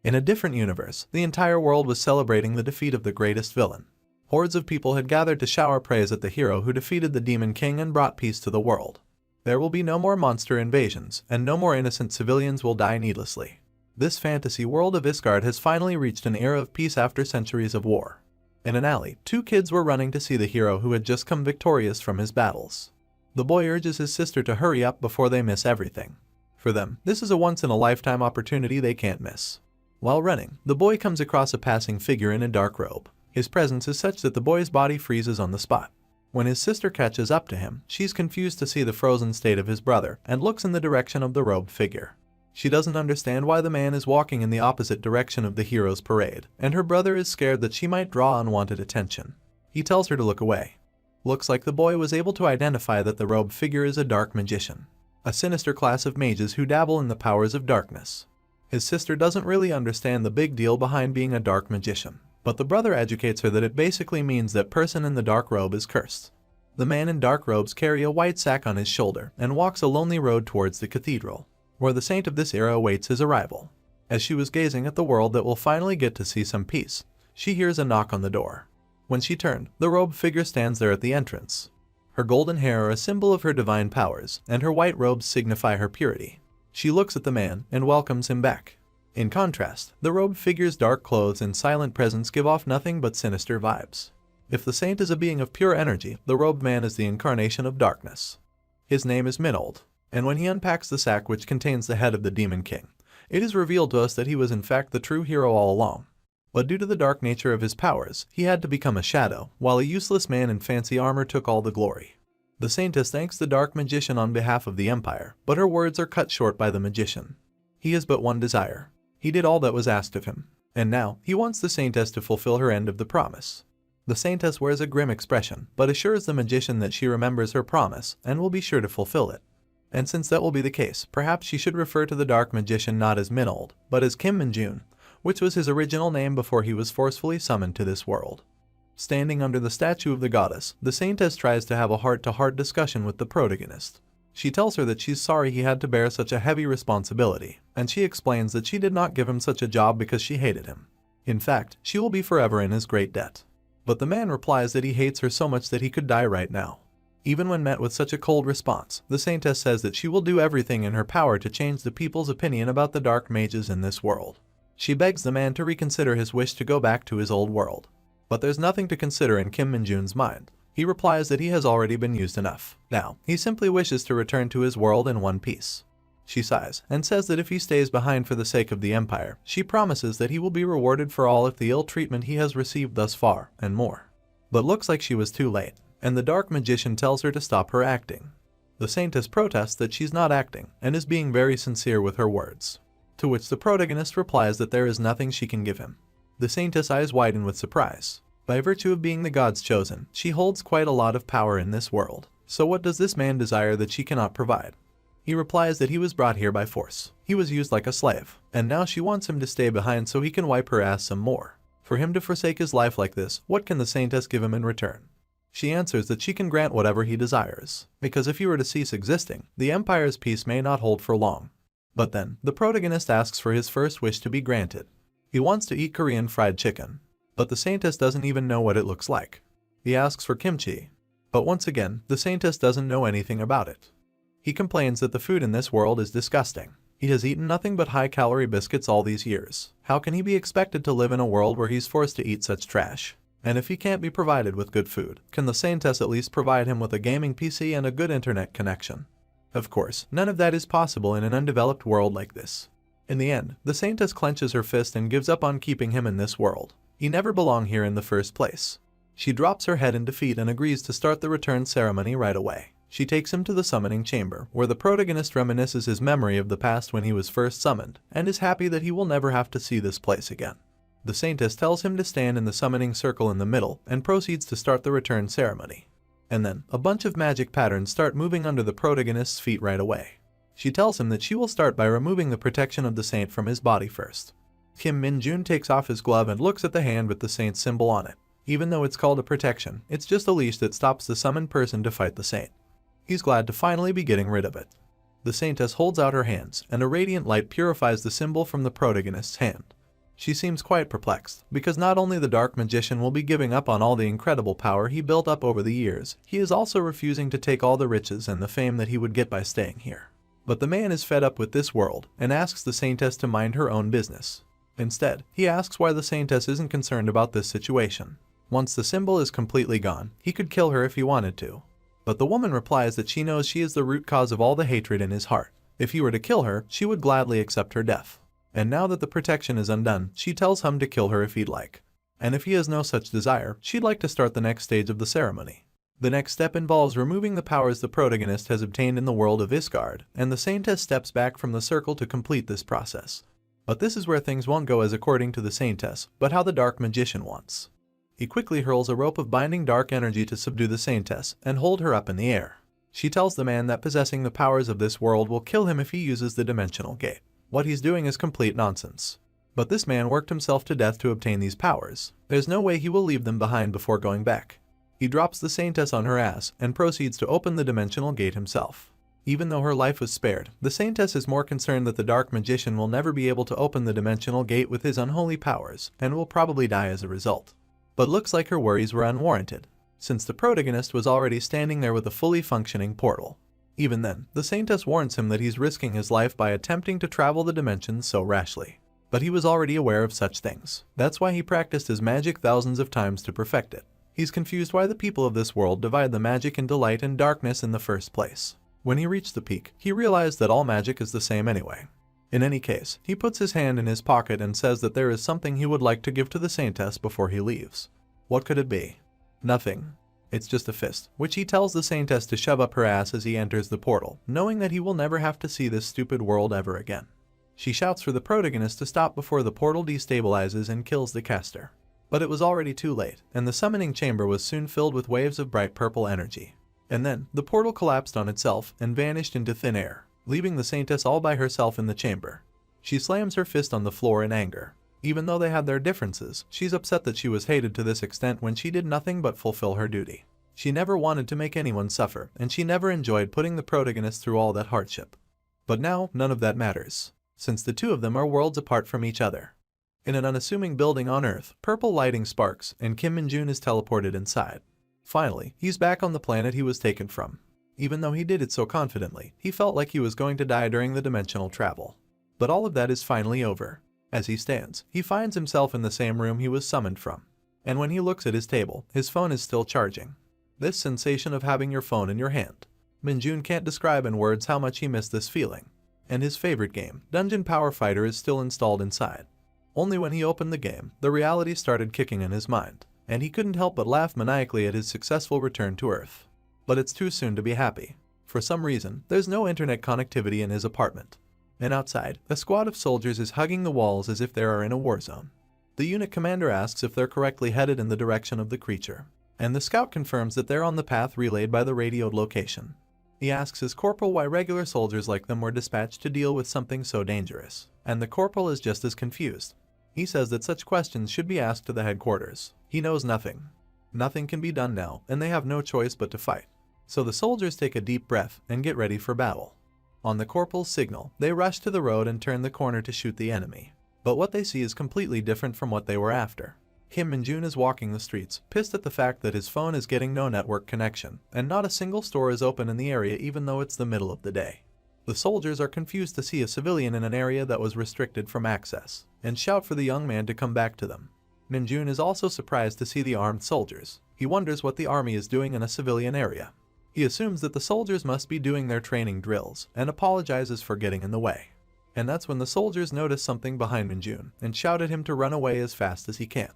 In a different universe, the entire world was celebrating the defeat of the greatest villain. Hordes of people had gathered to shower praise at the hero who defeated the Demon King and brought peace to the world. There will be no more monster invasions, and no more innocent civilians will die needlessly. This fantasy world of Isgard has finally reached an era of peace after centuries of war. In an alley, two kids were running to see the hero who had just come victorious from his battles. The boy urges his sister to hurry up before they miss everything. For them, this is a once-in-a-lifetime opportunity they can't miss. While running, the boy comes across a passing figure in a dark robe. His presence is such that the boy's body freezes on the spot. When his sister catches up to him, she's confused to see the frozen state of his brother and looks in the direction of the robed figure. She doesn't understand why the man is walking in the opposite direction of the hero's parade, and her brother is scared that she might draw unwanted attention. He tells her to look away. Looks like the boy was able to identify that the robed figure is a dark magician, a sinister class of mages who dabble in the powers of darkness. His sister doesn't really understand the big deal behind being a dark magician, but the brother educates her that it basically means that person in the dark robe is cursed. The man in dark robes carries a white sack on his shoulder and walks a lonely road towards the cathedral, where the saint of this era awaits his arrival. As she was gazing at the world that will finally get to see some peace, she hears a knock on the door. When she turned, the robed figure stands there at the entrance. Her golden hair are a symbol of her divine powers, and her white robes signify her purity. She looks at the man and welcomes him back. In contrast, the robed figure's dark clothes and silent presence give off nothing but sinister vibes. If the saint is a being of pure energy, the robed man is the incarnation of darkness. His name is Minold, and when he unpacks the sack which contains the head of the Demon King, it is revealed to us that he was in fact the true hero all along. But due to the dark nature of his powers, he had to become a shadow, while a useless man in fancy armor took all the glory. The saintess thanks the dark magician on behalf of the empire, but her words are cut short by the magician. He has but one desire. He did all that was asked of him, and now he wants the saintess to fulfill her end of the promise. The saintess wears a grim expression, but assures the magician that she remembers her promise and will be sure to fulfill it. And since that will be the case, perhaps she should refer to the dark magician not as Minold, but as Kim Min-jun, which was his original name before he was forcefully summoned to this world. Standing under the statue of the goddess, the saintess tries to have a heart-to-heart discussion with the protagonist. She tells her that she's sorry he had to bear such a heavy responsibility, and she explains that she did not give him such a job because she hated him. In fact, she will be forever in his great debt. But the man replies that he hates her so much that he could die right now. Even when met with such a cold response, the saintess says that she will do everything in her power to change the people's opinion about the dark mages in this world. She begs the man to reconsider his wish to go back to his old world. But there's nothing to consider in Kim Min-jun's mind. He replies that he has already been used enough. Now, he simply wishes to return to his world in one piece. She sighs and says that if he stays behind for the sake of the empire, she promises that he will be rewarded for all of the ill treatment he has received thus far, and more. But looks like she was too late, and the dark magician tells her to stop her acting. The saintess protests that she's not acting, and is being very sincere with her words. To which the protagonist replies that there is nothing she can give him. The saintess' eyes widen with surprise. By virtue of being the god's chosen, she holds quite a lot of power in this world. So what does this man desire that she cannot provide? He replies that he was brought here by force. He was used like a slave, and now she wants him to stay behind so he can wipe her ass some more. For him to forsake his life like this, what can the saintess give him in return? She answers that she can grant whatever he desires, because if he were to cease existing, the empire's peace may not hold for long. But then, the protagonist asks for his first wish to be granted. He wants to eat Korean fried chicken. But the saintess doesn't even know what it looks like. He asks for kimchi. But once again, the saintess doesn't know anything about it. He complains that the food in this world is disgusting. He has eaten nothing but high-calorie biscuits all these years. How can he be expected to live in a world where he's forced to eat such trash? And if he can't be provided with good food, can the saintess at least provide him with a gaming PC and a good internet connection? Of course, none of that is possible in an undeveloped world like this. In the end, the saintess clenches her fist and gives up on keeping him in this world. He never belonged here in the first place. She drops her head in defeat and agrees to start the return ceremony right away. She takes him to the summoning chamber, where the protagonist reminisces his memory of the past when he was first summoned, and is happy that he will never have to see this place again. The saintess tells him to stand in the summoning circle in the middle, and proceeds to start the return ceremony. And then, a bunch of magic patterns start moving under the protagonist's feet right away. She tells him that she will start by removing the protection of the saint from his body first. Kim Min-jun takes off his glove and looks at the hand with the saint's symbol on it. Even though it's called a protection, it's just a leash that stops the summoned person to fight the saint. He's glad to finally be getting rid of it. The saintess holds out her hands, and a radiant light purifies the symbol from the protagonist's hand. She seems quite perplexed, because not only the dark magician will be giving up on all the incredible power he built up over the years, he is also refusing to take all the riches and the fame that he would get by staying here. But the man is fed up with this world and asks the saintess to mind her own business. Instead, he asks why the saintess isn't concerned about this situation. Once the symbol is completely gone, he could kill her if he wanted to. But the woman replies that she knows she is the root cause of all the hatred in his heart. If he were to kill her, she would gladly accept her death. And now that the protection is undone, she tells him to kill her if he'd like. And if he has no such desire, she'd like to start the next stage of the ceremony. The next step involves removing the powers the protagonist has obtained in the world of Isgard, and the saintess steps back from the circle to complete this process. But this is where things won't go as according to the saintess, but how the dark magician wants. He quickly hurls a rope of binding dark energy to subdue the saintess and hold her up in the air. She tells the man that possessing the powers of this world will kill him if he uses the dimensional gate. What he's doing is complete nonsense. But this man worked himself to death to obtain these powers. There's no way he will leave them behind before going back. He drops the saintess on her ass and proceeds to open the dimensional gate himself. Even though her life was spared, the saintess is more concerned that the dark magician will never be able to open the dimensional gate with his unholy powers and will probably die as a result. But looks like her worries were unwarranted, since the protagonist was already standing there with a fully functioning portal. Even then, the saintess warns him that he's risking his life by attempting to travel the dimensions so rashly. But he was already aware of such things. That's why he practiced his magic thousands of times to perfect it. He's confused why the people of this world divide the magic into light and darkness in the first place. When he reached the peak, he realized that all magic is the same anyway. In any case, he puts his hand in his pocket and says that there is something he would like to give to the saintess before he leaves. What could it be? Nothing. It's just a fist, which he tells the saintess to shove up her ass as he enters the portal, knowing that he will never have to see this stupid world ever again. She shouts for the protagonist to stop before the portal destabilizes and kills the caster. But it was already too late, and the summoning chamber was soon filled with waves of bright purple energy. And then, the portal collapsed on itself and vanished into thin air, leaving the saintess all by herself in the chamber. She slams her fist on the floor in anger. Even though they had their differences, she's upset that she was hated to this extent when she did nothing but fulfill her duty. She never wanted to make anyone suffer, and she never enjoyed putting the protagonist through all that hardship. But now, none of that matters, since the two of them are worlds apart from each other. In an unassuming building on Earth, purple lighting sparks, and Kim Min-jun is teleported inside. Finally, he's back on the planet he was taken from. Even though he did it so confidently, he felt like he was going to die during the dimensional travel. But all of that is finally over. As he stands, he finds himself in the same room he was summoned from. And when he looks at his table, his phone is still charging. This sensation of having your phone in your hand. Min-jun can't describe in words how much he missed this feeling. And his favorite game, Dungeon Power Fighter, is still installed inside. Only when he opened the game, the reality started kicking in his mind, and he couldn't help but laugh maniacally at his successful return to Earth. But it's too soon to be happy. For some reason, there's no internet connectivity in his apartment. And outside, a squad of soldiers is hugging the walls as if they are in a war zone. The unit commander asks if they're correctly headed in the direction of the creature, and the scout confirms that they're on the path relayed by the radioed location. He asks his corporal why regular soldiers like them were dispatched to deal with something so dangerous, and the corporal is just as confused. He says that such questions should be asked to the headquarters. He knows nothing. Nothing can be done now, and they have no choice but to fight. So the soldiers take a deep breath and get ready for battle. On the corporal's signal, they rush to the road and turn the corner to shoot the enemy. But what they see is completely different from what they were after. Kim Min-jun is walking the streets, pissed at the fact that his phone is getting no network connection, and not a single store is open in the area even though it's the middle of the day. The soldiers are confused to see a civilian in an area that was restricted from access, and shout for the young man to come back to them. Min-jun is also surprised to see the armed soldiers. He wonders what the army is doing in a civilian area. He assumes that the soldiers must be doing their training drills, and apologizes for getting in the way. And that's when the soldiers notice something behind Min-jun, and shout at him to run away as fast as he can.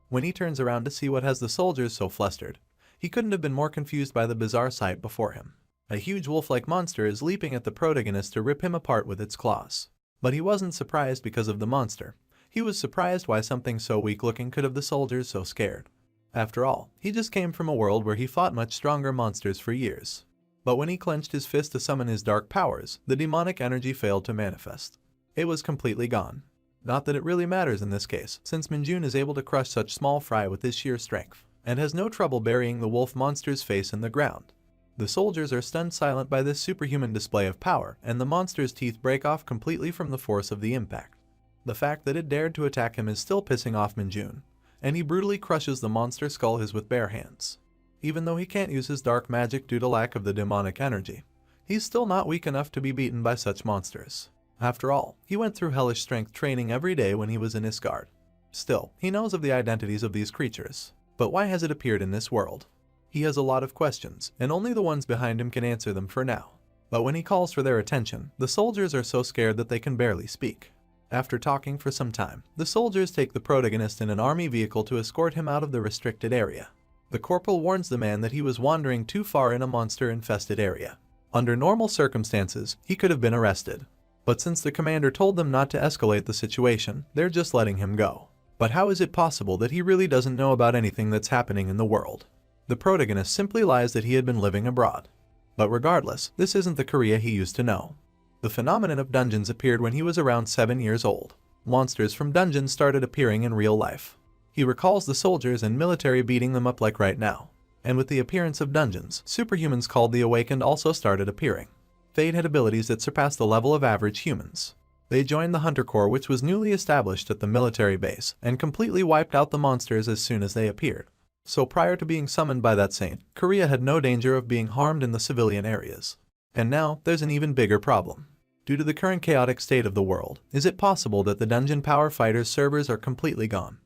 When he turns around to see what has the soldiers so flustered, he couldn't have been more confused by the bizarre sight before him. A huge wolf-like monster is leaping at the protagonist to rip him apart with its claws. But he wasn't surprised because of the monster. He was surprised why something so weak-looking could have the soldiers so scared. After all, he just came from a world where he fought much stronger monsters for years. But when he clenched his fist to summon his dark powers, the demonic energy failed to manifest. It was completely gone. Not that it really matters in this case, since Min-jun is able to crush such small fry with his sheer strength, and has no trouble burying the wolf monster's face in the ground. The soldiers are stunned silent by this superhuman display of power, and the monster's teeth break off completely from the force of the impact. The fact that it dared to attack him is still pissing off Minjun, and he brutally crushes the monster skull his with bare hands. Even though he can't use his dark magic due to lack of the demonic energy, he's still not weak enough to be beaten by such monsters. After all, he went through hellish strength training every day when he was in Isgard. Still, he knows of the identities of these creatures, but why has it appeared in this world? He has a lot of questions, and only the ones behind him can answer them for now. But when he calls for their attention, the soldiers are so scared that they can barely speak. After talking for some time, the soldiers take the protagonist in an army vehicle to escort him out of the restricted area. The corporal warns the man that he was wandering too far in a monster-infested area. Under normal circumstances, he could have been arrested. But since the commander told them not to escalate the situation, they're just letting him go. But how is it possible that he really doesn't know about anything that's happening in the world? The protagonist simply lies that he had been living abroad. But regardless, this isn't the Korea he used to know. The phenomenon of dungeons appeared when he was around 7 years old. Monsters from dungeons started appearing in real life. He recalls the soldiers and military beating them up like right now. And with the appearance of dungeons, superhumans called the Awakened also started appearing. They had abilities that surpassed the level of average humans. They joined the Hunter Corps, which was newly established at the military base, and completely wiped out the monsters as soon as they appeared. So prior to being summoned by that saint, Korea had no danger of being harmed in the civilian areas. And now, there's an even bigger problem. Due to the current chaotic state of the world, is it possible that the Dungeon Power Fighters servers are completely gone?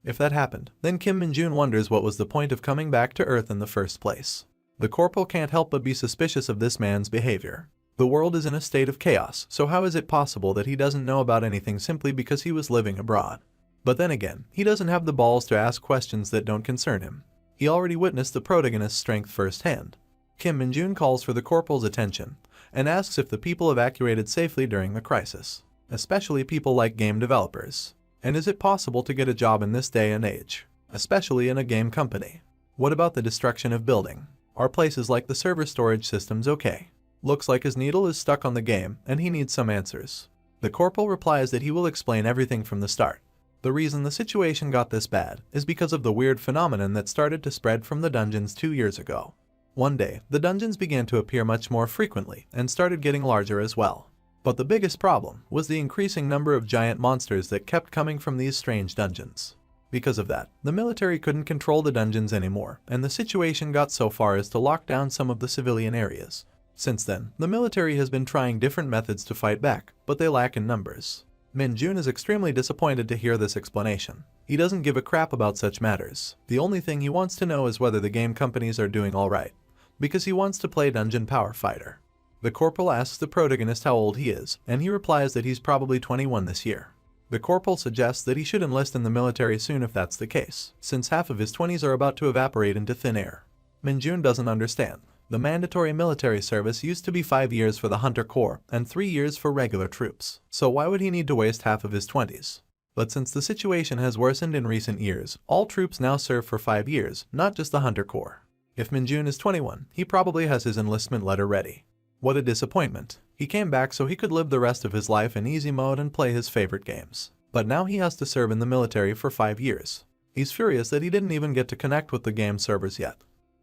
If that happened, then Kim Min-jun wonders what was the point of coming back to Earth in the first place. The corporal can't help but be suspicious of this man's behavior. The world is in a state of chaos, so how is it possible that he doesn't know about anything simply because he was living abroad? But then again, he doesn't have the balls to ask questions that don't concern him. He already witnessed the protagonist's strength firsthand. Kim Min-jun calls for the corporal's attention and asks if the people evacuated safely during the crisis, especially people like game developers. And is it possible to get a job in this day and age, especially in a game company? What about the destruction of building? Are places like the server storage systems okay? Looks like his needle is stuck on the game and he needs some answers. The corporal replies that he will explain everything from the start. The reason the situation got this bad is because of the weird phenomenon that started to spread from the dungeons 2 years ago. One day, the dungeons began to appear much more frequently and started getting larger as well. But the biggest problem was the increasing number of giant monsters that kept coming from these strange dungeons. Because of that, the military couldn't control the dungeons anymore, and the situation got so far as to lock down some of the civilian areas. Since then, the military has been trying different methods to fight back, but they lack in numbers. Min-jun is extremely disappointed to hear this explanation. He doesn't give a crap about such matters. The only thing he wants to know is whether the game companies are doing alright, because he wants to play Dungeon Power Fighter. The corporal asks the protagonist how old he is, and he replies that he's probably 21 this year. The corporal suggests that he should enlist in the military soon if that's the case, since half of his 20s are about to evaporate into thin air. Min-jun doesn't understand. The mandatory military service used to be 5 years for the Hunter Corps and 3 years for regular troops, so why would he need to waste half of his 20s? But since the situation has worsened in recent years, all troops now serve for 5 years, not just the Hunter Corps. If Min-jun is 21, he probably has his enlistment letter ready. What a disappointment. He came back so he could live the rest of his life in easy mode and play his favorite games. But now he has to serve in the military for 5 years. He's furious that he didn't even get to connect with the game servers yet.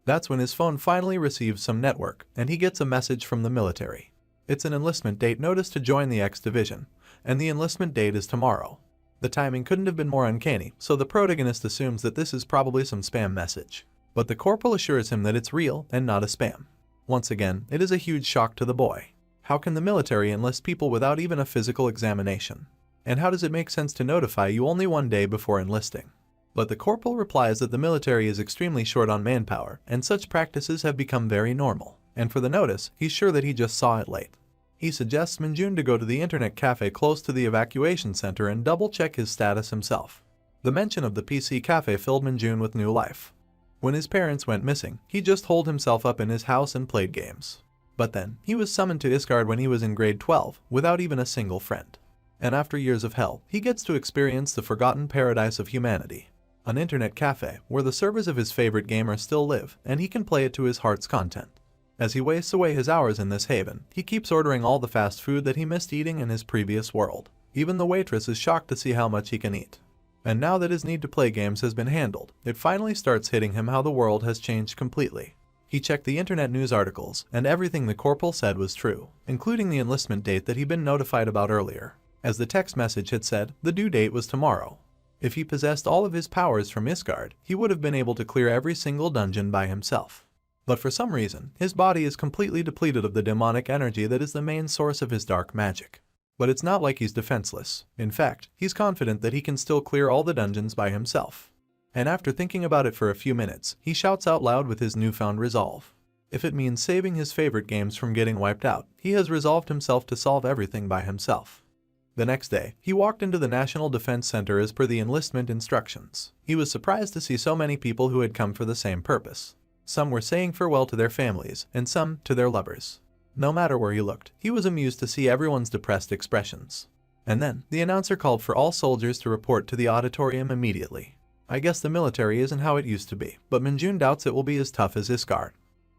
That's when his phone finally receives some network, and he gets a message from the military. It's an enlistment date notice to join the X Division, and the enlistment date is tomorrow. The timing couldn't have been more uncanny, so the protagonist assumes that this is probably some spam message. But the corporal assures him that it's real and not a spam. Once again, it is a huge shock to the boy. How can the military enlist people without even a physical examination? And how does it make sense to notify you only 1 day before enlisting? But the corporal replies that the military is extremely short on manpower, and such practices have become very normal. And for the notice, he's sure that he just saw it late. He suggests Min-jun to go to the internet cafe close to the evacuation center and double-check his status himself. The mention of the PC cafe filled Min-jun with new life. When his parents went missing, he just holed himself up in his house and played games. But then, he was summoned to Isgard when he was in grade 12, without even a single friend. And after years of hell, he gets to experience the forgotten paradise of humanity. An internet cafe, where the servers of his favorite gamer still live, and he can play it to his heart's content. As he wastes away his hours in this haven, he keeps ordering all the fast food that he missed eating in his previous world. Even the waitress is shocked to see how much he can eat. And now that his need to play games has been handled, it finally starts hitting him how the world has changed completely. He checked the internet news articles, and everything the corporal said was true, including the enlistment date that he'd been notified about earlier. As the text message had said, the due date was tomorrow. If he possessed all of his powers from Isgard, he would have been able to clear every single dungeon by himself. But for some reason, his body is completely depleted of the demonic energy that is the main source of his dark magic. But it's not like he's defenseless. In fact, he's confident that he can still clear all the dungeons by himself. And after thinking about it for a few minutes, he shouts out loud with his newfound resolve. If it means saving his favorite games from getting wiped out, he has resolved himself to solve everything by himself. The next day, he walked into the National Defense Center as per the enlistment instructions. He was surprised to see so many people who had come for the same purpose. Some were saying farewell to their families, and some to their lovers. No matter where he looked, he was amused to see everyone's depressed expressions. And then, the announcer called for all soldiers to report to the auditorium immediately. I guess the military isn't how it used to be, but Minjun doubts it will be as tough as Isgard.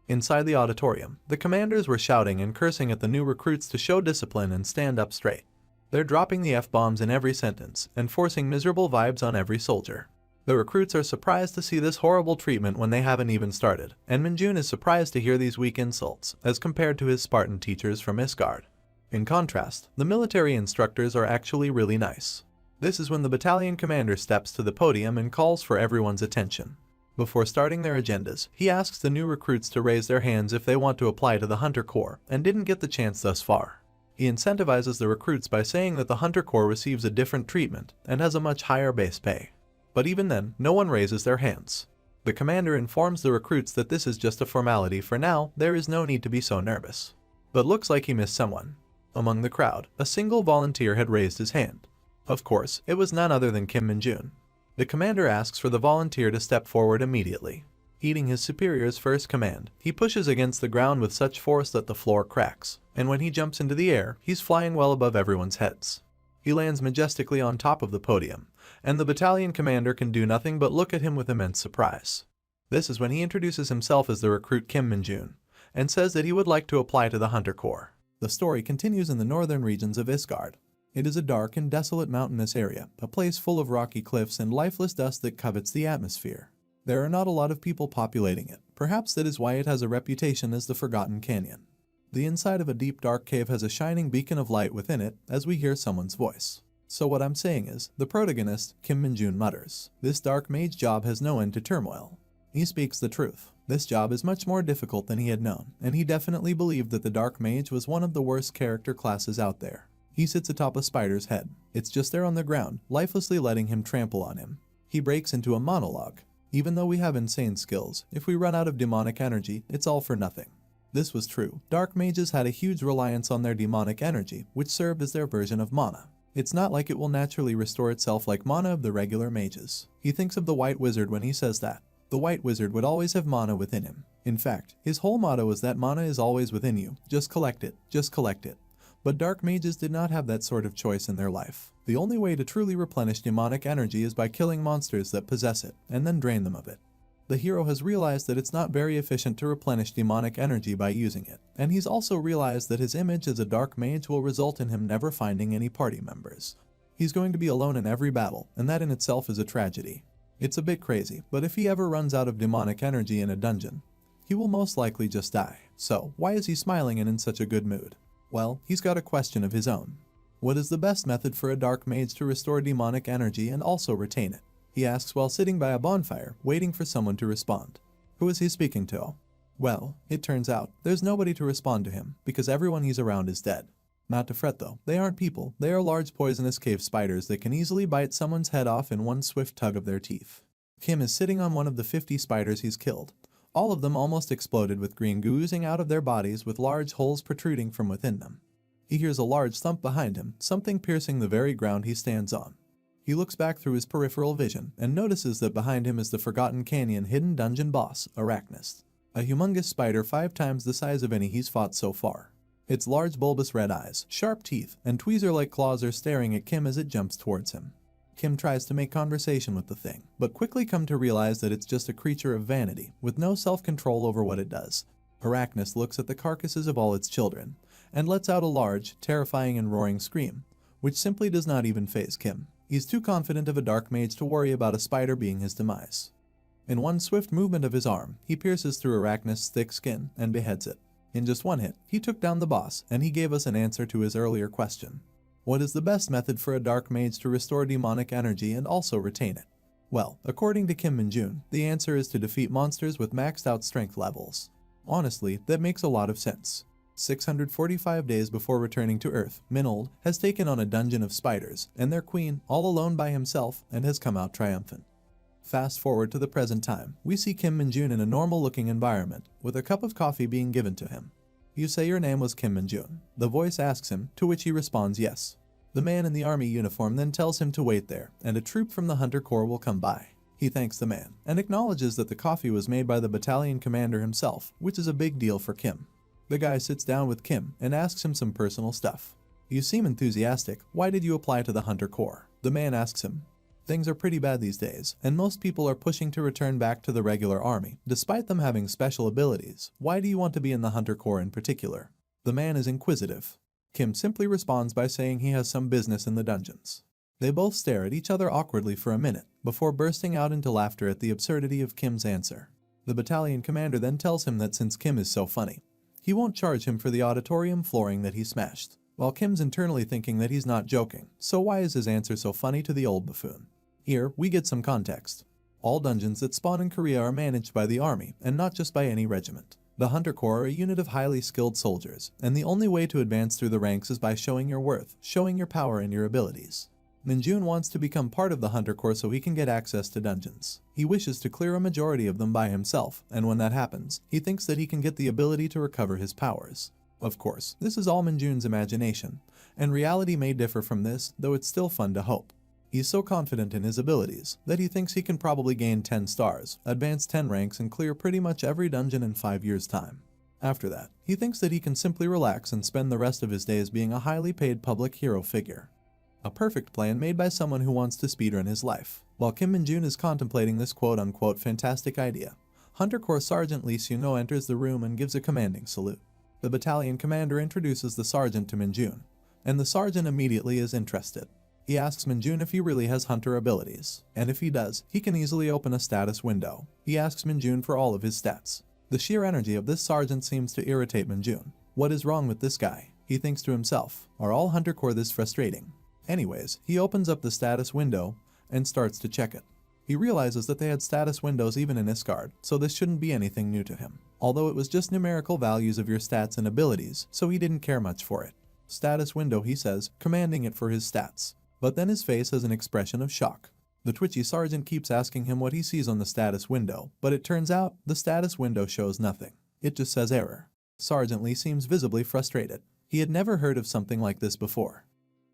Inside the auditorium, the commanders were shouting and cursing at the new recruits to show discipline and stand up straight. They're dropping the F-bombs in every sentence and forcing miserable vibes on every soldier. The recruits are surprised to see this horrible treatment when they haven't even started, and Minjun is surprised to hear these weak insults as compared to his Spartan teachers from Isgard. In contrast, the military instructors are actually really nice. This is when the battalion commander steps to the podium and calls for everyone's attention. Before starting their agendas, he asks the new recruits to raise their hands if they want to apply to the Hunter Corps and didn't get the chance thus far. He incentivizes the recruits by saying that the Hunter Corps receives a different treatment and has a much higher base pay. But even then, no one raises their hands. The commander informs the recruits that this is just a formality for now, there is no need to be so nervous. But looks like he missed someone. Among the crowd, a single volunteer had raised his hand. Of course, it was none other than Kim Minjun. The commander asks for the volunteer to step forward immediately. Heeding his superior's first command, he pushes against the ground with such force that the floor cracks, and when he jumps into the air, he's flying well above everyone's heads. He lands majestically on top of the podium, and the battalion commander can do nothing but look at him with immense surprise. This is when he introduces himself as the recruit Kim Minjun, and says that he would like to apply to the Hunter Corps. The story continues in the northern regions of Isgard. It is a dark and desolate mountainous area, a place full of rocky cliffs and lifeless dust that covets the atmosphere. There are not a lot of people populating it. Perhaps that is why it has a reputation as the Forgotten Canyon. The inside of a deep dark cave has a shining beacon of light within it as we hear someone's voice. So what I'm saying is, the protagonist, Kim Minjun, mutters, "This dark mage job has no end to turmoil." He speaks the truth. This job is much more difficult than he had known, and he definitely believed that the dark mage was one of the worst character classes out there. He sits atop a spider's head. It's just there on the ground, lifelessly letting him trample on him. He breaks into a monologue. Even though we have insane skills, if we run out of demonic energy, it's all for nothing. This was true. Dark mages had a huge reliance on their demonic energy, which served as their version of mana. It's not like it will naturally restore itself like mana of the regular mages. He thinks of the White Wizard when he says that. The White Wizard would always have mana within him. In fact, his whole motto is that mana is always within you. Just collect it. Just collect it. But dark mages did not have that sort of choice in their life. The only way to truly replenish demonic energy is by killing monsters that possess it, and then drain them of it. The hero has realized that it's not very efficient to replenish demonic energy by using it, and he's also realized that his image as a dark mage will result in him never finding any party members. He's going to be alone in every battle, and that in itself is a tragedy. It's a bit crazy, but if he ever runs out of demonic energy in a dungeon, he will most likely just die. So, why is he smiling and in such a good mood? Well, he's got a question of his own. What is the best method for a dark mage to restore demonic energy and also retain it? He asks while sitting by a bonfire, waiting for someone to respond. Who is he speaking to? Well, it turns out, there's nobody to respond to him, because everyone he's around is dead. Not to fret though, they aren't people, they are large poisonous cave spiders that can easily bite someone's head off in one swift tug of their teeth. Kim is sitting on one of the 50 spiders he's killed. All of them almost exploded with green goo oozing out of their bodies with large holes protruding from within them. He hears a large thump behind him, something piercing the very ground he stands on. He looks back through his peripheral vision and notices that behind him is the Forgotten Canyon hidden dungeon boss, Arachnist. A humongous spider 5 times the size of any he's fought so far. Its large bulbous red eyes, sharp teeth, and tweezer-like claws are staring at Kim as it jumps towards him. Kim tries to make conversation with the thing, but quickly come to realize that it's just a creature of vanity, with no self-control over what it does. Arachnist looks at the carcasses of all its children, and lets out a large, terrifying and roaring scream, which simply does not even faze Kim. He's too confident of a dark mage to worry about a spider being his demise. In one swift movement of his arm, he pierces through Arachnist's thick skin and beheads it. In just one hit, he took down the boss, and he gave us an answer to his earlier question. What is the best method for a dark mage to restore demonic energy and also retain it? Well, according to Kim Min-jun, the answer is to defeat monsters with maxed out strength levels. Honestly, that makes a lot of sense. 645 days before returning to Earth, Minold has taken on a dungeon of spiders and their queen all alone by himself and has come out triumphant. Fast forward to the present time, we see Kim Min-jun in a normal looking environment with a cup of coffee being given to him. You say your name was Kim Min-jun. The voice asks him, to which he responds yes. The man in the army uniform then tells him to wait there, and a troop from the Hunter Corps will come by. He thanks the man, and acknowledges that the coffee was made by the battalion commander himself, which is a big deal for Kim. The guy sits down with Kim and asks him some personal stuff. You seem enthusiastic, why did you apply to the Hunter Corps? The man asks him. Things are pretty bad these days, and most people are pushing to return back to the regular army, despite them having special abilities. Why do you want to be in the Hunter Corps in particular? The man is inquisitive. Kim simply responds by saying he has some business in the dungeons. They both stare at each other awkwardly for a minute, before bursting out into laughter at the absurdity of Kim's answer. The battalion commander then tells him that since Kim is so funny, he won't charge him for the auditorium flooring that he smashed, while Kim's internally thinking that he's not joking, so why is his answer so funny to the old buffoon? Here, we get some context. All dungeons that spawn in Korea are managed by the army, and not just by any regiment. The Hunter Corps are a unit of highly skilled soldiers, and the only way to advance through the ranks is by showing your worth, showing your power and your abilities. Min-jun wants to become part of the Hunter Corps so he can get access to dungeons. He wishes to clear a majority of them by himself, and when that happens, he thinks that he can get the ability to recover his powers. Of course, this is all Min-jun's imagination, and reality may differ from this, though it's still fun to hope. He's so confident in his abilities that he thinks he can probably gain 10 stars, advance 10 ranks, and clear pretty much every dungeon in 5 years' time. After that, he thinks that he can simply relax and spend the rest of his days being a highly paid public hero figure. A perfect plan made by someone who wants to speedrun his life. While Kim Min-jun is contemplating this quote-unquote fantastic idea, Hunter Corps Sergeant Lee Seung-no enters the room and gives a commanding salute. The battalion commander introduces the sergeant to Min-jun, and the sergeant immediately is interested. He asks Min-jun if he really has hunter abilities, and if he does, he can easily open a status window. He asks Min-jun for all of his stats. The sheer energy of this sergeant seems to irritate Min-jun. What is wrong with this guy? He thinks to himself, are all Hunter Corps this frustrating? Anyways, he opens up the status window and starts to check it. He realizes that they had status windows even in Iscard, so this shouldn't be anything new to him. Although it was just numerical values of your stats and abilities, so he didn't care much for it. Status window, he says, commanding it for his stats. But then his face has an expression of shock. The twitchy sergeant keeps asking him what he sees on the status window, but it turns out the status window shows nothing. It just says error. Sergeant Lee seems visibly frustrated. He had never heard of something like this before.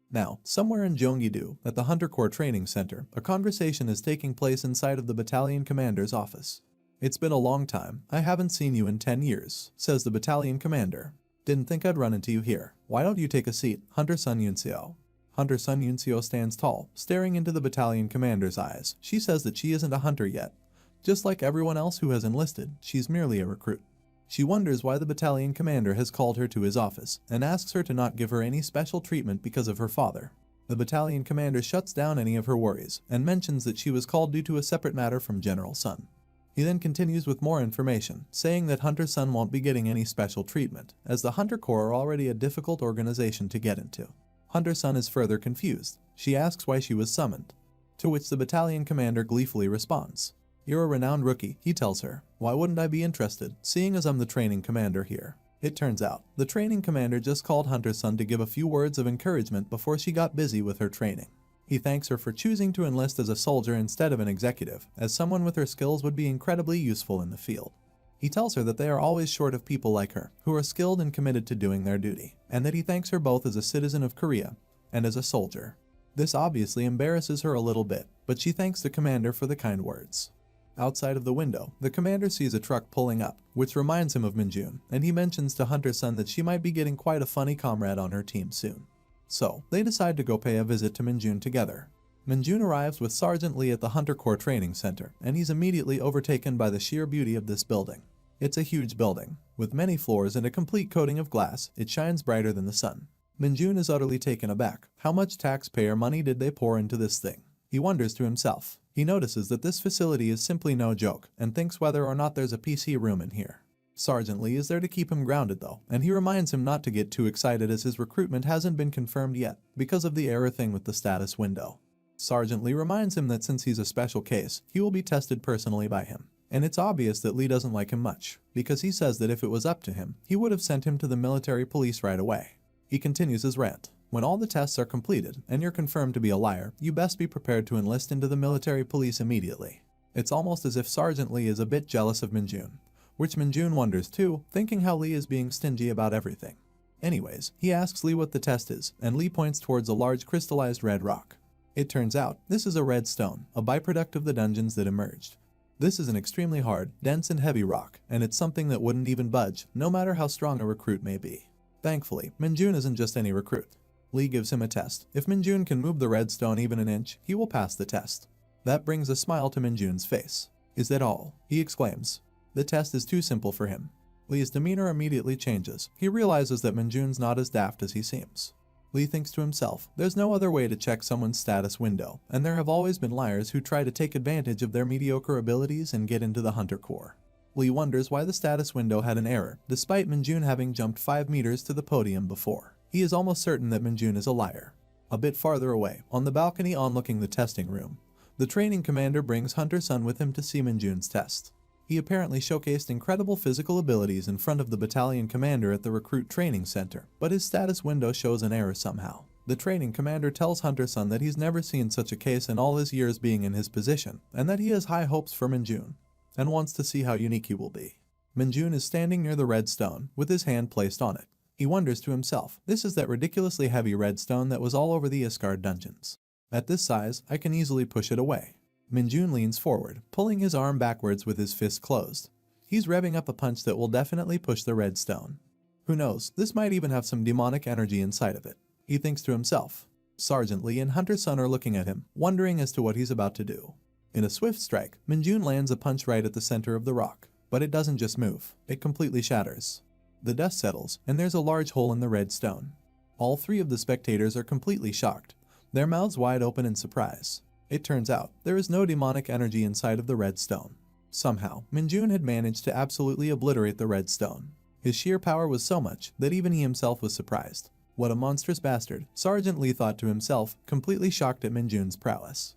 Now, somewhere in Gyeonggi-do, at the Hunter Corps Training Center, a conversation is taking place inside of the battalion commander's office. It's been a long time. I haven't seen you in 10 years, says the battalion commander. Didn't think I'd run into you here. Why don't you take a seat, Hunter Sun Yunseo? Hunter Sun Yunseo stands tall, staring into the battalion commander's eyes. She says that she isn't a hunter yet. Just like everyone else who has enlisted, she's merely a recruit. She wonders why the battalion commander has called her to his office and asks her to not give her any special treatment because of her father. The battalion commander shuts down any of her worries and mentions that she was called due to a separate matter from General Sun. He then continues with more information, saying that Hunter Sun won't be getting any special treatment, as the Hunter Corps are already a difficult organization to get into. Hunter Sun is further confused. She asks why she was summoned, to which the battalion commander gleefully responds. You're a renowned rookie, he tells her. Why wouldn't I be interested, seeing as I'm the training commander here? It turns out, the training commander just called Hunter Sun to give a few words of encouragement before she got busy with her training. He thanks her for choosing to enlist as a soldier instead of an executive, as someone with her skills would be incredibly useful in the field. He tells her that they are always short of people like her, who are skilled and committed to doing their duty, and that he thanks her both as a citizen of Korea and as a soldier. This obviously embarrasses her a little bit, but she thanks the commander for the kind words. Outside of the window, the commander sees a truck pulling up, which reminds him of Min-jun, and he mentions to Hunter Sun that she might be getting quite a funny comrade on her team soon. So, they decide to go pay a visit to Min-jun together. Min-jun arrives with Sergeant Lee at the Hunter Corps Training Center, and he's immediately overtaken by the sheer beauty of this building. It's a huge building. With many floors and a complete coating of glass, it shines brighter than the sun. Min-jun is utterly taken aback. How much taxpayer money did they pour into this thing? He wonders to himself. He notices that this facility is simply no joke, and thinks whether or not there's a PC room in here. Sergeant Lee is there to keep him grounded though, and he reminds him not to get too excited as his recruitment hasn't been confirmed yet because of the error thing with the status window. Sergeant Lee reminds him that since he's a special case, he will be tested personally by him. And it's obvious that Lee doesn't like him much, because he says that if it was up to him, he would have sent him to the military police right away. He continues his rant. When all the tests are completed and you're confirmed to be a liar, you best be prepared to enlist into the military police immediately. It's almost as if Sergeant Lee is a bit jealous of Minjun, which Minjun wonders too, thinking how Lee is being stingy about everything. Anyways, he asks Lee what the test is, and Lee points towards a large crystallized red rock. It turns out, this is a red stone, a byproduct of the dungeons that emerged. This is an extremely hard, dense and heavy rock, and it's something that wouldn't even budge, no matter how strong a recruit may be. Thankfully, Minjun isn't just any recruit. Lee gives him a test. If Minjun can move the red stone even an inch, he will pass the test. That brings a smile to Minjun's face. Is that all? He exclaims. The test is too simple for him. Lee's demeanor immediately changes. He realizes that Minjun's not as daft as he seems. Lee thinks to himself, there's no other way to check someone's status window, and there have always been liars who try to take advantage of their mediocre abilities and get into the Hunter Corps. Lee wonders why the status window had an error, despite Minjun having jumped 5 meters to the podium before. He is almost certain that Minjun is a liar. A bit farther away, on the balcony overlooking the testing room, the training commander brings Hunter Sun with him to see Minjun's test. He apparently showcased incredible physical abilities in front of the battalion commander at the recruit training center, but his status window shows an error somehow. The training commander tells Hunter Sun that he's never seen such a case in all his years being in his position, and that he has high hopes for Minjun, and wants to see how unique he will be. Minjun is standing near the red stone, with his hand placed on it. He wonders to himself, this is that ridiculously heavy red stone that was all over the Iskard dungeons. At this size, I can easily push it away. Minjun leans forward, pulling his arm backwards with his fist closed. He's revving up a punch that will definitely push the red stone. Who knows, this might even have some demonic energy inside of it. He thinks to himself. Sergeant Lee and Hunter Sun are looking at him, wondering as to what he's about to do. In a swift strike, Minjun lands a punch right at the center of the rock, but it doesn't just move, it completely shatters. The dust settles, and there's a large hole in the red stone. All 3 of the spectators are completely shocked, their mouths wide open in surprise. It turns out, there is no demonic energy inside of the red stone. Somehow, Minjun had managed to absolutely obliterate the red stone. His sheer power was so much that even he himself was surprised. What a monstrous bastard, Sergeant Lee thought to himself, completely shocked at Minjun's prowess.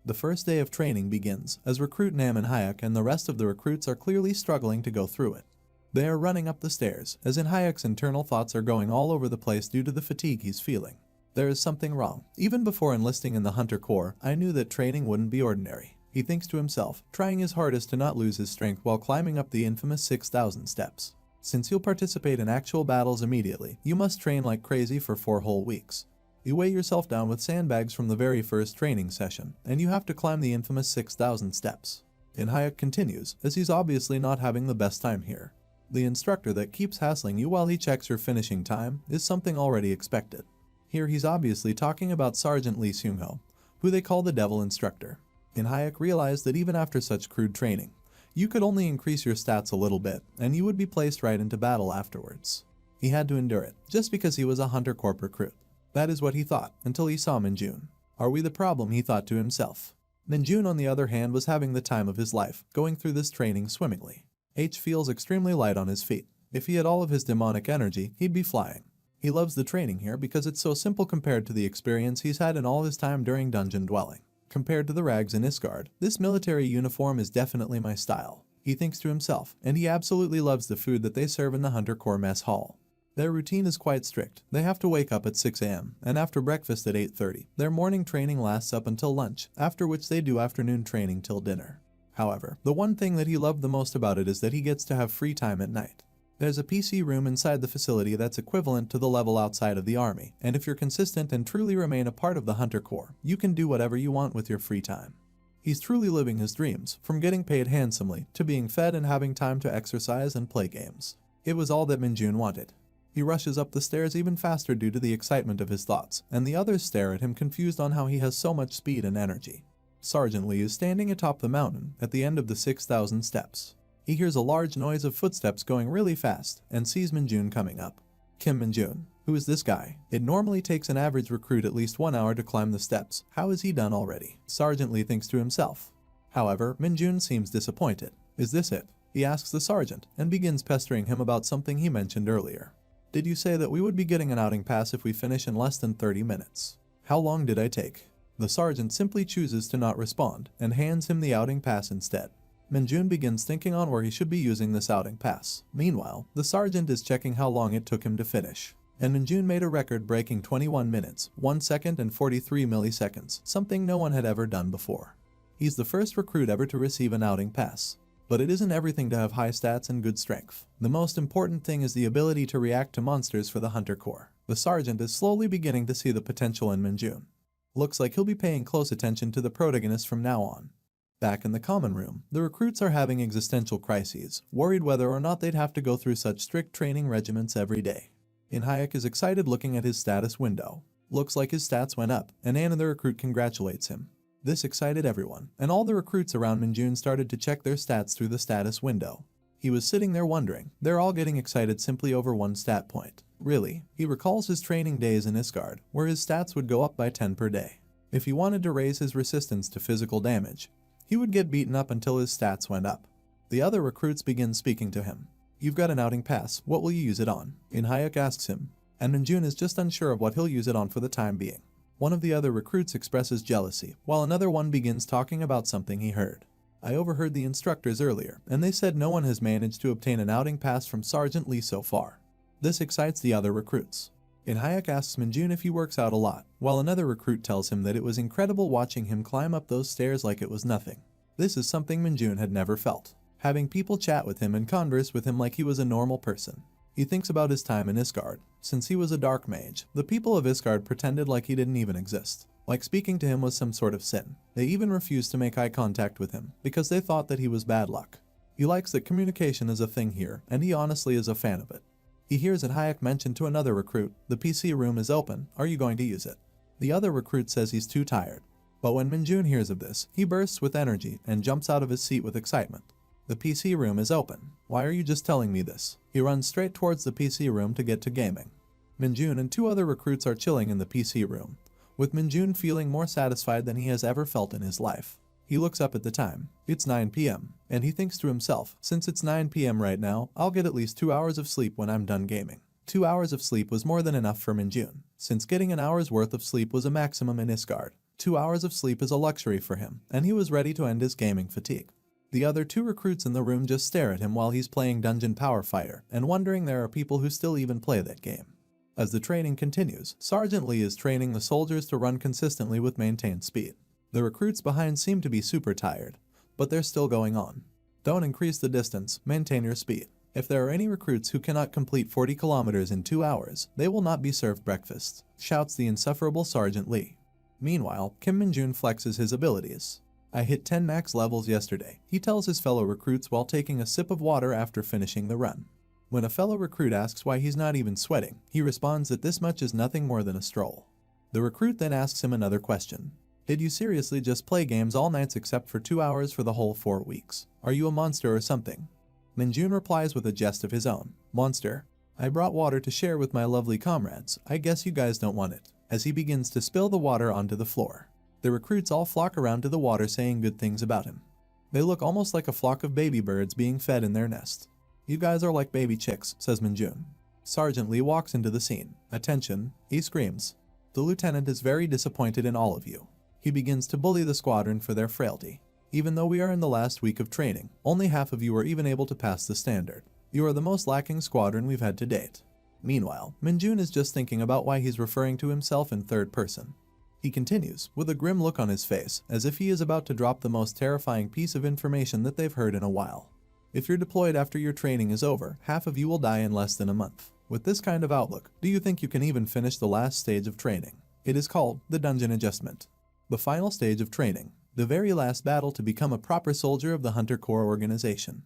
The first day of training begins, as recruit Nam and Hayek and the rest of the recruits are clearly struggling to go through it. They are running up the stairs, as in Hayek's internal thoughts are going all over the place due to the fatigue he's feeling. There is something wrong. Even before enlisting in the Hunter Corps, I knew that training wouldn't be ordinary. He thinks to himself, trying his hardest to not lose his strength while climbing up the infamous 6,000 steps. Since you'll participate in actual battles immediately, you must train like crazy for 4 whole weeks. You weigh yourself down with sandbags from the very first training session, and you have to climb the infamous 6,000 steps. And Hayek continues, as he's obviously not having the best time here. The instructor that keeps hassling you while he checks your finishing time is something already expected. Here he's obviously talking about Sergeant Lee Seung-ho, who they call the Devil Instructor. And Hayek realized that even after such crude training, you could only increase your stats a little bit, and you would be placed right into battle afterwards. He had to endure it, just because he was a Hunter Corps recruit. That is what he thought, until he saw Minjun. Are we the problem, he thought to himself. Minjun, on the other hand, was having the time of his life, going through this training swimmingly. H feels extremely light on his feet. If he had all of his demonic energy, he'd be flying. He loves the training here because it's so simple compared to the experience he's had in all his time during dungeon dwelling. Compared to the rags in Iskard, this military uniform is definitely my style. He thinks to himself, and he absolutely loves the food that they serve in the Hunter Corps mess hall. Their routine is quite strict. They have to wake up at 6 a.m. and after breakfast at 8:30. Their morning training lasts up until lunch, after which they do afternoon training till dinner. However, the one thing that he loved the most about it is that he gets to have free time at night. There's a PC room inside the facility that's equivalent to the level outside of the army, and if you're consistent and truly remain a part of the Hunter Corps, you can do whatever you want with your free time. He's truly living his dreams, from getting paid handsomely, to being fed and having time to exercise and play games. It was all that Minjun wanted. He rushes up the stairs even faster due to the excitement of his thoughts, and the others stare at him confused on how he has so much speed and energy. Sergeant Lee is standing atop the mountain, at the end of the 6,000 steps. He hears a large noise of footsteps going really fast and sees Minjun coming up. Kim Minjun, who is this guy? It normally takes an average recruit at least 1 hour to climb the steps. How is he done already? Sergeant Lee thinks to himself. However, Minjun seems disappointed. Is this it? He asks the sergeant and begins pestering him about something he mentioned earlier. Did you say that we would be getting an outing pass if we finish in less than 30 minutes? How long did I take? The sergeant simply chooses to not respond and hands him the outing pass instead. Minjun begins thinking on where he should be using this outing pass. Meanwhile, the sergeant is checking how long it took him to finish. And Minjun made a record-breaking 21 minutes, 1 second and 43 milliseconds, something no one had ever done before. He's the first recruit ever to receive an outing pass. But it isn't everything to have high stats and good strength. The most important thing is the ability to react to monsters for the Hunter Corps. The sergeant is slowly beginning to see the potential in Minjun. Looks like he'll be paying close attention to the protagonist from now on. Back in the common room, the recruits are having existential crises, worried whether or not they'd have to go through such strict training regimens every day. Hayek is excited looking at his status window. Looks like his stats went up, and Anon the recruit congratulates him. This excited everyone, and all the recruits around Minjun started to check their stats through the status window. He was sitting there wondering, they're all getting excited simply over one stat point. Really, he recalls his training days in Isgard, where his stats would go up by 10 per day. If he wanted to raise his resistance to physical damage, he would get beaten up until his stats went up. The other recruits begin speaking to him. You've got an outing pass, what will you use it on? Hayek asks him, and Minjun is just unsure of what he'll use it on for the time being. One of the other recruits expresses jealousy, while another one begins talking about something he heard. I overheard the instructors earlier, and they said no one has managed to obtain an outing pass from Sergeant Lee so far. This excites the other recruits. Hayek asks Minjun if he works out a lot, while another recruit tells him that it was incredible watching him climb up those stairs like it was nothing. This is something Minjun had never felt. Having people chat with him and converse with him like he was a normal person. He thinks about his time in Isgard. Since he was a dark mage, the people of Isgard pretended like he didn't even exist. Like speaking to him was some sort of sin. They even refused to make eye contact with him because they thought that he was bad luck. He likes that communication is a thing here, and he honestly is a fan of it. He hears that Hayek mentioned to another recruit, the PC room is open, are you going to use it? The other recruit says he's too tired. But when Minjun hears of this, he bursts with energy and jumps out of his seat with excitement. The PC room is open. Why are you just telling me this? He runs straight towards the PC room to get to gaming. Minjun and two other recruits are chilling in the PC room, with Minjun feeling more satisfied than he has ever felt in his life. He looks up at the time. It's 9 p.m. and he thinks to himself, since it's 9 p.m. right now, I'll get at least 2 hours of sleep when I'm done gaming. 2 hours of sleep was more than enough for Minjun, since getting an hour's worth of sleep was a maximum in Isgard. 2 hours of sleep is a luxury for him, and he was ready to end his gaming fatigue. The other two recruits in the room just stare at him while he's playing Dungeon Power Fighter and wondering there are people who still even play that game. As the training continues, Sergeant Lee is training the soldiers to run consistently with maintained speed. The recruits behind seem to be super tired, but they're still going on. Don't increase the distance, maintain your speed. If there are any recruits who cannot complete 40 kilometers in 2 hours, they will not be served breakfast, shouts the insufferable Sergeant Lee. Meanwhile, Kim Minjun flexes his abilities. I hit 10 max levels yesterday, he tells his fellow recruits while taking a sip of water after finishing the run. When a fellow recruit asks why he's not even sweating, he responds that this much is nothing more than a stroll. The recruit then asks him another question. Did you seriously just play games all nights except for 2 hours for the whole 4 weeks? Are you a monster or something? Minjun replies with a jest of his own. Monster. I brought water to share with my lovely comrades. I guess you guys don't want it. As he begins to spill the water onto the floor. The recruits all flock around to the water saying good things about him. They look almost like a flock of baby birds being fed in their nest. You guys are like baby chicks, says Minjun. Sergeant Lee walks into the scene. Attention, he screams. The lieutenant is very disappointed in all of you. He begins to bully the squadron for their frailty. Even though we are in the last week of training, only half of you are even able to pass the standard. You are the most lacking squadron we've had to date. Meanwhile, Minjun is just thinking about why he's referring to himself in third person. He continues, with a grim look on his face, as if he is about to drop the most terrifying piece of information that they've heard in a while. If you're deployed after your training is over, half of you will die in less than a month. With this kind of outlook, do you think you can even finish the last stage of training? It is called the Dungeon Adjustment. The final stage of training, the very last battle to become a proper soldier of the Hunter Corps organization.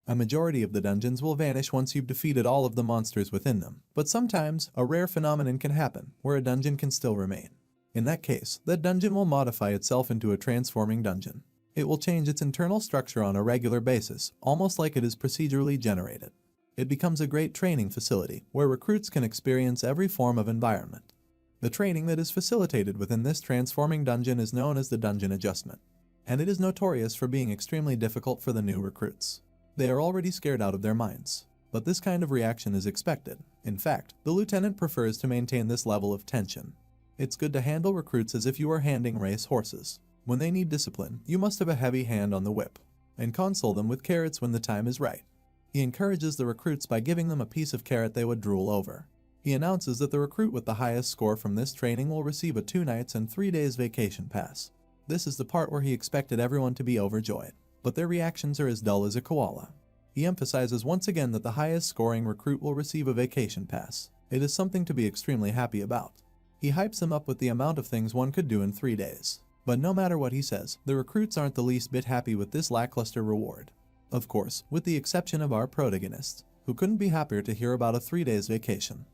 A majority of the dungeons will vanish once you've defeated all of the monsters within them, but sometimes a rare phenomenon can happen where a dungeon can still remain. In that case, that dungeon will modify itself into a transforming dungeon. It will change its internal structure on a regular basis, almost like it is procedurally generated. It becomes a great training facility where recruits can experience every form of environment. The training that is facilitated within this transforming dungeon is known as the Dungeon Adjustment, and it is notorious for being extremely difficult for the new recruits. They are already scared out of their minds. But this kind of reaction is expected. In fact, the lieutenant prefers to maintain this level of tension. It's good to handle recruits as if you are handling race horses. When they need discipline, you must have a heavy hand on the whip, and console them with carrots when the time is right. He encourages the recruits by giving them a piece of carrot they would drool over. He announces that the recruit with the highest score from this training will receive a 2 nights and 3 days vacation pass. This is the part where he expected everyone to be overjoyed, but their reactions are as dull as a koala. He emphasizes once again that the highest scoring recruit will receive a vacation pass. It is something to be extremely happy about. He hypes them up with the amount of things one could do in 3 days. But no matter what he says, the recruits aren't the least bit happy with this lackluster reward. Of course, with the exception of our protagonist, who couldn't be happier to hear about a 3 days vacation.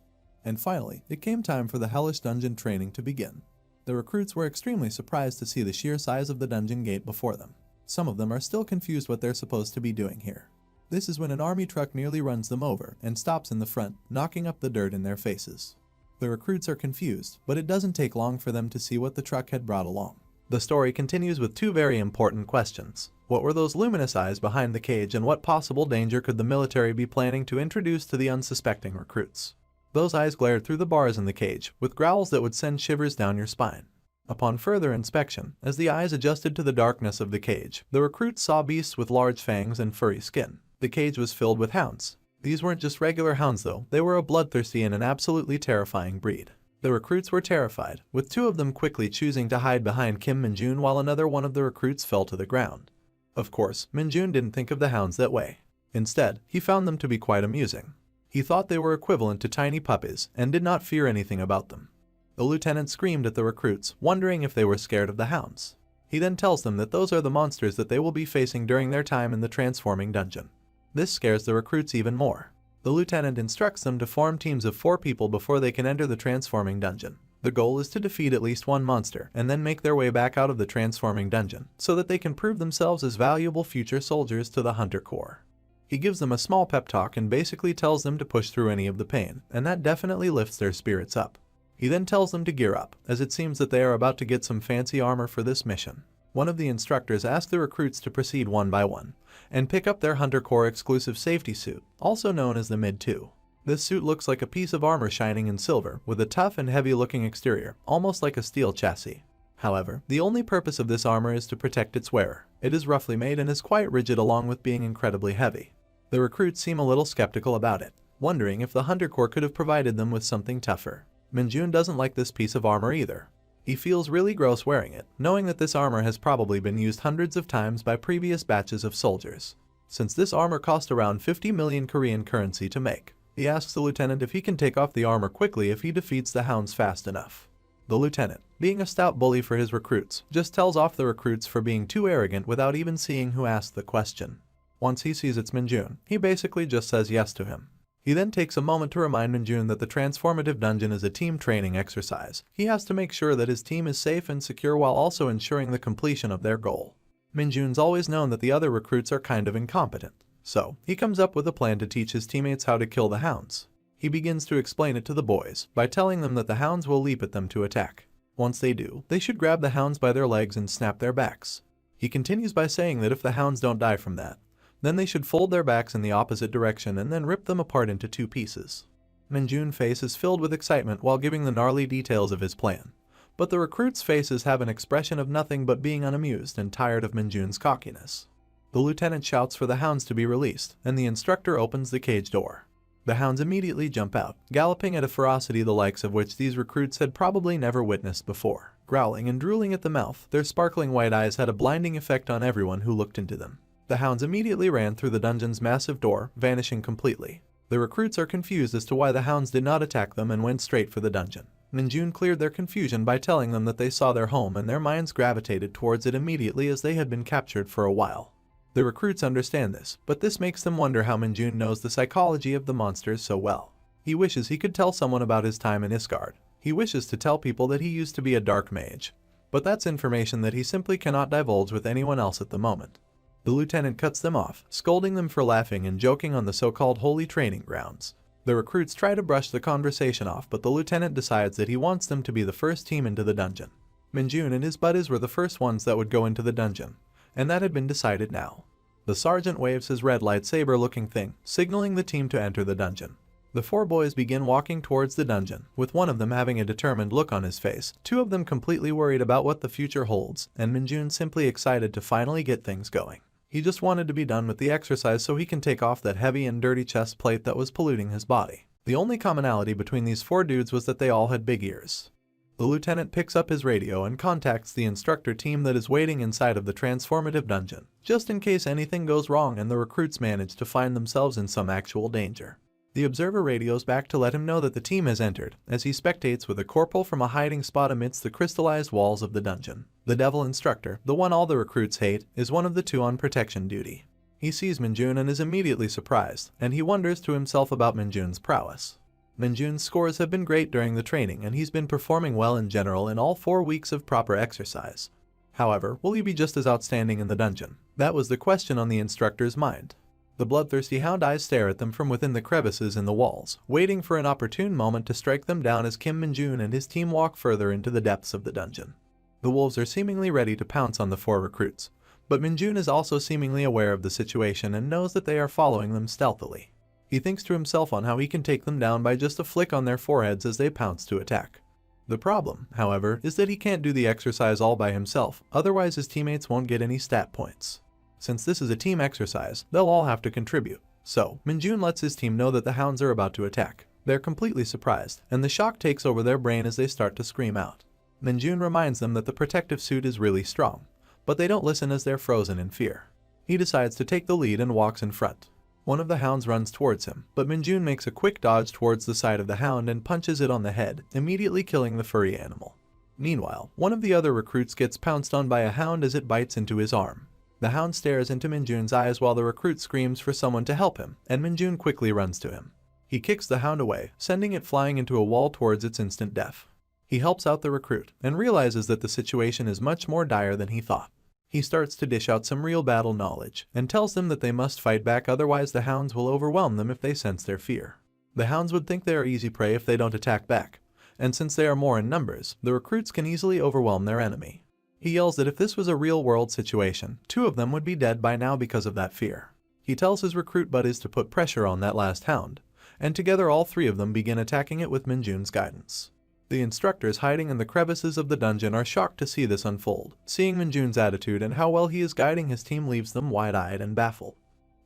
And finally, it came time for the hellish dungeon training to begin. The recruits were extremely surprised to see the sheer size of the dungeon gate before them. Some of them are still confused what they're supposed to be doing here. This is when an army truck nearly runs them over and stops in the front, knocking up the dirt in their faces. The recruits are confused, but it doesn't take long for them to see what the truck had brought along. The story continues with 2 very important questions. What were those luminous eyes behind the cage, and what possible danger could the military be planning to introduce to the unsuspecting recruits? Those eyes glared through the bars in the cage, with growls that would send shivers down your spine. Upon further inspection, as the eyes adjusted to the darkness of the cage, the recruits saw beasts with large fangs and furry skin. The cage was filled with hounds. These weren't just regular hounds though, they were a bloodthirsty and an absolutely terrifying breed. The recruits were terrified, with 2 of them quickly choosing to hide behind Kim Min-jun while another one of the recruits fell to the ground. Of course, Min-jun didn't think of the hounds that way. Instead, he found them to be quite amusing. He thought they were equivalent to tiny puppies and did not fear anything about them. The lieutenant screamed at the recruits, wondering if they were scared of the hounds. He then tells them that those are the monsters that they will be facing during their time in the transforming dungeon. This scares the recruits even more. The lieutenant instructs them to form teams of 4 people before they can enter the transforming dungeon. The goal is to defeat at least 1 monster and then make their way back out of the transforming dungeon so that they can prove themselves as valuable future soldiers to the Hunter Corps. He gives them a small pep talk and basically tells them to push through any of the pain, and that definitely lifts their spirits up. He then tells them to gear up, as it seems that they are about to get some fancy armor for this mission. One of the instructors asks the recruits to proceed one by one and pick up their Hunter Corps exclusive safety suit, also known as the Mid-2. This suit looks like a piece of armor shining in silver, with a tough and heavy-looking exterior, almost like a steel chassis. However, the only purpose of this armor is to protect its wearer. It is roughly made and is quite rigid along with being incredibly heavy. The recruits seem a little skeptical about it, wondering if the Hunter Corps could have provided them with something tougher. Min-jun doesn't like this piece of armor either. He feels really gross wearing it, knowing that this armor has probably been used hundreds of times by previous batches of soldiers. Since this armor cost around 50 million Korean currency to make, he asks the lieutenant if he can take off the armor quickly if he defeats the hounds fast enough. The lieutenant, being a stout bully for his recruits, just tells off the recruits for being too arrogant without even seeing who asked the question. Once he sees it's Min-jun, he basically just says yes to him. He then takes a moment to remind Min-jun that the transformative dungeon is a team training exercise. He has to make sure that his team is safe and secure while also ensuring the completion of their goal. Min-jun's always known that the other recruits are kind of incompetent, so he comes up with a plan to teach his teammates how to kill the hounds. He begins to explain it to the boys by telling them that the hounds will leap at them to attack. Once they do, they should grab the hounds by their legs and snap their backs. He continues by saying that if the hounds don't die from that, then they should fold their backs in the opposite direction and then rip them apart into 2 pieces. Min-jun's face is filled with excitement while giving the gnarly details of his plan, but the recruits' faces have an expression of nothing but being unamused and tired of Min-jun's cockiness. The lieutenant shouts for the hounds to be released, and the instructor opens the cage door. The hounds immediately jump out, galloping at a ferocity the likes of which these recruits had probably never witnessed before. Growling and drooling at the mouth, their sparkling white eyes had a blinding effect on everyone who looked into them. The hounds immediately ran through the dungeon's massive door, vanishing completely. The recruits are confused as to why the hounds did not attack them and went straight for the dungeon. Min-jun cleared their confusion by telling them that they saw their home and their minds gravitated towards it immediately as they had been captured for a while. The recruits understand this, but this makes them wonder how Min-jun knows the psychology of the monsters so well. He wishes he could tell someone about his time in Isgard. He wishes to tell people that he used to be a dark mage, but that's information that he simply cannot divulge with anyone else at the moment. The lieutenant cuts them off, scolding them for laughing and joking on the so-called holy training grounds. The recruits try to brush the conversation off, but the lieutenant decides that he wants them to be the first team into the dungeon. Min-jun and his buddies were the first ones that would go into the dungeon, and that had been decided now. The sergeant waves his red lightsaber-looking thing, signaling the team to enter the dungeon. The four boys begin walking towards the dungeon, with one of them having a determined look on his face, two of them completely worried about what the future holds, and Minjun simply excited to finally get things going. He just wanted to be done with the exercise so he can take off that heavy and dirty chest plate that was polluting his body. The only commonality between these four dudes was that they all had big ears. The lieutenant picks up his radio and contacts the instructor team that is waiting inside of the transformative dungeon, just in case anything goes wrong and the recruits manage to find themselves in some actual danger. The observer radios back to let him know that the team has entered, as he spectates with a corporal from a hiding spot amidst the crystallized walls of the dungeon. The devil instructor, the one all the recruits hate, is one of the two on protection duty. He sees Minjun and is immediately surprised, and he wonders to himself about Minjun's prowess. Minjun's scores have been great during the training and he's been performing well in general in all 4 weeks of proper exercise. However, will he be just as outstanding in the dungeon? That was the question on the instructor's mind. The bloodthirsty hound eyes stare at them from within the crevices in the walls, waiting for an opportune moment to strike them down as Kim Minjun and his team walk further into the depths of the dungeon. The wolves are seemingly ready to pounce on the 4 recruits, but Minjun is also seemingly aware of the situation and knows that they are following them stealthily. He thinks to himself on how he can take them down by just a flick on their foreheads as they pounce to attack. The problem, however, is that he can't do the exercise all by himself, otherwise his teammates won't get any stat points. Since this is a team exercise, they'll all have to contribute. So, Minjun lets his team know that the hounds are about to attack. They're completely surprised, and the shock takes over their brain as they start to scream out. Minjun reminds them that the protective suit is really strong, but they don't listen as they're frozen in fear. He decides to take the lead and walks in front. One of the hounds runs towards him, but Minjun makes a quick dodge towards the side of the hound and punches it on the head, immediately killing the furry animal. Meanwhile, one of the other recruits gets pounced on by a hound as it bites into his arm. The hound stares into Minjun's eyes while the recruit screams for someone to help him, and Minjun quickly runs to him. He kicks the hound away, sending it flying into a wall towards its instant death. He helps out the recruit, and realizes that the situation is much more dire than he thought. He starts to dish out some real battle knowledge, and tells them that they must fight back, otherwise the hounds will overwhelm them if they sense their fear. The hounds would think they are easy prey if they don't attack back, and since they are more in numbers, the recruits can easily overwhelm their enemy. He yells that if this was a real-world situation, 2 of them would be dead by now because of that fear. He tells his recruit buddies to put pressure on that last hound, and together all 3 of them begin attacking it with Minjun's guidance. The instructors hiding in the crevices of the dungeon are shocked to see this unfold. Seeing Minjun's attitude and how well he is guiding his team leaves them wide-eyed and baffled.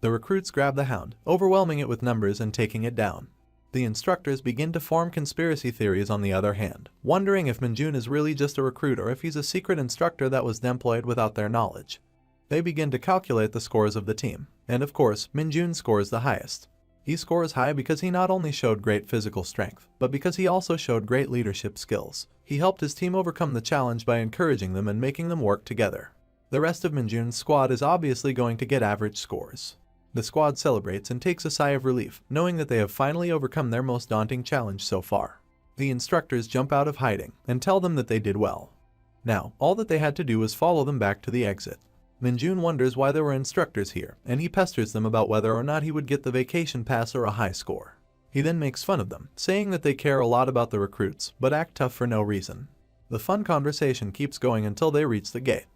The recruits grab the hound, overwhelming it with numbers and taking it down. The instructors begin to form conspiracy theories on the other hand, wondering if Minjun is really just a recruit or if he's a secret instructor that was deployed without their knowledge. They begin to calculate the scores of the team, and of course, Minjun scores the highest. He scores high because he not only showed great physical strength, but because he also showed great leadership skills. He helped his team overcome the challenge by encouraging them and making them work together. The rest of Minjun's squad is obviously going to get average scores. The squad celebrates and takes a sigh of relief, knowing that they have finally overcome their most daunting challenge so far. The instructors jump out of hiding and tell them that they did well. Now, all that they had to do was follow them back to the exit. Minjun wonders why there were instructors here, and he pesters them about whether or not he would get the vacation pass or a high score. He then makes fun of them, saying that they care a lot about the recruits, but act tough for no reason. The fun conversation keeps going until they reach the gate.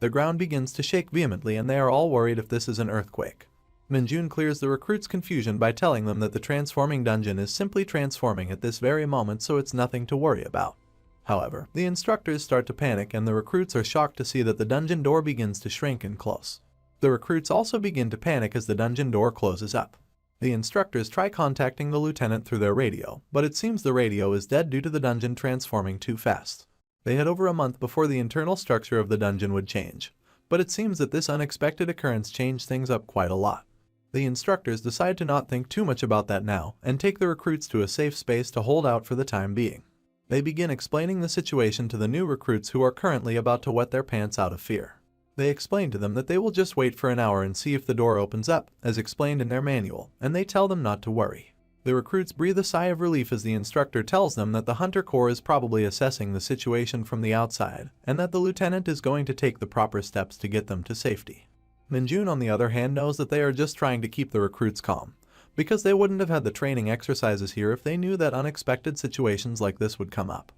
The ground begins to shake vehemently and they are all worried if this is an earthquake. Minjun clears the recruits' confusion by telling them that the transforming dungeon is simply transforming at this very moment, so it's nothing to worry about. However, the instructors start to panic and the recruits are shocked to see that the dungeon door begins to shrink and close. The recruits also begin to panic as the dungeon door closes up. The instructors try contacting the lieutenant through their radio, but it seems the radio is dead due to the dungeon transforming too fast. They had over a month before the internal structure of the dungeon would change, but it seems that this unexpected occurrence changed things up quite a lot. The instructors decide to not think too much about that now and take the recruits to a safe space to hold out for the time being. They begin explaining the situation to the new recruits who are currently about to wet their pants out of fear. They explain to them that they will just wait for an hour and see if the door opens up, as explained in their manual, and they tell them not to worry. The recruits breathe a sigh of relief as the instructor tells them that the Hunter Corps is probably assessing the situation from the outside, and that the lieutenant is going to take the proper steps to get them to safety. Minjun, on the other hand, knows that they are just trying to keep the recruits calm, because they wouldn't have had the training exercises here if they knew that unexpected situations like this would come up.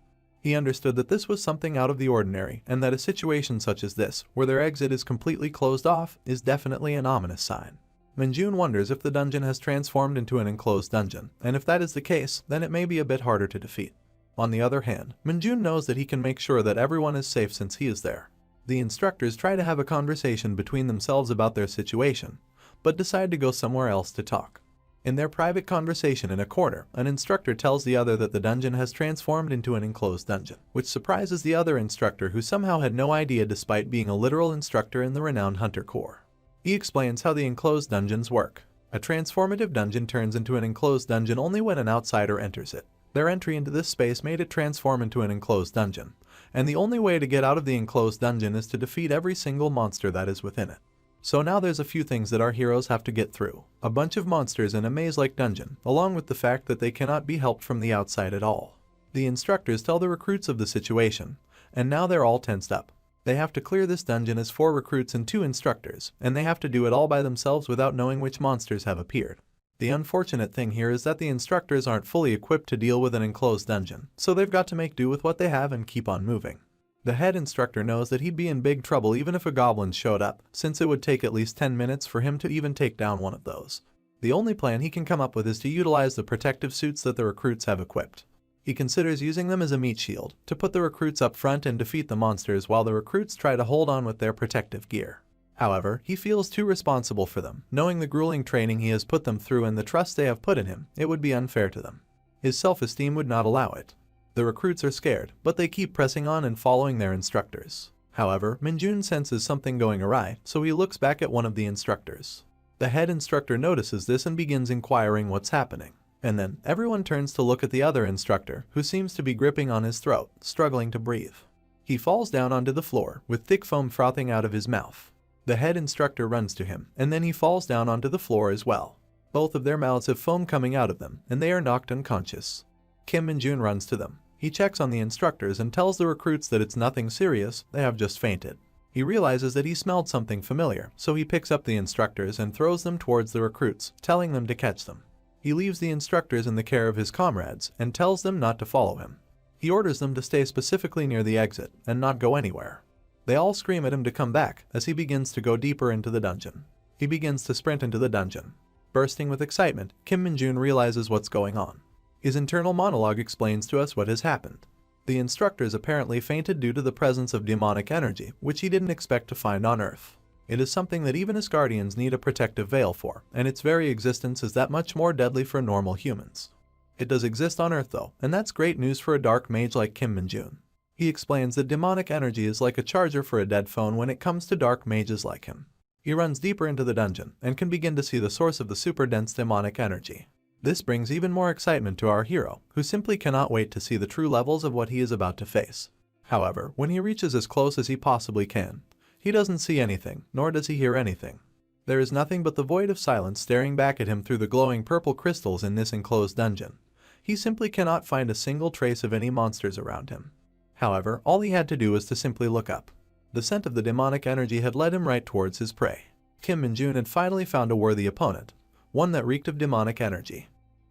He understood that this was something out of the ordinary and that a situation such as this, where their exit is completely closed off, is definitely an ominous sign. Minjun wonders if the dungeon has transformed into an enclosed dungeon, and if that is the case, then it may be a bit harder to defeat. On the other hand, Minjun knows that he can make sure that everyone is safe since he is there. The instructors try to have a conversation between themselves about their situation, but decide to go somewhere else to talk. In their private conversation in a corner, an instructor tells the other that the dungeon has transformed into an enclosed dungeon, which surprises the other instructor who somehow had no idea despite being a literal instructor in the renowned Hunter Corps. He explains how the enclosed dungeons work. A transformative dungeon turns into an enclosed dungeon only when an outsider enters it. Their entry into this space made it transform into an enclosed dungeon, and the only way to get out of the enclosed dungeon is to defeat every single monster that is within it. So now there's a few things that our heroes have to get through. A bunch of monsters in a maze-like dungeon, along with the fact that they cannot be helped from the outside at all. The instructors tell the recruits of the situation, and now they're all tensed up. They have to clear this dungeon as 4 recruits and 2 instructors, and they have to do it all by themselves without knowing which monsters have appeared. The unfortunate thing here is that the instructors aren't fully equipped to deal with an enclosed dungeon, so they've got to make do with what they have and keep on moving. The head instructor knows that he'd be in big trouble even if a goblin showed up, since it would take at least 10 minutes for him to even take down one of those. The only plan he can come up with is to utilize the protective suits that the recruits have equipped. He considers using them as a meat shield, to put the recruits up front and defeat the monsters while the recruits try to hold on with their protective gear. However, he feels too responsible for them, knowing the grueling training he has put them through and the trust they have put in him. It would be unfair to them. His self-esteem would not allow it. The recruits are scared, but they keep pressing on and following their instructors. However, Minjun senses something going awry, so he looks back at one of the instructors. The head instructor notices this and begins inquiring what's happening. And then, everyone turns to look at the other instructor, who seems to be gripping on his throat, struggling to breathe. He falls down onto the floor, with thick foam frothing out of his mouth. The head instructor runs to him, and then he falls down onto the floor as well. Both of their mouths have foam coming out of them, and they are knocked unconscious. Kim Minjun runs to them. He checks on the instructors and tells the recruits that it's nothing serious, they have just fainted. He realizes that he smelled something familiar, so he picks up the instructors and throws them towards the recruits, telling them to catch them. He leaves the instructors in the care of his comrades and tells them not to follow him. He orders them to stay specifically near the exit and not go anywhere. They all scream at him to come back as he begins to go deeper into the dungeon. He begins to sprint into the dungeon. Bursting with excitement, Kim Minjun realizes what's going on. His internal monologue explains to us what has happened. The instructors apparently fainted due to the presence of demonic energy, which he didn't expect to find on Earth. It is something that even his guardians need a protective veil for, and its very existence is that much more deadly for normal humans. It does exist on Earth though, and that's great news for a dark mage like Kim Minjun. He explains that demonic energy is like a charger for a dead phone when it comes to dark mages like him. He runs deeper into the dungeon, and can begin to see the source of the super dense demonic energy. This brings even more excitement to our hero, who simply cannot wait to see the true levels of what he is about to face. However, when he reaches as close as he possibly can, he doesn't see anything, nor does he hear anything. There is nothing but the void of silence staring back at him through the glowing purple crystals in this enclosed dungeon. He simply cannot find a single trace of any monsters around him. However, all he had to do was to simply look up. The scent of the demonic energy had led him right towards his prey. Kim Minjun had finally found a worthy opponent, one that reeked of demonic energy.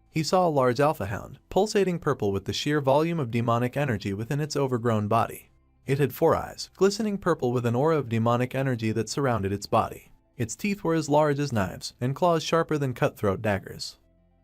He saw a large alpha hound, pulsating purple with the sheer volume of demonic energy within its overgrown body. It had 4 eyes, glistening purple with an aura of demonic energy that surrounded its body. Its teeth were as large as knives, and claws sharper than cutthroat daggers.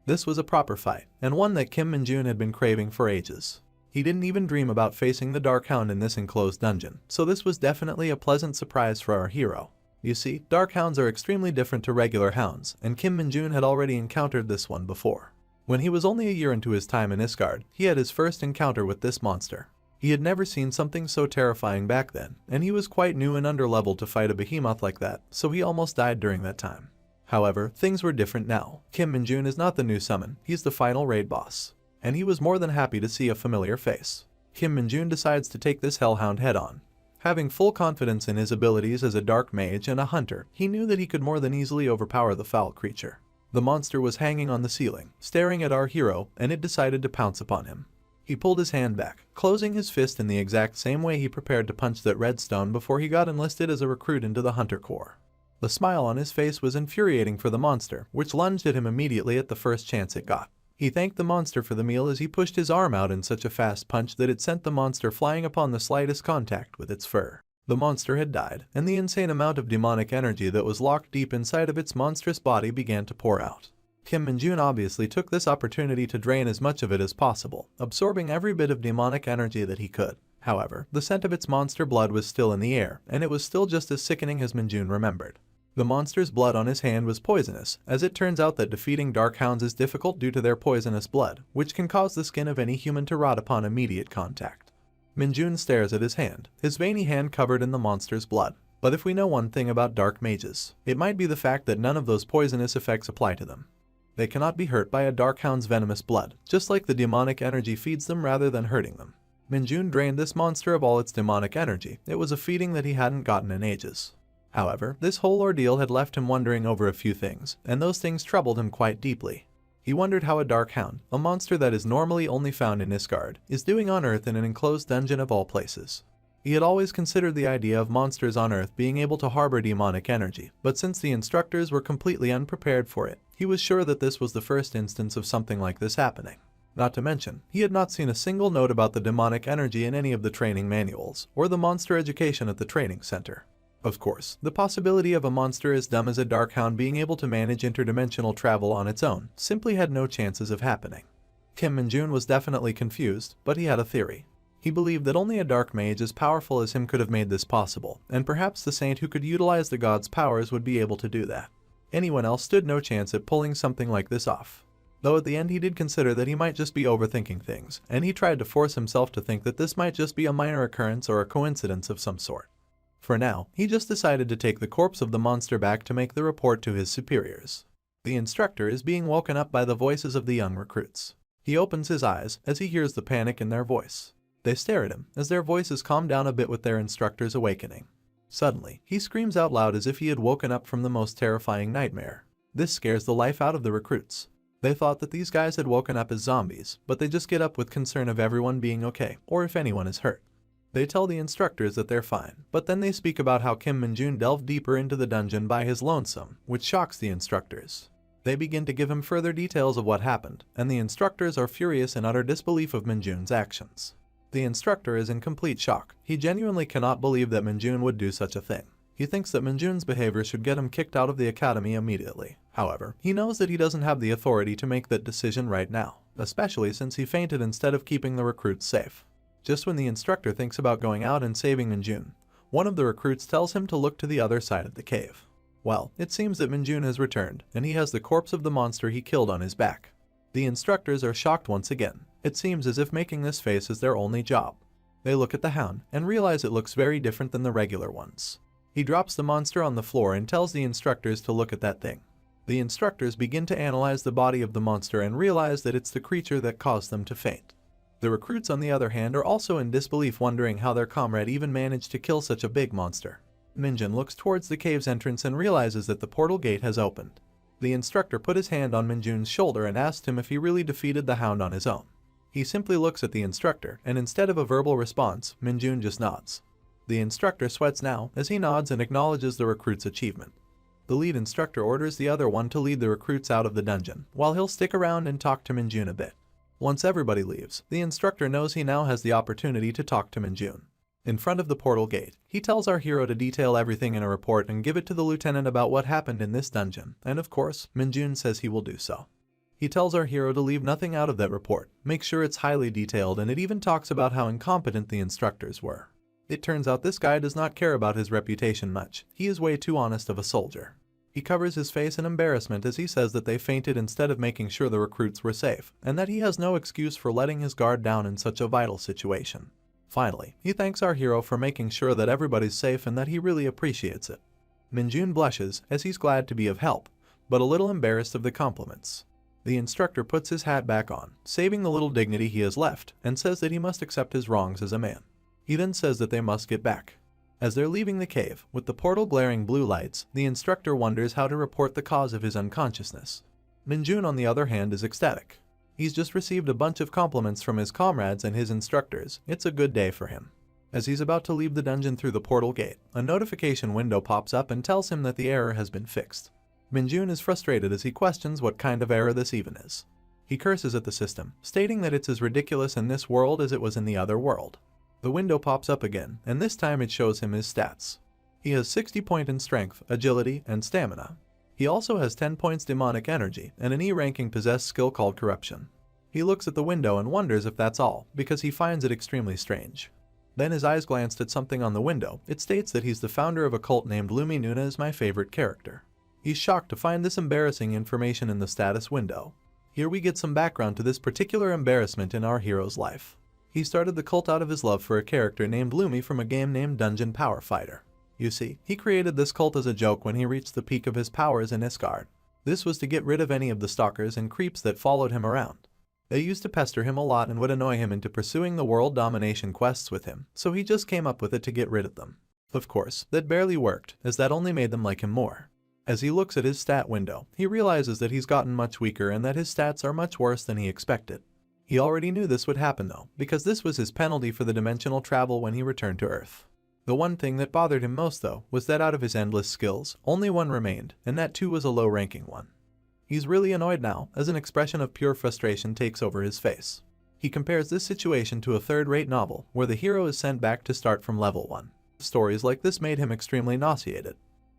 This was a proper fight, and one that Kim Minjun had been craving for ages. He didn't even dream about facing the Dark Hound in this enclosed dungeon, so this was definitely a pleasant surprise for our hero. You see, Dark Hounds are extremely different to regular hounds, and Kim Minjun had already encountered this one before. When he was only a year into his time in Isgard, he had his first encounter with this monster. He had never seen something so terrifying back then, and he was quite new and underleveled to fight a behemoth like that, so he almost died during that time. However, things were different now. Kim Minjun is not the new summon, he's the final raid boss. And he was more than happy to see a familiar face. Kim Minjun decides to take this hellhound head on. Having full confidence in his abilities as a dark mage and a hunter, he knew that he could more than easily overpower the foul creature. The monster was hanging on the ceiling, staring at our hero, and it decided to pounce upon him. He pulled his hand back, closing his fist in the exact same way he prepared to punch that redstone before he got enlisted as a recruit into the Hunter Corps. The smile on his face was infuriating for the monster, which lunged at him immediately at the first chance it got. He thanked the monster for the meal as he pushed his arm out in such a fast punch that it sent the monster flying upon the slightest contact with its fur. The monster had died, and the insane amount of demonic energy that was locked deep inside of its monstrous body began to pour out. Kim Min-jun obviously took this opportunity to drain as much of it as possible, absorbing every bit of demonic energy that he could. However, the scent of its monster blood was still in the air, and it was still just as sickening as Min-jun remembered. The monster's blood on his hand was poisonous, as it turns out that defeating dark hounds is difficult due to their poisonous blood, which can cause the skin of any human to rot upon immediate contact. Min-jun stares at his hand, his veiny hand covered in the monster's blood. But if we know one thing about dark mages, it might be the fact that none of those poisonous effects apply to them. They cannot be hurt by a dark hound's venomous blood, just like the demonic energy feeds them rather than hurting them. Min-jun drained this monster of all its demonic energy. It was a feeding that he hadn't gotten in ages. However, this whole ordeal had left him wondering over a few things, and those things troubled him quite deeply. He wondered how a dark hound, a monster that is normally only found in Isgard, is doing on Earth in an enclosed dungeon of all places. He had always considered the idea of monsters on Earth being able to harbor demonic energy, but since the instructors were completely unprepared for it, he was sure that this was the first instance of something like this happening. Not to mention, he had not seen a single note about the demonic energy in any of the training manuals, or the monster education at the training center. Of course, the possibility of a monster as dumb as a dark hound being able to manage interdimensional travel on its own simply had no chances of happening. Kim Min-jun was definitely confused, but he had a theory. He believed that only a dark mage as powerful as him could have made this possible, and perhaps the saint who could utilize the god's powers would be able to do that. Anyone else stood no chance at pulling something like this off. Though at the end he did consider that he might just be overthinking things, and he tried to force himself to think that this might just be a minor occurrence or a coincidence of some sort. For now, he just decided to take the corpse of the monster back to make the report to his superiors. The instructor is being woken up by the voices of the young recruits. He opens his eyes as he hears the panic in their voice. They stare at him as their voices calm down a bit with their instructor's awakening. Suddenly, he screams out loud as if he had woken up from the most terrifying nightmare. This scares the life out of the recruits. They thought that these guys had woken up as zombies, but they just get up with concern of everyone being okay, or if anyone is hurt. They tell the instructors that they're fine, but then they speak about how Kim Min-jun delved deeper into the dungeon by his lonesome, which shocks the instructors. They begin to give him further details of what happened, and the instructors are furious in utter disbelief of Min-jun's actions. The instructor is in complete shock. He genuinely cannot believe that Min-jun would do such a thing. He thinks that Min-jun's behavior should get him kicked out of the academy immediately. However, he knows that he doesn't have the authority to make that decision right now, especially since he fainted instead of keeping the recruits safe. Just when the instructor thinks about going out and saving Min-jun, one of the recruits tells him to look to the other side of the cave. Well, it seems that Min-jun has returned, and he has the corpse of the monster he killed on his back. The instructors are shocked once again. It seems as if making this face is their only job. They look at the hound and realize it looks very different than the regular ones. He drops the monster on the floor and tells the instructors to look at that thing. The instructors begin to analyze the body of the monster and realize that it's the creature that caused them to faint. The recruits, on the other hand, are also in disbelief, wondering how their comrade even managed to kill such a big monster. Min-jun looks towards the cave's entrance and realizes that the portal gate has opened. The instructor put his hand on Min-jun's shoulder and asked him if he really defeated the hound on his own. He simply looks at the instructor, and instead of a verbal response, Min-jun just nods. The instructor sweats now as he nods and acknowledges the recruit's achievement. The lead instructor orders the other one to lead the recruits out of the dungeon, while he'll stick around and talk to Min-jun a bit. Once everybody leaves, the instructor knows he now has the opportunity to talk to Min-jun. In front of the portal gate, he tells our hero to detail everything in a report and give it to the lieutenant about what happened in this dungeon, and of course, Min-jun says he will do so. He tells our hero to leave nothing out of that report, make sure it's highly detailed, and it even talks about how incompetent the instructors were. It turns out this guy does not care about his reputation much. He is way too honest of a soldier. He covers his face in embarrassment as he says that they fainted instead of making sure the recruits were safe, and that he has no excuse for letting his guard down in such a vital situation. Finally, he thanks our hero for making sure that everybody's safe and that he really appreciates it. Min-jun blushes as he's glad to be of help, but a little embarrassed of the compliments. The instructor puts his hat back on, saving the little dignity he has left, and says that he must accept his wrongs as a man. He then says that they must get back. As they're leaving the cave, with the portal glaring blue lights, the instructor wonders how to report the cause of his unconsciousness. Min-jun, on the other hand, is ecstatic. He's just received a bunch of compliments from his comrades and his instructors. It's a good day for him. As he's about to leave the dungeon through the portal gate, a notification window pops up and tells him that the error has been fixed. Min-jun is frustrated as he questions what kind of error this even is. He curses at the system, stating that it's as ridiculous in this world as it was in the other world. The window pops up again, and this time it shows him his stats. He has 60 points in strength, agility, and stamina. He also has 10 points demonic energy and an E-ranking possessed skill called corruption. He looks at the window and wonders if that's all, because he finds it extremely strange. Then his eyes glanced at something on the window. It states that he's the founder of a cult named Lumi Nuna is my favorite character. He's shocked to find this embarrassing information in the status window. Here we get some background to this particular embarrassment in our hero's life. He started the cult out of his love for a character named Lumi from a game named Dungeon Power Fighter. You see, he created this cult as a joke when he reached the peak of his powers in Isgard. This was to get rid of any of the stalkers and creeps that followed him around. They used to pester him a lot and would annoy him into pursuing the world domination quests with him, so he just came up with it to get rid of them. Of course, that barely worked, as that only made them like him more. As he looks at his stat window, he realizes that he's gotten much weaker and that his stats are much worse than he expected. He already knew this would happen though, because this was his penalty for the dimensional travel when he returned to Earth. The one thing that bothered him most though, was that out of his endless skills, only one remained, and that too was a low-ranking one. He's really annoyed now, as an expression of pure frustration takes over his face. He compares this situation to a third-rate novel, where the hero is sent back to start from level 1. Stories like this made him extremely nauseated.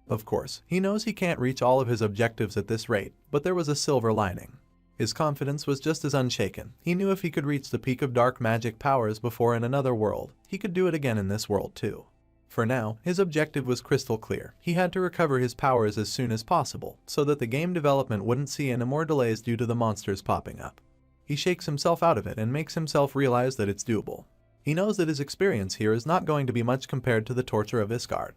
Of course, he knows he can't reach all of his objectives at this rate, but there was a silver lining. His confidence was just as unshaken. He knew if he could reach the peak of dark magic powers before in another world, he could do it again in this world too. For now, his objective was crystal clear. He had to recover his powers as soon as possible, so that the game development wouldn't see any more delays due to the monsters popping up. He shakes himself out of it and makes himself realize that it's doable. He knows that his experience here is not going to be much compared to the torture of Isgard.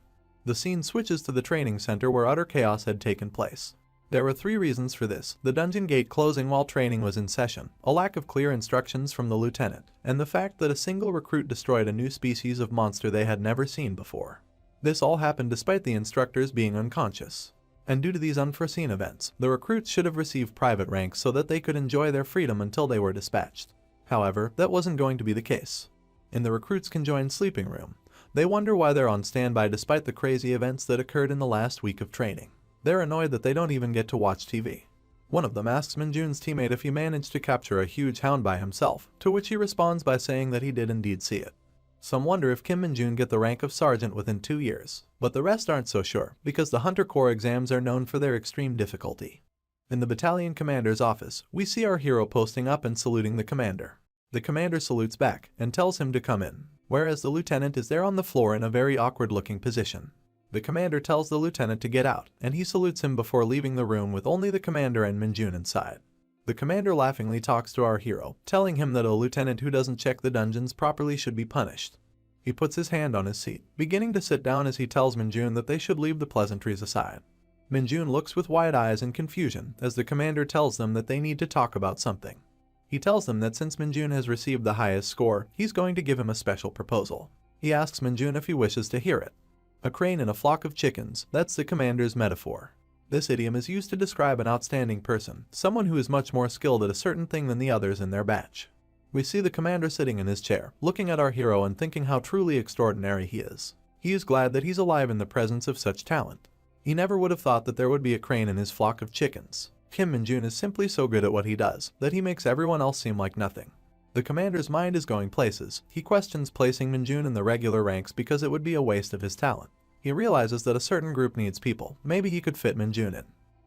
The scene switches to the training center where utter chaos had taken place. There were 3 reasons for this: the dungeon gate closing while training was in session, a lack of clear instructions from the lieutenant, and the fact that a single recruit destroyed a new species of monster they had never seen before. This all happened despite the instructors being unconscious. And due to these unforeseen events, the recruits should have received private ranks so that they could enjoy their freedom until they were dispatched. However, that wasn't going to be the case. In the recruits' conjoined sleeping room, they wonder why they're on standby despite the crazy events that occurred in the last week of training. They're annoyed that they don't even get to watch TV. One of them asks Minjun's teammate if he managed to capture a huge hound by himself, to which he responds by saying that he did indeed see it. Some wonder if Kim Minjun get the rank of sergeant within 2 years, but the rest aren't so sure, because the Hunter Corps exams are known for their extreme difficulty. In the battalion commander's office, we see our hero posting up and saluting the commander. The commander salutes back and tells him to come in, whereas the lieutenant is there on the floor in a very awkward-looking position. The commander tells the lieutenant to get out, and he salutes him before leaving the room with only the commander and Minjun inside. The commander laughingly talks to our hero, telling him that a lieutenant who doesn't check the dungeons properly should be punished. He puts his hand on his seat, beginning to sit down as he tells Minjun that they should leave the pleasantries aside. Minjun looks with wide eyes in confusion as the commander tells them that they need to talk about something. He tells them that since Minjun has received the highest score, he's going to give him a special proposal. He asks Minjun if he wishes to hear it. A crane in a flock of chickens, that's the commander's metaphor. This idiom is used to describe an outstanding person, someone who is much more skilled at a certain thing than the others in their batch. We see the commander sitting in his chair, looking at our hero and thinking how truly extraordinary he is. He is glad that he's alive in the presence of such talent. He never would have thought that there would be a crane in his flock of chickens. Kim Minjun is simply so good at what he does, that he makes everyone else seem like nothing. The commander's mind is going places. He questions placing Minjun in the regular ranks because it would be a waste of his talent. He realizes that a certain group needs people. Maybe he could fit Minjun in.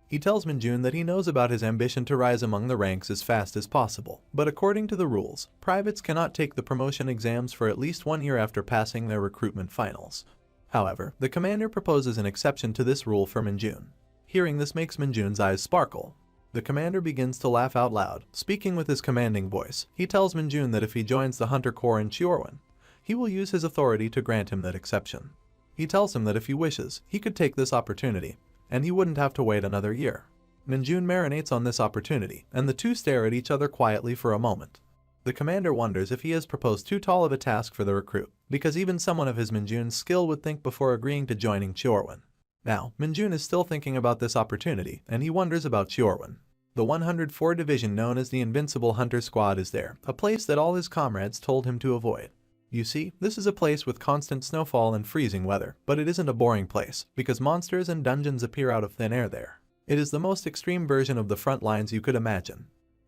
He tells Minjun that he knows about his ambition to rise among the ranks as fast as possible, but according to the rules, privates cannot take the promotion exams for at least 1 year after passing their recruitment finals. However, the commander proposes an exception to this rule for Minjun. Hearing this makes Minjun's eyes sparkle. The commander begins to laugh out loud. Speaking with his commanding voice, he tells Minjun that if he joins the Hunter Corps in Chiorwan, he will use his authority to grant him that exception. He tells him that if he wishes, he could take this opportunity, and he wouldn't have to wait another year. Minjun marinates on this opportunity, and the two stare at each other quietly for a moment. The commander wonders if he has proposed too tall of a task for the recruit, because even someone of his Minjun's skill would think before agreeing to joining Chiorwan. Now, Minjun is still thinking about this opportunity, and he wonders about Chiorwan. The 104 division known as the Invincible Hunter Squad is there, a place that all his comrades told him to avoid. You see, this is a place with constant snowfall and freezing weather, but it isn't a boring place, because monsters and dungeons appear out of thin air there. It is the most extreme version of the front lines you could imagine.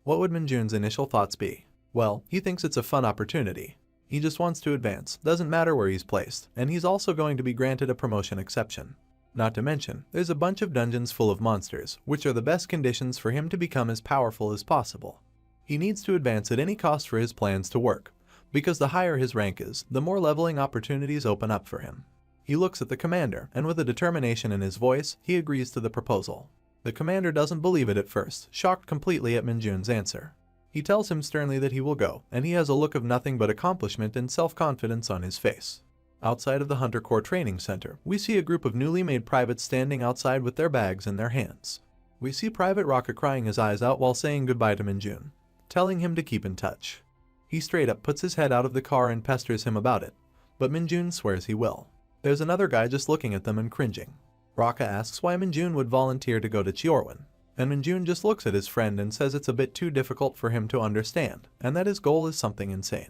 What would Minjun's initial thoughts be? Well, he thinks it's a fun opportunity. He just wants to advance, doesn't matter where he's placed, and he's also going to be granted a promotion exception. Not to mention, there's a bunch of dungeons full of monsters, which are the best conditions for him to become as powerful as possible. He needs to advance at any cost for his plans to work, because the higher his rank is, the more leveling opportunities open up for him. He looks at the commander, and with a determination in his voice, he agrees to the proposal. The commander doesn't believe it at first, shocked completely at Minjun's answer. He tells him sternly that he will go, and he has a look of nothing but accomplishment and self-confidence on his face. Outside of the Hunter Corps Training Center, we see a group of newly made privates standing outside with their bags in their hands. We see Private Rocket crying his eyes out while saying goodbye to Minjun, telling him to keep in touch. He straight up puts his head out of the car and pesters him about it, but Minjun swears he will. There's another guy just looking at them and cringing. Raka asks why Minjun would volunteer to go to Chiorwan, and Minjun just looks at his friend and says it's a bit too difficult for him to understand, and that his goal is something insane.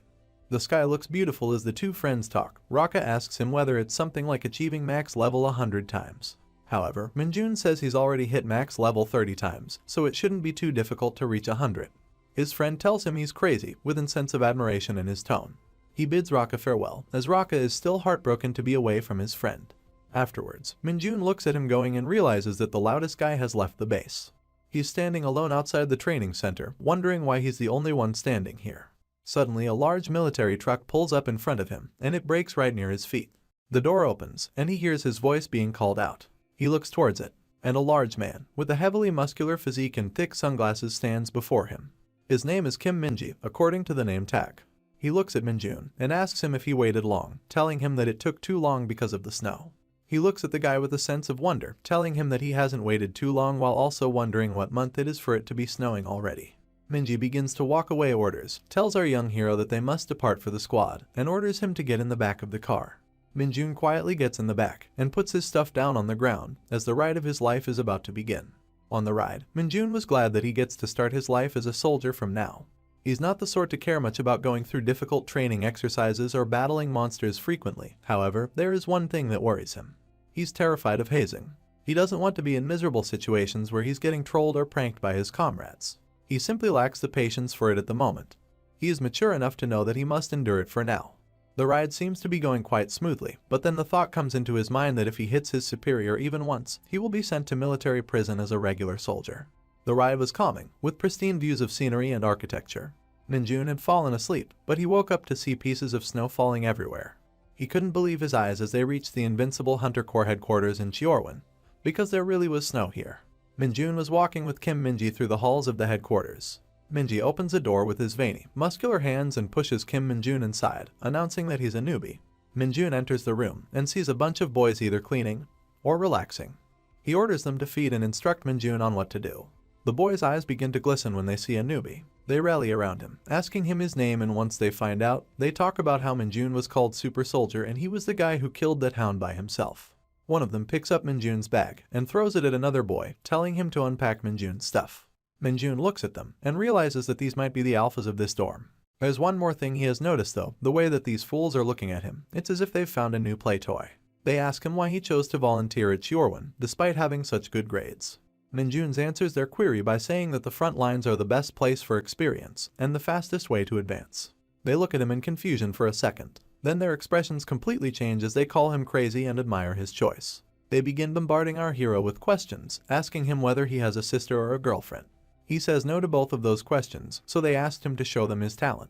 The sky looks beautiful as the two friends talk. Raka asks him whether it's something like achieving max level 100 times. However, Minjun says he's already hit max level 30 times, so it shouldn't be too difficult to reach 100. His friend tells him he's crazy, with a sense of admiration in his tone. He bids Raka farewell, as Raka is still heartbroken to be away from his friend. Afterwards, Minjun looks at him going and realizes that the loudest guy has left the base. He's standing alone outside the training center, wondering why he's the only one standing here. Suddenly, a large military truck pulls up in front of him, and it brakes right near his feet. The door opens, and he hears his voice being called out. He looks towards it, and a large man, with a heavily muscular physique and thick sunglasses stands before him. His name is Kim Minji, according to the name tag. He looks at Minjun, and asks him if he waited long, telling him that it took too long because of the snow. He looks at the guy with a sense of wonder, telling him that he hasn't waited too long while also wondering what month it is for it to be snowing already. Minji begins to walk away orders, tells our young hero that they must depart for the squad, and orders him to get in the back of the car. Minjun quietly gets in the back, and puts his stuff down on the ground, as the ride of his life is about to begin. On the ride, Minjun was glad that he gets to start his life as a soldier from now. He's not the sort to care much about going through difficult training exercises or battling monsters frequently. However, there is one thing that worries him. He's terrified of hazing. He doesn't want to be in miserable situations where he's getting trolled or pranked by his comrades. He simply lacks the patience for it at the moment. He is mature enough to know that he must endure it for now. The ride seems to be going quite smoothly, but then the thought comes into his mind that if he hits his superior even once, he will be sent to military prison as a regular soldier. The ride was calming, with pristine views of scenery and architecture. Minjun had fallen asleep, but he woke up to see pieces of snow falling everywhere. He couldn't believe his eyes as they reached the invincible Hunter Corps headquarters in Chiorwan, because there really was snow here. Minjun was walking with Kim Minji through the halls of the headquarters. Minji opens a door with his veiny, muscular hands and pushes Kim Minjun inside, announcing that he's a newbie. Minjun enters the room and sees a bunch of boys either cleaning or relaxing. He orders them to feed and instruct Minjun on what to do. The boys' eyes begin to glisten when they see a newbie. They rally around him, asking him his name, and once they find out, they talk about how Minjun was called Super Soldier and he was the guy who killed that hound by himself. One of them picks up Minjun's bag and throws it at another boy, telling him to unpack Minjun's stuff. Minjun looks at them and realizes that these might be the alphas of this dorm. There's one more thing he has noticed though, the way that these fools are looking at him. It's as if they've found a new play toy. They ask him why he chose to volunteer at Chiorwan, despite having such good grades. Minjun answers their query by saying that the front lines are the best place for experience and the fastest way to advance. They look at him in confusion for a second. Then their expressions completely change as they call him crazy and admire his choice. They begin bombarding our hero with questions, asking him whether he has a sister or a girlfriend. He says no to both of those questions, so they asked him to show them his talent.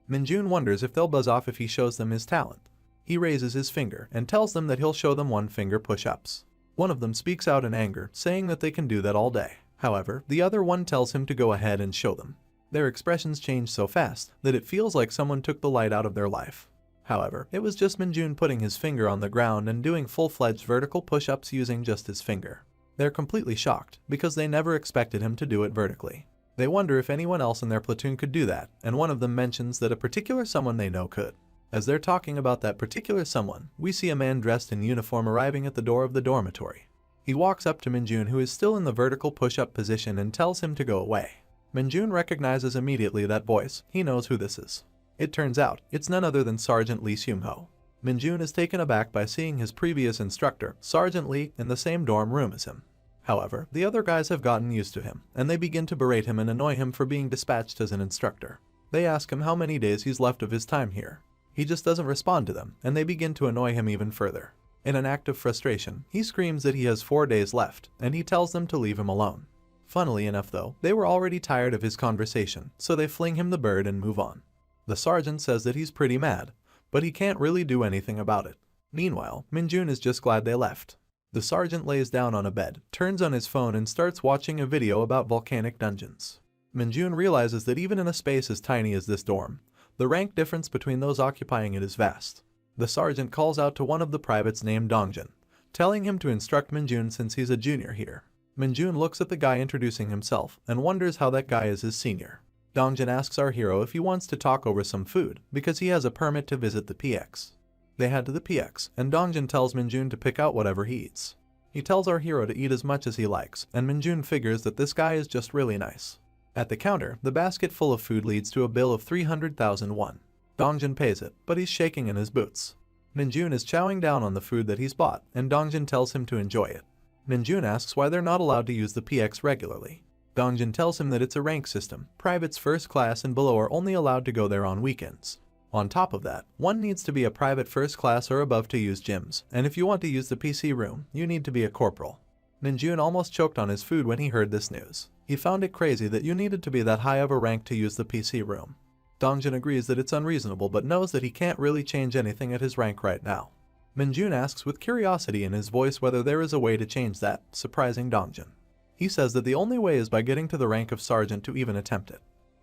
Minjun wonders if they'll buzz off if he shows them his talent. He raises his finger and tells them that he'll show them one-finger push-ups. One of them speaks out in anger, saying that they can do that all day. However, the other one tells him to go ahead and show them. Their expressions change so fast that it feels like someone took the light out of their life. However, it was just Minjun putting his finger on the ground and doing full-fledged vertical push-ups using just his finger. They're completely shocked, because they never expected him to do it vertically. They wonder if anyone else in their platoon could do that, and one of them mentions that a particular someone they know could. As they're talking about that particular someone, we see a man dressed in uniform arriving at the door of the dormitory. He walks up to Minjun, who is still in the vertical push-up position, and tells him to go away. Minjun recognizes immediately that voice. He knows who this is. It turns out, it's none other than Sergeant Lee Seung-ho. Minjun is taken aback by seeing his previous instructor, Sergeant Lee, in the same dorm room as him. However, the other guys have gotten used to him, and they begin to berate him and annoy him for being dispatched as an instructor. They ask him how many days he's left of his time here. He just doesn't respond to them, and they begin to annoy him even further. In an act of frustration, he screams that he has 4 days left, and he tells them to leave him alone. Funnily enough though, they were already tired of his conversation, so they fling him the bird and move on. The sergeant says that he's pretty mad, but he can't really do anything about it. Meanwhile, Minjun is just glad they left. The sergeant lays down on a bed, turns on his phone and starts watching a video about volcanic dungeons. Minjun realizes that even in a space as tiny as this dorm, the rank difference between those occupying it is vast. The sergeant calls out to one of the privates named Dongjun, telling him to instruct Minjun since he's a junior here. Minjun looks at the guy introducing himself and wonders how that guy is his senior. Dongjun asks our hero if he wants to talk over some food because he has a permit to visit the PX. They head to the PX, and Dongjun tells Minjun to pick out whatever he eats. He tells our hero to eat as much as he likes, and Minjun figures that this guy is just really nice. At the counter, the basket full of food leads to a bill of 300,000 won. Dongjun pays it, but he's shaking in his boots. Minjun is chowing down on the food that he's bought, and Dongjun tells him to enjoy it. Minjun asks why they're not allowed to use the PX regularly. Dongjun tells him that it's a rank system. Privates first class and below are only allowed to go there on weekends. On top of that, one needs to be a private first class or above to use gyms, and if you want to use the PC room, you need to be a corporal. Minjun almost choked on his food when he heard this news. He found it crazy that you needed to be that high of a rank to use the PC room. Dongjun agrees that it's unreasonable but knows that he can't really change anything at his rank right now. Minjun asks with curiosity in his voice whether there is a way to change that, surprising Dongjun. He says that the only way is by getting to the rank of sergeant to even attempt it.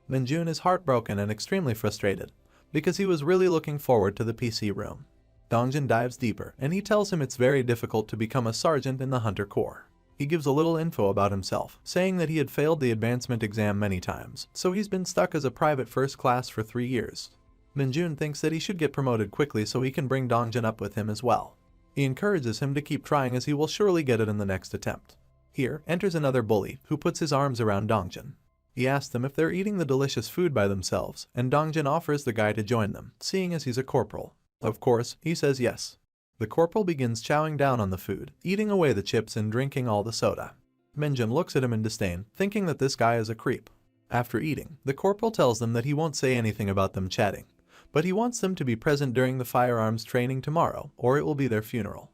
Minjun is heartbroken and extremely frustrated, because he was really looking forward to the PC room. Dongjun dives deeper, and he tells him it's very difficult to become a sergeant in the Hunter Corps. He gives a little info about himself, saying that he had failed the advancement exam many times, so he's been stuck as a private first class for 3 years. Minjun thinks that he should get promoted quickly so he can bring Dongjun up with him as well. He encourages him to keep trying as he will surely get it in the next attempt. Here enters another bully, who puts his arms around Dongjun. He asks them if they're eating the delicious food by themselves, and Dongjun offers the guy to join them, seeing as he's a corporal. Of course, he says yes. The corporal begins chowing down on the food, eating away the chips and drinking all the soda. Minjun looks at him in disdain, thinking that this guy is a creep. After eating, the corporal tells them that he won't say anything about them chatting, but he wants them to be present during the firearms training tomorrow, or it will be their funeral.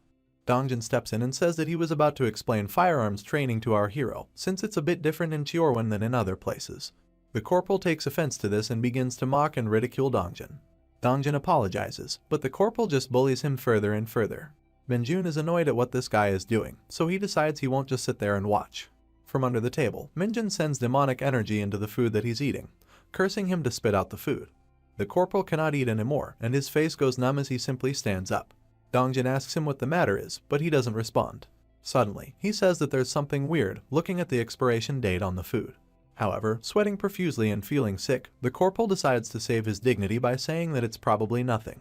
Dongjun steps in and says that he was about to explain firearms training to our hero, since it's a bit different in Chiorwan than in other places. The corporal takes offense to this and begins to mock and ridicule Dongjun. Dongjun apologizes, but the corporal just bullies him further and further. Minjun is annoyed at what this guy is doing, so he decides he won't just sit there and watch. From under the table, Minjun sends demonic energy into the food that he's eating, cursing him to spit out the food. The corporal cannot eat anymore, and his face goes numb as he simply stands up. Dongjun asks him what the matter is, but he doesn't respond. Suddenly, he says that there's something weird, looking at the expiration date on the food. However, sweating profusely and feeling sick, the corporal decides to save his dignity by saying that it's probably nothing.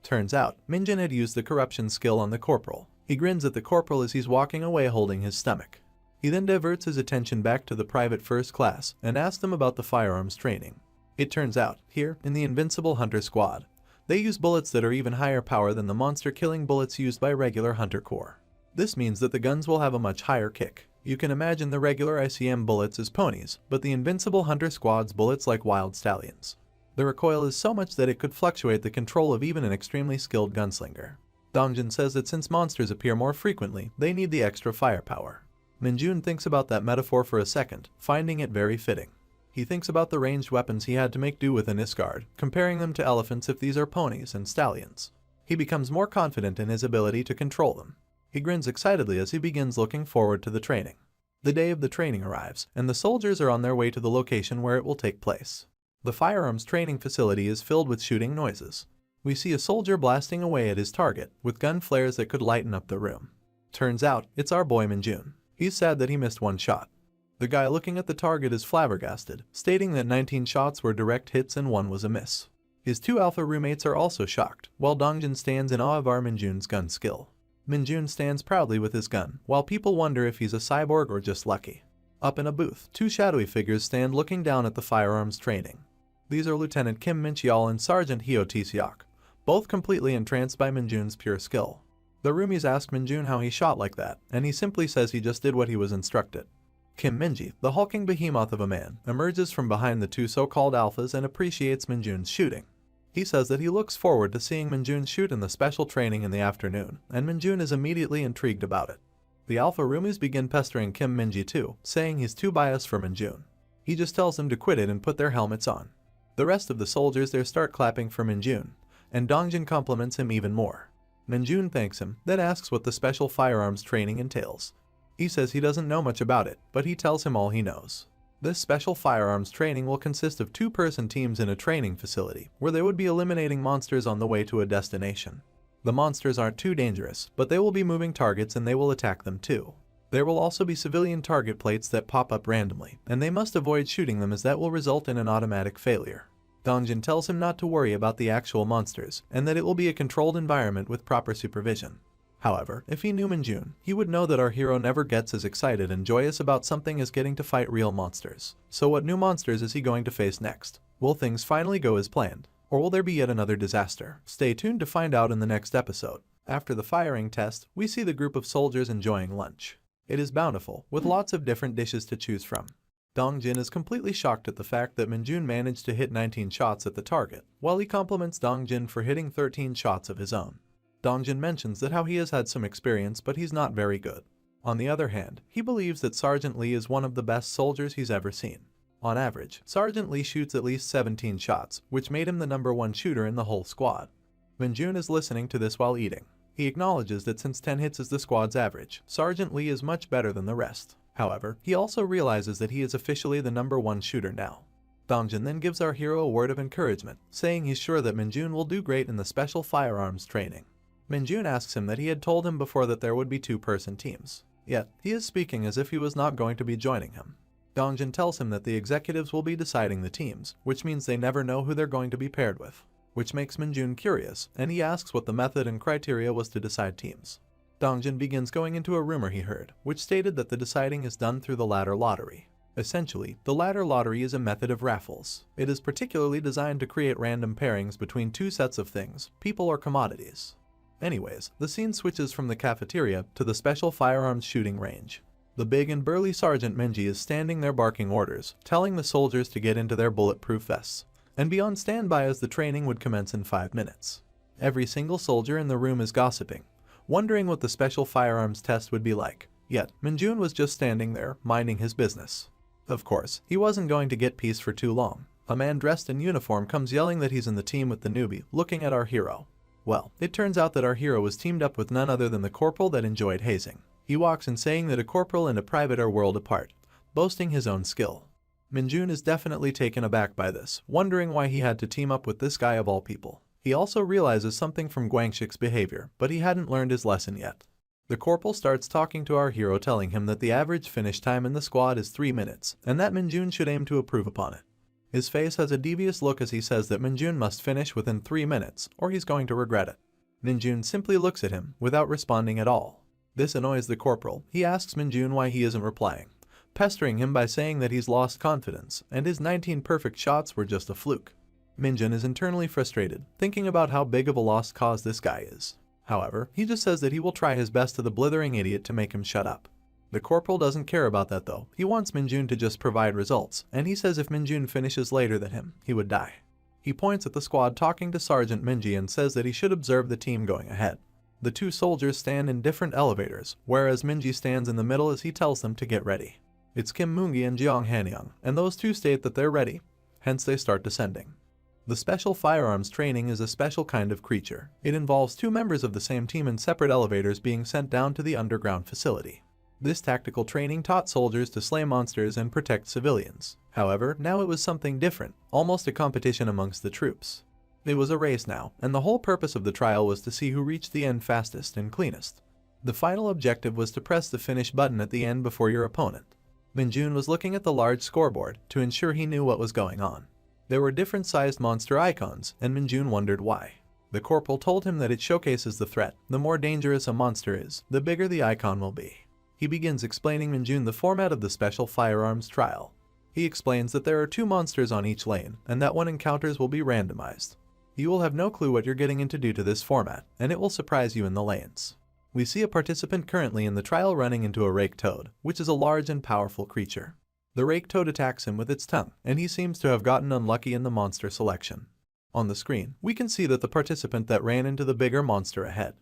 Turns out, Minjun had used the corruption skill on the corporal. He grins at the corporal as he's walking away holding his stomach. He then diverts his attention back to the private first class and asks them about the firearms training. It turns out, here, in the Invincible Hunter Squad, they use bullets that are even higher power than the monster-killing bullets used by regular Hunter Corps. This means that the guns will have a much higher kick. You can imagine the regular ICM bullets as ponies, but the Invincible Hunter Squad's bullets like wild stallions. The recoil is so much that it could fluctuate the control of even an extremely skilled gunslinger. Dongjun says that since monsters appear more frequently, they need the extra firepower. Minjun thinks about that metaphor for a second, finding it very fitting. He thinks about the ranged weapons he had to make do with in Isgard, comparing them to elephants if these are ponies and stallions. He becomes more confident in his ability to control them. He grins excitedly as he begins looking forward to the training. The day of the training arrives, and the soldiers are on their way to the location where it will take place. The firearms training facility is filled with shooting noises. We see a soldier blasting away at his target, with gun flares that could lighten up the room. Turns out, it's our boy Minjun. He's sad that he missed one shot. The guy looking at the target is flabbergasted, stating that 19 shots were direct hits and 1 was a miss. His 2 alpha roommates are also shocked, while Dongjun stands in awe of our Minjun's gun skill. Minjun stands proudly with his gun, while people wonder if he's a cyborg or just lucky. Up in a booth, 2 shadowy figures stand looking down at the firearms training. These are Lieutenant Kim Mincheol and Sergeant Hyo Tseok, both completely entranced by Minjun's pure skill. The roomies ask Minjun how he shot like that, and he simply says he just did what he was instructed. Kim Minji, the hulking behemoth of a man, emerges from behind the two so-called alphas and appreciates Minjun's shooting. He says that he looks forward to seeing Minjun shoot in the special training in the afternoon, and Minjun is immediately intrigued about it. The alpha roomies begin pestering Kim Minji too, saying he's too biased for Minjun. He just tells them to quit it and put their helmets on. The rest of the soldiers there start clapping for Minjun, and Dongjin compliments him even more. Minjun thanks him, then asks what the special firearms training entails. He says he doesn't know much about it, but he tells him all he knows. This special firearms training will consist of two-person teams in a training facility, where they would be eliminating monsters on the way to a destination. The monsters aren't too dangerous, but they will be moving targets and they will attack them too. There will also be civilian target plates that pop up randomly, and they must avoid shooting them as that will result in an automatic failure. Dongjin tells him not to worry about the actual monsters, and that it will be a controlled environment with proper supervision. However, if he knew Minjun, he would know that our hero never gets as excited and joyous about something as getting to fight real monsters. So what new monsters is he going to face next? Will things finally go as planned? Or will there be yet another disaster? Stay tuned to find out in the next episode. After the firing test, we see the group of soldiers enjoying lunch. It is bountiful, with lots of different dishes to choose from. Dongjin is completely shocked at the fact that Minjun managed to hit 19 shots at the target, while he compliments Dongjin for hitting 13 shots of his own. Dongjin mentions that how he has had some experience but he's not very good. On the other hand, he believes that Sergeant Lee is one of the best soldiers he's ever seen. On average, Sergeant Lee shoots at least 17 shots, which made him the #1 shooter in the whole squad. Minjun is listening to this while eating. He acknowledges that since 10 hits is the squad's average, Sergeant Lee is much better than the rest. However, he also realizes that he is officially the #1 shooter now. Dongjin then gives our hero a word of encouragement, saying he's sure that Minjun will do great in the special firearms training. Minjun asks him that he had told him before that there would be two-person teams. Yet, he is speaking as if he was not going to be joining him. Dongjin tells him that the executives will be deciding the teams, which means they never know who they're going to be paired with. Which makes Minjun curious, and he asks what the method and criteria was to decide teams. Dongjin begins going into a rumor he heard, which stated that the deciding is done through the ladder lottery. Essentially, the ladder lottery is a method of raffles. It is particularly designed to create random pairings between two sets of things, people or commodities. Anyways, the scene switches from the cafeteria to the special firearms shooting range. The big and burly Sergeant Minji is standing there barking orders, telling the soldiers to get into their bulletproof vests, and be on standby as the training would commence in 5 minutes. Every single soldier in the room is gossiping, wondering what the special firearms test would be like. Yet, Minjun was just standing there, minding his business. Of course, he wasn't going to get peace for too long. A man dressed in uniform comes yelling that he's in the team with the newbie, looking at our hero. Well, it turns out that our hero was teamed up with none other than the corporal that enjoyed hazing. He walks in saying that a corporal and a private are world apart, boasting his own skill. Minjun is definitely taken aback by this, wondering why he had to team up with this guy of all people. He also realizes something from Guangxik's behavior, but he hadn't learned his lesson yet. The corporal starts talking to our hero, telling him that the average finish time in the squad is 3 minutes, and that Minjun should aim to improve upon it. His face has a devious look as he says that Minjun must finish within 3 minutes, or he's going to regret it. Minjun simply looks at him, without responding at all. This annoys the corporal. He asks Minjun why he isn't replying, pestering him by saying that he's lost confidence, and his 19 perfect shots were just a fluke. Minjun is internally frustrated, thinking about how big of a lost cause this guy is. However, he just says that he will try his best to the blithering idiot to make him shut up. The corporal doesn't care about that though. He wants Minjun to just provide results, and he says if Minjun finishes later than him, he would die. He points at the squad talking to Sergeant Minji and says that he should observe the team going ahead. The two soldiers stand in different elevators, whereas Minji stands in the middle as he tells them to get ready. It's Kim Moongi and Jeong Hanyang, and those two state that they're ready, hence they start descending. The special firearms training is a special kind of creature. It involves two members of the same team in separate elevators being sent down to the underground facility. This tactical training taught soldiers to slay monsters and protect civilians. However, now it was something different, almost a competition amongst the troops. It was a race now, and the whole purpose of the trial was to see who reached the end fastest and cleanest. The final objective was to press the finish button at the end before your opponent. Minjun was looking at the large scoreboard to ensure he knew what was going on. There were different sized monster icons, and Minjun wondered why. The corporal told him that it showcases the threat. The more dangerous a monster is, the bigger the icon will be. He begins explaining Minjun the format of the special firearms trial. He explains that there are 2 monsters on each lane, and that when encounters will be randomized. You will have no clue what you're getting into due to this format, and it will surprise you in the lanes. We see a participant currently in the trial running into a rake toad, which is a large and powerful creature. The rake toad attacks him with its tongue, and he seems to have gotten unlucky in the monster selection. On the screen, we can see that the participant that ran into the bigger monster ahead.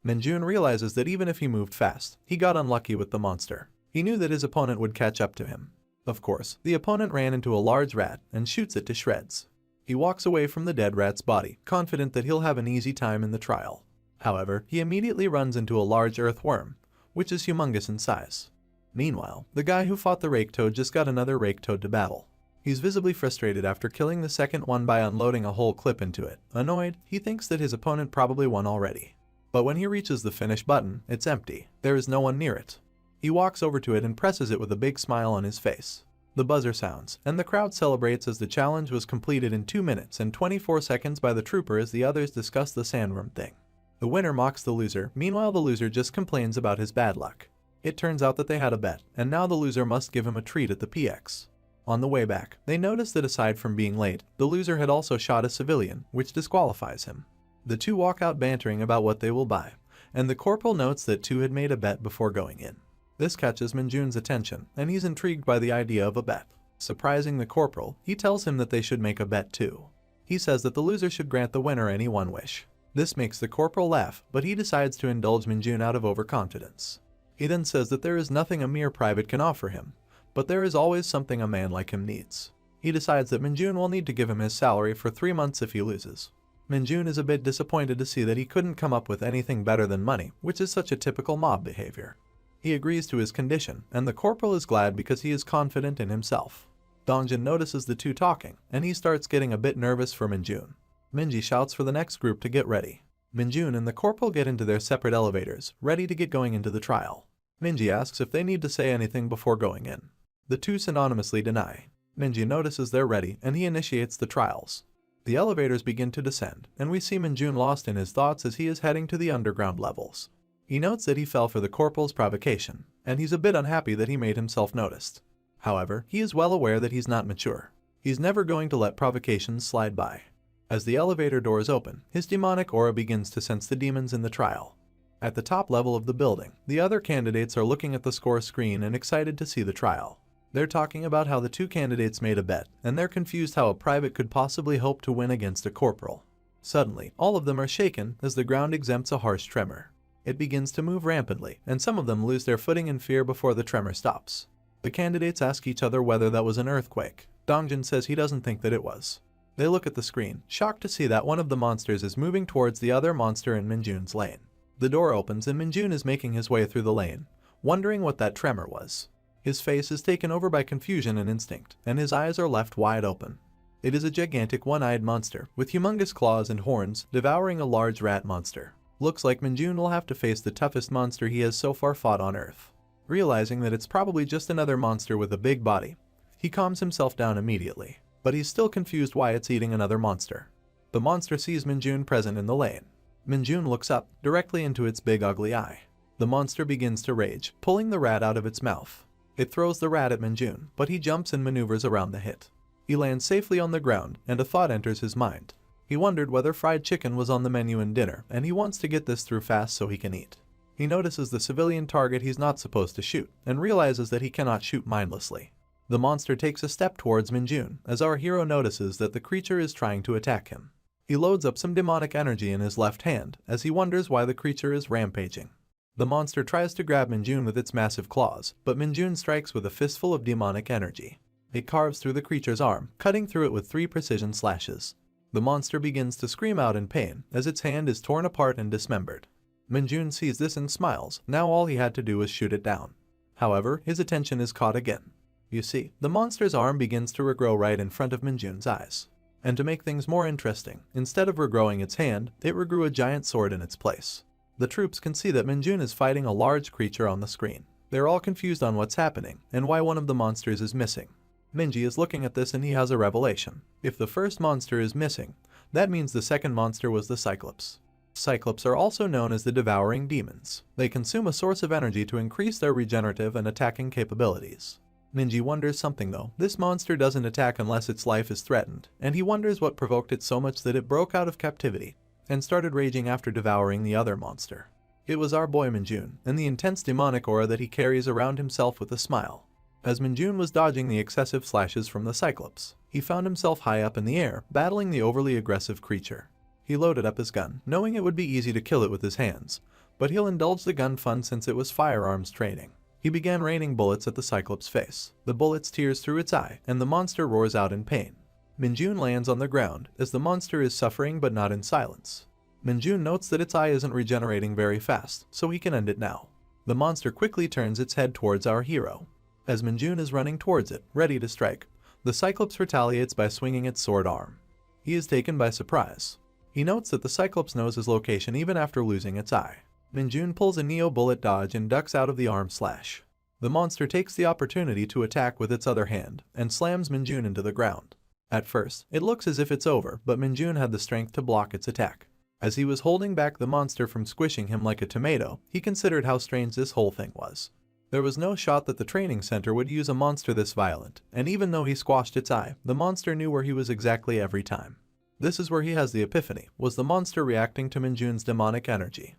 Minjun realizes that even if he moved fast, he got unlucky with the monster. He knew that his opponent would catch up to him. Of course, the opponent ran into a large rat and shoots it to shreds. He walks away from the dead rat's body, confident that he'll have an easy time in the trial. However, he immediately runs into a large earthworm, which is humongous in size. Meanwhile, the guy who fought the rake toad just got another rake toad to battle. He's visibly frustrated after killing the second one by unloading a whole clip into it. Annoyed, he thinks that his opponent probably won already. But when he reaches the finish button, it's empty. There is no one near it. He walks over to it and presses it with a big smile on his face. The buzzer sounds, and the crowd celebrates as the challenge was completed in 2 minutes and 24 seconds by the trooper as the others discuss the sandworm thing. The winner mocks the loser, meanwhile the loser just complains about his bad luck. It turns out that they had a bet, and now the loser must give him a treat at the PX. On the way back, they notice that aside from being late, the loser had also shot a civilian, which disqualifies him. The two walk out bantering about what they will buy, and the corporal notes that two had made a bet before going in. This catches Minjun's attention, and he's intrigued by the idea of a bet. Surprising the corporal, he tells him that they should make a bet too. He says that the loser should grant the winner any one wish. This makes the corporal laugh, but he decides to indulge Minjun out of overconfidence. He then says that there is nothing a mere private can offer him, but there is always something a man like him needs. He decides that Minjun will need to give him his salary for 3 months if he loses. Minjun is a bit disappointed to see that he couldn't come up with anything better than money, which is such a typical mob behavior. He agrees to his condition, and the corporal is glad because he is confident in himself. Dongjin notices the two talking, and he starts getting a bit nervous for Minjun. Minji shouts for the next group to get ready. Minjun and the corporal get into their separate elevators, ready to get going into the trial. Minji asks if they need to say anything before going in. The two synonymously deny. Minji notices they're ready, and he initiates the trials. The elevators begin to descend, and we see Minjun lost in his thoughts as he is heading to the underground levels. He notes that he fell for the corporal's provocation, and he's a bit unhappy that he made himself noticed. However, he is well aware that he's not mature. He's never going to let provocations slide by. As the elevator doors open, his demonic aura begins to sense the demons in the trial. At the top level of the building, the other candidates are looking at the score screen and excited to see the trial. They're talking about how the two candidates made a bet, and they're confused how a private could possibly hope to win against a corporal. Suddenly, all of them are shaken as the ground exempts a harsh tremor. It begins to move rampantly, and some of them lose their footing in fear before the tremor stops. The candidates ask each other whether that was an earthquake. Dongjin says he doesn't think that it was. They look at the screen, shocked to see that one of the monsters is moving towards the other monster in Minjun's lane. The door opens and Minjun is making his way through the lane, wondering what that tremor was. His face is taken over by confusion and instinct, and his eyes are left wide open. It is a gigantic one-eyed monster, with humongous claws and horns, devouring a large rat monster. Looks like Minjun will have to face the toughest monster he has so far fought on Earth. Realizing that it's probably just another monster with a big body, he calms himself down immediately, but he's still confused why it's eating another monster. The monster sees Minjun present in the lane. Minjun looks up, directly into its big ugly eye. The monster begins to rage, pulling the rat out of its mouth. It throws the rat at Minjun, but he jumps and maneuvers around the hit. He lands safely on the ground, and a thought enters his mind. He wondered whether fried chicken was on the menu in dinner, and he wants to get this through fast so he can eat. He notices the civilian target he's not supposed to shoot, and realizes that he cannot shoot mindlessly. The monster takes a step towards Minjun, as our hero notices that the creature is trying to attack him. He loads up some demonic energy in his left hand, as he wonders why the creature is rampaging. The monster tries to grab Minjun with its massive claws, but Minjun strikes with a fistful of demonic energy. It carves through the creature's arm, cutting through it with 3 precision slashes. The monster begins to scream out in pain, as its hand is torn apart and dismembered. Minjun sees this and smiles. Now all he had to do was shoot it down. However, his attention is caught again. You see, the monster's arm begins to regrow right in front of Minjun's eyes. And to make things more interesting, instead of regrowing its hand, it regrew a giant sword in its place. The troops can see that Minjun is fighting a large creature on the screen. They're all confused on what's happening, and why one of the monsters is missing. Minji is looking at this and he has a revelation. If the first monster is missing, that means the second monster was the Cyclops. Cyclops are also known as the devouring demons. They consume a source of energy to increase their regenerative and attacking capabilities. Minji wonders something though. This monster doesn't attack unless its life is threatened, and he wonders what provoked it so much that it broke out of captivity and started raging after devouring the other monster. It was our boy Minjun, and the intense demonic aura that he carries around himself with a smile. As Minjun was dodging the excessive slashes from the Cyclops, he found himself high up in the air, battling the overly aggressive creature. He loaded up his gun, knowing it would be easy to kill it with his hands, but he'll indulge the gun fun since it was firearms training. He began raining bullets at the Cyclops' face. The bullets tears through its eye, and the monster roars out in pain. Minjun lands on the ground, as the monster is suffering but not in silence. Minjun notes that its eye isn't regenerating very fast, so he can end it now. The monster quickly turns its head towards our hero. As Minjun is running towards it, ready to strike, the Cyclops retaliates by swinging its sword arm. He is taken by surprise. He notes that the Cyclops knows his location even after losing its eye. Minjun pulls a Neo bullet dodge and ducks out of the arm slash. The monster takes the opportunity to attack with its other hand, and slams Minjun into the ground. At first, it looks as if it's over, but Minjun had the strength to block its attack. As he was holding back the monster from squishing him like a tomato, he considered how strange this whole thing was. There was no shot that the training center would use a monster this violent, and even though he squashed its eye, the monster knew where he was exactly every time. This is where he has the epiphany, was the monster reacting to Minjun's demonic energy.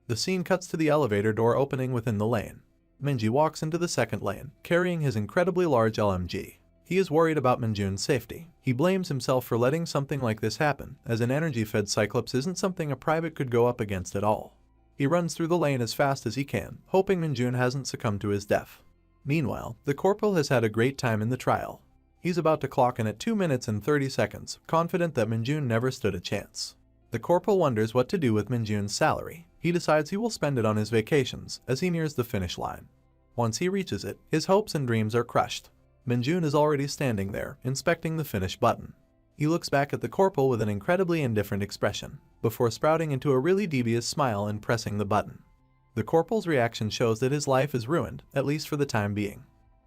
The scene cuts to the elevator door opening within the lane. Minji walks into the second lane, carrying his incredibly large LMG. He is worried about Minjun's safety. He blames himself for letting something like this happen, as an energy-fed Cyclops isn't something a private could go up against at all. He runs through the lane as fast as he can, hoping Minjun hasn't succumbed to his death. Meanwhile, the corporal has had a great time in the trial. He's about to clock in at 2 minutes and 30 seconds, confident that Minjun never stood a chance. The corporal wonders what to do with Minjun's salary. He decides he will spend it on his vacations as he nears the finish line. Once he reaches it, his hopes and dreams are crushed. Minjun is already standing there, inspecting the finish button. He looks back at the corporal with an incredibly indifferent expression, before sprouting into a really devious smile and pressing the button. The corporal's reaction shows that his life is ruined, at least for the time being.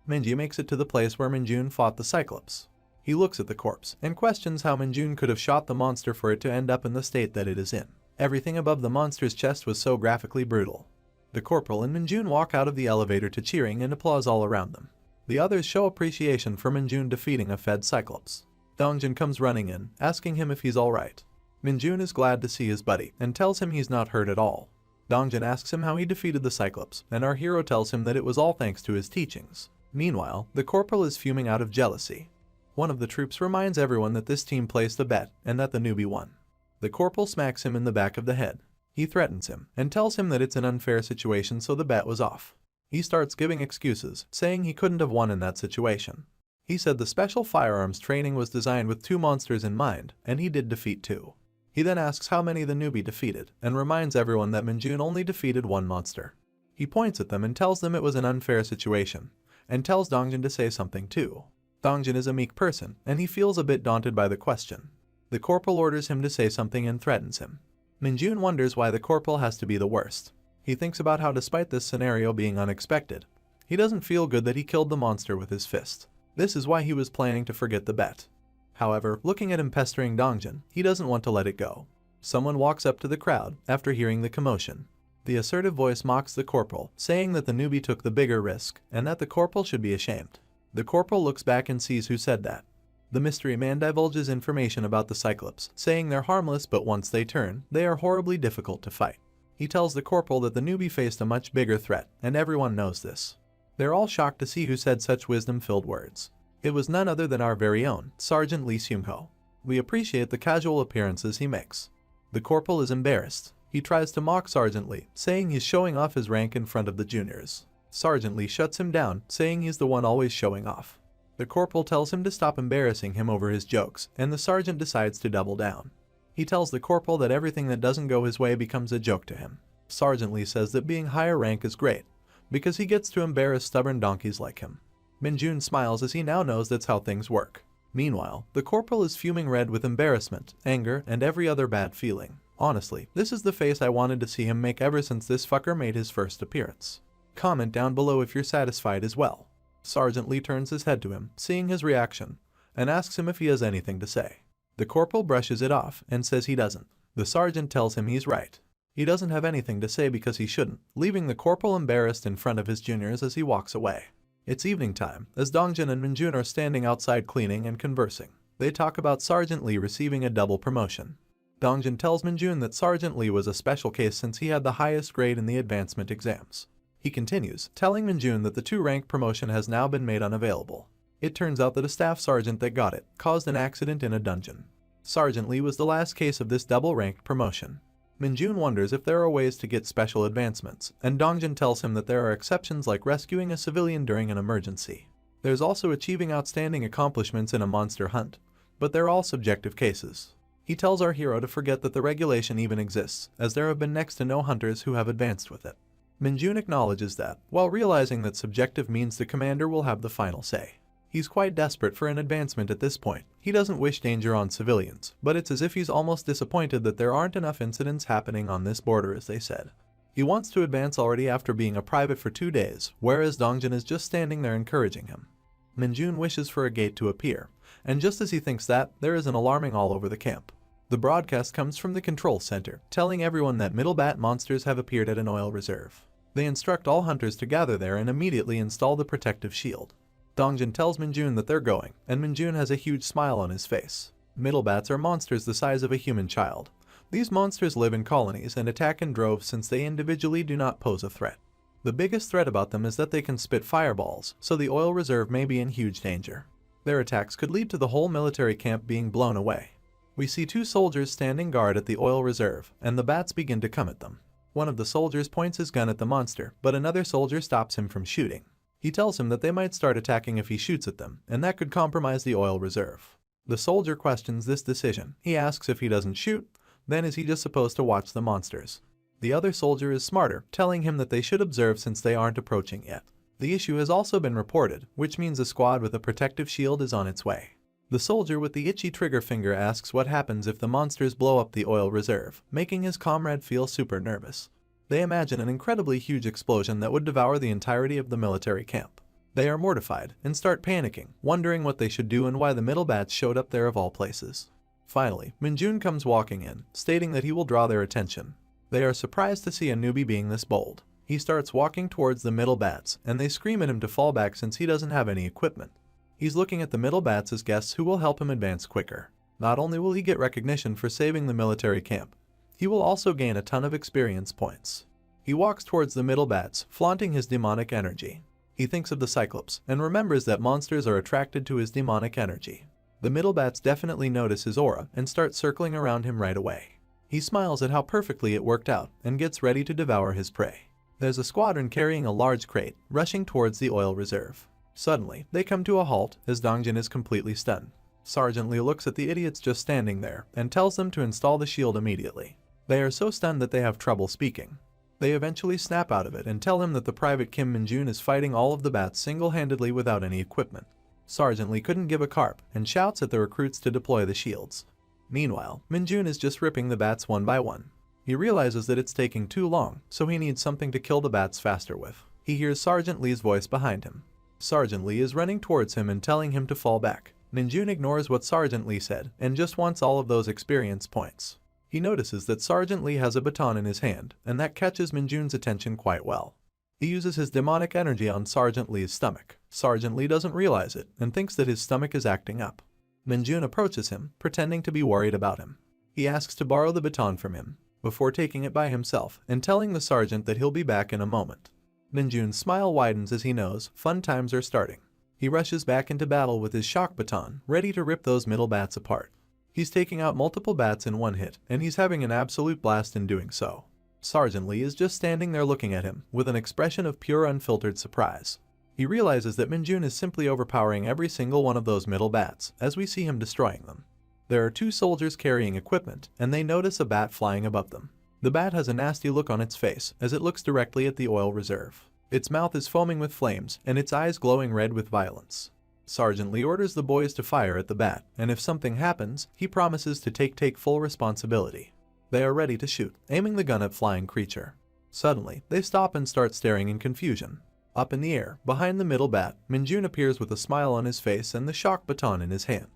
Minji makes it to the place where Minjun fought the Cyclops. He looks at the corpse and questions how Minjun could have shot the monster for it to end up in the state that it is in. Everything above the monster's chest was so graphically brutal. The corporal and Minjun walk out of the elevator to cheering and applause all around them. The others show appreciation for Minjun defeating a fed Cyclops. Dongjin comes running in, asking him if he's alright. Minjun is glad to see his buddy and tells him he's not hurt at all. Dongjin asks him how he defeated the Cyclops, and our hero tells him that it was all thanks to his teachings. Meanwhile, the corporal is fuming out of jealousy. One of the troops reminds everyone that this team placed a bet and that the newbie won. The corporal smacks him in the back of the head. He threatens him and tells him that it's an unfair situation, so the bet was off. He starts giving excuses, saying he couldn't have won in that situation. He said the special firearms training was designed with 2 monsters in mind, and he did defeat 2. He then asks how many the newbie defeated, and reminds everyone that Minjun only defeated 1 monster. He points at them and tells them it was an unfair situation, and tells Dongjin to say something too. Dongjin is a meek person, and he feels a bit daunted by the question. The corporal orders him to say something and threatens him. Minjun wonders why the corporal has to be the worst. He thinks about how, despite this scenario being unexpected, he doesn't feel good that he killed the monster with his fist. This is why he was planning to forget the bet. However, looking at him pestering Dongjin, he doesn't want to let it go. Someone walks up to the crowd after hearing the commotion. The assertive voice mocks the corporal, saying that the newbie took the bigger risk and that the corporal should be ashamed. The corporal looks back and sees who said that. The mystery man divulges information about the Cyclops, saying they're harmless, but once they turn, they are horribly difficult to fight. He tells the corporal that the newbie faced a much bigger threat, and everyone knows this. They're all shocked to see who said such wisdom-filled words. It was none other than our very own, Sergeant Lee Seung-ho. We appreciate the casual appearances he makes. The corporal is embarrassed. He tries to mock Sergeant Lee, saying he's showing off his rank in front of the juniors. Sergeant Lee shuts him down, saying he's the one always showing off. The corporal tells him to stop embarrassing him over his jokes, and the sergeant decides to double down. He tells the corporal that everything that doesn't go his way becomes a joke to him. Sergeant Lee says that being higher rank is great, because he gets to embarrass stubborn donkeys like him. Minjun smiles as he now knows that's how things work. Meanwhile, the corporal is fuming red with embarrassment, anger, and every other bad feeling. Honestly, this is the face I wanted to see him make ever since this fucker made his first appearance. Comment down below if you're satisfied as well. Sergeant Lee turns his head to him, seeing his reaction, and asks him if he has anything to say. The corporal brushes it off and says he doesn't. The sergeant tells him he's right. He doesn't have anything to say because he shouldn't, leaving the corporal embarrassed in front of his juniors as he walks away. It's evening time, as Dongjin and Minjun are standing outside cleaning and conversing. They talk about Sergeant Lee receiving a double promotion. Dongjin tells Minjun that Sergeant Lee was a special case since he had the highest grade in the advancement exams. He continues, telling Minjun that the 2-rank promotion has now been made unavailable. It turns out that a staff sergeant that got it caused an accident in a dungeon. Sergeant Lee was the last case of this double-ranked promotion. Minjun wonders if there are ways to get special advancements, and Dongjin tells him that there are exceptions like rescuing a civilian during an emergency. There's also achieving outstanding accomplishments in a monster hunt, but they're all subjective cases. He tells our hero to forget that the regulation even exists, as there have been next to no hunters who have advanced with it. Minjun acknowledges that, while realizing that subjective means the commander will have the final say. He's quite desperate for an advancement at this point. He doesn't wish danger on civilians, but it's as if he's almost disappointed that there aren't enough incidents happening on this border as they said. He wants to advance already after being a private for 2 days, whereas Dongjin is just standing there encouraging him. Minjun wishes for a gate to appear, and just as he thinks that, there is an alarming all over the camp. The broadcast comes from the control center, telling everyone that middle bat monsters have appeared at an oil reserve. They instruct all hunters to gather there and immediately install the protective shield. Dongjin tells Minjun that they're going, and Minjun has a huge smile on his face. Middle bats are monsters the size of a human child. These monsters live in colonies and attack in droves since they individually do not pose a threat. The biggest threat about them is that they can spit fireballs, so the oil reserve may be in huge danger. Their attacks could lead to the whole military camp being blown away. We see 2 soldiers standing guard at the oil reserve, and the bats begin to come at them. One of the soldiers points his gun at the monster, but another soldier stops him from shooting. He tells him that they might start attacking if he shoots at them, and that could compromise the oil reserve. The soldier questions this decision. He asks if he doesn't shoot, then is he just supposed to watch the monsters? The other soldier is smarter, telling him that they should observe since they aren't approaching yet. The issue has also been reported, which means a squad with a protective shield is on its way. The soldier with the itchy trigger finger asks what happens if the monsters blow up the oil reserve, making his comrade feel super nervous. They imagine an incredibly huge explosion that would devour the entirety of the military camp. They are mortified and start panicking, wondering what they should do and why the middle bats showed up there of all places. Finally, Minjun comes walking in, stating that he will draw their attention. They are surprised to see a newbie being this bold. He starts walking towards the middle bats, and they scream at him to fall back since he doesn't have any equipment. He's looking at the middle bats as guests who will help him advance quicker. Not only will he get recognition for saving the military camp, he will also gain a ton of experience points. He walks towards the middle bats, flaunting his demonic energy. He thinks of the Cyclops, and remembers that monsters are attracted to his demonic energy. The middle bats definitely notice his aura and start circling around him right away. He smiles at how perfectly it worked out, and gets ready to devour his prey. There's a squadron carrying a large crate, rushing towards the oil reserve. Suddenly, they come to a halt, as Dongjin is completely stunned. Sergeant Lee looks at the idiots just standing there, and tells them to install the shield immediately. They are so stunned that they have trouble speaking. They eventually snap out of it and tell him that the Private Kim Minjun is fighting all of the bats single-handedly without any equipment. Sergeant Lee couldn't give a carp, and shouts at the recruits to deploy the shields. Meanwhile, Minjun is just ripping the bats one by one. He realizes that it's taking too long, so he needs something to kill the bats faster with. He hears Sergeant Lee's voice behind him. Sergeant Lee is running towards him and telling him to fall back. Minjun ignores what Sergeant Lee said, and just wants all of those experience points. He notices that Sergeant Lee has a baton in his hand, and that catches Minjun's attention quite well. He uses his demonic energy on Sergeant Lee's stomach. Sergeant Lee doesn't realize it, and thinks that his stomach is acting up. Minjun approaches him, pretending to be worried about him. He asks to borrow the baton from him, before taking it by himself, and telling the sergeant that he'll be back in a moment. Minjun's smile widens as he knows fun times are starting. He rushes back into battle with his shock baton, ready to rip those middle bats apart. He's taking out multiple bats in one hit, and he's having an absolute blast in doing so. Sergeant Lee is just standing there looking at him, with an expression of pure unfiltered surprise. He realizes that Minjun is simply overpowering every single one of those middle bats, as we see him destroying them. There are 2 soldiers carrying equipment, and they notice a bat flying above them. The bat has a nasty look on its face, as it looks directly at the oil reserve. Its mouth is foaming with flames, and its eyes glowing red with violence. Sergeant Lee orders the boys to fire at the bat, and if something happens, he promises to take full responsibility. They are ready to shoot, aiming the gun at flying creature. Suddenly, they stop and start staring in confusion. Up in the air, behind the middle bat, Minjun appears with a smile on his face and the shock baton in his hand.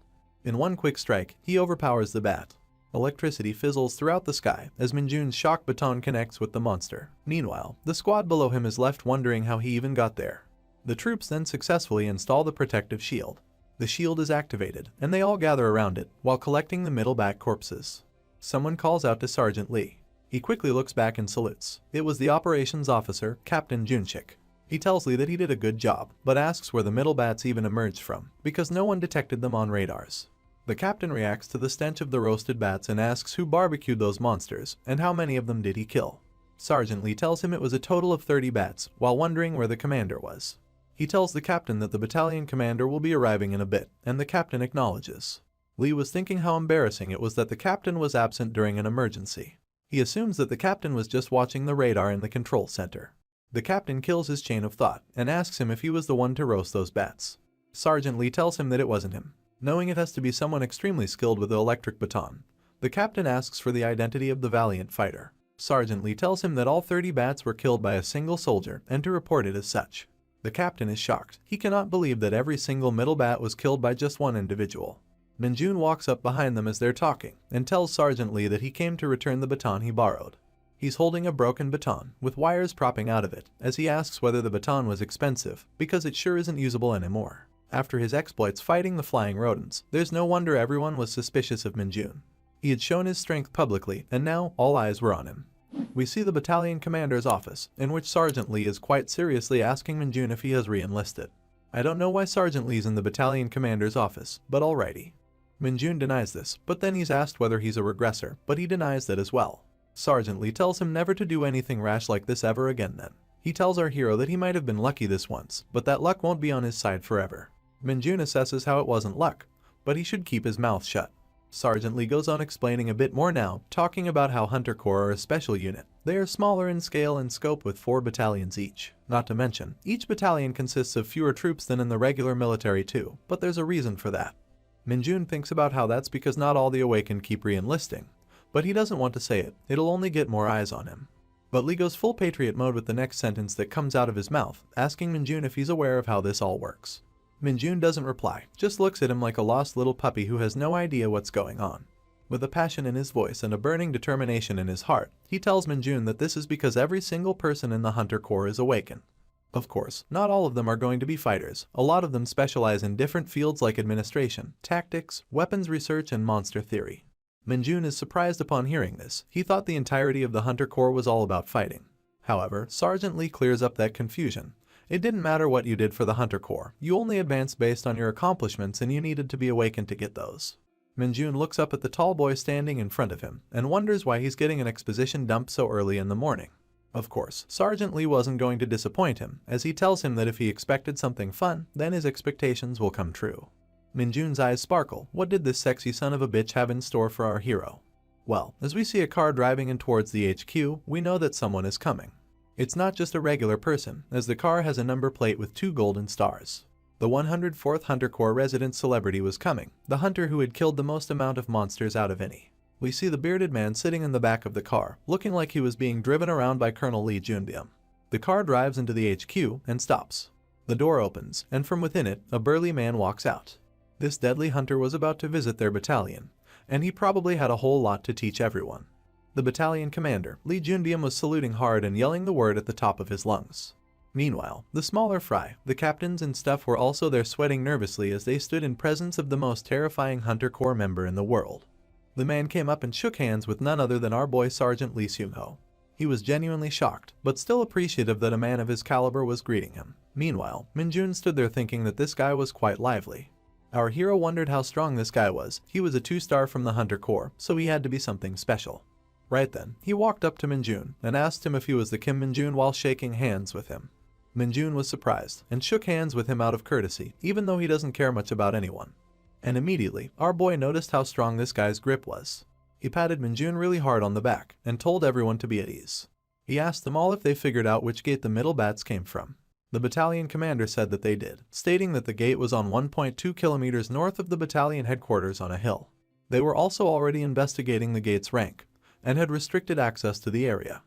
In one quick strike, he overpowers the bat. Electricity fizzles throughout the sky as Minjun's shock baton connects with the monster. Meanwhile, the squad below him is left wondering how he even got there. The troops then successfully install the protective shield. The shield is activated, and they all gather around it while collecting the middle bat corpses. Someone calls out to Sergeant Lee. He quickly looks back and salutes. It was the operations officer, Captain Junshik. He tells Lee that he did a good job, but asks where the middle bats even emerged from, because no one detected them on radars. The captain reacts to the stench of the roasted bats and asks who barbecued those monsters, and how many of them did he kill. Sergeant Lee tells him it was a total of 30 bats, while wondering where the commander was. He tells the captain that the battalion commander will be arriving in a bit, and the captain acknowledges. Lee was thinking how embarrassing it was that the captain was absent during an emergency. He assumes that the captain was just watching the radar in the control center. The captain kills his chain of thought and asks him if he was the one to roast those bats. Sergeant Lee tells him that it wasn't him. Knowing it has to be someone extremely skilled with the electric baton, the captain asks for the identity of the valiant fighter. Sergeant Lee tells him that all 30 bats were killed by a single soldier and to report it as such. The captain is shocked. He cannot believe that every single middle bat was killed by just one individual. Minjun walks up behind them as they're talking and tells Sergeant Lee that he came to return the baton he borrowed. He's holding a broken baton with wires propping out of it as he asks whether the baton was expensive because it sure isn't usable anymore. After his exploits fighting the flying rodents, there's no wonder everyone was suspicious of Minjun. He had shown his strength publicly and now all eyes were on him. We see the battalion commander's office, in which Sergeant Lee is quite seriously asking Minjun if he has re-enlisted. I don't know why Sergeant Lee's in the battalion commander's office, but alrighty. Minjun denies this, but then he's asked whether he's a regressor, but he denies that as well. Sergeant Lee tells him never to do anything rash like this ever again then. He tells our hero that he might have been lucky this once, but that luck won't be on his side forever. Minjun assesses how it wasn't luck, but he should keep his mouth shut. Sergeant Lee goes on explaining a bit more now, talking about how Hunter Corps are a special unit. They are smaller in scale and scope with 4 battalions each. Not to mention, each battalion consists of fewer troops than in the regular military too, but there's a reason for that. Minjun thinks about how that's because not all the awakened keep re-enlisting, but he doesn't want to say it, it'll only get more eyes on him. But Lee goes full patriot mode with the next sentence that comes out of his mouth, asking Minjun if he's aware of how this all works. Minjun doesn't reply, just looks at him like a lost little puppy who has no idea what's going on. With a passion in his voice and a burning determination in his heart, he tells Minjun that this is because every single person in the Hunter Corps is awakened. Of course, not all of them are going to be fighters. A lot of them specialize in different fields like administration, tactics, weapons research, and monster theory. Minjun is surprised upon hearing this. He thought the entirety of the Hunter Corps was all about fighting. However, Sergeant Lee clears up that confusion. It didn't matter what you did for the Hunter Corps. You only advanced based on your accomplishments and you needed to be awakened to get those. Minjun looks up at the tall boy standing in front of him and wonders why he's getting an exposition dump so early in the morning. Of course, Sergeant Lee wasn't going to disappoint him, as he tells him that if he expected something fun, then his expectations will come true. Minjun's eyes sparkle. What did this sexy son of a bitch have in store for our hero? Well, as we see a car driving in towards the HQ, we know that someone is coming. It's not just a regular person, as the car has a number plate with 2 golden stars. The 104th Hunter Corps resident celebrity was coming, the hunter who had killed the most amount of monsters out of any. We see the bearded man sitting in the back of the car, looking like he was being driven around by Colonel Lee Junbyum. The car drives into the HQ and stops. The door opens, and from within it, a burly man walks out. This deadly hunter was about to visit their battalion, and he probably had a whole lot to teach everyone. The battalion commander, Lee Junbyum, was saluting hard and yelling the word at the top of his lungs. Meanwhile, the smaller fry, the captains and stuff were also there sweating nervously as they stood in presence of the most terrifying Hunter Corps member in the world. The man came up and shook hands with none other than our boy Sergeant Lee Seung-ho. He was genuinely shocked, but still appreciative that a man of his caliber was greeting him. Meanwhile, Minjun stood there thinking that this guy was quite lively. Our hero wondered how strong this guy was. He was a 2-star from the Hunter Corps, so he had to be something special. Right then, he walked up to Minjun and asked him if he was the Kim Minjun while shaking hands with him. Minjun was surprised and shook hands with him out of courtesy, even though he doesn't care much about anyone. And immediately, our boy noticed how strong this guy's grip was. He patted Minjun really hard on the back and told everyone to be at ease. He asked them all if they figured out which gate the middle bats came from. The battalion commander said that they did, stating that the gate was on 1.2 kilometers north of the battalion headquarters on a hill. They were also already investigating the gate's rank, and had restricted access to the area.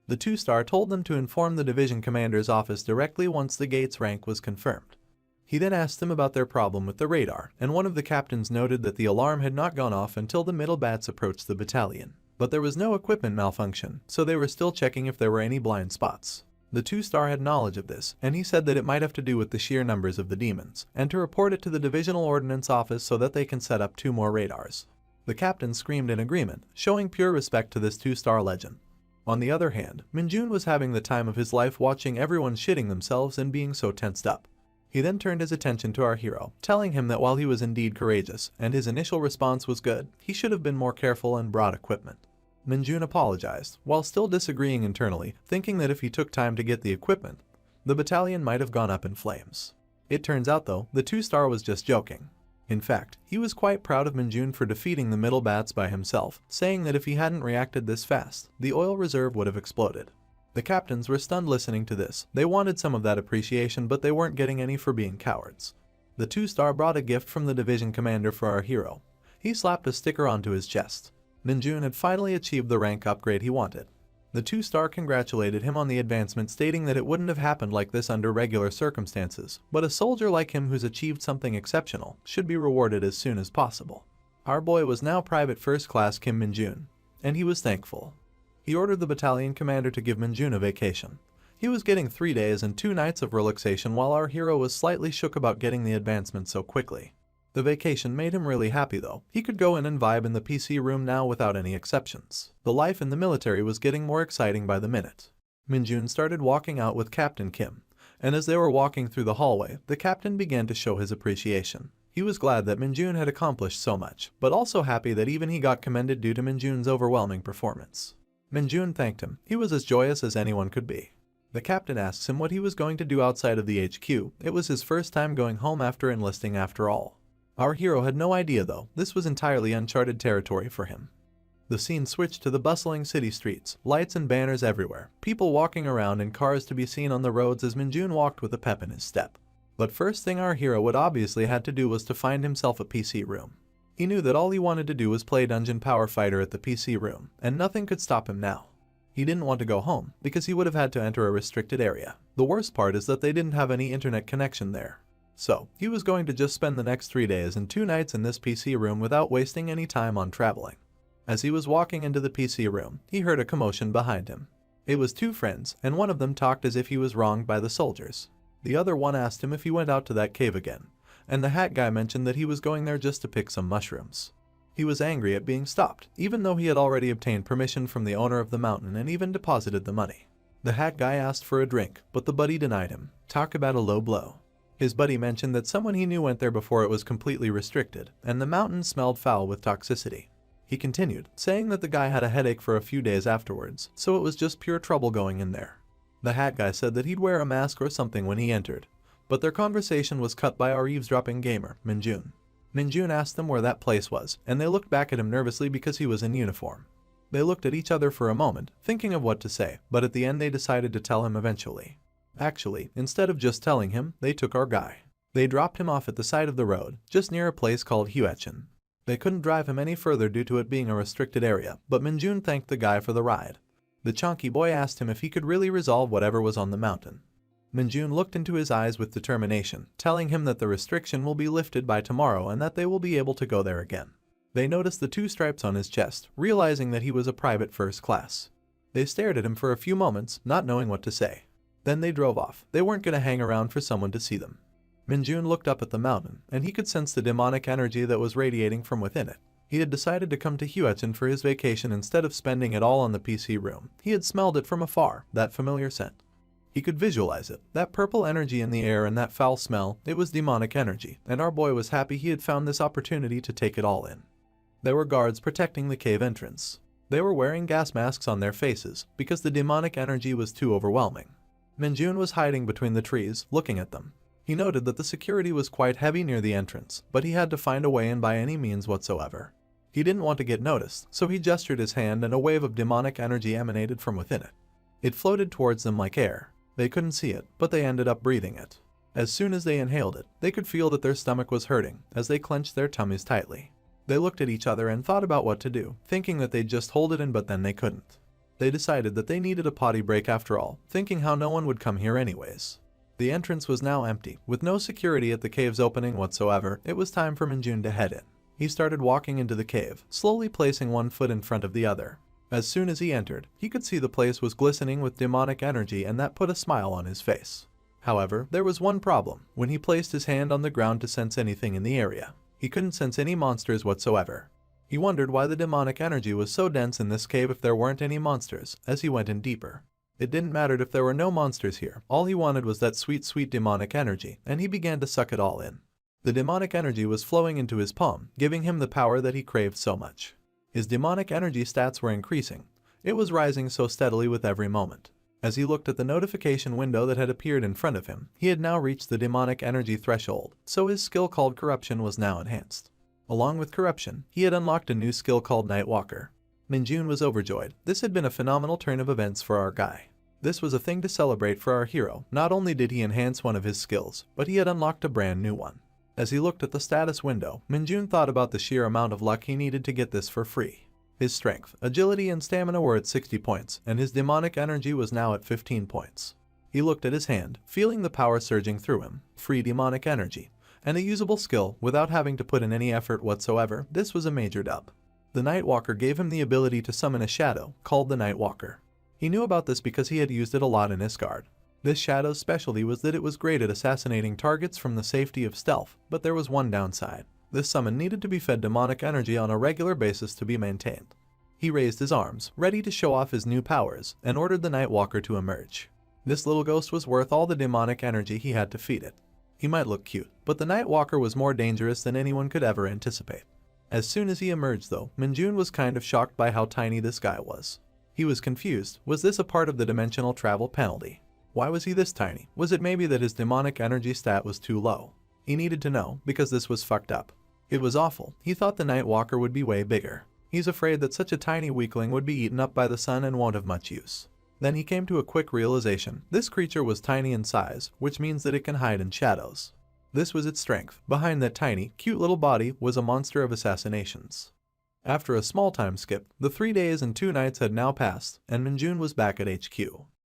The 2-star told them to inform the division commander's office directly once the gate's rank was confirmed. He then asked them about their problem with the radar, and one of the captains noted that the alarm had not gone off until the middle bats approached the battalion. But there was no equipment malfunction, so they were still checking if there were any blind spots. The 2-star had knowledge of this, and he said that it might have to do with the sheer numbers of the demons, and to report it to the divisional ordnance office so that they can set up 2 more radars. The captain screamed in agreement, showing pure respect to this 2-star legend. On the other hand, Minjun was having the time of his life watching everyone shitting themselves and being so tensed up. He then turned his attention to our hero, telling him that while he was indeed courageous and his initial response was good, he should have been more careful and brought equipment. Minjun apologized, while still disagreeing internally, thinking that if he took time to get the equipment, the battalion might have gone up in flames. It turns out though, the 2-star was just joking. In fact, he was quite proud of Minjun for defeating the middle bats by himself, saying that if he hadn't reacted this fast, the oil reserve would have exploded. The captains were stunned listening to this. They wanted some of that appreciation, but they weren't getting any for being cowards. The 2-star brought a gift from the division commander for our hero. He slapped a sticker onto his chest. Minjun had finally achieved the rank upgrade he wanted. The 2-star congratulated him on the advancement, stating that it wouldn't have happened like this under regular circumstances, but a soldier like him who's achieved something exceptional should be rewarded as soon as possible. Our boy was now Private First Class Kim Minjun, and he was thankful. He ordered the battalion commander to give Minjun a vacation. He was getting 3 days and 2 nights of relaxation, while our hero was slightly shook about getting the advancement so quickly. The vacation made him really happy though. He could go in and vibe in the PC room now without any exceptions. The life in the military was getting more exciting by the minute. Minjun started walking out with Captain Kim, and as they were walking through the hallway, the captain began to show his appreciation. He was glad that Minjun had accomplished so much, but also happy that even he got commended due to Minjun's overwhelming performance. Minjun thanked him. He was as joyous as anyone could be. The captain asks him what he was going to do outside of the HQ. It was his first time going home after enlisting after all. Our hero had no idea though, this was entirely uncharted territory for him. The scene switched to the bustling city streets, lights and banners everywhere, people walking around and cars to be seen on the roads as Minjun walked with a pep in his step. But first thing our hero would obviously had to do was to find himself a PC room. He knew that all he wanted to do was play Dungeon Power Fighter at the PC room, and nothing could stop him now. He didn't want to go home, because he would have had to enter a restricted area. The worst part is that they didn't have any internet connection there. So, he was going to just spend the next 3 days and 2 nights in this PC room without wasting any time on traveling. As he was walking into the PC room, he heard a commotion behind him. It was 2 friends, and one of them talked as if he was wronged by the soldiers. The other one asked him if he went out to that cave again, and the hat guy mentioned that he was going there just to pick some mushrooms. He was angry at being stopped, even though he had already obtained permission from the owner of the mountain and even deposited the money. The hat guy asked for a drink, but the buddy denied him. Talk about a low blow. His buddy mentioned that someone he knew went there before it was completely restricted, and the mountain smelled foul with toxicity. He continued, saying that the guy had a headache for a few days afterwards, so it was just pure trouble going in there. The hat guy said that he'd wear a mask or something when he entered, but their conversation was cut by our eavesdropping gamer, Minjun. Minjun asked them where that place was, and they looked back at him nervously because he was in uniform. They looked at each other for a moment, thinking of what to say, but at the end they decided to tell him eventually. Actually, instead of just telling him, they took our guy. They dropped him off at the side of the road, just near a place called Huechin. They couldn't drive him any further due to it being a restricted area, but Minjun thanked the guy for the ride. The chonky boy asked him if he could really resolve whatever was on the mountain. Minjun looked into his eyes with determination, telling him that the restriction will be lifted by tomorrow and that they will be able to go there again. They noticed the 2 stripes on his chest, realizing that he was a private first class. They stared at him for a few moments, not knowing what to say. Then they drove off. They weren't going to hang around for someone to see them. Minjun looked up at the mountain, and he could sense the demonic energy that was radiating from within it. He had decided to come to Huechin for his vacation instead of spending it all on the PC room. He had smelled it from afar, that familiar scent. He could visualize it, that purple energy in the air and that foul smell. It was demonic energy, and our boy was happy he had found this opportunity to take it all in. There were guards protecting the cave entrance. They were wearing gas masks on their faces because the demonic energy was too overwhelming. Minjun was hiding between the trees, looking at them. He noted that the security was quite heavy near the entrance, but he had to find a way in by any means whatsoever. He didn't want to get noticed, so he gestured his hand and a wave of demonic energy emanated from within it. It floated towards them like air. They couldn't see it, but they ended up breathing it. As soon as they inhaled it, they could feel that their stomach was hurting as they clenched their tummies tightly. They looked at each other and thought about what to do, thinking that they'd just hold it in, but then they couldn't. They decided that they needed a potty break after all, thinking how no one would come here anyways. The entrance was now empty, with no security at the cave's opening whatsoever. It was time for Minjun to head in. He started walking into the cave, slowly placing one foot in front of the other. As soon as he entered, he could see the place was glistening with demonic energy, and that put a smile on his face. However, there was one problem. When he placed his hand on the ground to sense anything in the area, he couldn't sense any monsters whatsoever. He wondered why the demonic energy was so dense in this cave if there weren't any monsters, as he went in deeper. It didn't matter if there were no monsters here, all he wanted was that sweet, sweet demonic energy, and he began to suck it all in. The demonic energy was flowing into his palm, giving him the power that he craved so much. His demonic energy stats were increasing. It was rising so steadily with every moment. As he looked at the notification window that had appeared in front of him, he had now reached the demonic energy threshold, so his skill called Corruption was now enhanced. Along with Corruption, he had unlocked a new skill called Nightwalker. Minjun was overjoyed. This had been a phenomenal turn of events for our guy. This was a thing to celebrate for our hero. Not only did he enhance one of his skills, but he had unlocked a brand new one. As he looked at the status window, Minjun thought about the sheer amount of luck he needed to get this for free. His strength, agility, and stamina were at 60 points, and his demonic energy was now at 15 points. He looked at his hand, feeling the power surging through him, free demonic energy, and a usable skill without having to put in any effort whatsoever. This was a major dub. The Nightwalker gave him the ability to summon a shadow, called the Nightwalker. He knew about this because he had used it a lot in Isgard. This shadow's specialty was that it was great at assassinating targets from the safety of stealth, but there was one downside. This summon needed to be fed demonic energy on a regular basis to be maintained. He raised his arms, ready to show off his new powers, and ordered the Nightwalker to emerge. This little ghost was worth all the demonic energy he had to feed it. He might look cute, but the Nightwalker was more dangerous than anyone could ever anticipate. As soon as he emerged though, Minjun was kind of shocked by how tiny this guy was. He was confused. Was this a part of the dimensional travel penalty? Why was he this tiny? Was it maybe that his demonic energy stat was too low? He needed to know, because this was fucked up. It was awful. He thought the Nightwalker would be way bigger. He's afraid that such a tiny weakling would be eaten up by the sun and won't have much use. Then he came to a quick realization. This creature was tiny in size, which means that it can hide in shadows. This was its strength. Behind that tiny, cute little body was a monster of assassinations. After a small time skip, the 3 days and 2 nights had now passed, and Minjun was back at HQ.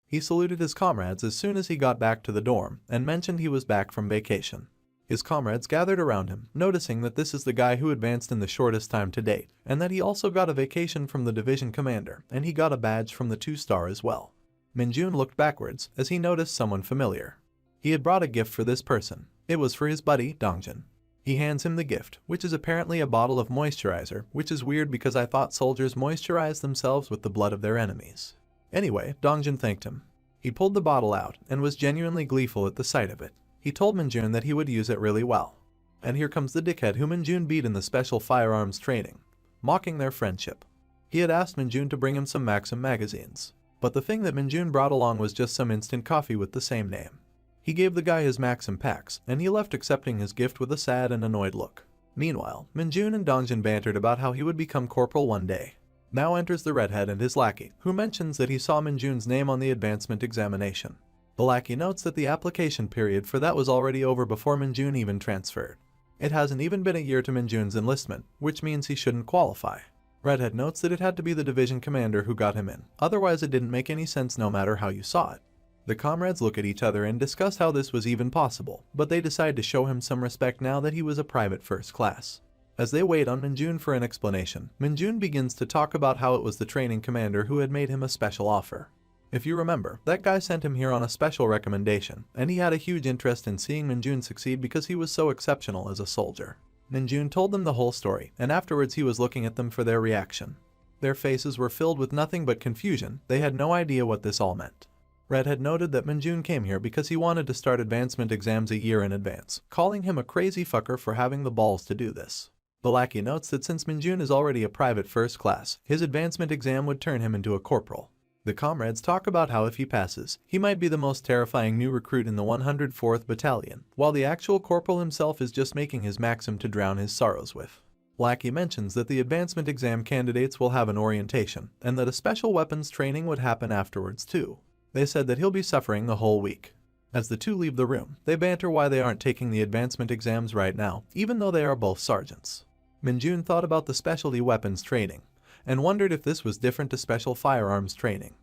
He saluted his comrades as soon as he got back to the dorm, and mentioned he was back from vacation. His comrades gathered around him, noticing that this is the guy who advanced in the shortest time to date, and that he also got a vacation from the division commander, and he got a badge from the 2-star as well. Minjun looked backwards as he noticed someone familiar. He had brought a gift for this person. It was for his buddy, Dongjin. He hands him the gift, which is apparently a bottle of moisturizer, which is weird because I thought soldiers moisturize themselves with the blood of their enemies. Anyway, Dongjin thanked him. He pulled the bottle out and was genuinely gleeful at the sight of it. He told Minjun that he would use it really well. And here comes the dickhead who Minjun beat in the special firearms training, mocking their friendship. He had asked Minjun to bring him some Maxim magazines, but the thing that Minjun brought along was just some instant coffee with the same name. He gave the guy his Maxim packs, and he left accepting his gift with a sad and annoyed look. Meanwhile, Minjun and Dongjin bantered about how he would become corporal one day. Now enters the redhead and his lackey, who mentions that he saw Minjun's name on the advancement examination. The lackey notes that the application period for that was already over before Minjun even transferred. It hasn't even been a year to Minjun's enlistment, which means he shouldn't qualify. Redhead notes that it had to be the division commander who got him in, otherwise it didn't make any sense no matter how you saw it. The comrades look at each other and discuss how this was even possible, but they decide to show him some respect now that he was a private first class. As they wait on Minjun for an explanation, Minjun begins to talk about how it was the training commander who had made him a special offer. If you remember, that guy sent him here on a special recommendation, and he had a huge interest in seeing Minjun succeed because he was so exceptional as a soldier. Minjun told them the whole story, and afterwards he was looking at them for their reaction. Their faces were filled with nothing but confusion. They had no idea what this all meant. Red had noted that Minjun came here because he wanted to start advancement exams a year in advance, calling him a crazy fucker for having the balls to do this. The lackey notes that since Minjun is already a private first class, his advancement exam would turn him into a corporal. The comrades talk about how if he passes, he might be the most terrifying new recruit in the 104th Battalion, while the actual corporal himself is just making his Maxim to drown his sorrows with. Lackey mentions that the advancement exam candidates will have an orientation, and that a special weapons training would happen afterwards too. They said that he'll be suffering the whole week. As the two leave the room, they banter why they aren't taking the advancement exams right now, even though they are both sergeants. Minjun thought about the specialty weapons training, and wondered if this was different to special firearms training.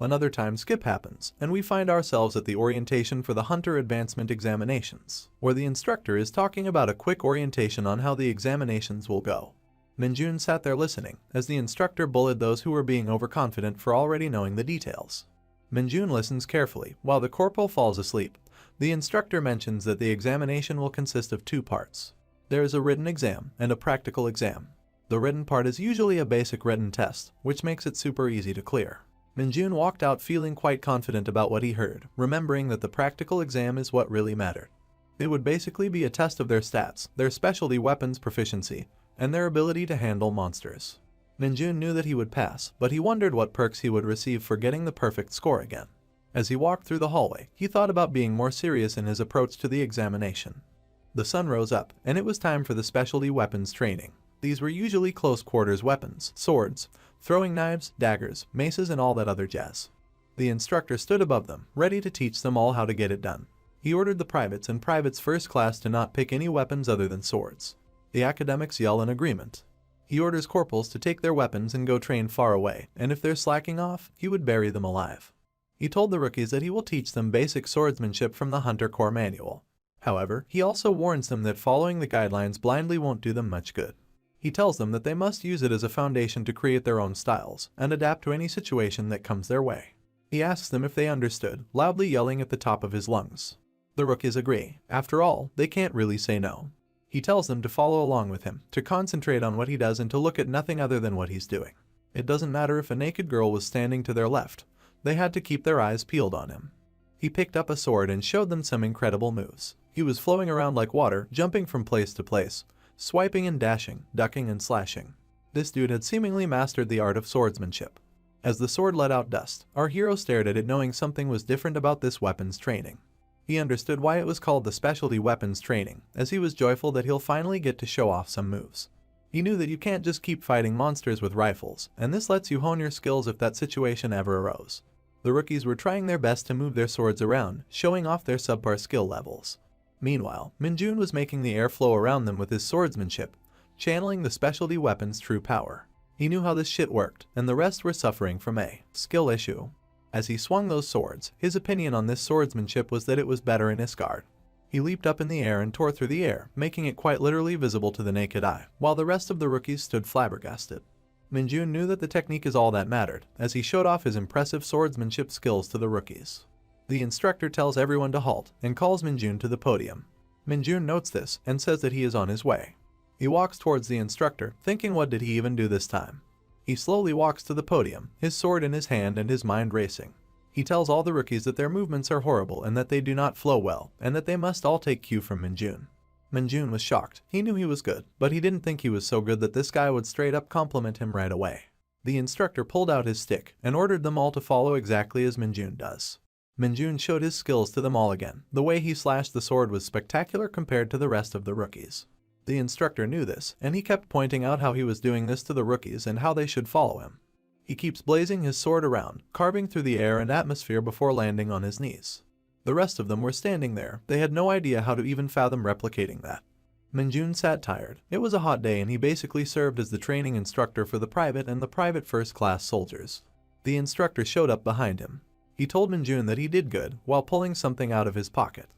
Another time skip happens, and we find ourselves at the orientation for the Hunter Advancement Examinations, where the instructor is talking about a quick orientation on how the examinations will go. Minjun sat there listening, as the instructor bullied those who were being overconfident for already knowing the details. Minjun listens carefully, while the corporal falls asleep. The instructor mentions that the examination will consist of 2 parts. There is a written exam and a practical exam. The written part is usually a basic written test, which makes it super easy to clear. Minjun walked out feeling quite confident about what he heard, remembering that the practical exam is what really mattered. It would basically be a test of their stats, their specialty weapons proficiency, and their ability to handle monsters. Minjun knew that he would pass, but he wondered what perks he would receive for getting the perfect score again. As he walked through the hallway, he thought about being more serious in his approach to the examination. The sun rose up, and it was time for the specialty weapons training. These were usually close quarters weapons, swords, throwing knives, daggers, maces, and all that other jazz. The instructor stood above them, ready to teach them all how to get it done. He ordered the privates and privates first class to not pick any weapons other than swords. The academics yell in agreement. He orders corporals to take their weapons and go train far away, and if they're slacking off, he would bury them alive. He told the rookies that he will teach them basic swordsmanship from the Hunter Corps manual. However, he also warns them that following the guidelines blindly won't do them much good. He tells them that they must use it as a foundation to create their own styles and adapt to any situation that comes their way. He asks them if they understood, loudly yelling at the top of his lungs. The rookies agree. After all, they can't really say no. He tells them to follow along with him, to concentrate on what he does and to look at nothing other than what he's doing. It doesn't matter if a naked girl was standing to their left. They had to keep their eyes peeled on him. He picked up a sword and showed them some incredible moves. He was flowing around like water, jumping from place to place, swiping and dashing, ducking and slashing. This dude had seemingly mastered the art of swordsmanship. As the sword let out dust, our hero stared at it knowing something was different about this weapons training. He understood why it was called the specialty weapons training, as he was joyful that he'll finally get to show off some moves. He knew that you can't just keep fighting monsters with rifles, and this lets you hone your skills if that situation ever arose. The rookies were trying their best to move their swords around, showing off their subpar skill levels. Meanwhile, Minjun was making the air flow around them with his swordsmanship, channeling the specialty weapon's true power. He knew how this shit worked, and the rest were suffering from a skill issue. As he swung those swords, his opinion on this swordsmanship was that it was better in Isgard. He leaped up in the air and tore through the air, making it quite literally visible to the naked eye, while the rest of the rookies stood flabbergasted. Minjun knew that the technique is all that mattered, as he showed off his impressive swordsmanship skills to the rookies. The instructor tells everyone to halt and calls Minjun to the podium. Minjun notes this and says that he is on his way. He walks towards the instructor, thinking what did he even do this time. He slowly walks to the podium, his sword in his hand and his mind racing. He tells all the rookies that their movements are horrible and that they do not flow well, and that they must all take cue from Minjun. Minjun was shocked. He knew he was good, but he didn't think he was so good that this guy would straight up compliment him right away. The instructor pulled out his stick and ordered them all to follow exactly as Minjun does. Minjun showed his skills to them all again. The way he slashed the sword was spectacular compared to the rest of the rookies. The instructor knew this, and he kept pointing out how he was doing this to the rookies and how they should follow him. He keeps blazing his sword around, carving through the air and atmosphere before landing on his knees. The rest of them were standing there. They had no idea how to even fathom replicating that. Minjun sat tired. It was a hot day and he basically served as the training instructor for the private and the private first-class soldiers. The instructor showed up behind him. He told Minjun that he did good while pulling something out of his pocket.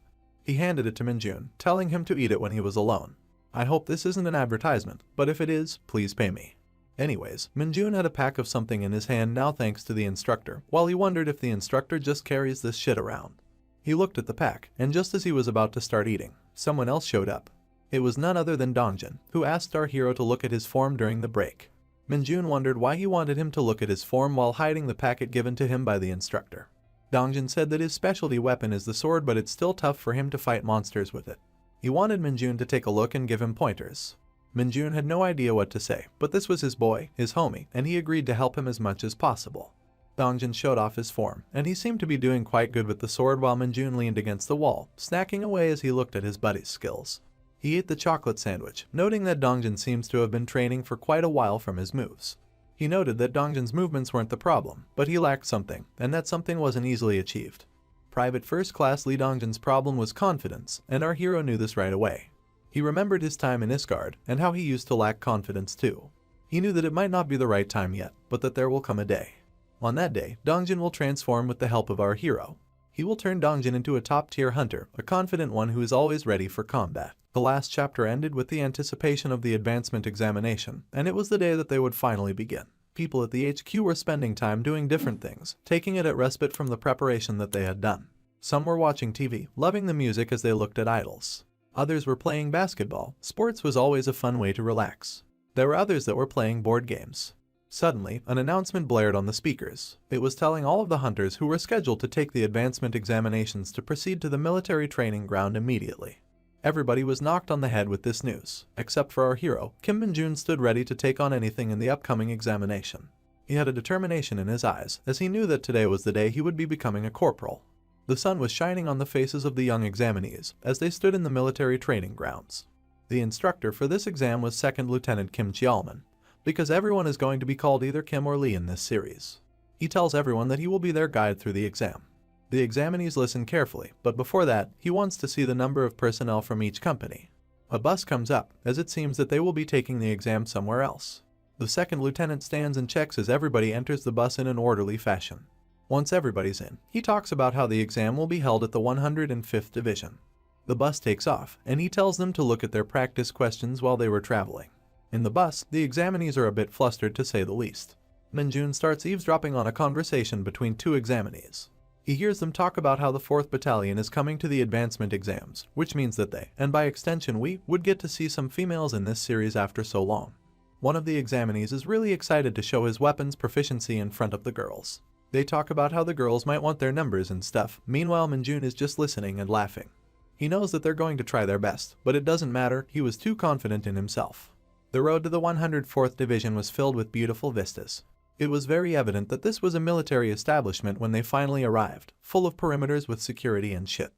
He handed it to Minjun, telling him to eat it when he was alone. I hope this isn't an advertisement, but if it is, please pay me. Anyways, Minjun had a pack of something in his hand now thanks to the instructor, while he wondered if the instructor just carries this shit around. He looked at the pack, and just as he was about to start eating, someone else showed up. It was none other than Dongjin, who asked our hero to look at his form during the break. Minjun wondered why he wanted him to look at his form while hiding the packet given to him by the instructor. Dongjin said that his specialty weapon is the sword, but it's still tough for him to fight monsters with it. He wanted Minjun to take a look and give him pointers. Minjun had no idea what to say, but this was his boy, his homie, and he agreed to help him as much as possible. Dongjin showed off his form, and he seemed to be doing quite good with the sword while Minjun leaned against the wall, snacking away as he looked at his buddy's skills. He ate the chocolate sandwich, noting that Dongjin seems to have been training for quite a while from his moves. He noted that Dongjin's movements weren't the problem, but he lacked something, and that something wasn't easily achieved. Private First Class Lee Dongjin's problem was confidence, and our hero knew this right away. He remembered his time in Isgard, and how he used to lack confidence too. He knew that it might not be the right time yet, but that there will come a day. On that day, Dongjin will transform with the help of our hero. He will turn Dongjin into a top-tier hunter, a confident one who is always ready for combat. The last chapter ended with the anticipation of the advancement examination, and it was the day that they would finally begin. People at the HQ were spending time doing different things, taking it as respite from the preparation that they had done. Some were watching TV, loving the music as they looked at idols. Others were playing basketball. Sports was always a fun way to relax. There were others that were playing board games. Suddenly, an announcement blared on the speakers. It was telling all of the hunters who were scheduled to take the advancement examinations to proceed to the military training ground immediately. Everybody was knocked on the head with this news, except for our hero. Kim Min-jun stood ready to take on anything in the upcoming examination. He had a determination in his eyes, as he knew that today was the day he would be becoming a corporal. The sun was shining on the faces of the young examinees as they stood in the military training grounds. The instructor for this exam was 2nd Lieutenant Kim Cheolman, because everyone is going to be called either Kim or Lee in this series. He tells everyone that he will be their guide through the exam. The examinees listen carefully, but before that, he wants to see the number of personnel from each company. A bus comes up, as it seems that they will be taking the exam somewhere else. The 2nd lieutenant stands and checks as everybody enters the bus in an orderly fashion. Once everybody's in, he talks about how the exam will be held at the 105th Division. The bus takes off, and he tells them to look at their practice questions while they were traveling. In the bus, the examinees are a bit flustered to say the least. Min-jun starts eavesdropping on a conversation between two examinees. He hears them talk about how the 4th Battalion is coming to the advancement exams, which means that they, and by extension we, would get to see some females in this series after so long. One of the examinees is really excited to show his weapons proficiency in front of the girls. They talk about how the girls might want their numbers and stuff. Meanwhile, Min-jun is just listening and laughing. He knows that they're going to try their best, but it doesn't matter, he was too confident in himself. The road to the 104th Division was filled with beautiful vistas. It was very evident that this was a military establishment when they finally arrived, full of perimeters with security and shit.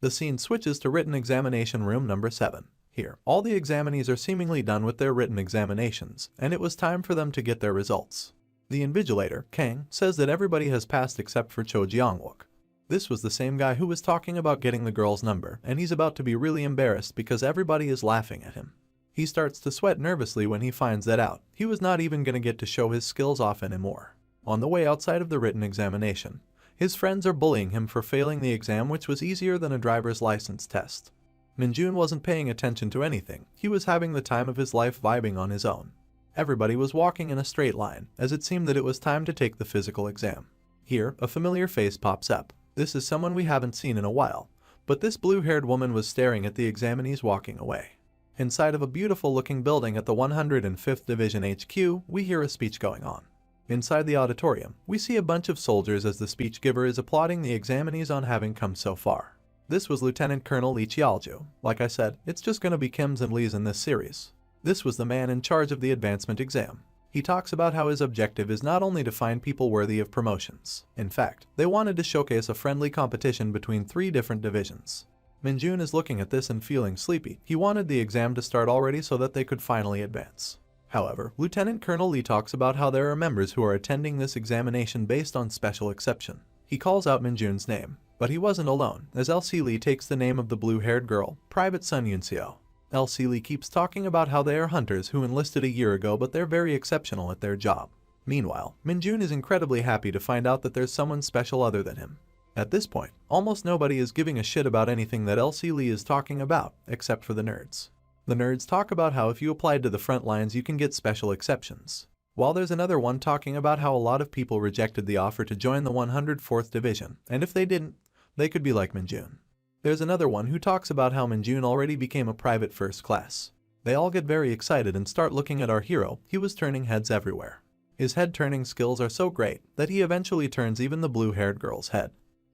The scene switches to written examination room number 7. Here, all the examinees are seemingly done with their written examinations, and it was time for them to get their results. The invigilator, Kang, says that everybody has passed except for Cho Jeong-wook. This was the same guy who was talking about getting the girl's number, and he's about to be really embarrassed because everybody is laughing at him. He starts to sweat nervously when he finds that out. He was not even going to get to show his skills off anymore. On the way outside of the written examination, his friends are bullying him for failing the exam, which was easier than a driver's license test. Min-jun wasn't paying attention to anything. He was having the time of his life vibing on his own. Everybody was walking in a straight line, as it seemed that it was time to take the physical exam. Here, a familiar face pops up. This is someone we haven't seen in a while, but this blue-haired woman was staring at the examinees walking away. Inside of a beautiful-looking building at the 105th Division HQ, we hear a speech going on. Inside the auditorium, we see a bunch of soldiers as the speech giver is applauding the examinees on having come so far. This was Lieutenant Colonel Lee Cheolju. Like I said, it's just gonna be Kims and Lees in this series. This was the man in charge of the advancement exam. He talks about how his objective is not only to find people worthy of promotions. In fact, they wanted to showcase a friendly competition between 3 different divisions. Min-jun is looking at this and feeling sleepy. He wanted the exam to start already so that they could finally advance. However, Lieutenant Colonel Lee talks about how there are members who are attending this examination based on special exception. He calls out Min-jun's name, but he wasn't alone, as LC Lee takes the name of the blue-haired girl, Private Sun Yunseo. LC Lee keeps talking about how they are hunters who enlisted a year ago, but they're very exceptional at their job. Meanwhile, Min-jun is incredibly happy to find out that there's someone special other than him. At this point, almost nobody is giving a shit about anything that LC Lee is talking about, except for the nerds. The nerds talk about how if you applied to the front lines you can get special exceptions. While there's another one talking about how a lot of people rejected the offer to join the 104th Division, and if they didn't, they could be like Min-jun. There's another one who talks about how Min-jun already became a private first class. They all get very excited and start looking at our hero. He was turning heads everywhere. His head-turning skills are so great that he eventually turns even the blue-haired girl's head.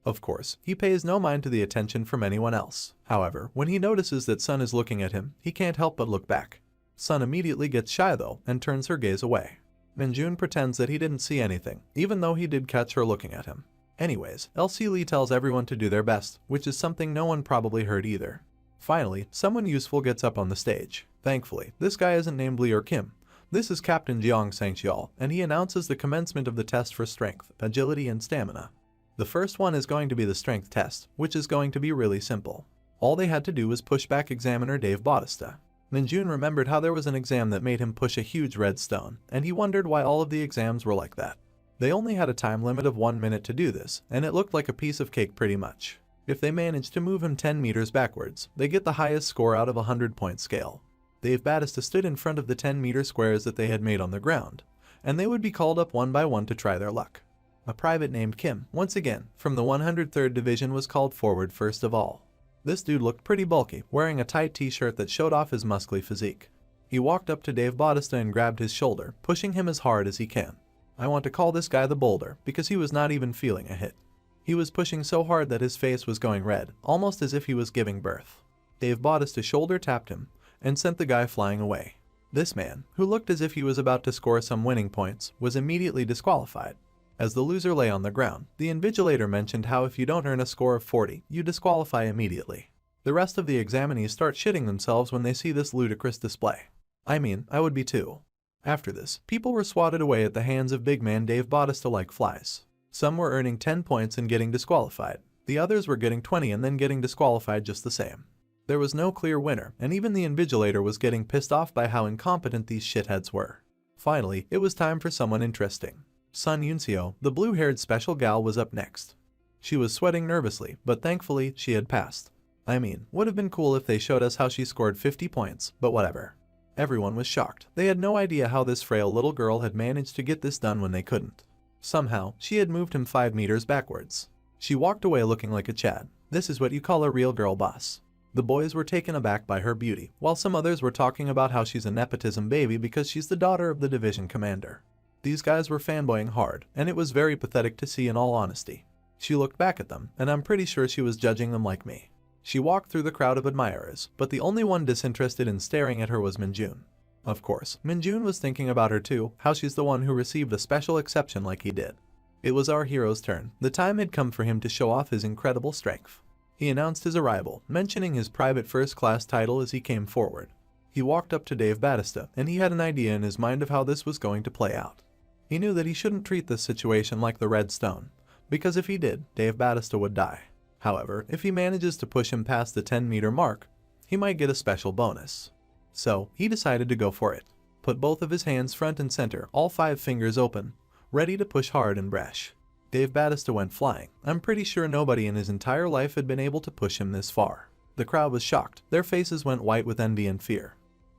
Of course, he pays no mind to the attention from anyone else. However, when he notices that Sun is looking at him, he can't help but look back. Sun immediately gets shy though and turns her gaze away. Min-jun pretends that he didn't see anything, even though he did catch her looking at him. Anyways, LC Lee tells everyone to do their best, which is something no one probably heard either. Finally, someone useful gets up on the stage. Thankfully, this guy isn't named Lee or Kim. This is Captain Jeong Sang-cheol, and he announces the commencement of the test for strength, agility, and stamina. The first one is going to be the strength test, which is going to be really simple. All they had to do was push back examiner Dave Bautista. Min-jun remembered how there was an exam that made him push a huge red stone, and he wondered why all of the exams were like that. They only had a time limit of 1 minute to do this, and it looked like a piece of cake pretty much. If they managed to move him 10 meters backwards, they get the highest score out of a 100-point scale. Dave Bautista stood in front of the 10-meter squares that they had made on the ground, and they would be called up one by one to try their luck. A private named Kim, once again, from the 103rd Division was called forward first of all. This dude looked pretty bulky, wearing a tight t-shirt that showed off his muscly physique. He walked up to Dave Bautista and grabbed his shoulder, pushing him as hard as he can. I want to call this guy the boulder because he was not even feeling a hit. He was pushing so hard that his face was going red, almost as if he was giving birth. Dave Bautista shoulder tapped him and sent the guy flying away. This man, who looked as if he was about to score some winning points, was immediately disqualified. As the loser lay on the ground, the invigilator mentioned how if you don't earn a score of 40, you disqualify immediately. The rest of the examinees start shitting themselves when they see this ludicrous display. I mean, I would be too. After this, people were swatted away at the hands of big man Dave Bautista like flies. Some were earning 10 points and getting disqualified. The others were getting 20 and then getting disqualified just the same. There was no clear winner, and even the invigilator was getting pissed off by how incompetent these shitheads were. Finally, it was time for someone interesting. Sun Yunseo, the blue-haired special gal, was up next. She was sweating nervously, but thankfully she had passed. I mean, would have been cool if they showed us how she scored 50 points, but whatever. Everyone was shocked. They had no idea how this frail little girl had managed to get this done when they couldn't. Somehow, she had moved him 5 meters backwards. She walked away looking like a Chad. This is what you call a real girl boss. The boys were taken aback by her beauty, while some others were talking about how she's a nepotism baby because she's the daughter of the division commander. These guys were fanboying hard, and it was very pathetic to see in all honesty. She looked back at them, and I'm pretty sure she was judging them like me. She walked through the crowd of admirers, but the only one disinterested in staring at her was Minjun. Of course, Minjun was thinking about her too, how she's the one who received a special exception like he did. It was our hero's turn. The time had come for him to show off his incredible strength. He announced his arrival, mentioning his private first-class title as he came forward. He walked up to Dave Bautista, and he had an idea in his mind of how this was going to play out. He knew that he shouldn't treat this situation like the Red Stone, because if he did, Dave Bautista would die. However, if he manages to push him past the 10-meter mark, he might get a special bonus. So, he decided to go for it. Put both of his hands front and center, all 5 fingers open, ready to push hard and brash. Dave Bautista went flying. I'm pretty sure nobody in his entire life had been able to push him this far. The crowd was shocked. Their faces went white with envy and fear.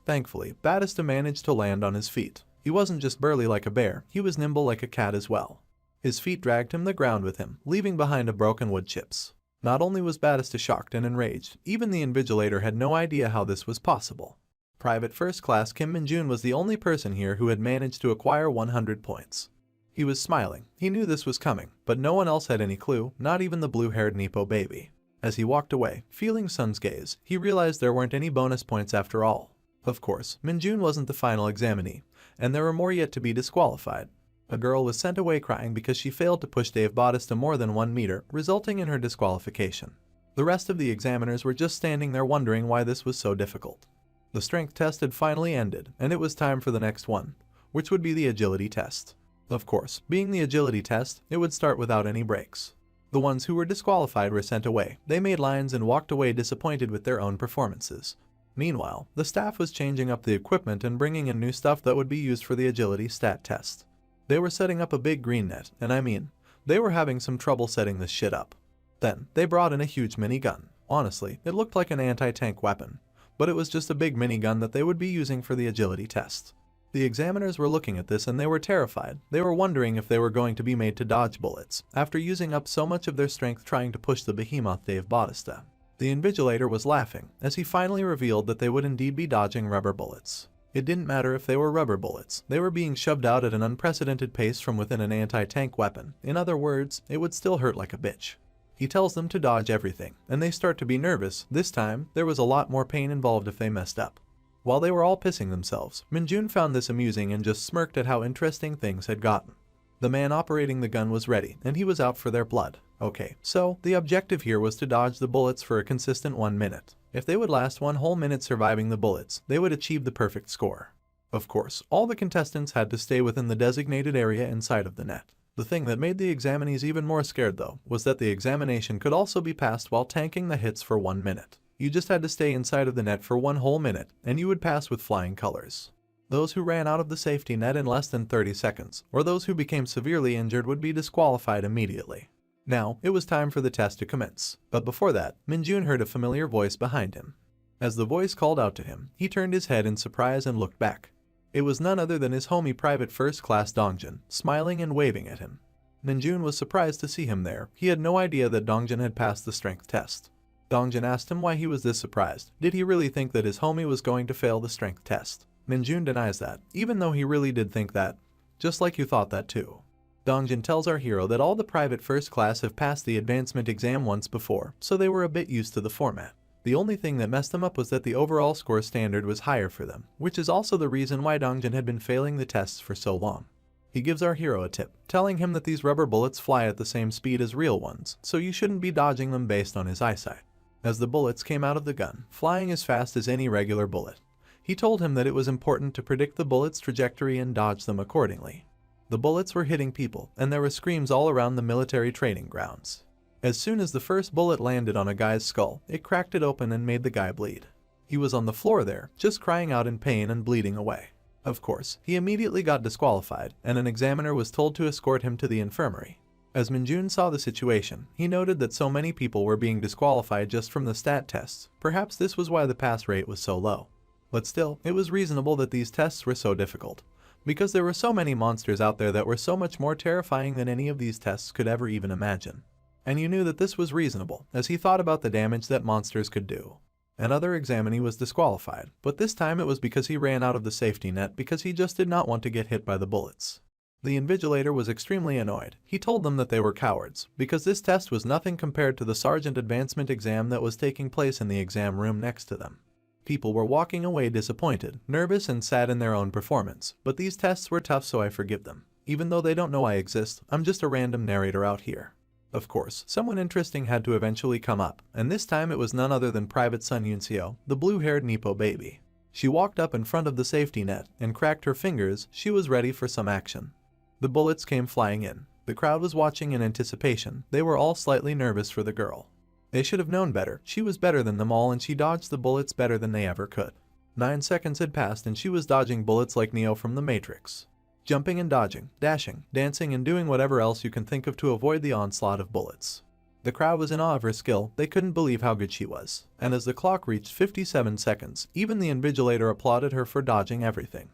Thankfully, Bautista managed to land on his feet. He wasn't just burly like a bear, he was nimble like a cat as well. His feet dragged him the ground with him, leaving behind a broken wood chips. Not only was Bautista shocked and enraged, even the invigilator had no idea how this was possible. Private First Class Kim Min-jun was the only person here who had managed to acquire 100 points. He was smiling. He knew this was coming, but no one else had any clue, not even the blue-haired Nepo baby. As he walked away, feeling Sun's gaze, he realized there weren't any bonus points after all. Of course, Min-jun wasn't the final examinee, and there were more yet to be disqualified. A girl was sent away crying because she failed to push Dave Bautista more than 1 meter, resulting in her disqualification. The rest of the examiners were just standing there wondering why this was so difficult. The strength test had finally ended, and it was time for the next one, which would be the agility test. Of course, being the agility test, it would start without any breaks. The ones who were disqualified were sent away. They made lines and walked away disappointed with their own performances. Meanwhile, the staff was changing up the equipment and bringing in new stuff that would be used for the agility stat test. They were setting up a big green net, and I mean, they were having some trouble setting this shit up. Then, they brought in a huge minigun. Honestly, it looked like an anti-tank weapon, but it was just a big minigun that they would be using for the agility test. The examiners were looking at this and they were terrified. They were wondering if they were going to be made to dodge bullets, after using up so much of their strength trying to push the behemoth Dave Bautista. The invigilator was laughing, as he finally revealed that they would indeed be dodging rubber bullets. It didn't matter if they were rubber bullets, they were being shoved out at an unprecedented pace from within an anti-tank weapon. In other words, it would still hurt like a bitch. He tells them to dodge everything, and they start to be nervous. This time, there was a lot more pain involved if they messed up. While they were all pissing themselves, Min-jun found this amusing and just smirked at how interesting things had gotten. The man operating the gun was ready, and he was out for their blood. Okay, so the objective here was to dodge the bullets for a consistent 1 minute. If they would last 1 whole minute surviving the bullets, they would achieve the perfect score. Of course, all the contestants had to stay within the designated area inside of the net. The thing that made the examinees even more scared though, was that the examination could also be passed while tanking the hits for 1 minute. You just had to stay inside of the net for 1 whole minute, and you would pass with flying colors. Those who ran out of the safety net in less than 30 seconds, or those who became severely injured would be disqualified immediately. Now, it was time for the test to commence, but before that, Min-jun heard a familiar voice behind him. As the voice called out to him, he turned his head in surprise and looked back. It was none other than his homie Private First Class Dongjun, smiling and waving at him. Min-jun was surprised to see him there. He had no idea that Dongjun had passed the strength test. Dongjun asked him why he was this surprised. Did he really think that his homie was going to fail the strength test? Minjun denies that, even though he really did think that. Just like you thought that too. Dongjin tells our hero that all the private first class have passed the advancement exam once before, so they were a bit used to the format. The only thing that messed them up was that the overall score standard was higher for them, which is also the reason why Dongjin had been failing the tests for so long. He gives our hero a tip, telling him that these rubber bullets fly at the same speed as real ones, so you shouldn't be dodging them based on his eyesight. As the bullets came out of the gun, flying as fast as any regular bullet, he told him that it was important to predict the bullet's trajectory and dodge them accordingly. The bullets were hitting people, and there were screams all around the military training grounds. As soon as the first bullet landed on a guy's skull, it cracked it open and made the guy bleed. He was on the floor there, just crying out in pain and bleeding away. Of course, he immediately got disqualified, and an examiner was told to escort him to the infirmary. As Minjun saw the situation, he noted that so many people were being disqualified just from the stat tests. Perhaps this was why the pass rate was so low. But still, it was reasonable that these tests were so difficult, because there were so many monsters out there that were so much more terrifying than any of these tests could ever even imagine. And you knew that this was reasonable, as he thought about the damage that monsters could do. Another examinee was disqualified, but this time it was because he ran out of the safety net because he just did not want to get hit by the bullets. The invigilator was extremely annoyed. He told them that they were cowards, because this test was nothing compared to the sergeant advancement exam that was taking place in the exam room next to them. People were walking away disappointed, nervous and sad in their own performance, but these tests were tough, so I forgive them. Even though they don't know I exist, I'm just a random narrator out here. Of course, someone interesting had to eventually come up, and this time it was none other than Private Sun Yunseo, the blue-haired Nippo baby. She walked up in front of the safety net and cracked her fingers. She was ready for some action. The bullets came flying in. The crowd was watching in anticipation. They were all slightly nervous for the girl. They should have known better. She was better than them all, and she dodged the bullets better than they ever could. 9 seconds had passed and she was dodging bullets like Neo from the Matrix. Jumping and dodging, dashing, dancing and doing whatever else you can think of to avoid the onslaught of bullets. The crowd was in awe of her skill. They couldn't believe how good she was. And as the clock reached 57 seconds, even the invigilator applauded her for dodging everything.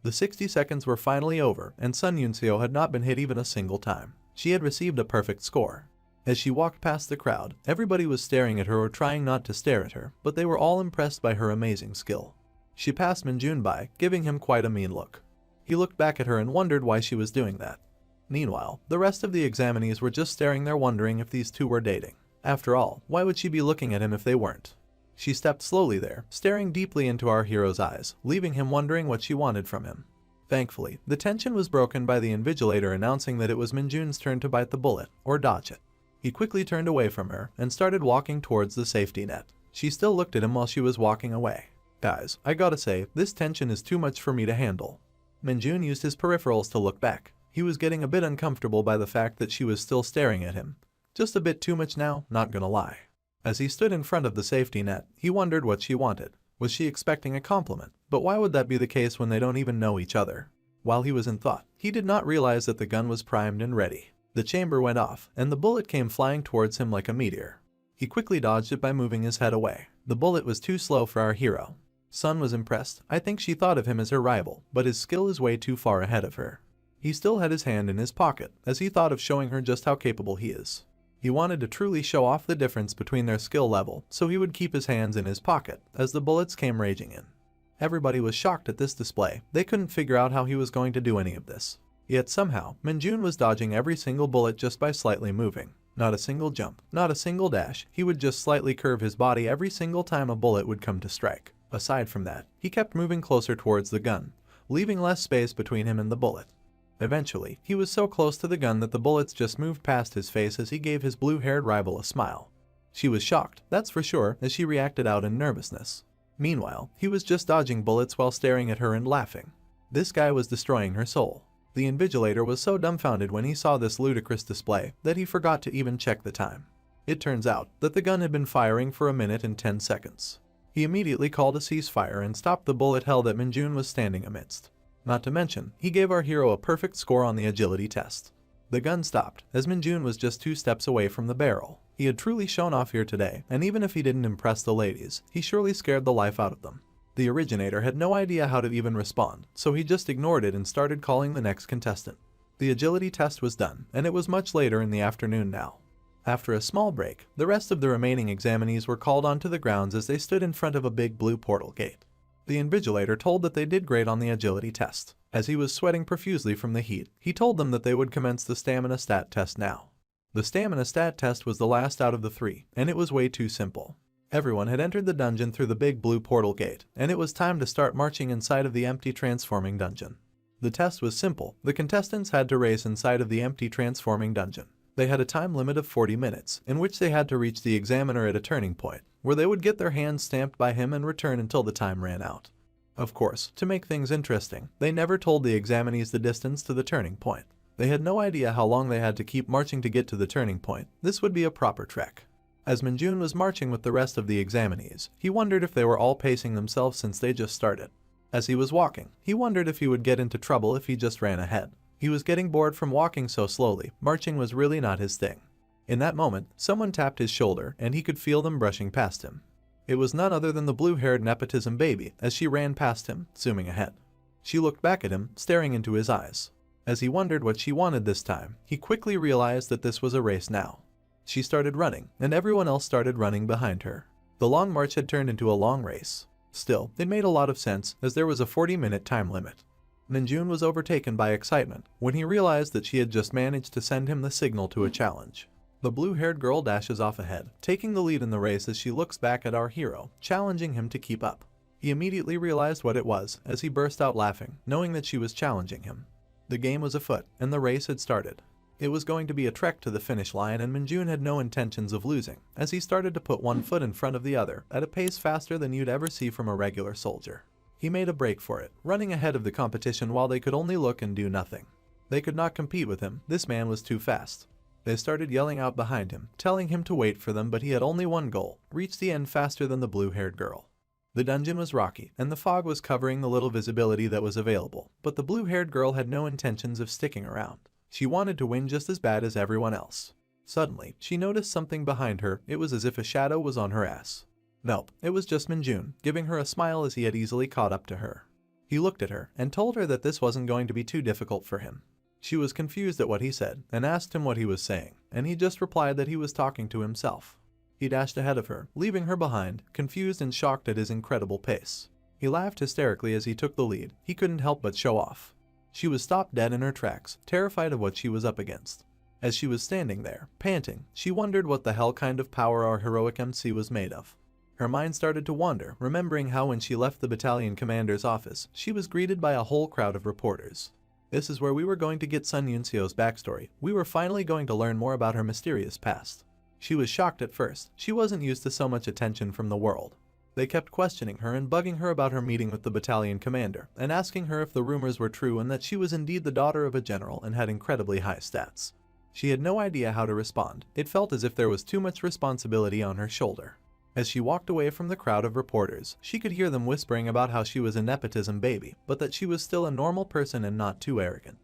The 60 seconds were finally over, and Sun Yunseo had not been hit even a single time. She had received a perfect score. As she walked past the crowd, everybody was staring at her or trying not to stare at her, but they were all impressed by her amazing skill. She passed Minjun by, giving him quite a mean look. He looked back at her and wondered why she was doing that. Meanwhile, the rest of the examinees were just staring there, wondering if these two were dating. After all, why would she be looking at him if they weren't? She stepped slowly there, staring deeply into our hero's eyes, leaving him wondering what she wanted from him. Thankfully, the tension was broken by the invigilator announcing that it was Minjun's turn to bite the bullet, or dodge it. He quickly turned away from her and started walking towards the safety net. She still looked at him while she was walking away. Guys, I gotta say, this tension is too much for me to handle. Minjun used his peripherals to look back. He was getting a bit uncomfortable by the fact that she was still staring at him. Just a bit too much now, not gonna lie. As he stood in front of the safety net, he wondered what she wanted. Was she expecting a compliment? But why would that be the case when they don't even know each other? While he was in thought, he did not realize that the gun was primed and ready. The chamber went off, and the bullet came flying towards him like a meteor. He quickly dodged it by moving his head away. The bullet was too slow for our hero. Sun was impressed. I think she thought of him as her rival, but his skill is way too far ahead of her. He still had his hand in his pocket, as he thought of showing her just how capable he is. He wanted to truly show off the difference between their skill level, so he would keep his hands in his pocket, as the bullets came raging in. Everybody was shocked at this display. They couldn't figure out how he was going to do any of this. Yet somehow, Minjun was dodging every single bullet just by slightly moving. Not a single jump, not a single dash. He would just slightly curve his body every single time a bullet would come to strike. Aside from that, he kept moving closer towards the gun, leaving less space between him and the bullet. Eventually, he was so close to the gun that the bullets just moved past his face as he gave his blue-haired rival a smile. She was shocked, that's for sure, as she reacted out in nervousness. Meanwhile, he was just dodging bullets while staring at her and laughing. This guy was destroying her soul. The invigilator was so dumbfounded when he saw this ludicrous display that he forgot to even check the time. It turns out that the gun had been firing for 1 minute and 10 seconds. He immediately called a ceasefire and stopped the bullet hell that Minjun was standing amidst. Not to mention, he gave our hero a perfect score on the agility test. The gun stopped, as Minjun was just 2 steps away from the barrel. He had truly shown off here today, and even if he didn't impress the ladies, he surely scared the life out of them. The originator had no idea how to even respond, so he just ignored it and started calling the next contestant. The agility test was done, and it was much later in the afternoon now. After a small break, the rest of the remaining examinees were called onto the grounds as they stood in front of a big blue portal gate. The invigilator told that they did great on the agility test. As he was sweating profusely from the heat, he told them that they would commence the stamina stat test now. The stamina stat test was the last out of the 3, and it was way too simple. Everyone had entered the dungeon through the big blue portal gate, and it was time to start marching inside of the empty transforming dungeon. The test was simple. The contestants had to race inside of the empty transforming dungeon. They had a time limit of 40 minutes, in which they had to reach the examiner at a turning point, where they would get their hands stamped by him and return until the time ran out. Of course, to make things interesting, they never told the examinees the distance to the turning point. They had no idea how long they had to keep marching to get to the turning point. This would be a proper trek. As Minjun was marching with the rest of the examinees, he wondered if they were all pacing themselves since they just started. As he was walking, he wondered if he would get into trouble if he just ran ahead. He was getting bored from walking so slowly. Marching was really not his thing. In that moment, someone tapped his shoulder and he could feel them brushing past him. It was none other than the blue-haired nepotism baby as she ran past him, zooming ahead. She looked back at him, staring into his eyes. As he wondered what she wanted this time, he quickly realized that this was a race now. She started running, and everyone else started running behind her. The long march had turned into a long race. Still, it made a lot of sense as there was a 40-minute time limit. Minjun was overtaken by excitement when he realized that she had just managed to send him the signal to a challenge. The blue-haired girl dashes off ahead, taking the lead in the race as she looks back at our hero, challenging him to keep up. He immediately realized what it was as he burst out laughing, knowing that she was challenging him. The game was afoot, and the race had started. It was going to be a trek to the finish line, and Minjun had no intentions of losing, as he started to put one foot in front of the other at a pace faster than you'd ever see from a regular soldier. He made a break for it, running ahead of the competition while they could only look and do nothing. They could not compete with him. This man was too fast. They started yelling out behind him, telling him to wait for them, but he had only one goal: reach the end faster than the blue-haired girl. The dungeon was rocky, and the fog was covering the little visibility that was available, but the blue-haired girl had no intentions of sticking around. She wanted to win just as bad as everyone else. Suddenly, she noticed something behind her. It was as if a shadow was on her ass. Nope, it was just Minjun, giving her a smile as he had easily caught up to her. He looked at her and told her that this wasn't going to be too difficult for him. She was confused at what he said and asked him what he was saying, and he just replied that he was talking to himself. He dashed ahead of her, leaving her behind, confused and shocked at his incredible pace. He laughed hysterically as he took the lead. He couldn't help but show off. She was stopped dead in her tracks, terrified of what she was up against. As she was standing there, panting, she wondered what the hell kind of power our heroic MC was made of. Her mind started to wander, remembering how when she left the battalion commander's office, she was greeted by a whole crowd of reporters. This is where we were going to get Sun Yunseo's backstory. We were finally going to learn more about her mysterious past. She was shocked at first. She wasn't used to so much attention from the world. They kept questioning her and bugging her about her meeting with the battalion commander, and asking her if the rumors were true and that she was indeed the daughter of a general and had incredibly high stats. She had no idea how to respond. It felt as if there was too much responsibility on her shoulder. As she walked away from the crowd of reporters, she could hear them whispering about how she was a nepotism baby, but that she was still a normal person and not too arrogant.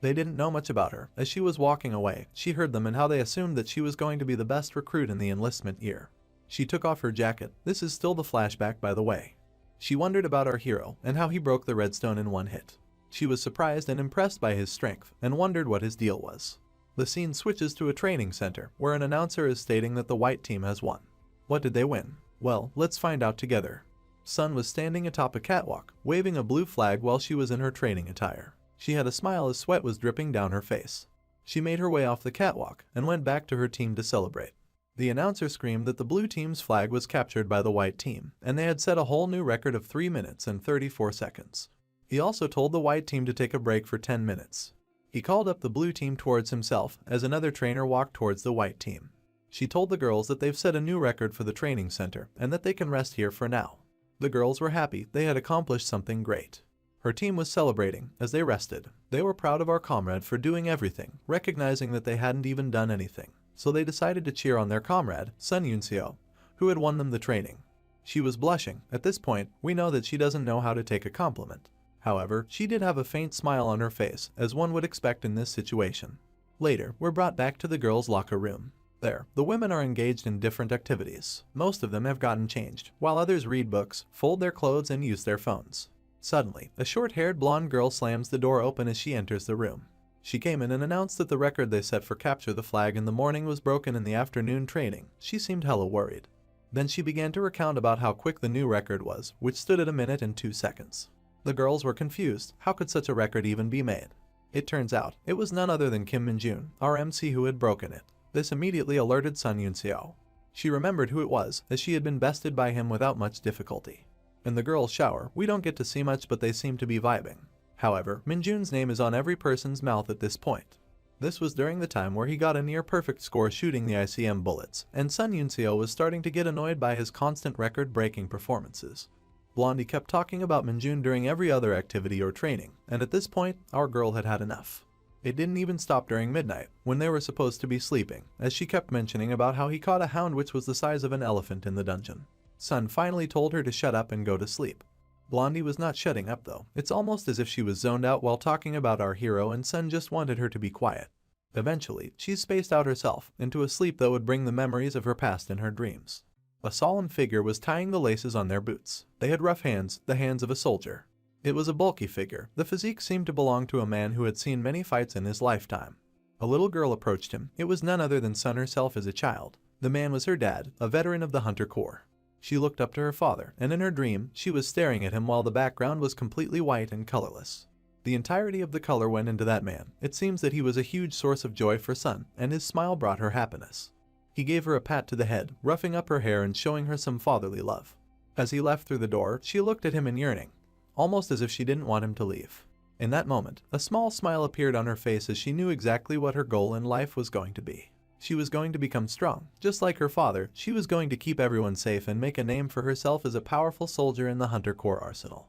They didn't know much about her. As she was walking away, she heard them and how they assumed that she was going to be the best recruit in the enlistment year. She took off her jacket. This is still the flashback, by the way. She wondered about our hero and how he broke the redstone in one hit. She was surprised and impressed by his strength and wondered what his deal was. The scene switches to a training center where an announcer is stating that the white team has won. What did they win? Well, let's find out together. Sun was standing atop a catwalk, waving a blue flag while she was in her training attire. She had a smile as sweat was dripping down her face. She made her way off the catwalk and went back to her team to celebrate. The announcer screamed that the blue team's flag was captured by the white team, and they had set a whole new record of 3 minutes and 34 seconds. He also told the white team to take a break for 10 minutes. He called up the blue team towards himself as another trainer walked towards the white team. She told the girls that they've set a new record for the training center and that they can rest here for now. The girls were happy. They had accomplished something great. Her team was celebrating as they rested. They were proud of our comrade for doing everything, recognizing that they hadn't even done anything. So they decided to cheer on their comrade, Sun Yunseo, who had won them the training. She was blushing. At this point, we know that she doesn't know how to take a compliment. However, she did have a faint smile on her face, as one would expect in this situation. Later, we're brought back to the girls' locker room. There, the women are engaged in different activities. Most of them have gotten changed, while others read books, fold their clothes, and use their phones. Suddenly, a short-haired blonde girl slams the door open as she enters the room. She came in and announced that the record they set for capture the flag in the morning was broken in the afternoon training. She seemed hella worried. Then she began to recount about how quick the new record was, which stood at 1 minute and 2 seconds. The girls were confused. How could such a record even be made? It turns out, it was none other than Kim Min-jun, our MC, who had broken it. This immediately alerted Sun Yun-seo. She remembered who it was, as she had been bested by him without much difficulty. In the girls' shower, we don't get to see much, but they seem to be vibing. However, Min-jun's name is on every person's mouth at this point. This was during the time where he got a near-perfect score shooting the ICM bullets, and Sun Yun-seo was starting to get annoyed by his constant record-breaking performances. Blondie kept talking about Min-jun during every other activity or training, and at this point, our girl had had enough. It didn't even stop during midnight, when they were supposed to be sleeping, as she kept mentioning about how he caught a hound which was the size of an elephant in the dungeon. Sun finally told her to shut up and go to sleep. Blondie was not shutting up though. It's almost as if she was zoned out while talking about our hero, and Sun just wanted her to be quiet. Eventually, she spaced out herself into a sleep that would bring the memories of her past in her dreams. A solemn figure was tying the laces on their boots. They had rough hands, the hands of a soldier. It was a bulky figure. The physique seemed to belong to a man who had seen many fights in his lifetime. A little girl approached him. It was none other than Sun herself as a child. The man was her dad, a veteran of the Hunter Corps. She looked up to her father, and in her dream, she was staring at him while the background was completely white and colorless. The entirety of the color went into that man. It seems that he was a huge source of joy for Sun, and his smile brought her happiness. He gave her a pat to the head, roughing up her hair and showing her some fatherly love. As he left through the door, she looked at him in yearning, almost as if she didn't want him to leave. In that moment, a small smile appeared on her face as she knew exactly what her goal in life was going to be. She was going to become strong. Just like her father, she was going to keep everyone safe and make a name for herself as a powerful soldier in the Hunter Corps arsenal.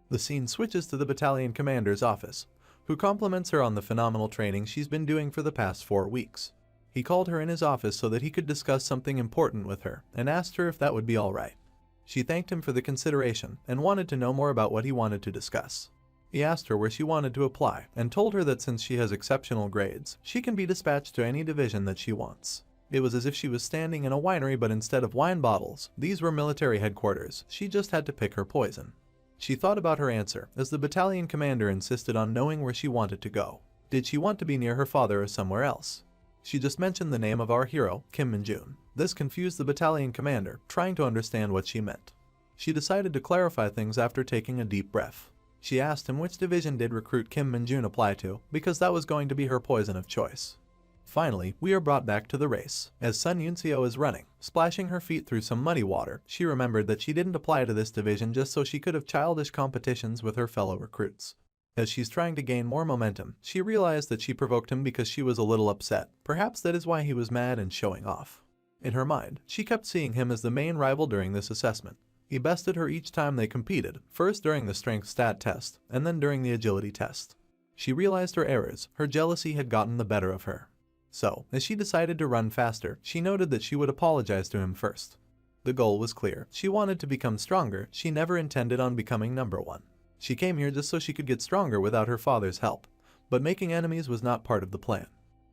The scene switches to the battalion commander's office, who compliments her on the phenomenal training she's been doing for the past 4 weeks. He called her in his office so that he could discuss something important with her and asked her if that would be all right. She thanked him for the consideration and wanted to know more about what he wanted to discuss. He asked her where she wanted to apply and told her that since she has exceptional grades, she can be dispatched to any division that she wants. It was as if she was standing in a winery, but instead of wine bottles, these were military headquarters. She just had to pick her poison. She thought about her answer as the battalion commander insisted on knowing where she wanted to go. Did she want to be near her father or somewhere else? She just mentioned the name of our hero, Kim Min-jun. This confused the battalion commander, trying to understand what she meant. She decided to clarify things after taking a deep breath. She asked him which division did recruit Kim Min-jun apply to, because that was going to be her poison of choice. Finally, we are brought back to the race. As Sun Yun-seo is running, splashing her feet through some muddy water, she remembered that she didn't apply to this division just so she could have childish competitions with her fellow recruits. As she's trying to gain more momentum, she realized that she provoked him because she was a little upset. Perhaps that is why he was mad and showing off. In her mind, she kept seeing him as the main rival during this assessment. He bested her each time they competed, first during the strength stat test, and then during the agility test. She realized her errors. Her jealousy had gotten the better of her. So, as she decided to run faster, she noted that she would apologize to him first. The goal was clear. She wanted to become stronger. She never intended on becoming #1. She came here just so she could get stronger without her father's help. But making enemies was not part of the plan.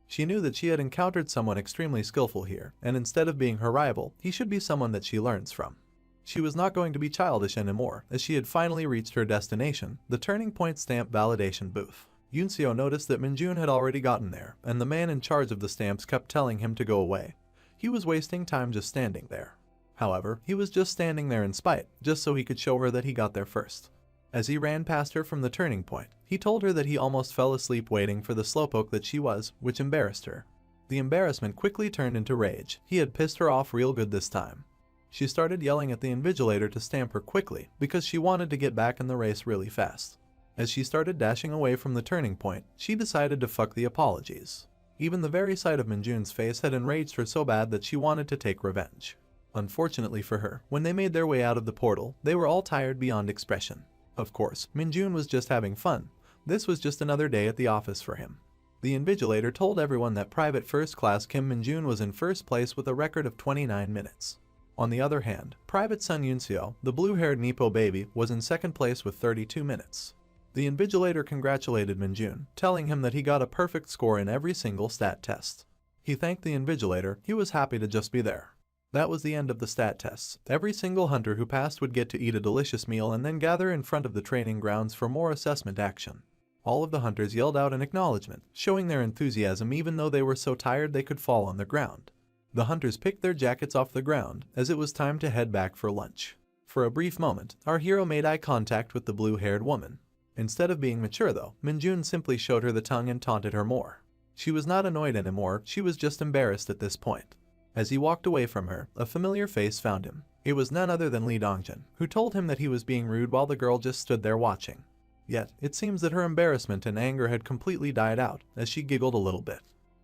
She knew that she had encountered someone extremely skillful here, and instead of being her rival, he should be someone that she learns from. She was not going to be childish anymore, as she had finally reached her destination, the Turning Point stamp validation booth. Yun-seo noticed that Min-jun had already gotten there, and the man in charge of the stamps kept telling him to go away. He was wasting time just standing there. However, he was just standing there in spite, just so he could show her that he got there first. As he ran past her from the turning point, he told her that he almost fell asleep waiting for the slowpoke that she was, which embarrassed her. The embarrassment quickly turned into rage. He had pissed her off real good this time. She started yelling at the invigilator to stamp her quickly because she wanted to get back in the race really fast. As she started dashing away from the turning point, she decided to fuck the apologies. Even the very sight of Min-jun's face had enraged her so bad that she wanted to take revenge. Unfortunately for her, when they made their way out of the portal, they were all tired beyond expression. Of course, Min-jun was just having fun. This was just another day at the office for him. The invigilator told everyone that Private First Class Kim Min-jun was in first place with a record of 29 minutes. On the other hand, Private Sun Yun-seo, the blue-haired Nepo baby, was in second place with 32 minutes. The invigilator congratulated Min-jun, telling him that he got a perfect score in every single stat test. He thanked the invigilator. He was happy to just be there. That was the end of the stat tests. Every single hunter who passed would get to eat a delicious meal and then gather in front of the training grounds for more assessment action. All of the hunters yelled out in acknowledgement, showing their enthusiasm even though they were so tired they could fall on the ground. The hunters picked their jackets off the ground as it was time to head back for lunch. For a brief moment, our hero made eye contact with the blue-haired woman. Instead of being mature though, Minjun simply showed her the tongue and taunted her more. She was not annoyed anymore, she was just embarrassed at this point. As he walked away from her, a familiar face found him. It was none other than Li Dongjin, who told him that he was being rude while the girl just stood there watching. Yet, it seems that her embarrassment and anger had completely died out as she giggled a little bit.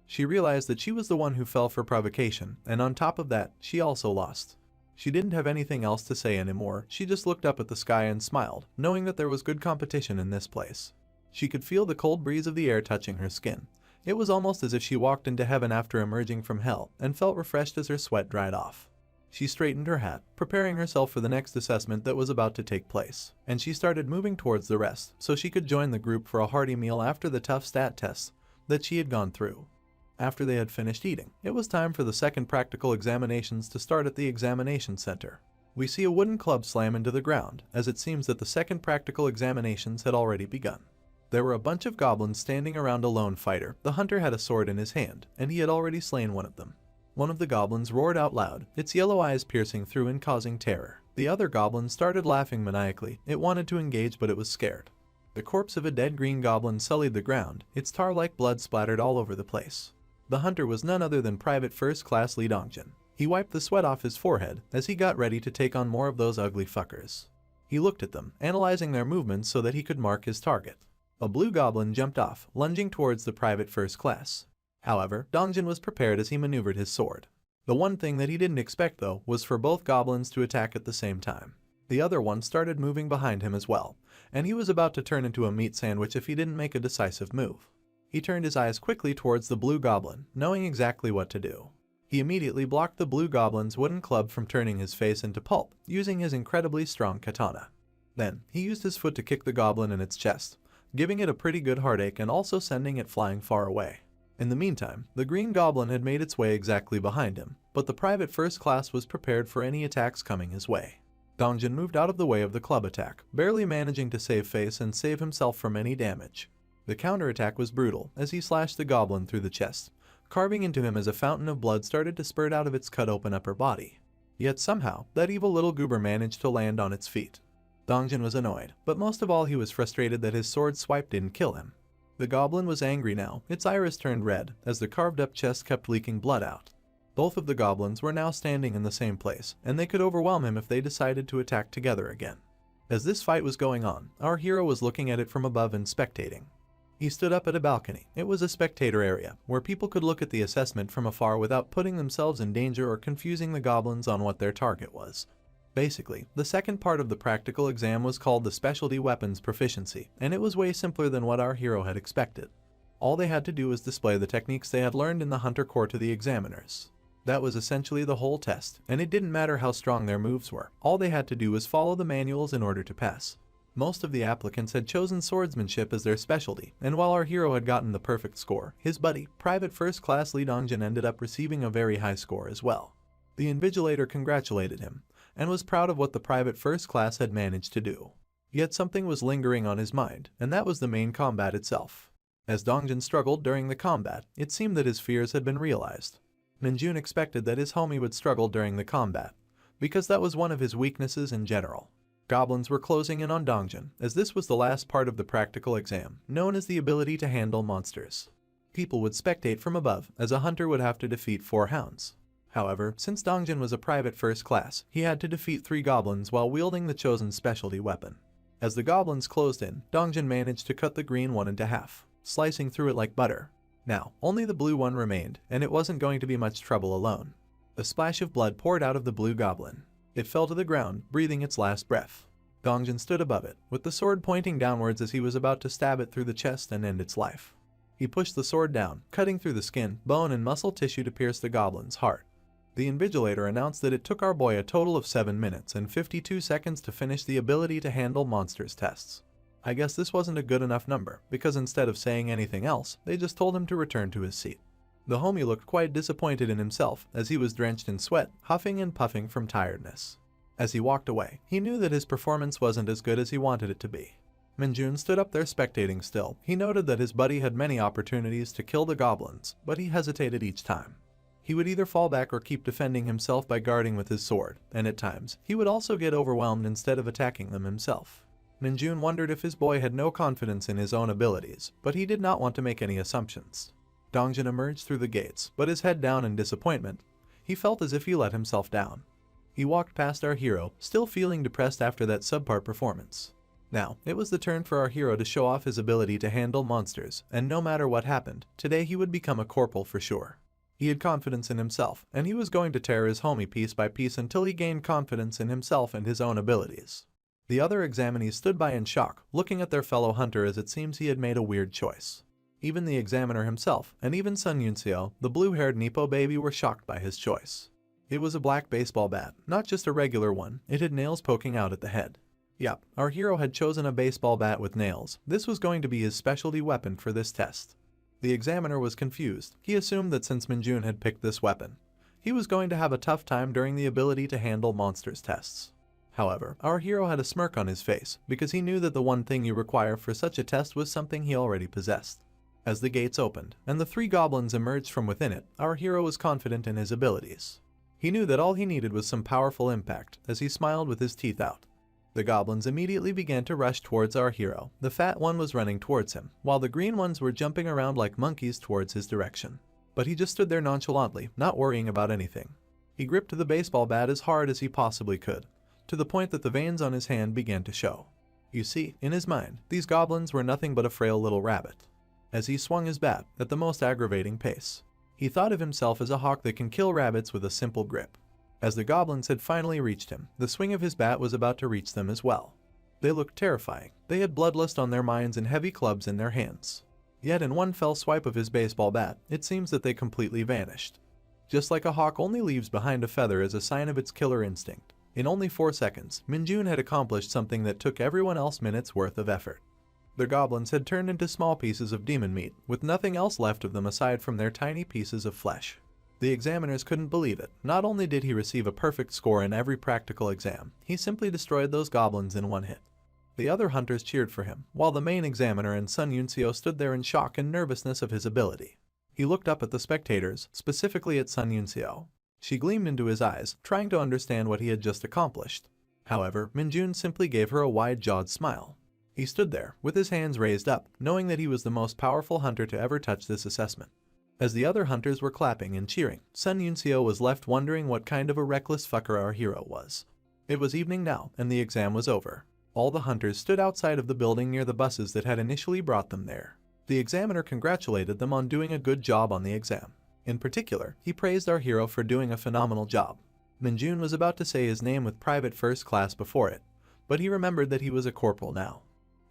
She realized that she was the one who fell for provocation, and on top of that, she also lost. She didn't have anything else to say anymore, she just looked up at the sky and smiled, knowing that there was good competition in this place. She could feel the cold breeze of the air touching her skin. It was almost as if she walked into heaven after emerging from hell, and felt refreshed as her sweat dried off. She straightened her hat, preparing herself for the next assessment that was about to take place, and she started moving towards the rest so she could join the group for a hearty meal after the tough stat tests that she had gone through. After they had finished eating, it was time for the second practical examinations to start at the examination center. We see a wooden club slam into the ground, as it seems that the second practical examinations had already begun. There were a bunch of goblins standing around a lone fighter. The hunter had a sword in his hand, and he had already slain one of them. One of the goblins roared out loud, its yellow eyes piercing through and causing terror. The other goblin started laughing maniacally. It wanted to engage, but it was scared. The corpse of a dead green goblin sullied the ground, its tar-like blood splattered all over the place. The hunter was none other than Private First Class Li Dongjin. He wiped the sweat off his forehead as he got ready to take on more of those ugly fuckers. He looked at them, analyzing their movements so that he could mark his target. A blue goblin jumped off, lunging towards the Private First Class. However, Dongjin was prepared as he maneuvered his sword. The one thing that he didn't expect though was for both goblins to attack at the same time. The other one started moving behind him as well, and he was about to turn into a meat sandwich if he didn't make a decisive move. He turned his eyes quickly towards the blue goblin, knowing exactly what to do. He immediately blocked the blue goblin's wooden club from turning his face into pulp, using his incredibly strong katana. Then, he used his foot to kick the goblin in its chest, giving it a pretty good heartache and also sending it flying far away. In the meantime, the green goblin had made its way exactly behind him, but the Private First Class was prepared for any attacks coming his way. Dongjin moved out of the way of the club attack, barely managing to save face and save himself from any damage. The counterattack was brutal as he slashed the goblin through the chest, carving into him as a fountain of blood started to spurt out of its cut-open upper body. Yet somehow, that evil little goober managed to land on its feet. Dongjin was annoyed, but most of all he was frustrated that his sword swipe didn't kill him. The goblin was angry now, its iris turned red as the carved-up chest kept leaking blood out. Both of the goblins were now standing in the same place, and they could overwhelm him if they decided to attack together again. As this fight was going on, our hero was looking at it from above and spectating. He stood up at a balcony. It was a spectator area, where people could look at the assessment from afar without putting themselves in danger or confusing the goblins on what their target was. Basically, the second part of the practical exam was called the Specialty Weapons Proficiency, and it was way simpler than what our hero had expected. All they had to do was display the techniques they had learned in the Hunter Corps to the examiners. That was essentially the whole test, and it didn't matter how strong their moves were. All they had to do was follow the manuals in order to pass. Most of the applicants had chosen swordsmanship as their specialty, and while our hero had gotten the perfect score, his buddy, Private First Class Li Dongjin, ended up receiving a very high score as well. The invigilator congratulated him, and was proud of what the Private First Class had managed to do. Yet something was lingering on his mind, and that was the main combat itself. As Dongjin struggled during the combat, it seemed that his fears had been realized. Minjun expected that his homie would struggle during the combat, because that was one of his weaknesses in general. Goblins were closing in on Dongjin, as this was the last part of the practical exam, known as the ability to handle monsters. People would spectate from above, as a hunter would have to defeat 4 hounds. However, since Dongjin was a Private First Class, he had to defeat 3 goblins while wielding the chosen specialty weapon. As the goblins closed in, Dongjin managed to cut the green one into half, slicing through it like butter. Now, only the blue one remained, and it wasn't going to be much trouble alone. A splash of blood poured out of the blue goblin. It fell to the ground, breathing its last breath. Dongjin stood above it, with the sword pointing downwards as he was about to stab it through the chest and end its life. He pushed the sword down, cutting through the skin, bone and muscle tissue to pierce the goblin's heart. The invigilator announced that it took our boy a total of 7 minutes and 52 seconds to finish the ability to handle monsters tests. I guess this wasn't a good enough number, because instead of saying anything else, they just told him to return to his seat. The homie looked quite disappointed in himself as he was drenched in sweat, huffing and puffing from tiredness. As he walked away, he knew that his performance wasn't as good as he wanted it to be. Minjun stood up there spectating still. He noted that his buddy had many opportunities to kill the goblins, but he hesitated each time. He would either fall back or keep defending himself by guarding with his sword, and at times, he would also get overwhelmed instead of attacking them himself. Minjun wondered if his boy had no confidence in his own abilities, but he did not want to make any assumptions. Dongjin emerged through the gates, but his head down in disappointment. He felt as if he let himself down. He walked past our hero, still feeling depressed after that subpar performance. Now, it was the turn for our hero to show off his ability to handle monsters, and no matter what happened, today he would become a corporal for sure. He had confidence in himself, and he was going to tear his homie piece by piece until he gained confidence in himself and his own abilities. The other examinees stood by in shock, looking at their fellow hunter as it seems he had made a weird choice. Even the examiner himself, and even Sun Yunseo, the blue-haired Nippo baby, were shocked by his choice. It was a black baseball bat, not just a regular one. It had nails poking out at the head. Yup, our hero had chosen a baseball bat with nails. This was going to be his specialty weapon for this test. The examiner was confused. He assumed that since Minjun had picked this weapon, he was going to have a tough time during the ability to handle monsters tests. However, our hero had a smirk on his face because he knew that the one thing you require for such a test was something he already possessed. As the gates opened and the 3 goblins emerged from within it, our hero was confident in his abilities. He knew that all he needed was some powerful impact as he smiled with his teeth out. The goblins immediately began to rush towards our hero. The fat one was running towards him, while the green ones were jumping around like monkeys towards his direction. But he just stood there nonchalantly, not worrying about anything. He gripped the baseball bat as hard as he possibly could, to the point that the veins on his hand began to show. You see, in his mind, these goblins were nothing but a frail little rabbit. As he swung his bat at the most aggravating pace, he thought of himself as a hawk that can kill rabbits with a simple grip. As the goblins had finally reached him, the swing of his bat was about to reach them as well. They looked terrifying. They had bloodlust on their minds and heavy clubs in their hands. Yet in one fell swipe of his baseball bat, it seems that they completely vanished. Just like a hawk only leaves behind a feather as a sign of its killer instinct, in only 4 seconds, Minjun had accomplished something that took everyone else minutes worth of effort. The goblins had turned into small pieces of demon meat, with nothing else left of them aside from their tiny pieces of flesh. The examiners couldn't believe it. Not only did he receive a perfect score in every practical exam, he simply destroyed those goblins in one hit. The other hunters cheered for him, while the main examiner and Sun Yunseo stood there in shock and nervousness of his ability. He looked up at the spectators, specifically at Sun Yunseo. She gleamed into his eyes, trying to understand what he had just accomplished. However, Minjun simply gave her a wide-jawed smile. He stood there, with his hands raised up, knowing that he was the most powerful hunter to ever touch this assessment. As the other hunters were clapping and cheering, Sun Yunseo was left wondering what kind of a reckless fucker our hero was. It was evening now, and the exam was over. All the hunters stood outside of the building near the buses that had initially brought them there. The examiner congratulated them on doing a good job on the exam. In particular, he praised our hero for doing a phenomenal job. Minjun was about to say his name with private first class before it, but he remembered that he was a corporal now.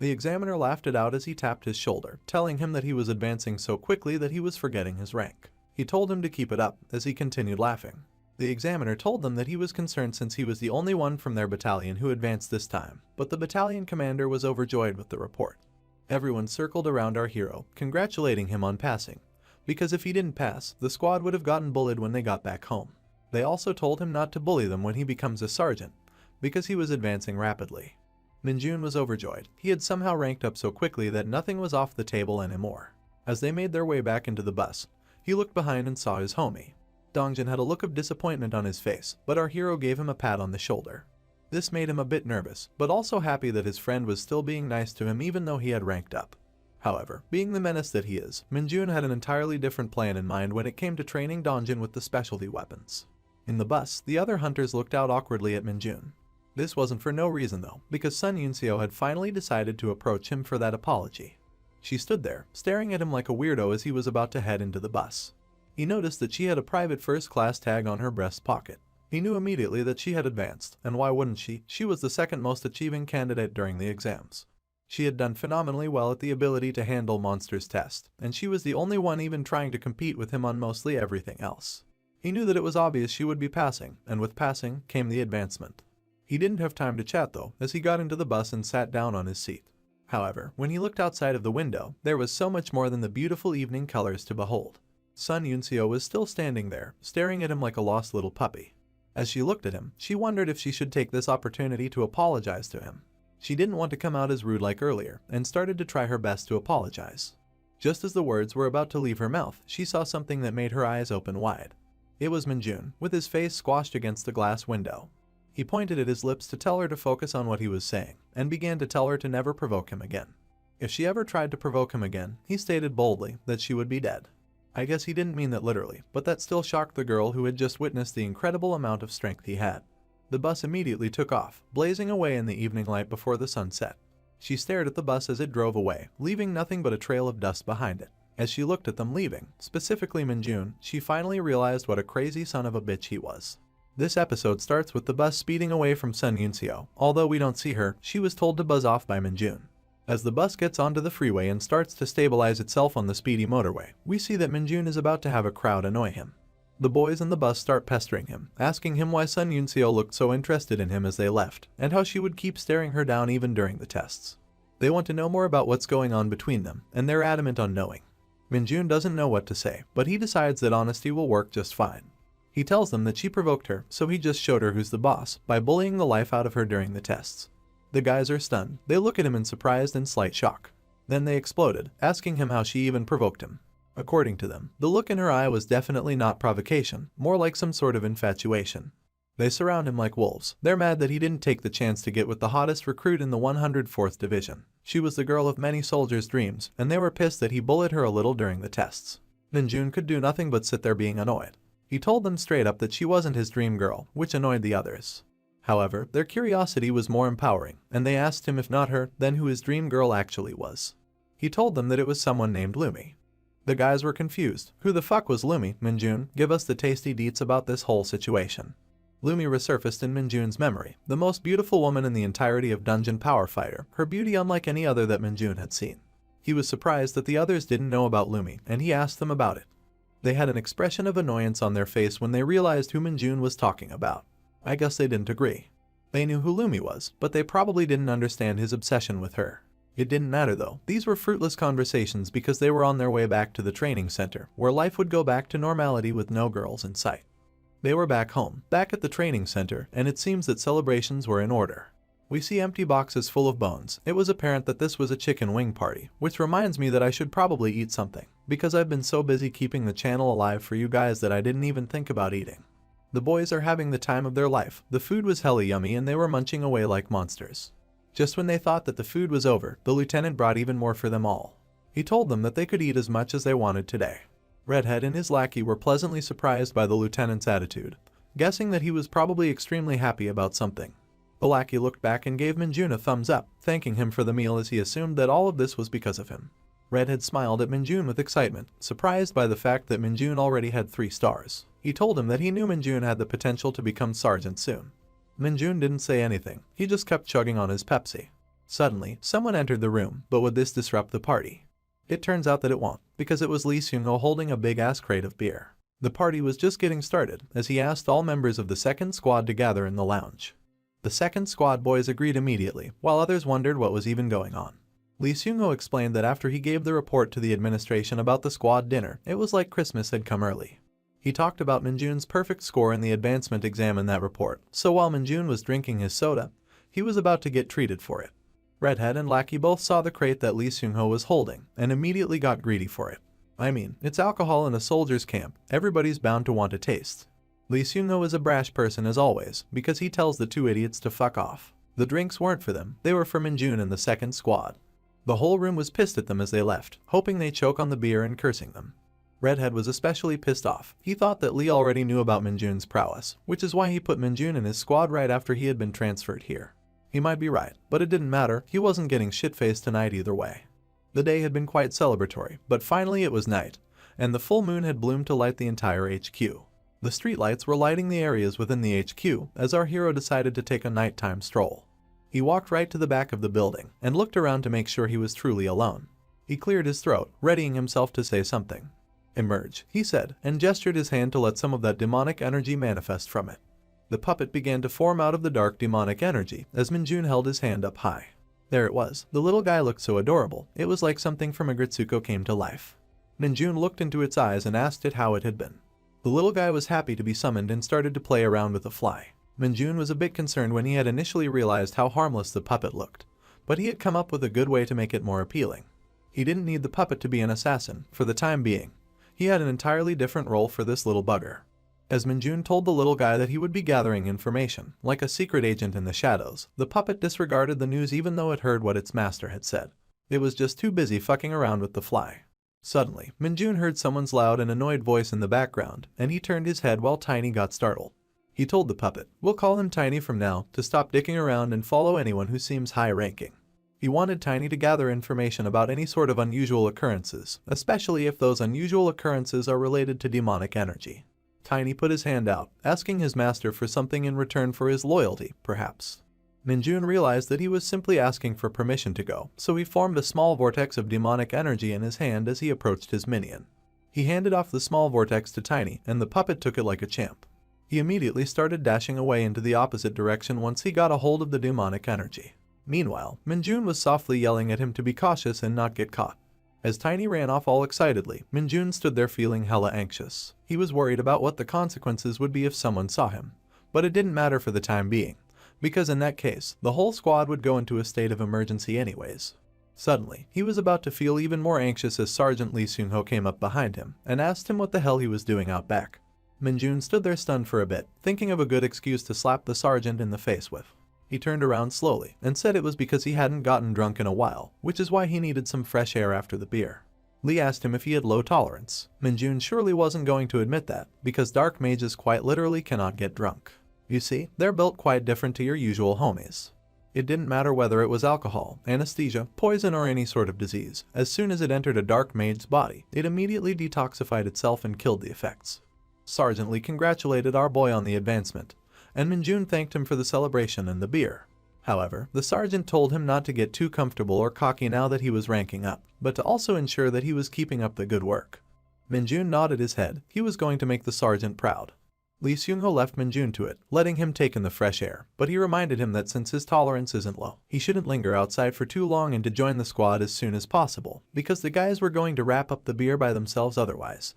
The examiner laughed it out as he tapped his shoulder, telling him that he was advancing so quickly that he was forgetting his rank. He told him to keep it up, as he continued laughing. The examiner told them that he was concerned since he was the only one from their battalion who advanced this time, but the battalion commander was overjoyed with the report. Everyone circled around our hero, congratulating him on passing, because if he didn't pass, the squad would have gotten bullied when they got back home. They also told him not to bully them when he becomes a sergeant, because he was advancing rapidly. Minjun was overjoyed. He had somehow ranked up so quickly that nothing was off the table anymore. As they made their way back into the bus, he looked behind and saw his homie. Dongjin had a look of disappointment on his face, but our hero gave him a pat on the shoulder. This made him a bit nervous, but also happy that his friend was still being nice to him even though he had ranked up. However, being the menace that he is, Minjun had an entirely different plan in mind when it came to training Dongjin with the specialty weapons. In the bus, the other hunters looked out awkwardly at Minjun. This wasn't for no reason though, because Sun Yunseo had finally decided to approach him for that apology. She stood there, staring at him like a weirdo as he was about to head into the bus. He noticed that she had a private first class tag on her breast pocket. He knew immediately that she had advanced, and why wouldn't she? She was the second most achieving candidate during the exams. She had done phenomenally well at the ability to handle monsters test, and she was the only one even trying to compete with him on mostly everything else. He knew that it was obvious she would be passing, and with passing came the advancement. He didn't have time to chat though, as he got into the bus and sat down on his seat. However, when he looked outside of the window, there was so much more than the beautiful evening colors to behold. Sun Yunseo was still standing there, staring at him like a lost little puppy. As she looked at him, she wondered if she should take this opportunity to apologize to him. She didn't want to come out as rude like earlier, and started to try her best to apologize. Just as the words were about to leave her mouth, she saw something that made her eyes open wide. It was Minjun, with his face squashed against the glass window. He pointed at his lips to tell her to focus on what he was saying, and began to tell her to never provoke him again. If she ever tried to provoke him again, he stated boldly that she would be dead. I guess he didn't mean that literally, but that still shocked the girl who had just witnessed the incredible amount of strength he had. The bus immediately took off, blazing away in the evening light before the sun set. She stared at the bus as it drove away, leaving nothing but a trail of dust behind it. As she looked at them leaving, specifically Minjun, she finally realized what a crazy son of a bitch he was. This episode starts with the bus speeding away from Sun Yunseo. Although we don't see her, she was told to buzz off by Minjun. As the bus gets onto the freeway and starts to stabilize itself on the speedy motorway, we see that Minjun is about to have a crowd annoy him. The boys in the bus start pestering him, asking him why Sun Yunseo looked so interested in him as they left, and how she would keep staring her down even during the tests. They want to know more about what's going on between them, and they're adamant on knowing. Minjun doesn't know what to say, but he decides that honesty will work just fine. He tells them that she provoked her, so he just showed her who's the boss by bullying the life out of her during the tests. The guys are stunned. They look at him in surprise and slight shock. Then they exploded, asking him how she even provoked him. According to them, the look in her eye was definitely not provocation, more like some sort of infatuation. They surround him like wolves. They're mad that he didn't take the chance to get with the hottest recruit in the 104th Division. She was the girl of many soldiers' dreams, and they were pissed that he bullied her a little during the tests. Minjun could do nothing but sit there being annoyed. He told them straight up that she wasn't his dream girl, which annoyed the others. However, their curiosity was more empowering, and they asked him if not her, then who his dream girl actually was. He told them that it was someone named Lumi. The guys were confused. Who the fuck was Lumi? Minjun, give us the tasty deets about this whole situation. Lumi resurfaced in Minjun's memory, the most beautiful woman in the entirety of Dungeon Power Fighter, her beauty unlike any other that Minjun had seen. He was surprised that the others didn't know about Lumi, and he asked them about it. They had an expression of annoyance on their face when they realized who Minjun was talking about. I guess they didn't agree. They knew who Lumi was, but they probably didn't understand his obsession with her. It didn't matter though. These were fruitless conversations because they were on their way back to the training center, where life would go back to normality with no girls in sight. They were back home, back at the training center, and it seems that celebrations were in order. We see empty boxes full of bones. It was apparent that this was a chicken wing party, which reminds me that I should probably eat something, because I've been so busy keeping the channel alive for you guys that I didn't even think about eating. The boys are having the time of their life. The food was hella yummy and they were munching away like monsters. Just when they thought that the food was over, the lieutenant brought even more for them all. He told them that they could eat as much as they wanted today. Redhead and his lackey were pleasantly surprised by the lieutenant's attitude, guessing that he was probably extremely happy about something. The lackey looked back and gave Minjun a thumbs up, thanking him for the meal as he assumed that all of this was because of him. Redhead smiled at Minjun with excitement, surprised by the fact that Minjun already had 3 stars. He told him that he knew Minjun had the potential to become sergeant soon. Minjun didn't say anything, he just kept chugging on his Pepsi. Suddenly, someone entered the room, but would this disrupt the party? It turns out that it won't, because it was Lee Seung-ho holding a big-ass crate of beer. The party was just getting started, as he asked all members of the second squad to gather in the lounge. The second squad boys agreed immediately, while others wondered what was even going on. Lee Seung-ho explained that after he gave the report to the administration about the squad dinner, it was like Christmas had come early. He talked about Minjun's perfect score in the advancement exam in that report, so while Minjun was drinking his soda, he was about to get treated for it. Redhead and Lackey both saw the crate that Lee Seung-ho was holding, and immediately got greedy for it. I mean, it's alcohol in a soldier's camp, everybody's bound to want a taste. Lee Seung-ho is a brash person as always, because he tells the 2 idiots to fuck off. The drinks weren't for them, they were for Minjun and the second squad. The whole room was pissed at them as they left, hoping they choke on the beer and cursing them. Redhead was especially pissed off. He thought that Lee already knew about Minjun's prowess, which is why he put Minjun in his squad right after he had been transferred here. He might be right, but it didn't matter, he wasn't getting shit-faced tonight either way. The day had been quite celebratory, but finally it was night, and the full moon had bloomed to light the entire HQ. The streetlights were lighting the areas within the HQ as our hero decided to take a nighttime stroll. He walked right to the back of the building and looked around to make sure he was truly alone. He cleared his throat, readying himself to say something. "Emerge," he said, and gestured his hand to let some of that demonic energy manifest from it. The puppet began to form out of the dark demonic energy as Minjun held his hand up high. There it was. The little guy looked so adorable, it was like something from a Gritsuko came to life. Minjun looked into its eyes and asked it how it had been. The little guy was happy to be summoned and started to play around with the fly. Minjun was a bit concerned when he had initially realized how harmless the puppet looked, but he had come up with a good way to make it more appealing. He didn't need the puppet to be an assassin, for the time being. He had an entirely different role for this little bugger. As Minjun told the little guy that he would be gathering information, like a secret agent in the shadows, the puppet disregarded the news even though it heard what its master had said. It was just too busy fucking around with the fly. Suddenly, Minjun heard someone's loud and annoyed voice in the background, and he turned his head while Tiny got startled. He told the puppet, "We'll call him Tiny from now, to stop dicking around and follow anyone who seems high-ranking." He wanted Tiny to gather information about any sort of unusual occurrences, especially if those unusual occurrences are related to demonic energy. Tiny put his hand out, asking his master for something in return for his loyalty, perhaps. Minjun realized that he was simply asking for permission to go, so he formed a small vortex of demonic energy in his hand as he approached his minion. He handed off the small vortex to Tiny, and the puppet took it like a champ. He immediately started dashing away into the opposite direction once he got a hold of the demonic energy. Meanwhile, Minjun was softly yelling at him to be cautious and not get caught. As Tiny ran off all excitedly, Minjun stood there feeling hella anxious. He was worried about what the consequences would be if someone saw him. But it didn't matter for the time being, because in that case, the whole squad would go into a state of emergency anyways. Suddenly, he was about to feel even more anxious as Sergeant Lee Seung-ho came up behind him and asked him what the hell he was doing out back. Minjun stood there stunned for a bit, thinking of a good excuse to slap the sergeant in the face with. He turned around slowly and said it was because he hadn't gotten drunk in a while, which is why he needed some fresh air after the beer. Lee asked him if he had low tolerance. Minjun surely wasn't going to admit that, because dark mages quite literally cannot get drunk. You see, they're built quite different to your usual homies. It didn't matter whether it was alcohol, anesthesia, poison, or any sort of disease. As soon as it entered a dark mage's body, it immediately detoxified itself and killed the effects. Sergeant Lee congratulated our boy on the advancement, and Minjun thanked him for the celebration and the beer. However, the sergeant told him not to get too comfortable or cocky now that he was ranking up, but to also ensure that he was keeping up the good work. Minjun nodded his head. He was going to make the sergeant proud. Lee Seung-ho left Minjun to it, letting him take in the fresh air, but he reminded him that since his tolerance isn't low, he shouldn't linger outside for too long and to join the squad as soon as possible, because the guys were going to wrap up the beer by themselves otherwise.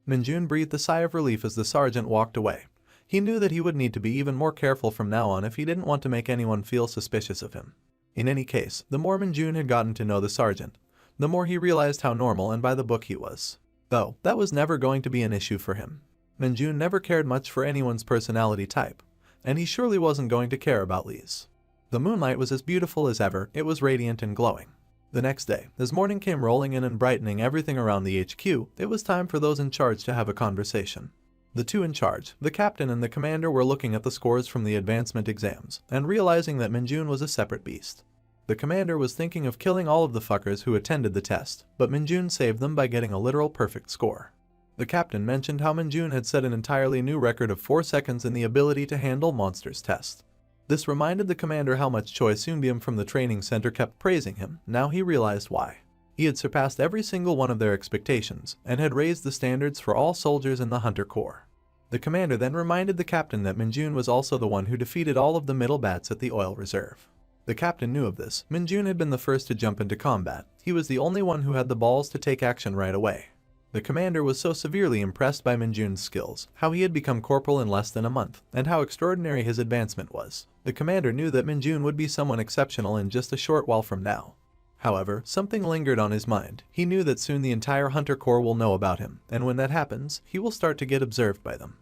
Minjun breathed a sigh of relief as the sergeant walked away. He knew that he would need to be even more careful from now on if he didn't want to make anyone feel suspicious of him. In any case, the more Minjun had gotten to know the sergeant, the more he realized how normal and by the book he was. Though, that was never going to be an issue for him. Minjun never cared much for anyone's personality type, and he surely wasn't going to care about Lee's. The moonlight was as beautiful as ever. It was radiant and glowing. The next day, as morning came rolling in and brightening everything around the HQ, it was time for those in charge to have a conversation. The two in charge, the captain and the commander, were looking at the scores from the advancement exams and realizing that Minjun was a separate beast. The commander was thinking of killing all of the fuckers who attended the test, but Minjun saved them by getting a literal perfect score. The captain mentioned how Minjun had set an entirely new record of 4 seconds in the ability to handle monsters test. This reminded the commander how much Choi Seung-byum from the training center kept praising him. Now he realized why. He had surpassed every single one of their expectations and had raised the standards for all soldiers in the Hunter Corps. The commander then reminded the captain that Minjun was also the one who defeated all of the middle bats at the oil reserve. The captain knew of this. Minjun had been the first to jump into combat. He was the only one who had the balls to take action right away. The commander was so severely impressed by Minjun's skills, how he had become corporal in less than a month, and how extraordinary his advancement was. The commander knew that Minjun would be someone exceptional in just a short while from now. However, something lingered on his mind. He knew that soon the entire Hunter Corps will know about him, and when that happens, he will start to get observed by them.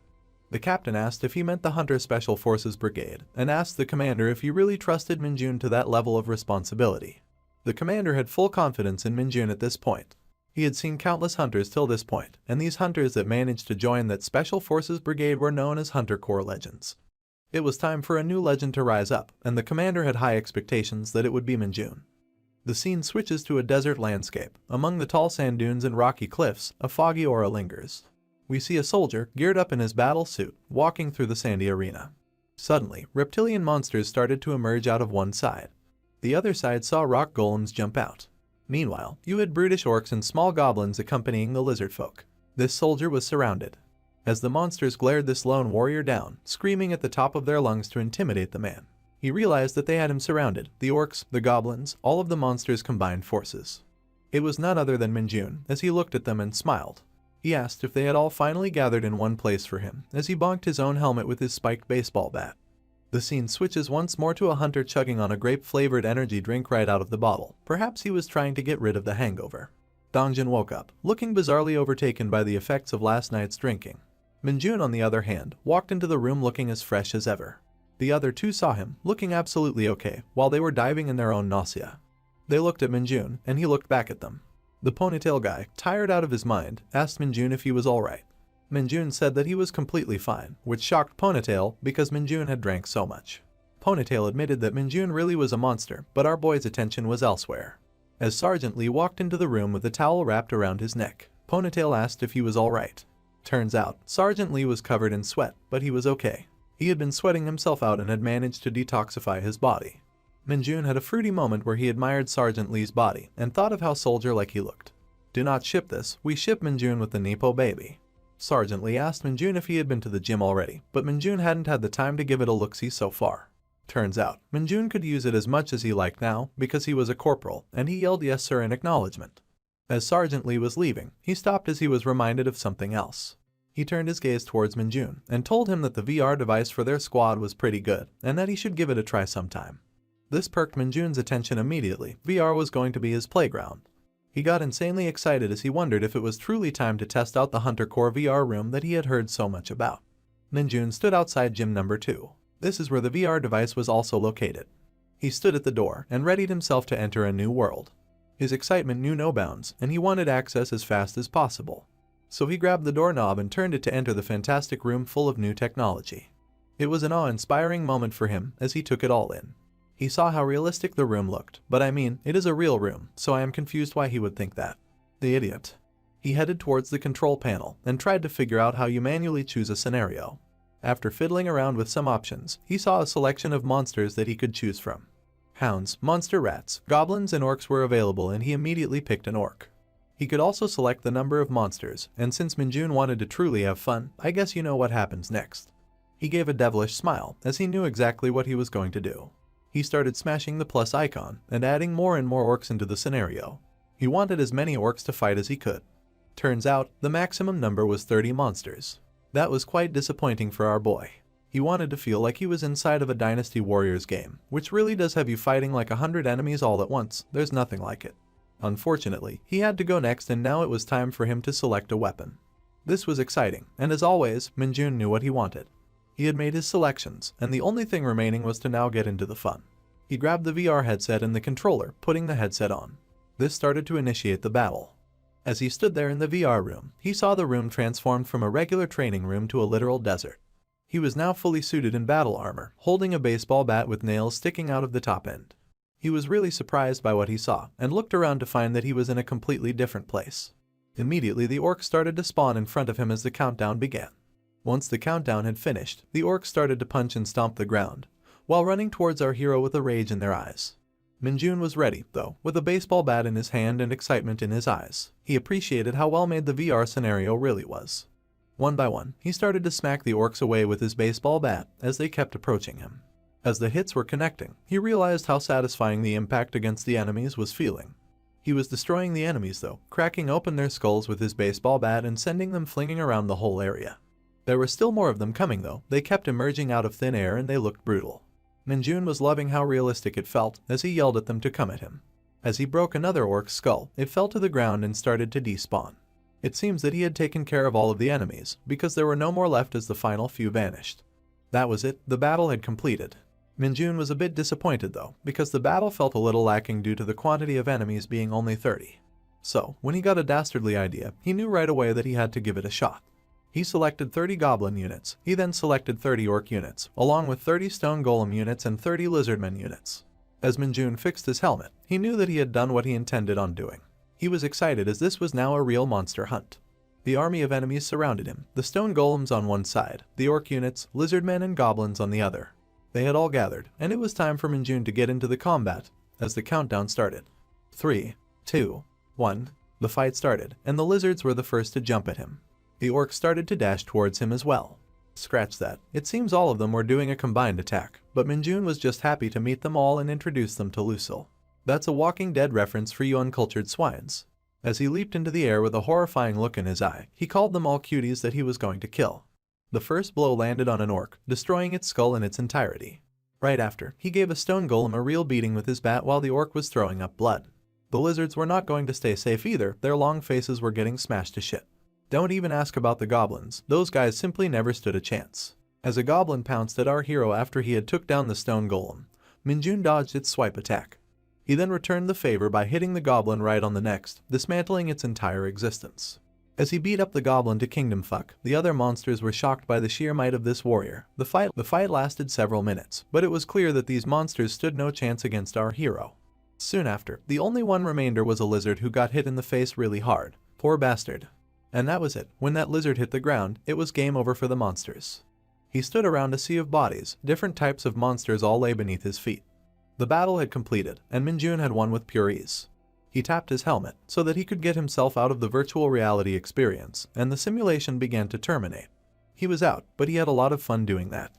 The captain asked if he meant the Hunter Special Forces Brigade, and asked the commander if he really trusted Minjun to that level of responsibility. The commander had full confidence in Minjun at this point. He had seen countless hunters till this point, and these hunters that managed to join that Special Forces Brigade were known as Hunter Corps legends. It was time for a new legend to rise up, and the commander had high expectations that it would be Minjun. The scene switches to a desert landscape. Among the tall sand dunes and rocky cliffs, a foggy aura lingers. We see a soldier, geared up in his battle suit, walking through the sandy arena. Suddenly, reptilian monsters started to emerge out of one side. The other side saw rock golems jump out. Meanwhile, you had brutish orcs and small goblins accompanying the lizard folk. This soldier was surrounded. As the monsters glared this lone warrior down, screaming at the top of their lungs to intimidate the man, he realized that they had him surrounded. The orcs, the goblins, all of the monsters' combined forces. It was none other than Minjun, as he looked at them and smiled. He asked if they had all finally gathered in one place for him, as he bonked his own helmet with his spiked baseball bat. The scene switches once more to a hunter chugging on a grape-flavored energy drink right out of the bottle. Perhaps he was trying to get rid of the hangover. Dongjin woke up, looking bizarrely overtaken by the effects of last night's drinking. Minjun, on the other hand, walked into the room looking as fresh as ever. The other two saw him, looking absolutely okay, while they were diving in their own nausea. They looked at Minjun, and he looked back at them. The ponytail guy, tired out of his mind, asked Minjun if he was alright. Minjun said that he was completely fine, which shocked Ponytail because Minjun had drank so much. Ponytail admitted that Minjun really was a monster, but our boy's attention was elsewhere. As Sergeant Lee walked into the room with a towel wrapped around his neck, Ponytail asked if he was alright. Turns out, Sergeant Lee was covered in sweat, but he was okay. He had been sweating himself out and had managed to detoxify his body. Minjun had a fruity moment where he admired Sergeant Lee's body and thought of how soldier-like he looked. Do not ship this, we ship Minjun with the Nepo baby. Sergeant Lee asked Minjun if he had been to the gym already, but Minjun hadn't had the time to give it a look-see so far. Turns out, Minjun could use it as much as he liked now because he was a corporal, and he yelled yes sir in acknowledgement. As Sergeant Lee was leaving, he stopped as he was reminded of something else. He turned his gaze towards Minjun and told him that the VR device for their squad was pretty good and that he should give it a try sometime. This perked Minjun's attention immediately. VR was going to be his playground. He got insanely excited as he wondered if it was truly time to test out the Hunter Core VR room that he had heard so much about. Minjun stood outside gym number 2. This is where the VR device was also located. He stood at the door and readied himself to enter a new world. His excitement knew no bounds, and he wanted access as fast as possible. So he grabbed the doorknob and turned it to enter the fantastic room full of new technology. It was an awe-inspiring moment for him as he took it all in. He saw how realistic the room looked, but I mean, it is a real room, so I am confused why he would think that. The idiot. He headed towards the control panel and tried to figure out how you manually choose a scenario. After fiddling around with some options, he saw a selection of monsters that he could choose from. Hounds, monster rats, goblins, and orcs were available, and he immediately picked an orc. He could also select the number of monsters, and since Minjun wanted to truly have fun, I guess you know what happens next. He gave a devilish smile, as he knew exactly what he was going to do. He started smashing the plus icon and adding more and more orcs into the scenario. He wanted as many orcs to fight as he could. Turns out, the maximum number was 30 monsters. That was quite disappointing for our boy. He wanted to feel like he was inside of a Dynasty Warriors game, which really does have you fighting like 100 enemies all at once. There's nothing like it. Unfortunately, he had to go next, and now it was time for him to select a weapon. This was exciting, and as always, Minjun knew what he wanted. He had made his selections, and the only thing remaining was to now get into the fun. He grabbed the VR headset and the controller, putting the headset on. This started to initiate the battle. As he stood there in the VR room, he saw the room transformed from a regular training room to a literal desert. He was now fully suited in battle armor, holding a baseball bat with nails sticking out of the top end. He was really surprised by what he saw, and looked around to find that he was in a completely different place. Immediately, the orcs started to spawn in front of him as the countdown began. Once the countdown had finished, the orcs started to punch and stomp the ground, while running towards our hero with a rage in their eyes. Minjun was ready, though, with a baseball bat in his hand and excitement in his eyes. He appreciated how well made the VR scenario really was. One by one, he started to smack the orcs away with his baseball bat as they kept approaching him. As the hits were connecting, he realized how satisfying the impact against the enemies was feeling. He was destroying the enemies though, cracking open their skulls with his baseball bat and sending them flinging around the whole area. There were still more of them coming though. They kept emerging out of thin air and they looked brutal. Minjun was loving how realistic it felt as he yelled at them to come at him. As he broke another orc's skull, it fell to the ground and started to despawn. It seems that he had taken care of all of the enemies, because there were no more left as the final few vanished. That was it, the battle had completed. Minjun was a bit disappointed though, because the battle felt a little lacking due to the quantity of enemies being only 30. So, when he got a dastardly idea, he knew right away that he had to give it a shot. He selected 30 goblin units. He then selected 30 orc units, along with 30 stone golem units and 30 lizardmen units. As Minjun fixed his helmet, he knew that he had done what he intended on doing. He was excited as this was now a real monster hunt. The army of enemies surrounded him, the stone golems on one side, the orc units, lizardmen and goblins on the other. They had all gathered, and it was time for Minjun to get into the combat, as the countdown started. 3, 2, 1, the fight started, and the lizards were the first to jump at him. The orcs started to dash towards him as well. Scratch that, it seems all of them were doing a combined attack, but Minjun was just happy to meet them all and introduce them to Lucille. That's a Walking Dead reference for you uncultured swines. As he leaped into the air with a horrifying look in his eye, he called them all cuties that he was going to kill. The first blow landed on an orc, destroying its skull in its entirety. Right after, he gave a stone golem a real beating with his bat while the orc was throwing up blood. The lizards were not going to stay safe either, their long faces were getting smashed to shit. Don't even ask about the goblins, those guys simply never stood a chance. As a goblin pounced at our hero after he had took down the stone golem, Minjun dodged its swipe attack. He then returned the favor by hitting the goblin right on the neck, dismantling its entire existence. As he beat up the goblin to kingdom fuck, the other monsters were shocked by the sheer might of this warrior. The fight lasted several minutes, but it was clear that these monsters stood no chance against our hero. Soon after, the only one remainder was a lizard who got hit in the face really hard. Poor bastard. And that was it. When that lizard hit the ground, it was game over for the monsters. He stood around a sea of bodies, different types of monsters all lay beneath his feet. The battle had completed, and Minjun had won with pure ease. He tapped his helmet so that he could get himself out of the virtual reality experience, and the simulation began to terminate. He was out, but he had a lot of fun doing that.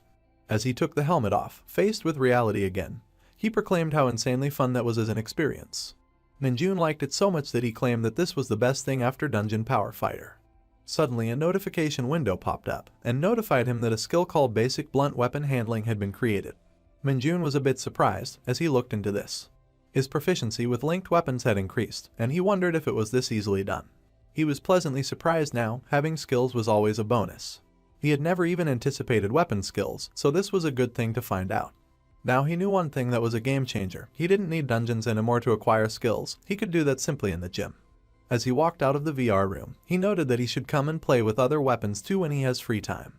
As he took the helmet off, faced with reality again, he proclaimed how insanely fun that was as an experience. Minjun liked it so much that he claimed that this was the best thing after Dungeon Power Fighter. Suddenly a notification window popped up and notified him that a skill called Basic Blunt Weapon Handling had been created. Minjun was a bit surprised as he looked into this. His proficiency with linked weapons had increased, and he wondered if it was this easily done. He was pleasantly surprised now. Having skills was always a bonus. He had never even anticipated weapon skills, so this was a good thing to find out. Now he knew one thing that was a game changer. He didn't need dungeons anymore to acquire skills. He could do that simply in the gym. As he walked out of the VR room, he noted that he should come and play with other weapons too when he has free time.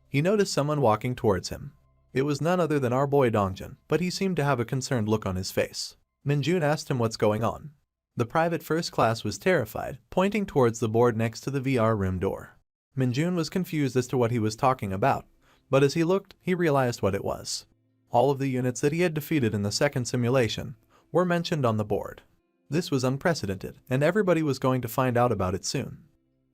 He noticed someone walking towards him. It was none other than our boy Dongjun, but he seemed to have a concerned look on his face. Minjun asked him what's going on. The private first class was terrified, pointing towards the board next to the VR room door. Minjun was confused as to what he was talking about, but as he looked, he realized what it was. All of the units that he had defeated in the second simulation were mentioned on the board. This was unprecedented, and everybody was going to find out about it soon.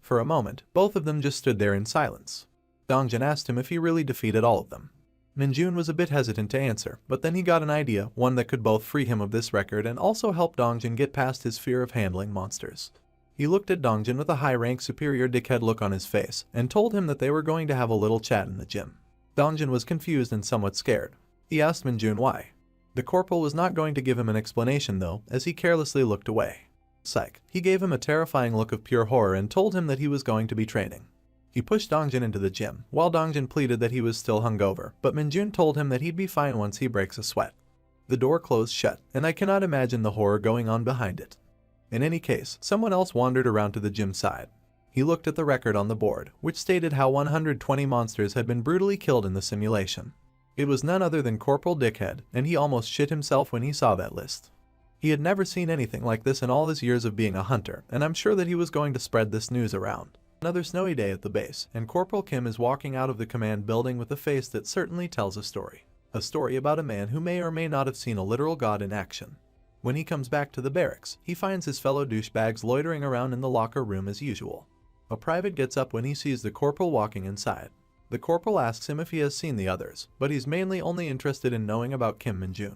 For a moment, both of them just stood there in silence. Dongjun asked him if he really defeated all of them. Minjun was a bit hesitant to answer, but then he got an idea, one that could both free him of this record and also help Dongjun get past his fear of handling monsters. He looked at Dongjun with a high-rank superior dickhead look on his face and told him that they were going to have a little chat in the gym. Dongjun was confused and somewhat scared. He asked Minjun why. The corporal was not going to give him an explanation though, as he carelessly looked away. Psych. He gave him a terrifying look of pure horror and told him that he was going to be training. He pushed Dongjun into the gym, while Dongjun pleaded that he was still hungover, but Minjun told him that he'd be fine once he breaks a sweat. The door closed shut, and I cannot imagine the horror going on behind it. In any case, someone else wandered around to the gym side. He looked at the record on the board, which stated how 120 monsters had been brutally killed in the simulation. It was none other than Corporal Dickhead, and he almost shit himself when he saw that list. He had never seen anything like this in all his years of being a hunter, and I'm sure that he was going to spread this news around. Another snowy day at the base, and Corporal Kim is walking out of the command building with a face that certainly tells a story. A story about a man who may or may not have seen a literal god in action. When he comes back to the barracks, he finds his fellow douchebags loitering around in the locker room as usual. A private gets up when he sees the corporal walking inside. The corporal asks him if he has seen the others, but he's mainly only interested in knowing about Kim Minjun.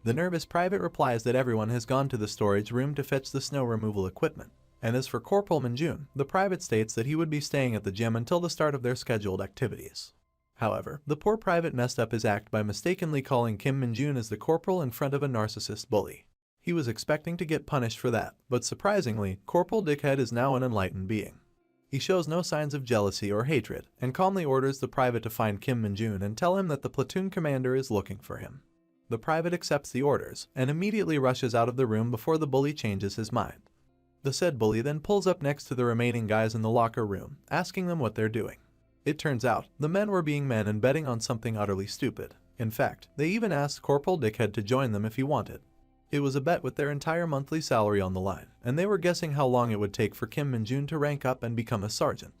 The nervous private replies that everyone has gone to the storage room to fetch the snow removal equipment. And as for Corporal Minjun, the private states that he would be staying at the gym until the start of their scheduled activities. However, the poor private messed up his act by mistakenly calling Kim Minjun as the corporal in front of a narcissist bully. He was expecting to get punished for that, but surprisingly, Corporal Dickhead is now an enlightened being. He shows no signs of jealousy or hatred, and calmly orders the private to find Kim Minjun and tell him that the platoon commander is looking for him. The private accepts the orders, and immediately rushes out of the room before the bully changes his mind. The said bully then pulls up next to the remaining guys in the locker room, asking them what they're doing. It turns out, the men were being men and betting on something utterly stupid. In fact, they even asked Corporal Dickhead to join them if he wanted. It was a bet with their entire monthly salary on the line, and they were guessing how long it would take for Kim Minjun to rank up and become a sergeant.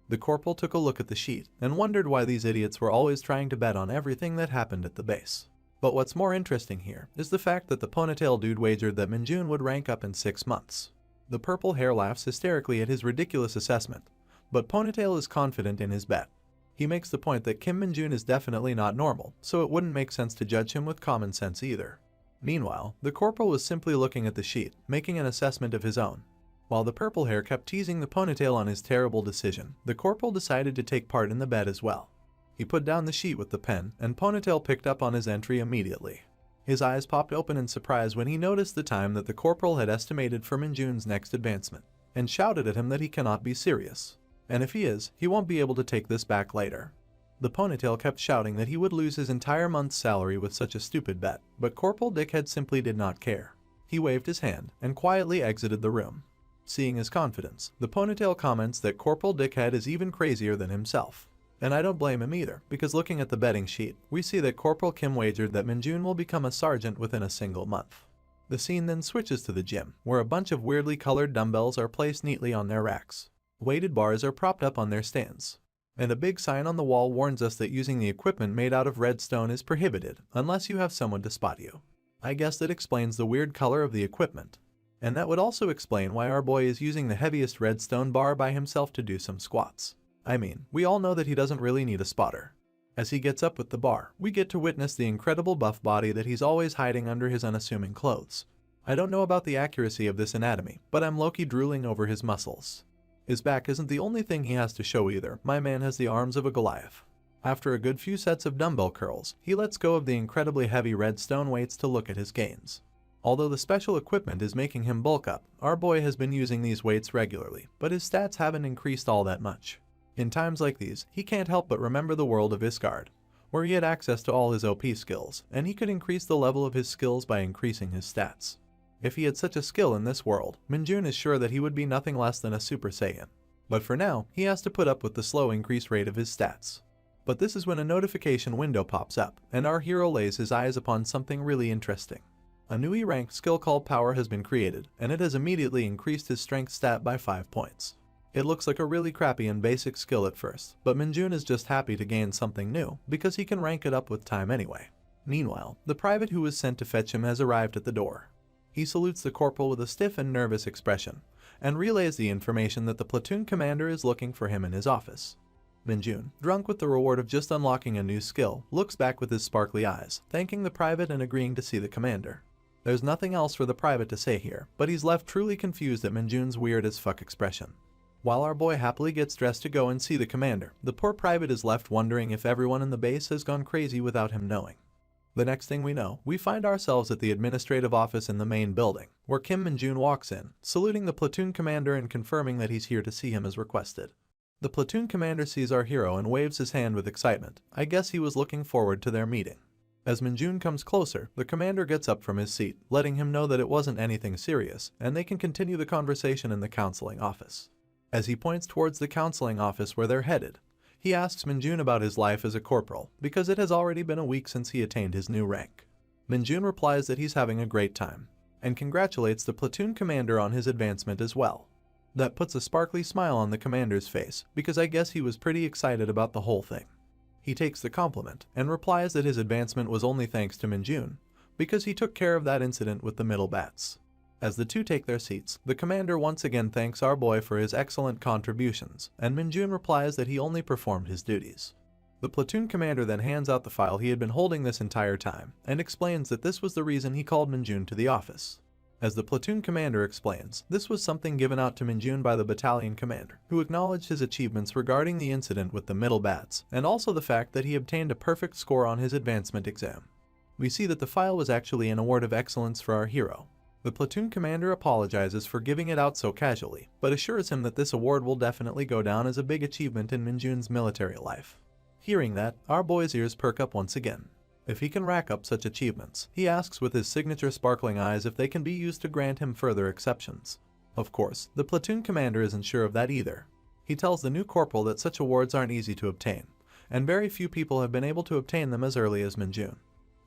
The corporal took a look at the sheet, and wondered why these idiots were always trying to bet on everything that happened at the base. But what's more interesting here is the fact that the ponytail dude wagered that Minjun would rank up in 6 months. The purple hair laughs hysterically at his ridiculous assessment, but Ponytail is confident in his bet. He makes the point that Kim Minjun is definitely not normal, so it wouldn't make sense to judge him with common sense either. Meanwhile, the corporal was simply looking at the sheet, making an assessment of his own. While the purple hair kept teasing the Ponytail on his terrible decision, the corporal decided to take part in the bet as well. He put down the sheet with the pen, and Ponytail picked up on his entry immediately. His eyes popped open in surprise when he noticed the time that the corporal had estimated for Minjun's next advancement, and shouted at him that he cannot be serious. And if he is, he won't be able to take this back later. The ponytail kept shouting that he would lose his entire month's salary with such a stupid bet, but Corporal Dickhead simply did not care. He waved his hand and quietly exited the room. Seeing his confidence, the ponytail comments that Corporal Dickhead is even crazier than himself. And I don't blame him either, because looking at the betting sheet, we see that Corporal Kim wagered that Minjun will become a sergeant within a single month. The scene then switches to the gym, where a bunch of weirdly colored dumbbells are placed neatly on their racks. Weighted bars are propped up on their stands. And a big sign on the wall warns us that using the equipment made out of redstone is prohibited unless you have someone to spot you. I guess that explains the weird color of the equipment. And that would also explain why our boy is using the heaviest redstone bar by himself to do some squats. I mean, we all know that he doesn't really need a spotter. As he gets up with the bar, we get to witness the incredible buff body that he's always hiding under his unassuming clothes. I don't know about the accuracy of this anatomy, but I'm low-key drooling over his muscles. His back isn't the only thing he has to show either. My man has the arms of a Goliath. After a good few sets of dumbbell curls, he lets go of the incredibly heavy redstone weights to look at his gains. Although the special equipment is making him bulk up, our boy has been using these weights regularly, but his stats haven't increased all that much. In times like these, he can't help but remember the world of Isgard, where he had access to all his OP skills, and he could increase the level of his skills by increasing his stats. If he had such a skill in this world, Minjun is sure that he would be nothing less than a Super Saiyan. But for now, he has to put up with the slow increase rate of his stats. But this is when a notification window pops up, and our hero lays his eyes upon something really interesting. A new E-rank skill called Power has been created, and it has immediately increased his strength stat by 5 points. It looks like a really crappy and basic skill at first, but Minjun is just happy to gain something new, because he can rank it up with time anyway. Meanwhile, the private who was sent to fetch him has arrived at the door. He salutes the corporal with a stiff and nervous expression, and relays the information that the platoon commander is looking for him in his office. Minjun, drunk with the reward of just unlocking a new skill, looks back with his sparkly eyes, thanking the private and agreeing to see the commander. There's nothing else for the private to say here, but he's left truly confused at Minjun's weird as fuck expression. While our boy happily gets dressed to go and see the commander, the poor private is left wondering if everyone in the base has gone crazy without him knowing. The next thing we know, we find ourselves at the administrative office in the main building, where Kim Minjun walks in, saluting the platoon commander and confirming that he's here to see him as requested. The platoon commander sees our hero and waves his hand with excitement. I guess he was looking forward to their meeting. As Minjun comes closer, the commander gets up from his seat, letting him know that it wasn't anything serious, and they can continue the conversation in the counseling office. As he points towards the counseling office where they're headed, he asks Minjun about his life as a corporal, because it has already been a week since he attained his new rank. Minjun replies that he's having a great time, and congratulates the platoon commander on his advancement as well. That puts a sparkly smile on the commander's face, because I guess he was pretty excited about the whole thing. He takes the compliment, and replies that his advancement was only thanks to Minjun, because he took care of that incident with the middle bats. As the two take their seats, the commander once again thanks our boy for his excellent contributions, and Minjun replies that he only performed his duties. The platoon commander then hands out the file he had been holding this entire time, and explains that this was the reason he called Minjun to the office. As the platoon commander explains, this was something given out to Minjun by the battalion commander, who acknowledged his achievements regarding the incident with the middle bats, and also the fact that he obtained a perfect score on his advancement exam. We see that the file was actually an award of excellence for our hero. The platoon commander apologizes for giving it out so casually, but assures him that this award will definitely go down as a big achievement in Minjun's military life. Hearing that, our boy's ears perk up once again. If he can rack up such achievements, he asks with his signature sparkling eyes if they can be used to grant him further exceptions. Of course, the platoon commander isn't sure of that either. He tells the new corporal that such awards aren't easy to obtain, and very few people have been able to obtain them as early as Minjun.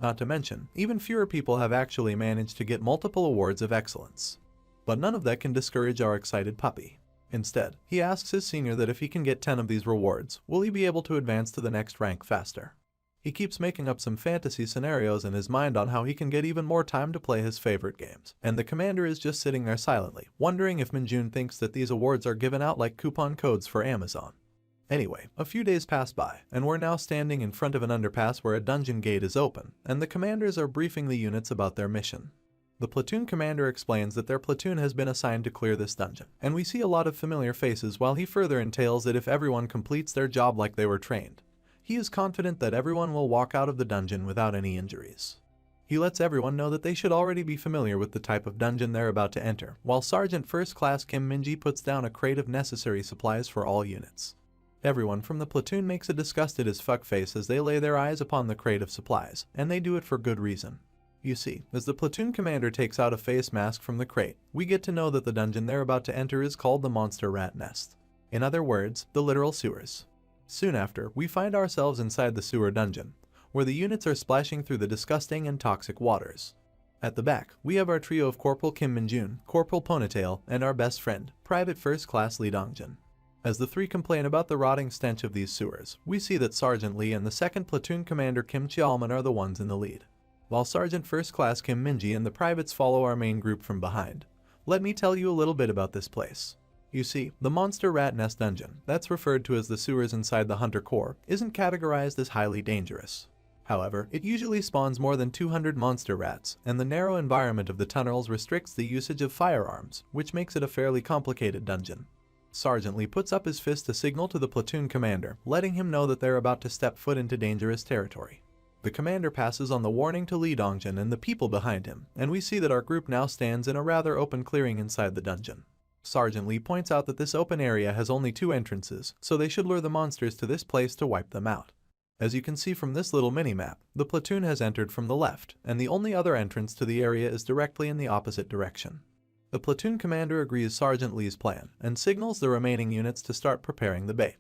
Not to mention, even fewer people have actually managed to get multiple awards of excellence. But none of that can discourage our excited puppy. Instead, he asks his senior that if he can get 10 of these rewards, will he be able to advance to the next rank faster. He keeps making up some fantasy scenarios in his mind on how he can get even more time to play his favorite games, and the commander is just sitting there silently, wondering if Minjun thinks that these awards are given out like coupon codes for Amazon. Anyway, a few days pass by, and we're now standing in front of an underpass where a dungeon gate is open, and the commanders are briefing the units about their mission. The platoon commander explains that their platoon has been assigned to clear this dungeon, and we see a lot of familiar faces while he further entails that if everyone completes their job like they were trained, he is confident that everyone will walk out of the dungeon without any injuries. He lets everyone know that they should already be familiar with the type of dungeon they're about to enter, while Sergeant First Class Kim Minji puts down a crate of necessary supplies for all units. Everyone from the platoon makes a disgusted as fuck face as they lay their eyes upon the crate of supplies, and they do it for good reason. You see, as the platoon commander takes out a face mask from the crate, we get to know that the dungeon they're about to enter is called the Monster Rat Nest. In other words, the literal sewers. Soon after, we find ourselves inside the sewer dungeon, where the units are splashing through the disgusting and toxic waters. At the back, we have our trio of Corporal Kim Min-jun, Corporal Ponytail, and our best friend, Private First Class Lee Dong-jin. As the three complain about the rotting stench of these sewers, we see that Sergeant Lee and the 2nd Platoon Commander Kim Cheolman are the ones in the lead, while Sergeant First Class Kim Minji and the privates follow our main group from behind. Let me tell you a little bit about this place. You see, the Monster Rat Nest Dungeon, that's referred to as the sewers inside the Hunter Corps, isn't categorized as highly dangerous. However, it usually spawns more than 200 monster rats, and the narrow environment of the tunnels restricts the usage of firearms, which makes it a fairly complicated dungeon. Sergeant Lee puts up his fist to signal to the platoon commander, letting him know that they're about to step foot into dangerous territory. The commander passes on the warning to Lee Dong-jin and the people behind him, and we see that our group now stands in a rather open clearing inside the dungeon. Sergeant Lee points out that this open area has only 2 entrances, so they should lure the monsters to this place to wipe them out. As you can see from this little mini-map, the platoon has entered from the left, and the only other entrance to the area is directly in the opposite direction. The platoon commander agrees Sergeant Lee's plan, and signals the remaining units to start preparing the bait.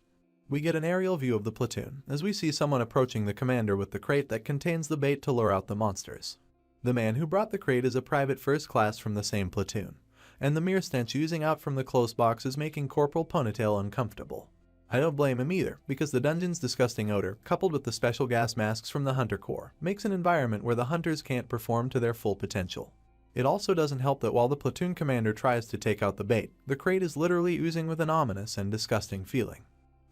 We get an aerial view of the platoon, as we see someone approaching the commander with the crate that contains the bait to lure out the monsters. The man who brought the crate is a private first class from the same platoon, and the mere stench oozing out from the close box is making Corporal Ponytail uncomfortable. I don't blame him either, because the dungeon's disgusting odor, coupled with the special gas masks from the Hunter Corps, makes an environment where the hunters can't perform to their full potential. It also doesn't help that while the platoon commander tries to take out the bait, the crate is literally oozing with an ominous and disgusting feeling.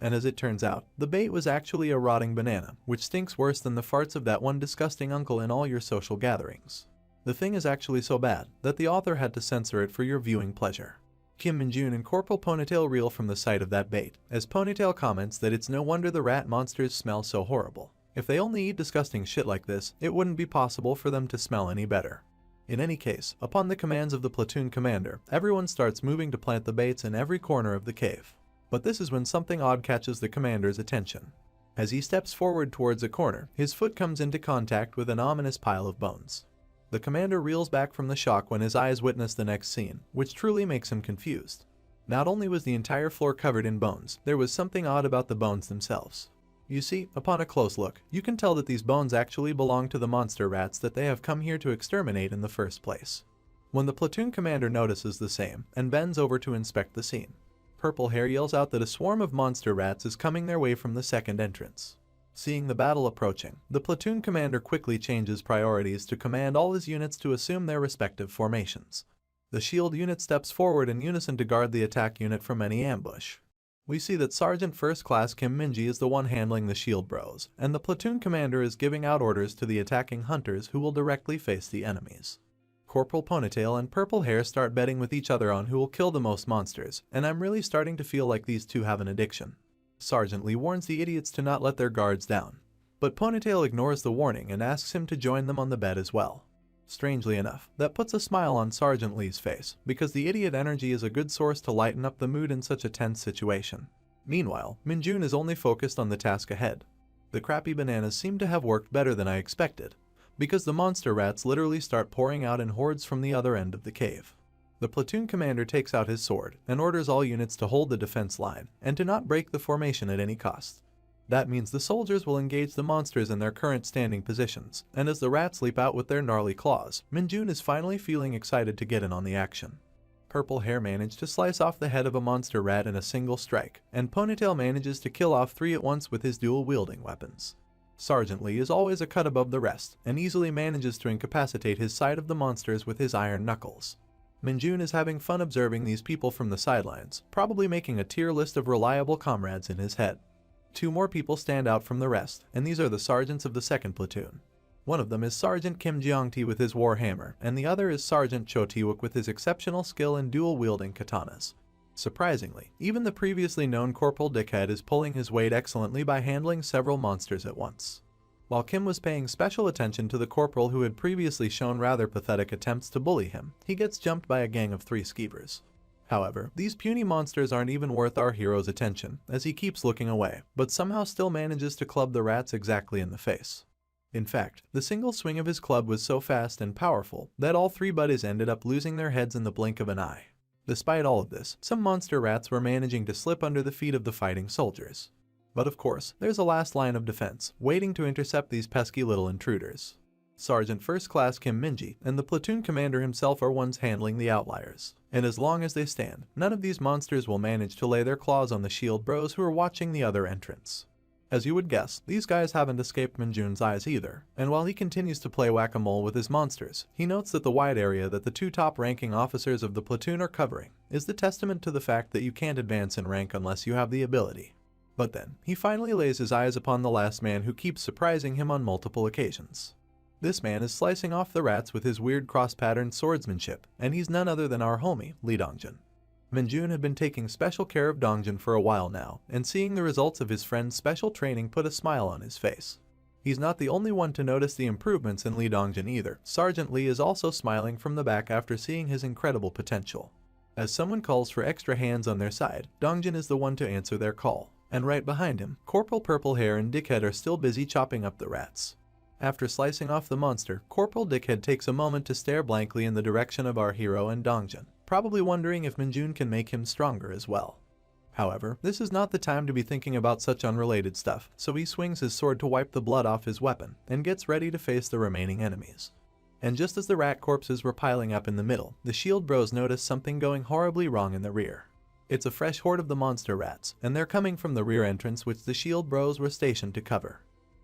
And as it turns out, the bait was actually a rotting banana, which stinks worse than the farts of that one disgusting uncle in all your social gatherings. The thing is actually so bad that the author had to censor it for your viewing pleasure. Kim Min-jun and Corporal Ponytail reel from the sight of that bait, as Ponytail comments that it's no wonder the rat monsters smell so horrible. If they only eat disgusting shit like this, it wouldn't be possible for them to smell any better. In any case, upon the commands of the platoon commander, everyone starts moving to plant the baits in every corner of the cave. But this is when something odd catches the commander's attention. As he steps forward towards a corner, his foot comes into contact with an ominous pile of bones. The commander reels back from the shock when his eyes witness the next scene, which truly makes him confused. Not only was the entire floor covered in bones, there was something odd about the bones themselves. You see, upon a close look, you can tell that these bones actually belong to the monster rats that they have come here to exterminate in the first place. When the platoon commander notices the same, and bends over to inspect the scene, Purple Hair yells out that a swarm of monster rats is coming their way from the second entrance. Seeing the battle approaching, the platoon commander quickly changes priorities to command all his units to assume their respective formations. The shield unit steps forward in unison to guard the attack unit from any ambush. We see that Sergeant First Class Kim Minji is the one handling the shield bros, and the platoon commander is giving out orders to the attacking hunters who will directly face the enemies. Corporal Ponytail and Purple Hair start betting with each other on who will kill the most monsters, and I'm really starting to feel like these two have an addiction. Sergeant Lee warns the idiots to not let their guards down, but Ponytail ignores the warning and asks him to join them on the bet as well. Strangely enough, that puts a smile on Sergeant Lee's face, because the idiot energy is a good source to lighten up the mood in such a tense situation. Meanwhile, Min-jun is only focused on the task ahead. The crappy bananas seem to have worked better than I expected, because the monster rats literally start pouring out in hordes from the other end of the cave. The platoon commander takes out his sword and orders all units to hold the defense line and to not break the formation at any cost. That means the soldiers will engage the monsters in their current standing positions, and as the rats leap out with their gnarly claws, Min-jun is finally feeling excited to get in on the action. Purple Hair managed to slice off the head of a monster rat in a single strike, and Ponytail manages to kill off 3 at once with his dual-wielding weapons. Sergeant Lee is always a cut above the rest, and easily manages to incapacitate his side of the monsters with his iron knuckles. Min-jun is having fun observing these people from the sidelines, probably making a tier list of reliable comrades in his head. 2 more people stand out from the rest, and these are the sergeants of the 2nd platoon. One of them is Sergeant Kim Jeong-tae with his war hammer, and the other is Sergeant Cho Tae-wook with his exceptional skill in dual-wielding katanas. Surprisingly, even the previously known Corporal Dickhead is pulling his weight excellently by handling several monsters at once. While Kim was paying special attention to the corporal who had previously shown rather pathetic attempts to bully him, he gets jumped by a gang of 3 skeevers. However, these puny monsters aren't even worth our hero's attention, as he keeps looking away, but somehow still manages to club the rats exactly in the face. In fact, the single swing of his club was so fast and powerful that all 3 buddies ended up losing their heads in the blink of an eye. Despite all of this, some monster rats were managing to slip under the feet of the fighting soldiers. But of course, there's a last line of defense, waiting to intercept these pesky little intruders. Sergeant First Class Kim Minji and the platoon commander himself are ones handling the outliers. And as long as they stand, none of these monsters will manage to lay their claws on the shield bros who are watching the other entrance. As you would guess, these guys haven't escaped Minjun's eyes either, and while he continues to play whack-a-mole with his monsters, he notes that the wide area that the 2 top-ranking officers of the platoon are covering is the testament to the fact that you can't advance in rank unless you have the ability. But then, he finally lays his eyes upon the last man who keeps surprising him on multiple occasions. This man is slicing off the rats with his weird cross-patterned swordsmanship, and he's none other than our homie, Lee Dongjun. Minjun had been taking special care of Dongjun for a while now, and seeing the results of his friend's special training put a smile on his face. He's not the only one to notice the improvements in Lee Dongjun either. Sergeant Lee is also smiling from the back after seeing his incredible potential. As someone calls for extra hands on their side, Dongjun is the one to answer their call. And right behind him, Corporal Purple Hair and Dickhead are still busy chopping up the rats. After slicing off the monster, Corporal Dickhead takes a moment to stare blankly in the direction of our hero and Dongjun, probably wondering if Minjun can make him stronger as well. However, this is not the time to be thinking about such unrelated stuff, so he swings his sword to wipe the blood off his weapon and gets ready to face the remaining enemies. And just as the rat corpses were piling up in the middle, the shield bros notice something going horribly wrong in the rear. It's a fresh horde of the monster rats, and they're coming from the rear entrance which the shield bros were stationed to cover.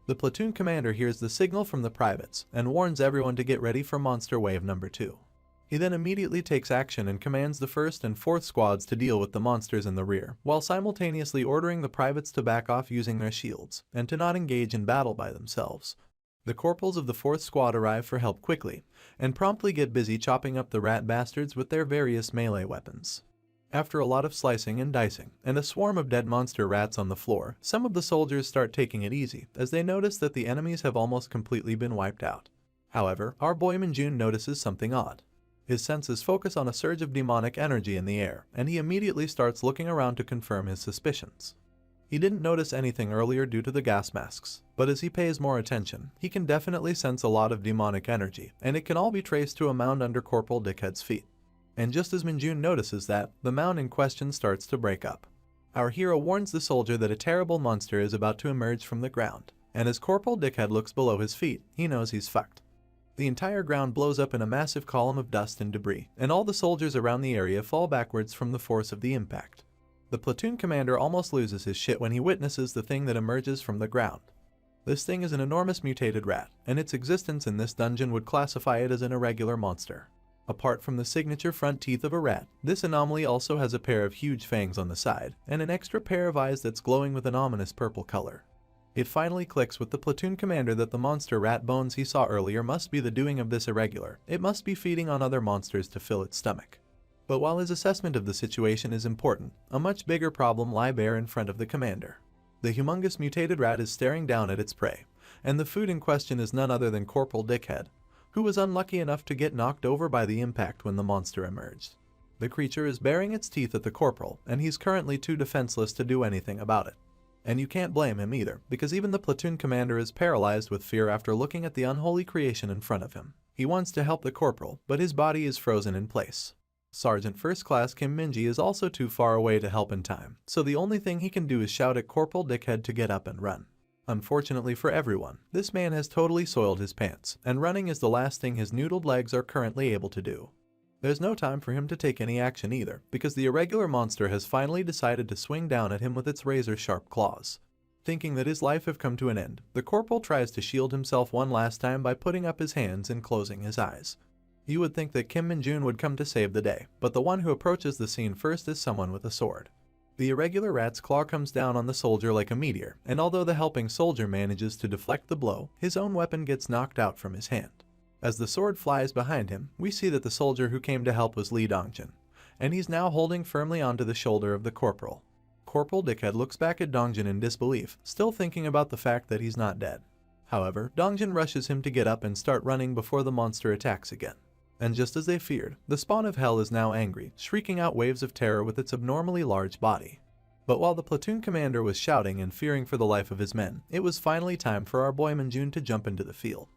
The platoon commander hears the signal from the privates and warns everyone to get ready for monster wave number 2. He then immediately takes action and commands the 1st and 4th squads to deal with the monsters in the rear, while simultaneously ordering the privates to back off using their shields, and to not engage in battle by themselves. The corporals of the 4th squad arrive for help quickly, and promptly get busy chopping up the rat bastards with their various melee weapons. After a lot of slicing and dicing, and a swarm of dead monster rats on the floor, some of the soldiers start taking it easy, as they notice that the enemies have almost completely been wiped out. However, our boy Minjun notices something odd. His senses focus on a surge of demonic energy in the air, and he immediately starts looking around to confirm his suspicions. He didn't notice anything earlier due to the gas masks, but as he pays more attention, he can definitely sense a lot of demonic energy, and it can all be traced to a mound under Corporal Dickhead's feet. And just as Minjun notices that, the mound in question starts to break up. Our hero warns the soldier that a terrible monster is about to emerge from the ground, and as Corporal Dickhead looks below his feet, he knows he's fucked. The entire ground blows up in a massive column of dust and debris, and all the soldiers around the area fall backwards from the force of the impact. The platoon commander almost loses his shit when he witnesses the thing that emerges from the ground. This thing is an enormous mutated rat, and its existence in this dungeon would classify it as an irregular monster. Apart from the signature front teeth of a rat, this anomaly also has a pair of huge fangs on the side, and an extra pair of eyes that's glowing with an ominous purple color. It finally clicks with the platoon commander that the monster rat bones he saw earlier must be the doing of this irregular. It must be feeding on other monsters to fill its stomach. But while his assessment of the situation is important, a much bigger problem lies bare in front of the commander. The humongous mutated rat is staring down at its prey, and the food in question is none other than Corporal Dickhead, who was unlucky enough to get knocked over by the impact when the monster emerged. The creature is baring its teeth at the corporal, and he's currently too defenseless to do anything about it. And you can't blame him either, because even the platoon commander is paralyzed with fear after looking at the unholy creation in front of him. He wants to help the corporal, but his body is frozen in place. Sergeant First Class Kim Minji is also too far away to help in time, so the only thing he can do is shout at Corporal Dickhead to get up and run. Unfortunately for everyone, this man has totally soiled his pants, and running is the last thing his noodled legs are currently able to do. There's no time for him to take any action either, because the irregular monster has finally decided to swing down at him with its razor-sharp claws. Thinking that his life have come to an end, the corporal tries to shield himself one last time by putting up his hands and closing his eyes. You would think that Kim Minjun would come to save the day, but the one who approaches the scene first is someone with a sword. The irregular rat's claw comes down on the soldier like a meteor, and although the helping soldier manages to deflect the blow, his own weapon gets knocked out from his hand. As the sword flies behind him, we see that the soldier who came to help was Lee Dongjun, and he's now holding firmly onto the shoulder of the corporal. Corporal Dickhead looks back at Dongjun in disbelief, still thinking about the fact that he's not dead. However, Dongjin rushes him to get up and start running before the monster attacks again. And just as they feared, the spawn of hell is now angry, shrieking out waves of terror with its abnormally large body. But while the platoon commander was shouting and fearing for the life of his men, it was finally time for our boy Minjun to jump into the field.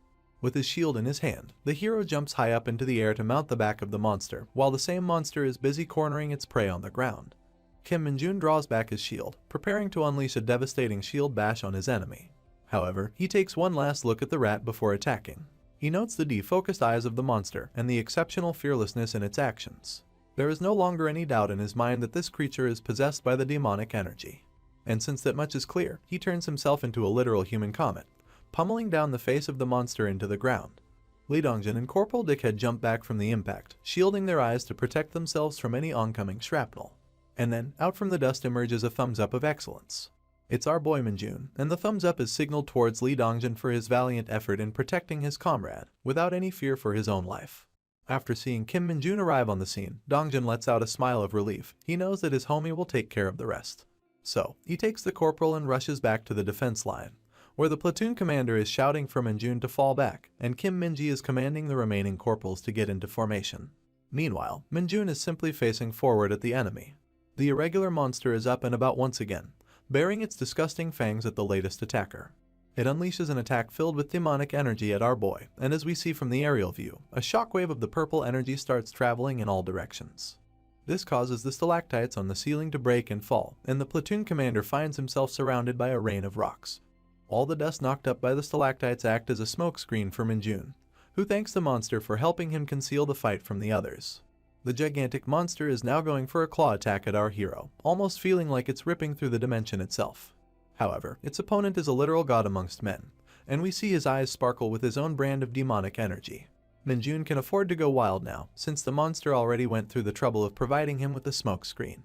With his shield in his hand, the hero jumps high up into the air to mount the back of the monster, while the same monster is busy cornering its prey on the ground. Kim Minjun draws back his shield, preparing to unleash a devastating shield bash on his enemy. However, he takes one last look at the rat before attacking. He notes the defocused eyes of the monster and the exceptional fearlessness in its actions. There is no longer any doubt in his mind that this creature is possessed by the demonic energy. And since that much is clear, he turns himself into a literal human comet, pummeling down the face of the monster into the ground. Lee Dongjin and Corporal Dickhead jump back from the impact, shielding their eyes to protect themselves from any oncoming shrapnel. And then, out from the dust emerges a thumbs up of excellence. It's our boy Minjun, and the thumbs up is signaled towards Lee Dongjin for his valiant effort in protecting his comrade, without any fear for his own life. After seeing Kim Minjun arrive on the scene, Dongjin lets out a smile of relief. He knows that his homie will take care of the rest. So, he takes the corporal and rushes back to the defense line, where the platoon commander is shouting for Minjun to fall back, and Kim Minji is commanding the remaining corporals to get into formation. Meanwhile, Minjun is simply facing forward at the enemy. The irregular monster is up and about once again, baring its disgusting fangs at the latest attacker. It unleashes an attack filled with demonic energy at our boy, and as we see from the aerial view, a shockwave of the purple energy starts traveling in all directions. This causes the stalactites on the ceiling to break and fall, and the platoon commander finds himself surrounded by a rain of rocks. All the dust knocked up by the stalactites act as a smoke screen for Minjun, who thanks the monster for helping him conceal the fight from the others. The gigantic monster is now going for a claw attack at our hero, almost feeling like it's ripping through the dimension itself. However, its opponent is a literal god amongst men, and we see his eyes sparkle with his own brand of demonic energy. Minjun can afford to go wild now, since the monster already went through the trouble of providing him with a smoke screen.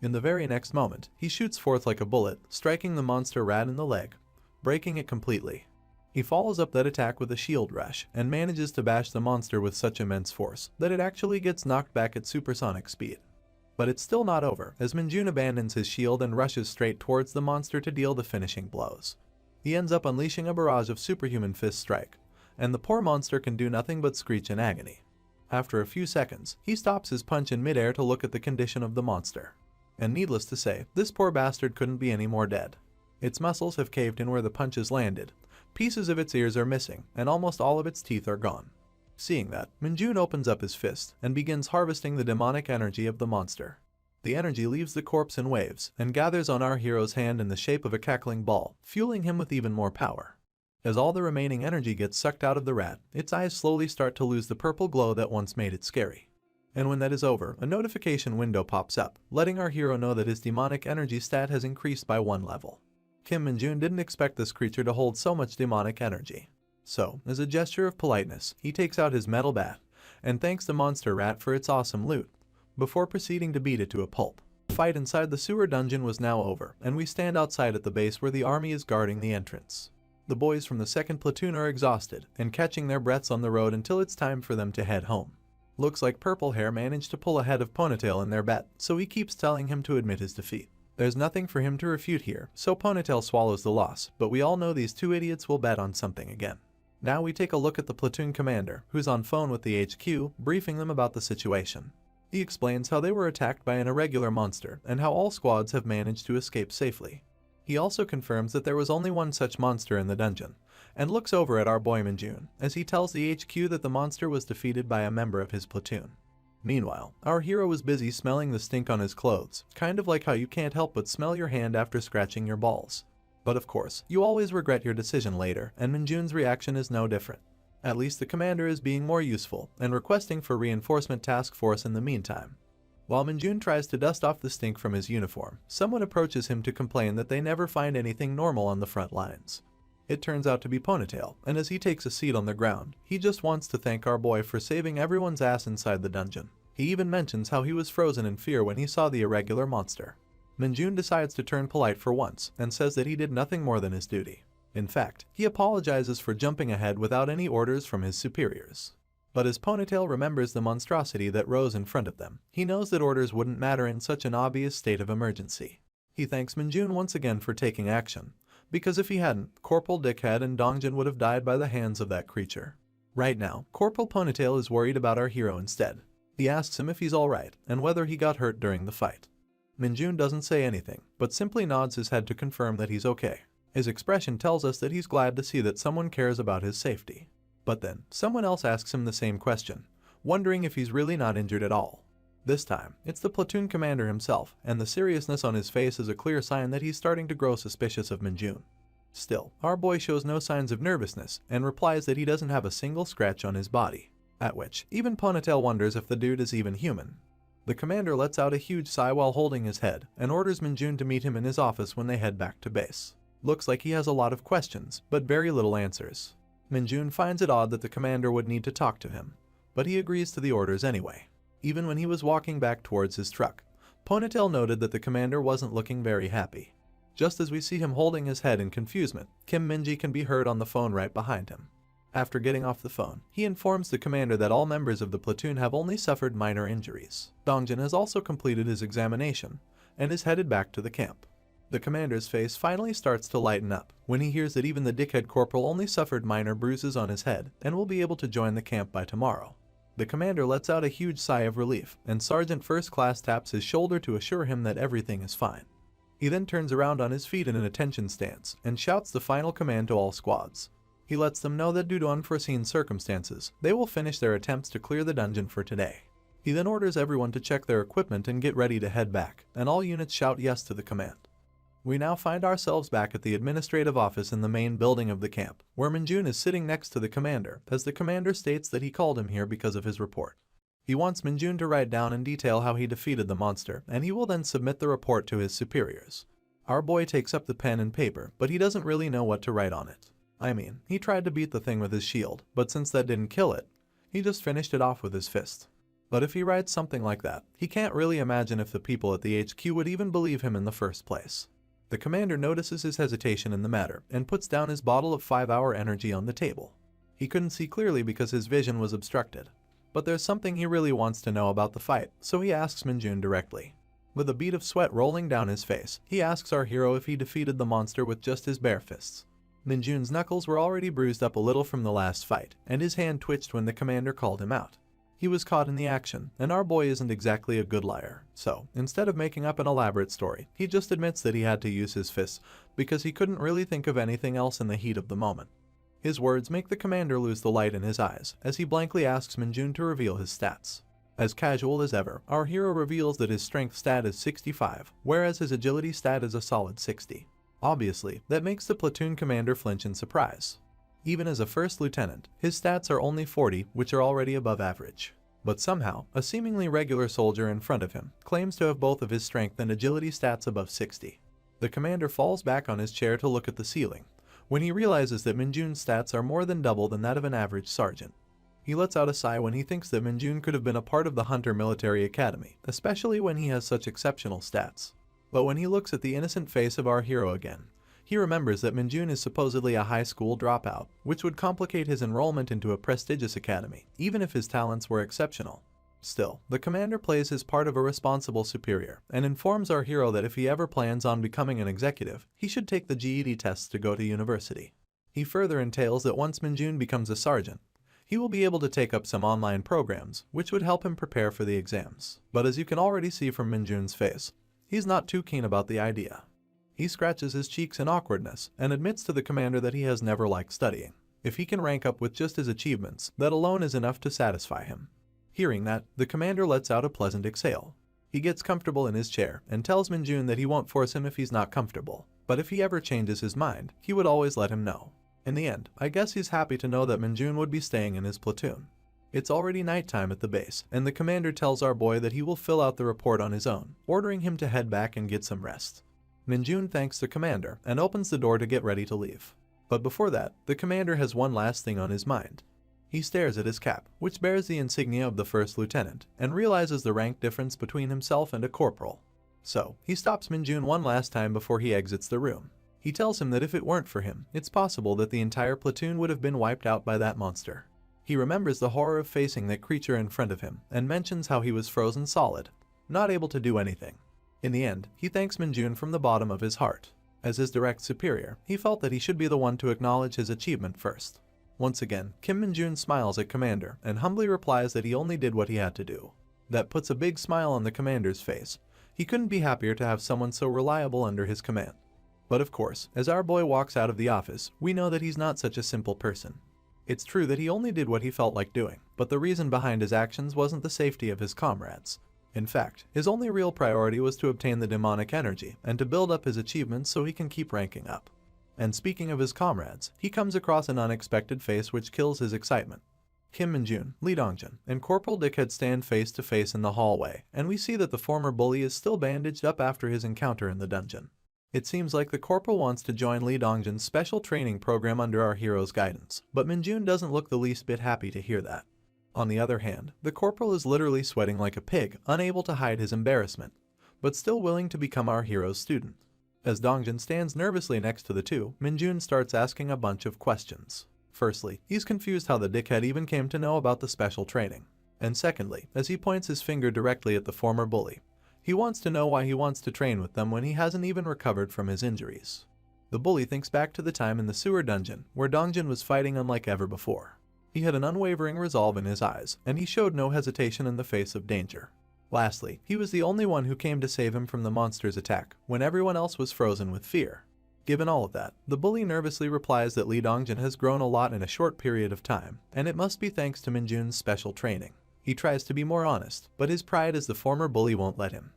In the very next moment, he shoots forth like a bullet, striking the monster rat in the leg, breaking it completely. He follows up that attack with a shield rush, and manages to bash the monster with such immense force that it actually gets knocked back at supersonic speed. But it's still not over, as Minjun abandons his shield and rushes straight towards the monster to deal the finishing blows. He ends up unleashing a barrage of superhuman fist strike, and the poor monster can do nothing but screech in agony. After a few seconds, he stops his punch in midair to look at the condition of the monster. And needless to say, this poor bastard couldn't be any more dead. Its muscles have caved in where the punches landed, pieces of its ears are missing, and almost all of its teeth are gone. Seeing that, Minjun opens up his fist and begins harvesting the demonic energy of the monster. The energy leaves the corpse in waves and gathers on our hero's hand in the shape of a cackling ball, fueling him with even more power. As all the remaining energy gets sucked out of the rat, its eyes slowly start to lose the purple glow that once made it scary. And when that is over, a notification window pops up, letting our hero know that his demonic energy stat has increased by 1 level. Kim Minjun didn't expect this creature to hold so much demonic energy. So, as a gesture of politeness, he takes out his metal bat and thanks the monster rat for its awesome loot, before proceeding to beat it to a pulp. The fight inside the sewer dungeon was now over, and we stand outside at the base where the army is guarding the entrance. The boys from the 2nd platoon are exhausted and catching their breaths on the road until it's time for them to head home. Looks like Purple Hair managed to pull ahead of Ponytail in their bet, so he keeps telling him to admit his defeat. There's nothing for him to refute here, so Ponytail swallows the loss, but we all know these two idiots will bet on something again. Now we take a look at the platoon commander, who's on phone with the HQ, briefing them about the situation. He explains how they were attacked by an irregular monster, and how all squads have managed to escape safely. He also confirms that there was only one such monster in the dungeon, and looks over at our boy Minjun, as he tells the HQ that the monster was defeated by a member of his platoon. Meanwhile, our hero is busy smelling the stink on his clothes, kind of like how you can't help but smell your hand after scratching your balls. But of course, you always regret your decision later, and Minjun's reaction is no different. At least the commander is being more useful, and requesting for reinforcement task force in the meantime. While Minjun tries to dust off the stink from his uniform, someone approaches him to complain that they never find anything normal on the front lines. It turns out to be Ponytail, and as he takes a seat on the ground, he just wants to thank our boy for saving everyone's ass inside the dungeon. He even mentions how he was frozen in fear when he saw the irregular monster. Minjun decides to turn polite for once, and says that he did nothing more than his duty. In fact, he apologizes for jumping ahead without any orders from his superiors. But as Ponytail remembers the monstrosity that rose in front of them, he knows that orders wouldn't matter in such an obvious state of emergency. He thanks Minjun once again for taking action, because if he hadn't, Corporal Dickhead and Dongjin would have died by the hands of that creature. Right now, Corporal Ponytail is worried about our hero instead. He asks him if he's alright and whether he got hurt during the fight. Minjun doesn't say anything, but simply nods his head to confirm that he's okay. His expression tells us that he's glad to see that someone cares about his safety. But then, someone else asks him the same question, wondering if he's really not injured at all. This time, it's the platoon commander himself, and the seriousness on his face is a clear sign that he's starting to grow suspicious of Minjun. Still, our boy shows no signs of nervousness and replies that he doesn't have a single scratch on his body. At which, even Ponytail wonders if the dude is even human. The commander lets out a huge sigh while holding his head and orders Minjun to meet him in his office when they head back to base. Looks like he has a lot of questions, but very little answers. Minjun finds it odd that the commander would need to talk to him, but he agrees to the orders anyway. Even when he was walking back towards his truck, Ponytail noted that the commander wasn't looking very happy. Just as we see him holding his head in confusement, Kim Minji can be heard on the phone right behind him. After getting off the phone, he informs the commander that all members of the platoon have only suffered minor injuries. Dongjin has also completed his examination and is headed back to the camp. The commander's face finally starts to lighten up when he hears that even the dickhead corporal only suffered minor bruises on his head and will be able to join the camp by tomorrow. The commander lets out a huge sigh of relief, and Sergeant First Class taps his shoulder to assure him that everything is fine. He then turns around on his feet in an attention stance and shouts the final command to all squads. He lets them know that due to unforeseen circumstances, they will finish their attempts to clear the dungeon for today. He then orders everyone to check their equipment and get ready to head back, and all units shout yes to the command. We now find ourselves back at the administrative office in the main building of the camp, where Minjun is sitting next to the commander, as the commander states that he called him here because of his report. He wants Minjun to write down in detail how he defeated the monster, and he will then submit the report to his superiors. Our boy takes up the pen and paper, but he doesn't really know what to write on it. I mean, he tried to beat the thing with his shield, but since that didn't kill it, he just finished it off with his fist. But if he writes something like that, he can't really imagine if the people at the HQ would even believe him in the first place. The commander notices his hesitation in the matter and puts down his bottle of 5-hour energy on the table. He couldn't see clearly because his vision was obstructed, but there's something he really wants to know about the fight, so he asks Minjun directly. With a bead of sweat rolling down his face, he asks our hero if he defeated the monster with just his bare fists. Minjun's knuckles were already bruised up a little from the last fight, and his hand twitched when the commander called him out. He was caught in the action, and our boy isn't exactly a good liar, so instead of making up an elaborate story, he just admits that he had to use his fists because he couldn't really think of anything else in the heat of the moment. His words make the commander lose the light in his eyes as he blankly asks Minjun to reveal his stats. As casual as ever, our hero reveals that his strength stat is 65, whereas his agility stat is a solid 60. Obviously, that makes the platoon commander flinch in surprise. Even as a first lieutenant, his stats are only 40, which are already above average. But somehow, a seemingly regular soldier in front of him claims to have both of his strength and agility stats above 60. The commander falls back on his chair to look at the ceiling, when he realizes that Minjun's stats are more than double than that of an average sergeant. He lets out a sigh when he thinks that Minjun could have been a part of the Hunter Military Academy, especially when he has such exceptional stats. But when he looks at the innocent face of our hero again, he remembers that Minjun is supposedly a high school dropout, which would complicate his enrollment into a prestigious academy, even if his talents were exceptional. Still, the commander plays his part of a responsible superior, and informs our hero that if he ever plans on becoming an executive, he should take the GED tests to go to university. He further entails that once Minjun becomes a sergeant, he will be able to take up some online programs, which would help him prepare for the exams. But as you can already see from Minjun's face, he's not too keen about the idea. He scratches his cheeks in awkwardness and admits to the commander that he has never liked studying. If he can rank up with just his achievements, that alone is enough to satisfy him. Hearing that, the commander lets out a pleasant exhale. He gets comfortable in his chair and tells Minjun that he won't force him if he's not comfortable, but if he ever changes his mind, he would always let him know. In the end, I guess he's happy to know that Minjun would be staying in his platoon. It's already nighttime at the base, and the commander tells our boy that he will fill out the report on his own, ordering him to head back and get some rest. Minjun thanks the commander and opens the door to get ready to leave. But before that, the commander has one last thing on his mind. He stares at his cap, which bears the insignia of the first lieutenant, and realizes the rank difference between himself and a corporal. So, he stops Minjun one last time before he exits the room. He tells him that if it weren't for him, it's possible that the entire platoon would have been wiped out by that monster. He remembers the horror of facing that creature in front of him, and mentions how he was frozen solid, not able to do anything. In the end, he thanks Minjun from the bottom of his heart. As his direct superior, he felt that he should be the one to acknowledge his achievement first. Once again, Kim Min-jun smiles at Commander and humbly replies that he only did what he had to do. That puts a big smile on the commander's face. He couldn't be happier to have someone so reliable under his command. But of course, as our boy walks out of the office, we know that he's not such a simple person. It's true that he only did what he felt like doing, but the reason behind his actions wasn't the safety of his comrades. In fact, his only real priority was to obtain the demonic energy and to build up his achievements so he can keep ranking up. And speaking of his comrades, he comes across an unexpected face which kills his excitement. Kim Min-jun, Lee Dongjun, and Corporal Dickhead stand face to face in the hallway, and we see that the former bully is still bandaged up after his encounter in the dungeon. It seems like the corporal wants to join Lee Dongjun's special training program under our hero's guidance, but Min-jun doesn't look the least bit happy to hear that. On the other hand, the corporal is literally sweating like a pig, unable to hide his embarrassment, but still willing to become our hero's student. As Dongjun stands nervously next to the two, Min-jun starts asking a bunch of questions. Firstly, he's confused how the dickhead even came to know about the special training. And secondly, as he points his finger directly at the former bully, he wants to know why he wants to train with them when he hasn't even recovered from his injuries. The bully thinks back to the time in the sewer dungeon, where Dongjun was fighting unlike ever before. He had an unwavering resolve in his eyes, and he showed no hesitation in the face of danger. Lastly, he was the only one who came to save him from the monster's attack, when everyone else was frozen with fear. Given all of that, the bully nervously replies that Lee Dongjun has grown a lot in a short period of time, and it must be thanks to Min-jun's special training. He tries to be more honest, but his pride as the former bully won't let him.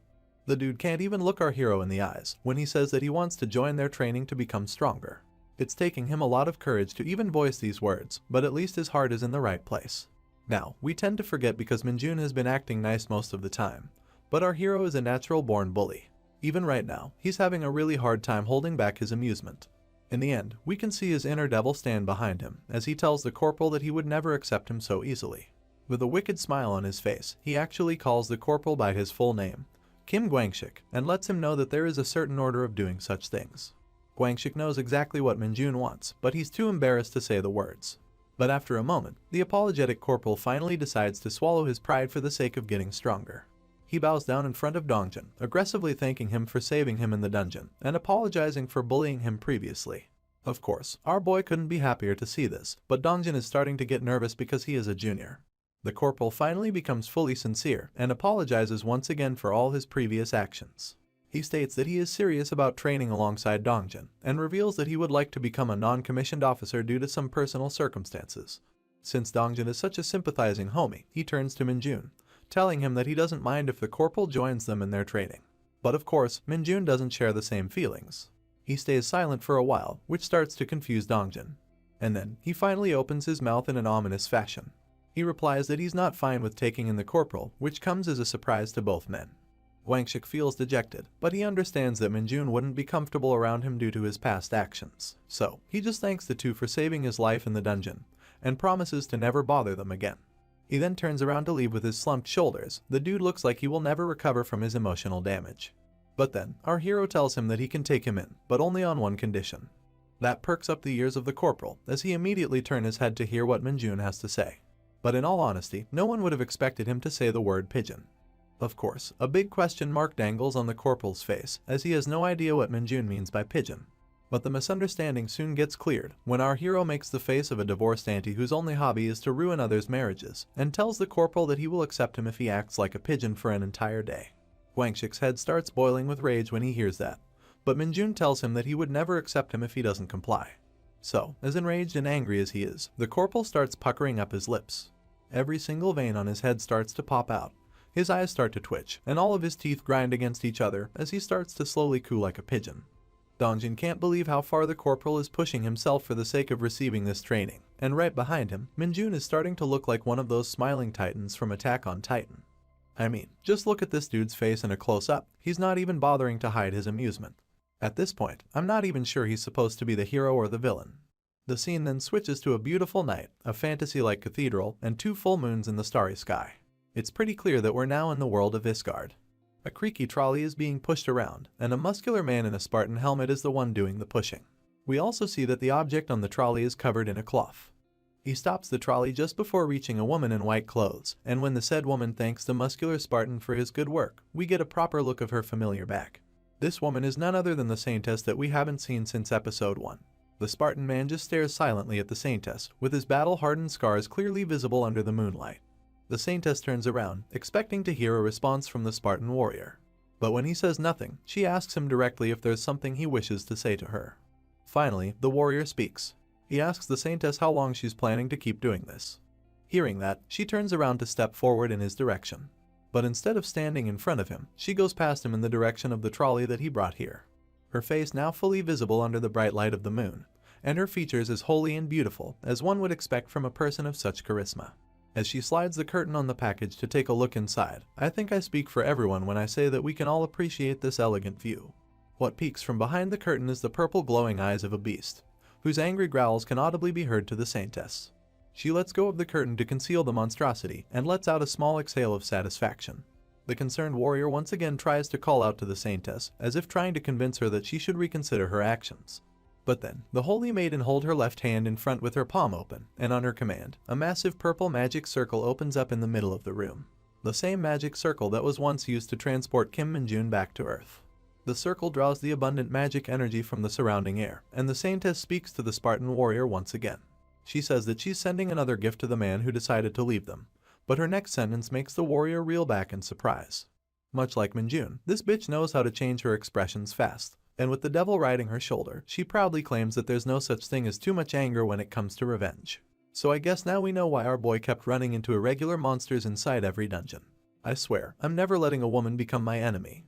The dude can't even look our hero in the eyes when he says that he wants to join their training to become stronger. It's taking him a lot of courage to even voice these words, but at least his heart is in the right place. Now, we tend to forget because Min-jun has been acting nice most of the time, but our hero is a natural-born bully. Even right now, he's having a really hard time holding back his amusement. In the end, we can see his inner devil stand behind him as he tells the corporal that he would never accept him so easily. With a wicked smile on his face, he actually calls the corporal by his full name, Kim Gwangshik, and lets him know that there is a certain order of doing such things. Gwangshik knows exactly what Min-jun wants, but he's too embarrassed to say the words. But after a moment, the apologetic corporal finally decides to swallow his pride for the sake of getting stronger. He bows down in front of Dongjun, aggressively thanking him for saving him in the dungeon, and apologizing for bullying him previously. Of course, our boy couldn't be happier to see this, but Dongjun is starting to get nervous because he is a junior. The corporal finally becomes fully sincere and apologizes once again for all his previous actions. He states that he is serious about training alongside Dongjun, and reveals that he would like to become a non-commissioned officer due to some personal circumstances. Since Dongjun is such a sympathizing homie, he turns to Min-jun, telling him that he doesn't mind if the corporal joins them in their training. But of course, Min-jun doesn't share the same feelings. He stays silent for a while, which starts to confuse Dongjun. And then, he finally opens his mouth in an ominous fashion. He replies that he's not fine with taking in the corporal, which comes as a surprise to both men. Gwangshik feels dejected, but he understands that Min-jun wouldn't be comfortable around him due to his past actions. So, he just thanks the two for saving his life in the dungeon, and promises to never bother them again. He then turns around to leave with his slumped shoulders. The dude looks like he will never recover from his emotional damage. But then, our hero tells him that he can take him in, but only on one condition. That perks up the ears of the corporal, as he immediately turns his head to hear what Min-jun has to say. But in all honesty, no one would have expected him to say the word pigeon. Of course, a big question mark dangles on the corporal's face, as he has no idea what Min-jun means by pigeon. But the misunderstanding soon gets cleared when our hero makes the face of a divorced auntie whose only hobby is to ruin others' marriages, and tells the corporal that he will accept him if he acts like a pigeon for an entire day. Gwangshik's head starts boiling with rage when he hears that, but Min-jun tells him that he would never accept him if he doesn't comply. So, as enraged and angry as he is, the corporal starts puckering up his lips. Every single vein on his head starts to pop out. His eyes start to twitch, and all of his teeth grind against each other as he starts to slowly coo like a pigeon. Dongjun can't believe how far the corporal is pushing himself for the sake of receiving this training, and right behind him, Min-jun is starting to look like one of those smiling titans from Attack on Titan. I mean, just look at this dude's face in a close-up. He's not even bothering to hide his amusement. At this point, I'm not even sure he's supposed to be the hero or the villain. The scene then switches to a beautiful night, a fantasy-like cathedral, and 2 full moons in the starry sky. It's pretty clear that we're now in the world of Isgard. A creaky trolley is being pushed around, and a muscular man in a Spartan helmet is the one doing the pushing. We also see that the object on the trolley is covered in a cloth. He stops the trolley just before reaching a woman in white clothes, and when the said woman thanks the muscular Spartan for his good work, we get a proper look of her familiar back. This woman is none other than the Saintess that we haven't seen since episode 1. The Spartan man just stares silently at the Saintess, with his battle-hardened scars clearly visible under the moonlight. The Saintess turns around, expecting to hear a response from the Spartan warrior. But when he says nothing, she asks him directly if there's something he wishes to say to her. Finally, the warrior speaks. He asks the Saintess how long she's planning to keep doing this. Hearing that, she turns around to step forward in his direction. But instead of standing in front of him, she goes past him in the direction of the trolley that he brought here. Her face now fully visible under the bright light of the moon, and her features as holy and beautiful as one would expect from a person of such charisma. As she slides the curtain on the package to take a look inside, I think I speak for everyone when I say that we can all appreciate this elegant view. What peeks from behind the curtain is the purple glowing eyes of a beast, whose angry growls can audibly be heard to the Saintess. She lets go of the curtain to conceal the monstrosity and lets out a small exhale of satisfaction. The concerned warrior once again tries to call out to the Saintess, as if trying to convince her that she should reconsider her actions. But then, the holy maiden holds her left hand in front with her palm open, and on her command, a massive purple magic circle opens up in the middle of the room. The same magic circle that was once used to transport Kim Min-jun back to Earth. The circle draws the abundant magic energy from the surrounding air, and the Saintess speaks to the Spartan warrior once again. She says that she's sending another gift to the man who decided to leave them, but her next sentence makes the warrior reel back in surprise. Much like Min-jun, this bitch knows how to change her expressions fast, and with the devil riding her shoulder, she proudly claims that there's no such thing as too much anger when it comes to revenge. So I guess now we know why our boy kept running into irregular monsters inside every dungeon. I swear, I'm never letting a woman become my enemy.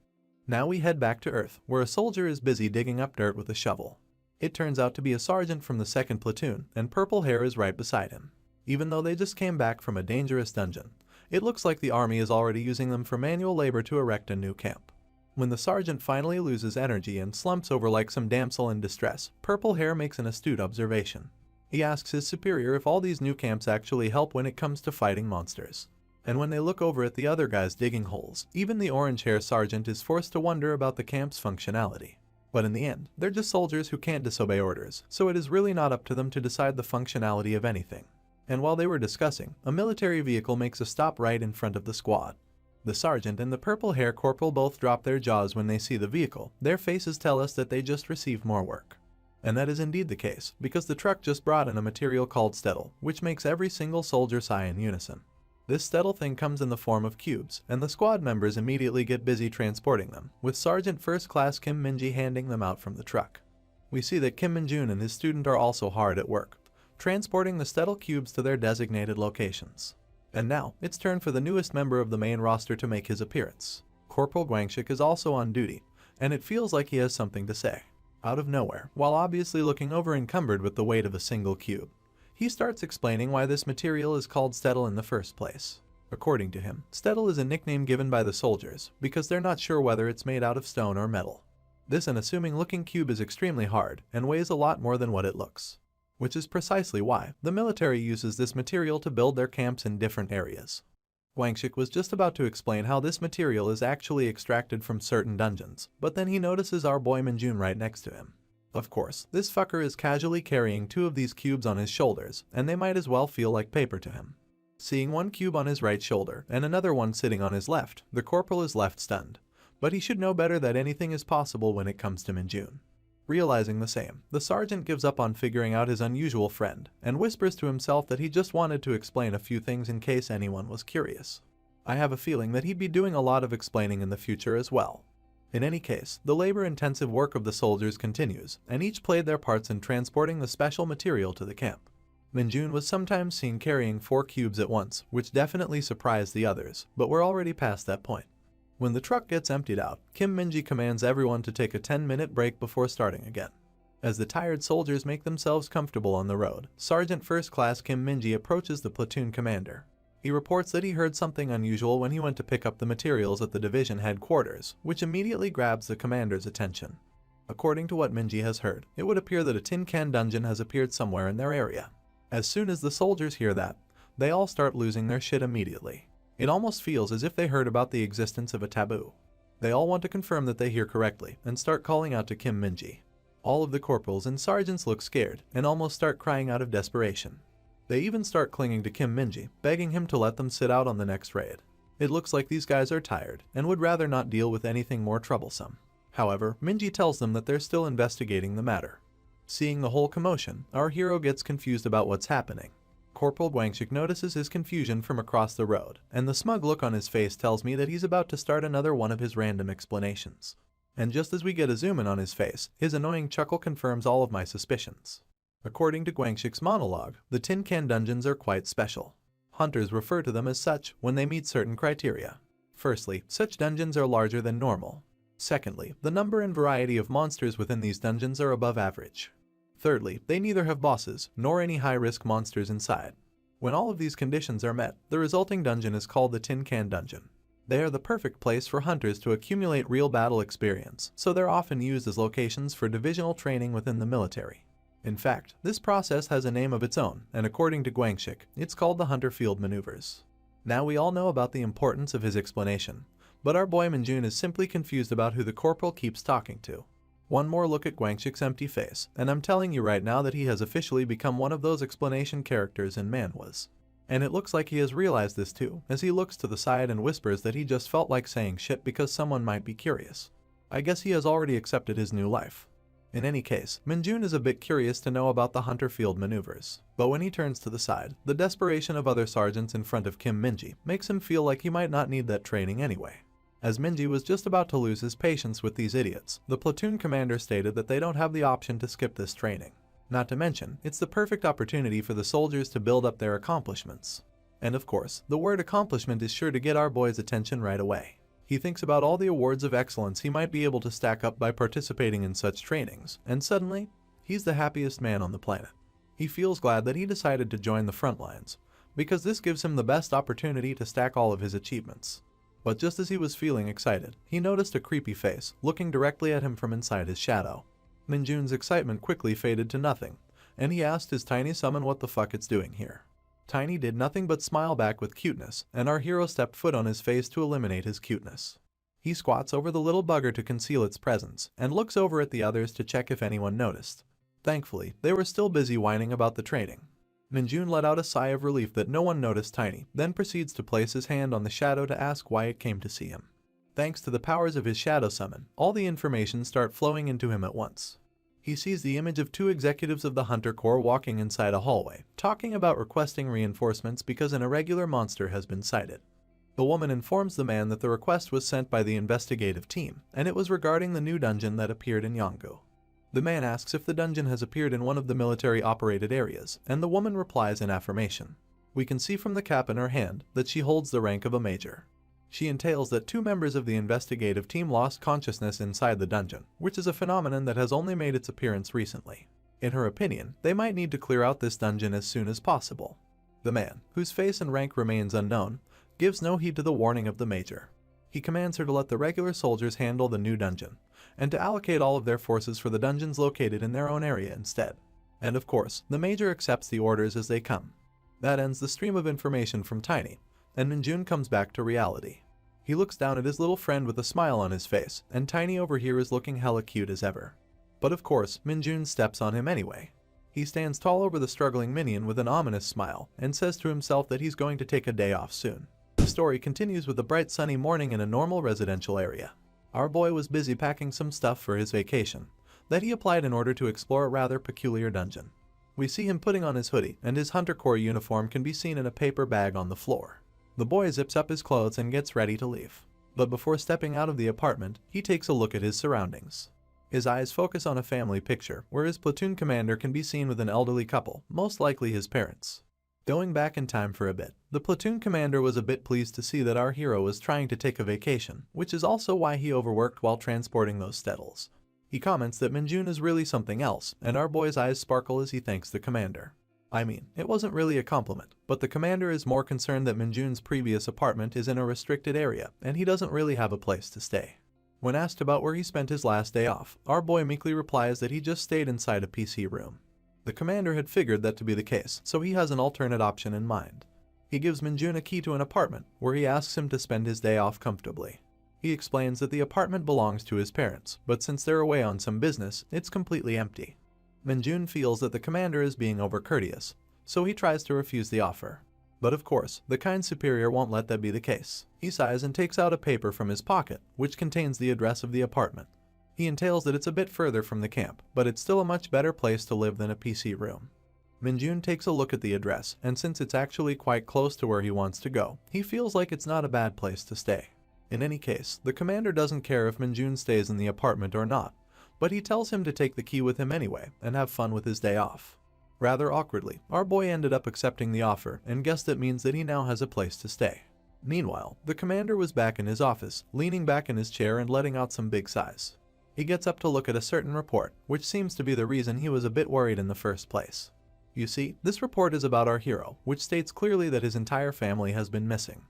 Now we head back to Earth, where a soldier is busy digging up dirt with a shovel. It turns out to be a sergeant from the 2nd platoon, and purple hair is right beside him. Even though they just came back from a dangerous dungeon, it looks like the army is already using them for manual labor to erect a new camp. When the sergeant finally loses energy and slumps over like some damsel in distress, purple hair makes an astute observation. He asks his superior if all these new camps actually help when it comes to fighting monsters. And when they look over at the other guys digging holes, even the orange hair sergeant is forced to wonder about the camp's functionality. But in the end, they're just soldiers who can't disobey orders, so it is really not up to them to decide the functionality of anything. And while they were discussing, a military vehicle makes a stop right in front of the squad. The sergeant and the purple hair corporal both drop their jaws when they see the vehicle. Their faces tell us that they just received more work. And that is indeed the case, because the truck just brought in a material called stetl, which makes every single soldier sigh in unison. This stetl thing comes in the form of cubes, and the squad members immediately get busy transporting them, with Sergeant First Class Kim Min-ji handing them out from the truck. We see that Kim Min-jun and his student are also hard at work, transporting the stetl cubes to their designated locations. And now, it's turn for the newest member of the main roster to make his appearance. Corporal Gwangshik is also on duty, and it feels like he has something to say. Out of nowhere, while obviously looking over-encumbered with the weight of a single cube, he starts explaining why this material is called stetl in the first place. According to him, stetl is a nickname given by the soldiers because they're not sure whether it's made out of stone or metal. This unassuming looking cube is extremely hard and weighs a lot more than what it looks, which is precisely why the military uses this material to build their camps in different areas. Gwangshik was just about to explain how this material is actually extracted from certain dungeons, but then he notices our boy Min-jun right next to him. Of course, this fucker is casually carrying 2 of these cubes on his shoulders, and they might as well feel like paper to him. Seeing one cube on his right shoulder and another one sitting on his left, the corporal is left stunned. But he should know better that anything is possible when it comes to Min-jun. Realizing the same, the sergeant gives up on figuring out his unusual friend, and whispers to himself that he just wanted to explain a few things in case anyone was curious. I have a feeling that he'd be doing a lot of explaining in the future as well. In any case, the labor-intensive work of the soldiers continues, and each played their parts in transporting the special material to the camp. Min-jun was sometimes seen carrying 4 cubes at once, which definitely surprised the others, but we're already past that point. When the truck gets emptied out, Kim Min-ji commands everyone to take a 10-minute break before starting again. As the tired soldiers make themselves comfortable on the road, Sergeant First Class Kim Min-ji approaches the platoon commander. He reports that he heard something unusual when he went to pick up the materials at the division headquarters, which immediately grabs the commander's attention. According to what Min-ji has heard, it would appear that a tin can dungeon has appeared somewhere in their area. As soon as the soldiers hear that, they all start losing their shit immediately. It almost feels as if they heard about the existence of a taboo. They all want to confirm that they hear correctly and start calling out to Kim Min-ji. All of the corporals and sergeants look scared and almost start crying out of desperation. They even start clinging to Kim Min-ji, begging him to let them sit out on the next raid. It looks like these guys are tired and would rather not deal with anything more troublesome. However, Minji tells them that they're still investigating the matter. Seeing the whole commotion, our hero gets confused about what's happening. Corporal Guangxik notices his confusion from across the road, and the smug look on his face tells me that he's about to start another one of his random explanations. And just as we get a zoom in on his face, his annoying chuckle confirms all of my suspicions. According to Guangxik's monologue, the tin can dungeons are quite special. Hunters refer to them as such when they meet certain criteria. Firstly, such dungeons are larger than normal. Secondly, the number and variety of monsters within these dungeons are above average. Thirdly, they neither have bosses nor any high-risk monsters inside. When all of these conditions are met, the resulting dungeon is called the Tin Can Dungeon. They are the perfect place for hunters to accumulate real battle experience, so they're often used as locations for divisional training within the military. In fact, this process has a name of its own, and according to Guangxik, it's called the Hunter Field Maneuvers. Now we all know about the importance of his explanation, but our boy Minjun is simply confused about who the corporal keeps talking to. One more look at Guangxik's empty face, and I'm telling you right now that he has officially become one of those explanation characters in manhwas. And it looks like he has realized this too, as he looks to the side and whispers that he just felt like saying shit because someone might be curious. I guess he has already accepted his new life. In any case, Minjun is a bit curious to know about the Hunter Field Maneuvers, but when he turns to the side, the desperation of other sergeants in front of Kim Minji makes him feel like he might not need that training anyway. As Minji was just about to lose his patience with these idiots, the platoon commander stated that they don't have the option to skip this training. Not to mention, it's the perfect opportunity for the soldiers to build up their accomplishments. And of course, the word accomplishment is sure to get our boy's attention right away. He thinks about all the awards of excellence he might be able to stack up by participating in such trainings, and suddenly, he's the happiest man on the planet. He feels glad that he decided to join the front lines, because this gives him the best opportunity to stack all of his achievements. But just as he was feeling excited, he noticed a creepy face looking directly at him from inside his shadow. Minjun's excitement quickly faded to nothing, and he asked his tiny summon what the fuck it's doing here. Tiny did nothing but smile back with cuteness, and our hero stepped foot on his face to eliminate his cuteness. He squats over the little bugger to conceal its presence, and looks over at the others to check if anyone noticed. Thankfully, they were still busy whining about the training. Minjun let out a sigh of relief that no one noticed Tiny, then proceeds to place his hand on the shadow to ask why it came to see him. Thanks to the powers of his shadow summon, all the information start flowing into him at once. He sees the image of two executives of the Hunter Corps walking inside a hallway, talking about requesting reinforcements because an irregular monster has been sighted. The woman informs the man that the request was sent by the investigative team, and it was regarding the new dungeon that appeared in Yanggu. The man asks if the dungeon has appeared in one of the military-operated areas, and the woman replies in affirmation. We can see from the cap in her hand that she holds the rank of a major. She entails that 2 members of the investigative team lost consciousness inside the dungeon, which is a phenomenon that has only made its appearance recently. In her opinion, they might need to clear out this dungeon as soon as possible. The man, whose face and rank remains unknown, gives no heed to the warning of the major. He commands her to let the regular soldiers handle the new dungeon, and to allocate all of their forces for the dungeons located in their own area instead. And of course, the major accepts the orders as they come. That ends the stream of information from Tiny, and Minjun comes back to reality. He looks down at his little friend with a smile on his face, and Tiny over here is looking hella cute as ever. But of course, Minjun steps on him anyway. He stands tall over the struggling minion with an ominous smile, and says to himself that he's going to take a day off soon. The story continues with a bright sunny morning in a normal residential area. Our boy was busy packing some stuff for his vacation that he applied in order to explore a rather peculiar dungeon. We see him putting on his hoodie, and his Hunter Corps uniform can be seen in a paper bag on the floor. The boy zips up his clothes and gets ready to leave. But before stepping out of the apartment, he takes a look at his surroundings. His eyes focus on a family picture, where his platoon commander can be seen with an elderly couple, most likely his parents. Going back in time for a bit, the platoon commander was a bit pleased to see that our hero was trying to take a vacation, which is also why he overworked while transporting those stettles. He comments that Minjun is really something else, and our boy's eyes sparkle as he thanks the commander. I mean, it wasn't really a compliment, but the commander is more concerned that Minjun's previous apartment is in a restricted area, and he doesn't really have a place to stay. When asked about where he spent his last day off, our boy meekly replies that he just stayed inside a PC room. The commander had figured that to be the case, so he has an alternate option in mind. He gives Minjun a key to an apartment, where he asks him to spend his day off comfortably. He explains that the apartment belongs to his parents, but since they're away on some business, it's completely empty. Minjun feels that the commander is being overcourteous, so he tries to refuse the offer. But of course, the kind superior won't let that be the case. He sighs and takes out a paper from his pocket, which contains the address of the apartment. He entails that it's a bit further from the camp, but it's still a much better place to live than a PC room. Minjun takes a look at the address, and since it's actually quite close to where he wants to go, he feels like it's not a bad place to stay. In any case, the commander doesn't care if Minjun stays in the apartment or not, but he tells him to take the key with him anyway and have fun with his day off. Rather awkwardly, our boy ended up accepting the offer and guessed it means that he now has a place to stay. Meanwhile, the commander was back in his office, leaning back in his chair and letting out some big sighs. He gets up to look at a certain report, which seems to be the reason he was a bit worried in the first place. You see, this report is about our hero, which states clearly that his entire family has been missing.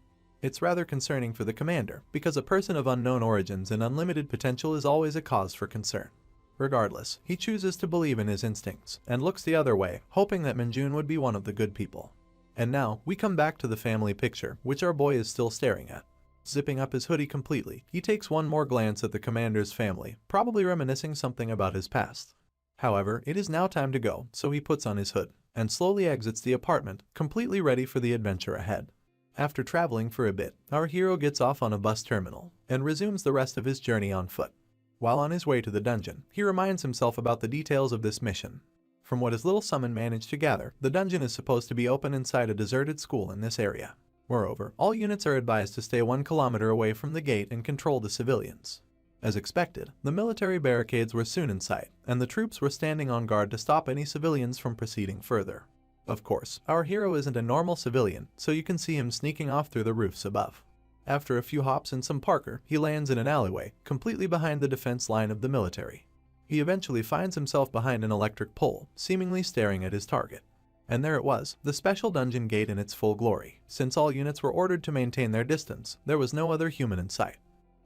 It's rather concerning for the commander, because a person of unknown origins and unlimited potential is always a cause for concern. Regardless, he chooses to believe in his instincts, and looks the other way, hoping that Minjun would be one of the good people. And now, we come back to the family picture, which our boy is still staring at. Zipping up his hoodie completely, he takes one more glance at the commander's family, probably reminiscing something about his past. However, it is now time to go, so he puts on his hood, and slowly exits the apartment, completely ready for the adventure ahead. After traveling for a bit, our hero gets off on a bus terminal, and resumes the rest of his journey on foot. While on his way to the dungeon, he reminds himself about the details of this mission. From what his little summon managed to gather, the dungeon is supposed to be open inside a deserted school in this area. Moreover, all units are advised to stay 1 kilometer away from the gate and control the civilians. As expected, the military barricades were soon in sight, and the troops were standing on guard to stop any civilians from proceeding further. Of course, our hero isn't a normal civilian, so you can see him sneaking off through the roofs above. After a few hops and some parkour, he lands in an alleyway, completely behind the defense line of the military. He eventually finds himself behind an electric pole, seemingly staring at his target. And there it was, the special dungeon gate in its full glory. Since all units were ordered to maintain their distance, there was no other human in sight.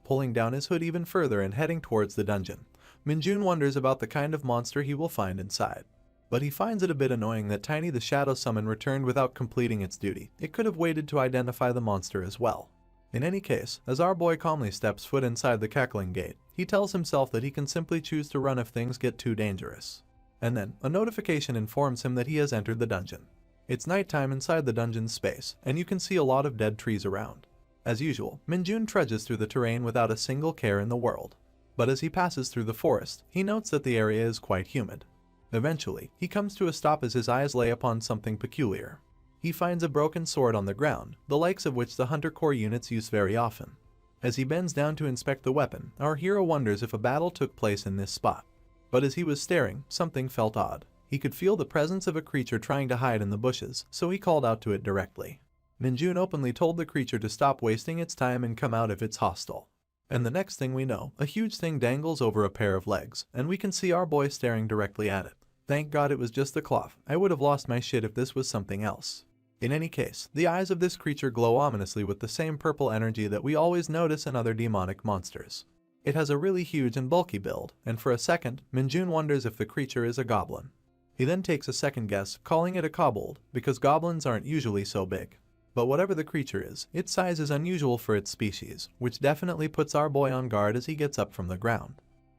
Pulling down his hood even further and heading towards the dungeon, Minjun wonders about the kind of monster he will find inside. But he finds it a bit annoying that Tiny the Shadow Summon returned without completing its duty. It could have waited to identify the monster as well. In any case, as our boy calmly steps foot inside the cackling gate, he tells himself that he can simply choose to run if things get too dangerous. And then, a notification informs him that he has entered the dungeon. It's nighttime inside the dungeon's space, and you can see a lot of dead trees around. As usual, Minjun trudges through the terrain without a single care in the world. But as he passes through the forest, he notes that the area is quite humid. Eventually, he comes to a stop as his eyes lay upon something peculiar. He finds a broken sword on the ground, the likes of which the Hunter Corps units use very often. As he bends down to inspect the weapon, our hero wonders if a battle took place in this spot. But as he was staring, something felt odd. He could feel the presence of a creature trying to hide in the bushes, so he called out to it directly. Minjun openly told the creature to stop wasting its time and come out if it's hostile. And the next thing we know, a huge thing dangles over a pair of legs, and we can see our boy staring directly at it. Thank God it was just the cloth. I would have lost my shit if this was something else. In any case, the eyes of this creature glow ominously with the same purple energy that we always notice in other demonic monsters. It has a really huge and bulky build, and for a second, Minjun wonders if the creature is a goblin. He then takes a second guess, calling it a kobold, because goblins aren't usually so big. But whatever the creature is, its size is unusual for its species, which definitely puts our boy on guard as he gets up from the ground.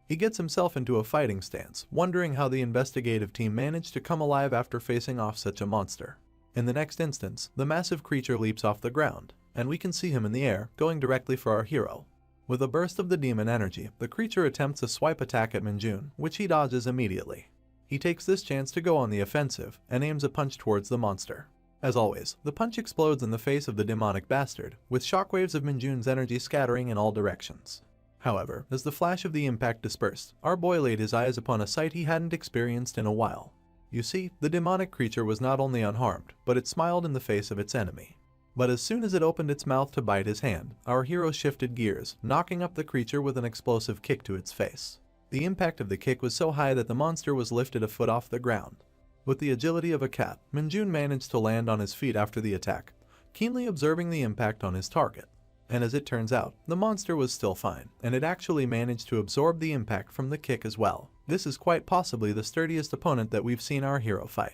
He gets himself into a fighting stance, wondering how the investigative team managed to come alive after facing off such a monster. In the next instance, the massive creature leaps off the ground, and we can see him in the air, going directly for our hero. With a burst of the demon energy, the creature attempts a swipe attack at Minjun, which he dodges immediately. He takes this chance to go on the offensive, and aims a punch towards the monster. As always, the punch explodes in the face of the demonic bastard, with shockwaves of Minjun's energy scattering in all directions. However, as the flash of the impact dispersed, our boy laid his eyes upon a sight he hadn't experienced in a while. You see, the demonic creature was not only unharmed, but it smiled in the face of its enemy. But as soon as it opened its mouth to bite his hand, our hero shifted gears, knocking up the creature with an explosive kick to its face. The impact of the kick was so high that the monster was lifted a foot off the ground. With the agility of a cat, Minjun managed to land on his feet after the attack, keenly observing the impact on his target. And as it turns out, the monster was still fine, and it actually managed to absorb the impact from the kick as well. This is quite possibly the sturdiest opponent that we've seen our hero fight.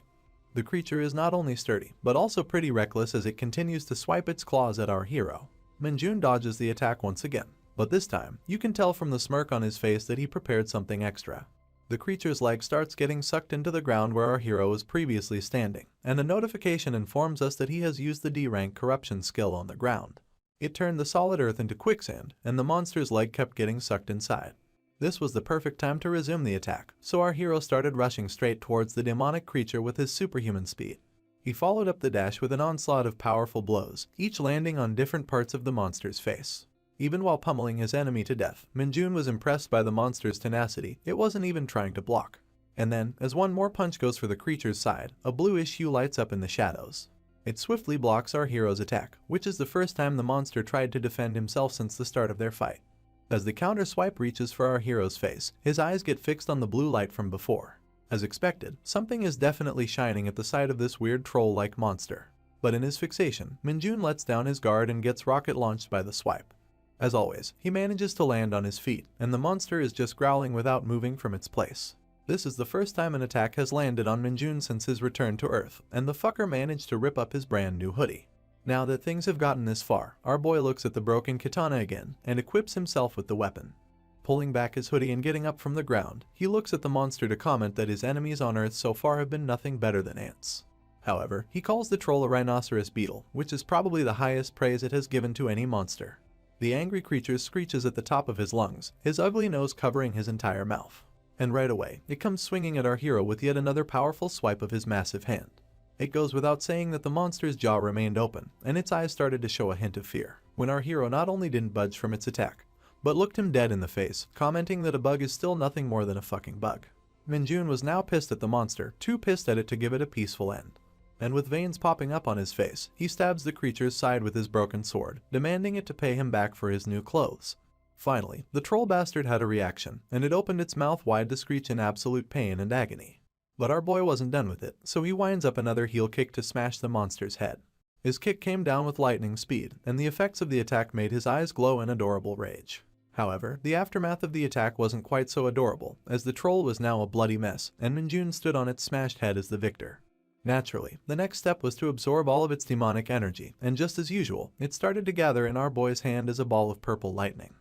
The creature is not only sturdy, but also pretty reckless as it continues to swipe its claws at our hero. Minjun dodges the attack once again, but this time, you can tell from the smirk on his face that he prepared something extra. The creature's leg starts getting sucked into the ground where our hero was previously standing, and a notification informs us that he has used the D-rank corruption skill on the ground. It turned the solid earth into quicksand, and the monster's leg kept getting sucked inside. This was the perfect time to resume the attack, so our hero started rushing straight towards the demonic creature with his superhuman speed. He followed up the dash with an onslaught of powerful blows, each landing on different parts of the monster's face. Even while pummeling his enemy to death, Minjun was impressed by the monster's tenacity. It wasn't even trying to block. And then, as one more punch goes for the creature's side, a bluish hue lights up in the shadows. It swiftly blocks our hero's attack, which is the first time the monster tried to defend himself since the start of their fight. As the counter swipe reaches for our hero's face, his eyes get fixed on the blue light from before. As expected, something is definitely shining at the sight of this weird troll-like monster. But in his fixation, Minjun lets down his guard and gets rocket launched by the swipe. As always, he manages to land on his feet, and the monster is just growling without moving from its place. This is the first time an attack has landed on Minjun since his return to Earth, and the fucker managed to rip up his brand new hoodie. Now that things have gotten this far, our boy looks at the broken katana again, and equips himself with the weapon. Pulling back his hoodie and getting up from the ground, he looks at the monster to comment that his enemies on Earth so far have been nothing better than ants. However, he calls the troll a rhinoceros beetle, which is probably the highest praise it has given to any monster. The angry creature screeches at the top of his lungs, his ugly nose covering his entire mouth. And right away, it comes swinging at our hero with yet another powerful swipe of his massive hand. It goes without saying that the monster's jaw remained open, and its eyes started to show a hint of fear, when our hero not only didn't budge from its attack, but looked him dead in the face, commenting that a bug is still nothing more than a fucking bug. Minjun was now pissed at the monster, too pissed at it to give it a peaceful end. And with veins popping up on his face, he stabs the creature's side with his broken sword, demanding it to pay him back for his new clothes. Finally, the troll bastard had a reaction, and it opened its mouth wide to screech in absolute pain and agony. But our boy wasn't done with it, so he winds up another heel kick to smash the monster's head. His kick came down with lightning speed, and the effects of the attack made his eyes glow in adorable rage. However, the aftermath of the attack wasn't quite so adorable, as the troll was now a bloody mess, and Minjun stood on its smashed head as the victor. Naturally, the next step was to absorb all of its demonic energy, and just as usual, it started to gather in our boy's hand as a ball of purple lightning.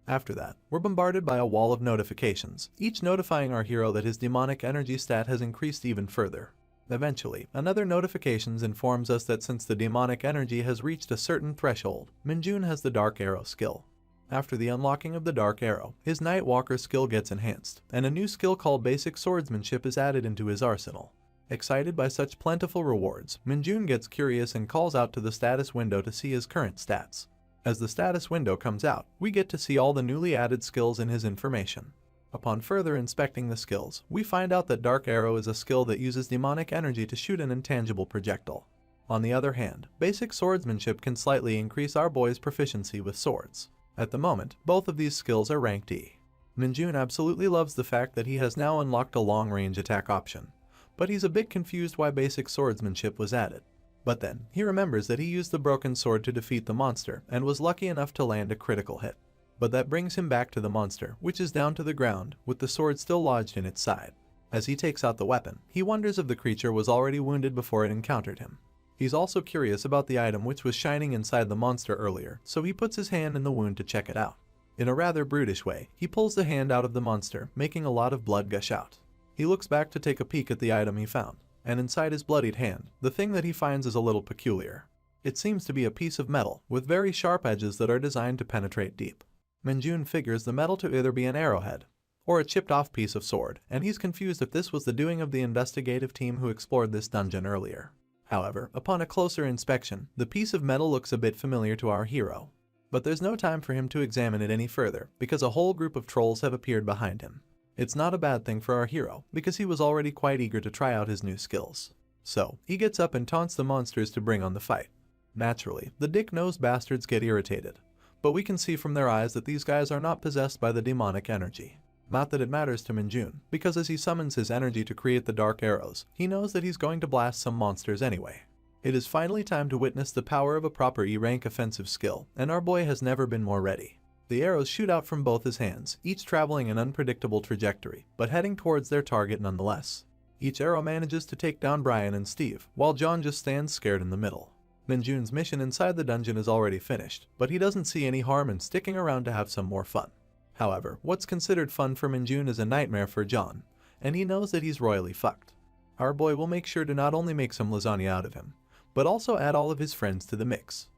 After that, we're bombarded by a wall of notifications, each notifying our hero that his demonic energy stat has increased even further. Eventually, another notification informs us that since the demonic energy has reached a certain threshold, Minjun has the Dark Arrow skill. After the unlocking of the Dark Arrow, his Nightwalker skill gets enhanced, and a new skill called Basic Swordsmanship is added into his arsenal. Excited by such plentiful rewards, Minjun gets curious and calls out to the status window to see his current stats. As the status window comes out, we get to see all the newly added skills in his information. Upon further inspecting the skills, we find out that Dark Arrow is a skill that uses demonic energy to shoot an intangible projectile. On the other hand, Basic Swordsmanship can slightly increase our boy's proficiency with swords. At the moment, both of these skills are ranked E. Minjun absolutely loves the fact that he has now unlocked a long-range attack option, but he's a bit confused why Basic Swordsmanship was added. But then, he remembers that he used the broken sword to defeat the monster and was lucky enough to land a critical hit. But that brings him back to the monster, which is down to the ground, with the sword still lodged in its side. As he takes out the weapon, he wonders if the creature was already wounded before it encountered him. He's also curious about the item which was shining inside the monster earlier, so he puts his hand in the wound to check it out. In a rather brutish way, he pulls the hand out of the monster, making a lot of blood gush out. He looks back to take a peek at the item he found, and inside his bloodied hand, the thing that he finds is a little peculiar. It seems to be a piece of metal, with very sharp edges that are designed to penetrate deep. Minjun figures the metal to either be an arrowhead, or a chipped-off piece of sword, and he's confused if this was the doing of the investigative team who explored this dungeon earlier. However, upon a closer inspection, the piece of metal looks a bit familiar to our hero. But there's no time for him to examine it any further, because a whole group of trolls have appeared behind him. It's not a bad thing for our hero, because he was already quite eager to try out his new skills. So, he gets up and taunts the monsters to bring on the fight. Naturally, the dick-nosed bastards get irritated, but we can see from their eyes that these guys are not possessed by the demonic energy. Not that it matters to Minjun, because as he summons his energy to create the dark arrows, he knows that he's going to blast some monsters anyway. It is finally time to witness the power of a proper E-rank offensive skill, and our boy has never been more ready. The arrows shoot out from both his hands, each traveling an unpredictable trajectory, but heading towards their target nonetheless. Each arrow manages to take down Brian and Steve, while John just stands scared in the middle. Minjun's mission inside the dungeon is already finished, but he doesn't see any harm in sticking around to have some more fun. However, what's considered fun for Minjun is a nightmare for John, and he knows that he's royally fucked. Our boy will make sure to not only make some lasagna out of him, but also add all of his friends to the mix.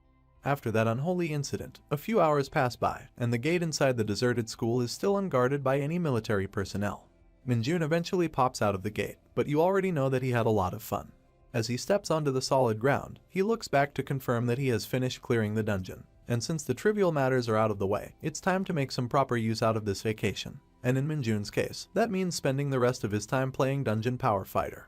After that unholy incident, a few hours pass by, and the gate inside the deserted school is still unguarded by any military personnel. Minjun eventually pops out of the gate, but you already know that he had a lot of fun. As he steps onto the solid ground, he looks back to confirm that he has finished clearing the dungeon, and since the trivial matters are out of the way, it's time to make some proper use out of this vacation. And in Minjun's case, that means spending the rest of his time playing Dungeon Power Fighter.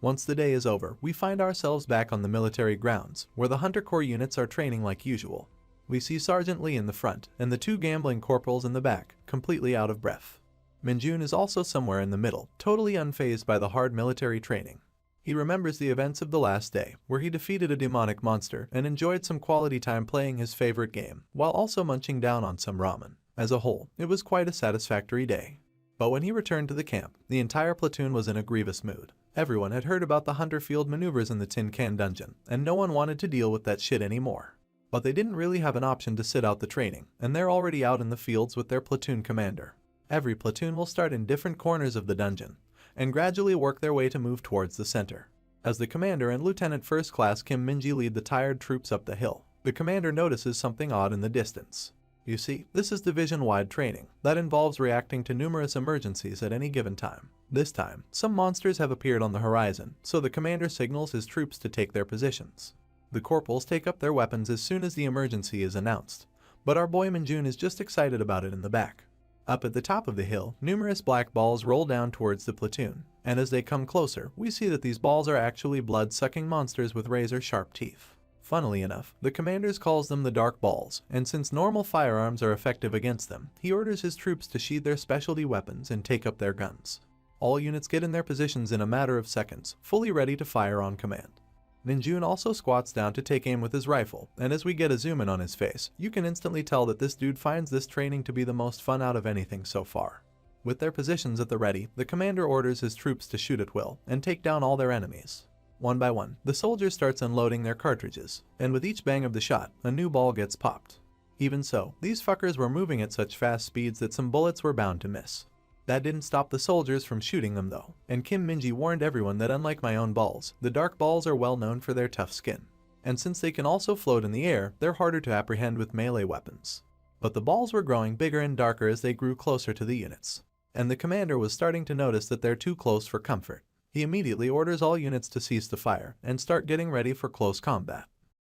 Once the day is over, we find ourselves back on the military grounds, where the Hunter Corps units are training like usual. We see Sergeant Lee in the front, and the two gambling corporals in the back, completely out of breath. Minjun is also somewhere in the middle, totally unfazed by the hard military training. He remembers the events of the last day, where he defeated a demonic monster and enjoyed some quality time playing his favorite game, while also munching down on some ramen. As a whole, it was quite a satisfactory day. But when he returned to the camp, the entire platoon was in a grievous mood. Everyone had heard about the Hunter Field maneuvers in the Tin Can dungeon, and no one wanted to deal with that shit anymore. But they didn't really have an option to sit out the training, and they're already out in the fields with their platoon commander. Every platoon will start in different corners of the dungeon, and gradually work their way to move towards the center. As the commander and Lieutenant First Class Kim Minji lead the tired troops up the hill, the commander notices something odd in the distance. You see, this is division-wide training that involves reacting to numerous emergencies at any given time. This time, some monsters have appeared on the horizon, so the commander signals his troops to take their positions. The corporals take up their weapons as soon as the emergency is announced, but our boy Minjun is just excited about it in the back. Up at the top of the hill, numerous black balls roll down towards the platoon, and as they come closer, we see that these balls are actually blood-sucking monsters with razor-sharp teeth. Funnily enough, the commander calls them the Dark Balls, and since normal firearms are effective against them, he orders his troops to sheathe their specialty weapons and take up their guns. All units get in their positions in a matter of seconds, fully ready to fire on command. Minjun also squats down to take aim with his rifle, and as we get a zoom in on his face, you can instantly tell that this dude finds this training to be the most fun out of anything so far. With their positions at the ready, the commander orders his troops to shoot at will and take down all their enemies. One by one, the soldier starts unloading their cartridges, and with each bang of the shot, a new ball gets popped. Even so, these fuckers were moving at such fast speeds that some bullets were bound to miss. That didn't stop the soldiers from shooting them though, and Kim Minji warned everyone that unlike my own balls, the Dark Balls are well known for their tough skin. And since they can also float in the air, they're harder to apprehend with melee weapons. But the balls were growing bigger and darker as they grew closer to the units, and the commander was starting to notice that they're too close for comfort. He immediately orders all units to cease the fire and start getting ready for close combat.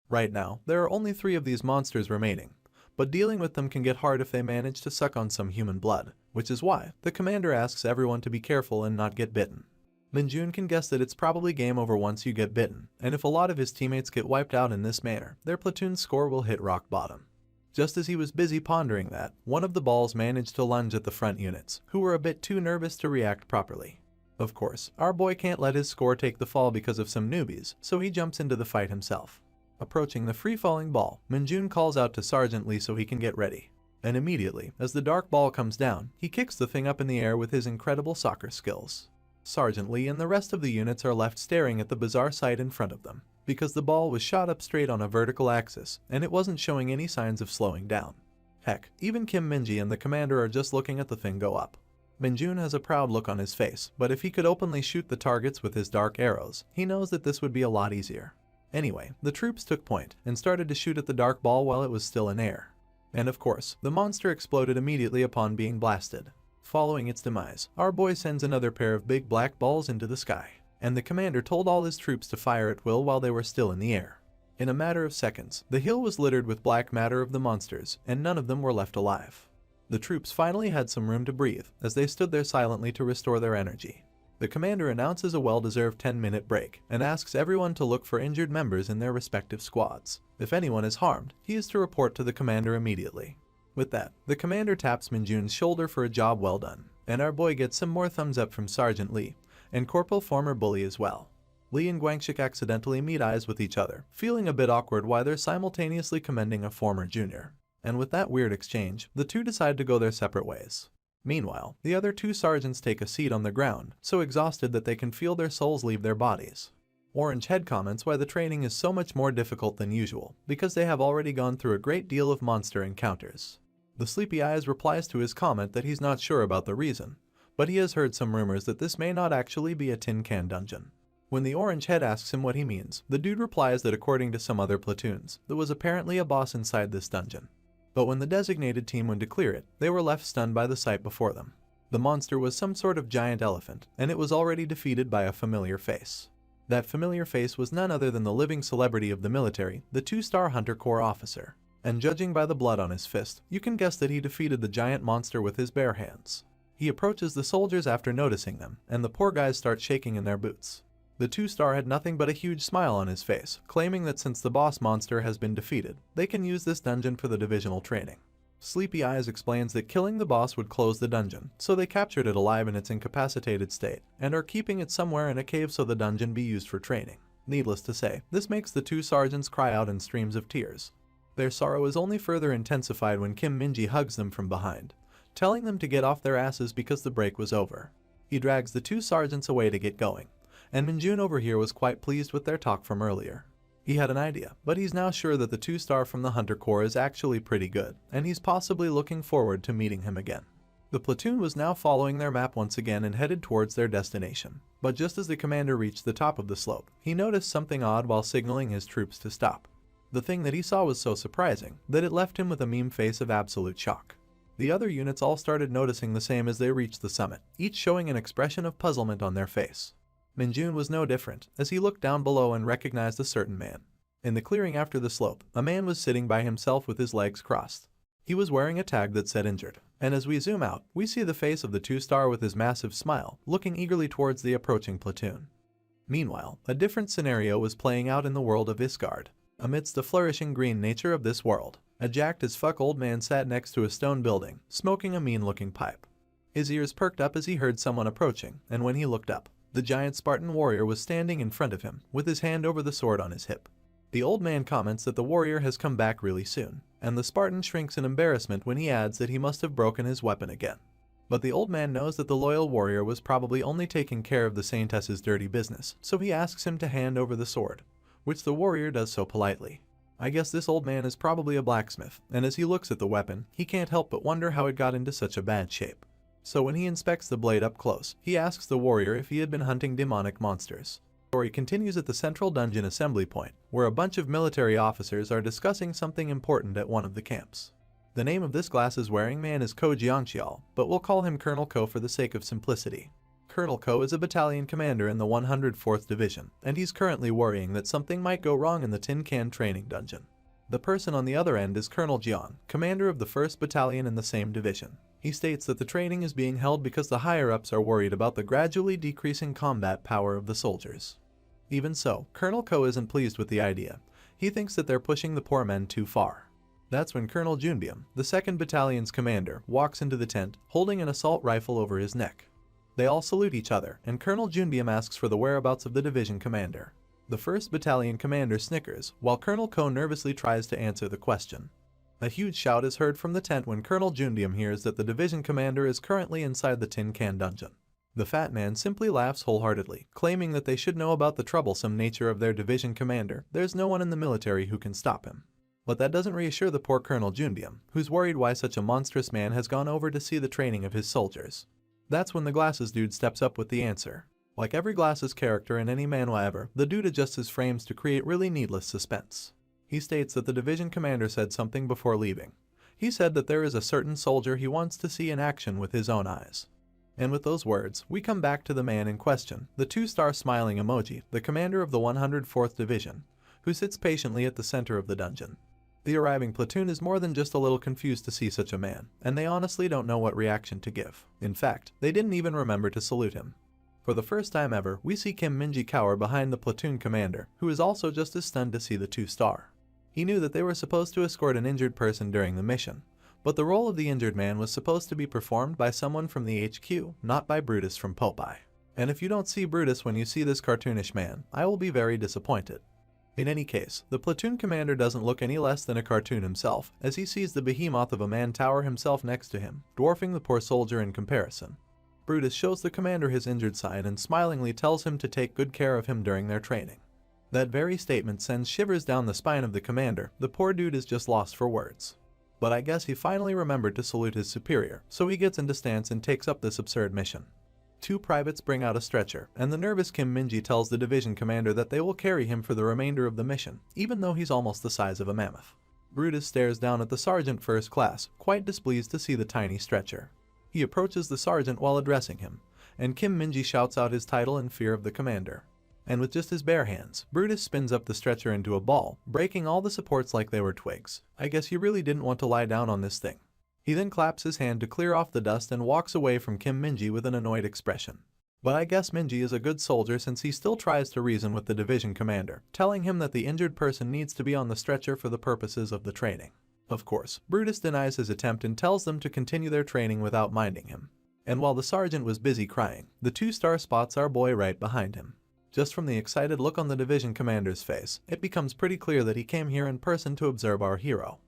Right now, there are only 3 of these monsters remaining, but dealing with them can get hard if they manage to suck on some human blood, which is why the commander asks everyone to be careful and not get bitten. Minjun can guess that it's probably game over once you get bitten, and if a lot of his teammates get wiped out in this manner, their platoon's score will hit rock bottom. Just as he was busy pondering that, one of the balls managed to lunge at the front units, who were a bit too nervous to react properly. Of course, our boy can't let his score take the fall because of some newbies, so he jumps into the fight himself. Approaching the free-falling ball, Minjun calls out to Sergeant Lee so he can get ready. And immediately, as the dark ball comes down, he kicks the thing up in the air with his incredible soccer skills. Sergeant Lee and the rest of the units are left staring at the bizarre sight in front of them, because the ball was shot up straight on a vertical axis, and it wasn't showing any signs of slowing down. Heck, even Kim Minji and the commander are just looking at the thing go up. Minjun has a proud look on his face, but if he could openly shoot the targets with his dark arrows, he knows that this would be a lot easier. Anyway, the troops took point and started to shoot at the dark ball while it was still in air. And of course, the monster exploded immediately upon being blasted. Following its demise, our boy sends another pair of big black balls into the sky, and the commander told all his troops to fire at will while they were still in the air. In a matter of seconds, the hill was littered with black matter of the monsters, and none of them were left alive. The troops finally had some room to breathe as they stood there silently to restore their energy. The commander announces a well-deserved 10-minute break and asks everyone to look for injured members in their respective squads. If anyone is harmed, he is to report to the commander immediately. With that, the commander taps Minjun's shoulder for a job well done, and our boy gets some more thumbs up from Sergeant Lee, and Corporal Former Bully as well. Lee and Guangxik accidentally meet eyes with each other, feeling a bit awkward while they're simultaneously commending a former junior. And with that weird exchange, the two decide to go their separate ways. Meanwhile, the other 2 sergeants take a seat on the ground, so exhausted that they can feel their souls leave their bodies. Orange Head comments why the training is so much more difficult than usual, because they have already gone through a great deal of monster encounters. The Sleepy Eyes replies to his comment that he's not sure about the reason, but he has heard some rumors that this may not actually be a tin can dungeon. When the orange head asks him what he means, the dude replies that according to some other platoons, there was apparently a boss inside this dungeon. But when the designated team went to clear it, they were left stunned by the sight before them. The monster was some sort of giant elephant, and it was already defeated by a familiar face. That familiar face was none other than the living celebrity of the military, the 2-star Hunter Corps officer. And judging by the blood on his fist, you can guess that he defeated the giant monster with his bare hands. He approaches the soldiers after noticing them, and the poor guys start shaking in their boots. The 2-star had nothing but a huge smile on his face, claiming that since the boss monster has been defeated, they can use this dungeon for the divisional training. Sleepy Eyes explains that killing the boss would close the dungeon, so they captured it alive in its incapacitated state, and are keeping it somewhere in a cave so the dungeon be used for training. Needless to say, this makes the 2 sergeants cry out in streams of tears. Their sorrow is only further intensified when Kim Min-ji hugs them from behind, telling them to get off their asses because the break was over. He drags the 2 sergeants away to get going, and Min-jun over here was quite pleased with their talk from earlier. He had an idea, but he's now sure that the 2-star from the Hunter Corps is actually pretty good, and he's possibly looking forward to meeting him again. The platoon was now following their map once again and headed towards their destination, but just as the commander reached the top of the slope, he noticed something odd while signaling his troops to stop. The thing that he saw was so surprising that it left him with a meme face of absolute shock. The other units all started noticing the same as they reached the summit, each showing an expression of puzzlement on their face. Min-jun was no different, as he looked down below and recognized a certain man. In the clearing after the slope, a man was sitting by himself with his legs crossed. He was wearing a tag that said injured, and as we zoom out, we see the face of the 2-star with his massive smile, looking eagerly towards the approaching platoon. Meanwhile, a different scenario was playing out in the world of Isgard. Amidst the flourishing green nature of this world, a jacked as fuck old man sat next to a stone building, smoking a mean-looking pipe. His ears perked up as he heard someone approaching, and when he looked up, the giant Spartan warrior was standing in front of him, with his hand over the sword on his hip. The old man comments that the warrior has come back really soon, and the Spartan shrinks in embarrassment when he adds that he must have broken his weapon again. But the old man knows that the loyal warrior was probably only taking care of the saintess's dirty business, so he asks him to hand over the sword, which the warrior does so politely. I guess this old man is probably a blacksmith, and as he looks at the weapon, he can't help but wonder how it got into such a bad shape. So when he inspects the blade up close, he asks the warrior if he had been hunting demonic monsters. The story continues at the central dungeon assembly point, where a bunch of military officers are discussing something important at one of the camps. The name of this glasses-wearing man is Ko Jiangxiao, but we'll call him Colonel Ko for the sake of simplicity. Colonel Ko is a battalion commander in the 104th Division, and he's currently worrying that something might go wrong in the Tin Can training dungeon. The person on the other end is Colonel Jiang, commander of the 1st Battalion in the same division. He states that the training is being held because the higher-ups are worried about the gradually decreasing combat power of the soldiers. Even so, Colonel Ko isn't pleased with the idea. He thinks that they're pushing the poor men too far. That's when Colonel Junbyum, the 2nd Battalion's commander, walks into the tent, holding an assault rifle over his neck. They all salute each other, and Colonel Junbyum asks for the whereabouts of the division commander. The 1st Battalion commander snickers, while Colonel Ko nervously tries to answer the question. A huge shout is heard from the tent when Colonel Junbyum hears that the division commander is currently inside the Tin Can dungeon. The fat man simply laughs wholeheartedly, claiming that they should know about the troublesome nature of their division commander. There's no one in the military who can stop him. But that doesn't reassure the poor Colonel Junbyum, who's worried why such a monstrous man has gone over to see the training of his soldiers. That's when the glasses dude steps up with the answer. Like every glasses character in any manhwa ever, the dude adjusts his frames to create really needless suspense. He states that the division commander said something before leaving. He said that there is a certain soldier he wants to see in action with his own eyes. And with those words, we come back to the man in question, the 2-star smiling emoji, the commander of the 104th Division, who sits patiently at the center of the dungeon. The arriving platoon is more than just a little confused to see such a man, and they honestly don't know what reaction to give. In fact, they didn't even remember to salute him. For the first time ever, we see Kim Min-ji cower behind the platoon commander, who is also just as stunned to see the 2-star. He knew that they were supposed to escort an injured person during the mission, but the role of the injured man was supposed to be performed by someone from the HQ, not by Brutus from Popeye. And if you don't see Brutus when you see this cartoonish man, I will be very disappointed. In any case, the platoon commander doesn't look any less than a cartoon himself, as he sees the behemoth of a man tower himself next to him, dwarfing the poor soldier in comparison. Brutus shows the commander his injured side and smilingly tells him to take good care of him during their training. That very statement sends shivers down the spine of the commander. The poor dude is just lost for words. But I guess he finally remembered to salute his superior, so he gets into stance and takes up this absurd mission. Two privates bring out a stretcher, and the nervous Kim Minji tells the division commander that they will carry him for the remainder of the mission, even though he's almost the size of a mammoth. Brutus stares down at the sergeant first class, quite displeased to see the tiny stretcher. He approaches the sergeant while addressing him, and Kim Minji shouts out his title in fear of the commander. And with just his bare hands, Brutus spins up the stretcher into a ball, breaking all the supports like they were twigs. I guess he really didn't want to lie down on this thing. He then claps his hand to clear off the dust and walks away from Kim Minji with an annoyed expression. But I guess Minji is a good soldier since he still tries to reason with the division commander, telling him that the injured person needs to be on the stretcher for the purposes of the training. Of course, Brutus denies his attempt and tells them to continue their training without minding him. And while the sergeant was busy crying, the 2-star spots our boy right behind him. Just from the excited look on the division commander's face, it becomes pretty clear that he came here in person to observe our hero.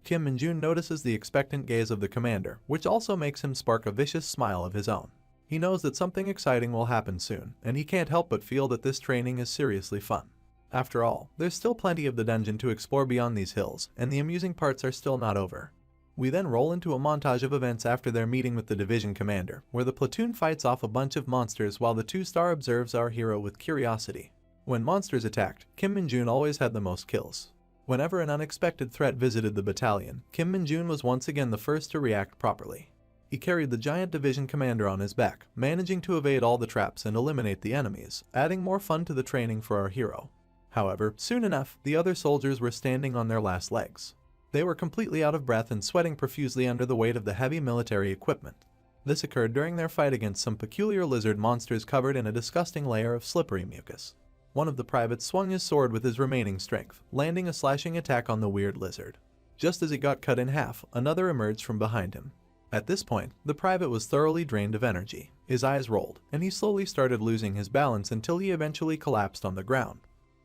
Kim Min-jun notices the expectant gaze of the commander, which also makes him spark a vicious smile of his own. He knows that something exciting will happen soon, and he can't help but feel that this training is seriously fun. After all, there's still plenty of the dungeon to explore beyond these hills, and the amusing parts are still not over. We then roll into a montage of events after their meeting with the division commander, where the platoon fights off a bunch of monsters while the 2-star observes our hero with curiosity. When monsters attacked, Kim Min-jun always had the most kills. Whenever an unexpected threat visited the battalion, Kim Min-jun was once again the first to react properly. He carried the giant division commander on his back, managing to evade all the traps and eliminate the enemies, adding more fun to the training for our hero. However, soon enough, the other soldiers were standing on their last legs. They were completely out of breath and sweating profusely under the weight of the heavy military equipment. This occurred during their fight against some peculiar lizard monsters covered in a disgusting layer of slippery mucus. One of the privates swung his sword with his remaining strength, landing a slashing attack on the weird lizard. Just as it got cut in half, another emerged from behind him. At this point, the private was thoroughly drained of energy. His eyes rolled, and he slowly started losing his balance until he eventually collapsed on the ground.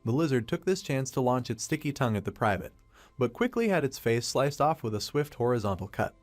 The lizard took this chance to launch its sticky tongue at the private, but quickly had its face sliced off with a swift horizontal cut.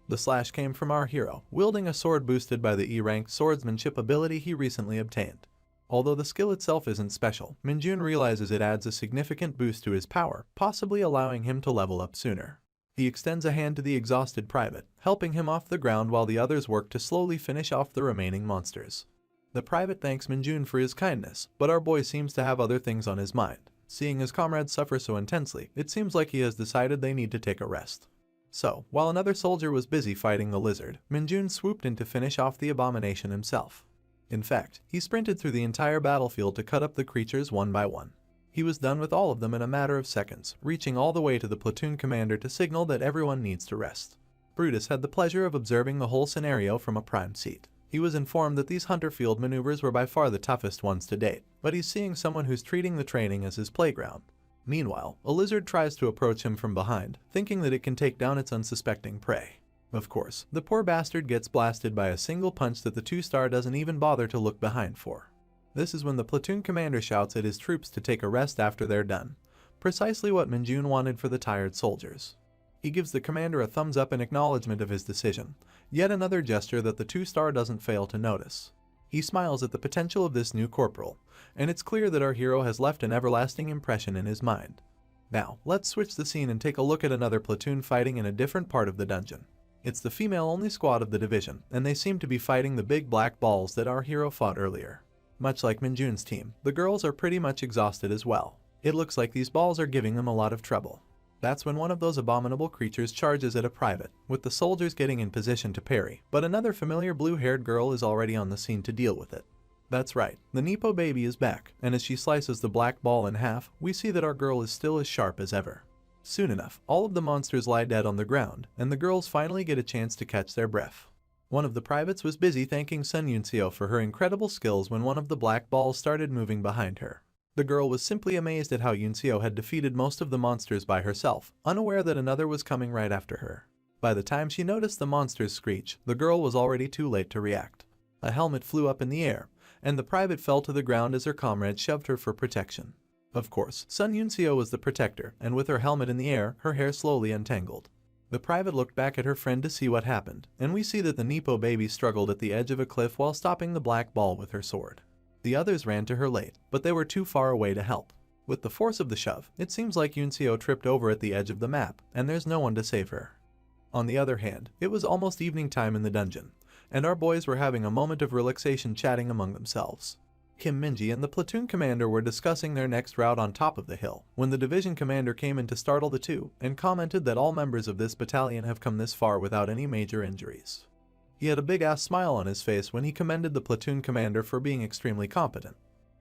The slash came from our hero, wielding a sword boosted by the E-rank swordsmanship ability he recently obtained. Although the skill itself isn't special, Min-jun realizes it adds a significant boost to his power, possibly allowing him to level up sooner. He extends a hand to the exhausted private, helping him off the ground while the others work to slowly finish off the remaining monsters. The private thanks Min-jun for his kindness, but our boy seems to have other things on his mind. Seeing his comrades suffer so intensely, it seems like he has decided they need to take a rest. So, while another soldier was busy fighting the lizard, Min-jun swooped in to finish off the abomination himself. In fact, he sprinted through the entire battlefield to cut up the creatures one by one. He was done with all of them in a matter of seconds, reaching all the way to the platoon commander to signal that everyone needs to rest. Brutus had the pleasure of observing the whole scenario from a prime seat. He was informed that these hunter field maneuvers were by far the toughest ones to date, but he's seeing someone who's treating the training as his playground. Meanwhile, a lizard tries to approach him from behind, thinking that it can take down its unsuspecting prey. Of course, the poor bastard gets blasted by a single punch that the 2-star doesn't even bother to look behind for. This is when the platoon commander shouts at his troops to take a rest after they're done. Precisely what Min-jun wanted for the tired soldiers. He gives the commander a thumbs up in acknowledgement of his decision, yet another gesture that the 2-star doesn't fail to notice. He smiles at the potential of this new corporal, and it's clear that our hero has left an everlasting impression in his mind. Now, let's switch the scene and take a look at another platoon fighting in a different part of the dungeon. It's the female-only squad of the division, and they seem to be fighting the big black balls that our hero fought earlier. Much like Min-jun's team, the girls are pretty much exhausted as well. It looks like these balls are giving them a lot of trouble. That's when one of those abominable creatures charges at a private, with the soldiers getting in position to parry, but another familiar blue-haired girl is already on the scene to deal with it. That's right, the Nepo baby is back, and as she slices the black ball in half, we see that our girl is still as sharp as ever. Soon enough, all of the monsters lie dead on the ground, and the girls finally get a chance to catch their breath. One of the privates was busy thanking Sun Yunseo for her incredible skills when one of the black balls started moving behind her. The girl was simply amazed at how Yunseo had defeated most of the monsters by herself, unaware that another was coming right after her. By the time she noticed the monsters screech, the girl was already too late to react. A helmet flew up in the air, and the private fell to the ground as her comrade shoved her for protection. Of course, Sun Yunseo was the protector, and with her helmet in the air, her hair slowly untangled. The private looked back at her friend to see what happened, and we see that the Nepo baby struggled at the edge of a cliff while stopping the black ball with her sword. The others ran to her late, but they were too far away to help. With the force of the shove, it seems like Yunseo tripped over at the edge of the map, and there's no one to save her. On the other hand, it was almost evening time in the dungeon, and our boys were having a moment of relaxation chatting among themselves. Kim Minji and the platoon commander were discussing their next route on top of the hill when the division commander came in to startle the two and commented that all members of this battalion have come this far without any major injuries. He had a big-ass smile on his face when he commended the platoon commander for being extremely competent.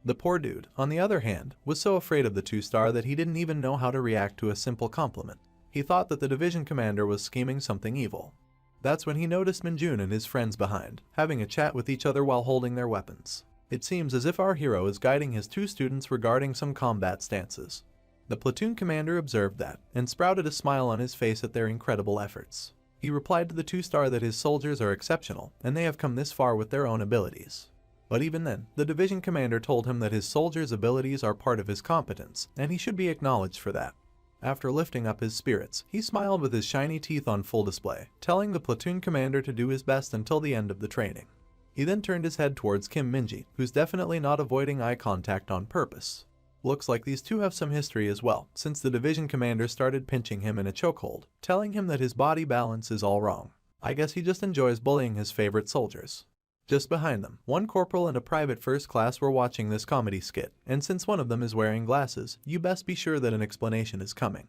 The poor dude, on the other hand, was so afraid of the two-star that he didn't even know how to react to a simple compliment. He thought that the division commander was scheming something evil. That's when he noticed Minjun and his friends behind, having a chat with each other while holding their weapons. It seems as if our hero is guiding his two students regarding some combat stances. The platoon commander observed that, and sprouted a smile on his face at their incredible efforts. He replied to the two-star that his soldiers are exceptional, and they have come this far with their own abilities. But even then, the division commander told him that his soldiers' abilities are part of his competence, and he should be acknowledged for that. After lifting up his spirits, he smiled with his shiny teeth on full display, telling the platoon commander to do his best until the end of the training. He then turned his head towards Kim Minji, who's definitely not avoiding eye contact on purpose. Looks like these two have some history as well, since the division commander started pinching him in a chokehold, telling him that his body balance is all wrong. I guess he just enjoys bullying his favorite soldiers. Just behind them, one corporal and a private first class were watching this comedy skit, and since one of them is wearing glasses, you best be sure that an explanation is coming.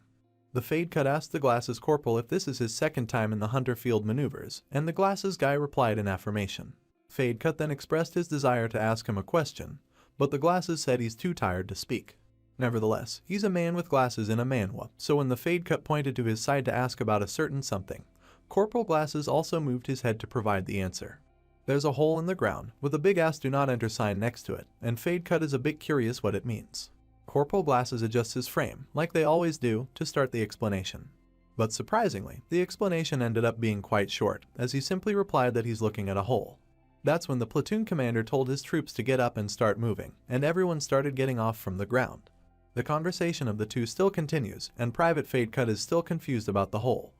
The fade cut asked the glasses corporal if this is his second time in the hunter field maneuvers, and the glasses guy replied in affirmation. Fade cut then expressed his desire to ask him a question, but the glasses said he's too tired to speak. Nevertheless, he's a man with glasses in a manhwa, so when the fade cut pointed to his side to ask about a certain something, Corporal Glasses also moved his head to provide the answer. There's a hole in the ground, with a big ass do not enter sign next to it, and fade cut is a bit curious what it means. Corporal Glasses adjusts his frame, like they always do, to start the explanation. But surprisingly, the explanation ended up being quite short, as he simply replied that he's looking at a hole. That's when the platoon commander told his troops to get up and start moving, and everyone started getting off from the ground. The conversation of the two still continues, and Private Fade Cut is still confused about the hole.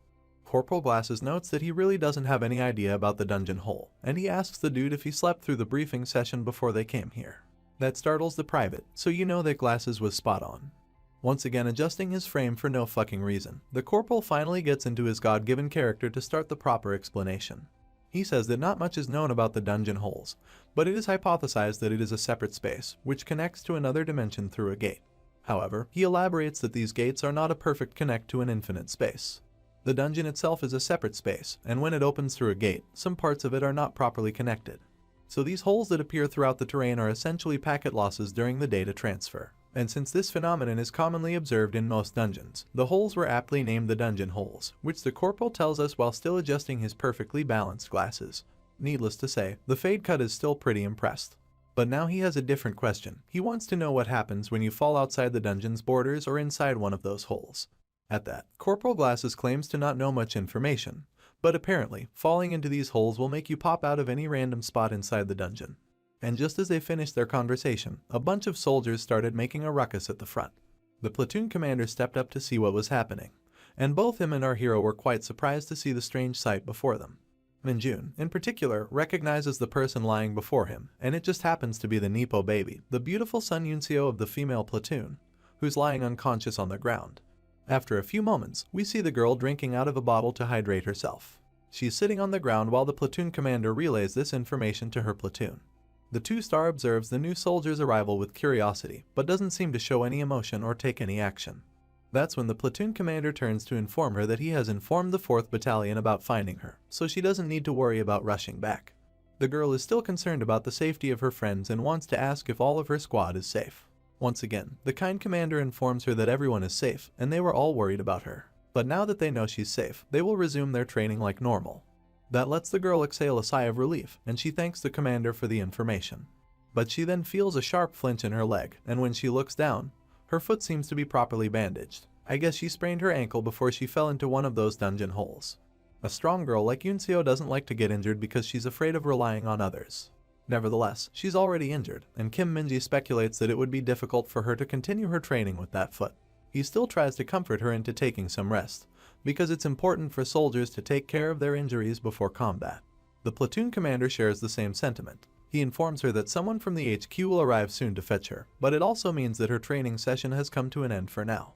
Corporal Glasses notes that he really doesn't have any idea about the dungeon hole, and he asks the dude if he slept through the briefing session before they came here. That startles the private, so you know that Glasses was spot on. Once again adjusting his frame for no fucking reason, the corporal finally gets into his god-given character to start the proper explanation. He says that not much is known about the dungeon holes, but it is hypothesized that it is a separate space, which connects to another dimension through a gate. However, he elaborates that these gates are not a perfect connect to an infinite space. The dungeon itself is a separate space, and when it opens through a gate, some parts of it are not properly connected. So these holes that appear throughout the terrain are essentially packet losses during the data transfer. And since this phenomenon is commonly observed in most dungeons, the holes were aptly named the dungeon holes, which the corporal tells us while still adjusting his perfectly balanced glasses. Needless to say, the Fade Cut is still pretty impressed. But now he has a different question. He wants to know what happens when you fall outside the dungeon's borders or inside one of those holes. At that, Corporal Glasses claims to not know much information, but apparently, falling into these holes will make you pop out of any random spot inside the dungeon. And just as they finished their conversation, a bunch of soldiers started making a ruckus at the front. The platoon commander stepped up to see what was happening, and both him and our hero were quite surprised to see the strange sight before them. Minjun, in particular, recognizes the person lying before him, and it just happens to be the Nepo baby, the beautiful Sun Yunseo of the female platoon, who's lying unconscious on the ground. After a few moments, we see the girl drinking out of a bottle to hydrate herself. She's sitting on the ground while the platoon commander relays this information to her platoon. The two-star observes the new soldier's arrival with curiosity, but doesn't seem to show any emotion or take any action. That's when the platoon commander turns to inform her that he has informed the 4th Battalion about finding her, so she doesn't need to worry about rushing back. The girl is still concerned about the safety of her friends and wants to ask if all of her squad is safe. Once again, the kind commander informs her that everyone is safe, and they were all worried about her. But now that they know she's safe, they will resume their training like normal. That lets the girl exhale a sigh of relief, and she thanks the commander for the information. But she then feels a sharp flinch in her leg, and when she looks down, her foot seems to be properly bandaged. I guess she sprained her ankle before she fell into one of those dungeon holes. A strong girl like Yunseo doesn't like to get injured because she's afraid of relying on others. Nevertheless, she's already injured, and Kim Minji speculates that it would be difficult for her to continue her training with that foot. He still tries to comfort her into taking some rest, because it's important for soldiers to take care of their injuries before combat. The platoon commander shares the same sentiment. He informs her that someone from the HQ will arrive soon to fetch her, but it also means that her training session has come to an end for now.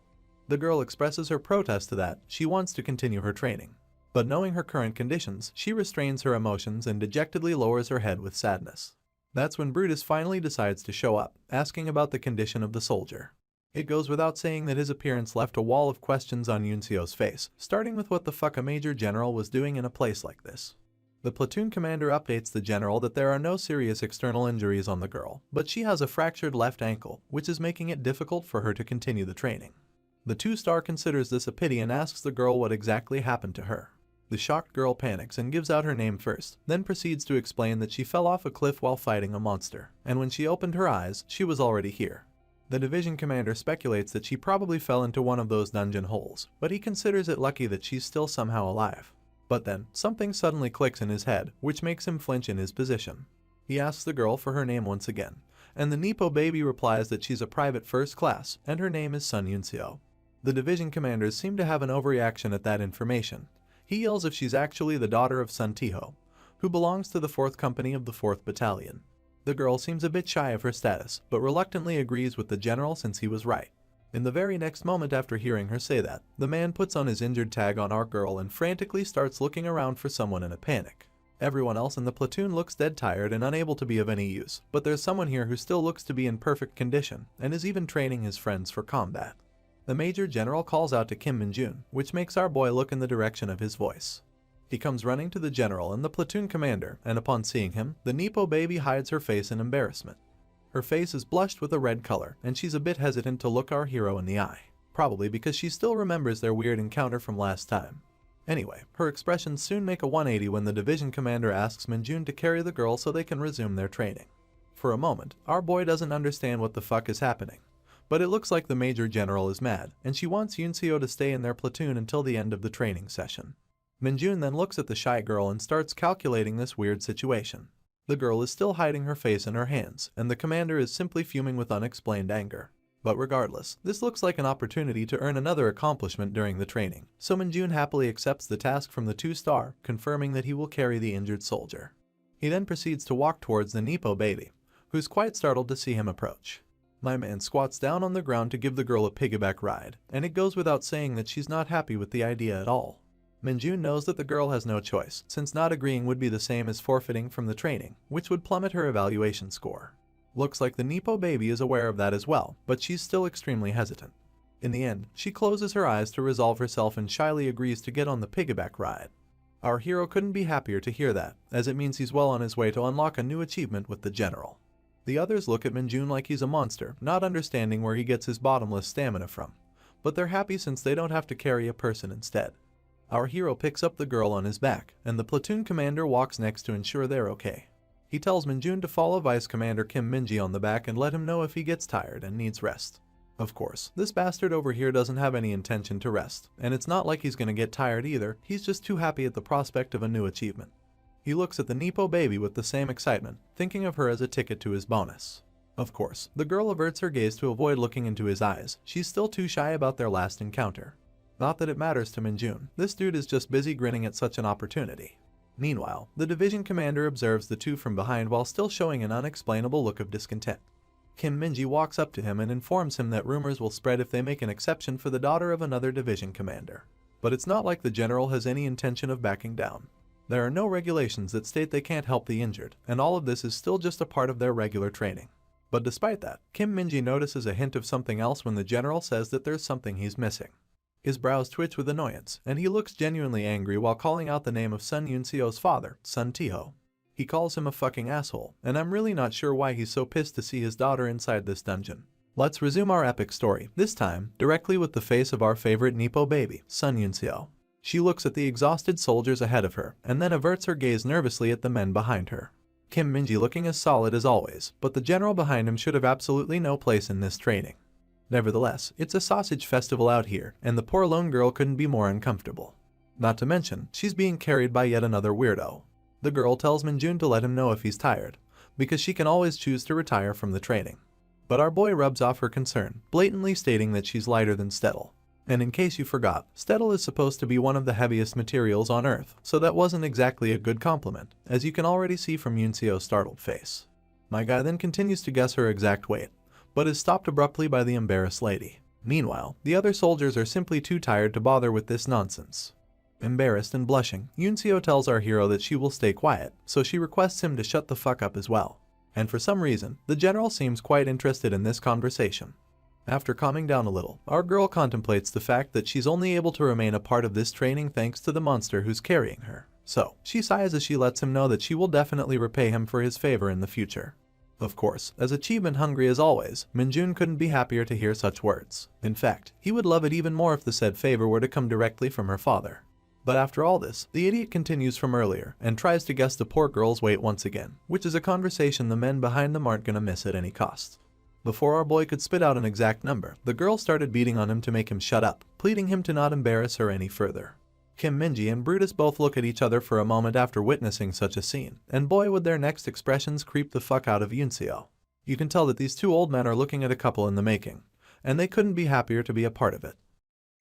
The girl expresses her protest to that. She wants to continue her training. But knowing her current conditions, she restrains her emotions and dejectedly lowers her head with sadness. That's when Brutus finally decides to show up, asking about the condition of the soldier. It goes without saying that his appearance left a wall of questions on Yunseo's face, starting with what the fuck a major general was doing in a place like this. The platoon commander updates the general that there are no serious external injuries on the girl, but she has a fractured left ankle, which is making it difficult for her to continue the training. The 2-star considers this a pity and asks the girl what exactly happened to her. The shocked girl panics and gives out her name first, then proceeds to explain that she fell off a cliff while fighting a monster, and when she opened her eyes, she was already here. The division commander speculates that she probably fell into one of those dungeon holes, but he considers it lucky that she's still somehow alive. But then, something suddenly clicks in his head, which makes him flinch in his position. He asks the girl for her name once again, and the Nepo baby replies that she's a private first class, and her name is Sun Yunseo. The division commanders seem to have an overreaction at that information. He yells if she's actually the daughter of Sun Tiho, who belongs to the 4th Company of the 4th Battalion. The girl seems a bit shy of her status, but reluctantly agrees with the general since he was right. In the very next moment after hearing her say that, the man puts on his injured tag on our girl and frantically starts looking around for someone in a panic. Everyone else in the platoon looks dead tired and unable to be of any use, but there's someone here who still looks to be in perfect condition and is even training his friends for combat. The major general calls out to Kim Min-jun, which makes our boy look in the direction of his voice. He comes running to the general and the platoon commander, and upon seeing him, the Nepo baby hides her face in embarrassment. Her face is blushed with a red color, and she's a bit hesitant to look our hero in the eye, probably because she still remembers their weird encounter from last time. Anyway, her expressions soon make a 180 when the division commander asks Min-jun to carry the girl so they can resume their training. For a moment, our boy doesn't understand what the fuck is happening. But it looks like the major general is mad, and she wants Yunseo to stay in their platoon until the end of the training session. Min-jun then looks at the shy girl and starts calculating this weird situation. The girl is still hiding her face in her hands, and the commander is simply fuming with unexplained anger. But regardless, this looks like an opportunity to earn another accomplishment during the training, so Min-jun happily accepts the task from the 2-star, confirming that he will carry the injured soldier. He then proceeds to walk towards the Nepo baby, who's quite startled to see him approach. My man squats down on the ground to give the girl a piggyback ride, and it goes without saying that she's not happy with the idea at all. Min-jun knows that the girl has no choice, since not agreeing would be the same as forfeiting from the training, which would plummet her evaluation score. Looks like the Nepo baby is aware of that as well, but she's still extremely hesitant. In the end, she closes her eyes to resolve herself and shyly agrees to get on the piggyback ride. Our hero couldn't be happier to hear that, as it means he's well on his way to unlock a new achievement with the general. The others look at Min-jun like he's a monster, not understanding where he gets his bottomless stamina from. But they're happy since they don't have to carry a person instead. Our hero picks up the girl on his back, and the platoon commander walks next to ensure they're okay. He tells Min-jun to follow Vice Commander Kim Min-ji on the back and let him know if he gets tired and needs rest. Of course, this bastard over here doesn't have any intention to rest, and it's not like he's gonna get tired either, he's just too happy at the prospect of a new achievement. He looks at the Nepo baby with the same excitement, thinking of her as a ticket to his bonus. Of course, the girl averts her gaze to avoid looking into his eyes. She's still too shy about their last encounter. Not that it matters to Min-jun, this dude is just busy grinning at such an opportunity. Meanwhile, the division commander observes the two from behind while still showing an unexplainable look of discontent. Kim Min-ji walks up to him and informs him that rumors will spread if they make an exception for the daughter of another division commander. But it's not like the general has any intention of backing down. There are no regulations that state they can't help the injured, and all of this is still just a part of their regular training. But despite that, Kim Min-ji notices a hint of something else when the general says that there's something he's missing. His brows twitch with annoyance, and he looks genuinely angry while calling out the name of Sun Yunseo's father, Sun Tiho. He calls him a fucking asshole, and I'm really not sure why he's so pissed to see his daughter inside this dungeon. Let's resume our epic story, this time directly with the face of our favorite Nepo baby, Sun Yunseo. She looks at the exhausted soldiers ahead of her, and then averts her gaze nervously at the men behind her. Kim Min-ji looking as solid as always, but the general behind him should have absolutely no place in this training. Nevertheless, it's a sausage festival out here, and the poor lone girl couldn't be more uncomfortable. Not to mention, she's being carried by yet another weirdo. The girl tells Min-jun to let him know if he's tired, because she can always choose to retire from the training. But our boy rubs off her concern, blatantly stating that she's lighter than Stettel. And in case you forgot, Stettel is supposed to be one of the heaviest materials on Earth, so that wasn't exactly a good compliment, as you can already see from Yunseo's startled face. My guy then continues to guess her exact weight, but is stopped abruptly by the embarrassed lady. Meanwhile, the other soldiers are simply too tired to bother with this nonsense. Embarrassed and blushing, Yunseo tells our hero that she will stay quiet, so she requests him to shut the fuck up as well. And for some reason, the general seems quite interested in this conversation. After calming down a little, our girl contemplates the fact that she's only able to remain a part of this training thanks to the monster who's carrying her. So, she sighs as she lets him know that she will definitely repay him for his favor in the future. Of course, as achievement hungry as always, Minjun couldn't be happier to hear such words. In fact, he would love it even more if the said favor were to come directly from her father. But after all this, the idiot continues from earlier and tries to guess the poor girl's weight once again, which is a conversation the men behind them aren't gonna miss at any cost. Before our boy could spit out an exact number, the girl started beating on him to make him shut up, pleading him to not embarrass her any further. Kim Minji and Brutus both look at each other for a moment after witnessing such a scene, and boy would their next expressions creep the fuck out of Yunseo. You can tell that these two old men are looking at a couple in the making, and they couldn't be happier to be a part of it.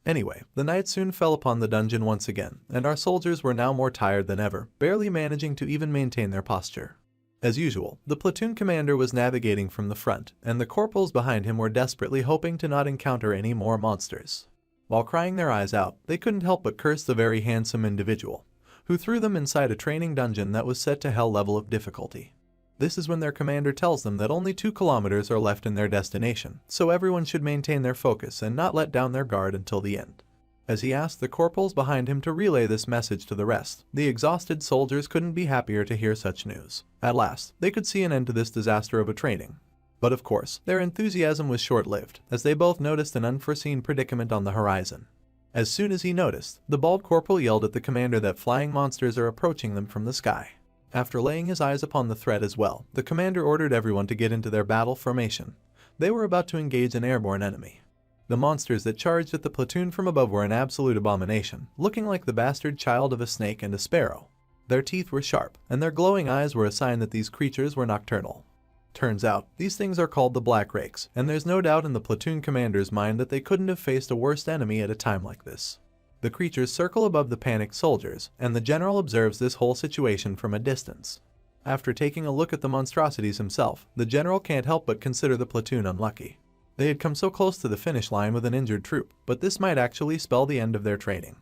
Anyway, the night soon fell upon the dungeon once again, and our soldiers were now more tired than ever, barely managing to even maintain their posture. As usual, the platoon commander was navigating from the front, and the corporals behind him were desperately hoping to not encounter any more monsters. While crying their eyes out, they couldn't help but curse the very handsome individual, who threw them inside a training dungeon that was set to hell level of difficulty. This is when their commander tells them that only 2 kilometers are left in their destination, so everyone should maintain their focus and not let down their guard until the end. As he asked the corporals behind him to relay this message to the rest, the exhausted soldiers couldn't be happier to hear such news. At last, they could see an end to this disaster of a training. But of course, their enthusiasm was short-lived, as they both noticed an unforeseen predicament on the horizon. As soon as he noticed, the bald corporal yelled at the commander that flying monsters are approaching them from the sky. After laying his eyes upon the threat as well, the commander ordered everyone to get into their battle formation. They were about to engage an airborne enemy. The monsters that charged at the platoon from above were an absolute abomination, looking like the bastard child of a snake and a sparrow. Their teeth were sharp, and their glowing eyes were a sign that these creatures were nocturnal. Turns out, these things are called the Black Rakes, and there's no doubt in the platoon commander's mind that they couldn't have faced a worse enemy at a time like this. The creatures circle above the panicked soldiers, and the general observes this whole situation from a distance. After taking a look at the monstrosities himself, the general can't help but consider the platoon unlucky. They had come so close to the finish line with an injured troop, but this might actually spell the end of their training.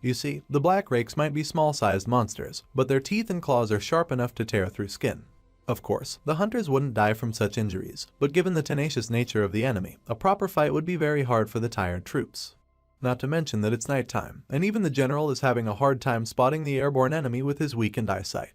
You see, the Black Rakes might be small-sized monsters, but their teeth and claws are sharp enough to tear through skin. Of course, the hunters wouldn't die from such injuries, but given the tenacious nature of the enemy, a proper fight would be very hard for the tired troops. Not to mention that it's nighttime, and even the general is having a hard time spotting the airborne enemy with his weakened eyesight.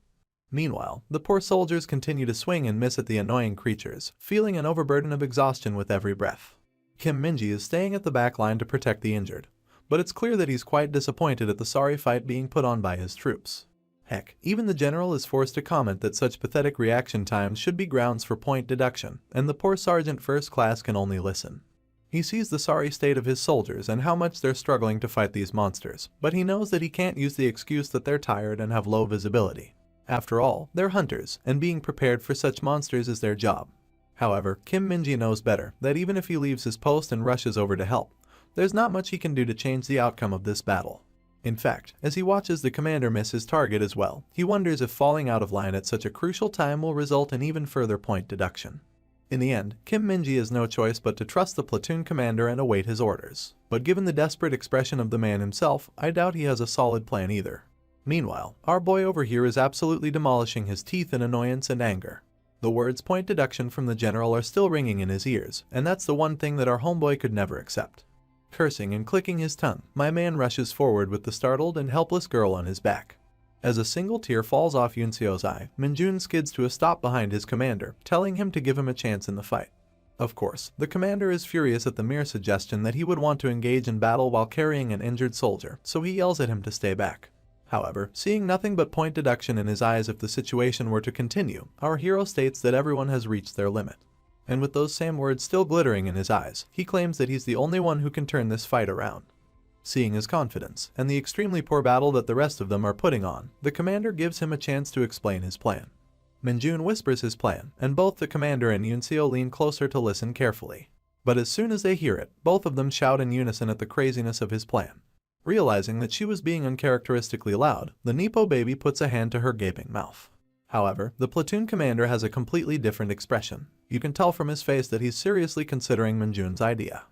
Meanwhile, the poor soldiers continue to swing and miss at the annoying creatures, feeling an overburden of exhaustion with every breath. Kim Minji is staying at the back line to protect the injured, but it's clear that he's quite disappointed at the sorry fight being put on by his troops. Heck, even the general is forced to comment that such pathetic reaction times should be grounds for point deduction, and the poor sergeant first class can only listen. He sees the sorry state of his soldiers and how much they're struggling to fight these monsters, but he knows that he can't use the excuse that they're tired and have low visibility. After all, they're hunters, and being prepared for such monsters is their job. However, Kim Minji knows better, that even if he leaves his post and rushes over to help, there's not much he can do to change the outcome of this battle. In fact, as he watches the commander miss his target as well, he wonders if falling out of line at such a crucial time will result in even further point deduction. In the end, Kim Minji has no choice but to trust the platoon commander and await his orders. But given the desperate expression of the man himself, I doubt he has a solid plan either. Meanwhile, our boy over here is absolutely demolishing his teeth in annoyance and anger. The words point deduction from the general are still ringing in his ears, and that's the one thing that our homeboy could never accept. Cursing and clicking his tongue, my man rushes forward with the startled and helpless girl on his back. As a single tear falls off Yunseo's eye, Minjun skids to a stop behind his commander, telling him to give him a chance in the fight. Of course, the commander is furious at the mere suggestion that he would want to engage in battle while carrying an injured soldier, so he yells at him to stay back. However, seeing nothing but point deduction in his eyes if the situation were to continue, our hero states that everyone has reached their limit. And with those same words still glittering in his eyes, he claims that he's the only one who can turn this fight around. Seeing his confidence, and the extremely poor battle that the rest of them are putting on, the commander gives him a chance to explain his plan. Minjun whispers his plan, and both the commander and Yunseo lean closer to listen carefully. But as soon as they hear it, both of them shout in unison at the craziness of his plan. Realizing that she was being uncharacteristically loud, the Nepo baby puts a hand to her gaping mouth. However, the platoon commander has a completely different expression. You can tell from his face that he's seriously considering Minjun's idea.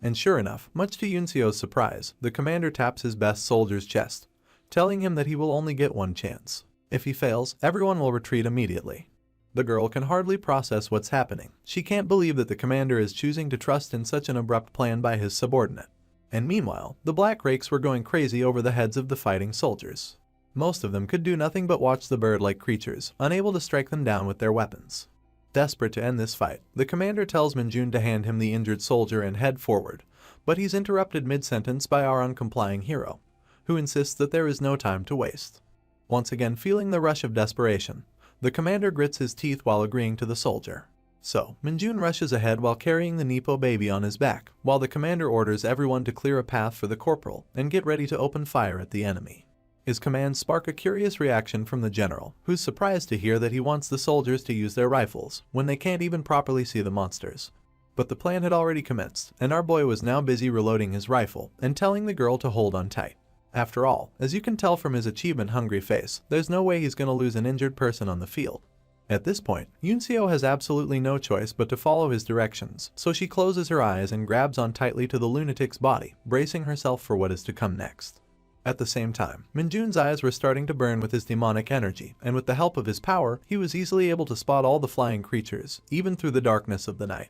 And sure enough, much to Yunseo's surprise, the commander taps his best soldier's chest, telling him that he will only get one chance. If he fails, everyone will retreat immediately. The girl can hardly process what's happening. She can't believe that the commander is choosing to trust in such an abrupt plan by his subordinate. And meanwhile, the Black Rakes were going crazy over the heads of the fighting soldiers. Most of them could do nothing but watch the bird-like creatures, unable to strike them down with their weapons. Desperate to end this fight, the commander tells Minjun to hand him the injured soldier and head forward, but he's interrupted mid-sentence by our uncomplying hero, who insists that there is no time to waste. Once again feeling the rush of desperation, the commander grits his teeth while agreeing to the soldier. So, Minjun rushes ahead while carrying the Nepo baby on his back, while the commander orders everyone to clear a path for the corporal and get ready to open fire at the enemy. His commands spark a curious reaction from the general, who's surprised to hear that he wants the soldiers to use their rifles when they can't even properly see the monsters. But the plan had already commenced, and our boy was now busy reloading his rifle and telling the girl to hold on tight. After all, as you can tell from his achievement-hungry face, there's no way he's going to lose an injured person on the field. At this point, Yunseo has absolutely no choice but to follow his directions, so she closes her eyes and grabs on tightly to the lunatic's body, bracing herself for what is to come next. At the same time, Minjun's eyes were starting to burn with his demonic energy, and with the help of his power, he was easily able to spot all the flying creatures, even through the darkness of the night.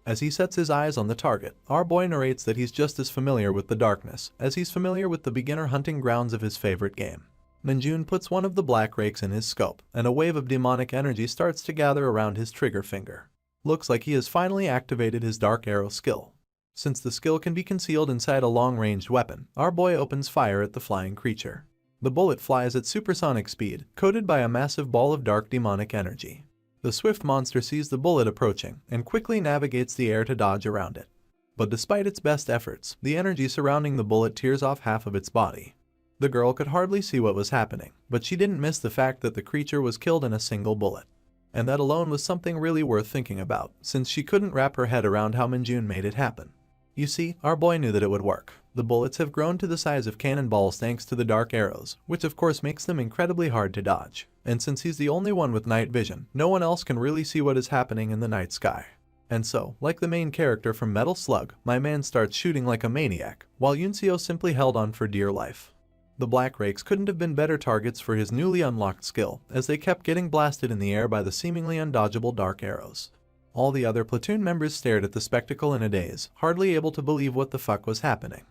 As he sets his eyes on the target, our boy narrates that he's just as familiar with the darkness as he's familiar with the beginner hunting grounds of his favorite game. Minjun puts one of the Black Rakes in his scope, and a wave of demonic energy starts to gather around his trigger finger. Looks like he has finally activated his Dark Arrow skill. Since the skill can be concealed inside a long-ranged weapon, our boy opens fire at the flying creature. The bullet flies at supersonic speed, coated by a massive ball of dark demonic energy. The swift monster sees the bullet approaching and quickly navigates the air to dodge around it. But despite its best efforts, the energy surrounding the bullet tears off half of its body. The girl could hardly see what was happening, but she didn't miss the fact that the creature was killed in a single bullet. And that alone was something really worth thinking about, since she couldn't wrap her head around how Minjun made it happen. You see, our boy knew that it would work. The bullets have grown to the size of cannonballs thanks to the dark arrows, which of course makes them incredibly hard to dodge. And since he's the only one with night vision, no one else can really see what is happening in the night sky. And so, like the main character from Metal Slug, my man starts shooting like a maniac, while Yunseo simply held on for dear life. The Black Rakes couldn't have been better targets for his newly unlocked skill, as they kept getting blasted in the air by the seemingly undodgeable dark arrows. All the other platoon members stared at the spectacle in a daze, hardly able to believe what the fuck was happening.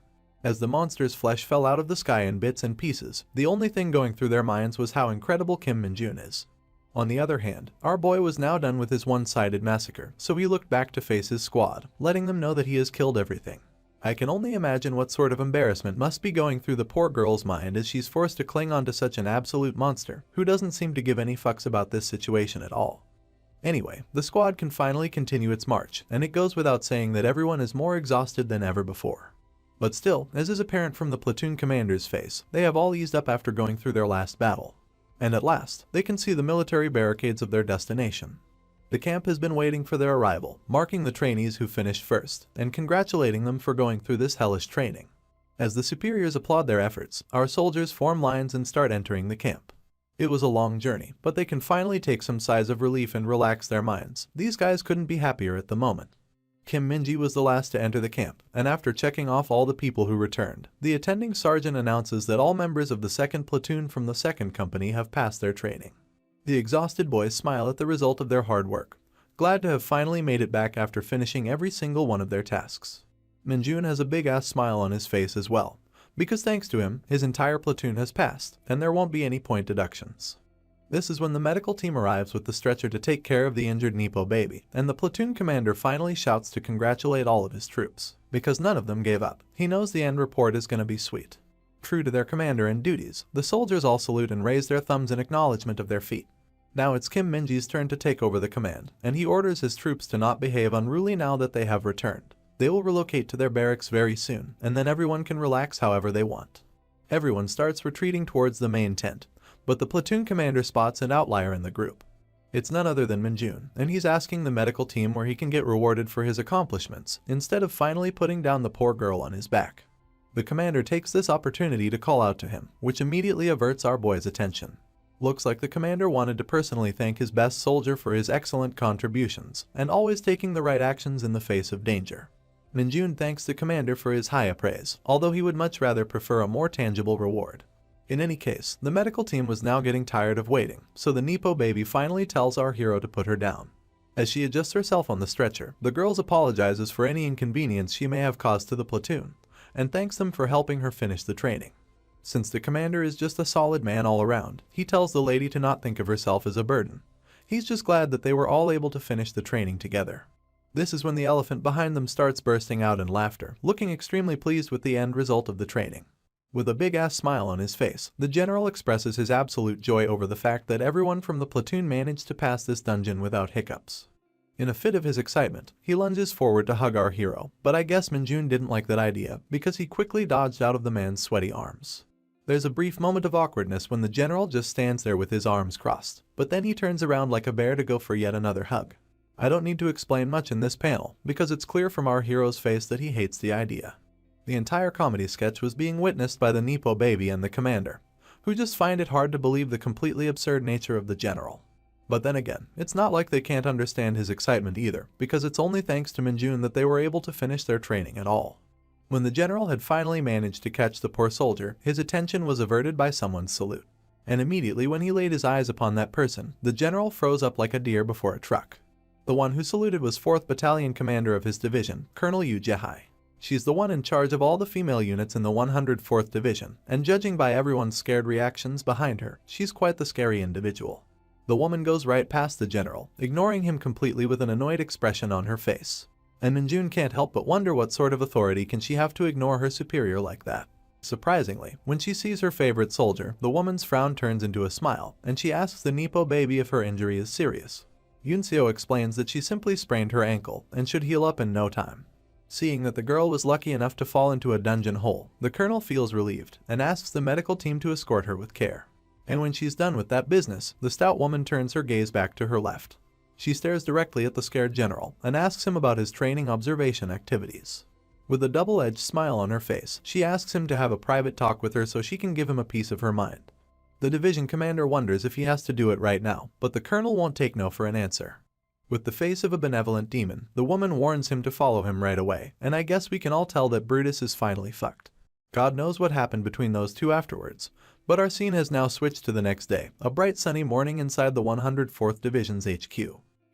As the monster's flesh fell out of the sky in bits and pieces, the only thing going through their minds was how incredible Kim Minjun is. On the other hand, our boy was now done with his one-sided massacre, so he looked back to face his squad, letting them know that he has killed everything. I can only imagine what sort of embarrassment must be going through the poor girl's mind as she's forced to cling on to such an absolute monster, who doesn't seem to give any fucks about this situation at all. Anyway, the squad can finally continue its march, and it goes without saying that everyone is more exhausted than ever before. But still, as is apparent from the platoon commander's face, they have all eased up after going through their last battle. And at last, they can see the military barricades of their destination. The camp has been waiting for their arrival, marking the trainees who finished first, and congratulating them for going through this hellish training. As the superiors applaud their efforts, our soldiers form lines and start entering the camp. It was a long journey, but they can finally take some sighs of relief and relax their minds. These guys couldn't be happier at the moment. Kim Minji was the last to enter the camp, and after checking off all the people who returned, the attending sergeant announces that all members of the 2nd platoon from the 2nd company have passed their training. The exhausted boys smile at the result of their hard work, glad to have finally made it back after finishing every single one of their tasks. Minjun has a big-ass smile on his face as well, because thanks to him, his entire platoon has passed, and there won't be any point deductions. This is when the medical team arrives with the stretcher to take care of the injured Nepo baby, and the platoon commander finally shouts to congratulate all of his troops, because none of them gave up. He knows the end report is gonna be sweet. True to their commander and duties, the soldiers all salute and raise their thumbs in acknowledgement of their feat. Now it's Kim Minji's turn to take over the command, and he orders his troops to not behave unruly now that they have returned. They will relocate to their barracks very soon, and then everyone can relax however they want. Everyone starts retreating towards the main tent, but the platoon commander spots an outlier in the group. It's none other than Minjun, and he's asking the medical team where he can get rewarded for his accomplishments, instead of finally putting down the poor girl on his back. The commander takes this opportunity to call out to him, which immediately averts our boy's attention. Looks like the commander wanted to personally thank his best soldier for his excellent contributions, and always taking the right actions in the face of danger. Minjun thanks the commander for his high praise, although he would much rather prefer a more tangible reward. In any case, the medical team was now getting tired of waiting, so the Nepo baby finally tells our hero to put her down. As she adjusts herself on the stretcher, the girl apologizes for any inconvenience she may have caused to the platoon, and thanks them for helping her finish the training. Since the commander is just a solid man all around, he tells the lady to not think of herself as a burden. He's just glad that they were all able to finish the training together. This is when the elephant behind them starts bursting out in laughter, looking extremely pleased with the end result of the training. With a big-ass smile on his face, the general expresses his absolute joy over the fact that everyone from the platoon managed to pass this dungeon without hiccups. In a fit of his excitement, he lunges forward to hug our hero, but I guess Minjun didn't like that idea because he quickly dodged out of the man's sweaty arms. There's a brief moment of awkwardness when the general just stands there with his arms crossed, but then he turns around like a bear to go for yet another hug. I don't need to explain much in this panel, because it's clear from our hero's face that he hates the idea. The entire comedy sketch was being witnessed by the Nepo baby and the commander, who just find it hard to believe the completely absurd nature of the general. But then again, it's not like they can't understand his excitement either, because it's only thanks to Minjun that they were able to finish their training at all. When the general had finally managed to catch the poor soldier, his attention was averted by someone's salute. And immediately when he laid his eyes upon that person, the general froze up like a deer before a truck. The one who saluted was 4th Battalion commander of his division, Colonel Yu Jihai. She's the one in charge of all the female units in the 104th Division, and judging by everyone's scared reactions behind her, she's quite the scary individual. The woman goes right past the general, ignoring him completely with an annoyed expression on her face. And Minjun can't help but wonder what sort of authority can she have to ignore her superior like that. Surprisingly, when she sees her favorite soldier, the woman's frown turns into a smile, and she asks the Nepo baby if her injury is serious. Yunseo explains that she simply sprained her ankle and should heal up in no time. Seeing that the girl was lucky enough to fall into a dungeon hole, the colonel feels relieved and asks the medical team to escort her with care. And when she's done with that business, the stout woman turns her gaze back to her left. She stares directly at the scared general and asks him about his training observation activities. With a double-edged smile on her face, she asks him to have a private talk with her so she can give him a piece of her mind. The division commander wonders if he has to do it right now, but the colonel won't take no for an answer. With the face of a benevolent demon, the woman warns him to follow him right away, and I guess we can all tell that Brutus is finally fucked. God knows what happened between those two afterwards, but our scene has now switched to the next day, a bright sunny morning inside the 104th Division's HQ.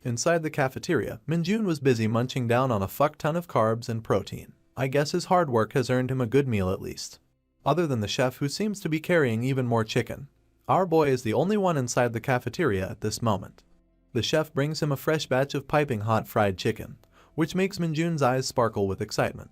Inside the cafeteria, Minjun was busy munching down on a fuck ton of carbs and protein. I guess his hard work has earned him a good meal at least. Other than the chef who seems to be carrying even more chicken. Our boy is the only one inside the cafeteria at this moment. The chef brings him a fresh batch of piping hot fried chicken, which makes Minjun's eyes sparkle with excitement.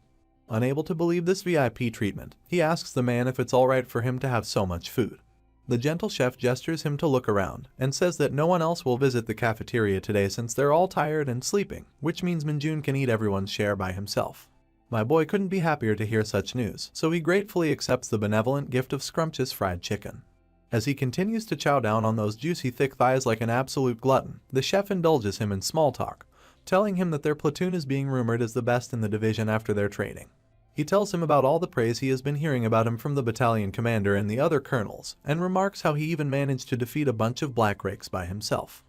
Unable to believe this VIP treatment, he asks the man if it's alright for him to have so much food. The gentle chef gestures him to look around and says that no one else will visit the cafeteria today since they're all tired and sleeping, which means Minjun can eat everyone's share by himself. My boy couldn't be happier to hear such news, so he gratefully accepts the benevolent gift of scrumptious fried chicken. As he continues to chow down on those juicy thick thighs like an absolute glutton, the chef indulges him in small talk, telling him that their platoon is being rumored as the best in the division after their training. He tells him about all the praise he has been hearing about him from the battalion commander and the other colonels, and remarks how he even managed to defeat a bunch of black rakes by himself.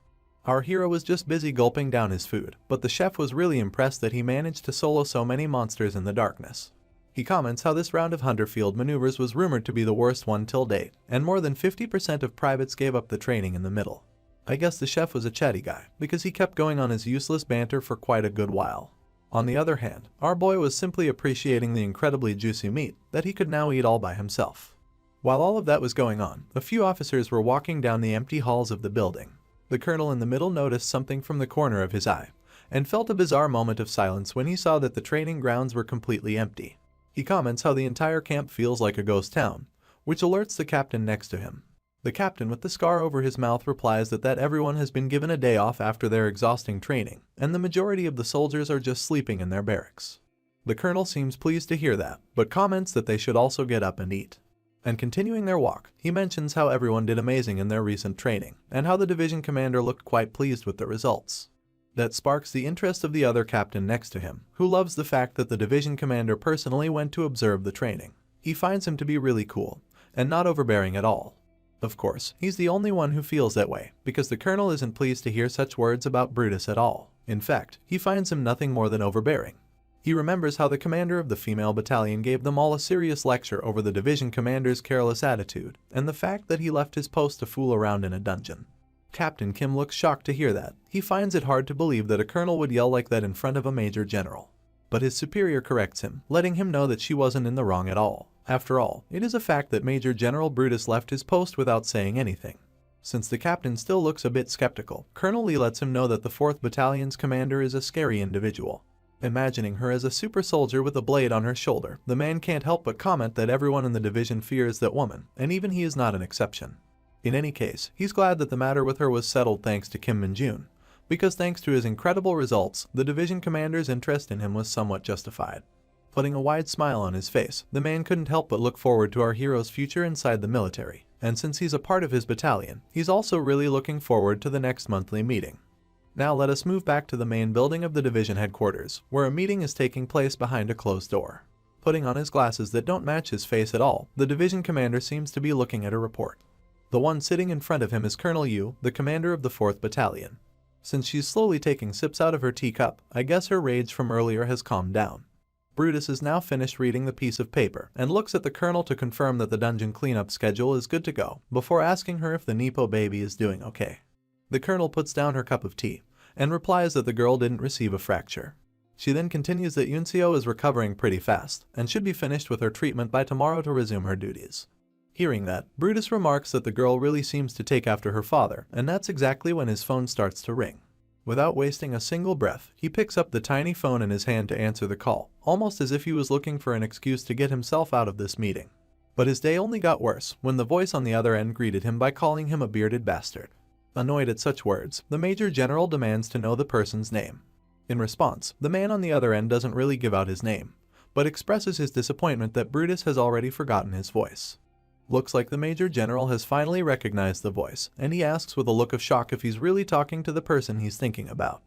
Our hero was just busy gulping down his food, but the chef was really impressed that he managed to solo so many monsters in the darkness. He comments how this round of Hunter Field maneuvers was rumored to be the worst one till date, and more than 50% of privates gave up the training in the middle. I guess the chef was a chatty guy, because he kept going on his useless banter for quite a good while. On the other hand, our boy was simply appreciating the incredibly juicy meat that he could now eat all by himself. While all of that was going on, a few officers were walking down the empty halls of the building. The colonel in the middle noticed something from the corner of his eye, and felt a bizarre moment of silence when he saw that the training grounds were completely empty. He comments how the entire camp feels like a ghost town, which alerts the captain next to him. The captain with the scar over his mouth replies that everyone has been given a day off after their exhausting training, and the majority of the soldiers are just sleeping in their barracks. The colonel seems pleased to hear that, but comments that they should also get up and eat. And continuing their walk, he mentions how everyone did amazing in their recent training, and how the division commander looked quite pleased with the results. That sparks the interest of the other captain next to him, who loves the fact that the division commander personally went to observe the training. He finds him to be really cool, and not overbearing at all. Of course, he's the only one who feels that way, because the colonel isn't pleased to hear such words about Brutus at all. In fact, he finds him nothing more than overbearing. He remembers how the commander of the female battalion gave them all a serious lecture over the division commander's careless attitude and the fact that he left his post to fool around in a dungeon. Captain Kim looks shocked to hear that. He finds it hard to believe that a colonel would yell like that in front of a major general. But his superior corrects him, letting him know that she wasn't in the wrong at all. After all, it is a fact that Major General Brutus left his post without saying anything. Since the captain still looks a bit skeptical, Colonel Lee lets him know that the 4th Battalion's commander is a scary individual. Imagining her as a super soldier with a blade on her shoulder, the man can't help but comment that everyone in the division fears that woman, and even he is not an exception. In any case, he's glad that the matter with her was settled thanks to Kim Min-jun, because thanks to his incredible results, the division commander's interest in him was somewhat justified. Putting a wide smile on his face, the man couldn't help but look forward to our hero's future inside the military, and since he's a part of his battalion, he's also really looking forward to the next monthly meeting. Now let us move back to the main building of the division headquarters, where a meeting is taking place behind a closed door. Putting on his glasses that don't match his face at all, the division commander seems to be looking at a report. The one sitting in front of him is Colonel Yu, the commander of the 4th Battalion. Since she's slowly taking sips out of her teacup, I guess her rage from earlier has calmed down. Brutus is now finished reading the piece of paper and looks at the colonel to confirm that the dungeon cleanup schedule is good to go, before asking her if the Nepo baby is doing okay. The colonel puts down her cup of tea and replies that the girl didn't receive a fracture. She then continues that Yunseo is recovering pretty fast and should be finished with her treatment by tomorrow to resume her duties. Hearing that, Brutus remarks that the girl really seems to take after her father, and that's exactly when his phone starts to ring. Without wasting a single breath, he picks up the tiny phone in his hand to answer the call, almost as if he was looking for an excuse to get himself out of this meeting. But his day only got worse when the voice on the other end greeted him by calling him a bearded bastard. Annoyed at such words, the Major General demands to know the person's name. In response, the man on the other end doesn't really give out his name, but expresses his disappointment that Brutus has already forgotten his voice. Looks like the Major General has finally recognized the voice, and he asks with a look of shock if he's really talking to the person he's thinking about.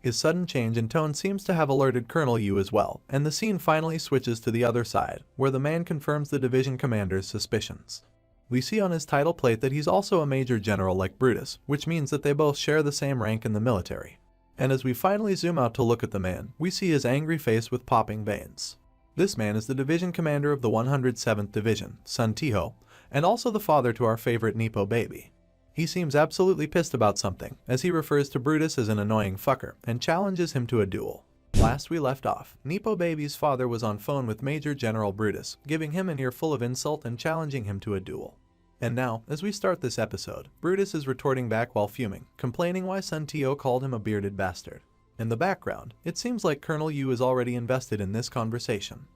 His sudden change in tone seems to have alerted Colonel Yu as well, and the scene finally switches to the other side, where the man confirms the division commander's suspicions. We see on his title plate that he's also a Major General like Brutus, which means that they both share the same rank in the military. And as we finally zoom out to look at the man, we see his angry face with popping veins. This man is the division commander of the 107th Division, Sun Tiho, and also the father to our favorite Nepo baby. He seems absolutely pissed about something, as he refers to Brutus as an annoying fucker and challenges him to a duel. Last we left off, Nepo baby's father was on phone with Major General Brutus, giving him an earful of insult and challenging him to a duel. And now, as we start this episode, Brutus is retorting back while fuming, complaining why Sun Tiho called him a bearded bastard. In the background, it seems like Colonel Yu is already invested in this conversation.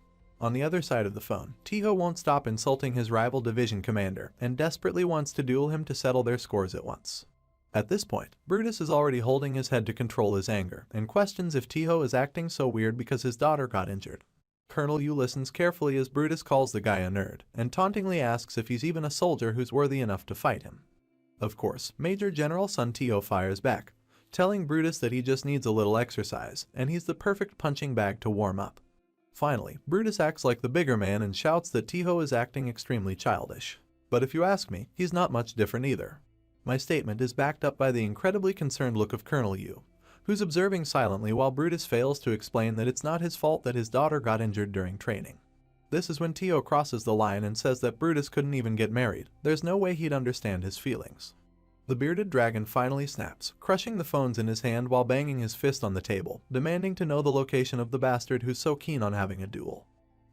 On the other side of the phone, Tiho won't stop insulting his rival division commander and desperately wants to duel him to settle their scores at once. At this point, Brutus is already holding his head to control his anger and questions if Tiho is acting so weird because his daughter got injured. Colonel Yu listens carefully as Brutus calls the guy a nerd and tauntingly asks if he's even a soldier who's worthy enough to fight him. Of course, Major General Sun Tiho fires back, telling Brutus that he just needs a little exercise and he's the perfect punching bag to warm up. Finally, Brutus acts like the bigger man and shouts that Tiho is acting extremely childish. But if you ask me, he's not much different either. My statement is backed up by the incredibly concerned look of Colonel Yu, who's observing silently while Brutus fails to explain that it's not his fault that his daughter got injured during training. This is when Tiho crosses the line and says that Brutus couldn't even get married. There's no way he'd understand his feelings. The bearded dragon finally snaps, crushing the phones in his hand while banging his fist on the table, demanding to know the location of the bastard who's so keen on having a duel.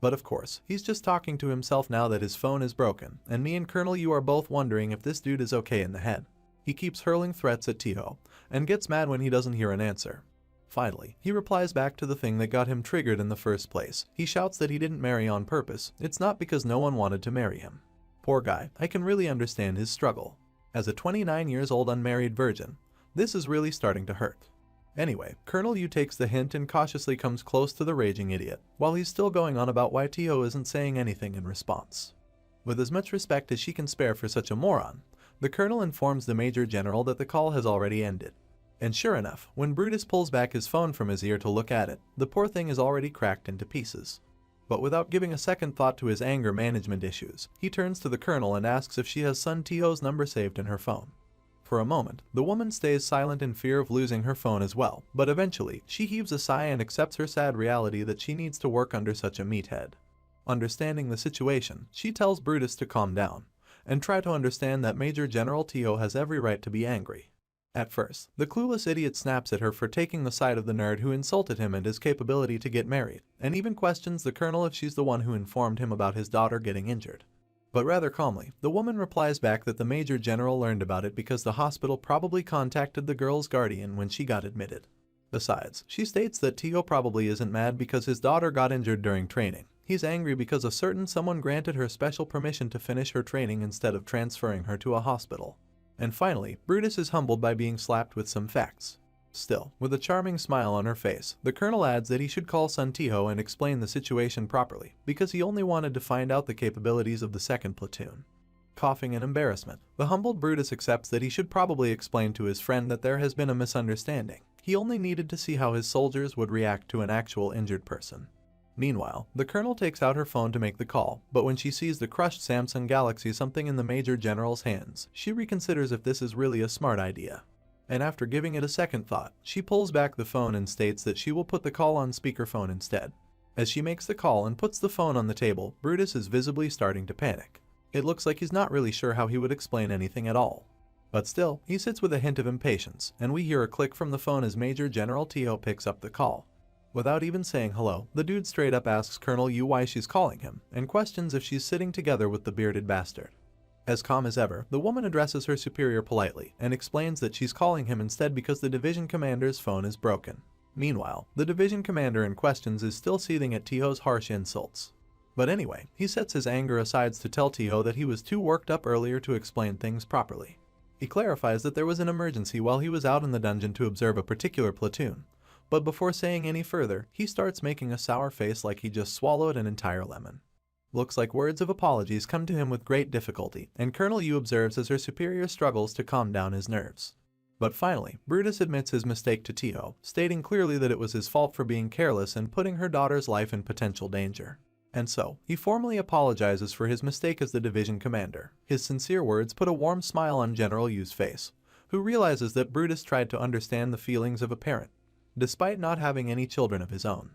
But of course, he's just talking to himself now that his phone is broken, and me and Colonel Yu are both wondering if this dude is okay in the head. He keeps hurling threats at Tiho, and gets mad when he doesn't hear an answer. Finally, he replies back to the thing that got him triggered in the first place. He shouts that he didn't marry on purpose. It's not because no one wanted to marry him. Poor guy, I can really understand his struggle. As a 29 years old unmarried virgin, this is really starting to hurt. Anyway, Colonel Yu takes the hint and cautiously comes close to the raging idiot, while he's still going on about why Tiho isn't saying anything in response. With as much respect as she can spare for such a moron, the colonel informs the Major General that the call has already ended. And sure enough, when Brutus pulls back his phone from his ear to look at it, the poor thing is already cracked into pieces. But without giving a second thought to his anger management issues, he turns to the colonel and asks if she has Sun Tiho's number saved in her phone. For a moment, the woman stays silent in fear of losing her phone as well, but eventually, she heaves a sigh and accepts her sad reality that she needs to work under such a meathead. Understanding the situation, she tells Brutus to calm down and try to understand that Major General Tio has every right to be angry. At first, the clueless idiot snaps at her for taking the side of the nerd who insulted him and his capability to get married, and even questions the colonel if she's the one who informed him about his daughter getting injured. But rather calmly, the woman replies back that the Major General learned about it because the hospital probably contacted the girl's guardian when she got admitted. Besides, she states that Tio probably isn't mad because his daughter got injured during training. He's angry because a certain someone granted her special permission to finish her training instead of transferring her to a hospital. And finally, Brutus is humbled by being slapped with some facts. Still, with a charming smile on her face, the colonel adds that he should call Sun Tio and explain the situation properly, because he only wanted to find out the capabilities of the second platoon. Coughing in embarrassment, the humbled Brutus accepts that he should probably explain to his friend that there has been a misunderstanding. He only needed to see how his soldiers would react to an actual injured person. Meanwhile, the colonel takes out her phone to make the call, but when she sees the crushed Samsung Galaxy something in the Major General's hands, she reconsiders if this is really a smart idea. And after giving it a second thought, she pulls back the phone and states that she will put the call on speakerphone instead. As she makes the call and puts the phone on the table, Brutus is visibly starting to panic. It looks like he's not really sure how he would explain anything at all. But still, he sits with a hint of impatience, and we hear a click from the phone as Major General Tio picks up the call. Without even saying hello, the dude straight up asks Colonel Yu why she's calling him, and questions if she's sitting together with the bearded bastard. As calm as ever, the woman addresses her superior politely, and explains that she's calling him instead because the division commander's phone is broken. Meanwhile, the division commander in questions is still seething at Tio's harsh insults. But anyway, he sets his anger aside to tell Tio that he was too worked up earlier to explain things properly. He clarifies that there was an emergency while he was out in the dungeon to observe a particular platoon. But before saying any further, he starts making a sour face like he just swallowed an entire lemon. Looks like words of apologies come to him with great difficulty, and Colonel Yu observes as her superior struggles to calm down his nerves. But finally, Brutus admits his mistake to Tio, stating clearly that it was his fault for being careless and putting her daughter's life in potential danger. And so, he formally apologizes for his mistake as the division commander. His sincere words put a warm smile on General Yu's face, who realizes that Brutus tried to understand the feelings of a parent, despite not having any children of his own.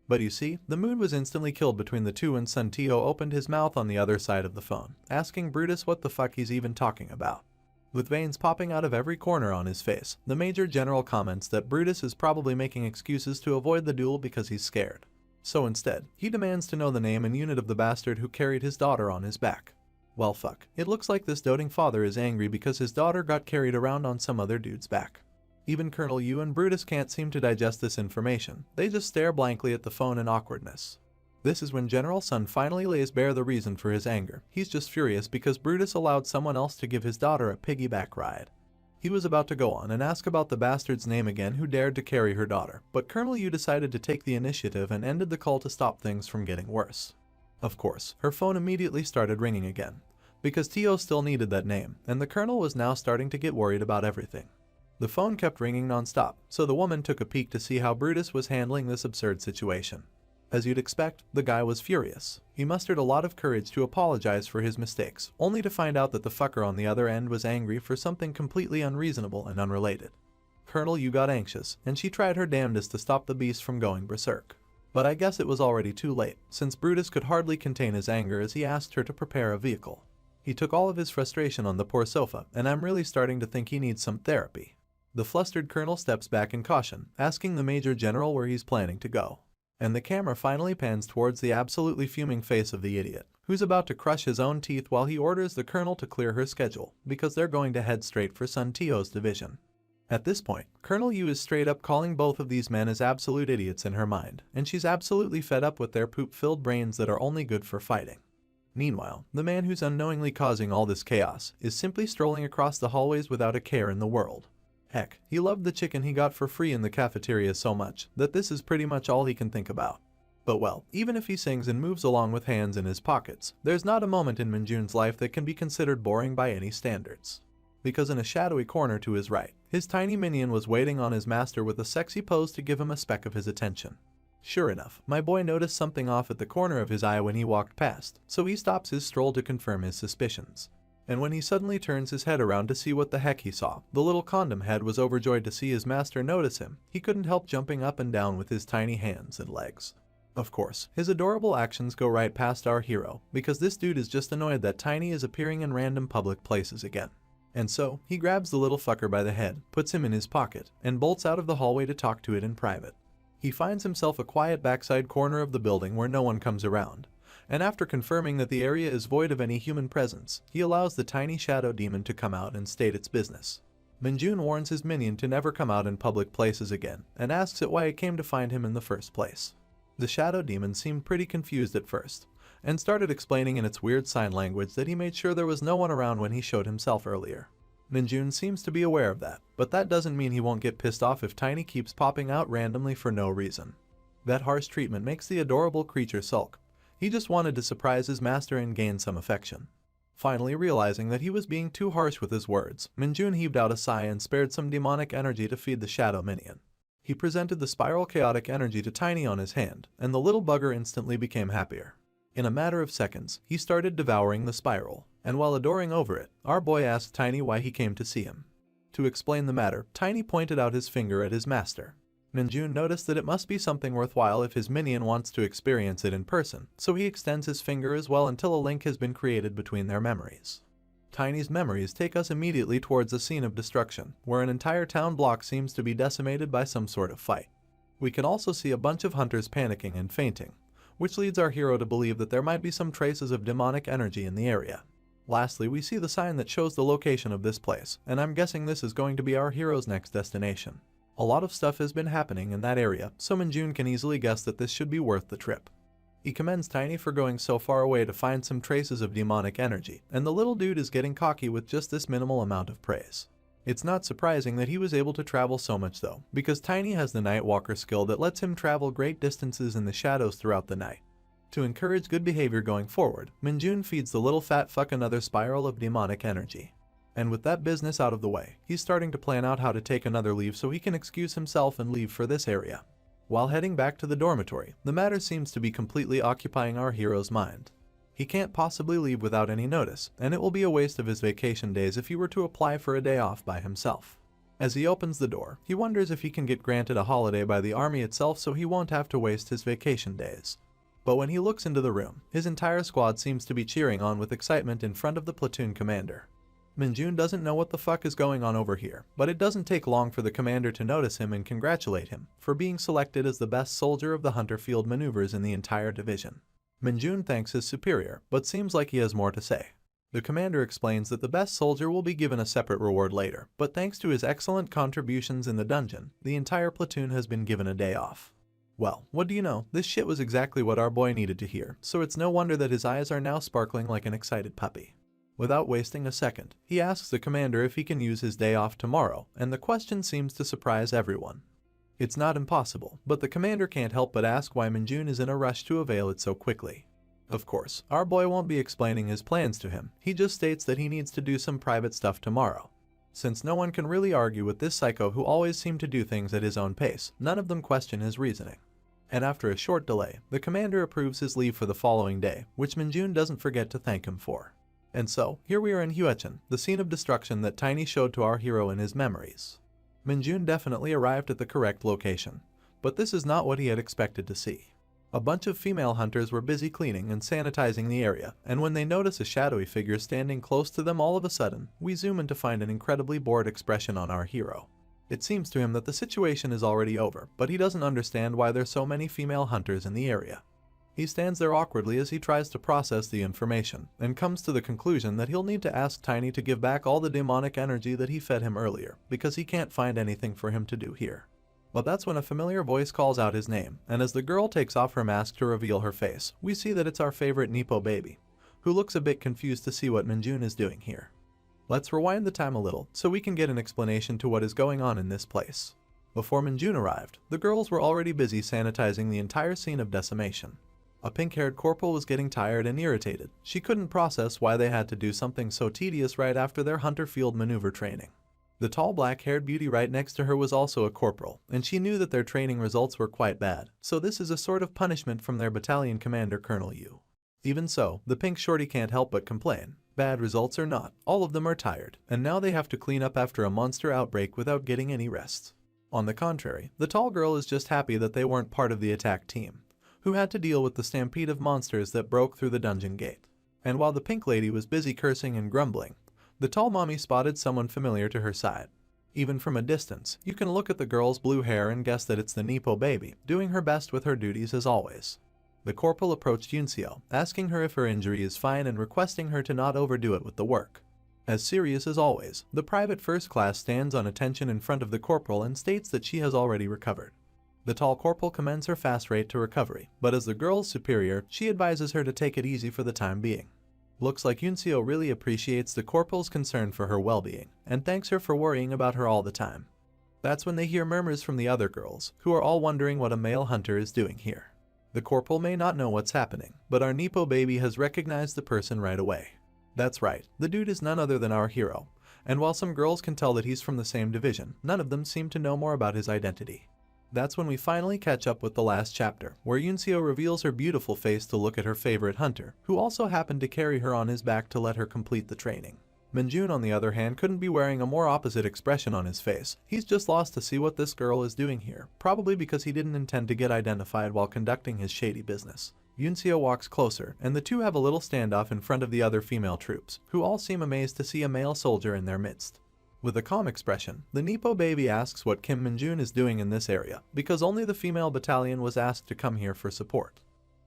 But you see, the mood was instantly killed between the two when Sun Tio opened his mouth on the other side of the phone, asking Brutus what the fuck he's even talking about. With veins popping out of every corner on his face, the Major General comments that Brutus is probably making excuses to avoid the duel because he's scared. So instead, he demands to know the name and unit of the bastard who carried his daughter on his back. Well fuck, it looks like this doting father is angry because his daughter got carried around on some other dude's back. Even Colonel Yu and Brutus can't seem to digest this information, they just stare blankly at the phone in awkwardness. This is when General Sun finally lays bare the reason for his anger. He's just furious because Brutus allowed someone else to give his daughter a piggyback ride. He was about to go on and ask about the bastard's name again who dared to carry her daughter, but Colonel Yu decided to take the initiative and ended the call to stop things from getting worse. Of course, her phone immediately started ringing again, because Tio still needed that name, and the colonel was now starting to get worried about everything. The phone kept ringing non-stop, so the woman took a peek to see how Brutus was handling this absurd situation. As you'd expect, the guy was furious. He mustered a lot of courage to apologize for his mistakes, only to find out that the fucker on the other end was angry for something completely unreasonable and unrelated. Colonel Yu got anxious, and she tried her damnedest to stop the beast from going berserk. But I guess it was already too late, since Brutus could hardly contain his anger as he asked her to prepare a vehicle. He took all of his frustration on the poor sofa, and I'm really starting to think he needs some therapy. The flustered colonel steps back in caution, asking the Major General where he's planning to go. And the camera finally pans towards the absolutely fuming face of the idiot, who's about to crush his own teeth while he orders the colonel to clear her schedule, because they're going to head straight for Sun Tio's division. At this point, Colonel Yu is straight up calling both of these men as absolute idiots in her mind, and she's absolutely fed up with their poop-filled brains that are only good for fighting. Meanwhile, the man who's unknowingly causing all this chaos is simply strolling across the hallways without a care in the world. Heck, he loved the chicken he got for free in the cafeteria so much that this is pretty much all he can think about. But well, even if he sings and moves along with hands in his pockets, there's not a moment in Minjun's life that can be considered boring by any standards. Because in a shadowy corner to his right, his tiny minion was waiting on his master with a sexy pose to give him a speck of his attention. Sure enough, my boy noticed something off at the corner of his eye when he walked past, so he stops his stroll to confirm his suspicions. And when he suddenly turns his head around to see what the heck he saw, the little condom head was overjoyed to see his master notice him. He couldn't help jumping up and down with his tiny hands and legs. Of course, his adorable actions go right past our hero, because this dude is just annoyed that Tiny is appearing in random public places again. And so, he grabs the little fucker by the head, puts him in his pocket, and bolts out of the hallway to talk to it in private. He finds himself a quiet backside corner of the building where no one comes around. And after confirming that the area is void of any human presence, he allows the tiny shadow demon to come out and state its business. Minjun warns his minion to never come out in public places again, and asks it why it came to find him in the first place. The shadow demon seemed pretty confused at first, and started explaining in its weird sign language that he made sure there was no one around when he showed himself earlier. Minjun seems to be aware of that, but that doesn't mean he won't get pissed off if Tiny keeps popping out randomly for no reason. That harsh treatment makes the adorable creature sulk. He just wanted to surprise his master and gain some affection. Finally realizing that he was being too harsh with his words, Minjun heaved out a sigh and spared some demonic energy to feed the shadow minion. He presented the spiral chaotic energy to Tiny on his hand, and the little bugger instantly became happier. In a matter of seconds, he started devouring the spiral, and while adoring over it, our boy asked Tiny why he came to see him. To explain the matter, Tiny pointed out his finger at his master. Minjun noticed that it must be something worthwhile if his minion wants to experience it in person, so he extends his finger as well until a link has been created between their memories. Tiny's memories take us immediately towards a scene of destruction, where an entire town block seems to be decimated by some sort of fight. We can also see a bunch of hunters panicking and fainting, which leads our hero to believe that there might be some traces of demonic energy in the area. Lastly, we see the sign that shows the location of this place, and I'm guessing this is going to be our hero's next destination. A lot of stuff has been happening in that area, so Minjun can easily guess that this should be worth the trip. He commends Tiny for going so far away to find some traces of demonic energy, and the little dude is getting cocky with just this minimal amount of praise. It's not surprising that he was able to travel so much though, because Tiny has the Nightwalker skill that lets him travel great distances in the shadows throughout the night. To encourage good behavior going forward, Minjun feeds the little fat fuck another spiral of demonic energy. And with that business out of the way, he's starting to plan out how to take another leave so he can excuse himself and leave for this area. While heading back to the dormitory, the matter seems to be completely occupying our hero's mind. He can't possibly leave without any notice, and it will be a waste of his vacation days if he were to apply for a day off by himself. As he opens the door, he wonders if he can get granted a holiday by the army itself so he won't have to waste his vacation days. But when he looks into the room, his entire squad seems to be cheering on with excitement in front of the platoon commander. Minjun doesn't know what the fuck is going on over here, but it doesn't take long for the commander to notice him and congratulate him for being selected as the best soldier of the hunter field maneuvers in the entire division. Minjun thanks his superior, but seems like he has more to say. The commander explains that the best soldier will be given a separate reward later, but thanks to his excellent contributions in the dungeon, the entire platoon has been given a day off. Well, what do you know, this shit was exactly what our boy needed to hear, so it's no wonder that his eyes are now sparkling like an excited puppy. Without wasting a second, he asks the commander if he can use his day off tomorrow, and the question seems to surprise everyone. It's not impossible, but the commander can't help but ask why Minjun is in a rush to avail it so quickly. Of course, our boy won't be explaining his plans to him, he just states that he needs to do some private stuff tomorrow. Since no one can really argue with this psycho who always seemed to do things at his own pace, none of them question his reasoning. And after a short delay, the commander approves his leave for the following day, which Minjun doesn't forget to thank him for. And so, here we are in Huechin, the scene of destruction that Tiny showed to our hero in his memories. Minjun definitely arrived at the correct location, but this is not what he had expected to see. A bunch of female hunters were busy cleaning and sanitizing the area, and when they notice a shadowy figure standing close to them all of a sudden, we zoom in to find an incredibly bored expression on our hero. It seems to him that the situation is already over, but he doesn't understand why there's so many female hunters in the area. He stands there awkwardly as he tries to process the information, and comes to the conclusion that he'll need to ask Tiny to give back all the demonic energy that he fed him earlier, because he can't find anything for him to do here. But that's when a familiar voice calls out his name, and as the girl takes off her mask to reveal her face, we see that it's our favorite Nepo baby, who looks a bit confused to see what Minjun is doing here. Let's rewind the time a little, so we can get an explanation to what is going on in this place. Before Minjun arrived, the girls were already busy sanitizing the entire scene of decimation. A pink-haired corporal was getting tired and irritated. She couldn't process why they had to do something so tedious right after their hunter field maneuver training. The tall black-haired beauty right next to her was also a corporal, and she knew that their training results were quite bad, so this is a sort of punishment from their battalion commander Colonel Yu. Even so, the pink shorty can't help but complain. Bad results or not, all of them are tired, and now they have to clean up after a monster outbreak without getting any rest. On the contrary, the tall girl is just happy that they weren't part of the attack team, who had to deal with the stampede of monsters that broke through the dungeon gate. And while the pink lady was busy cursing and grumbling, the tall mommy spotted someone familiar to her side. Even from a distance, you can look at the girl's blue hair and guess that it's the Nepo baby, doing her best with her duties as always. The corporal approached Yunseo, asking her if her injury is fine and requesting her to not overdo it with the work. As serious as always, the private first class stands on attention in front of the corporal and states that she has already recovered. The tall corporal commends her fast rate to recovery, but as the girl's superior, she advises her to take it easy for the time being. Looks like Yunseo really appreciates the corporal's concern for her well-being, and thanks her for worrying about her all the time. That's when they hear murmurs from the other girls, who are all wondering what a male hunter is doing here. The corporal may not know what's happening, but our Nepo baby has recognized the person right away. That's right, the dude is none other than our hero, and while some girls can tell that he's from the same division, none of them seem to know more about his identity. That's when we finally catch up with the last chapter, where Yunseo reveals her beautiful face to look at her favorite hunter, who also happened to carry her on his back to let her complete the training. Minjun, on the other hand, couldn't be wearing a more opposite expression on his face. He's just lost to see what this girl is doing here, probably because he didn't intend to get identified while conducting his shady business. Yunseo walks closer, and the two have a little standoff in front of the other female troops, who all seem amazed to see a male soldier in their midst. With a calm expression, the Nepo baby asks what Kim Minjun is doing in this area, because only the female battalion was asked to come here for support.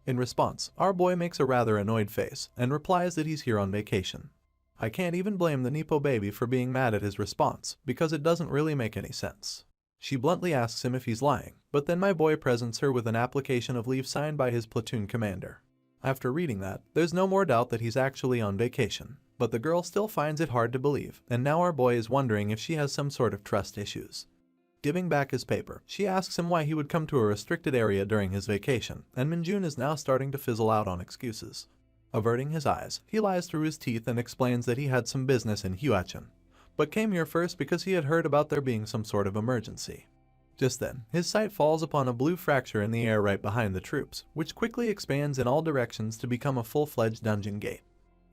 In response, our boy makes a rather annoyed face, and replies that he's here on vacation. I can't even blame the Nepo baby for being mad at his response, because it doesn't really make any sense. She bluntly asks him if he's lying, but then my boy presents her with an application of leave signed by his platoon commander. After reading that, there's no more doubt that he's actually on vacation, but the girl still finds it hard to believe, and now our boy is wondering if she has some sort of trust issues. Giving back his paper, she asks him why he would come to a restricted area during his vacation, and Minjun is now starting to fizzle out on excuses. Averting his eyes, he lies through his teeth and explains that he had some business in Huachin, but came here first because he had heard about there being some sort of emergency. Just then, his sight falls upon a blue fracture in the air right behind the troops, which quickly expands in all directions to become a full-fledged dungeon gate.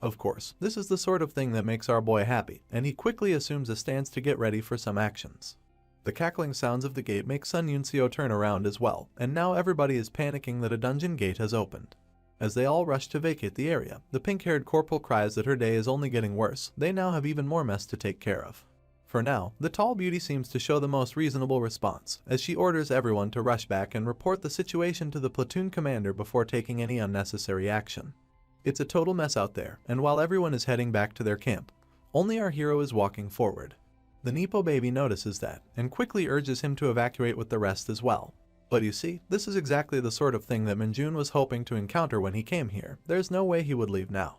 Of course, this is the sort of thing that makes our boy happy, and he quickly assumes a stance to get ready for some actions. The cackling sounds of the gate make Sun Yunseo turn around as well, and now everybody is panicking that a dungeon gate has opened. As they all rush to vacate the area, the pink-haired corporal cries that her day is only getting worse. They now have even more mess to take care of. For now, the tall beauty seems to show the most reasonable response, as she orders everyone to rush back and report the situation to the platoon commander before taking any unnecessary action. It's a total mess out there, and while everyone is heading back to their camp, only our hero is walking forward. The Nepo baby notices that, and quickly urges him to evacuate with the rest as well. But you see, this is exactly the sort of thing that Minjun was hoping to encounter when he came here. There's no way he would leave now.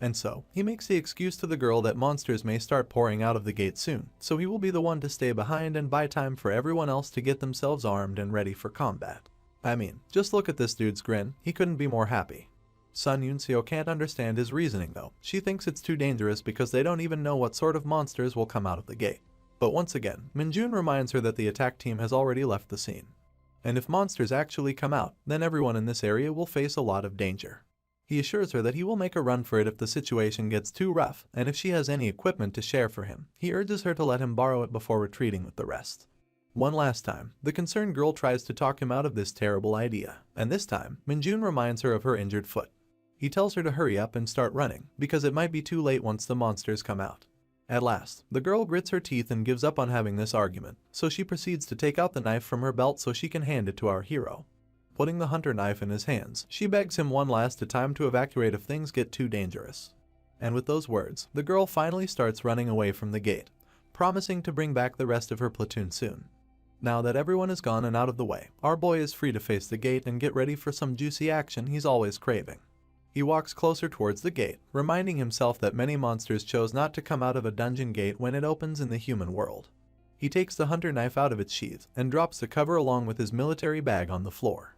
And so, he makes the excuse to the girl that monsters may start pouring out of the gate soon, so he will be the one to stay behind and buy time for everyone else to get themselves armed and ready for combat. I mean, just look at this dude's grin, he couldn't be more happy. Sun Yunseo can't understand his reasoning though. She thinks it's too dangerous because they don't even know what sort of monsters will come out of the gate. But once again, Minjun reminds her that the attack team has already left the scene. And if monsters actually come out, then everyone in this area will face a lot of danger. He assures her that he will make a run for it if the situation gets too rough, and if she has any equipment to share for him, he urges her to let him borrow it before retreating with the rest. One last time, the concerned girl tries to talk him out of this terrible idea, and this time, Minjun reminds her of her injured foot. He tells her to hurry up and start running, because it might be too late once the monsters come out. At last, the girl grits her teeth and gives up on having this argument, so she proceeds to take out the knife from her belt so she can hand it to our hero. Putting the hunter knife in his hands, she begs him one last time to evacuate if things get too dangerous. And with those words, the girl finally starts running away from the gate, promising to bring back the rest of her platoon soon. Now that everyone is gone and out of the way, our boy is free to face the gate and get ready for some juicy action he's always craving. He walks closer towards the gate, reminding himself that many monsters chose not to come out of a dungeon gate when it opens in the human world. He takes the hunter knife out of its sheath and drops the cover along with his military bag on the floor.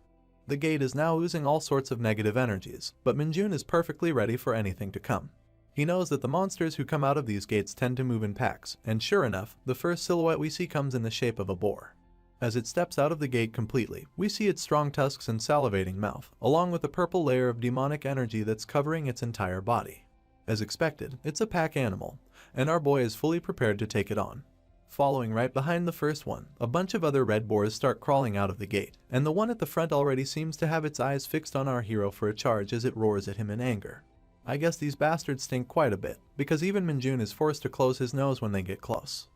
The gate is now oozing all sorts of negative energies, but Minjun is perfectly ready for anything to come. He knows that the monsters who come out of these gates tend to move in packs, and sure enough, the first silhouette we see comes in the shape of a boar. As it steps out of the gate completely, we see its strong tusks and salivating mouth, along with a purple layer of demonic energy that's covering its entire body. As expected, it's a pack animal, and our boy is fully prepared to take it on. Following right behind the first one, a bunch of other red boars start crawling out of the gate, and the one at the front already seems to have its eyes fixed on our hero for a charge as it roars at him in anger. I guess these bastards stink quite a bit, because even Minjun is forced to close his nose when they get close.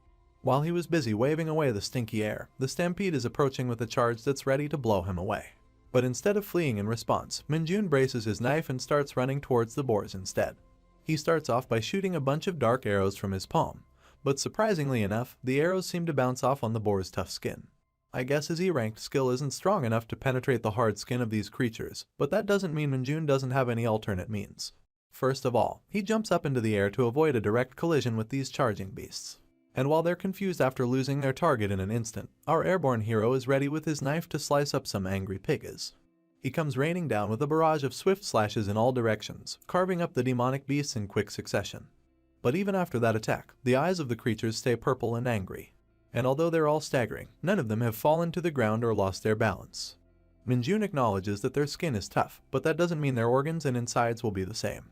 While he was busy waving away the stinky air, the stampede is approaching with a charge that's ready to blow him away. But instead of fleeing in response, Minjun braces his knife and starts running towards the boars instead. He starts off by shooting a bunch of dark arrows from his palm, but surprisingly enough, the arrows seem to bounce off on the boar's tough skin. I guess his E-ranked skill isn't strong enough to penetrate the hard skin of these creatures, but that doesn't mean Minjun doesn't have any alternate means. First of all, he jumps up into the air to avoid a direct collision with these charging beasts. And while they're confused after losing their target in an instant, our airborne hero is ready with his knife to slice up some angry piggas. He comes raining down with a barrage of swift slashes in all directions, carving up the demonic beasts in quick succession. But even after that attack, the eyes of the creatures stay purple and angry. And although they're all staggering, none of them have fallen to the ground or lost their balance. Minjun acknowledges that their skin is tough, but that doesn't mean their organs and insides will be the same.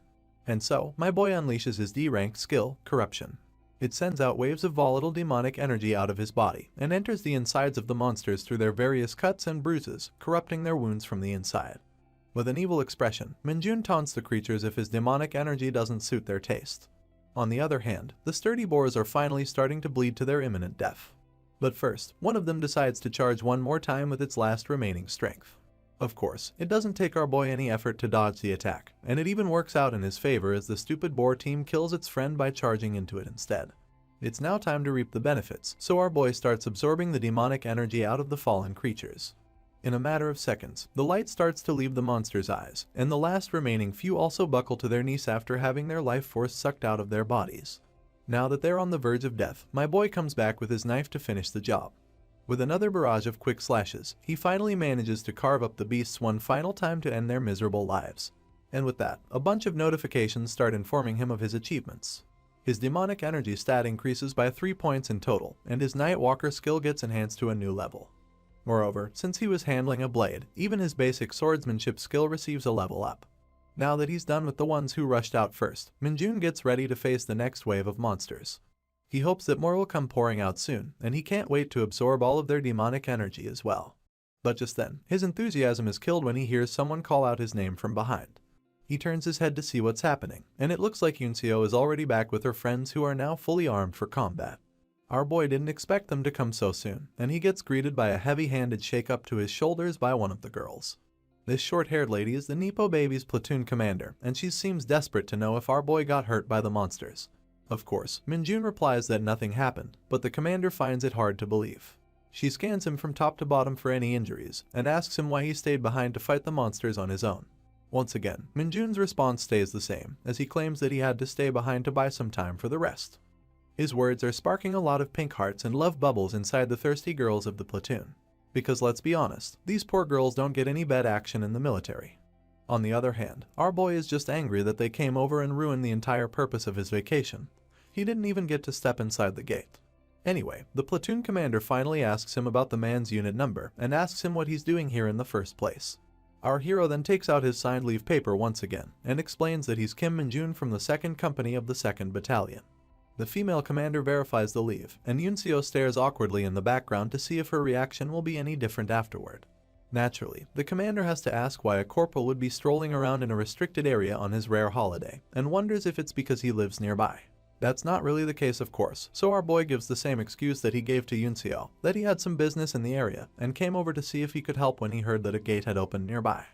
And so, my boy unleashes his D-ranked skill, Corruption. It sends out waves of volatile demonic energy out of his body, and enters the insides of the monsters through their various cuts and bruises, corrupting their wounds from the inside. With an evil expression, Minjun taunts the creatures if his demonic energy doesn't suit their taste. On the other hand, the sturdy boars are finally starting to bleed to their imminent death. But first, one of them decides to charge one more time with its last remaining strength. Of course, it doesn't take our boy any effort to dodge the attack, and it even works out in his favor as the stupid boar team kills its friend by charging into it instead. It's now time to reap the benefits, so our boy starts absorbing the demonic energy out of the fallen creatures. In a matter of seconds, the light starts to leave the monster's eyes, and the last remaining few also buckle to their knees after having their life force sucked out of their bodies. Now that they're on the verge of death, my boy comes back with his knife to finish the job. With another barrage of quick slashes, he finally manages to carve up the beasts one final time to end their miserable lives. And with that, a bunch of notifications start informing him of his achievements. His demonic energy stat increases by 3 points in total, and his Nightwalker skill gets enhanced to a new level. Moreover, since he was handling a blade, even his basic swordsmanship skill receives a level up. Now that he's done with the ones who rushed out first, Minjun gets ready to face the next wave of monsters. He hopes that more will come pouring out soon, and he can't wait to absorb all of their demonic energy as well. But just then, his enthusiasm is killed when he hears someone call out his name from behind. He turns his head to see what's happening, and it looks like Yunseo is already back with her friends who are now fully armed for combat. Our boy didn't expect them to come so soon, and he gets greeted by a heavy-handed shake-up to his shoulders by one of the girls. This short-haired lady is the Nepo Baby's platoon commander, and she seems desperate to know if our boy got hurt by the monsters. Of course, Minjun replies that nothing happened, but the commander finds it hard to believe. She scans him from top to bottom for any injuries, and asks him why he stayed behind to fight the monsters on his own. Once again, Minjun's response stays the same, as he claims that he had to stay behind to buy some time for the rest. His words are sparking a lot of pink hearts and love bubbles inside the thirsty girls of the platoon. Because let's be honest, these poor girls don't get any bad action in the military. On the other hand, our boy is just angry that they came over and ruined the entire purpose of his vacation. He didn't even get to step inside the gate. Anyway, the platoon commander finally asks him about the man's unit number and asks him what he's doing here in the first place. Our hero then takes out his signed leave paper once again and explains that he's Kim Minjun from the 2nd Company of the 2nd Battalion. The female commander verifies the leave, and Yunseo stares awkwardly in the background to see if her reaction will be any different afterward. Naturally, the commander has to ask why a corporal would be strolling around in a restricted area on his rare holiday, and wonders if it's because he lives nearby. That's not really the case, of course, so our boy gives the same excuse that he gave to Yunseo, that he had some business in the area and came over to see if he could help when he heard that a gate had opened nearby.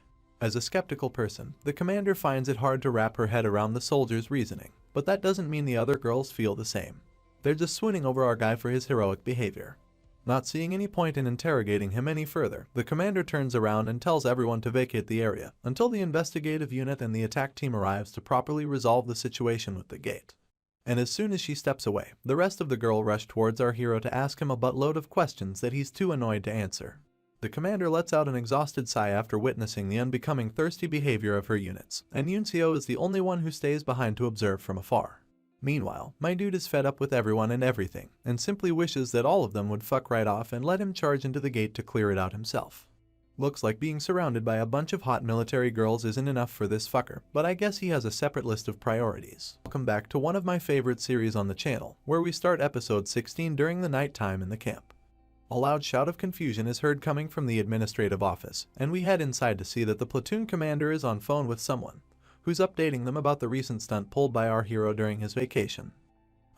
As a skeptical person, the commander finds it hard to wrap her head around the soldier's reasoning, but that doesn't mean the other girls feel the same. They're just swooning over our guy for his heroic behavior. Not seeing any point in interrogating him any further, the commander turns around and tells everyone to vacate the area until the investigative unit and the attack team arrives to properly resolve the situation with the gate. And as soon as she steps away, the rest of the girl rush towards our hero to ask him a buttload of questions that he's too annoyed to answer. The commander lets out an exhausted sigh after witnessing the unbecoming thirsty behavior of her units, and Yunseo is the only one who stays behind to observe from afar. Meanwhile, my dude is fed up with everyone and everything, and simply wishes that all of them would fuck right off and let him charge into the gate to clear it out himself. Looks like being surrounded by a bunch of hot military girls isn't enough for this fucker, but I guess he has a separate list of priorities. Welcome back to one of my favorite series on the channel, where we start episode 16 during the night time in the camp. A loud shout of confusion is heard coming from the administrative office, and we head inside to see that the platoon commander is on phone with someone, who's updating them about the recent stunt pulled by our hero during his vacation.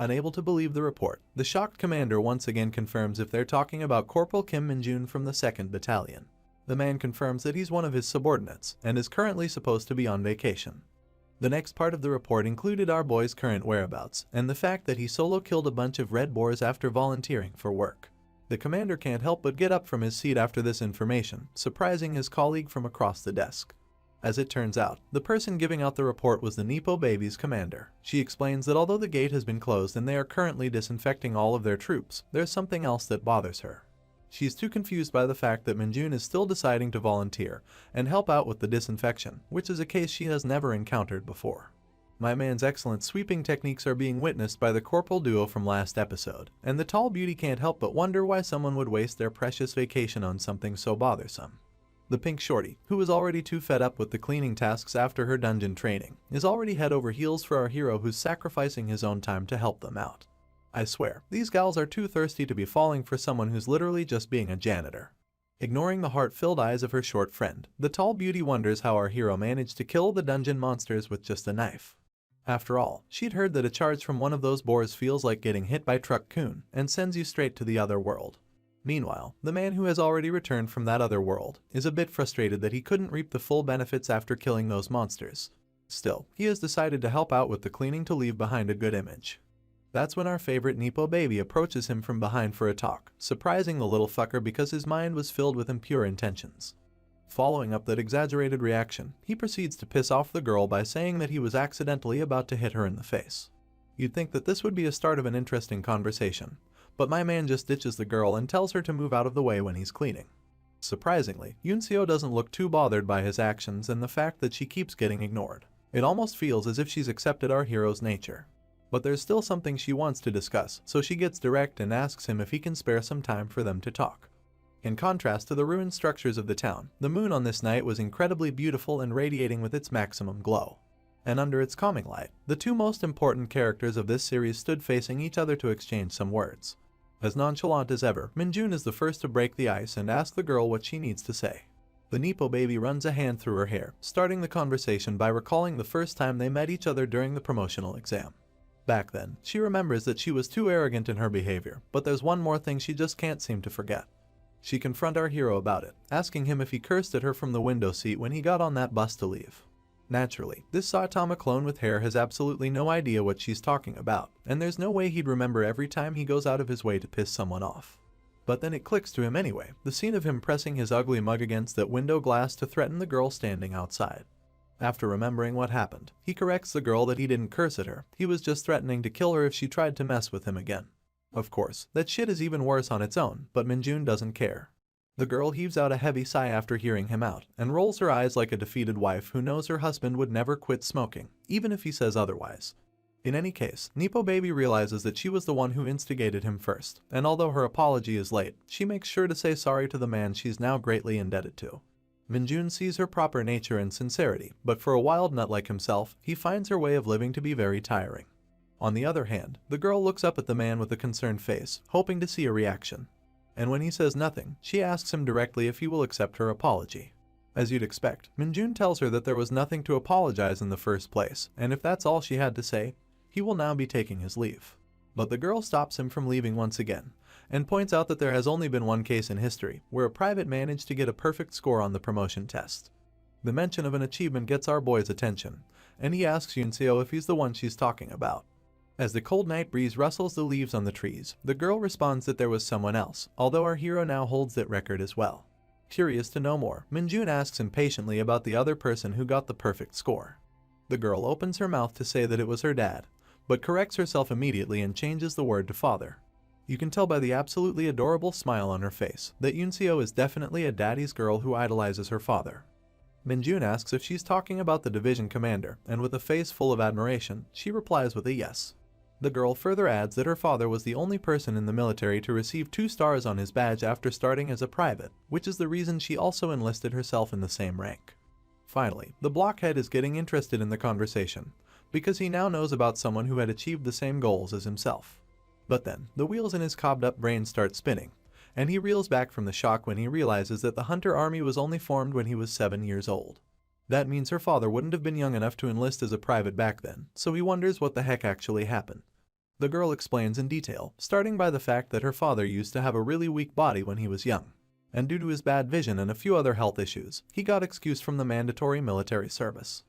Unable to believe the report, the shocked commander once again confirms if they're talking about Corporal Kim Min-jun from the 2nd Battalion. The man confirms that he's one of his subordinates and is currently supposed to be on vacation. The next part of the report included our boy's current whereabouts and the fact that he solo killed a bunch of red boars after volunteering for work. The commander can't help but get up from his seat after this information, surprising his colleague from across the desk. As it turns out, the person giving out the report was the Nepo Baby's commander. She explains that although the gate has been closed and they are currently disinfecting all of their troops, there's something else that bothers her. She's too confused by the fact that Min-jun is still deciding to volunteer and help out with the disinfection, which is a case she has never encountered before. My man's excellent sweeping techniques are being witnessed by the corporal duo from last episode, and the tall beauty can't help but wonder why someone would waste their precious vacation on something so bothersome. The pink shorty, who is already too fed up with the cleaning tasks after her dungeon training, is already head over heels for our hero who's sacrificing his own time to help them out. I swear, these gals are too thirsty to be falling for someone who's literally just being a janitor. Ignoring the heart-filled eyes of her short friend, the tall beauty wonders how our hero managed to kill the dungeon monsters with just a knife. After all, she'd heard that a charge from one of those boars feels like getting hit by truck-kun and sends you straight to the other world. Meanwhile, the man who has already returned from that other world is a bit frustrated that he couldn't reap the full benefits after killing those monsters. Still, he has decided to help out with the cleaning to leave behind a good image. That's when our favorite Nepo Baby approaches him from behind for a talk, surprising the little fucker because his mind was filled with impure intentions. Following up that exaggerated reaction, he proceeds to piss off the girl by saying that he was accidentally about to hit her in the face. You'd think that this would be a start of an interesting conversation, but my man just ditches the girl and tells her to move out of the way when he's cleaning. Surprisingly, Yunseo doesn't look too bothered by his actions and the fact that she keeps getting ignored. It almost feels as if she's accepted our hero's nature. But there's still something she wants to discuss, so she gets direct and asks him if he can spare some time for them to talk. In contrast to the ruined structures of the town, the moon on this night was incredibly beautiful and radiating with its maximum glow. And under its calming light, the two most important characters of this series stood facing each other to exchange some words. As nonchalant as ever, Min-jun is the first to break the ice and ask the girl what she needs to say. The Nepo Baby runs a hand through her hair, starting the conversation by recalling the first time they met each other during the promotional exam. Back then, she remembers that she was too arrogant in her behavior, but there's one more thing she just can't seem to forget. She confronts our hero about it, asking him if he cursed at her from the window seat when he got on that bus to leave. Naturally, this Saitama clone with hair has absolutely no idea what she's talking about, and there's no way he'd remember every time he goes out of his way to piss someone off. But then it clicks to him anyway, the scene of him pressing his ugly mug against that window glass to threaten the girl standing outside. After remembering what happened, he corrects the girl that he didn't curse at her, he was just threatening to kill her if she tried to mess with him again. Of course, that shit is even worse on its own, but Min-jun doesn't care. The girl heaves out a heavy sigh after hearing him out, and rolls her eyes like a defeated wife who knows her husband would never quit smoking, even if he says otherwise. In any case, Nepo Baby realizes that she was the one who instigated him first, and although her apology is late, she makes sure to say sorry to the man she's now greatly indebted to. Min-jun sees her proper nature and sincerity, but for a wild nut like himself, he finds her way of living to be very tiring. On the other hand, the girl looks up at the man with a concerned face, hoping to see a reaction. And when he says nothing, she asks him directly if he will accept her apology. As you'd expect, Min-jun tells her that there was nothing to apologize in the first place, and if that's all she had to say, he will now be taking his leave. But the girl stops him from leaving once again, and points out that there has only been one case in history where a private managed to get a perfect score on the promotion test. The mention of an achievement gets our boy's attention, and he asks Yunseo if he's the one she's talking about. As the cold night breeze rustles the leaves on the trees, the girl responds that there was someone else, although our hero now holds that record as well. Curious to know more, Min-jun asks impatiently about the other person who got the perfect score. The girl opens her mouth to say that it was her dad, but corrects herself immediately and changes the word to father. You can tell by the absolutely adorable smile on her face that Yunseo is definitely a daddy's girl who idolizes her father. Min-jun asks if she's talking about the division commander, and with a face full of admiration, she replies with a yes. The girl further adds that her father was the only person in the military to receive 2 stars on his badge after starting as a private, which is the reason she also enlisted herself in the same rank. Finally, the blockhead is getting interested in the conversation, because he now knows about someone who had achieved the same goals as himself. But then, the wheels in his cobbed-up brain start spinning, and he reels back from the shock when he realizes that the Hunter Army was only formed when he was 7 years old. That means her father wouldn't have been young enough to enlist as a private back then, so he wonders what the heck actually happened. The girl explains in detail, starting by the fact that her father used to have a really weak body when he was young, and due to his bad vision and a few other health issues, he got excused from the mandatory military service.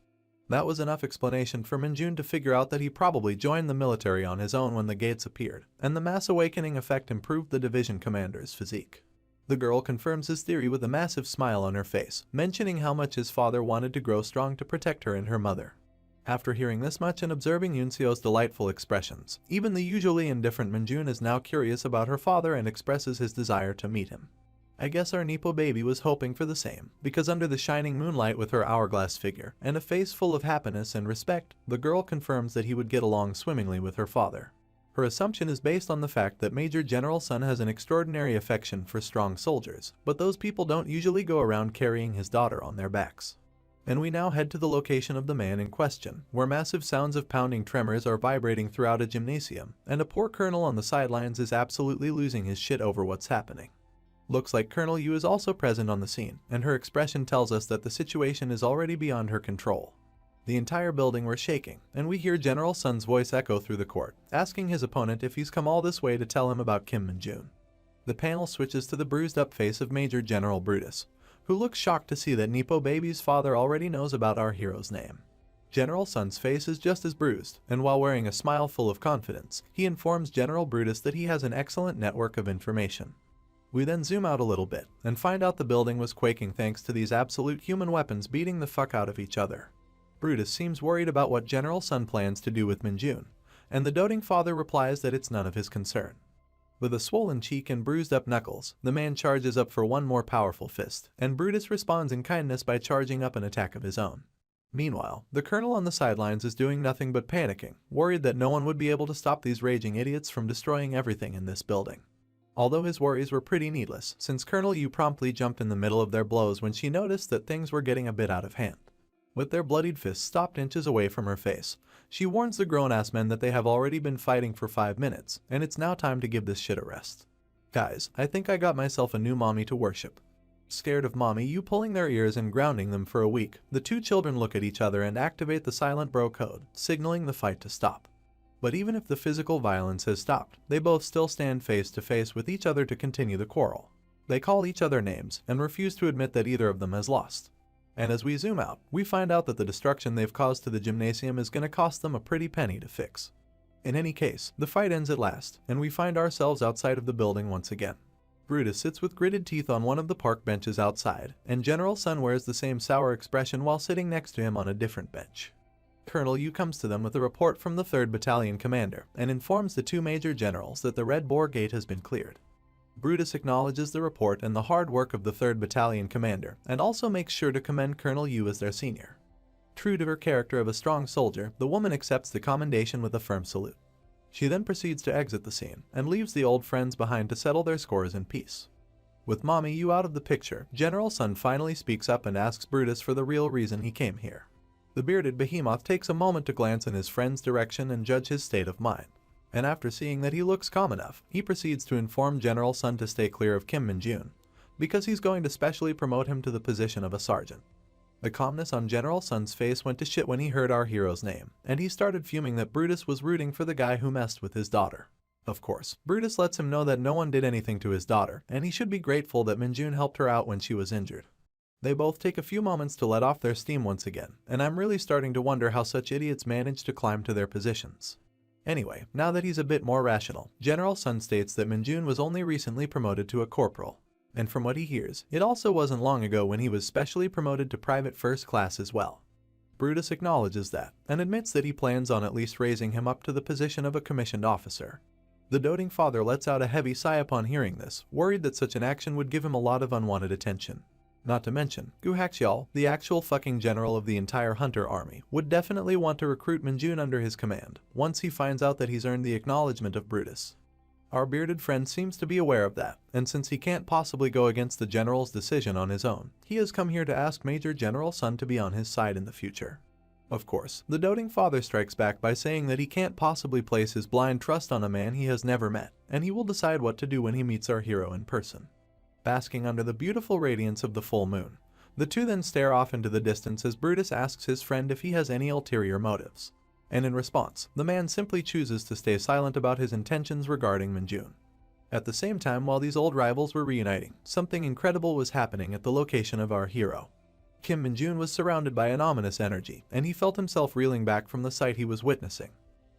That was enough explanation for Minjun to figure out that he probably joined the military on his own when the gates appeared, and the mass awakening effect improved the division commander's physique. The girl confirms his theory with a massive smile on her face, mentioning how much his father wanted to grow strong to protect her and her mother. After hearing this much and observing Yunseo's delightful expressions, even the usually indifferent Minjun is now curious about her father and expresses his desire to meet him. I guess our Nepo baby was hoping for the same, because under the shining moonlight with her hourglass figure and a face full of happiness and respect, the girl confirms that he would get along swimmingly with her father. Her assumption is based on the fact that Major General Sun has an extraordinary affection for strong soldiers, but those people don't usually go around carrying his daughter on their backs. And we now head to the location of the man in question, where massive sounds of pounding tremors are vibrating throughout a gymnasium, and a poor colonel on the sidelines is absolutely losing his shit over what's happening. Looks like Colonel Yu is also present on the scene, and her expression tells us that the situation is already beyond her control. The entire building was shaking, and we hear General Sun's voice echo through the court, asking his opponent if he's come all this way to tell him about Kim Min-jun. The panel switches to the bruised-up face of Major General Brutus, who looks shocked to see that Nepo Baby's father already knows about our hero's name. General Sun's face is just as bruised, and while wearing a smile full of confidence, he informs General Brutus that he has an excellent network of information. We then zoom out a little bit, and find out the building was quaking thanks to these absolute human weapons beating the fuck out of each other. Brutus seems worried about what General Sun plans to do with Min-jun, and the doting father replies that it's none of his concern. With a swollen cheek and bruised-up knuckles, the man charges up for one more powerful fist, and Brutus responds in kindness by charging up an attack of his own. Meanwhile, the colonel on the sidelines is doing nothing but panicking, worried that no one would be able to stop these raging idiots from destroying everything in this building. Although his worries were pretty needless, since Colonel Yu promptly jumped in the middle of their blows when she noticed that things were getting a bit out of hand. With their bloodied fists stopped inches away from her face, she warns the grown-ass men that they have already been fighting for 5 minutes, and it's now time to give this shit a rest. Guys, I think I got myself a new mommy to worship. Scared of Mommy Yu pulling their ears and grounding them for a week, the two children look at each other and activate the silent bro code, signaling the fight to stop. But even if the physical violence has stopped, they both still stand face to face with each other to continue the quarrel. They call each other names and refuse to admit that either of them has lost. And as we zoom out, we find out that the destruction they've caused to the gymnasium is going to cost them a pretty penny to fix. In any case, the fight ends at last, and we find ourselves outside of the building once again. Brutus sits with gritted teeth on one of the park benches outside, and General Sun wears the same sour expression while sitting next to him on a different bench. Colonel Yu comes to them with a report from the 3rd Battalion commander and informs the two major generals that the Red Boar Gate has been cleared. Brutus acknowledges the report and the hard work of the 3rd Battalion commander, and also makes sure to commend Colonel Yu as their senior. True to her character of a strong soldier, the woman accepts the commendation with a firm salute. She then proceeds to exit the scene, and leaves the old friends behind to settle their scores in peace. With Mommy Yu out of the picture, General Sun finally speaks up and asks Brutus for the real reason he came here. The bearded behemoth takes a moment to glance in his friend's direction and judge his state of mind. And after seeing that he looks calm enough, he proceeds to inform General Sun to stay clear of Kim Min-jun, because he's going to specially promote him to the position of a sergeant. The calmness on General Sun's face went to shit when he heard our hero's name, and he started fuming that Brutus was rooting for the guy who messed with his daughter. Of course, Brutus lets him know that no one did anything to his daughter, and he should be grateful that Min-jun helped her out when she was injured. They both take a few moments to let off their steam once again, and I'm really starting to wonder how such idiots manage to climb to their positions. Anyway, now that he's a bit more rational, General Sun states that Min-jun was only recently promoted to a corporal. And from what he hears, it also wasn't long ago when he was specially promoted to private first class as well. Brutus acknowledges that, and admits that he plans on at least raising him up to the position of a commissioned officer. The doting father lets out a heavy sigh upon hearing this, worried that such an action would give him a lot of unwanted attention. Not to mention, Gu Haxiao, the actual fucking general of the entire hunter army, would definitely want to recruit Minjun under his command, once he finds out that he's earned the acknowledgement of Brutus. Our bearded friend seems to be aware of that, and since he can't possibly go against the general's decision on his own, he has come here to ask Major General Sun to be on his side in the future. Of course, the doting father strikes back by saying that he can't possibly place his blind trust on a man he has never met, and he will decide what to do when he meets our hero in person. Basking under the beautiful radiance of the full moon, the two then stare off into the distance as Brutus asks his friend if he has any ulterior motives. And in response, the man simply chooses to stay silent about his intentions regarding Minjun. At the same time, while these old rivals were reuniting, something incredible was happening at the location of our hero. Kim Minjun was surrounded by an ominous energy, and he felt himself reeling back from the sight he was witnessing.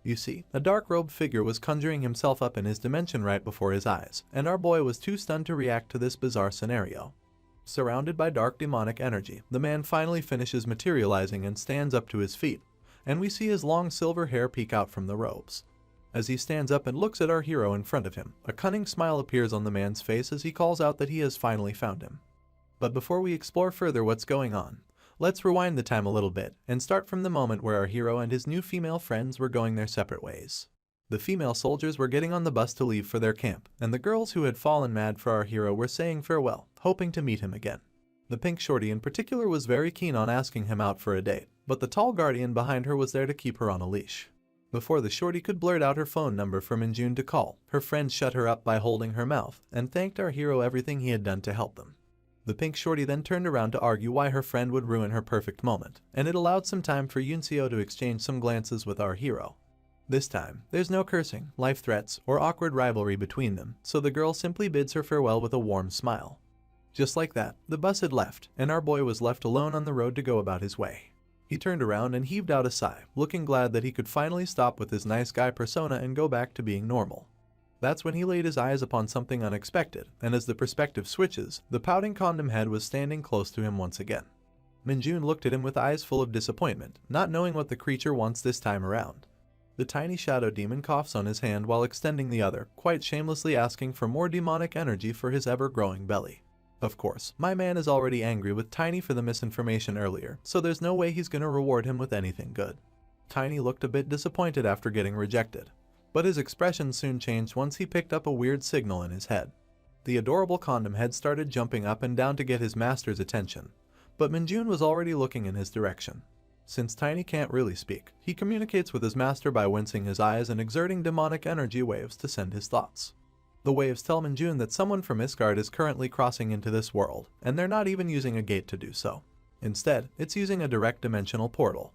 You see, a dark-robed figure was conjuring himself up in his dimension right before his eyes, and our boy was too stunned to react to this bizarre scenario. Surrounded by dark demonic energy, the man finally finishes materializing and stands up to his feet, and we see his long silver hair peek out from the robes. As he stands up and looks at our hero in front of him, a cunning smile appears on the man's face as he calls out that he has finally found him. But before we explore further what's going on, let's rewind the time a little bit and start from the moment where our hero and his new female friends were going their separate ways. The female soldiers were getting on the bus to leave for their camp, and the girls who had fallen mad for our hero were saying farewell, hoping to meet him again. The pink shorty in particular was very keen on asking him out for a date, but the tall guardian behind her was there to keep her on a leash. Before the shorty could blurt out her phone number for Minjun to call, her friend shut her up by holding her mouth and thanked our hero everything he had done to help them. The pink shorty then turned around to argue why her friend would ruin her perfect moment, and it allowed some time for Yunseo to exchange some glances with our hero. This time, there's no cursing, life threats, or awkward rivalry between them, so the girl simply bids her farewell with a warm smile. Just like that, the bus had left, and our boy was left alone on the road to go about his way. He turned around and heaved out a sigh, looking glad that he could finally stop with his nice guy persona and go back to being normal. That's when he laid his eyes upon something unexpected, and as the perspective switches, the pouting condom head was standing close to him once again. Minjun looked at him with eyes full of disappointment, not knowing what the creature wants this time around. The tiny shadow demon coughs on his hand while extending the other, quite shamelessly asking for more demonic energy for his ever-growing belly. Of course, my man is already angry with Tiny for the misinformation earlier, so there's no way he's gonna reward him with anything good. Tiny looked a bit disappointed after getting rejected, but his expression soon changed once he picked up a weird signal in his head. The adorable condom head started jumping up and down to get his master's attention, but Minjun was already looking in his direction. Since Tiny can't really speak, he communicates with his master by wincing his eyes and exerting demonic energy waves to send his thoughts. The waves tell Minjun that someone from Isgard is currently crossing into this world, and they're not even using a gate to do so. Instead, it's using a direct dimensional portal.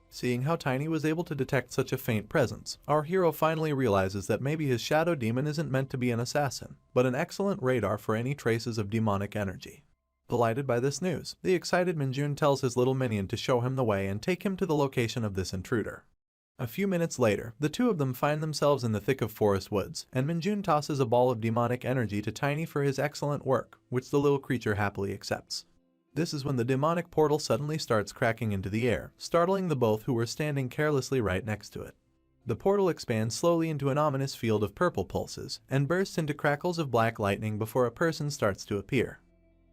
Seeing how Tiny was able to detect such a faint presence, our hero finally realizes that maybe his shadow demon isn't meant to be an assassin, but an excellent radar for any traces of demonic energy. Delighted by this news, the excited Minjun tells his little minion to show him the way and take him to the location of this intruder. A few minutes later, the two of them find themselves in the thick of forest woods, and Minjun tosses a ball of demonic energy to Tiny for his excellent work, which the little creature happily accepts. This is when the demonic portal suddenly starts cracking into the air, startling the both who were standing carelessly right next to it. The portal expands slowly into an ominous field of purple pulses, and bursts into crackles of black lightning before a person starts to appear.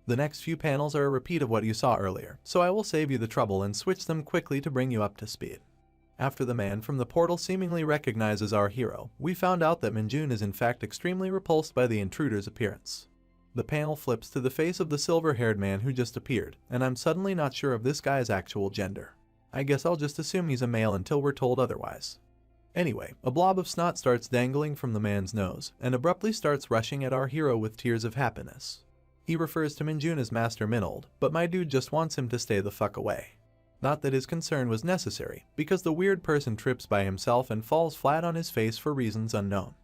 The next few panels are a repeat of what you saw earlier, so I will save you the trouble and switch them quickly to bring you up to speed. After the man from the portal seemingly recognizes our hero, we found out that Minjun is in fact extremely repulsed by the intruder's appearance. The panel flips to the face of the silver-haired man who just appeared, and I'm suddenly not sure of this guy's actual gender. I guess I'll just assume he's a male until we're told otherwise. Anyway, a blob of snot starts dangling from the man's nose, and abruptly starts rushing at our hero with tears of happiness. He refers to Minjun as Master Minold, but my dude just wants him to stay the fuck away. Not that his concern was necessary, because the weird person trips by himself and falls flat on his face for reasons unknown.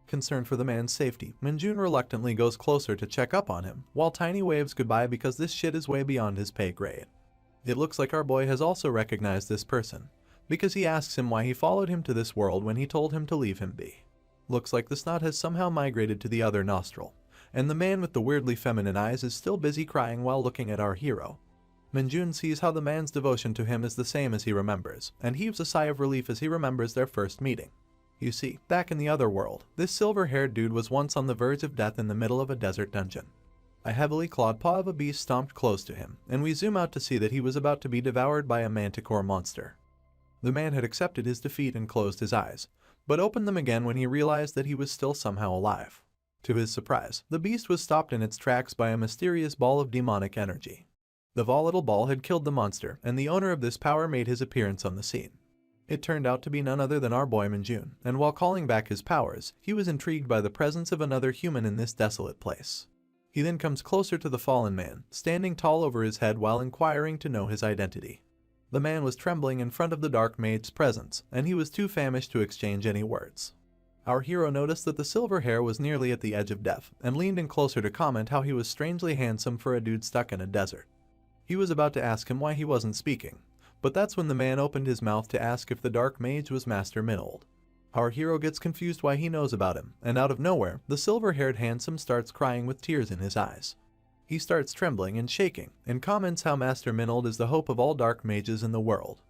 Concerned for the man's safety, Minjun reluctantly goes closer to check up on him, while Tiny waves goodbye because this shit is way beyond his pay grade. It looks like our boy has also recognized this person, because he asks him why he followed him to this world when he told him to leave him be. Looks like the snot has somehow migrated to the other nostril, and the man with the weirdly feminine eyes is still busy crying while looking at our hero. Minjun sees how the man's devotion to him is the same as he remembers, and heaves a sigh of relief as he remembers their first meeting. You see, back in the other world, this silver-haired dude was once on the verge of death in the middle of a desert dungeon. A heavily clawed paw of a beast stomped close to him, and we zoom out to see that he was about to be devoured by a manticore monster. The man had accepted his defeat and closed his eyes, but opened them again when he realized that he was still somehow alive. To his surprise, the beast was stopped in its tracks by a mysterious ball of demonic energy. The volatile ball had killed the monster, and the owner of this power made his appearance on the scene. It turned out to be none other than our boy Manjun, and while calling back his powers, he was intrigued by the presence of another human in this desolate place. He then comes closer to the fallen man, standing tall over his head while inquiring to know his identity. The man was trembling in front of the dark mage's presence, and he was too famished to exchange any words. Our hero noticed that the silver hair was nearly at the edge of death, and leaned in closer to comment how he was strangely handsome for a dude stuck in a desert. He was about to ask him why he wasn't speaking, but that's when the man opened his mouth to ask if the dark mage was Master Minold. Our hero gets confused why he knows about him, and out of nowhere, the silver-haired handsome starts crying with tears in his eyes. He starts trembling and shaking, and comments how Master Minold is the hope of all dark mages in the world.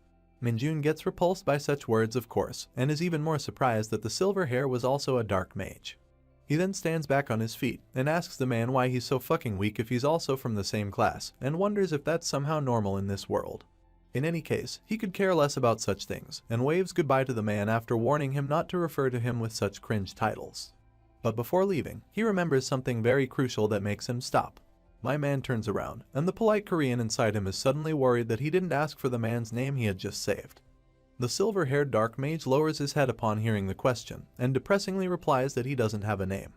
Minjun gets repulsed by such words, of course, and is even more surprised that the silver hair was also a dark mage. He then stands back on his feet, and asks the man why he's so fucking weak if he's also from the same class, and wonders if that's somehow normal in this world. In any case, he could care less about such things, and waves goodbye to the man after warning him not to refer to him with such cringe titles. But before leaving, he remembers something very crucial that makes him stop. My man turns around, and the polite Korean inside him is suddenly worried that he didn't ask for the man's name he had just saved. The silver-haired dark mage lowers his head upon hearing the question, and depressingly replies that he doesn't have a name.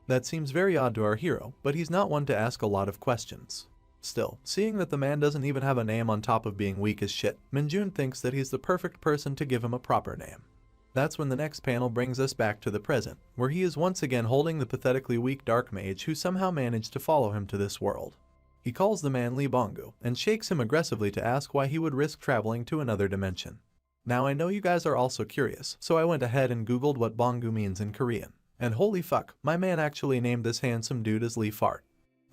That seems very odd to our hero, but he's not one to ask a lot of questions. Still, seeing that the man doesn't even have a name on top of being weak as shit, Minjun thinks that he's the perfect person to give him a proper name. That's when the next panel brings us back to the present, where he is once again holding the pathetically weak dark mage who somehow managed to follow him to this world. He calls the man Lee Bongu, and shakes him aggressively to ask why he would risk traveling to another dimension. Now I know you guys are also curious, so I went ahead and googled what Bongu means in Korean. And holy fuck, my man actually named this handsome dude as Lee Fart.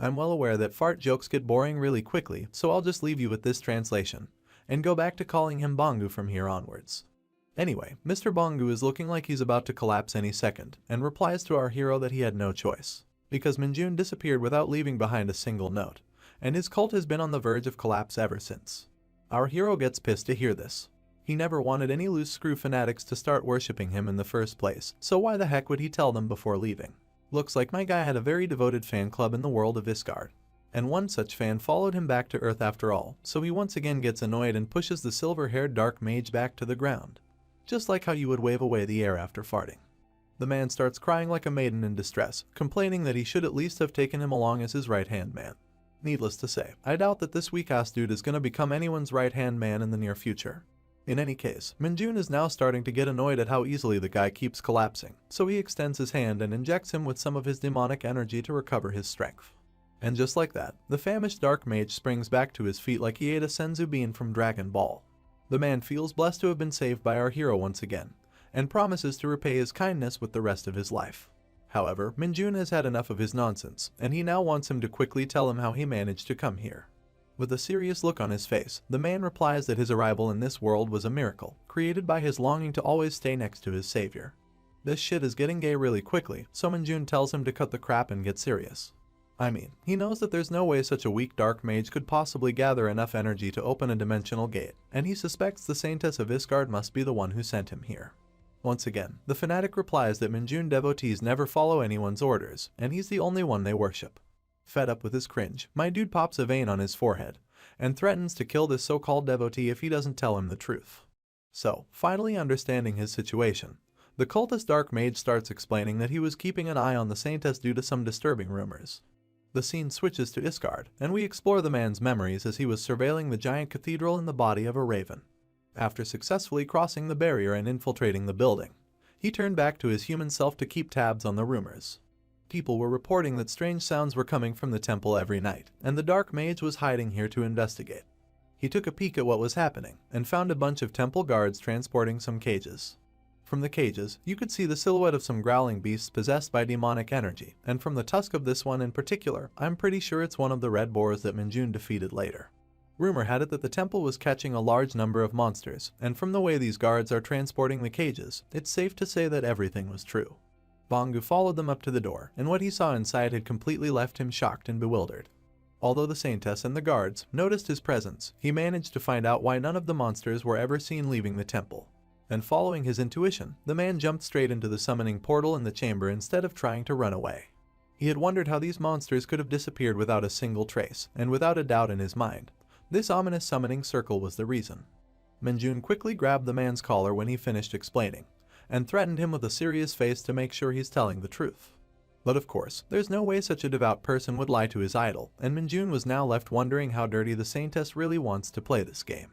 I'm well aware that fart jokes get boring really quickly, so I'll just leave you with this translation, and go back to calling him Bongu from here onwards. Anyway, Mr. Bongu is looking like he's about to collapse any second, and replies to our hero that he had no choice, because Minjun disappeared without leaving behind a single note, and his cult has been on the verge of collapse ever since. Our hero gets pissed to hear this. He never wanted any loose screw fanatics to start worshipping him in the first place, so why the heck would he tell them before leaving? Looks like my guy had a very devoted fan club in the world of Isgard. And one such fan followed him back to Earth after all, so he once again gets annoyed and pushes the silver-haired dark mage back to the ground. Just like how you would wave away the air after farting. The man starts crying like a maiden in distress, complaining that he should at least have taken him along as his right-hand man. Needless to say, I doubt that this weak-ass dude is gonna become anyone's right-hand man in the near future. In any case, Minjun is now starting to get annoyed at how easily the guy keeps collapsing, so he extends his hand and injects him with some of his demonic energy to recover his strength. And just like that, the famished dark mage springs back to his feet like he ate a senzu bean from Dragon Ball. The man feels blessed to have been saved by our hero once again, and promises to repay his kindness with the rest of his life. However, Minjun has had enough of his nonsense, and he now wants him to quickly tell him how he managed to come here. With a serious look on his face, the man replies that his arrival in this world was a miracle, created by his longing to always stay next to his savior. This shit is getting gay really quickly, so Minjun tells him to cut the crap and get serious. I mean, he knows that there's no way such a weak dark mage could possibly gather enough energy to open a dimensional gate, and he suspects the Saintess of Isgard must be the one who sent him here. Once again, the fanatic replies that Minjun devotees never follow anyone's orders, and he's the only one they worship. Fed up with his cringe, my dude pops a vein on his forehead, and threatens to kill this so-called devotee if he doesn't tell him the truth. So, finally understanding his situation, the cultist dark mage starts explaining that he was keeping an eye on the Saintess due to some disturbing rumors. The scene switches to Isgard, and we explore the man's memories as he was surveilling the giant cathedral in the body of a raven. After successfully crossing the barrier and infiltrating the building, he turned back to his human self to keep tabs on the rumors. People were reporting that strange sounds were coming from the temple every night, and the dark mage was hiding here to investigate. He took a peek at what was happening, and found a bunch of temple guards transporting some cages. From the cages, you could see the silhouette of some growling beasts possessed by demonic energy, and from the tusk of this one in particular, I'm pretty sure it's one of the red boars that Minjun defeated later. Rumor had it that the temple was catching a large number of monsters, and from the way these guards are transporting the cages, it's safe to say that everything was true. Bangu followed them up to the door, and what he saw inside had completely left him shocked and bewildered. Although the saintess and the guards noticed his presence, he managed to find out why none of the monsters were ever seen leaving the temple. And following his intuition, the man jumped straight into the summoning portal in the chamber instead of trying to run away. He had wondered how these monsters could have disappeared without a single trace, and without a doubt in his mind, this ominous summoning circle was the reason. Minjun quickly grabbed the man's collar when he finished explaining, and threatened him with a serious face to make sure he's telling the truth. But of course, there's no way such a devout person would lie to his idol, and Minjun was now left wondering how dirty the saintess really wants to play this game.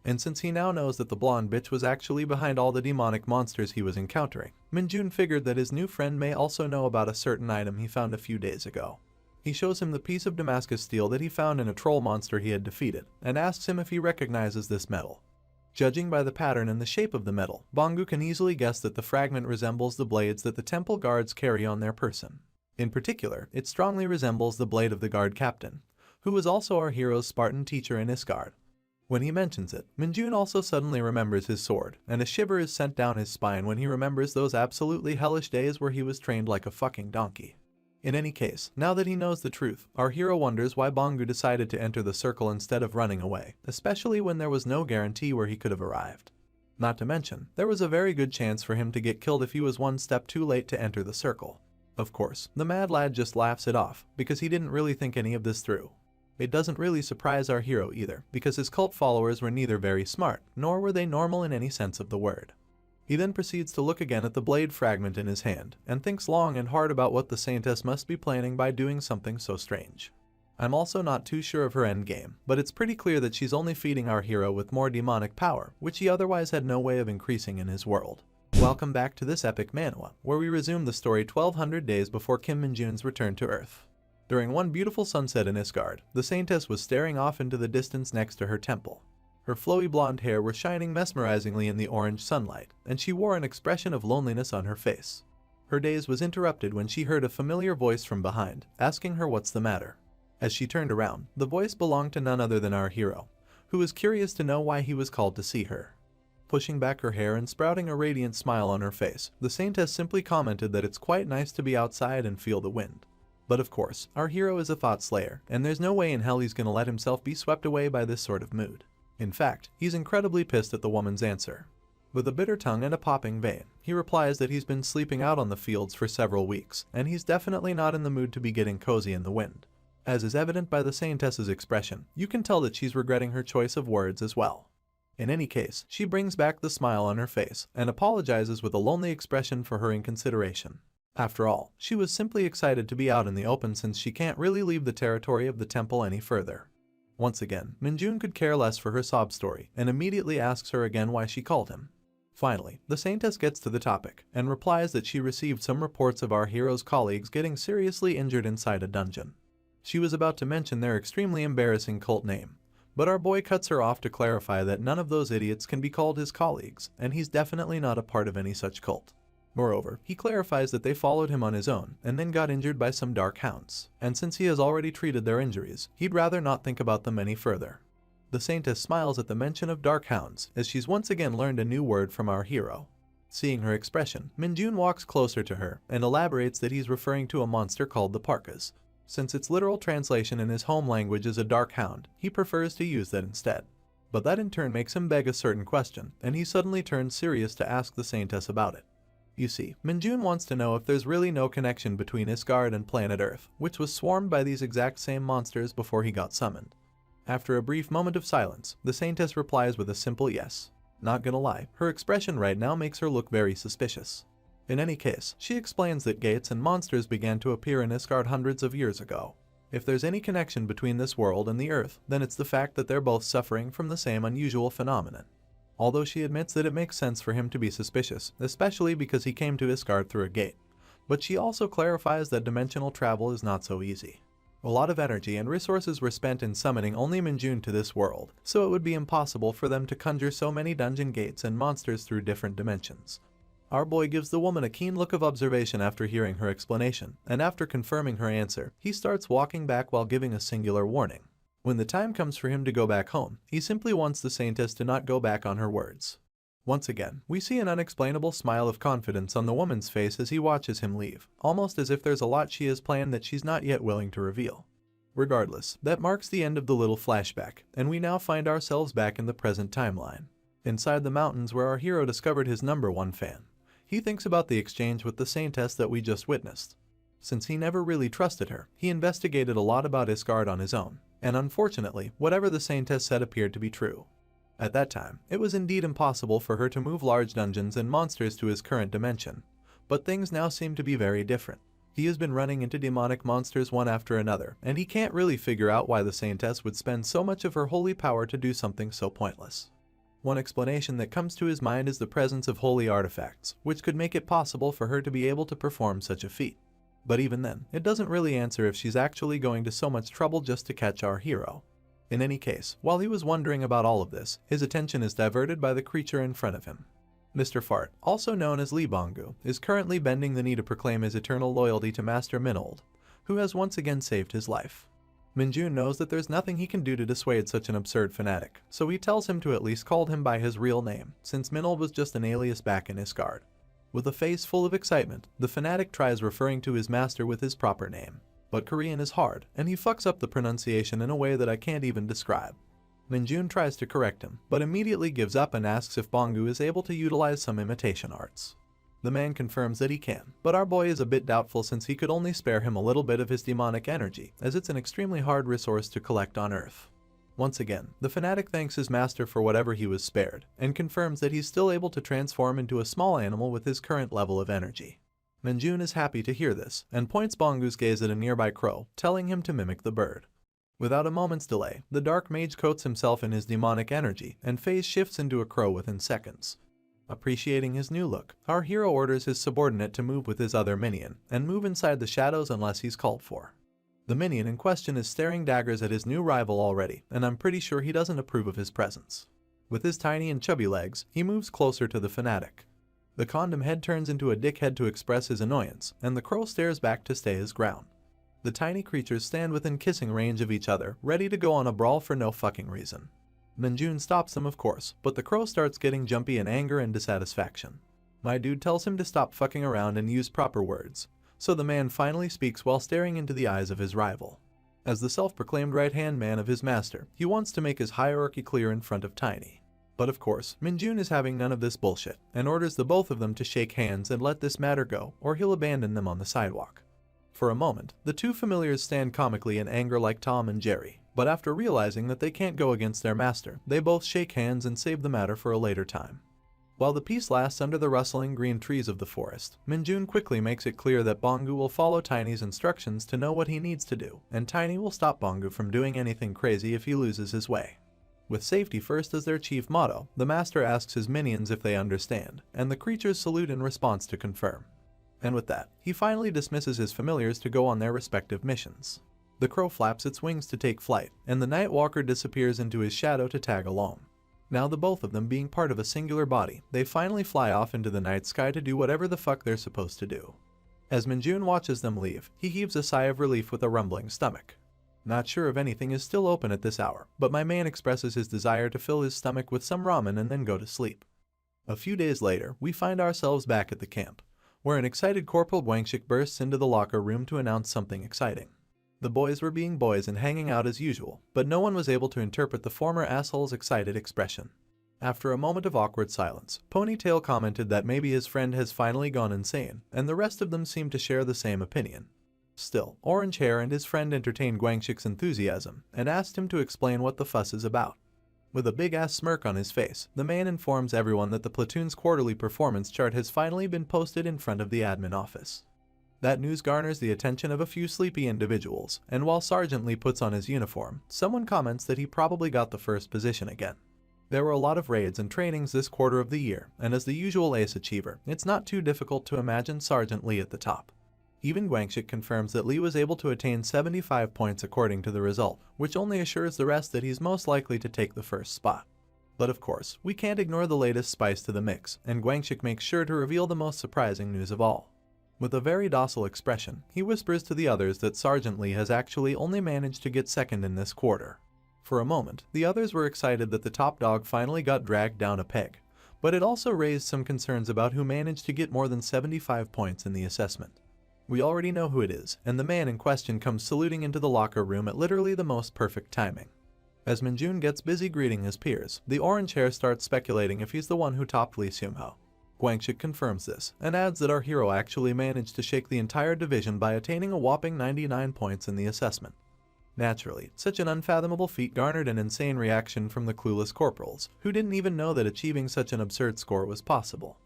And since he now knows that the blonde bitch was actually behind all the demonic monsters he was encountering, Minjun figured that his new friend may also know about a certain item he found a few days ago. He shows him the piece of Damascus steel that he found in a troll monster he had defeated, and asks him if he recognizes this metal. Judging by the pattern and the shape of the metal, Bangu can easily guess that the fragment resembles the blades that the temple guards carry on their person. In particular, it strongly resembles the blade of the guard captain, who was also our hero's Spartan teacher in Isgard. When he mentions it, Minjun also suddenly remembers his sword, and a shiver is sent down his spine when he remembers those absolutely hellish days where he was trained like a fucking donkey. In any case, now that he knows the truth, our hero wonders why Bangu decided to enter the circle instead of running away, especially when there was no guarantee where he could have arrived. Not to mention, there was a very good chance for him to get killed if he was one step too late to enter the circle. Of course, the mad lad just laughs it off, because he didn't really think any of this through. It doesn't really surprise our hero either, because his cult followers were neither very smart, nor were they normal in any sense of the word. He then proceeds to look again at the blade fragment in his hand, and thinks long and hard about what the saintess must be planning by doing something so strange. I'm also not too sure of her endgame, but it's pretty clear that she's only feeding our hero with more demonic power, which he otherwise had no way of increasing in his world. Welcome back to this epic manhwa, where we resume the story 1200 days before Kim Minjun's return to Earth. During one beautiful sunset in Isgard, the saintess was staring off into the distance next to her temple. Her flowy blonde hair was shining mesmerizingly in the orange sunlight, and she wore an expression of loneliness on her face. Her daze was interrupted when she heard a familiar voice from behind, asking her what's the matter. As she turned around, the voice belonged to none other than our hero, who was curious to know why he was called to see her. Pushing back her hair and sprouting a radiant smile on her face, the saintess simply commented that it's quite nice to be outside and feel the wind. But of course, our hero is a thought slayer, and there's no way in hell he's gonna let himself be swept away by this sort of mood. In fact, he's incredibly pissed at the woman's answer. With a bitter tongue and a popping vein, he replies that he's been sleeping out on the fields for several weeks, and he's definitely not in the mood to be getting cozy in the wind. As is evident by the saintess's expression, you can tell that she's regretting her choice of words as well. In any case, she brings back the smile on her face, and apologizes with a lonely expression for her inconsideration. After all, she was simply excited to be out in the open since she can't really leave the territory of the temple any further. Once again, Minjun could care less for her sob story, and immediately asks her again why she called him. Finally, the saintess gets to the topic, and replies that she received some reports of our hero's colleagues getting seriously injured inside a dungeon. She was about to mention their extremely embarrassing cult name, but our boy cuts her off to clarify that none of those idiots can be called his colleagues, and he's definitely not a part of any such cult. Moreover, he clarifies that they followed him on his own and then got injured by some dark hounds, and since he has already treated their injuries, he'd rather not think about them any further. The saintess smiles at the mention of dark hounds, as she's once again learned a new word from our hero. Seeing her expression, Minjun walks closer to her and elaborates that he's referring to a monster called the Parkas. Since its literal translation in his home language is a dark hound, he prefers to use that instead. But that in turn makes him beg a certain question, and he suddenly turns serious to ask the saintess about it. You see, Minjun wants to know if there's really no connection between Isgard and planet Earth, which was swarmed by these exact same monsters before he got summoned. After a brief moment of silence, the saintess replies with a simple yes. Not gonna lie, her expression right now makes her look very suspicious. In any case, she explains that gates and monsters began to appear in Isgard hundreds of years ago. If there's any connection between this world and the Earth, then it's the fact that they're both suffering from the same unusual phenomenon. Although she admits that it makes sense for him to be suspicious, especially because he came to Isgard through a gate. But she also clarifies that dimensional travel is not so easy. A lot of energy and resources were spent in summoning only Minjun to this world, so it would be impossible for them to conjure so many dungeon gates and monsters through different dimensions. Our boy gives the woman a keen look of observation after hearing her explanation, and after confirming her answer, he starts walking back while giving a singular warning. When the time comes for him to go back home, he simply wants the saintess to not go back on her words. Once again, we see an unexplainable smile of confidence on the woman's face as he watches him leave, almost as if there's a lot she has planned that she's not yet willing to reveal. Regardless, that marks the end of the little flashback, and we now find ourselves back in the present timeline. Inside the mountains where our hero discovered his #1 fan. He thinks about the exchange with the saintess that we just witnessed. Since he never really trusted her, he investigated a lot about Isgard on his own, and unfortunately, whatever the saintess said appeared to be true. At that time, it was indeed impossible for her to move large dungeons and monsters to his current dimension, but things now seem to be very different. He has been running into demonic monsters one after another, and he can't really figure out why the saintess would spend so much of her holy power to do something so pointless. One explanation that comes to his mind is the presence of holy artifacts, which could make it possible for her to be able to perform such a feat. But even then, it doesn't really answer if she's actually going to so much trouble just to catch our hero. In any case, while he was wondering about all of this, his attention is diverted by the creature in front of him. Mr. Fart, also known as Lee Bongu, is currently bending the knee to proclaim his eternal loyalty to Master Minold, who has once again saved his life. Minjun knows that there's nothing he can do to dissuade such an absurd fanatic, so he tells him to at least call him by his real name, since Minold was just an alias back in Isgard. With a face full of excitement, the fanatic tries referring to his master with his proper name. But Korean is hard, and he fucks up the pronunciation in a way that I can't even describe. Minjun tries to correct him, but immediately gives up and asks if Bongu is able to utilize some imitation arts. The man confirms that he can, but our boy is a bit doubtful since he could only spare him a little bit of his demonic energy, as it's an extremely hard resource to collect on Earth. Once again, the fanatic thanks his master for whatever he was spared, and confirms that he's still able to transform into a small animal with his current level of energy. Minjun is happy to hear this, and points Bongu's gaze at a nearby crow, telling him to mimic the bird. Without a moment's delay, the dark mage coats himself in his demonic energy, and phase shifts into a crow within seconds. Appreciating his new look, our hero orders his subordinate to move with his other minion, and move inside the shadows unless he's called for. The minion in question is staring daggers at his new rival already, and I'm pretty sure he doesn't approve of his presence. With his tiny and chubby legs, he moves closer to the fanatic. The condom head turns into a dickhead to express his annoyance, and the crow stares back to stay his ground. The tiny creatures stand within kissing range of each other, ready to go on a brawl for no fucking reason. Minjun stops them of course, but the crow starts getting jumpy in anger and dissatisfaction. My dude tells him to stop fucking around and use proper words, so the man finally speaks while staring into the eyes of his rival. As the self-proclaimed right-hand man of his master, he wants to make his hierarchy clear in front of Tiny. But of course, Minjun is having none of this bullshit, and orders the both of them to shake hands and let this matter go, or he'll abandon them on the sidewalk. For a moment, the two familiars stand comically in anger like Tom and Jerry, but after realizing that they can't go against their master, they both shake hands and save the matter for a later time. While the peace lasts under the rustling green trees of the forest, Minjun quickly makes it clear that Bongu will follow Tiny's instructions to know what he needs to do, and Tiny will stop Bongu from doing anything crazy if he loses his way. With safety first as their chief motto, the master asks his minions if they understand, and the creatures salute in response to confirm. And with that, he finally dismisses his familiars to go on their respective missions. The crow flaps its wings to take flight, and the night walker disappears into his shadow to tag along. Now the both of them being part of a singular body, they finally fly off into the night sky to do whatever the fuck they're supposed to do. As Minjun watches them leave, he heaves a sigh of relief with a rumbling stomach. Not sure if anything is still open at this hour, but my man expresses his desire to fill his stomach with some ramen and then go to sleep. A few days later, we find ourselves back at the camp, where an excited Corporal Guangxik bursts into the locker room to announce something exciting. The boys were being boys and hanging out as usual, but no one was able to interpret the former asshole's excited expression. After a moment of awkward silence, Ponytail commented that maybe his friend has finally gone insane, and the rest of them seemed to share the same opinion. Still, Orange Hair and his friend entertained Guangxik's enthusiasm, and asked him to explain what the fuss is about. With a big-ass smirk on his face, the man informs everyone that the platoon's quarterly performance chart has finally been posted in front of the admin office. That news garners the attention of a few sleepy individuals, and while Sergeant Lee puts on his uniform, someone comments that he probably got the first position again. There were a lot of raids and trainings this quarter of the year, and as the usual ace achiever, it's not too difficult to imagine Sergeant Lee at the top. Even Guangxik confirms that Lee was able to attain 75 points according to the result, which only assures the rest that he's most likely to take the first spot. But of course, we can't ignore the latest spice to the mix, and Guangxik makes sure to reveal the most surprising news of all. With a very docile expression, he whispers to the others that Sergeant Lee has actually only managed to get second in this quarter. For a moment, the others were excited that the top dog finally got dragged down a peg, But it also raised some concerns about who managed to get more than 75 points in the assessment. We already know who it is, and the man in question comes saluting into the locker room at literally the most perfect timing. As Minjun gets busy greeting his peers, the orange hair starts speculating if he's the one who topped Lee Seung-ho. Gwangshik confirms this, and adds that our hero actually managed to shake the entire division by attaining a whopping 99 points in the assessment. Naturally, such an unfathomable feat garnered an insane reaction from the clueless corporals, who didn't even know that achieving such an absurd score was possible.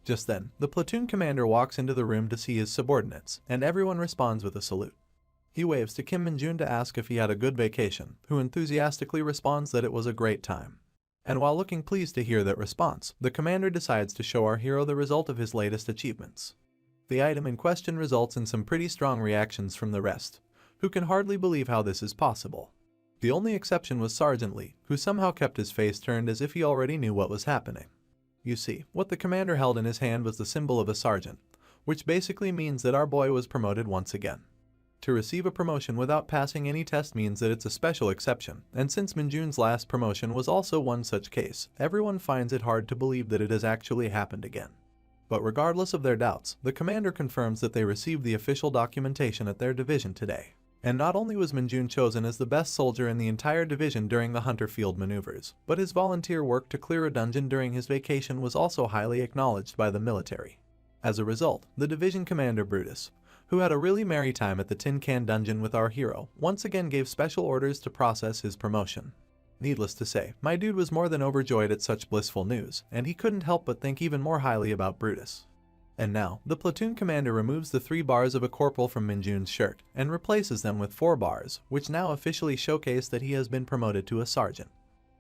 Just then, the platoon commander walks into the room to see his subordinates, and everyone responds with a salute. He waves to Kim Minjun to ask if he had a good vacation, who enthusiastically responds that it was a great time. And while looking pleased to hear that response, the commander decides to show our hero the result of his latest achievements. The item in question results in some pretty strong reactions from the rest, who can hardly believe how this is possible. The only exception was Sergeant Lee, who somehow kept his face turned as if he already knew what was happening. You see, what the commander held in his hand was the symbol of a sergeant, which basically means that our boy was promoted once again. To receive a promotion without passing any test means that it's a special exception, and since Minjun's last promotion was also one such case, everyone finds it hard to believe that it has actually happened again. But regardless of their doubts, the commander confirms that they received the official documentation at their division today. And not only was Minjun chosen as the best soldier in the entire division during the Hunter Field maneuvers, but his volunteer work to clear a dungeon during his vacation was also highly acknowledged by the military. As a result, the division commander Brutus, who had a really merry time at the Tin Can dungeon with our hero, once again gave special orders to process his promotion. Needless to say, my dude was more than overjoyed at such blissful news, and he couldn't help but think even more highly about Brutus. And now, the platoon commander removes the 3 bars of a corporal from Minjun's shirt and replaces them with 4 bars, which now officially showcase that he has been promoted to a sergeant.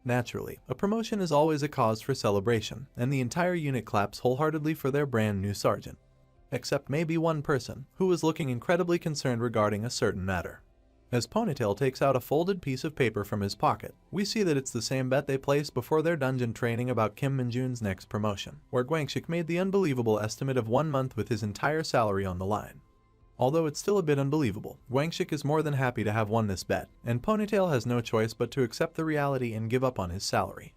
Naturally, a promotion is always a cause for celebration, and the entire unit claps wholeheartedly for their brand new sergeant. Except maybe one person, who was looking incredibly concerned regarding a certain matter. As Ponytail takes out a folded piece of paper from his pocket, we see that it's the same bet they placed before their dungeon training about Kim Minjun's next promotion, where Gwangshik made the unbelievable estimate of 1 month with his entire salary on the line. Although it's still a bit unbelievable, Gwangshik is more than happy to have won this bet, and Ponytail has no choice but to accept the reality and give up on his salary.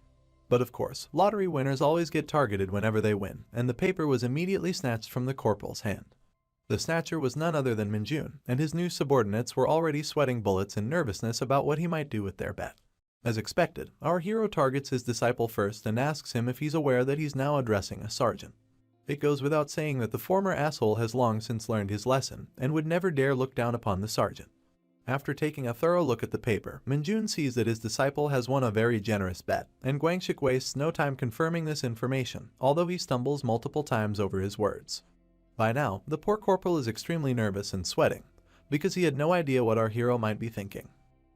But of course, lottery winners always get targeted whenever they win, and the paper was immediately snatched from the corporal's hand. The snatcher was none other than Minjun, and his new subordinates were already sweating bullets in nervousness about what he might do with their bet. As expected, our hero targets his disciple first and asks him if he's aware that he's now addressing a sergeant. It goes without saying that the former asshole has long since learned his lesson, and would never dare look down upon the sergeant. After taking a thorough look at the paper, Minjun sees that his disciple has won a very generous bet, and Gwangshik wastes no time confirming this information, although he stumbles multiple times over his words. By now, the poor corporal is extremely nervous and sweating, because he had no idea what our hero might be thinking.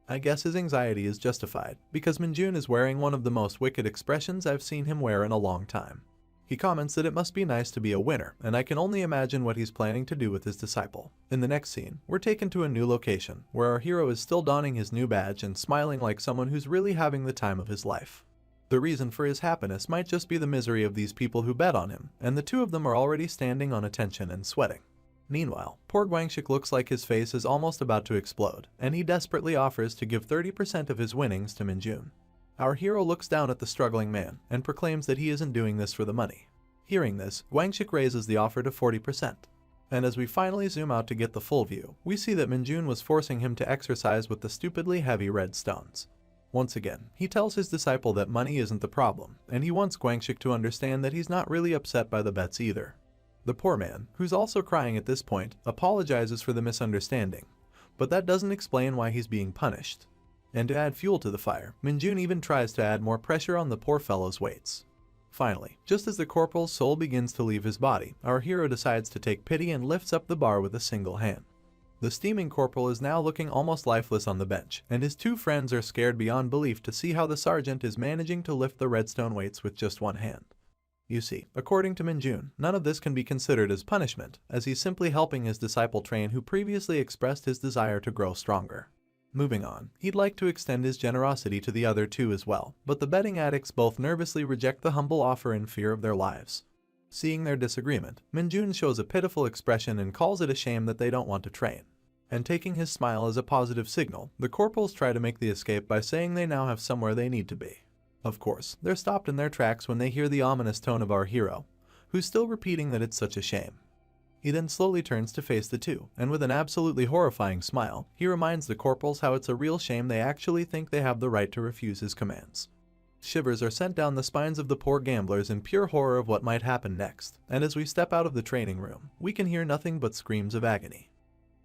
I guess his anxiety is justified, because Minjun is wearing one of the most wicked expressions I've seen him wear in a long time. He comments that it must be nice to be a winner, and I can only imagine what he's planning to do with his disciple. In the next scene, we're taken to a new location, where our hero is still donning his new badge and smiling like someone who's really having the time of his life. The reason for his happiness might just be the misery of these people who bet on him, and the two of them are already standing on attention and sweating. Meanwhile, poor Gwangshik looks like his face is almost about to explode, and he desperately offers to give 30% of his winnings to Minjun. Our hero looks down at the struggling man, and proclaims that he isn't doing this for the money. Hearing this, Gwangshik raises the offer to 40%. And as we finally zoom out to get the full view, we see that Minjun was forcing him to exercise with the stupidly heavy red stones. Once again, he tells his disciple that money isn't the problem, and he wants Gwangshik to understand that he's not really upset by the bets either. The poor man, who's also crying at this point, apologizes for the misunderstanding, but that doesn't explain why he's being punished. And to add fuel to the fire, Minjun even tries to add more pressure on the poor fellow's weights. Finally, just as the corporal's soul begins to leave his body, our hero decides to take pity and lifts up the bar with a single hand. The steaming corporal is now looking almost lifeless on the bench, and his two friends are scared beyond belief to see how the sergeant is managing to lift the redstone weights with just one hand. You see, according to Minjun, none of this can be considered as punishment, as he's simply helping his disciple train who previously expressed his desire to grow stronger. Moving on, he'd like to extend his generosity to the other two as well, but the betting addicts both nervously reject the humble offer in fear of their lives. Seeing their disagreement, Minjun shows a pitiful expression and calls it a shame that they don't want to train. And taking his smile as a positive signal, the corporals try to make the escape by saying they now have somewhere they need to be. Of course, they're stopped in their tracks when they hear the ominous tone of our hero, who's still repeating that it's such a shame. He then slowly turns to face the two, and with an absolutely horrifying smile, he reminds the corporals how it's a real shame they actually think they have the right to refuse his commands. Shivers are sent down the spines of the poor gamblers in pure horror of what might happen next, and as we step out of the training room, we can hear nothing but screams of agony.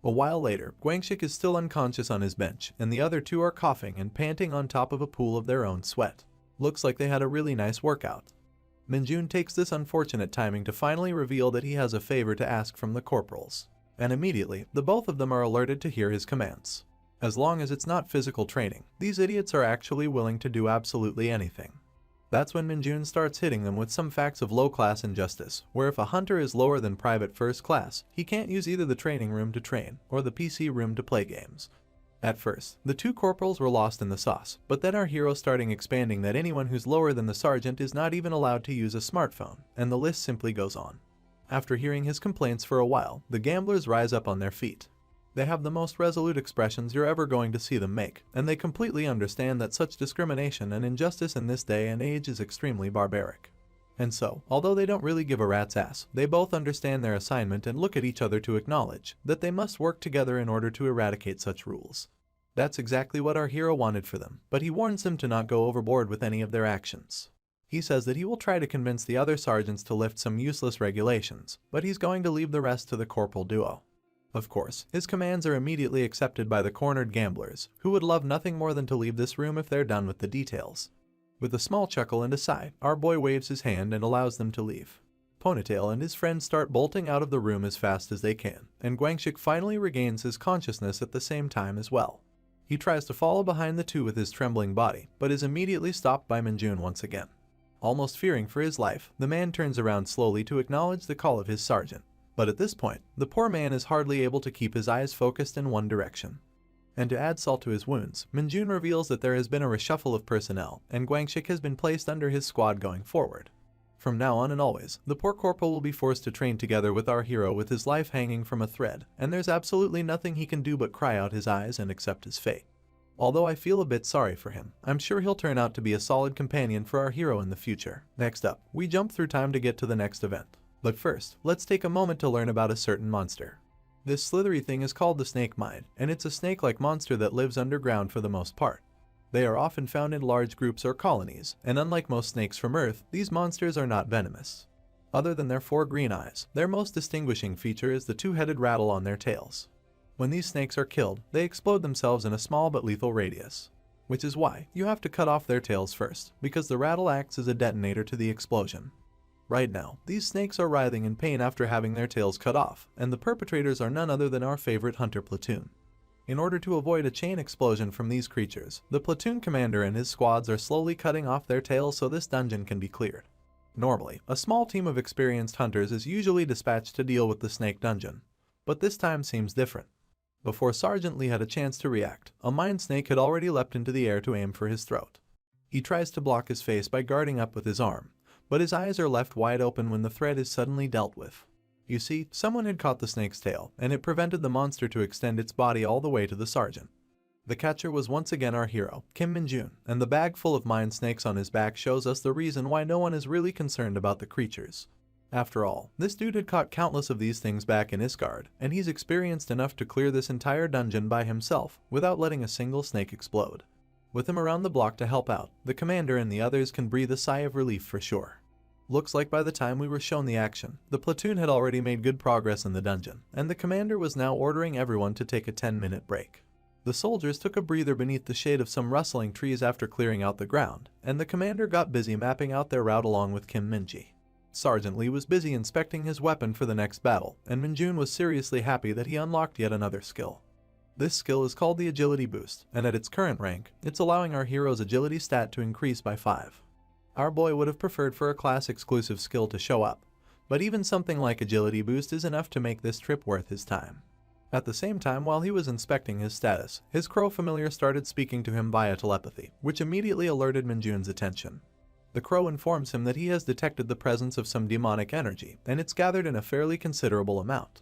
A while later, Guangxik is still unconscious on his bench, and the other two are coughing and panting on top of a pool of their own sweat. Looks like they had a really nice workout. Minjun takes this unfortunate timing to finally reveal that he has a favor to ask from the corporals, and immediately, the both of them are alerted to hear his commands. As long as it's not physical training, these idiots are actually willing to do absolutely anything. That's when Minjun starts hitting them with some facts of low-class injustice, where if a hunter is lower than private first class, he can't use either the training room to train, or the PC room to play games. At first, the two corporals were lost in the sauce, but then our hero starting expanding that anyone who's lower than the sergeant is not even allowed to use a smartphone, and the list simply goes on. After hearing his complaints for a while, the gamblers rise up on their feet. They have the most resolute expressions you're ever going to see them make, and they completely understand that such discrimination and injustice in this day and age is extremely barbaric. And so, although they don't really give a rat's ass, they both understand their assignment and look at each other to acknowledge that they must work together in order to eradicate such rules. That's exactly what our hero wanted for them, but he warns them to not go overboard with any of their actions. He says that he will try to convince the other sergeants to lift some useless regulations, but he's going to leave the rest to the corporal duo. Of course, his commands are immediately accepted by the cornered gamblers, who would love nothing more than to leave this room if they're done with the details. With a small chuckle and a sigh, our boy waves his hand and allows them to leave. Ponytail and his friends start bolting out of the room as fast as they can, and Guangxik finally regains his consciousness at the same time as well. He tries to follow behind the two with his trembling body, but is immediately stopped by Minjun once again. Almost fearing for his life, the man turns around slowly to acknowledge the call of his sergeant. But at this point, the poor man is hardly able to keep his eyes focused in one direction. And to add salt to his wounds, Minjun reveals that there has been a reshuffle of personnel, and Guangxik has been placed under his squad going forward. From now on and always, the poor corporal will be forced to train together with our hero with his life hanging from a thread, and there's absolutely nothing he can do but cry out his eyes and accept his fate. Although I feel a bit sorry for him, I'm sure he'll turn out to be a solid companion for our hero in the future. Next up, we jump through time to get to the next event. But first, let's take a moment to learn about a certain monster. This slithery thing is called the snake mine, and it's a snake-like monster that lives underground for the most part. They are often found in large groups or colonies, and unlike most snakes from Earth, these monsters are not venomous. Other than their 4 green eyes, their most distinguishing feature is the 2-headed rattle on their tails. When these snakes are killed, they explode themselves in a small but lethal radius. Which is why you have to cut off their tails first, because the rattle acts as a detonator to the explosion. Right now, these snakes are writhing in pain after having their tails cut off, and the perpetrators are none other than our favorite hunter platoon. In order to avoid a chain explosion from these creatures, the platoon commander and his squads are slowly cutting off their tails so this dungeon can be cleared. Normally, a small team of experienced hunters is usually dispatched to deal with the snake dungeon, but this time seems different. Before Sergeant Lee had a chance to react, a mine snake had already leapt into the air to aim for his throat. He tries to block his face by guarding up with his arm, but his eyes are left wide open when the threat is suddenly dealt with. You see, someone had caught the snake's tail, and it prevented the monster to extend its body all the way to the sergeant. The catcher was once again our hero, Kim Min-jun, and the bag full of mine snakes on his back shows us the reason why no one is really concerned about the creatures. After all, this dude had caught countless of these things back in Isgard, and he's experienced enough to clear this entire dungeon by himself without letting a single snake explode. With him around the block to help out, the commander and the others can breathe a sigh of relief for sure. Looks like by the time we were shown the action, the platoon had already made good progress in the dungeon, and the commander was now ordering everyone to take a 10-minute break. The soldiers took a breather beneath the shade of some rustling trees after clearing out the ground, and the commander got busy mapping out their route along with Kim Min-ji. Sergeant Lee was busy inspecting his weapon for the next battle, and Min-jun was seriously happy that he unlocked yet another skill. This skill is called the Agility Boost, and at its current rank, it's allowing our hero's agility stat to increase by 5. Our boy would have preferred for a class-exclusive skill to show up, but even something like Agility Boost is enough to make this trip worth his time. At the same time, while he was inspecting his status, his crow familiar started speaking to him via telepathy, which immediately alerted Min-jun's attention. The crow informs him that he has detected the presence of some demonic energy, and it's gathered in a fairly considerable amount.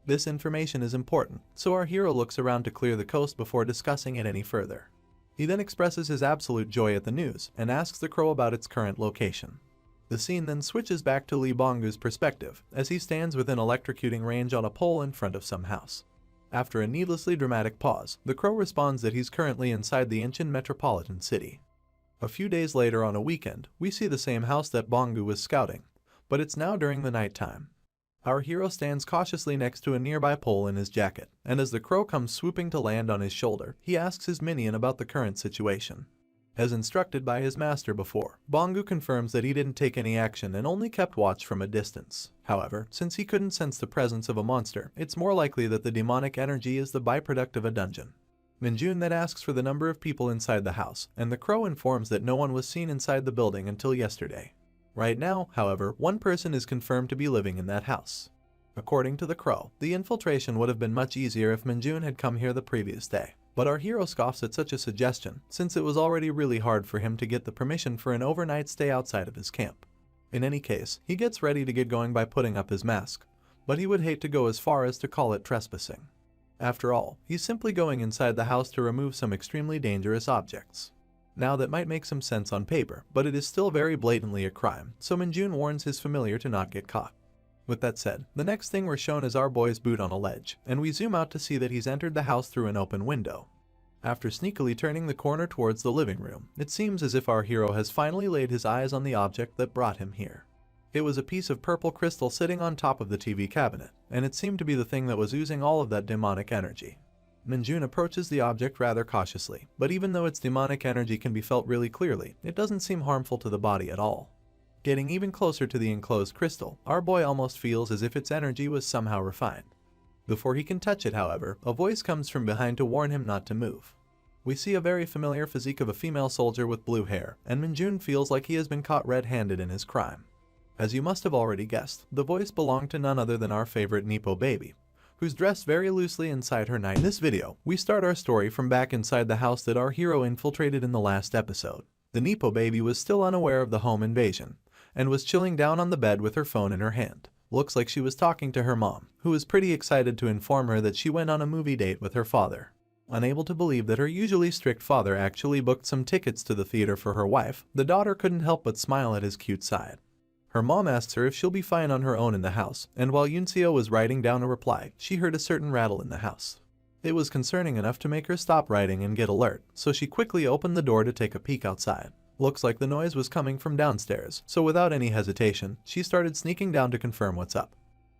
This information is important, so our hero looks around to clear the coast before discussing it any further. He then expresses his absolute joy at the news and asks the crow about its current location. The scene then switches back to Lee Bongu's perspective as he stands within electrocuting range on a pole in front of some house. After a needlessly dramatic pause, the crow responds that he's currently inside the Incheon metropolitan city. A few days later on a weekend, we see the same house that Bongu was scouting, but it's now during the nighttime. Our hero stands cautiously next to a nearby pole in his jacket, and as the crow comes swooping to land on his shoulder, he asks his minion about the current situation. As instructed by his master before, Bongu confirms that he didn't take any action and only kept watch from a distance. However, since he couldn't sense the presence of a monster, it's more likely that the demonic energy is the byproduct of a dungeon. Minjun then asks for the number of people inside the house, and the crow informs that no one was seen inside the building until yesterday. Right now, however, one person is confirmed to be living in that house. According to the crow, the infiltration would have been much easier if Minjun had come here the previous day. But our hero scoffs at such a suggestion, since it was already really hard for him to get the permission for an overnight stay outside of his camp. In any case, he gets ready to get going by putting up his mask, but he would hate to go as far as to call it trespassing. After all, he's simply going inside the house to remove some extremely dangerous objects. Now that might make some sense on paper, but it is still very blatantly a crime, so Minjun warns his familiar to not get caught. With that said, the next thing we're shown is our boy's boot on a ledge, and we zoom out to see that he's entered the house through an open window. After sneakily turning the corner towards the living room, it seems as if our hero has finally laid his eyes on the object that brought him here. It was a piece of purple crystal sitting on top of the TV cabinet, and it seemed to be the thing that was oozing all of that demonic energy. Minjun approaches the object rather cautiously, but even though its demonic energy can be felt really clearly, it doesn't seem harmful to the body at all. Getting even closer to the enclosed crystal, our boy almost feels as if its energy was somehow refined. Before he can touch it, however, a voice comes from behind to warn him not to move. We see a very familiar physique of a female soldier with blue hair, and Minjun feels like he has been caught red-handed in his crime. As you must have already guessed, the voice belonged to none other than our favorite Nepo baby, who's dressed very loosely inside her night. In this video, we start our story from back inside the house that our hero infiltrated in the last episode. The Nepo baby was still unaware of the home invasion, and was chilling down on the bed with her phone in her hand. Looks like she was talking to her mom, who was pretty excited to inform her that she went on a movie date with her father. Unable to believe that her usually strict father actually booked some tickets to the theater for her wife, the daughter couldn't help but smile at his cute side. Her mom asks her if she'll be fine on her own in the house, and while Yunseo was writing down a reply, she heard a certain rattle in the house. It was concerning enough to make her stop writing and get alert, so she quickly opened the door to take a peek outside. Looks like the noise was coming from downstairs, so without any hesitation, she started sneaking down to confirm what's up.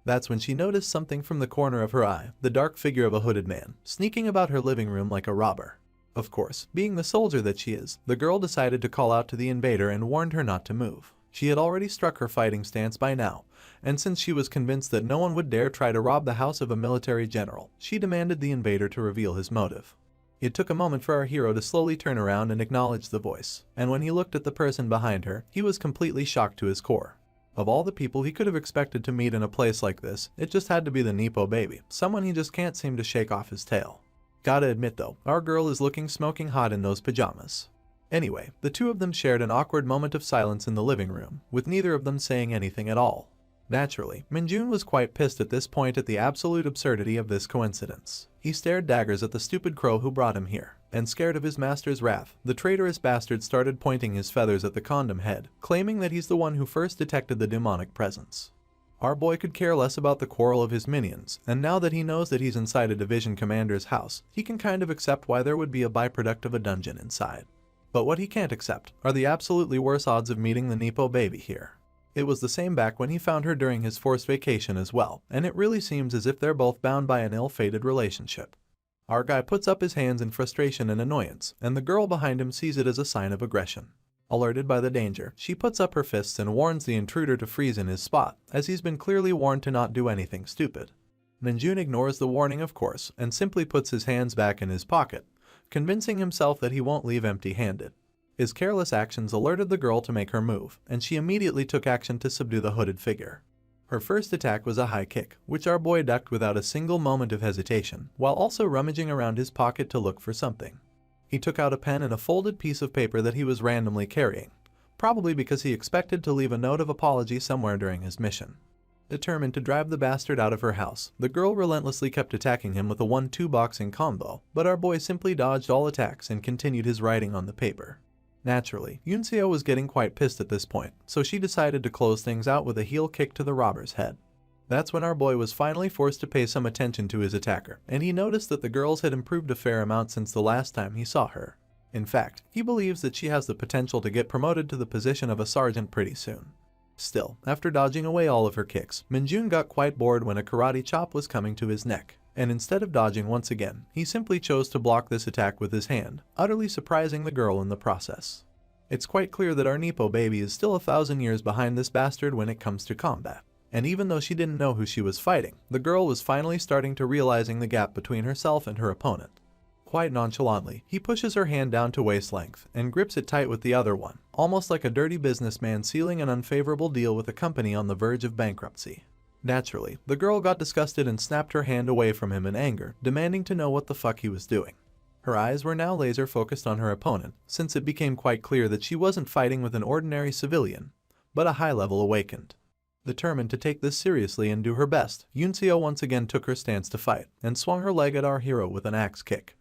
That's when she noticed something from the corner of her eye, the dark figure of a hooded man, sneaking about her living room like a robber. Of course, being the soldier that she is, the girl decided to call out to the invader and warned her not to move. She had already struck her fighting stance by now, and since she was convinced that no one would dare try to rob the house of a military general, she demanded the invader to reveal his motive. It took a moment for our hero to slowly turn around and acknowledge the voice, and when he looked at the person behind her, he was completely shocked to his core. Of all the people he could have expected to meet in a place like this, it just had to be the Nepo baby, someone he just can't seem to shake off his tail. Gotta admit though, our girl is looking smoking hot in those pajamas. Anyway, the two of them shared an awkward moment of silence in the living room, with neither of them saying anything at all. Naturally, Minjun was quite pissed at this point at the absolute absurdity of this coincidence. He stared daggers at the stupid crow who brought him here, and scared of his master's wrath, the traitorous bastard started pointing his feathers at the condom head, claiming that he's the one who first detected the demonic presence. Our boy could care less about the quarrel of his minions, and now that he knows that he's inside a division commander's house, he can kind of accept why there would be a byproduct of a dungeon inside. But what he can't accept are the absolutely worse odds of meeting the Nepo baby here. It was the same back when he found her during his forced vacation as well, and it really seems as if they're both bound by an ill-fated relationship. Our guy puts up his hands in frustration and annoyance, and the girl behind him sees it as a sign of aggression. Alerted by the danger, she puts up her fists and warns the intruder to freeze in his spot, as he's been clearly warned to not do anything stupid. Minjun ignores the warning of course, and simply puts his hands back in his pocket, convincing himself that he won't leave empty-handed. His careless actions alerted the girl to make her move, and she immediately took action to subdue the hooded figure. Her first attack was a high kick, which our boy ducked without a single moment of hesitation, while also rummaging around his pocket to look for something. He took out a pen and a folded piece of paper that he was randomly carrying, probably because he expected to leave a note of apology somewhere during his mission. Determined to drive the bastard out of her house, the girl relentlessly kept attacking him with a 1-2 boxing combo, but our boy simply dodged all attacks and continued his writing on the paper. Naturally, Yunseo was getting quite pissed at this point, so she decided to close things out with a heel kick to the robber's head. That's when our boy was finally forced to pay some attention to his attacker, and he noticed that the girls had improved a fair amount since the last time he saw her. In fact, he believes that she has the potential to get promoted to the position of a sergeant pretty soon. Still, after dodging away all of her kicks, Minjun got quite bored when a karate chop was coming to his neck, and instead of dodging once again, he simply chose to block this attack with his hand, utterly surprising the girl in the process. It's quite clear that our Nepo baby is still 1,000 years behind this bastard when it comes to combat. And even though she didn't know who she was fighting, the girl was finally starting to realizing the gap between herself and her opponent. Quite nonchalantly, he pushes her hand down to waist length and grips it tight with the other one, almost like a dirty businessman sealing an unfavorable deal with a company on the verge of bankruptcy. Naturally, the girl got disgusted and snapped her hand away from him in anger, demanding to know what the fuck he was doing. Her eyes were now laser focused on her opponent, since it became quite clear that she wasn't fighting with an ordinary civilian, but a high-level awakened. Determined to take this seriously and do her best, Yunseo once again took her stance to fight, and swung her leg at our hero with an axe kick.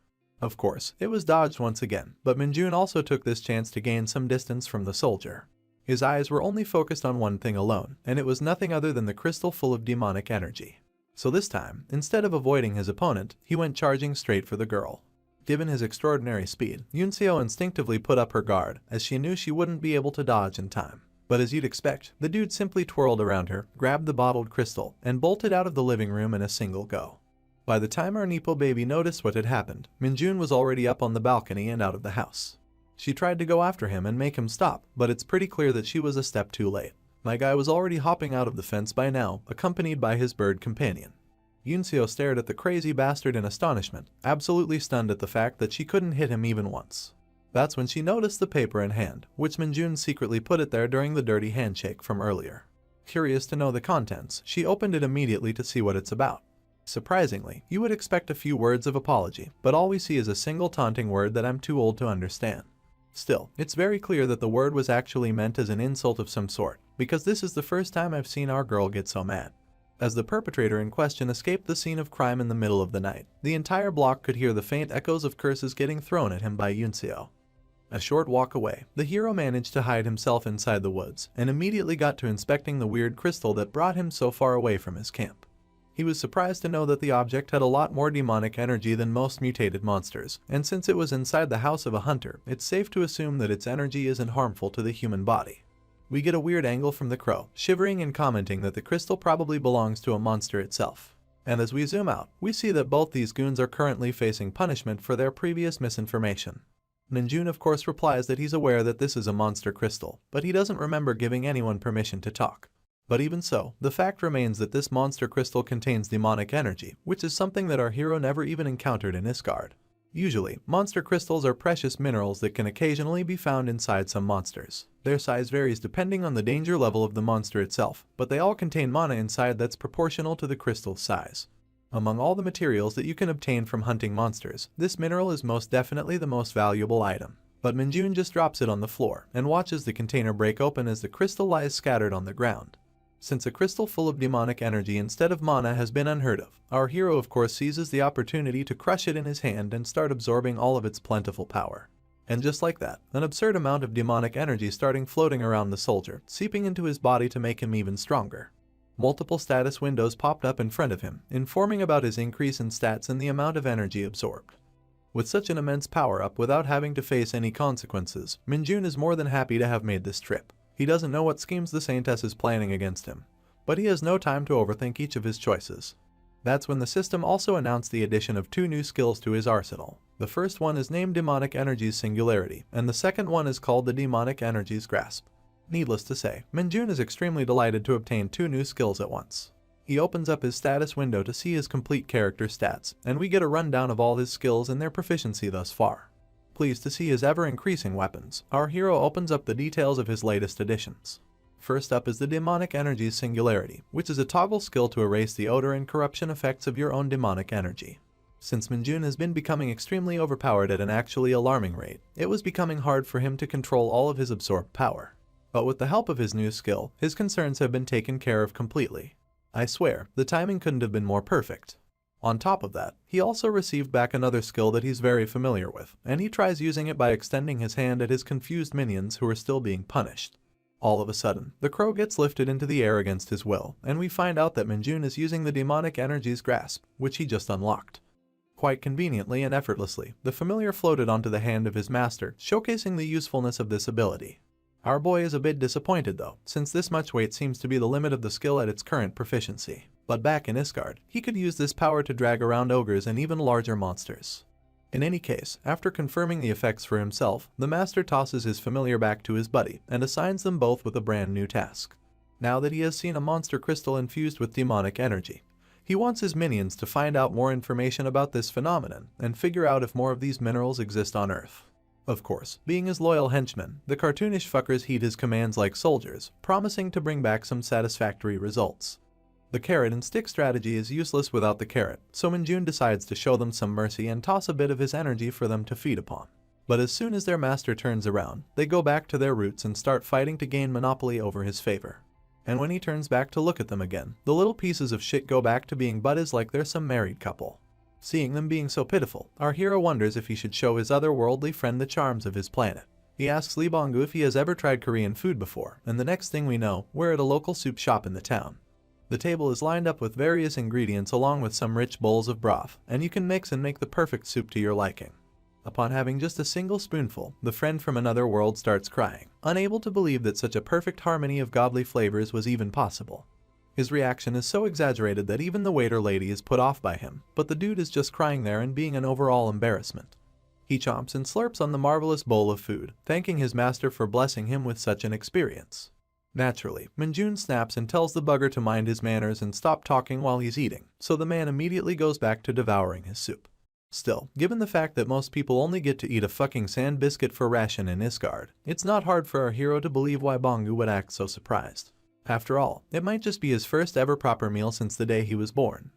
Of course, it was dodged once again, but Minjun also took this chance to gain some distance from the soldier. His eyes were only focused on one thing alone, and it was nothing other than the crystal full of demonic energy. So this time, instead of avoiding his opponent, he went charging straight for the girl. Given his extraordinary speed, Yunseo instinctively put up her guard, as she knew she wouldn't be able to dodge in time. But as you'd expect, the dude simply twirled around her, grabbed the bottled crystal, and bolted out of the living room in a single go. By the time our Nepo baby noticed what had happened, Minjun was already up on the balcony and out of the house. She tried to go after him and make him stop, but it's pretty clear that she was a step too late. My guy was already hopping out of the fence by now, accompanied by his bird companion. Yunseo stared at the crazy bastard in astonishment, absolutely stunned at the fact that she couldn't hit him even once. That's when she noticed the paper in hand, which Minjun secretly put it there during the dirty handshake from earlier. Curious to know the contents, she opened it immediately to see what it's about. Surprisingly, you would expect a few words of apology, but all we see is a single taunting word that I'm too old to understand. Still, it's very clear that the word was actually meant as an insult of some sort, because this is the first time I've seen our girl get so mad. As the perpetrator in question escaped the scene of crime in the middle of the night, the entire block could hear the faint echoes of curses getting thrown at him by Yunseo. A short walk away, the hero managed to hide himself inside the woods, and immediately got to inspecting the weird crystal that brought him so far away from his camp. He was surprised to know that the object had a lot more demonic energy than most mutated monsters, and since it was inside the house of a hunter, it's safe to assume that its energy isn't harmful to the human body. We get a weird angle from the crow, shivering and commenting that the crystal probably belongs to a monster itself. And as we zoom out, we see that both these goons are currently facing punishment for their previous misinformation. Minjun of course replies that he's aware that this is a monster crystal, but he doesn't remember giving anyone permission to talk. But even so, the fact remains that this monster crystal contains demonic energy, which is something that our hero never even encountered in Isgard. Usually, monster crystals are precious minerals that can occasionally be found inside some monsters. Their size varies depending on the danger level of the monster itself, but they all contain mana inside that's proportional to the crystal's size. Among all the materials that you can obtain from hunting monsters, this mineral is most definitely the most valuable item. But Minjun just drops it on the floor and watches the container break open as the crystal lies scattered on the ground. Since a crystal full of demonic energy instead of mana has been unheard of, our hero of course seizes the opportunity to crush it in his hand and start absorbing all of its plentiful power. And just like that, an absurd amount of demonic energy starting floating around the soldier, seeping into his body to make him even stronger. Multiple status windows popped up in front of him, informing about his increase in stats and the amount of energy absorbed. With such an immense power-up without having to face any consequences, Minjun is more than happy to have made this trip. He doesn't know what schemes the Saintess is planning against him, but he has no time to overthink each of his choices. That's when the system also announced the addition of 2 new skills to his arsenal. The first one is named Demonic Energy's Singularity, and the second one is called the Demonic Energy's Grasp. Needless to say, Minjun is extremely delighted to obtain 2 new skills at once. He opens up his status window to see his complete character stats, and we get a rundown of all his skills and their proficiency thus far. Pleased to see his ever-increasing weapons, our hero opens up the details of his latest additions. First up is the Demonic Energy's Singularity, which is a toggle skill to erase the odor and corruption effects of your own demonic energy. Since Minjun has been becoming extremely overpowered at an actually alarming rate, it was becoming hard for him to control all of his absorbed power. But with the help of his new skill, his concerns have been taken care of completely. I swear, the timing couldn't have been more perfect. On top of that, he also received back another skill that he's very familiar with, and he tries using it by extending his hand at his confused minions who are still being punished. All of a sudden, the crow gets lifted into the air against his will, and we find out that Minjun is using the demonic energy's grasp, which he just unlocked. Quite conveniently and effortlessly, the familiar floated onto the hand of his master, showcasing the usefulness of this ability. Our boy is a bit disappointed though, since this much weight seems to be the limit of the skill at its current proficiency. But back in Isgard, he could use this power to drag around ogres and even larger monsters. In any case, after confirming the effects for himself, the master tosses his familiar back to his buddy and assigns them both with a brand new task. Now that he has seen a monster crystal infused with demonic energy, he wants his minions to find out more information about this phenomenon and figure out if more of these minerals exist on Earth. Of course, being his loyal henchmen, the cartoonish fuckers heed his commands like soldiers, promising to bring back some satisfactory results. The carrot and stick strategy is useless without the carrot, so Minjun decides to show them some mercy and toss a bit of his energy for them to feed upon. But as soon as their master turns around, they go back to their roots and start fighting to gain monopoly over his favor. And when he turns back to look at them again, the little pieces of shit go back to being buddies like they're some married couple. Seeing them being so pitiful, our hero wonders if he should show his otherworldly friend the charms of his planet. He asks Lee Bong-gu if he has ever tried Korean food before, and the next thing we know, we're at a local soup shop in the town. The table is lined up with various ingredients along with some rich bowls of broth, and you can mix and make the perfect soup to your liking. Upon having just a single spoonful, the friend from another world starts crying, unable to believe that such a perfect harmony of godly flavors was even possible. His reaction is so exaggerated that even the waiter lady is put off by him, but the dude is just crying there and being an overall embarrassment. He chomps and slurps on the marvelous bowl of food, thanking his master for blessing him with such an experience. Naturally, Minjun snaps and tells the bugger to mind his manners and stop talking while he's eating, so the man immediately goes back to devouring his soup. Still, given the fact that most people only get to eat a fucking sand biscuit for ration in Isgard, it's not hard for our hero to believe why Bong-gu would act so surprised. After all, it might just be his first ever proper meal since the day he was born.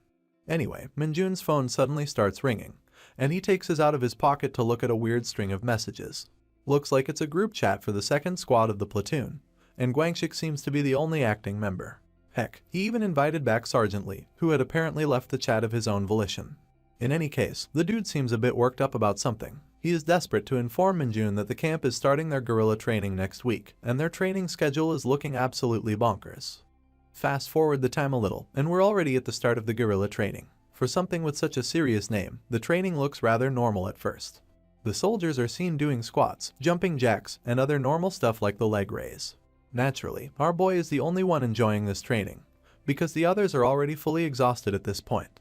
Anyway, Minjun's phone suddenly starts ringing, and he takes his out of his pocket to look at a weird string of messages. Looks like it's a group chat for the second squad of the platoon, and Guangxik seems to be the only acting member. Heck, he even invited back Sergeant Lee, who had apparently left the chat of his own volition. In any case, the dude seems a bit worked up about something. He is desperate to inform Minjun that the camp is starting their guerrilla training next week, and their training schedule is looking absolutely bonkers. Fast forward the time a little, and we're already at the start of the guerrilla training. For something with such a serious name, the training looks rather normal at first. The soldiers are seen doing squats, jumping jacks, and other normal stuff like the leg raise. Naturally, our boy is the only one enjoying this training, because the others are already fully exhausted at this point.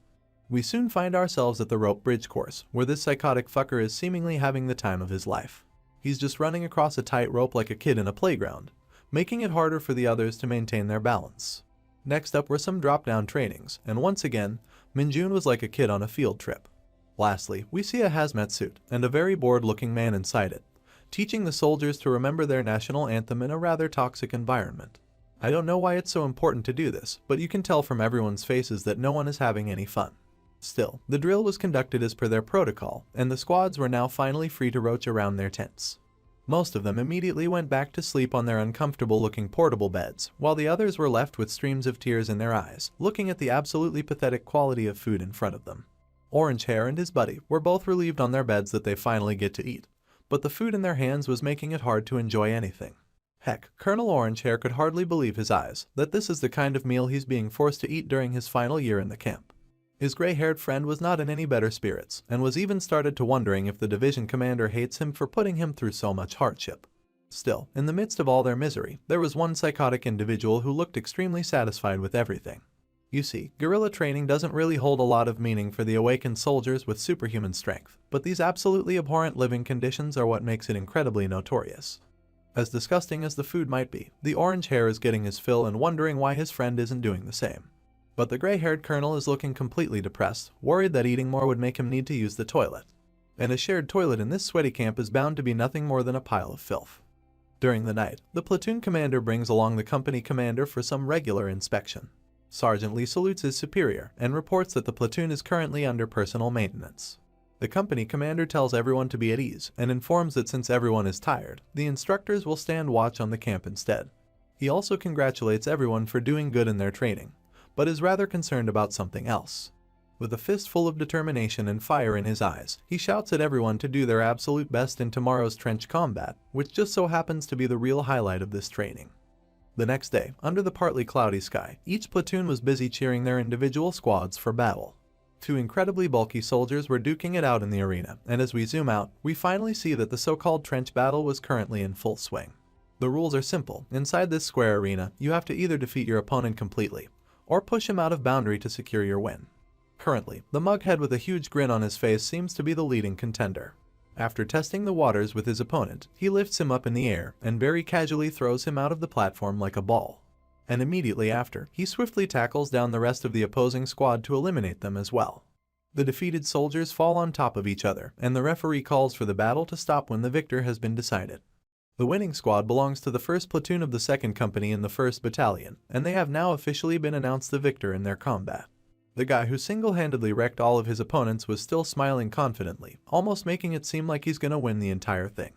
We soon find ourselves at the rope bridge course, where this psychotic fucker is seemingly having the time of his life. He's just running across a tight rope like a kid in a playground, making it harder for the others to maintain their balance. Next up were some drop-down trainings, and once again, Minjun was like a kid on a field trip. Lastly, we see a hazmat suit, and a very bored-looking man inside it, teaching the soldiers to remember their national anthem in a rather toxic environment. I don't know why it's so important to do this, but you can tell from everyone's faces that no one is having any fun. Still, the drill was conducted as per their protocol, and the squads were now finally free to roach around their tents. Most of them immediately went back to sleep on their uncomfortable-looking portable beds, while the others were left with streams of tears in their eyes, looking at the absolutely pathetic quality of food in front of them. Orange Hair and his buddy were both relieved on their beds that they finally get to eat, but the food in their hands was making it hard to enjoy anything. Heck, Colonel Orange Hair could hardly believe his eyes that this is the kind of meal he's being forced to eat during his final year in the camp. His gray-haired friend was not in any better spirits, and was even started to wondering if the division commander hates him for putting him through so much hardship. Still, in the midst of all their misery, there was one psychotic individual who looked extremely satisfied with everything. You see, guerrilla training doesn't really hold a lot of meaning for the awakened soldiers with superhuman strength, but these absolutely abhorrent living conditions are what makes it incredibly notorious. As disgusting as the food might be, the Orange Hair is getting his fill and wondering why his friend isn't doing the same. But the gray-haired colonel is looking completely depressed, worried that eating more would make him need to use the toilet. And a shared toilet in this sweaty camp is bound to be nothing more than a pile of filth. During the night, the platoon commander brings along the company commander for some regular inspection. Sergeant Lee salutes his superior and reports that the platoon is currently under personal maintenance. The company commander tells everyone to be at ease and informs that since everyone is tired, the instructors will stand watch on the camp instead. He also congratulates everyone for doing good in their training, but is rather concerned about something else. With a fist full of determination and fire in his eyes, he shouts at everyone to do their absolute best in tomorrow's trench combat, which just so happens to be the real highlight of this training. The next day, under the partly cloudy sky, each platoon was busy cheering their individual squads for battle. Two incredibly bulky soldiers were duking it out in the arena, and as we zoom out, we finally see that the so-called trench battle was currently in full swing. The rules are simple. Inside this square arena, you have to either defeat your opponent completely, or push him out of boundary to secure your win. Currently, the mughead with a huge grin on his face seems to be the leading contender. After testing the waters with his opponent, he lifts him up in the air and very casually throws him out of the platform like a ball. And immediately after, he swiftly tackles down the rest of the opposing squad to eliminate them as well. The defeated soldiers fall on top of each other, and the referee calls for the battle to stop when the victor has been decided. The winning squad belongs to the 1st platoon of the 2nd company in the 1st battalion, and they have now officially been announced the victor in their combat. The guy who single-handedly wrecked all of his opponents was still smiling confidently, almost making it seem like he's gonna win the entire thing.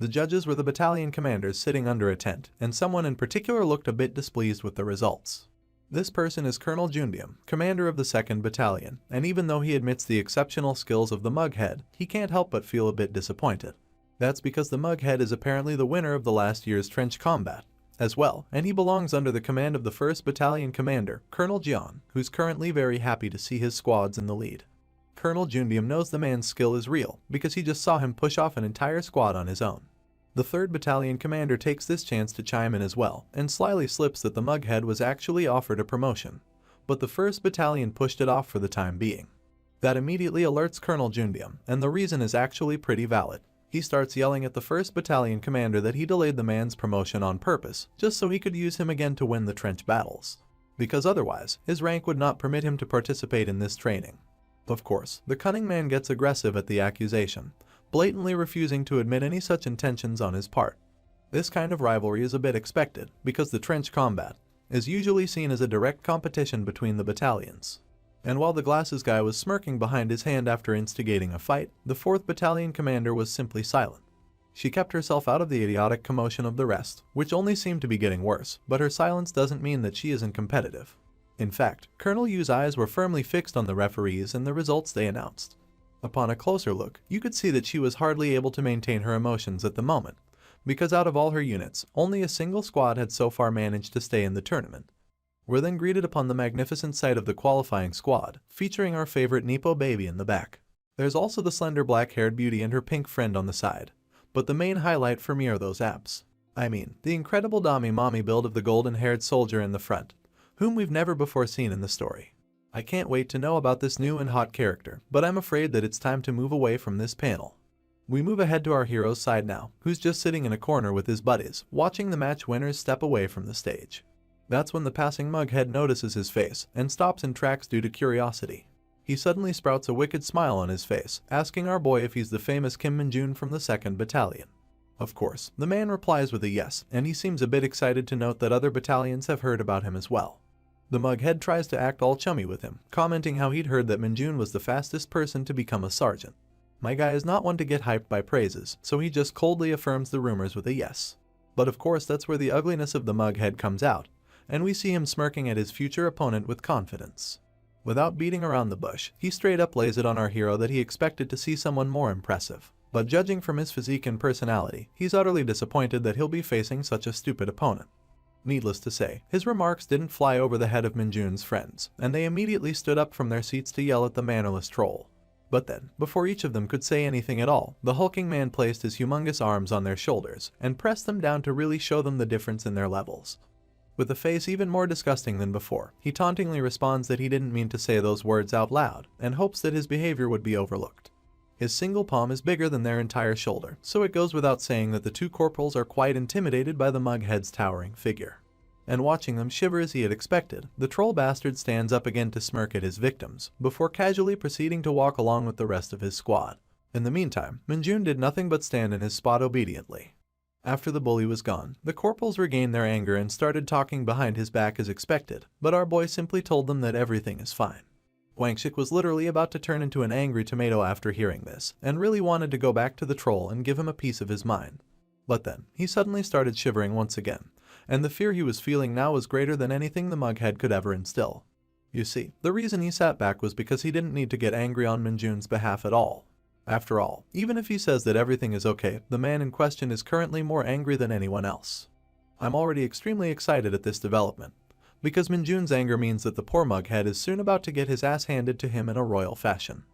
The judges were the battalion commanders sitting under a tent, and someone in particular looked a bit displeased with the results. This person is Colonel Jundium, commander of the 2nd Battalion, and even though he admits the exceptional skills of the mughead, he can't help but feel a bit disappointed. That's because the mughead is apparently the winner of the last year's trench combat as well, and he belongs under the command of the 1st Battalion commander, Colonel Jian, who's currently very happy to see his squads in the lead. Colonel Jundium knows the man's skill is real, because he just saw him push off an entire squad on his own. The 3rd Battalion commander takes this chance to chime in as well, and slyly slips that the mughead was actually offered a promotion, but the 1st Battalion pushed it off for the time being. That immediately alerts Colonel Jundium, and the reason is actually pretty valid. He starts yelling at the 1st Battalion commander that he delayed the man's promotion on purpose, just so he could use him again to win the trench battles. Because otherwise, his rank would not permit him to participate in this training. Of course, the cunning man gets aggressive at the accusation, blatantly refusing to admit any such intentions on his part. This kind of rivalry is a bit expected, because the trench combat is usually seen as a direct competition between the battalions. And while the glasses guy was smirking behind his hand after instigating a fight, the 4th Battalion commander was simply silent. She kept herself out of the idiotic commotion of the rest, which only seemed to be getting worse, but her silence doesn't mean that she isn't competitive. In fact, Colonel Yu's eyes were firmly fixed on the referees and the results they announced. Upon a closer look, you could see that she was hardly able to maintain her emotions at the moment, because out of all her units, only a single squad had so far managed to stay in the tournament. We're then greeted upon the magnificent sight of the qualifying squad, featuring our favorite Nepo baby in the back. There's also the slender black-haired beauty and her pink friend on the side, but the main highlight for me are those abs. I mean, the incredible Dami Mommy build of the golden-haired soldier in the front, whom we've never before seen in the story. I can't wait to know about this new and hot character, but I'm afraid that it's time to move away from this panel. We move ahead to our hero's side now, who's just sitting in a corner with his buddies, watching the match winners step away from the stage. That's when the passing mughead notices his face and stops in tracks due to curiosity. He suddenly sprouts a wicked smile on his face, asking our boy if he's the famous Kim Min-jun from the 2nd Battalion. Of course, the man replies with a yes, and he seems a bit excited to note that other battalions have heard about him as well. The mughead tries to act all chummy with him, commenting how he'd heard that Min-jun was the fastest person to become a sergeant. My guy is not one to get hyped by praises, so he just coldly affirms the rumors with a yes. But of course that's where the ugliness of the mughead comes out, and we see him smirking at his future opponent with confidence. Without beating around the bush, he straight up lays it on our hero that he expected to see someone more impressive. But judging from his physique and personality, he's utterly disappointed that he'll be facing such a stupid opponent. Needless to say, his remarks didn't fly over the head of Min-jun's friends, and they immediately stood up from their seats to yell at the mannerless troll. But then, before each of them could say anything at all, the hulking man placed his humongous arms on their shoulders and pressed them down to really show them the difference in their levels. With a face even more disgusting than before, he tauntingly responds that he didn't mean to say those words out loud, and hopes that his behavior would be overlooked. His single palm is bigger than their entire shoulder, so it goes without saying that the two corporals are quite intimidated by the mughead's towering figure. And watching them shiver as he had expected, the troll bastard stands up again to smirk at his victims, before casually proceeding to walk along with the rest of his squad. In the meantime, Min-jun did nothing but stand in his spot obediently. After the bully was gone, the corporals regained their anger and started talking behind his back as expected, but our boy simply told them that everything is fine. Wangshik was literally about to turn into an angry tomato after hearing this, and really wanted to go back to the troll and give him a piece of his mind. But then, he suddenly started shivering once again, and the fear he was feeling now was greater than anything the mughead could ever instill. You see, the reason he sat back was because he didn't need to get angry on Minjun's behalf at all. After all, even if he says that everything is okay, the man in question is currently more angry than anyone else. I'm already extremely excited at this development, because Minjun's anger means that the poor mughead is soon about to get his ass handed to him in a royal fashion.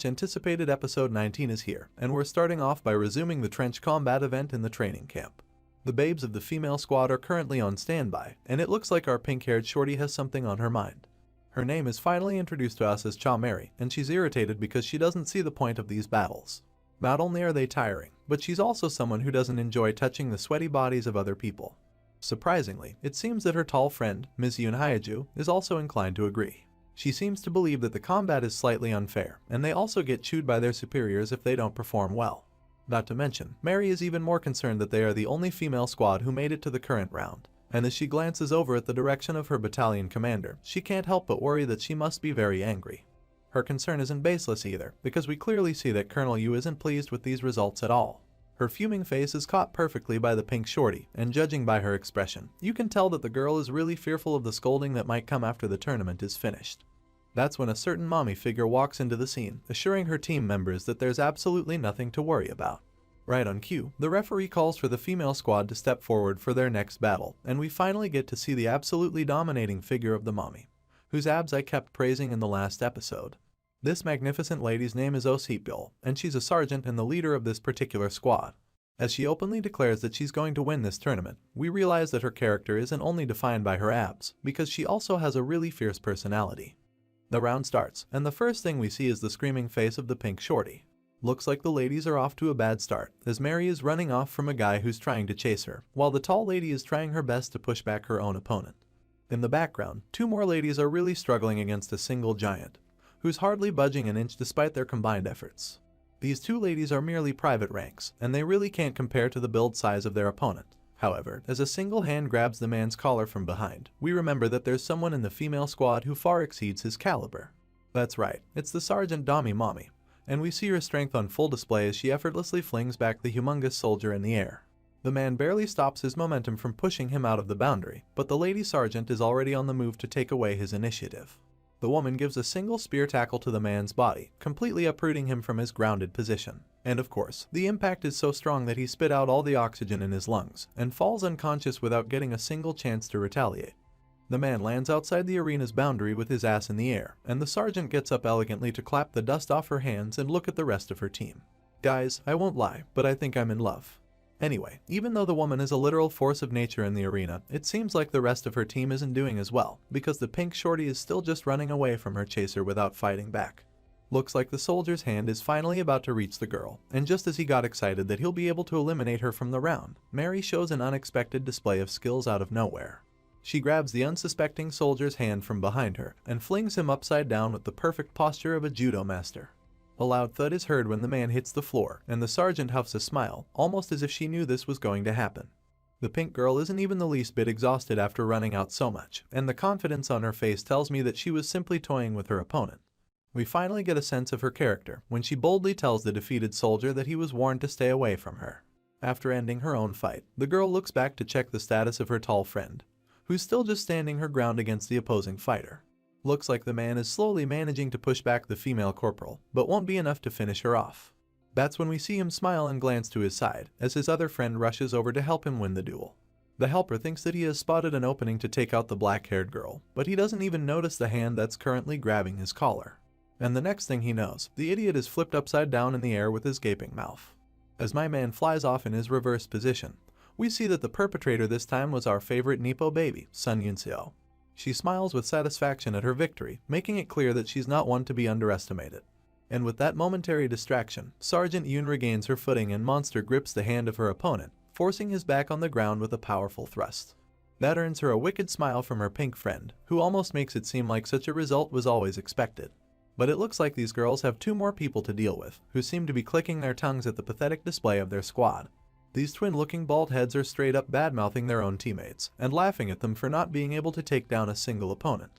Anticipated episode 19 is here, and we're starting off by resuming the trench combat event in the training camp. The babes of the female squad are currently on standby, and it looks like our pink-haired shorty has something on her mind. Her name is finally introduced to us as Cha Mary, and she's irritated because she doesn't see the point of these battles. Not only are they tiring, but she's also someone who doesn't enjoy touching the sweaty bodies of other people. Surprisingly, it seems that her tall friend, Ms. Yoon Hyeju, is also inclined to agree. She seems to believe that the combat is slightly unfair, and they also get chewed by their superiors if they don't perform well. Not to mention, Mary is even more concerned that they are the only female squad who made it to the current round, and as she glances over at the direction of her battalion commander, she can't help but worry that she must be very angry. Her concern isn't baseless either, because we clearly see that Colonel Yu isn't pleased with these results at all. Her fuming face is caught perfectly by the pink shorty, and judging by her expression, you can tell that the girl is really fearful of the scolding that might come after the tournament is finished. That's when a certain mommy figure walks into the scene, assuring her team members that there's absolutely nothing to worry about. Right on cue, the referee calls for the female squad to step forward for their next battle, and we finally get to see the absolutely dominating figure of the mommy, whose abs I kept praising in the last episode. This magnificent lady's name is Oh Seepyeol, and she's a sergeant and the leader of this particular squad. As she openly declares that she's going to win this tournament, we realize that her character isn't only defined by her abs, because she also has a really fierce personality. The round starts, and the first thing we see is the screaming face of the pink shorty. Looks like the ladies are off to a bad start, as Mary is running off from a guy who's trying to chase her, while the tall lady is trying her best to push back her own opponent. In the background, two more ladies are really struggling against a single giant, who's hardly budging an inch despite their combined efforts. These two ladies are merely private ranks, and they really can't compare to the build size of their opponent. However, as a single hand grabs the man's collar from behind, we remember that there's someone in the female squad who far exceeds his caliber. That's right, it's the Sergeant Dami Mommy, and we see her strength on full display as she effortlessly flings back the humongous soldier in the air. The man barely stops his momentum from pushing him out of the boundary, but the lady sergeant is already on the move to take away his initiative. The woman gives a single spear tackle to the man's body, completely uprooting him from his grounded position. And of course, the impact is so strong that he spit out all the oxygen in his lungs, and falls unconscious without getting a single chance to retaliate. The man lands outside the arena's boundary with his ass in the air, and the sergeant gets up elegantly to clap the dust off her hands and look at the rest of her team. Guys, I won't lie, but I think I'm in love. Anyway, even though the woman is a literal force of nature in the arena, it seems like the rest of her team isn't doing as well, because the pink shorty is still just running away from her chaser without fighting back. Looks like the soldier's hand is finally about to reach the girl, and just as he got excited that he'll be able to eliminate her from the round, Mary shows an unexpected display of skills out of nowhere. She grabs the unsuspecting soldier's hand from behind her, and flings him upside down with the perfect posture of a judo master. A loud thud is heard when the man hits the floor, and the sergeant huffs a smile, almost as if she knew this was going to happen. The pink girl isn't even the least bit exhausted after running out so much, and the confidence on her face tells me that she was simply toying with her opponent. We finally get a sense of her character when she boldly tells the defeated soldier that he was warned to stay away from her. After ending her own fight, the girl looks back to check the status of her tall friend, who's still just standing her ground against the opposing fighter. Looks like the man is slowly managing to push back the female corporal, but won't be enough to finish her off. That's when we see him smile and glance to his side, as his other friend rushes over to help him win the duel. The helper thinks that he has spotted an opening to take out the black-haired girl, but he doesn't even notice the hand that's currently grabbing his collar. And the next thing he knows, the idiot is flipped upside down in the air with his gaping mouth. As my man flies off in his reverse position, we see that the perpetrator this time was our favorite Nipo baby, Sun Yunseo. She smiles with satisfaction at her victory, making it clear that she's not one to be underestimated. And with that momentary distraction, Sergeant Yoon regains her footing and Monster grips the hand of her opponent, forcing his back on the ground with a powerful thrust. That earns her a wicked smile from her pink friend, who almost makes it seem like such a result was always expected. But it looks like these girls have two more people to deal with, who seem to be clicking their tongues at the pathetic display of their squad. These twin-looking bald heads are straight up bad-mouthing their own teammates, and laughing at them for not being able to take down a single opponent.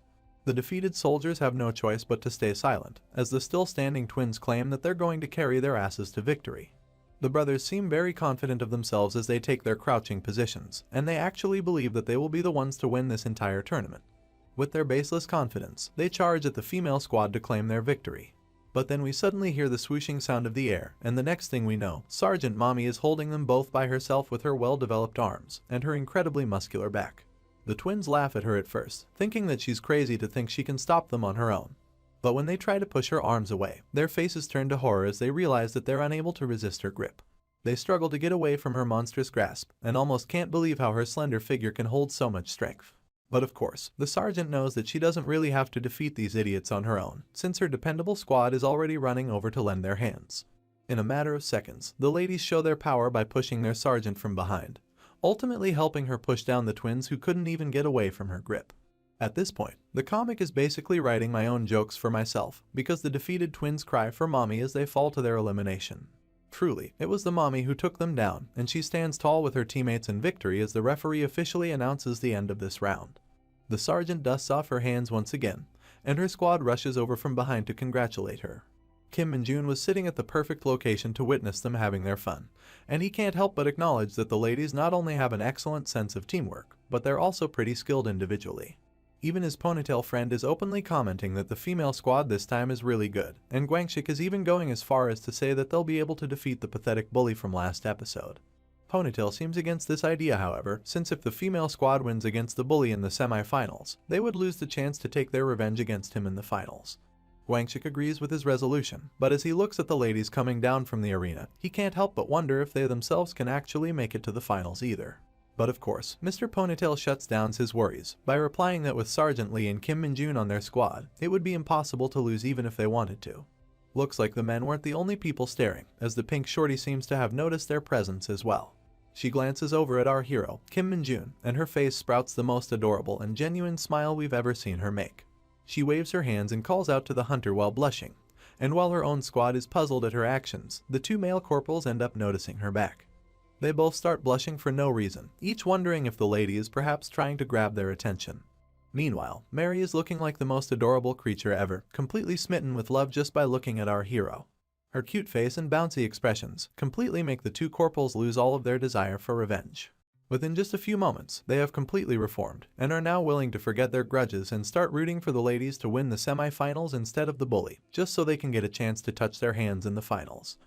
The defeated soldiers have no choice but to stay silent, as the still-standing twins claim that they're going to carry their asses to victory. The brothers seem very confident of themselves as they take their crouching positions, and they actually believe that they will be the ones to win this entire tournament. With their baseless confidence, they charge at the female squad to claim their victory. But then we suddenly hear the swooshing sound of the air, and the next thing we know, Sergeant Mommy is holding them both by herself with her well-developed arms and her incredibly muscular back. The twins laugh at her at first, thinking that she's crazy to think she can stop them on her own. But when they try to push her arms away, their faces turn to horror as they realize that they're unable to resist her grip. They struggle to get away from her monstrous grasp, and almost can't believe how her slender figure can hold so much strength. But of course, the sergeant knows that she doesn't really have to defeat these idiots on her own, since her dependable squad is already running over to lend their hands. In a matter of seconds, the ladies show their power by pushing their sergeant from behind, ultimately helping her push down the twins who couldn't even get away from her grip. At this point, the comic is basically writing my own jokes for myself, because the defeated twins cry for mommy as they fall to their elimination. Truly, it was the mommy who took them down, and she stands tall with her teammates in victory as the referee officially announces the end of this round. The sergeant dusts off her hands once again, and her squad rushes over from behind to congratulate her. Kim Min-jun was sitting at the perfect location to witness them having their fun, and he can't help but acknowledge that the ladies not only have an excellent sense of teamwork, but they're also pretty skilled individually. Even his ponytail friend is openly commenting that the female squad this time is really good, and Guangxik is even going as far as to say that they'll be able to defeat the pathetic bully from last episode. Ponytail seems against this idea, however, since if the female squad wins against the bully in the semi-finals, they would lose the chance to take their revenge against him in the finals. Guangxik agrees with his resolution, but as he looks at the ladies coming down from the arena, he can't help but wonder if they themselves can actually make it to the finals either. But of course, Mr. Ponytail shuts down his worries by replying that with Sergeant Lee and Kim Min-jun on their squad, it would be impossible to lose even if they wanted to. Looks like the men weren't the only people staring, as the pink shorty seems to have noticed their presence as well. She glances over at our hero, Kim Min-jun, and her face sprouts the most adorable and genuine smile we've ever seen her make. She waves her hands and calls out to the hunter while blushing, and while her own squad is puzzled at her actions, the two male corporals end up noticing her back. They both start blushing for no reason, each wondering if the lady is perhaps trying to grab their attention. Meanwhile, Mary is looking like the most adorable creature ever, completely smitten with love just by looking at our hero. Her cute face and bouncy expressions completely make the two corporals lose all of their desire for revenge. Within just a few moments, they have completely reformed, and are now willing to forget their grudges and start rooting for the ladies to win the semi-finals instead of the bully, just so they can get a chance to touch their hands in the finals.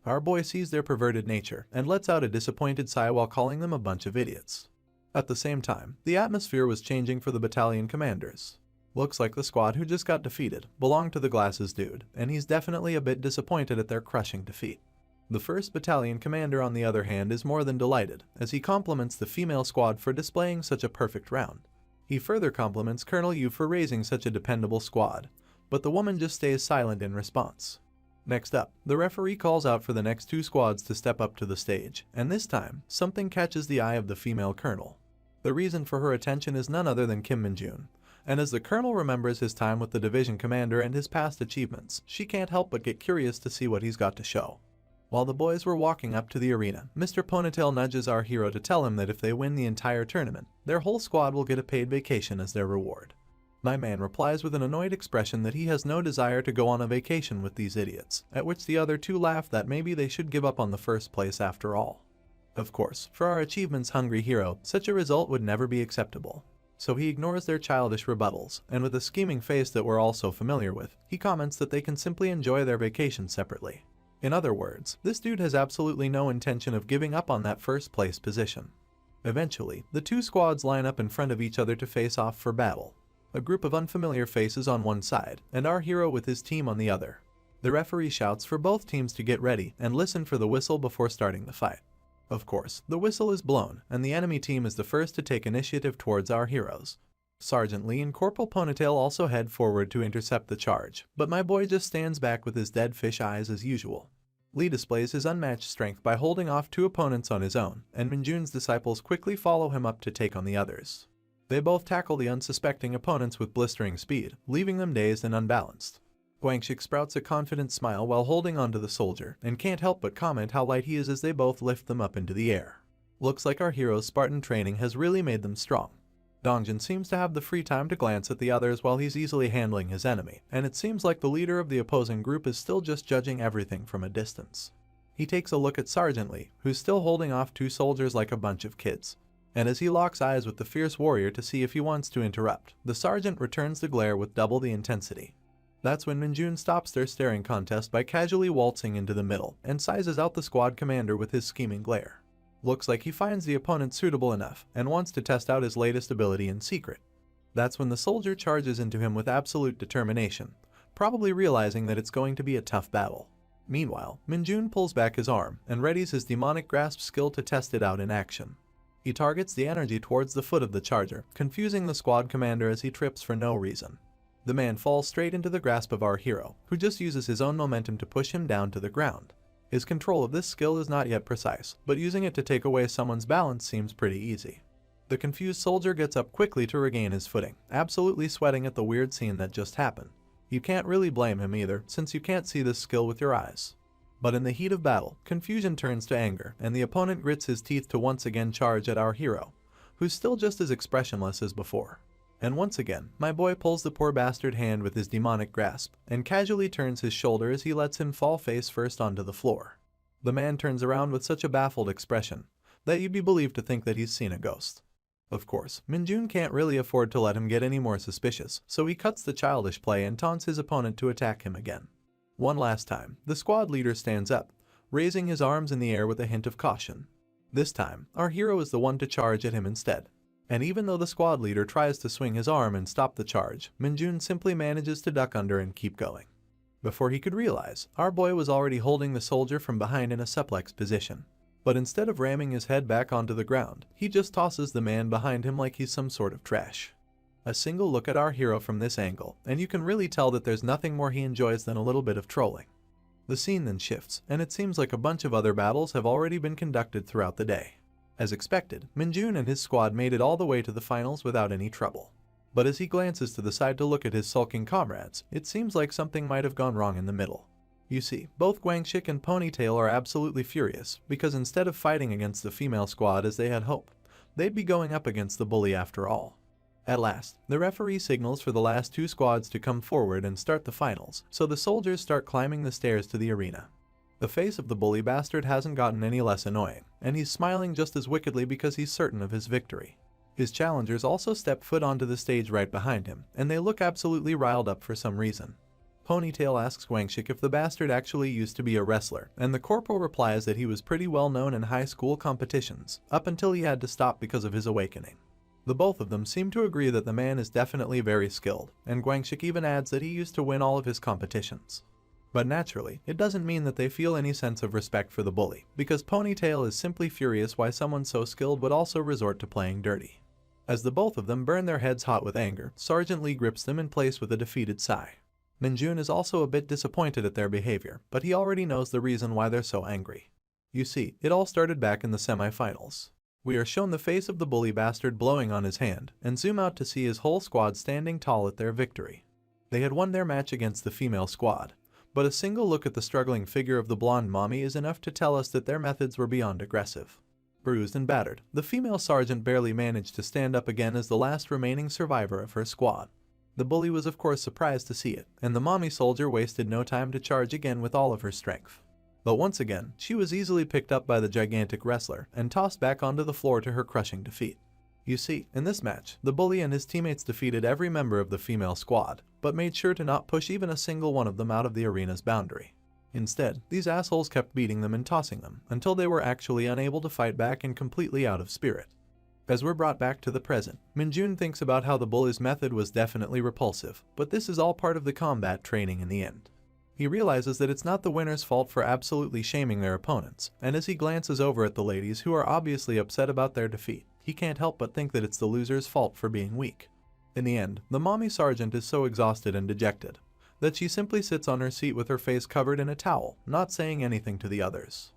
Our boy sees their perverted nature and lets out a disappointed sigh while calling them a bunch of idiots. At the same time, the atmosphere was changing for the battalion commanders. Looks like the squad who just got defeated belonged to the glasses dude, and he's definitely a bit disappointed at their crushing defeat. The 1st Battalion commander, on the other hand, is more than delighted, as he compliments the female squad for displaying such a perfect round. He further compliments Colonel Yu for raising such a dependable squad, but the woman just stays silent in response. Next up, the referee calls out for the next two squads to step up to the stage, and this time, something catches the eye of the female colonel. The reason for her attention is none other than Kim Min-jun, and as the colonel remembers his time with the division commander and his past achievements, she can't help but get curious to see what he's got to show. While the boys were walking up to the arena, Mr. Ponytail nudges our hero to tell him that if they win the entire tournament, their whole squad will get a paid vacation as their reward. My man replies with an annoyed expression that he has no desire to go on a vacation with these idiots, at which the other two laugh that maybe they should give up on the first place after all. Of course, for our achievements-hungry hero, such a result would never be acceptable. So he ignores their childish rebuttals, and with a scheming face that we're all so familiar with, he comments that they can simply enjoy their vacation separately. In other words, this dude has absolutely no intention of giving up on that first place position. Eventually, the two squads line up in front of each other to face off for battle. A group of unfamiliar faces on one side, and our hero with his team on the other. The referee shouts for both teams to get ready and listen for the whistle before starting the fight. Of course, the whistle is blown, and the enemy team is the first to take initiative towards our heroes. Sergeant Lee and Corporal Ponytail also head forward to intercept the charge, but my boy just stands back with his dead fish eyes as usual. Lee displays his unmatched strength by holding off two opponents on his own, and Min-jun's disciples quickly follow him up to take on the others. They both tackle the unsuspecting opponents with blistering speed, leaving them dazed and unbalanced. Guangxik sprouts a confident smile while holding onto the soldier, and can't help but comment how light he is as they both lift them up into the air. Looks like our hero's Spartan training has really made them strong. Dongjin seems to have the free time to glance at the others while he's easily handling his enemy, and it seems like the leader of the opposing group is still just judging everything from a distance. He takes a look at Sergeant Lee, who's still holding off two soldiers like a bunch of kids. And as he locks eyes with the fierce warrior to see if he wants to interrupt, the sergeant returns the glare with double the intensity. That's when Minjun stops their staring contest by casually waltzing into the middle and sizes out the squad commander with his scheming glare. Looks like he finds the opponent suitable enough and wants to test out his latest ability in secret. That's when the soldier charges into him with absolute determination, probably realizing that it's going to be a tough battle. Meanwhile, Minjun pulls back his arm and readies his demonic grasp skill to test it out in action. He targets the energy towards the foot of the charger, confusing the squad commander as he trips for no reason. The man falls straight into the grasp of our hero, who just uses his own momentum to push him down to the ground. His control of this skill is not yet precise, but using it to take away someone's balance seems pretty easy. The confused soldier gets up quickly to regain his footing, absolutely sweating at the weird scene that just happened. You can't really blame him either, since you can't see this skill with your eyes. But in the heat of battle, confusion turns to anger, and the opponent grits his teeth to once again charge at our hero, who's still just as expressionless as before. And once again, my boy pulls the poor bastard hand with his demonic grasp, and casually turns his shoulder as he lets him fall face first onto the floor. The man turns around with such a baffled expression that you'd be believed to think that he's seen a ghost. Of course, Minjun can't really afford to let him get any more suspicious, so he cuts the childish play and taunts his opponent to attack him again. One last time, the squad leader stands up, raising his arms in the air with a hint of caution. This time, our hero is the one to charge at him instead. And even though the squad leader tries to swing his arm and stop the charge, Minjun simply manages to duck under and keep going. Before he could realize, our boy was already holding the soldier from behind in a suplex position. But instead of ramming his head back onto the ground, he just tosses the man behind him like he's some sort of trash. A single look at our hero from this angle, and you can really tell that there's nothing more he enjoys than a little bit of trolling. The scene then shifts, and it seems like a bunch of other battles have already been conducted throughout the day. As expected, Minjun and his squad made it all the way to the finals without any trouble. But as he glances to the side to look at his sulking comrades, it seems like something might have gone wrong in the middle. You see, both Guangxik and Ponytail are absolutely furious, because instead of fighting against the female squad as they had hoped, they'd be going up against the bully after all. At last, the referee signals for the last two squads to come forward and start the finals, so the soldiers start climbing the stairs to the arena. The face of the bully bastard hasn't gotten any less annoying, and he's smiling just as wickedly because he's certain of his victory. His challengers also step foot onto the stage right behind him, and they look absolutely riled up for some reason. Ponytail asks Guangxik if the bastard actually used to be a wrestler, and the corporal replies that he was pretty well known in high school competitions, up until he had to stop because of his awakening. The both of them seem to agree that the man is definitely very skilled, and Guangxik even adds that he used to win all of his competitions. But naturally, it doesn't mean that they feel any sense of respect for the bully, because Ponytail is simply furious why someone so skilled would also resort to playing dirty. As the both of them burn their heads hot with anger, Sergeant Lee grips them in place with a defeated sigh. Minjun is also a bit disappointed at their behavior, but he already knows the reason why they're so angry. You see, it all started back in the semi-finals. We are shown the face of the bully bastard blowing on his hand, and zoom out to see his whole squad standing tall at their victory. They had won their match against the female squad, but a single look at the struggling figure of the blonde mommy is enough to tell us that their methods were beyond aggressive. Bruised and battered, the female sergeant barely managed to stand up again as the last remaining survivor of her squad. The bully was of course surprised to see it, and the mommy soldier wasted no time to charge again with all of her strength. But once again, she was easily picked up by the gigantic wrestler and tossed back onto the floor to her crushing defeat. You see, in this match, the bully and his teammates defeated every member of the female squad, but made sure to not push even a single one of them out of the arena's boundary. Instead, these assholes kept beating them and tossing them, until they were actually unable to fight back and completely out of spirit. As we're brought back to the present, Minjun thinks about how the bully's method was definitely repulsive, but this is all part of the combat training in the end. He realizes that it's not the winner's fault for absolutely shaming their opponents, and as he glances over at the ladies who are obviously upset about their defeat, he can't help but think that it's the loser's fault for being weak. In the end, the mommy sergeant is so exhausted and dejected that she simply sits on her seat with her face covered in a towel, not saying anything to the others.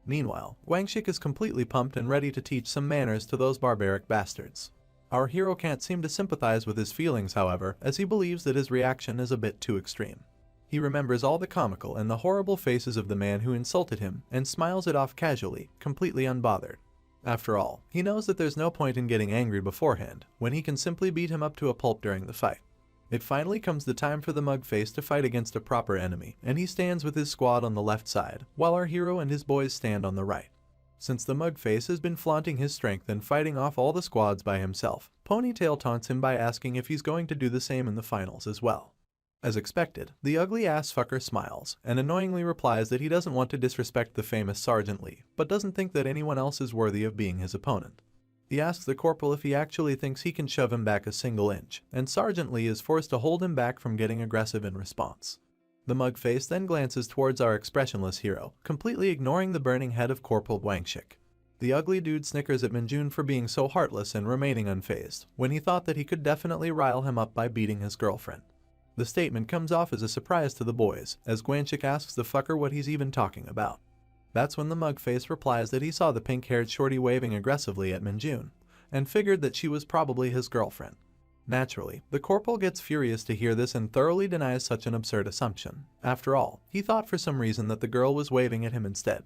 Meanwhile, Guangxik is completely pumped and ready to teach some manners to those barbaric bastards. Our hero can't seem to sympathize with his feelings, however, as he believes that his reaction is a bit too extreme. He remembers all the comical and the horrible faces of the man who insulted him and smiles it off casually, completely unbothered. After all, he knows that there's no point in getting angry beforehand, when he can simply beat him up to a pulp during the fight. It finally comes the time for the mugface to fight against a proper enemy, and he stands with his squad on the left side, while our hero and his boys stand on the right. Since the mugface has been flaunting his strength and fighting off all the squads by himself, Ponytail taunts him by asking if he's going to do the same in the finals as well. As expected, the ugly-ass fucker smiles and annoyingly replies that he doesn't want to disrespect the famous Sergeant Lee, but doesn't think that anyone else is worthy of being his opponent. He asks the corporal if he actually thinks he can shove him back a single inch, and Sergeant Lee is forced to hold him back from getting aggressive in response. The mugface then glances towards our expressionless hero, completely ignoring the burning head of Corporal Wangshik. The ugly dude snickers at Minjun for being so heartless and remaining unfazed, when he thought that he could definitely rile him up by beating his girlfriend. The statement comes off as a surprise to the boys, as Gwanshik asks the fucker what he's even talking about. That's when the mugface replies that he saw the pink-haired shorty waving aggressively at Minjun, and figured that she was probably his girlfriend. Naturally, the corporal gets furious to hear this and thoroughly denies such an absurd assumption. After all, he thought for some reason that the girl was waving at him instead.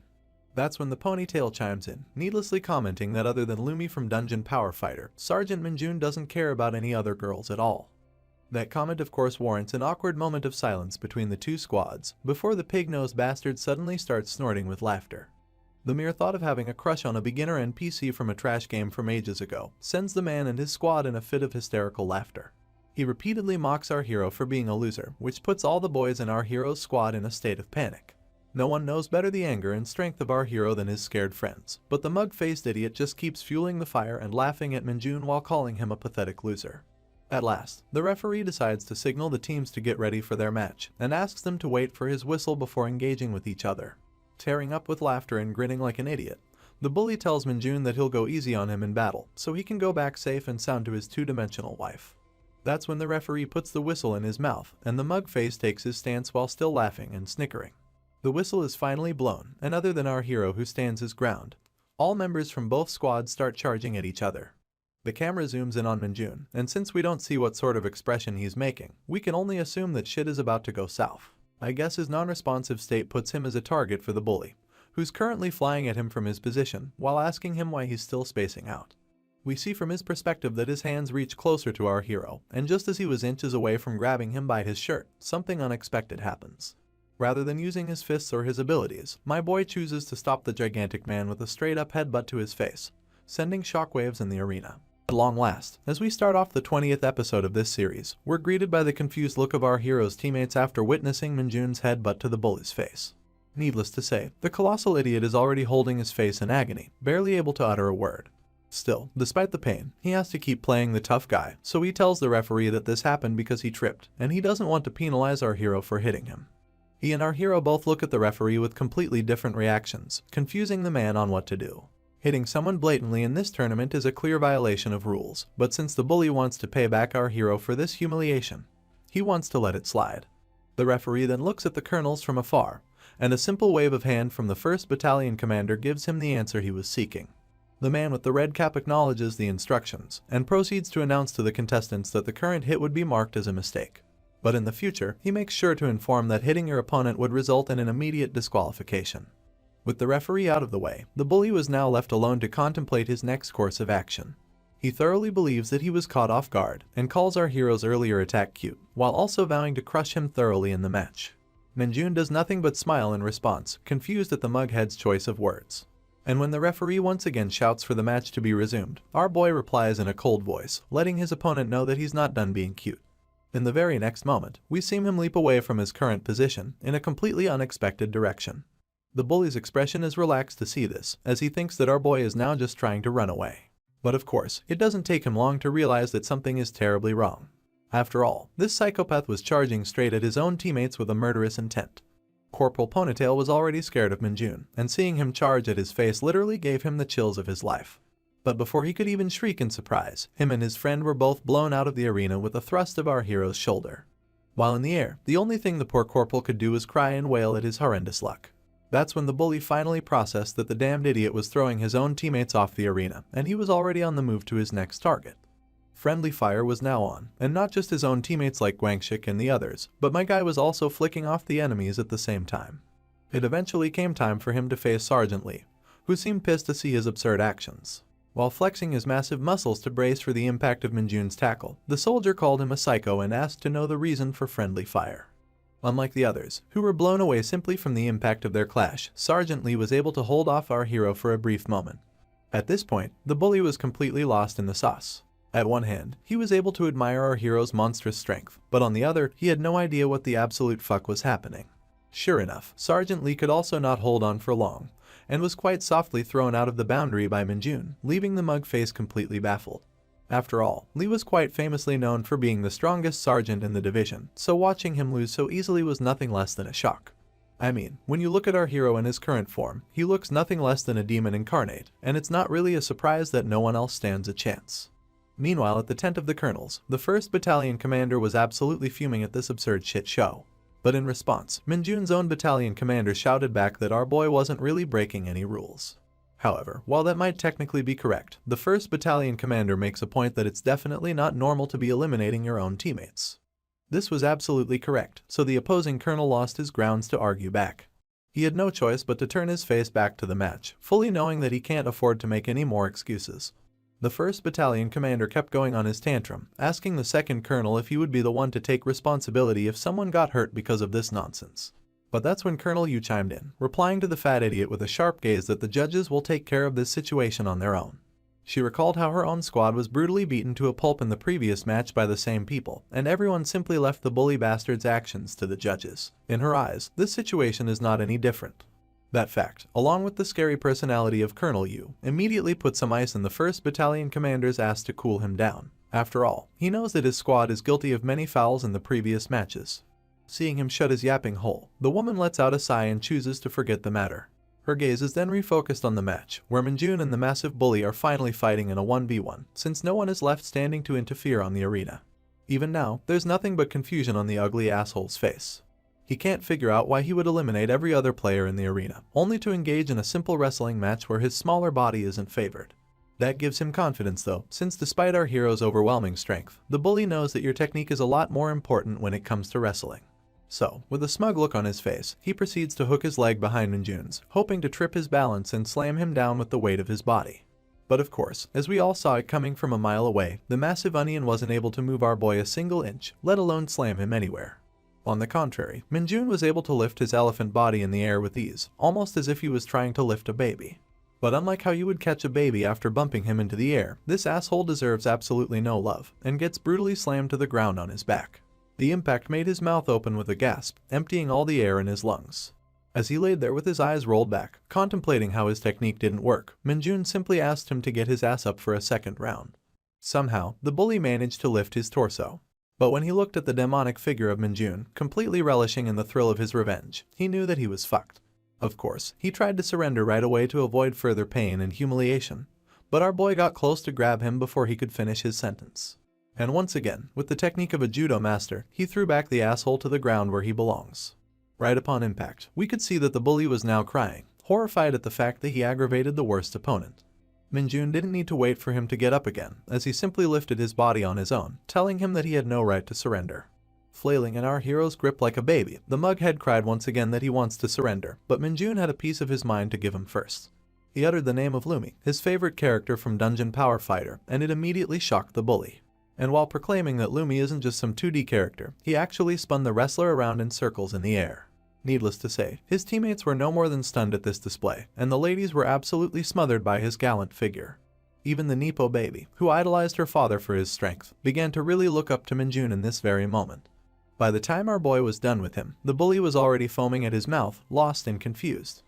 That's when the ponytail chimes in, needlessly commenting that other than Lumi from Dungeon Power Fighter, Sergeant Minjun doesn't care about any other girls at all. That comment of course warrants an awkward moment of silence between the two squads, before the pig-nosed bastard suddenly starts snorting with laughter. The mere thought of having a crush on a beginner NPC from a trash game from ages ago sends the man and his squad in a fit of hysterical laughter. He repeatedly mocks our hero for being a loser, which puts all the boys in our hero's squad in a state of panic. No one knows better the anger and strength of our hero than his scared friends, but the mug-faced idiot just keeps fueling the fire and laughing at Minjun while calling him a pathetic loser. At last, the referee decides to signal the teams to get ready for their match, and asks them to wait for his whistle before engaging with each other. Tearing up with laughter and grinning like an idiot, the bully tells Minjun that he'll go easy on him in battle, so he can go back safe and sound to his two-dimensional wife. That's when the referee puts the whistle in his mouth, and the mug-face takes his stance while still laughing and snickering. The whistle is finally blown, and other than our hero who stands his ground, all members from both squads start charging at each other. The camera zooms in on Minjun, and since we don't see what sort of expression he's making, we can only assume that shit is about to go south. I guess his non-responsive state puts him as a target for the bully, who's currently flying at him from his position while asking him why he's still spacing out. We see from his perspective that his hands reach closer to our hero, and just as he was inches away from grabbing him by his shirt, something unexpected happens. Rather than using his fists or his abilities, my boy chooses to stop the gigantic man with a straight-up headbutt to his face, sending shockwaves in the arena. At long last, as we start off the 20th episode of this series, we're greeted by the confused look of our hero's teammates after witnessing Minjun's headbutt to the bully's face. Needless to say, the colossal idiot is already holding his face in agony, barely able to utter a word. Still, despite the pain, he has to keep playing the tough guy, so he tells the referee that this happened because he tripped, and he doesn't want to penalize our hero for hitting him. He and our hero both look at the referee with completely different reactions, confusing the man on what to do. Hitting someone blatantly in this tournament is a clear violation of rules, but since the bully wants to pay back our hero for this humiliation, he wants to let it slide. The referee then looks at the colonels from afar, and a simple wave of hand from the 1st Battalion commander gives him the answer he was seeking. The man with the red cap acknowledges the instructions, and proceeds to announce to the contestants that the current hit would be marked as a mistake. But in the future, he makes sure to inform that hitting your opponent would result in an immediate disqualification. With the referee out of the way, the bully was now left alone to contemplate his next course of action. He thoroughly believes that he was caught off guard, and calls our hero's earlier attack cute, while also vowing to crush him thoroughly in the match. Minjun does nothing but smile in response, confused at the mughead's choice of words. And when the referee once again shouts for the match to be resumed, our boy replies in a cold voice, letting his opponent know that he's not done being cute. In the very next moment, we see him leap away from his current position, in a completely unexpected direction. The bully's expression is relaxed to see this, as he thinks that our boy is now just trying to run away. But of course, it doesn't take him long to realize that something is terribly wrong. After all, this psychopath was charging straight at his own teammates with a murderous intent. Corporal Ponytail was already scared of Minjun, and seeing him charge at his face literally gave him the chills of his life. But before he could even shriek in surprise, him and his friend were both blown out of the arena with a thrust of our hero's shoulder. While in the air, the only thing the poor corporal could do was cry and wail at his horrendous luck. That's when the bully finally processed that the damned idiot was throwing his own teammates off the arena, and he was already on the move to his next target. Friendly fire was now on, and not just his own teammates like Guangshik and the others, but my guy was also flicking off the enemies at the same time. It eventually came time for him to face Sergeant Lee, who seemed pissed to see his absurd actions. While flexing his massive muscles to brace for the impact of Minjun's tackle, the soldier called him a psycho and asked to know the reason for friendly fire. Unlike the others, who were blown away simply from the impact of their clash, Sergeant Lee was able to hold off our hero for a brief moment. At this point, the bully was completely lost in the sauce. At one hand, he was able to admire our hero's monstrous strength, but on the other, he had no idea what the absolute fuck was happening. Sure enough, Sergeant Lee could also not hold on for long, and was quite softly thrown out of the boundary by Minjun, leaving the mug face completely baffled. After all, Lee was quite famously known for being the strongest sergeant in the division, so watching him lose so easily was nothing less than a shock. I mean, when you look at our hero in his current form, he looks nothing less than a demon incarnate, and it's not really a surprise that no one else stands a chance. Meanwhile, at the tent of the colonels, the 1st Battalion commander was absolutely fuming at this absurd shit show. But in response, Minjun's own battalion commander shouted back that our boy wasn't really breaking any rules. However, while that might technically be correct, the 1st Battalion commander makes a point that it's definitely not normal to be eliminating your own teammates. This was absolutely correct, so the opposing colonel lost his grounds to argue back. He had no choice but to turn his face back to the match, fully knowing that he can't afford to make any more excuses. The 1st Battalion commander kept going on his tantrum, asking the 2nd colonel if he would be the one to take responsibility if someone got hurt because of this nonsense. But that's when Colonel Yu chimed in, replying to the fat idiot with a sharp gaze that the judges will take care of this situation on their own. She recalled how her own squad was brutally beaten to a pulp in the previous match by the same people, and everyone simply left the bully bastard's actions to the judges. In her eyes, this situation is not any different. That fact, along with the scary personality of Colonel Yu, immediately put some ice in the 1st Battalion commander's ass to cool him down. After all, he knows that his squad is guilty of many fouls in the previous matches. Seeing him shut his yapping hole, the woman lets out a sigh and chooses to forget the matter. Her gaze is then refocused on the match, where Minjun and the massive bully are finally fighting in a 1v1, since no one is left standing to interfere on the arena. Even now, there's nothing but confusion on the ugly asshole's face. He can't figure out why he would eliminate every other player in the arena, only to engage in a simple wrestling match where his smaller body isn't favored. That gives him confidence though, since despite our hero's overwhelming strength, the bully knows that your technique is a lot more important when it comes to wrestling. So, with a smug look on his face, he proceeds to hook his leg behind Minjun's, hoping to trip his balance and slam him down with the weight of his body. But of course, as we all saw it coming from a mile away, the massive onion wasn't able to move our boy a single inch, let alone slam him anywhere. On the contrary, Minjun was able to lift his elephant body in the air with ease, almost as if he was trying to lift a baby. But unlike how you would catch a baby after bumping him into the air, this asshole deserves absolutely no love, and gets brutally slammed to the ground on his back. The impact made his mouth open with a gasp, emptying all the air in his lungs. As he laid there with his eyes rolled back, contemplating how his technique didn't work, Minjun simply asked him to get his ass up for a second round. Somehow, the bully managed to lift his torso. But when he looked at the demonic figure of Minjun, completely relishing in the thrill of his revenge, he knew that he was fucked. Of course, he tried to surrender right away to avoid further pain and humiliation, but our boy got close to grab him before he could finish his sentence. And once again, with the technique of a judo master, he threw back the asshole to the ground where he belongs. Right upon impact, we could see that the bully was now crying, horrified at the fact that he aggravated the worst opponent. Minjun didn't need to wait for him to get up again, as he simply lifted his body on his own, telling him that he had no right to surrender. Flailing in our hero's grip like a baby, the mughead cried once again that he wants to surrender, but Minjun had a piece of his mind to give him first. He uttered the name of Lumi, his favorite character from Dungeon Power Fighter, and it immediately shocked the bully. And while proclaiming that Lumi isn't just some 2D character, he actually spun the wrestler around in circles in the air. Needless to say, his teammates were no more than stunned at this display, and the ladies were absolutely smothered by his gallant figure. Even the Nepo baby, who idolized her father for his strength, began to really look up to Minjun in this very moment. By the time our boy was done with him, the bully was already foaming at his mouth, lost and confused.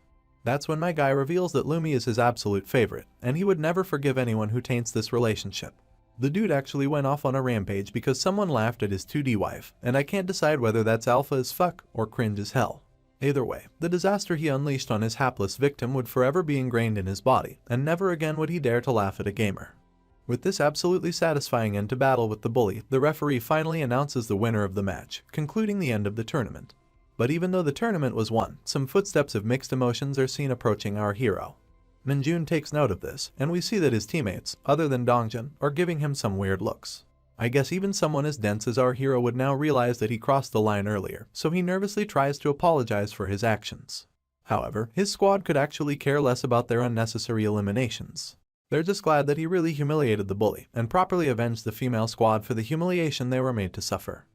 That's when my guy reveals that Lumi is his absolute favorite, and he would never forgive anyone who taints this relationship. The dude actually went off on a rampage because someone laughed at his 2D wife, and I can't decide whether that's alpha as fuck or cringe as hell. Either way, the disaster he unleashed on his hapless victim would forever be ingrained in his body, and never again would he dare to laugh at a gamer. With this absolutely satisfying end to battle with the bully, the referee finally announces the winner of the match, concluding the end of the tournament. But even though the tournament was won, some footsteps of mixed emotions are seen approaching our hero. Minjun takes note of this, and we see that his teammates, other than Dongjun, are giving him some weird looks. I guess even someone as dense as our hero would now realize that he crossed the line earlier, so he nervously tries to apologize for his actions. However, his squad could actually care less about their unnecessary eliminations. They're just glad that he really humiliated the bully, and properly avenged the female squad for the humiliation they were made to suffer.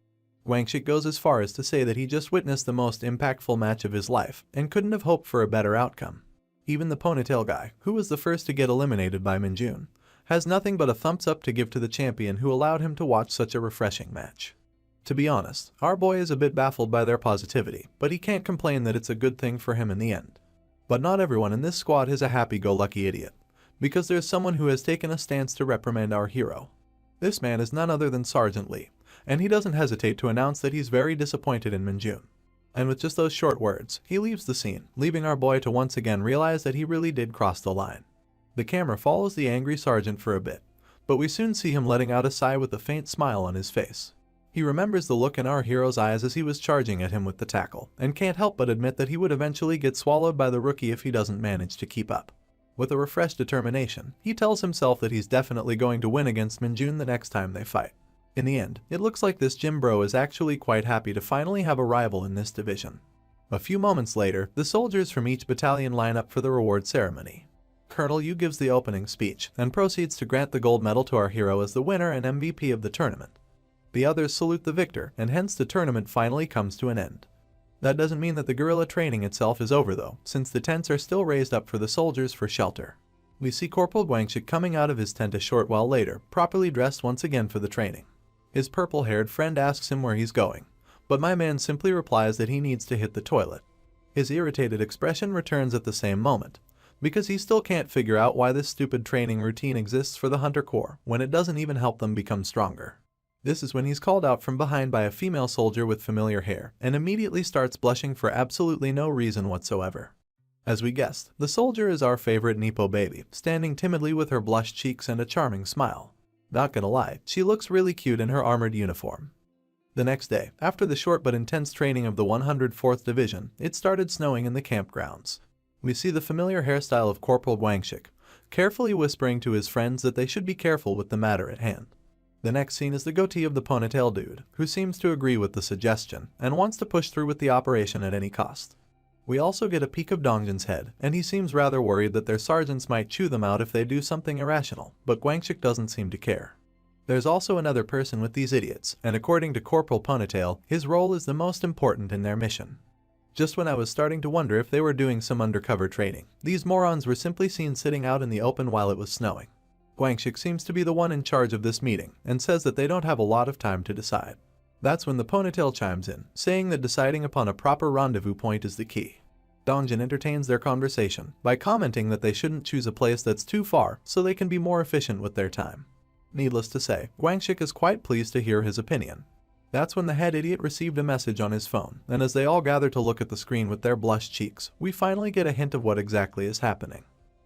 Guangxi goes as far as to say that he just witnessed the most impactful match of his life and couldn't have hoped for a better outcome. Even the ponytail guy, who was the first to get eliminated by Minjun, has nothing but a thumbs up to give to the champion who allowed him to watch such a refreshing match. To be honest, our boy is a bit baffled by their positivity, but he can't complain that it's a good thing for him in the end. But not everyone in this squad is a happy-go-lucky idiot, because there's someone who has taken a stance to reprimand our hero. This man is none other than Sergeant Lee, and he doesn't hesitate to announce that he's very disappointed in Minjun. And with just those short words, he leaves the scene, leaving our boy to once again realize that he really did cross the line. The camera follows the angry sergeant for a bit, but we soon see him letting out a sigh with a faint smile on his face. He remembers the look in our hero's eyes as he was charging at him with the tackle, and can't help but admit that he would eventually get swallowed by the rookie if he doesn't manage to keep up. With a refreshed determination, he tells himself that he's definitely going to win against Minjun the next time they fight. In the end, it looks like this gym bro is actually quite happy to finally have a rival in this division. A few moments later, the soldiers from each battalion line up for the reward ceremony. Colonel Yu gives the opening speech and proceeds to grant the gold medal to our hero as the winner and MVP of the tournament. The others salute the victor, and hence the tournament finally comes to an end. That doesn't mean that the guerrilla training itself is over though, since the tents are still raised up for the soldiers for shelter. We see Corporal Guangxi coming out of his tent a short while later, properly dressed once again for the training. His purple-haired friend asks him where he's going, but my man simply replies that he needs to hit the toilet. His irritated expression returns at the same moment, because he still can't figure out why this stupid training routine exists for the Hunter Corps when it doesn't even help them become stronger. This is when he's called out from behind by a female soldier with familiar hair and immediately starts blushing for absolutely no reason whatsoever. As we guessed, the soldier is our favorite Nepo baby, standing timidly with her blushed cheeks and a charming smile. Not gonna lie, she looks really cute in her armored uniform. The next day, after the short but intense training of the 104th Division, it started snowing in the campgrounds. We see the familiar hairstyle of Corporal Guangxi, carefully whispering to his friends that they should be careful with the matter at hand. The next scene is the goatee of the ponytail dude, who seems to agree with the suggestion and wants to push through with the operation at any cost. We also get a peek of Dongjin's head, and he seems rather worried that their sergeants might chew them out if they do something irrational, but Guangxi doesn't seem to care. There's also another person with these idiots, and according to Corporal Ponytail, his role is the most important in their mission. Just when I was starting to wonder if they were doing some undercover training, these morons were simply seen sitting out in the open while it was snowing. Guangxi seems to be the one in charge of this meeting, and says that they don't have a lot of time to decide. That's when the ponytail chimes in, saying that deciding upon a proper rendezvous point is the key. Dongjin entertains their conversation by commenting that they shouldn't choose a place that's too far so they can be more efficient with their time. Needless to say, Guangxi is quite pleased to hear his opinion. That's when the head idiot received a message on his phone, and as they all gather to look at the screen with their blushed cheeks, we finally get a hint of what exactly is happening.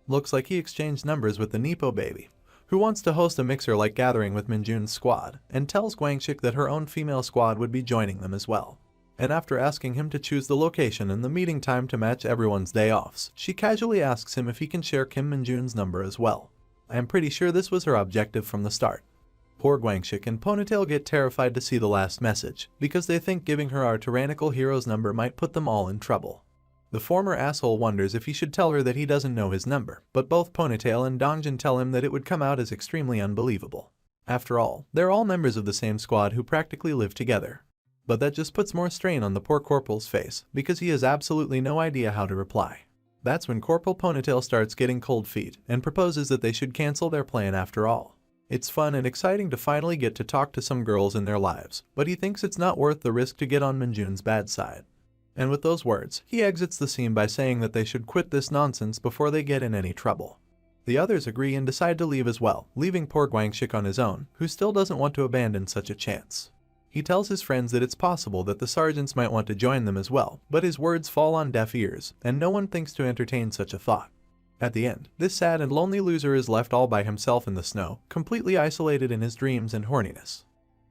Looks like he exchanged numbers with the Nepo baby, who wants to host a mixer-like gathering with Minjun's squad, and tells Guangxi that her own female squad would be joining them as well. And after asking him to choose the location and the meeting time to match everyone's day offs, she casually asks him if he can share Kim Minjun's number as well. I am pretty sure this was her objective from the start. Poor Guangxi and Ponytail get terrified to see the last message, because they think giving her our tyrannical hero's number might put them all in trouble. The former asshole wonders if he should tell her that he doesn't know his number, but both Ponytail and Dongjin tell him that it would come out as extremely unbelievable. After all, they're all members of the same squad who practically live together. But that just puts more strain on the poor Corporal's face, because he has absolutely no idea how to reply. That's when Corporal Ponytail starts getting cold feet and proposes that they should cancel their plan after all. It's fun and exciting to finally get to talk to some girls in their lives, but he thinks it's not worth the risk to get on Minjun's bad side. And with those words, he exits the scene by saying that they should quit this nonsense before they get in any trouble. The others agree and decide to leave as well, leaving poor Guangxi on his own, who still doesn't want to abandon such a chance. He tells his friends that it's possible that the sergeants might want to join them as well, but his words fall on deaf ears, and no one thinks to entertain such a thought. At the end, this sad and lonely loser is left all by himself in the snow, completely isolated in his dreams and horniness.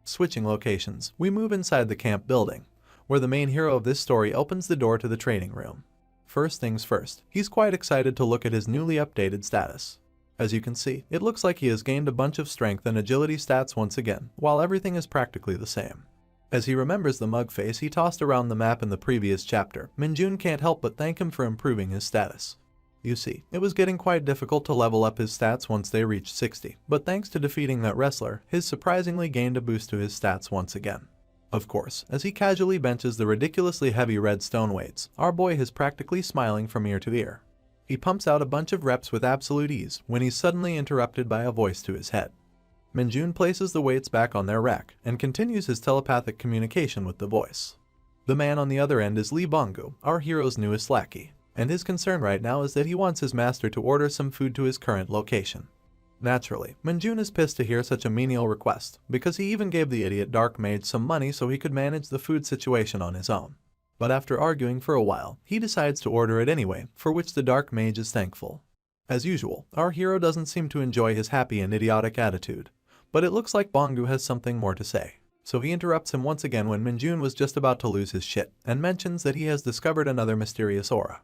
Switching locations, we move inside the camp building, where the main hero of this story opens the door to the training room. First things first, he's quite excited to look at his newly updated status. As you can see, it looks like he has gained a bunch of strength and agility stats once again, while everything is practically the same. As he remembers the mug face he tossed around the map in the previous chapter, Minjun can't help but thank him for improving his status. You see, it was getting quite difficult to level up his stats once they reached 60, but thanks to defeating that wrestler, his surprisingly gained a boost to his stats once again. Of course, as he casually benches the ridiculously heavy red stone weights, our boy is practically smiling from ear to ear. He pumps out a bunch of reps with absolute ease when he's suddenly interrupted by a voice to his head. Minjun places the weights back on their rack and continues his telepathic communication with the voice. The man on the other end is Lee Bongu, our hero's newest lackey, and his concern right now is that he wants his master to order some food to his current location. Naturally, Minjun is pissed to hear such a menial request, because he even gave the idiot Dark Mage some money so he could manage the food situation on his own. But after arguing for a while, he decides to order it anyway, for which the Dark Mage is thankful. As usual, our hero doesn't seem to enjoy his happy and idiotic attitude, but it looks like Bongu has something more to say. So he interrupts him once again when Minjun was just about to lose his shit, and mentions that he has discovered another mysterious aura.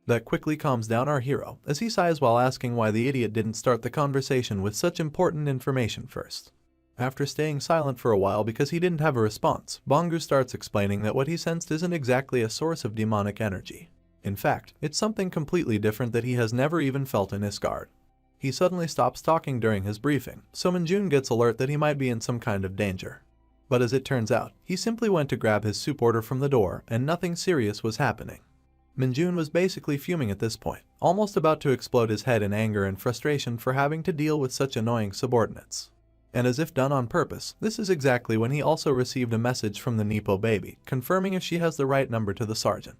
That quickly calms down our hero, as he sighs while asking why the idiot didn't start the conversation with such important information first. After staying silent for a while because he didn't have a response, Bongu starts explaining that what he sensed isn't exactly a source of demonic energy. In fact, it's something completely different that he has never even felt in Isgard. He suddenly stops talking during his briefing, so Minjun gets alert that he might be in some kind of danger. But as it turns out, he simply went to grab his soup order from the door and nothing serious was happening. Minjun was basically fuming at this point, almost about to explode his head in anger and frustration for having to deal with such annoying subordinates. And as if done on purpose, this is exactly when he also received a message from the Nepo baby, confirming if she has the right number to the sergeant.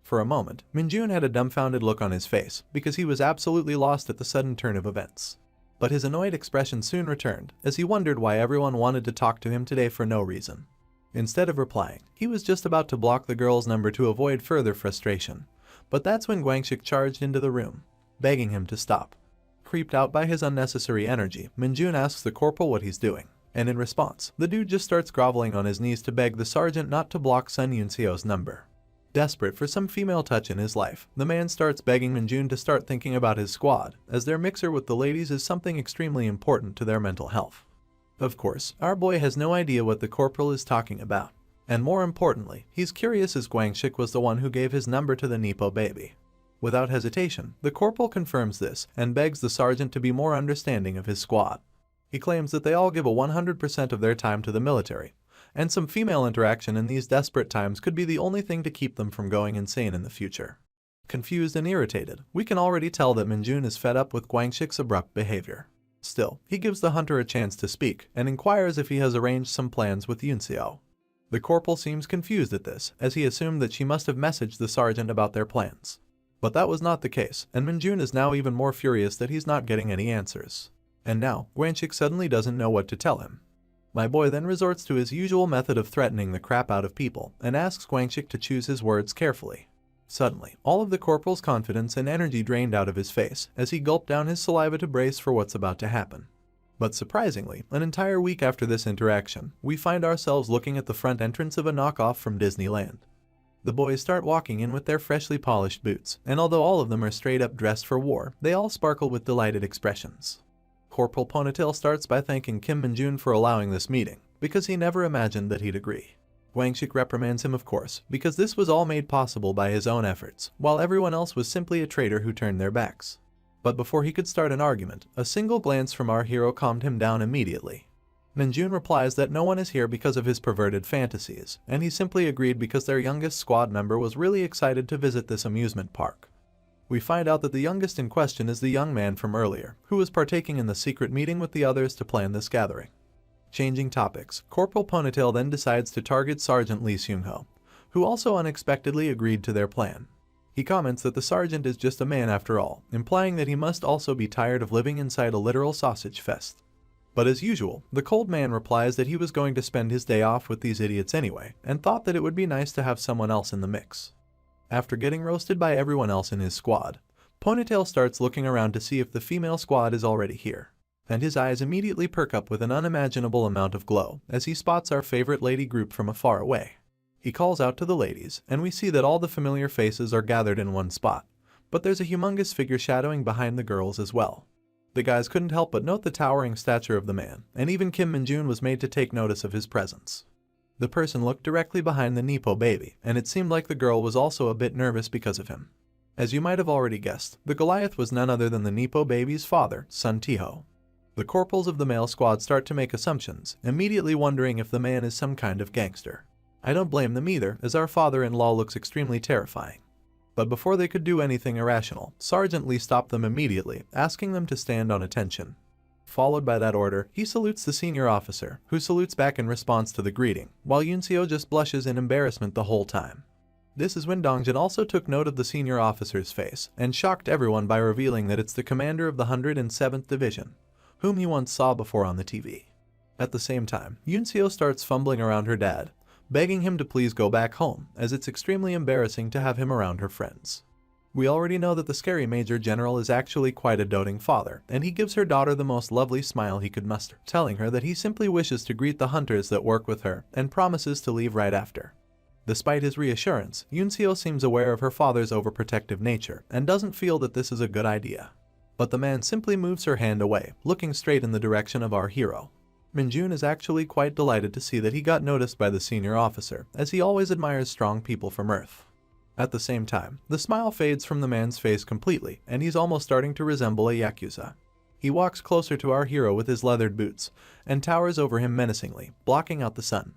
For a moment, Minjun had a dumbfounded look on his face, because he was absolutely lost at the sudden turn of events. But his annoyed expression soon returned, as he wondered why everyone wanted to talk to him today for no reason. Instead of replying, he was just about to block the girl's number to avoid further frustration. But that's when Guangxik charged into the room, begging him to stop. Creeped out by his unnecessary energy, Minjun asks the corporal what he's doing, and in response, the dude just starts groveling on his knees to beg the sergeant not to block Sun Yunseo's number. Desperate for some female touch in his life, the man starts begging Minjun to start thinking about his squad, as their mixer with the ladies is something extremely important to their mental health. Of course, our boy has no idea what the corporal is talking about, and more importantly, he's curious as Guangxik was the one who gave his number to the Nepo baby. Without hesitation, the corporal confirms this and begs the sergeant to be more understanding of his squad. He claims that they all give a 100% of their time to the military, and some female interaction in these desperate times could be the only thing to keep them from going insane in the future. Confused and irritated, we can already tell that Minjun is fed up with Guangxik's abrupt behavior. Still, he gives the hunter a chance to speak and inquires if he has arranged some plans with Yunseo. The corporal seems confused at this, as he assumed that she must have messaged the sergeant about their plans. But that was not the case, and Minjun is now even more furious that he's not getting any answers. And now, Guangxik suddenly doesn't know what to tell him. My boy then resorts to his usual method of threatening the crap out of people and asks Guangxik to choose his words carefully. Suddenly, all of the corporal's confidence and energy drained out of his face as he gulped down his saliva to brace for what's about to happen. But surprisingly, an entire week after this interaction, we find ourselves looking at the front entrance of a knockoff from Disneyland. The boys start walking in with their freshly polished boots, and although all of them are straight up dressed for war, they all sparkle with delighted expressions. Corporal Ponytail starts by thanking Kim Minjun for allowing this meeting, because he never imagined that he'd agree. Guangxik reprimands him of course, because this was all made possible by his own efforts, while everyone else was simply a traitor who turned their backs. But before he could start an argument, a single glance from our hero calmed him down immediately. Minjun replies that no one is here because of his perverted fantasies, and he simply agreed because their youngest squad member was really excited to visit this amusement park. We find out that the youngest in question is the young man from earlier, who was partaking in the secret meeting with the others to plan this gathering. Changing topics, Corporal Ponytail then decides to target Sergeant Lee Seung-ho, who also unexpectedly agreed to their plan. He comments that the sergeant is just a man after all, implying that he must also be tired of living inside a literal sausage fest. But as usual, the cold man replies that he was going to spend his day off with these idiots anyway, and thought that it would be nice to have someone else in the mix. After getting roasted by everyone else in his squad, Ponytail starts looking around to see if the female squad is already here, and his eyes immediately perk up with an unimaginable amount of glow as he spots our favorite lady group from afar away. He calls out to the ladies, and we see that all the familiar faces are gathered in one spot, but there's a humongous figure shadowing behind the girls as well. The guys couldn't help but note the towering stature of the man, and even Kim Minjun was made to take notice of his presence. The person looked directly behind the Nepo baby, and it seemed like the girl was also a bit nervous because of him. As you might have already guessed, the Goliath was none other than the Nepo baby's father, Sun Tiho. The corporals of the male squad start to make assumptions, immediately wondering if the man is some kind of gangster. I don't blame them either, as our father-in-law looks extremely terrifying. But before they could do anything irrational, Sergeant Lee stopped them immediately, asking them to stand on attention. Followed by that order, he salutes the senior officer, who salutes back in response to the greeting, while Yunseo just blushes in embarrassment the whole time. This is when Dongjin also took note of the senior officer's face, and shocked everyone by revealing that it's the commander of the 107th Division, whom he once saw before on the TV. At the same time, Yunseo starts fumbling around her dad, begging him to please go back home, as it's extremely embarrassing to have him around her friends. We already know that the scary Major General is actually quite a doting father, and he gives her daughter the most lovely smile he could muster, telling her that he simply wishes to greet the hunters that work with her, and promises to leave right after. Despite his reassurance, Yunseo seems aware of her father's overprotective nature, and doesn't feel that this is a good idea. But the man simply moves her hand away, looking straight in the direction of our hero. Minjun is actually quite delighted to see that he got noticed by the senior officer, as he always admires strong people from Earth. At the same time, the smile fades from the man's face completely, and he's almost starting to resemble a Yakuza. He walks closer to our hero with his leathered boots, and towers over him menacingly, blocking out the sun.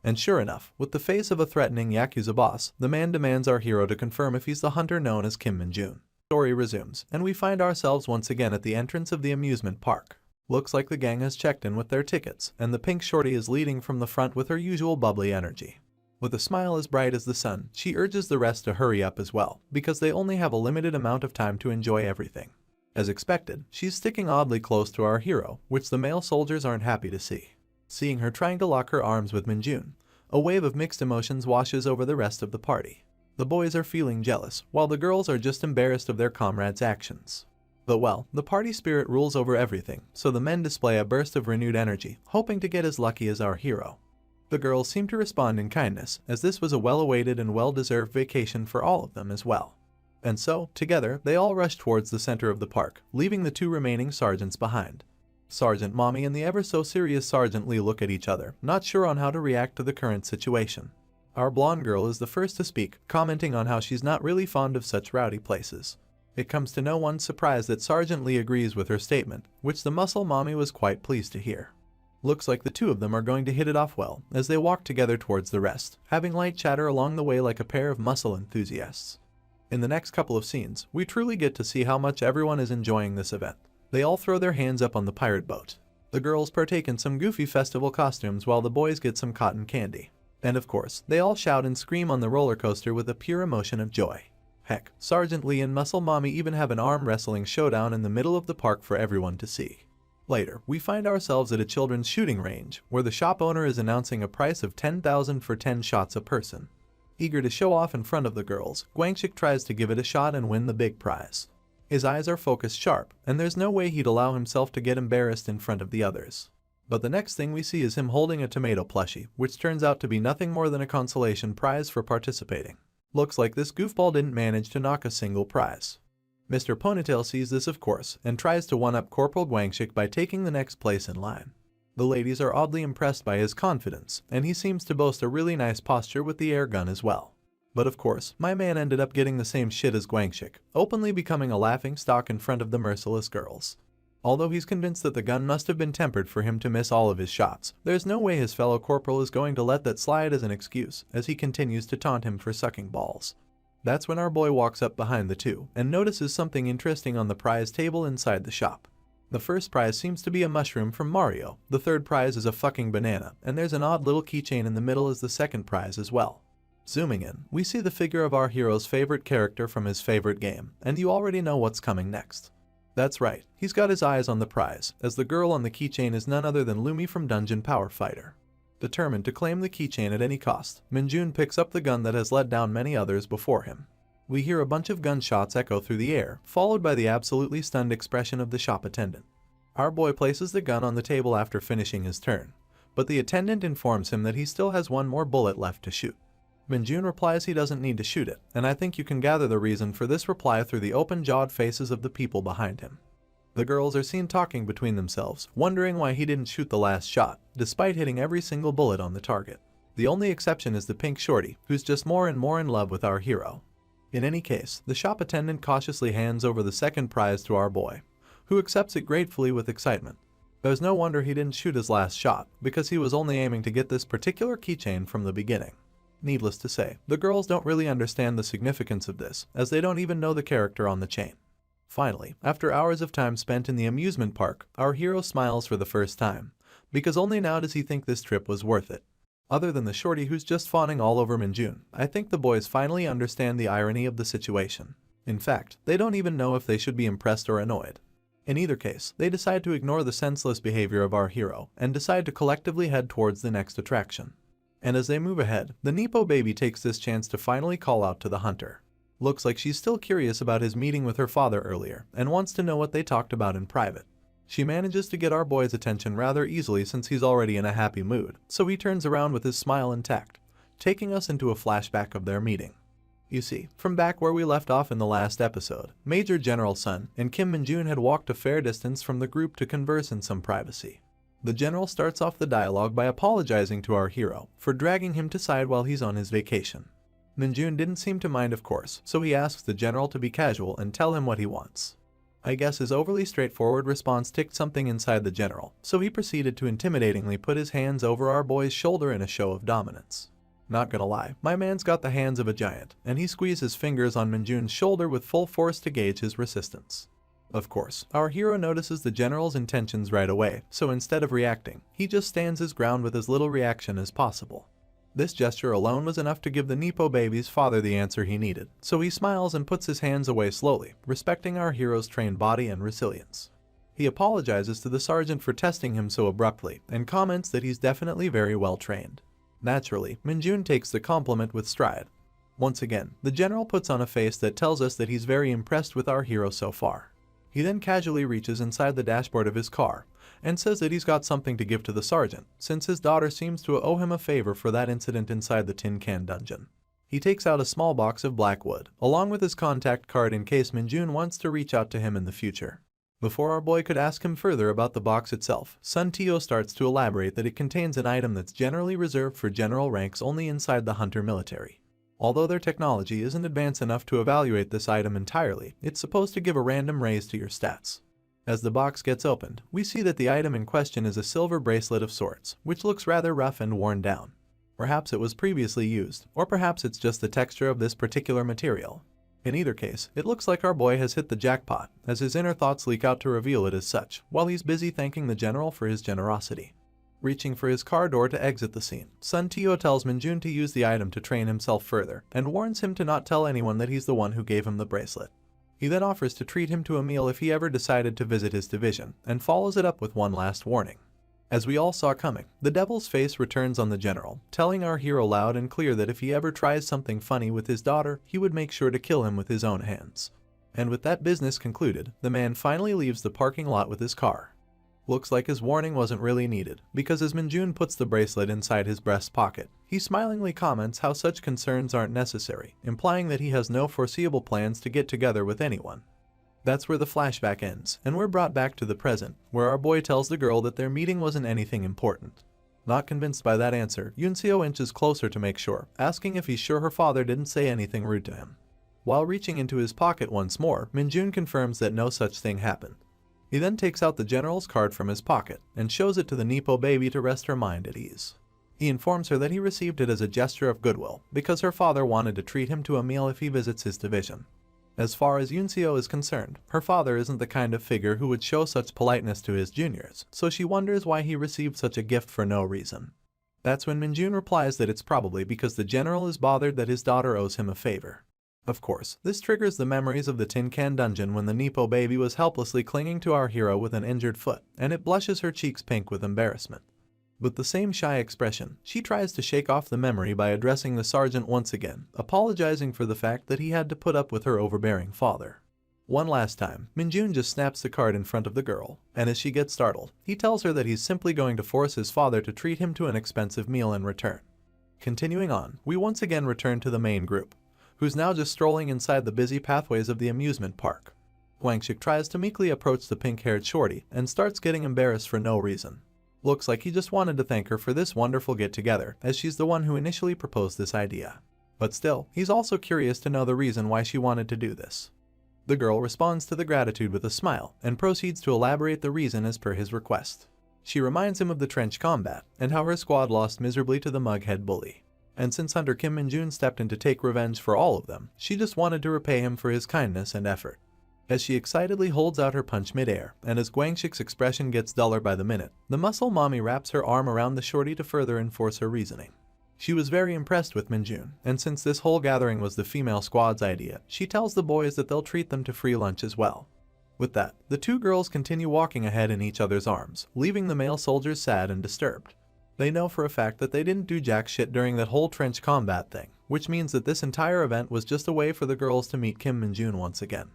And sure enough, with the face of a threatening Yakuza boss, the man demands our hero to confirm if he's the hunter known as Kim Minjun. Story resumes, and we find ourselves once again at the entrance of the amusement park. Looks like the gang has checked in with their tickets, and the pink shorty is leading from the front with her usual bubbly energy. With a smile as bright as the sun, she urges the rest to hurry up as well, because they only have a limited amount of time to enjoy everything. As expected, she's sticking oddly close to our hero, which the male soldiers aren't happy to see. Seeing her trying to lock her arms with Minjun, a wave of mixed emotions washes over the rest of the party. The boys are feeling jealous, while the girls are just embarrassed of their comrades' actions. But well, the party spirit rules over everything, so the men display a burst of renewed energy, hoping to get as lucky as our hero. The girls seem to respond in kindness, as this was a well-awaited and well-deserved vacation for all of them as well. And so, together, they all rush towards the center of the park, leaving the two remaining sergeants behind. Sergeant Mommy and the ever-so-serious Sergeant Lee look at each other, not sure on how to react to the current situation. Our blonde girl is the first to speak, commenting on how she's not really fond of such rowdy places. It comes to no one's surprise that Sergeant Lee agrees with her statement, which the muscle mommy was quite pleased to hear. Looks like the two of them are going to hit it off well, as they walk together towards the rest, having light chatter along the way like a pair of muscle enthusiasts. In the next couple of scenes, we truly get to see how much everyone is enjoying this event. They all throw their hands up on the pirate boat. The girls partake in some goofy festival costumes while the boys get some cotton candy. And of course, they all shout and scream on the roller coaster with a pure emotion of joy. Heck, Sergeant Lee and Muscle Mommy even have an arm wrestling showdown in the middle of the park for everyone to see. Later, we find ourselves at a children's shooting range, where the shop owner is announcing a price of 10,000 for 10 shots a person. Eager to show off in front of the girls, Guangxik tries to give it a shot and win the big prize. His eyes are focused sharp, and there's no way he'd allow himself to get embarrassed in front of the others. But the next thing we see is him holding a tomato plushie, which turns out to be nothing more than a consolation prize for participating. Looks like this goofball didn't manage to knock a single prize. Mr. Ponytail sees this of course, and tries to one-up Corporal Guangxik by taking the next place in line. The ladies are oddly impressed by his confidence, and he seems to boast a really nice posture with the air gun as well. But of course, my man ended up getting the same shit as Guangxik, openly becoming a laughing stock in front of the merciless girls. Although he's convinced that the gun must have been tempered for him to miss all of his shots, there's no way his fellow corporal is going to let that slide as an excuse, as he continues to taunt him for sucking balls. That's when our boy walks up behind the two, and notices something interesting on the prize table inside the shop. The first prize seems to be a mushroom from Mario, the third prize is a fucking banana, and there's an odd little keychain in the middle as the second prize as well. Zooming in, we see the figure of our hero's favorite character from his favorite game, and you already know what's coming next. That's right, he's got his eyes on the prize, as the girl on the keychain is none other than Lumi from Dungeon Power Fighter. Determined to claim the keychain at any cost, Minjun picks up the gun that has let down many others before him. We hear a bunch of gunshots echo through the air, followed by the absolutely stunned expression of the shop attendant. Our boy places the gun on the table after finishing his turn, but the attendant informs him that he still has one more bullet left to shoot. Minjun replies he doesn't need to shoot it, and I think you can gather the reason for this reply through the open-jawed faces of the people behind him. The girls are seen talking between themselves, wondering why he didn't shoot the last shot, despite hitting every single bullet on the target. The only exception is the pink shorty, who's just more and more in love with our hero. In any case, the shop attendant cautiously hands over the second prize to our boy, who accepts it gratefully with excitement. There's no wonder he didn't shoot his last shot, because he was only aiming to get this particular keychain from the beginning. Needless to say, the girls don't really understand the significance of this, as they don't even know the character on the chain. Finally, after hours of time spent in the amusement park, our hero smiles for the first time, because only now does he think this trip was worth it. Other than the shorty who's just fawning all over Minjun, I think the boys finally understand the irony of the situation. In fact, they don't even know if they should be impressed or annoyed. In either case, they decide to ignore the senseless behavior of our hero and decide to collectively head towards the next attraction. And as they move ahead, the Nepo baby takes this chance to finally call out to the hunter. Looks like she's still curious about his meeting with her father earlier and wants to know what they talked about in private. She manages to get our boy's attention rather easily since he's already in a happy mood, so he turns around with his smile intact, taking us into a flashback of their meeting. You see, from back where we left off in the last episode, Major General Sun and Kim Minjun had walked a fair distance from the group to converse in some privacy. The general starts off the dialogue by apologizing to our hero for dragging him to side while he's on his vacation. Minjun didn't seem to mind, of course, so he asks the general to be casual and tell him what he wants. I guess his overly straightforward response ticked something inside the general, so he proceeded to intimidatingly put his hands over our boy's shoulder in a show of dominance. Not gonna lie, my man's got the hands of a giant, and he squeezed his fingers on Minjun's shoulder with full force to gauge his resistance. Of course, our hero notices the general's intentions right away, so instead of reacting, he just stands his ground with as little reaction as possible. This gesture alone was enough to give the Nepo baby's father the answer he needed, so he smiles and puts his hands away slowly, respecting our hero's trained body and resilience. He apologizes to the sergeant for testing him so abruptly, and comments that he's definitely very well trained. Naturally, Minjun takes the compliment with stride. Once again, the general puts on a face that tells us that he's very impressed with our hero so far. He then casually reaches inside the dashboard of his car and says that he's got something to give to the sergeant, since his daughter seems to owe him a favor for that incident inside the tin can dungeon. He takes out a small box of black wood, along with his contact card in case Minjun wants to reach out to him in the future. Before our boy could ask him further about the box itself, Sun Tio starts to elaborate that it contains an item that's generally reserved for general ranks only inside the hunter military. Although their technology isn't advanced enough to evaluate this item entirely, it's supposed to give a random raise to your stats. As the box gets opened, we see that the item in question is a silver bracelet of sorts, which looks rather rough and worn down. Perhaps it was previously used, or perhaps it's just the texture of this particular material. In either case, it looks like our boy has hit the jackpot, as his inner thoughts leak out to reveal it as such, while he's busy thanking the general for his generosity. Reaching for his car door to exit the scene, Sun Tio tells Minjun to use the item to train himself further, and warns him to not tell anyone that he's the one who gave him the bracelet. He then offers to treat him to a meal if he ever decided to visit his division, and follows it up with one last warning. As we all saw coming, the devil's face returns on the general, telling our hero loud and clear that if he ever tries something funny with his daughter, he would make sure to kill him with his own hands. And with that business concluded, the man finally leaves the parking lot with his car. Looks like his warning wasn't really needed, because as Minjun puts the bracelet inside his breast pocket, he smilingly comments how such concerns aren't necessary, implying that he has no foreseeable plans to get together with anyone. That's where the flashback ends, and we're brought back to the present, where our boy tells the girl that their meeting wasn't anything important. Not convinced by that answer, Yunseo inches closer to make sure, asking if he's sure her father didn't say anything rude to him. While reaching into his pocket once more, Minjun confirms that no such thing happened. He then takes out the general's card from his pocket and shows it to the Nepo baby to rest her mind at ease. He informs her that he received it as a gesture of goodwill because her father wanted to treat him to a meal if he visits his division. As far as Yunseo is concerned, her father isn't the kind of figure who would show such politeness to his juniors, so she wonders why he received such a gift for no reason. That's when Minjun replies that it's probably because the general is bothered that his daughter owes him a favor. Of course, this triggers the memories of the tin can dungeon when the Nepo baby was helplessly clinging to our hero with an injured foot, and it blushes her cheeks pink with embarrassment. With the same shy expression, she tries to shake off the memory by addressing the sergeant once again, apologizing for the fact that he had to put up with her overbearing father. One last time, Minjun just snaps the card in front of the girl, and as she gets startled, he tells her that he's simply going to force his father to treat him to an expensive meal in return. Continuing on, we once again return to the main group, who's now just strolling inside the busy pathways of the amusement park. Guangxik tries to meekly approach the pink-haired shorty and starts getting embarrassed for no reason. Looks like he just wanted to thank her for this wonderful get-together, as she's the one who initially proposed this idea. But still, he's also curious to know the reason why she wanted to do this. The girl responds to the gratitude with a smile and proceeds to elaborate the reason as per his request. She reminds him of the trench combat and how her squad lost miserably to the mughead bully. And since Hunter Kim Min-jun stepped in to take revenge for all of them, she just wanted to repay him for his kindness and effort. As she excitedly holds out her punch midair, and as Gwangshik's expression gets duller by the minute, the muscle mommy wraps her arm around the shorty to further enforce her reasoning. She was very impressed with Min-jun, and since this whole gathering was the female squad's idea, she tells the boys that they'll treat them to free lunch as well. With that, the two girls continue walking ahead in each other's arms, leaving the male soldiers sad and disturbed. They know for a fact that they didn't do jack shit during that whole trench combat thing, which means that this entire event was just a way for the girls to meet Kim Min-jun once again.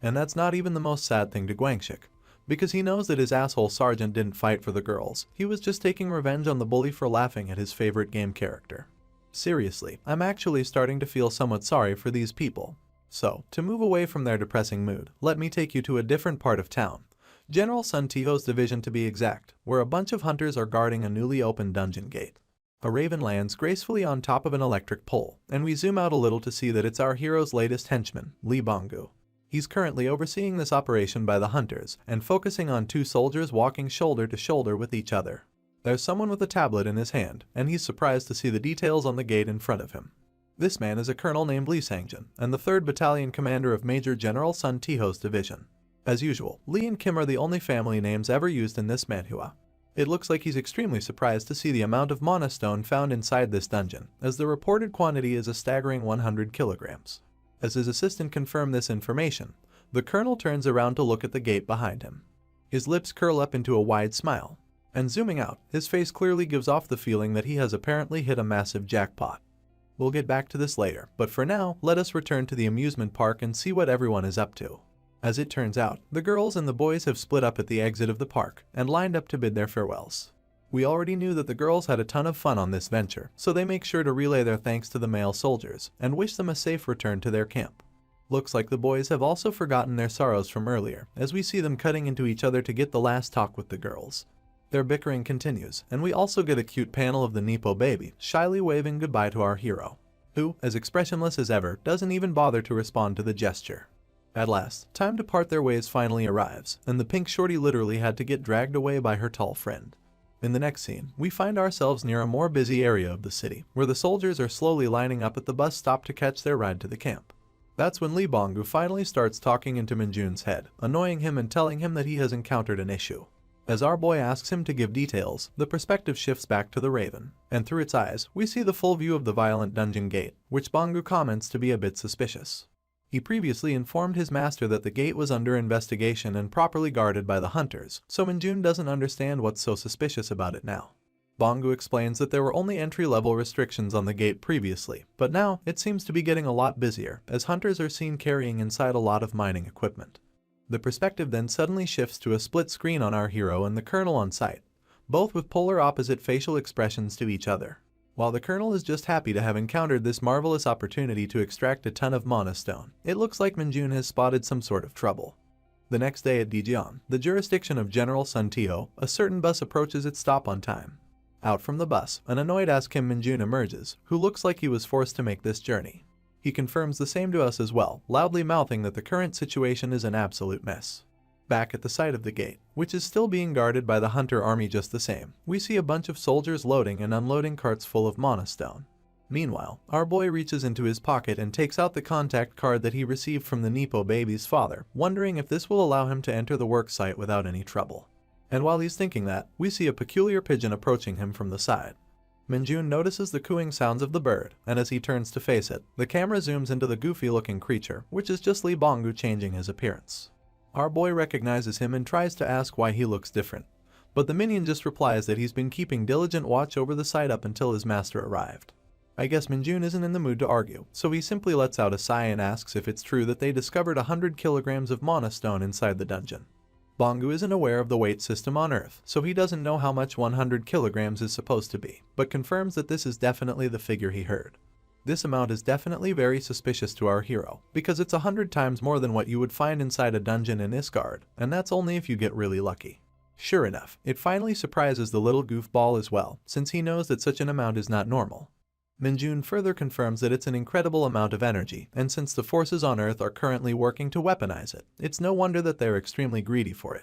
And that's not even the most sad thing to Gwangshik, because he knows that his asshole sergeant didn't fight for the girls, he was just taking revenge on the bully for laughing at his favorite game character. Seriously, I'm actually starting to feel somewhat sorry for these people. So, to move away from their depressing mood, let me take you to a different part of town. General Sun Tiho's division to be exact, where a bunch of hunters are guarding a newly opened dungeon gate. A raven lands gracefully on top of an electric pole, and we zoom out a little to see that it's our hero's latest henchman, Lee Bong-gu. He's currently overseeing this operation by the hunters, and focusing on two soldiers walking shoulder to shoulder with each other. There's someone with a tablet in his hand, and he's surprised to see the details on the gate in front of him. This man is a colonel named Lee Sang-jin, and the 3rd Battalion commander of Major General Sun Tiho's division. As usual, Lee and Kim are the only family names ever used in this manhua. It looks like he's extremely surprised to see the amount of mana stone found inside this dungeon, as the reported quantity is a staggering 100 kilograms. As his assistant confirmed this information, the colonel turns around to look at the gate behind him. His lips curl up into a wide smile, and zooming out, his face clearly gives off the feeling that he has apparently hit a massive jackpot. We'll get back to this later, but for now, let us return to the amusement park and see what everyone is up to. As it turns out, the girls and the boys have split up at the exit of the park and lined up to bid their farewells. We already knew that the girls had a ton of fun on this venture, so they make sure to relay their thanks to the male soldiers and wish them a safe return to their camp. Looks like the boys have also forgotten their sorrows from earlier, as we see them cutting into each other to get the last talk with the girls. Their bickering continues, and we also get a cute panel of the Nepo baby shyly waving goodbye to our hero, who, as expressionless as ever, doesn't even bother to respond to the gesture. At last, time to part their ways finally arrives, and the pink shorty literally had to get dragged away by her tall friend. In the next scene, we find ourselves near a more busy area of the city, where the soldiers are slowly lining up at the bus stop to catch their ride to the camp. That's when Lee Bong-gu finally starts talking into Min-jun's head, annoying him and telling him that he has encountered an issue. As our boy asks him to give details, the perspective shifts back to the raven, and through its eyes, we see the full view of the violent dungeon gate, which Bong-gu comments to be a bit suspicious. He previously informed his master that the gate was under investigation and properly guarded by the hunters, so Min-jun doesn't understand what's so suspicious about it now. Bong-gu explains that there were only entry-level restrictions on the gate previously, but now it seems to be getting a lot busier, as hunters are seen carrying inside a lot of mining equipment. The perspective then suddenly shifts to a split screen on our hero and the colonel on site, both with polar opposite facial expressions to each other. While the colonel is just happy to have encountered this marvelous opportunity to extract a ton of mana stone, it looks like Min-jun has spotted some sort of trouble. The next day at Daejeon, the jurisdiction of General Sun Tiho, a certain bus approaches its stop on time. Out from the bus, an annoyed-ass Kim Min-jun emerges, who looks like he was forced to make this journey. He confirms the same to us as well, loudly mouthing that the current situation is an absolute mess. Back at the site of the gate, which is still being guarded by the hunter army just the same, we see a bunch of soldiers loading and unloading carts full of mana stone. Meanwhile, our boy reaches into his pocket and takes out the contact card that he received from the Nepo baby's father, wondering if this will allow him to enter the work site without any trouble. And while he's thinking that, we see a peculiar pigeon approaching him from the side. Min-jun notices the cooing sounds of the bird, and as he turns to face it, the camera zooms into the goofy-looking creature, which is just Lee Bong-gu changing his appearance. Our boy recognizes him and tries to ask why he looks different, but the minion just replies that he's been keeping diligent watch over the site up until his master arrived. I guess Min-jun isn't in the mood to argue, so he simply lets out a sigh and asks if it's true that they discovered 100 kilograms of mana stone inside the dungeon. Bong-gu isn't aware of the weight system on Earth, so he doesn't know how much 100 kilograms is supposed to be, but confirms that this is definitely the figure he heard. This amount is definitely very suspicious to our hero, because it's 100 times more than what you would find inside a dungeon in Isgard, and that's only if you get really lucky. Sure enough, it finally surprises the little goofball as well, since he knows that such an amount is not normal. Minjun further confirms that it's an incredible amount of energy, and since the forces on Earth are currently working to weaponize it, it's no wonder that they're extremely greedy for it.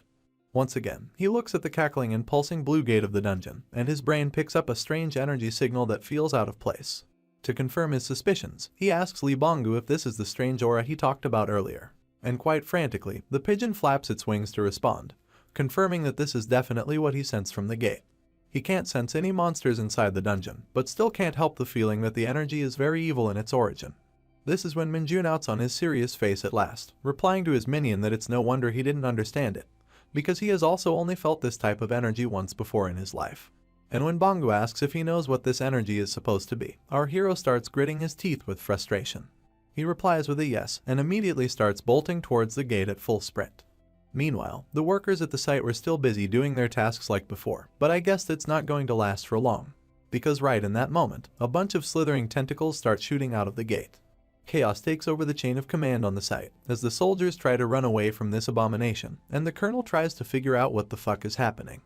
Once again, he looks at the cackling and pulsing blue gate of the dungeon, and his brain picks up a strange energy signal that feels out of place. To confirm his suspicions, he asks Li Bongu if this is the strange aura he talked about earlier. And quite frantically, the pigeon flaps its wings to respond, confirming that this is definitely what he sensed from the gate. He can't sense any monsters inside the dungeon, but still can't help the feeling that the energy is very evil in its origin. This is when Minjun outs on his serious face at last, replying to his minion that it's no wonder he didn't understand it, because he has also only felt this type of energy once before in his life. And when Bongo asks if he knows what this energy is supposed to be, our hero starts gritting his teeth with frustration. He replies with a yes, and immediately starts bolting towards the gate at full sprint. Meanwhile, the workers at the site were still busy doing their tasks like before, but I guess it's not going to last for long. Because right in that moment, a bunch of slithering tentacles start shooting out of the gate. Chaos takes over the chain of command on the site, as the soldiers try to run away from this abomination, and the colonel tries to figure out what the fuck is happening.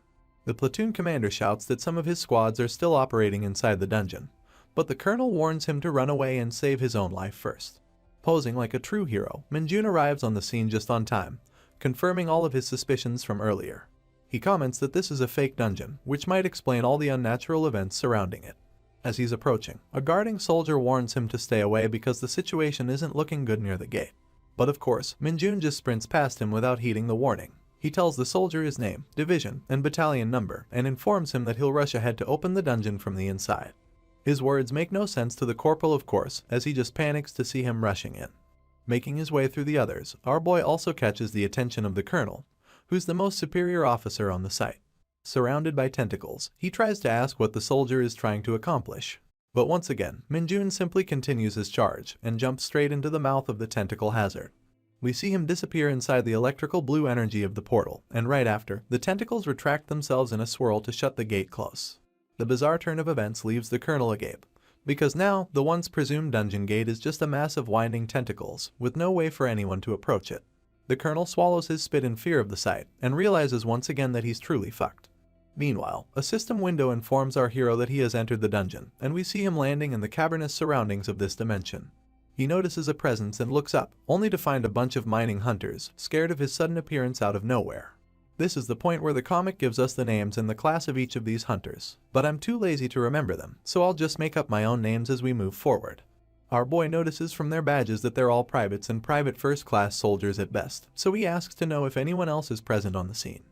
The platoon commander shouts that some of his squads are still operating inside the dungeon, but the colonel warns him to run away and save his own life first. Posing like a true hero, Minjun arrives on the scene just on time, confirming all of his suspicions from earlier. He comments that this is a fake dungeon, which might explain all the unnatural events surrounding it. As he's approaching, a guarding soldier warns him to stay away because the situation isn't looking good near the gate. But of course, Minjun just sprints past him without heeding the warning. He tells the soldier his name, division, and battalion number, and informs him that he'll rush ahead to open the dungeon from the inside. His words make no sense to the corporal, of course, as he just panics to see him rushing in. Making his way through the others, our boy also catches the attention of the colonel, who's the most superior officer on the site. Surrounded by tentacles, he tries to ask what the soldier is trying to accomplish. But once again, Minjun simply continues his charge and jumps straight into the mouth of the tentacle hazard. We see him disappear inside the electrical blue energy of the portal, and right after, the tentacles retract themselves in a swirl to shut the gate close. The bizarre turn of events leaves the colonel agape, because now the once presumed dungeon gate is just a mass of winding tentacles, with no way for anyone to approach it. The colonel swallows his spit in fear of the sight, and realizes once again that he's truly fucked. Meanwhile, a system window informs our hero that he has entered the dungeon, and we see him landing in the cavernous surroundings of this dimension. He notices a presence and looks up, only to find a bunch of mining hunters, scared of his sudden appearance out of nowhere. This is the point where the comic gives us the names and the class of each of these hunters, but I'm too lazy to remember them, so I'll just make up my own names as we move forward. Our boy notices from their badges that they're all privates and private first-class soldiers at best, so he asks to know if anyone else is present on the scene.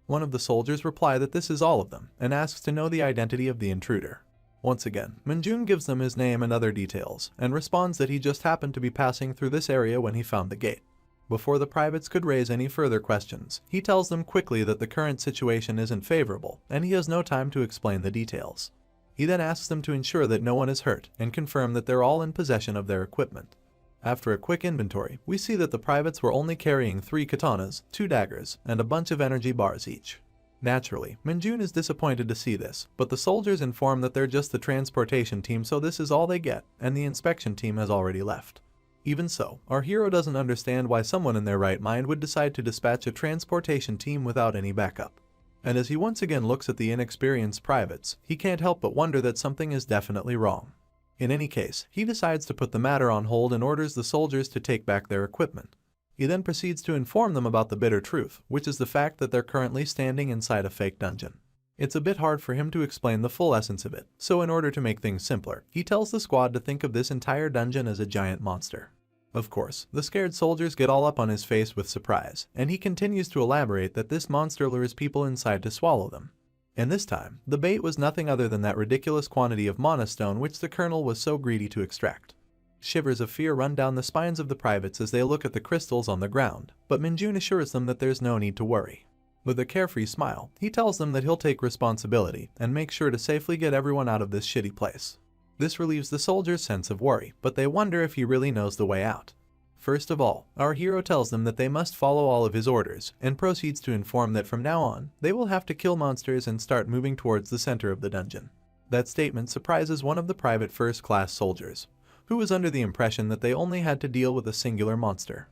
One of the soldiers reply that this is all of them, and asks to know the identity of the intruder. Once again, Minjun gives them his name and other details, and responds that he just happened to be passing through this area when he found the gate. Before the privates could raise any further questions, he tells them quickly that the current situation isn't favorable, and he has no time to explain the details. He then asks them to ensure that no one is hurt, and confirm that they're all in possession of their equipment. After a quick inventory, we see that the privates were only carrying 3 katanas, 2 daggers, and a bunch of energy bars each. Naturally, Minjun is disappointed to see this, but the soldiers inform that they're just the transportation team, so this is all they get, and the inspection team has already left. Even so, our hero doesn't understand why someone in their right mind would decide to dispatch a transportation team without any backup. And as he once again looks at the inexperienced privates, he can't help but wonder that something is definitely wrong. In any case, he decides to put the matter on hold and orders the soldiers to take back their equipment. He then proceeds to inform them about the bitter truth, which is the fact that they're currently standing inside a fake dungeon. It's a bit hard for him to explain the full essence of it, so in order to make things simpler, he tells the squad to think of this entire dungeon as a giant monster. Of course, the scared soldiers get all up on his face with surprise, and he continues to elaborate that this monster lures people inside to swallow them. And this time, the bait was nothing other than that ridiculous quantity of mana stone which the colonel was so greedy to extract. Shivers of fear run down the spines of the privates as they look at the crystals on the ground, but Minjun assures them that there's no need to worry. With a carefree smile, he tells them that he'll take responsibility and make sure to safely get everyone out of this shitty place. This relieves the soldiers' sense of worry, but they wonder if he really knows the way out. First of all, our hero tells them that they must follow all of his orders, and proceeds to inform that from now on, they will have to kill monsters and start moving towards the center of the dungeon. That statement surprises one of the private first-class soldiers, who was under the impression that they only had to deal with a singular monster.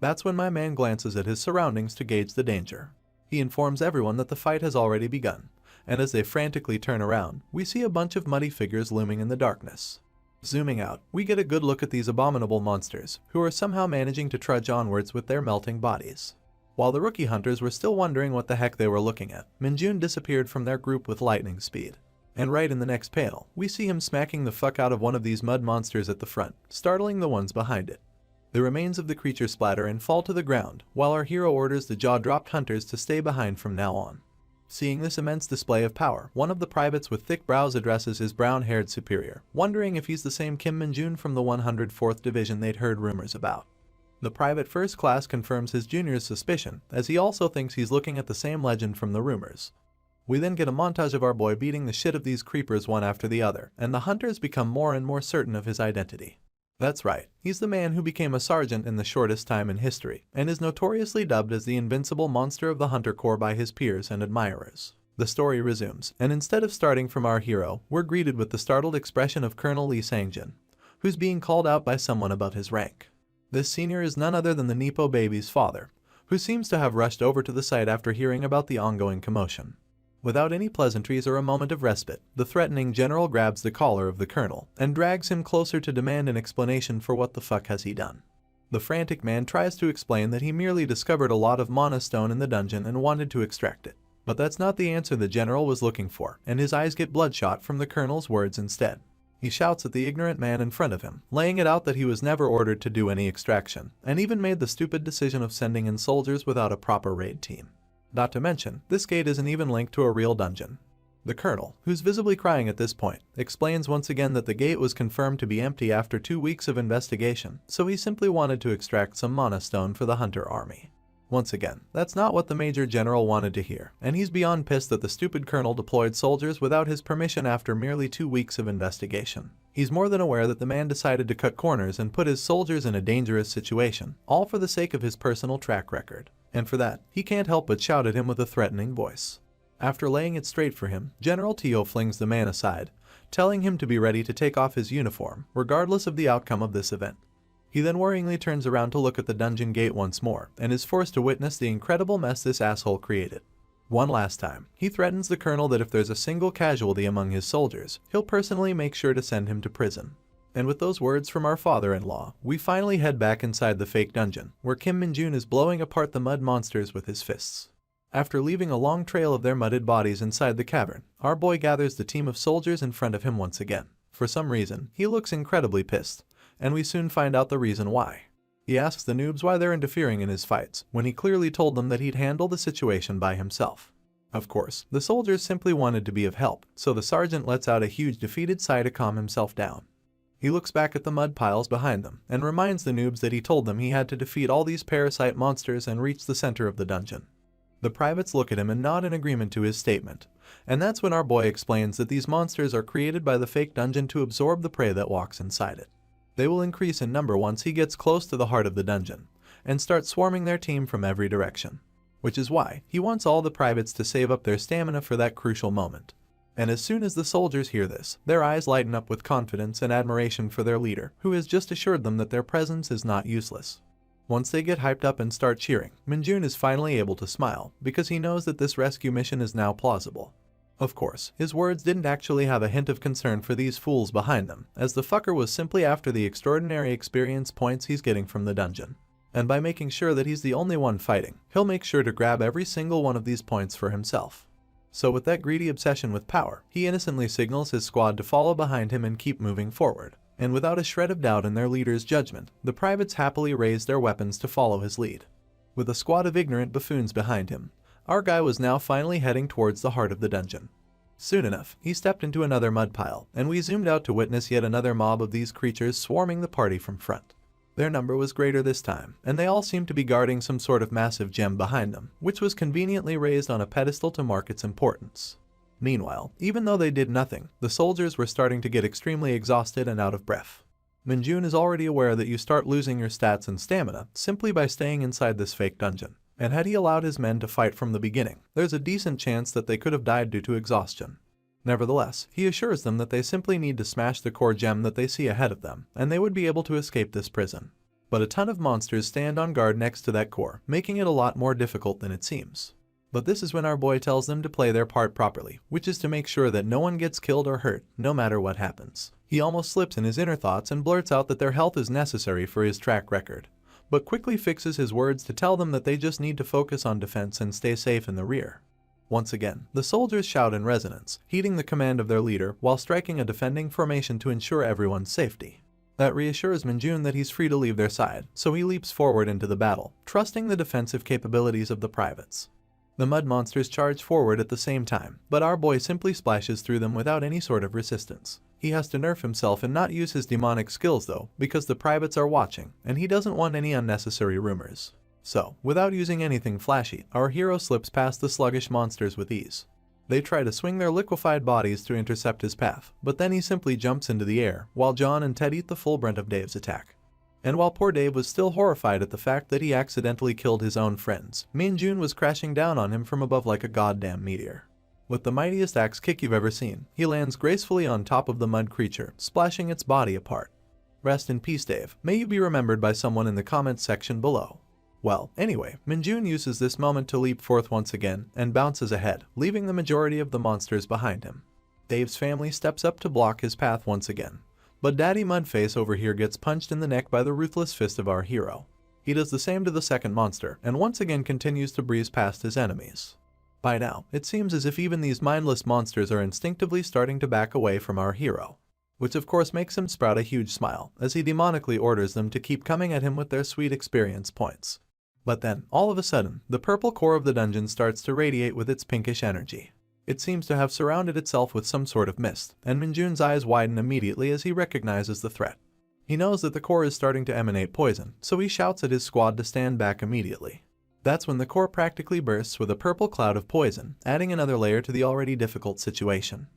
That's when my man glances at his surroundings to gauge the danger. He informs everyone that the fight has already begun, and as they frantically turn around, we see a bunch of muddy figures looming in the darkness. Zooming out, we get a good look at these abominable monsters, who are somehow managing to trudge onwards with their melting bodies. While the rookie hunters were still wondering what the heck they were looking at, Minjun disappeared from their group with lightning speed. And right in the next panel, we see him smacking the fuck out of one of these mud monsters at the front, startling the ones behind it. The remains of the creature splatter and fall to the ground, while our hero orders the jaw-dropped hunters to stay behind from now on. Seeing this immense display of power, one of the privates with thick brows addresses his brown-haired superior, wondering if he's the same Kim Minjun from the 104th Division they'd heard rumors about. The private first class confirms his junior's suspicion, as he also thinks he's looking at the same legend from the rumors. We then get a montage of our boy beating the shit of these creepers one after the other, and the hunters become more and more certain of his identity. That's right, he's the man who became a sergeant in the shortest time in history, and is notoriously dubbed as the invincible monster of the Hunter Corps by his peers and admirers. The story resumes, and instead of starting from our hero, we're greeted with the startled expression of Colonel Lee Sangjin, who's being called out by someone above his rank. This senior is none other than the Nepo baby's father, who seems to have rushed over to the site after hearing about the ongoing commotion. Without any pleasantries or a moment of respite, the threatening general grabs the collar of the colonel and drags him closer to demand an explanation for what the fuck has he done. The frantic man tries to explain that he merely discovered a lot of mana stone in the dungeon and wanted to extract it. But that's not the answer the general was looking for, and his eyes get bloodshot from the colonel's words instead. He shouts at the ignorant man in front of him, laying it out that he was never ordered to do any extraction, and even made the stupid decision of sending in soldiers without a proper raid team. Not to mention, this gate isn't even linked to a real dungeon. The colonel, who's visibly crying at this point, explains once again that the gate was confirmed to be empty after 2 weeks of investigation, so he simply wanted to extract some mana stone for the hunter army. Once again, that's not what the Major General wanted to hear, and he's beyond pissed that the stupid colonel deployed soldiers without his permission after merely 2 weeks of investigation. He's more than aware that the man decided to cut corners and put his soldiers in a dangerous situation, all for the sake of his personal track record. And for that, he can't help but shout at him with a threatening voice. After laying it straight for him, General Tio flings the man aside, telling him to be ready to take off his uniform, regardless of the outcome of this event. He then worryingly turns around to look at the dungeon gate once more, and is forced to witness the incredible mess this asshole created. One last time, he threatens the colonel that if there's a single casualty among his soldiers, he'll personally make sure to send him to prison. And with those words from our father-in-law, we finally head back inside the fake dungeon, where Kim Minjun is blowing apart the mud monsters with his fists. After leaving a long trail of their mudded bodies inside the cavern, our boy gathers the team of soldiers in front of him once again. For some reason, he looks incredibly pissed, and we soon find out the reason why. He asks the noobs why they're interfering in his fights, when he clearly told them that he'd handle the situation by himself. Of course, the soldiers simply wanted to be of help, so the sergeant lets out a huge defeated sigh to calm himself down. He looks back at the mud piles behind them, and reminds the noobs that he told them he had to defeat all these parasite monsters and reach the center of the dungeon. The privates look at him and nod in agreement to his statement, and that's when our boy explains that these monsters are created by the fake dungeon to absorb the prey that walks inside it. They will increase in number once he gets close to the heart of the dungeon, and start swarming their team from every direction. Which is why he wants all the privates to save up their stamina for that crucial moment. And as soon as the soldiers hear this, their eyes lighten up with confidence and admiration for their leader, who has just assured them that their presence is not useless. Once they get hyped up and start cheering, Minjun is finally able to smile, because he knows that this rescue mission is now plausible. Of course, his words didn't actually have a hint of concern for these fools behind them, as the fucker was simply after the extraordinary experience points he's getting from the dungeon. And by making sure that he's the only one fighting, he'll make sure to grab every single one of these points for himself. So with that greedy obsession with power, he innocently signals his squad to follow behind him and keep moving forward. And without a shred of doubt in their leader's judgment, the privates happily raised their weapons to follow his lead. With a squad of ignorant buffoons behind him, our guy was now finally heading towards the heart of the dungeon. Soon enough, he stepped into another mud pile, and we zoomed out to witness yet another mob of these creatures swarming the party from front. Their number was greater this time, and they all seemed to be guarding some sort of massive gem behind them, which was conveniently raised on a pedestal to mark its importance. Meanwhile, even though they did nothing, the soldiers were starting to get extremely exhausted and out of breath. Minjun is already aware that you start losing your stats and stamina simply by staying inside this fake dungeon, and had he allowed his men to fight from the beginning, there's a decent chance that they could have died due to exhaustion. Nevertheless, he assures them that they simply need to smash the core gem that they see ahead of them, and they would be able to escape this prison. But a ton of monsters stand on guard next to that core, making it a lot more difficult than it seems. But this is when our boy tells them to play their part properly, which is to make sure that no one gets killed or hurt, no matter what happens. He almost slips in his inner thoughts and blurts out that their health is necessary for his track record, but quickly fixes his words to tell them that they just need to focus on defense and stay safe in the rear. Once again, the soldiers shout in resonance, heeding the command of their leader while striking a defending formation to ensure everyone's safety. That reassures Minjun that he's free to leave their side, so he leaps forward into the battle, trusting the defensive capabilities of the privates. The mud monsters charge forward at the same time, but our boy simply splashes through them without any sort of resistance. He has to nerf himself and not use his demonic skills though, because the privates are watching, and he doesn't want any unnecessary rumors. So, without using anything flashy, our hero slips past the sluggish monsters with ease. They try to swing their liquefied bodies to intercept his path, but then he simply jumps into the air, while John and Ted eat the full brunt of Dave's attack. And while poor Dave was still horrified at the fact that he accidentally killed his own friends, Minjun was crashing down on him from above like a goddamn meteor. With the mightiest axe kick you've ever seen, he lands gracefully on top of the mud creature, splashing its body apart. Rest in peace, Dave. May you be remembered by someone in the comments section below. Well, anyway, Minjun uses this moment to leap forth once again and bounces ahead, leaving the majority of the monsters behind him. Dave's family steps up to block his path once again, but Daddy Mudface over here gets punched in the neck by the ruthless fist of our hero. He does the same to the second monster, and once again continues to breeze past his enemies. By now, it seems as if even these mindless monsters are instinctively starting to back away from our hero, which of course makes him sprout a huge smile, as he demonically orders them to keep coming at him with their sweet experience points. But then, all of a sudden, the purple core of the dungeon starts to radiate with its pinkish energy. It seems to have surrounded itself with some sort of mist, and Minjun's eyes widen immediately as he recognizes the threat. He knows that the core is starting to emanate poison, so he shouts at his squad to stand back immediately. That's when the core practically bursts with a purple cloud of poison, adding another layer to the already difficult situation.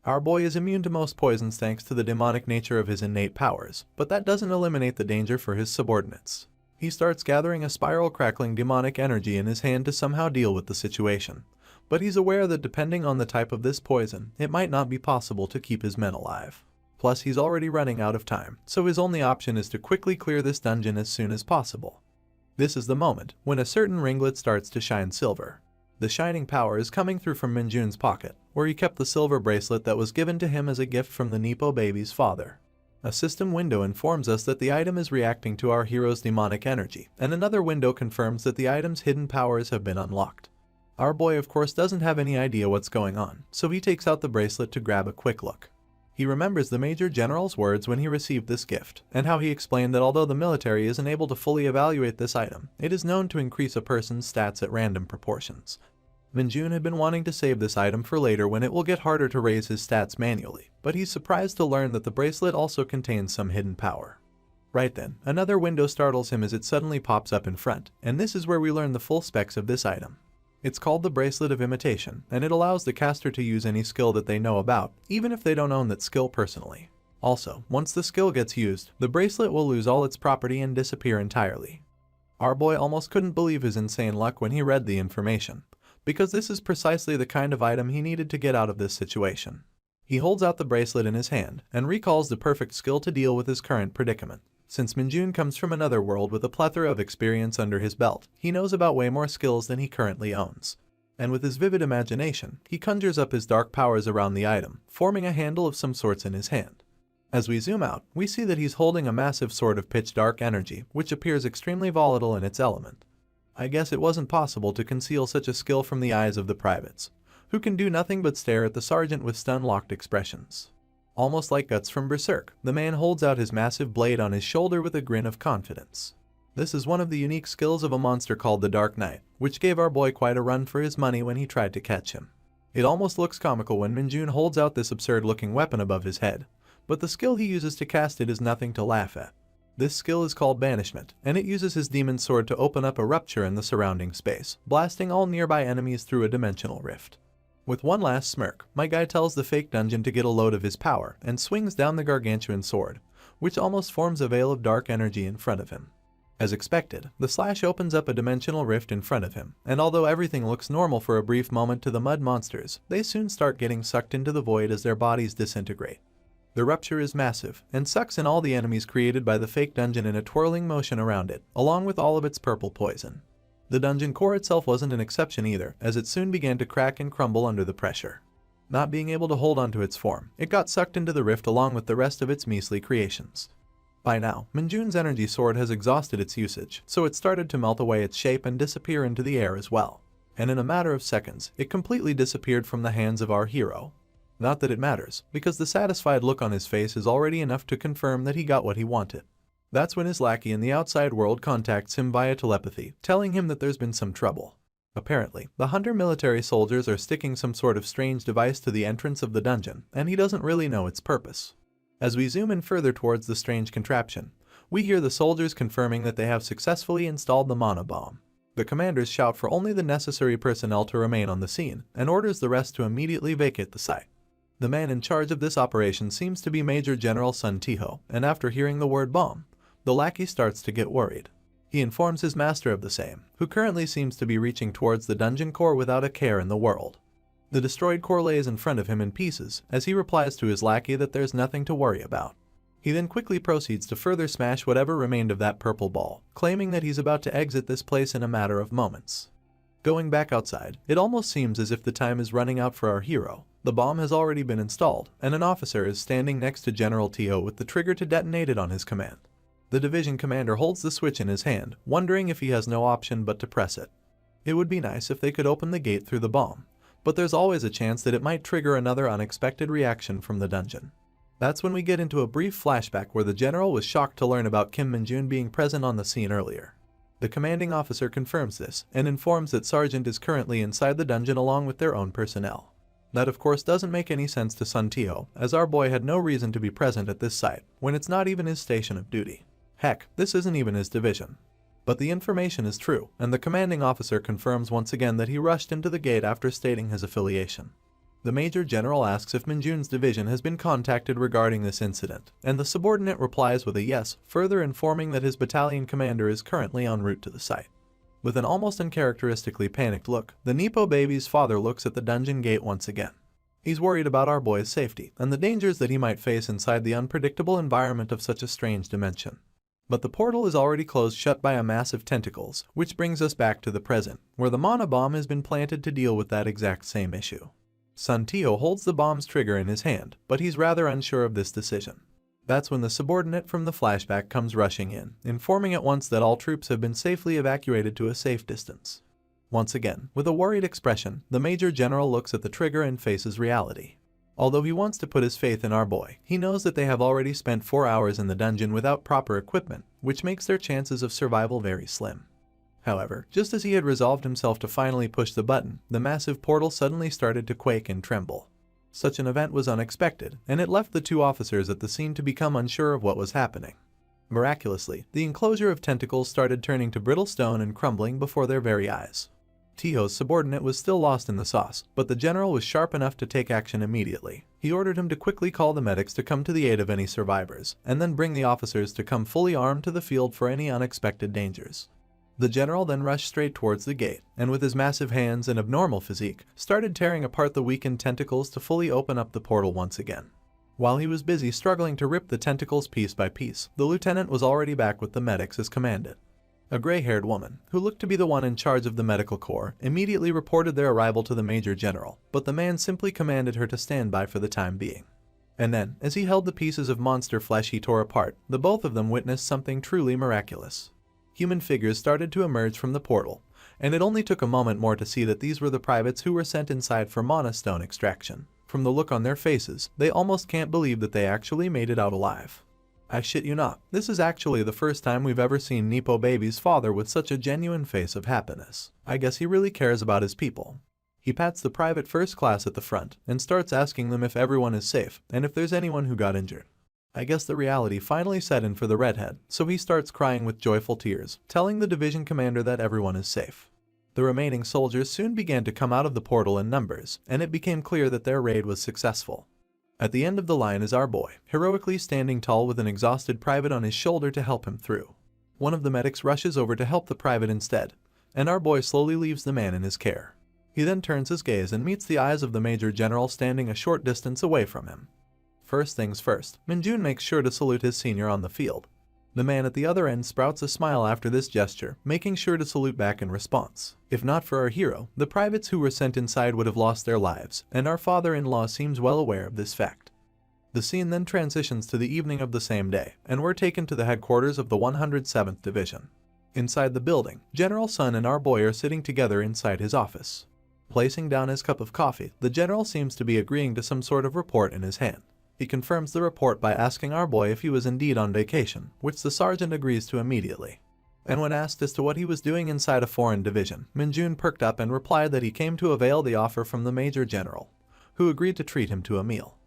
Our boy is immune to most poisons thanks to the demonic nature of his innate powers, but that doesn't eliminate the danger for his subordinates. He starts gathering a spiral crackling demonic energy in his hand to somehow deal with the situation. But he's aware that depending on the type of this poison, it might not be possible to keep his men alive. Plus, he's already running out of time, so his only option is to quickly clear this dungeon as soon as possible. This is the moment when a certain ringlet starts to shine silver. The shining power is coming through from Minjun's pocket, where he kept the silver bracelet that was given to him as a gift from the Nepo baby's father. A system window informs us that the item is reacting to our hero's demonic energy, and another window confirms that the item's hidden powers have been unlocked. Our boy of course doesn't have any idea what's going on, so he takes out the bracelet to grab a quick look. He remembers the Major General's words when he received this gift, and how he explained that although the military isn't able to fully evaluate this item, it is known to increase a person's stats at random proportions. Minjun had been wanting to save this item for later when it will get harder to raise his stats manually, but he's surprised to learn that the bracelet also contains some hidden power. Right then, another window startles him as it suddenly pops up in front, and this is where we learn the full specs of this item. It's called the Bracelet of Imitation, and it allows the caster to use any skill that they know about, even if they don't own that skill personally. Also, once the skill gets used, the bracelet will lose all its property and disappear entirely. Our boy almost couldn't believe his insane luck when he read the information, because this is precisely the kind of item he needed to get out of this situation. He holds out the bracelet in his hand, and recalls the perfect skill to deal with his current predicament. Since Minjun comes from another world with a plethora of experience under his belt, he knows about way more skills than he currently owns. And with his vivid imagination, he conjures up his dark powers around the item, forming a handle of some sorts in his hand. As we zoom out, we see that he's holding a massive sword of pitch dark energy, which appears extremely volatile in its element. I guess it wasn't possible to conceal such a skill from the eyes of the privates, who can do nothing but stare at the sergeant with stun-locked expressions. Almost like Guts from Berserk, the man holds out his massive blade on his shoulder with a grin of confidence. This is one of the unique skills of a monster called the Dark Knight, which gave our boy quite a run for his money when he tried to catch him. It almost looks comical when Minjun holds out this absurd-looking weapon above his head, but the skill he uses to cast it is nothing to laugh at. This skill is called Banishment, and it uses his demon sword to open up a rupture in the surrounding space, blasting all nearby enemies through a dimensional rift. With one last smirk, my guy tells the fake dungeon to get a load of his power and swings down the gargantuan sword, which almost forms a veil of dark energy in front of him. As expected, the slash opens up a dimensional rift in front of him, and although everything looks normal for a brief moment to the mud monsters, they soon start getting sucked into the void as their bodies disintegrate. The rupture is massive, and sucks in all the enemies created by the fake dungeon in a twirling motion around it, along with all of its purple poison. The dungeon core itself wasn't an exception either, as it soon began to crack and crumble under the pressure. Not being able to hold onto its form, it got sucked into the rift along with the rest of its measly creations. By now, Minjun's energy sword has exhausted its usage, so it started to melt away its shape and disappear into the air as well. And in a matter of seconds, it completely disappeared from the hands of our hero. Not that it matters, because the satisfied look on his face is already enough to confirm that he got what he wanted. That's when his lackey in the outside world contacts him via telepathy, telling him that there's been some trouble. Apparently, the Hunter military soldiers are sticking some sort of strange device to the entrance of the dungeon, and he doesn't really know its purpose. As we zoom in further towards the strange contraption, we hear the soldiers confirming that they have successfully installed the mana bomb. The commanders shout for only the necessary personnel to remain on the scene, and orders the rest to immediately vacate the site. The man in charge of this operation seems to be Major General Sun Tiho, and after hearing the word bomb, the lackey starts to get worried. He informs his master of the same, who currently seems to be reaching towards the dungeon core without a care in the world. The destroyed core lays in front of him in pieces, as he replies to his lackey that there's nothing to worry about. He then quickly proceeds to further smash whatever remained of that purple ball, claiming that he's about to exit this place in a matter of moments. Going back outside, it almost seems as if the time is running out for our hero. The bomb has already been installed, and an officer is standing next to General Tio with the trigger to detonate it on his command. The division commander holds the switch in his hand, wondering if he has no option but to press it. It would be nice if they could open the gate through the bomb, but there's always a chance that it might trigger another unexpected reaction from the dungeon. That's when we get into a brief flashback where the general was shocked to learn about Kim Minjun being present on the scene earlier. The commanding officer confirms this, and informs that Sergeant is currently inside the dungeon along with their own personnel. That of course doesn't make any sense to Sun Tio, as our boy had no reason to be present at this site, when it's not even his station of duty. Heck, this isn't even his division. But the information is true, and the commanding officer confirms once again that he rushed into the gate after stating his affiliation. The Major General asks if Minjun's division has been contacted regarding this incident, and the subordinate replies with a yes, further informing that his battalion commander is currently en route to the site. With an almost uncharacteristically panicked look, the Nepo baby's father looks at the dungeon gate once again. He's worried about our boy's safety, and the dangers that he might face inside the unpredictable environment of such a strange dimension. But the portal is already closed shut by a mass of tentacles, which brings us back to the present, where the mana bomb has been planted to deal with that exact same issue. Sun Tio holds the bomb's trigger in his hand, but he's rather unsure of this decision. That's when the subordinate from the flashback comes rushing in, informing at once that all troops have been safely evacuated to a safe distance. Once again, with a worried expression, the Major General looks at the trigger and faces reality. Although he wants to put his faith in our boy, he knows that they have already spent 4 hours in the dungeon without proper equipment, which makes their chances of survival very slim. However, just as he had resolved himself to finally push the button, the massive portal suddenly started to quake and tremble. Such an event was unexpected, and it left the two officers at the scene to become unsure of what was happening. Miraculously, the enclosure of tentacles started turning to brittle stone and crumbling before their very eyes. Tio's subordinate was still lost in the sauce, but the general was sharp enough to take action immediately. He ordered him to quickly call the medics to come to the aid of any survivors, and then bring the officers to come fully armed to the field for any unexpected dangers. The general then rushed straight towards the gate, and with his massive hands and abnormal physique, started tearing apart the weakened tentacles to fully open up the portal once again. While he was busy struggling to rip the tentacles piece by piece, the lieutenant was already back with the medics as commanded. A gray-haired woman, who looked to be the one in charge of the medical corps, immediately reported their arrival to the Major General, but the man simply commanded her to stand by for the time being. And then, as he held the pieces of monster flesh he tore apart, the both of them witnessed something truly miraculous. Human figures started to emerge from the portal, and it only took a moment more to see that these were the privates who were sent inside for mana stone extraction. From the look on their faces, they almost can't believe that they actually made it out alive. I shit you not, this is actually the first time we've ever seen Nepo Baby's father with such a genuine face of happiness. I guess he really cares about his people. He pats the private first class at the front, and starts asking them if everyone is safe, and if there's anyone who got injured. I guess the reality finally set in for the redhead, so he starts crying with joyful tears, telling the division commander that everyone is safe. The remaining soldiers soon began to come out of the portal in numbers, and it became clear that their raid was successful. At the end of the line is our boy, heroically standing tall with an exhausted private on his shoulder to help him through. One of the medics rushes over to help the private instead, and our boy slowly leaves the man in his care. He then turns his gaze and meets the eyes of the Major General standing a short distance away from him. First things first, Minjun makes sure to salute his senior on the field. The man at the other end sprouts a smile after this gesture, making sure to salute back in response. If not for our hero, the privates who were sent inside would have lost their lives, and our father-in-law seems well aware of this fact. The scene then transitions to the evening of the same day, and we're taken to the headquarters of the 107th Division. Inside the building, General Sun and our boy are sitting together inside his office. Placing down his cup of coffee, the general seems to be agreeing to some sort of report in his hand. He confirms the report by asking our boy if he was indeed on vacation, which the sergeant agrees to immediately. And when asked as to what he was doing inside a foreign division, Minjun perked up and replied that he came to avail the offer from the Major General, who agreed to treat him to a meal.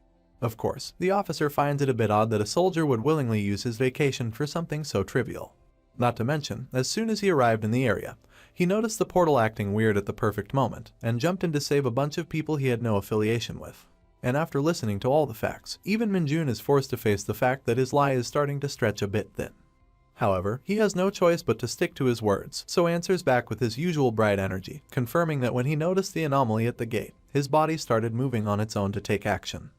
Of course, the officer finds it a bit odd that a soldier would willingly use his vacation for something so trivial. Not to mention, as soon as he arrived in the area, he noticed the portal acting weird at the perfect moment, and jumped in to save a bunch of people he had no affiliation with. And after listening to all the facts, even Minjun is forced to face the fact that his lie is starting to stretch a bit thin. However, he has no choice but to stick to his words, so answers back with his usual bright energy, confirming that when he noticed the anomaly at the gate, his body started moving on its own to take action.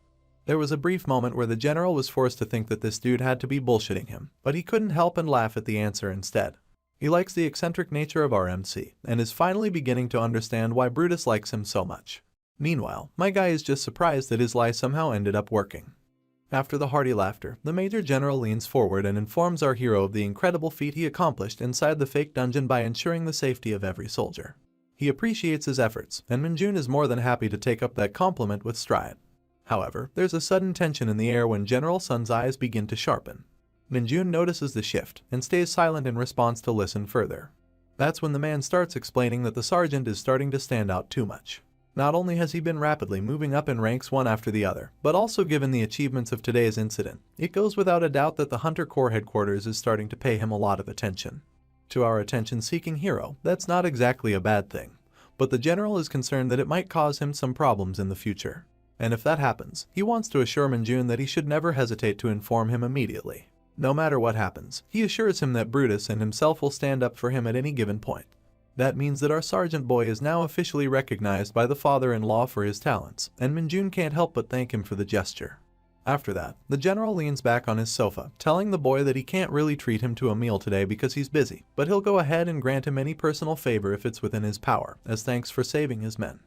There was a brief moment where the general was forced to think that this dude had to be bullshitting him, but he couldn't help and laugh at the answer instead. He likes the eccentric nature of our MC, and is finally beginning to understand why Brutus likes him so much. Meanwhile, my guy is just surprised that his lie somehow ended up working. After the hearty laughter, the Major General leans forward and informs our hero of the incredible feat he accomplished inside the fake dungeon by ensuring the safety of every soldier. He appreciates his efforts, and Minjun is more than happy to take up that compliment with stride. However, there's a sudden tension in the air when General Sun's eyes begin to sharpen. Minjun notices the shift and stays silent in response to listen further. That's when the man starts explaining that the sergeant is starting to stand out too much. Not only has he been rapidly moving up in ranks one after the other, but also given the achievements of today's incident, it goes without a doubt that the Hunter Corps headquarters is starting to pay him a lot of attention. To our attention-seeking hero, that's not exactly a bad thing, but the general is concerned that it might cause him some problems in the future. And if that happens, he wants to assure Minjun that he should never hesitate to inform him immediately. No matter what happens, he assures him that Brutus and himself will stand up for him at any given point. That means that our sergeant boy is now officially recognized by the father-in-law for his talents, and Minjun can't help but thank him for the gesture. After that, the general leans back on his sofa, telling the boy that he can't really treat him to a meal today because he's busy, but he'll go ahead and grant him any personal favor if it's within his power, as thanks for saving his men.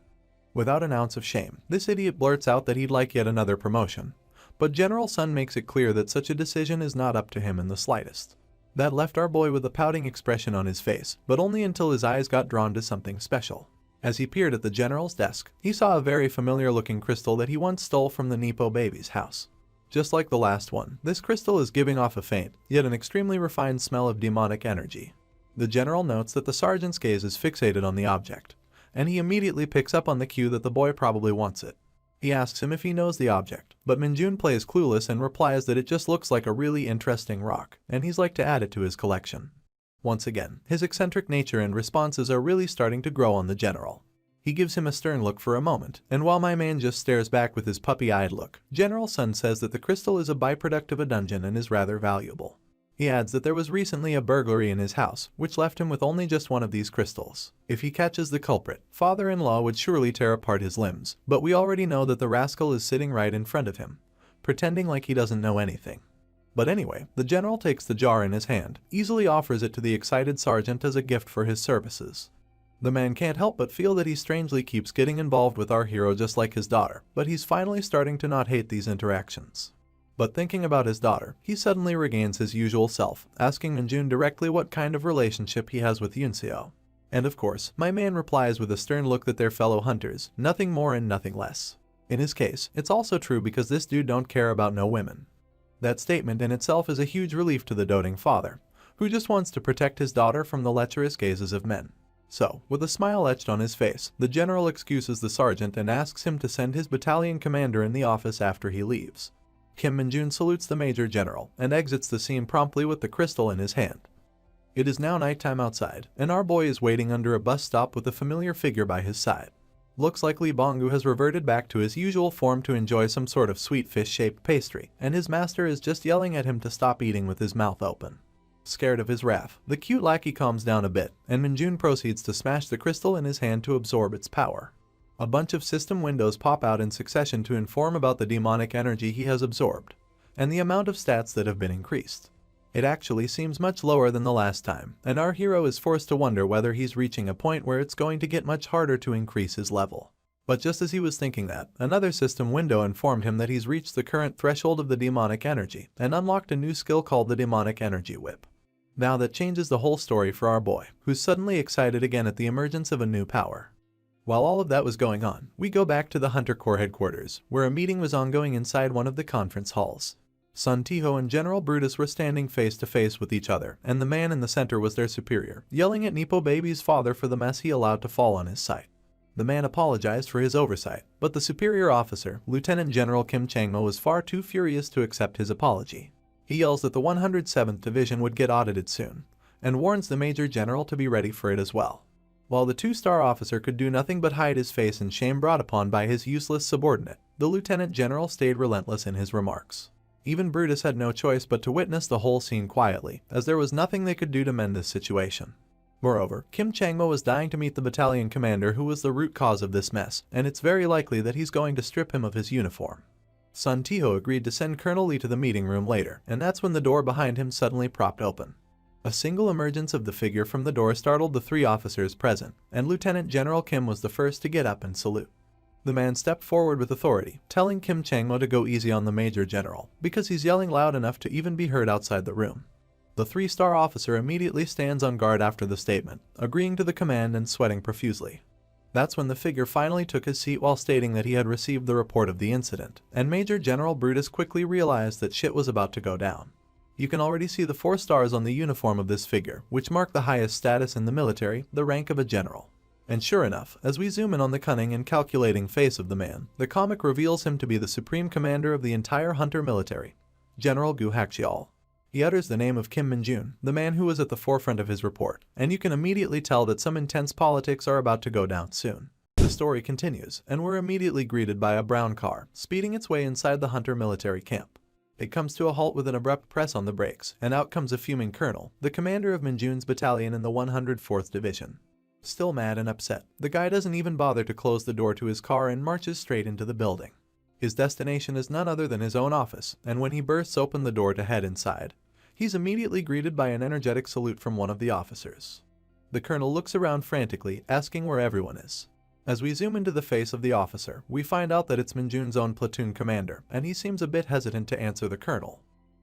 Without an ounce of shame, this idiot blurts out that he'd like yet another promotion, but General Sun makes it clear that such a decision is not up to him in the slightest. That left our boy with a pouting expression on his face, but only until his eyes got drawn to something special. As he peered at the general's desk, he saw a very familiar-looking crystal that he once stole from the Nepo baby's house. Just like the last one, this crystal is giving off a faint, yet an extremely refined smell of demonic energy. The general notes that the sergeant's gaze is fixated on the object, and he immediately picks up on the cue that the boy probably wants it. He asks him if he knows the object, but Minjun plays clueless and replies that it just looks like a really interesting rock, and he's like to add it to his collection. Once again, his eccentric nature and responses are really starting to grow on the general. He gives him a stern look for a moment, and while my man just stares back with his puppy-eyed look, General Sun says that the crystal is a byproduct of a dungeon and is rather valuable. He adds that there was recently a burglary in his house, which left him with only just one of these crystals. If he catches the culprit, father-in-law would surely tear apart his limbs, but we already know that the rascal is sitting right in front of him, pretending like he doesn't know anything. But anyway, the general takes the jar in his hand, easily offers it to the excited sergeant as a gift for his services. The man can't help but feel that he strangely keeps getting involved with our hero just like his daughter, but he's finally starting to not hate these interactions. But thinking about his daughter, he suddenly regains his usual self, asking Minjun directly what kind of relationship he has with Yunseo. And of course, my man replies with a stern look that they're fellow hunters, nothing more and nothing less. In his case, it's also true because this dude don't care about no women. That statement in itself is a huge relief to the doting father, who just wants to protect his daughter from the lecherous gazes of men. So, with a smile etched on his face, the general excuses the sergeant and asks him to send his battalion commander in the office after he leaves. Kim Minjun salutes the Major General and exits the scene promptly with the crystal in his hand. It is now nighttime outside, and our boy is waiting under a bus stop with a familiar figure by his side. Looks like Lee Bongu has reverted back to his usual form to enjoy some sort of sweet fish-shaped pastry, and his master is just yelling at him to stop eating with his mouth open. Scared of his wrath, the cute lackey calms down a bit, and Minjun proceeds to smash the crystal in his hand to absorb its power. A bunch of system windows pop out in succession to inform about the demonic energy he has absorbed, and the amount of stats that have been increased. It actually seems much lower than the last time, and our hero is forced to wonder whether he's reaching a point where it's going to get much harder to increase his level. But just as he was thinking that, another system window informed him that he's reached the current threshold of the demonic energy and unlocked a new skill called the demonic energy whip. Now that changes the whole story for our boy, who's suddenly excited again at the emergence of a new power. While all of that was going on, we go back to the Hunter Corps headquarters, where a meeting was ongoing inside one of the conference halls. Sun Tiho and General Brutus were standing face to face with each other, and the man in the center was their superior, yelling at Nepo Baby's father for the mess he allowed to fall on his sight. The man apologized for his oversight, but the superior officer, Lieutenant General Kim Changmo, was far too furious to accept his apology. He yells that the 107th Division would get audited soon, and warns the Major General to be ready for it as well. While the two-star officer could do nothing but hide his face in shame brought upon by his useless subordinate, the Lieutenant General stayed relentless in his remarks. Even Brutus had no choice but to witness the whole scene quietly, as there was nothing they could do to mend this situation. Moreover, Kim Changmo was dying to meet the battalion commander who was the root cause of this mess, and it's very likely that he's going to strip him of his uniform. Sun Tiho agreed to send Colonel Lee to the meeting room later, and that's when the door behind him suddenly propped open. A single emergence of the figure from the door startled the three officers present, and Lieutenant General Kim was the first to get up and salute. The man stepped forward with authority, telling Kim Changmo to go easy on the Major General, because he's yelling loud enough to even be heard outside the room. The three-star officer immediately stands on guard after the statement, agreeing to the command and sweating profusely. That's when the figure finally took his seat while stating that he had received the report of the incident, and Major General Brutus quickly realized that shit was about to go down. You can already see the 4 stars on the uniform of this figure, which mark the highest status in the military, the rank of a general. And sure enough, as we zoom in on the cunning and calculating face of the man, the comic reveals him to be the supreme commander of the entire Hunter military, General Gu Haxial. He utters the name of Kim Min-jun, the man who was at the forefront of his report, and you can immediately tell that some intense politics are about to go down soon. The story continues, and we're immediately greeted by a brown car, speeding its way inside the Hunter military camp. It comes to a halt with an abrupt press on the brakes, and out comes a fuming colonel, the commander of Min-jun's battalion in the 104th Division. Still mad and upset, the guy doesn't even bother to close the door to his car and marches straight into the building. His destination is none other than his own office, and when he bursts open the door to head inside, he's immediately greeted by an energetic salute from one of the officers. The colonel looks around frantically, asking where everyone is. As we zoom into the face of the officer, we find out that it's Min-jun's own platoon commander, and he seems a bit hesitant to answer the colonel.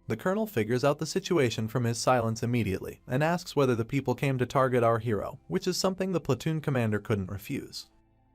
The colonel figures out the situation from his silence immediately, and asks whether the people came to target our hero, which is something the platoon commander couldn't refuse.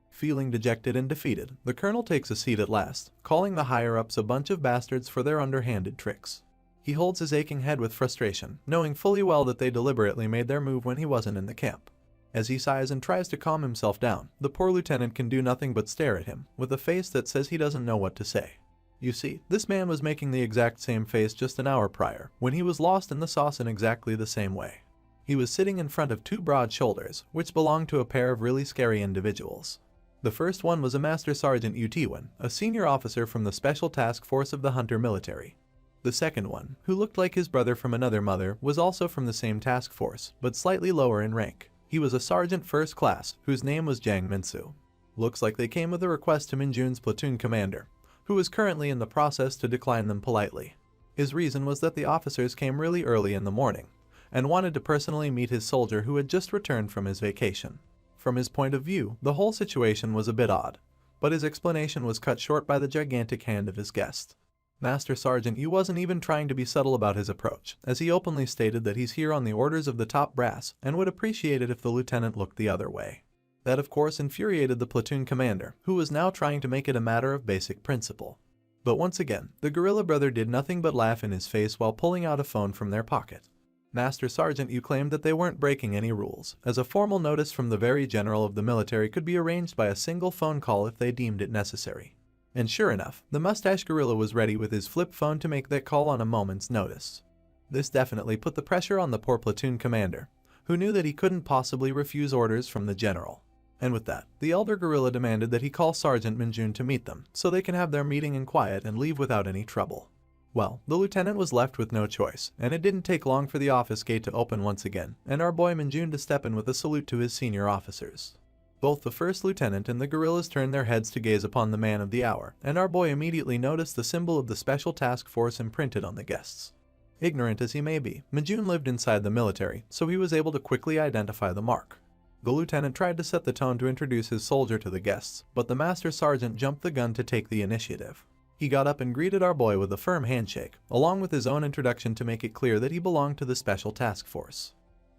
Feeling dejected and defeated, the colonel takes a seat at last, calling the higher-ups a bunch of bastards for their underhanded tricks. He holds his aching head with frustration, knowing fully well that they deliberately made their move when he wasn't in the camp. As he sighs and tries to calm himself down, the poor lieutenant can do nothing but stare at him, with a face that says he doesn't know what to say. You see, this man was making the exact same face just an hour prior, when he was lost in the sauce in exactly the same way. He was sitting in front of 2 broad shoulders, which belonged to a pair of really scary individuals. The first one was a Master Sergeant Utiwan, a senior officer from the Special Task Force of the Hunter military. The second one, who looked like his brother from another mother, was also from the same task force, but slightly lower in rank. He was a sergeant first class, whose name was Jang Minsu. Looks like they came with a request to Min-jun's platoon commander, who is currently in the process to decline them politely. His reason was that the officers came really early in the morning, and wanted to personally meet his soldier who had just returned from his vacation. From his point of view, the whole situation was a bit odd, but his explanation was cut short by the gigantic hand of his guest. Master Sergeant Yu wasn't even trying to be subtle about his approach, as he openly stated that he's here on the orders of the top brass and would appreciate it if the lieutenant looked the other way. That of course infuriated the platoon commander, who was now trying to make it a matter of basic principle. But once again, the gorilla brother did nothing but laugh in his face while pulling out a phone from their pocket. Master Sergeant Yu claimed that they weren't breaking any rules, as a formal notice from the very general of the military could be arranged by a single phone call if they deemed it necessary. And sure enough, the mustache gorilla was ready with his flip phone to make that call on a moment's notice. This definitely put the pressure on the poor platoon commander, who knew that he couldn't possibly refuse orders from the general. And with that, the elder gorilla demanded that he call Sergeant Min-jun to meet them, so they can have their meeting in quiet and leave without any trouble. Well, the lieutenant was left with no choice, and it didn't take long for the office gate to open once again, and our boy Min-jun to step in with a salute to his senior officers. Both the first lieutenant and the gorillas turned their heads to gaze upon the man of the hour, and our boy immediately noticed the symbol of the Special Task Force imprinted on the guests. Ignorant as he may be, Majun lived inside the military, so he was able to quickly identify the mark. The lieutenant tried to set the tone to introduce his soldier to the guests, but the master sergeant jumped the gun to take the initiative. He got up and greeted our boy with a firm handshake, along with his own introduction to make it clear that he belonged to the special task force.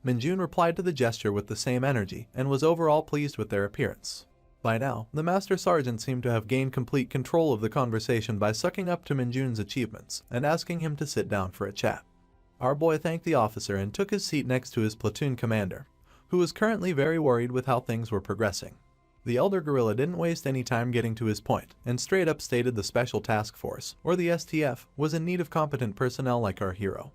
Minjun replied to the gesture with the same energy and was overall pleased with their appearance. By now, the master sergeant seemed to have gained complete control of the conversation by sucking up to Minjun's achievements and asking him to sit down for a chat. Our boy thanked the officer and took his seat next to his platoon commander, who was currently very worried with how things were progressing. The elder gorilla didn't waste any time getting to his point and straight up stated the Special Task Force, or the STF, was in need of competent personnel like our hero.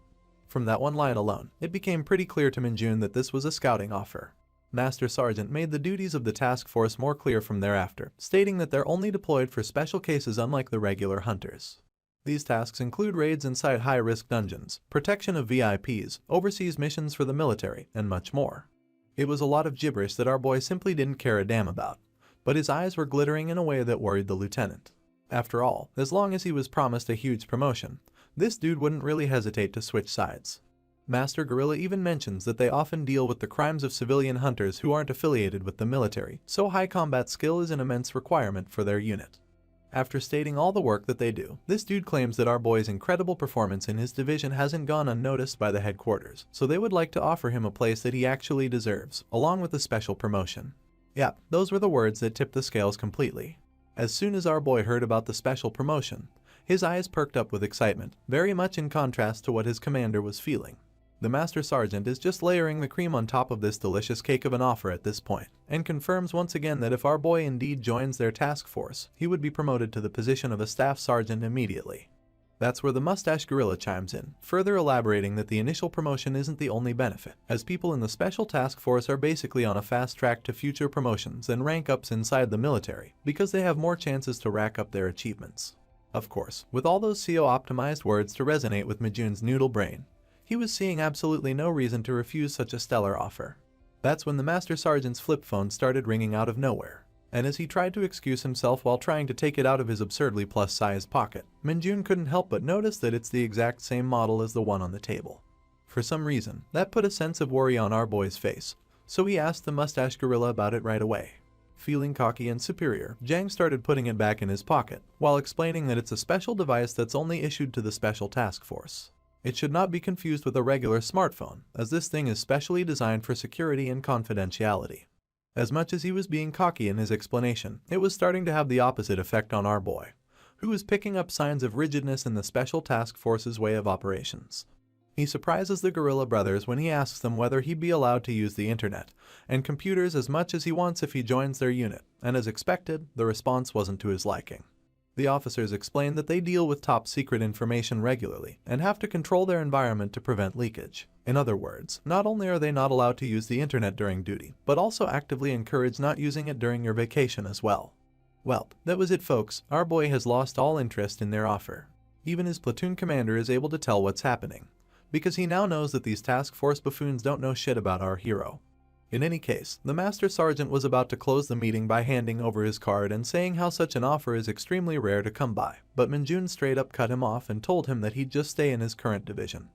From that one line alone, it became pretty clear to Minjun that this was a scouting offer. Master Sergeant made the duties of the task force more clear from thereafter, stating that they're only deployed for special cases unlike the regular hunters. These tasks include raids inside high-risk dungeons, protection of VIPs, overseas missions for the military, and much more. It was a lot of gibberish that our boy simply didn't care a damn about, but his eyes were glittering in a way that worried the lieutenant. After all, as long as he was promised a huge promotion, this dude wouldn't really hesitate to switch sides. Master Gorilla even mentions that they often deal with the crimes of civilian hunters who aren't affiliated with the military, so high combat skill is an immense requirement for their unit. After stating all the work that they do, this dude claims that our boy's incredible performance in his division hasn't gone unnoticed by the headquarters, so they would like to offer him a place that he actually deserves, along with a special promotion. Yep, those were the words that tipped the scales completely. As soon as our boy heard about the special promotion, his eyes perked up with excitement, very much in contrast to what his commander was feeling. The Master Sergeant is just layering the cream on top of this delicious cake of an offer at this point, and confirms once again that if our boy indeed joins their task force, he would be promoted to the position of a staff sergeant immediately. That's where the mustache gorilla chimes in, further elaborating that the initial promotion isn't the only benefit, as people in the special task force are basically on a fast track to future promotions and rank ups inside the military, because they have more chances to rack up their achievements. Of course, with all those SEO-optimized words to resonate with Mijun's noodle brain, he was seeing absolutely no reason to refuse such a stellar offer. That's when the Master Sergeant's flip phone started ringing out of nowhere, and as he tried to excuse himself while trying to take it out of his absurdly plus-sized pocket, Minjun couldn't help but notice that it's the exact same model as the one on the table. For some reason, that put a sense of worry on our boy's face, so he asked the mustache gorilla about it right away. Feeling cocky and superior, Jang started putting it back in his pocket, while explaining that it's a special device that's only issued to the Special Task Force. It should not be confused with a regular smartphone, as this thing is specially designed for security and confidentiality. As much as he was being cocky in his explanation, it was starting to have the opposite effect on our boy, who was picking up signs of rigidness in the Special Task Force's way of operations. He surprises the Gorilla Brothers when he asks them whether he'd be allowed to use the internet and computers as much as he wants if he joins their unit, and as expected, the response wasn't to his liking. The officers explain that they deal with top-secret information regularly and have to control their environment to prevent leakage. In other words, not only are they not allowed to use the internet during duty, but also actively encourage not using it during your vacation as well. Well, that was it folks, our boy has lost all interest in their offer. Even his platoon commander is able to tell what's happening, because he now knows that these task force buffoons don't know shit about our hero. In any case, the Master Sergeant was about to close the meeting by handing over his card and saying how such an offer is extremely rare to come by, but Minjun straight up cut him off and told him that he'd just stay in his current division.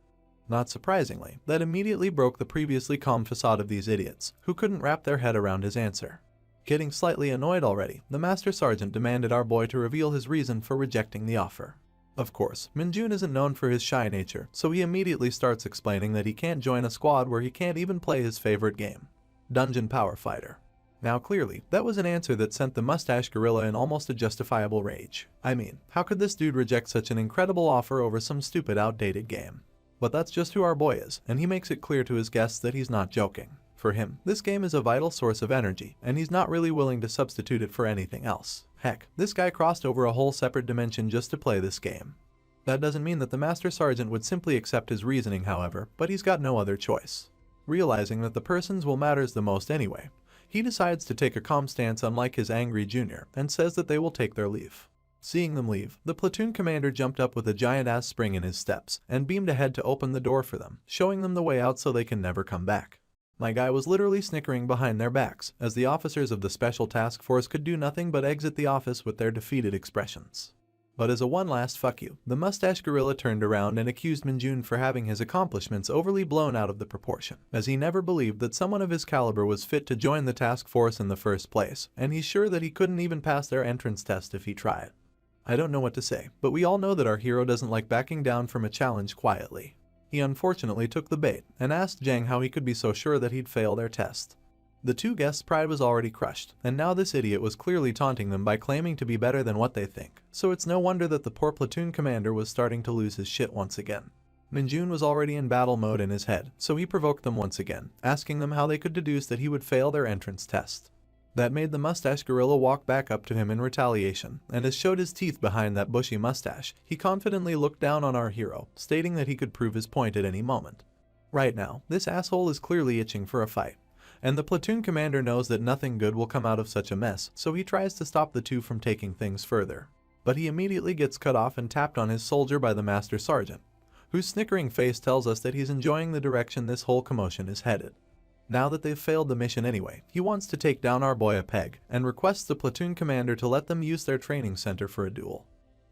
Not surprisingly, that immediately broke the previously calm facade of these idiots, who couldn't wrap their head around his answer. Getting slightly annoyed already, the Master Sergeant demanded our boy to reveal his reason for rejecting the offer. Of course, Minjun isn't known for his shy nature, so he immediately starts explaining that he can't join a squad where he can't even play his favorite game, Dungeon Power Fighter. Now clearly, that was an answer that sent the mustache gorilla in almost a justifiable rage. I mean, how could this dude reject such an incredible offer over some stupid outdated game? But that's just who our boy is, and he makes it clear to his guests that he's not joking. For him, this game is a vital source of energy, and he's not really willing to substitute it for anything else. Heck, this guy crossed over a whole separate dimension just to play this game. That doesn't mean that the Master Sergeant would simply accept his reasoning, however, but he's got no other choice. Realizing that the person's will matters the most anyway, he decides to take a calm stance unlike his angry junior, and says that they will take their leave. Seeing them leave, the platoon commander jumped up with a giant-ass spring in his steps, and beamed ahead to open the door for them, showing them the way out so they can never come back. My guy was literally snickering behind their backs, as the officers of the Special Task Force could do nothing but exit the office with their defeated expressions. But as a one last fuck you, the mustache gorilla turned around and accused Minjun for having his accomplishments overly blown out of the proportion, as he never believed that someone of his caliber was fit to join the task force in the first place, and he's sure that he couldn't even pass their entrance test if he tried. I don't know what to say, but we all know that our hero doesn't like backing down from a challenge quietly. He unfortunately took the bait and asked Jang how he could be so sure that he'd fail their test. The two guests' pride was already crushed, and now this idiot was clearly taunting them by claiming to be better than what they think, so it's no wonder that the poor platoon commander was starting to lose his shit once again. Minjun was already in battle mode in his head, so he provoked them once again, asking them how they could deduce that he would fail their entrance test. That made the mustache gorilla walk back up to him in retaliation, and as showed his teeth behind that bushy mustache, he confidently looked down on our hero, stating that he could prove his point at any moment. Right now, this asshole is clearly itching for a fight, and the platoon commander knows that nothing good will come out of such a mess, so he tries to stop the two from taking things further. But he immediately gets cut off and tapped on his soldier by the master sergeant, whose snickering face tells us that he's enjoying the direction this whole commotion is headed. Now that they've failed the mission anyway, he wants to take down our boy a peg, and requests the platoon commander to let them use their training center for a duel.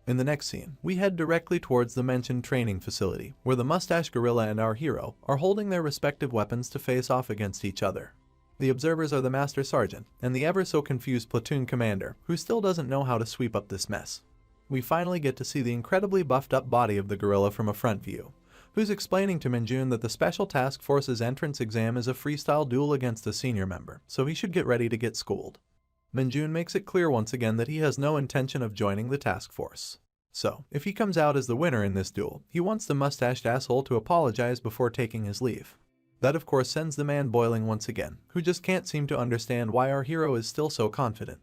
In the next scene, we head directly towards the mentioned training facility, where the mustache gorilla and our hero are holding their respective weapons to face off against each other. The observers are the master sergeant and the ever so confused platoon commander, who still doesn't know how to sweep up this mess. We finally get to see the incredibly buffed up body of the gorilla from a front view, who's explaining to Minjun that the Special Task Force's entrance exam is a freestyle duel against a senior member, so he should get ready to get schooled. Minjun makes it clear once again that he has no intention of joining the task force. So, if he comes out as the winner in this duel, he wants the mustached asshole to apologize before taking his leave. That of course sends the man boiling once again, who just can't seem to understand why our hero is still so confident.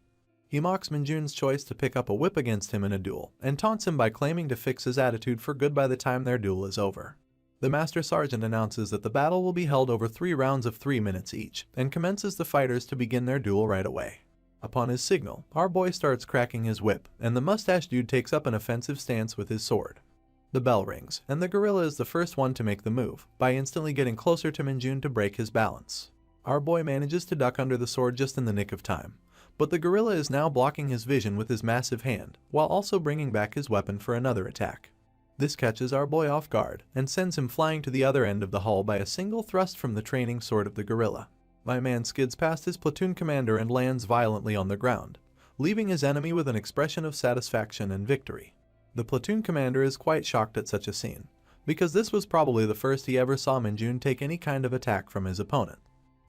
He mocks Minjun's choice to pick up a whip against him in a duel, and taunts him by claiming to fix his attitude for good by the time their duel is over. The Master Sergeant announces that the battle will be held over 3 rounds of 3 minutes each, and commences the fighters to begin their duel right away. Upon his signal, our boy starts cracking his whip, and the mustache dude takes up an offensive stance with his sword. The bell rings, and the gorilla is the first one to make the move, by instantly getting closer to Minjun to break his balance. Our boy manages to duck under the sword just in the nick of time, but the gorilla is now blocking his vision with his massive hand, while also bringing back his weapon for another attack. This catches our boy off guard, and sends him flying to the other end of the hall by a single thrust from the training sword of the gorilla. My man skids past his platoon commander and lands violently on the ground, leaving his enemy with an expression of satisfaction and victory. The platoon commander is quite shocked at such a scene, because this was probably the first he ever saw Minjun take any kind of attack from his opponent.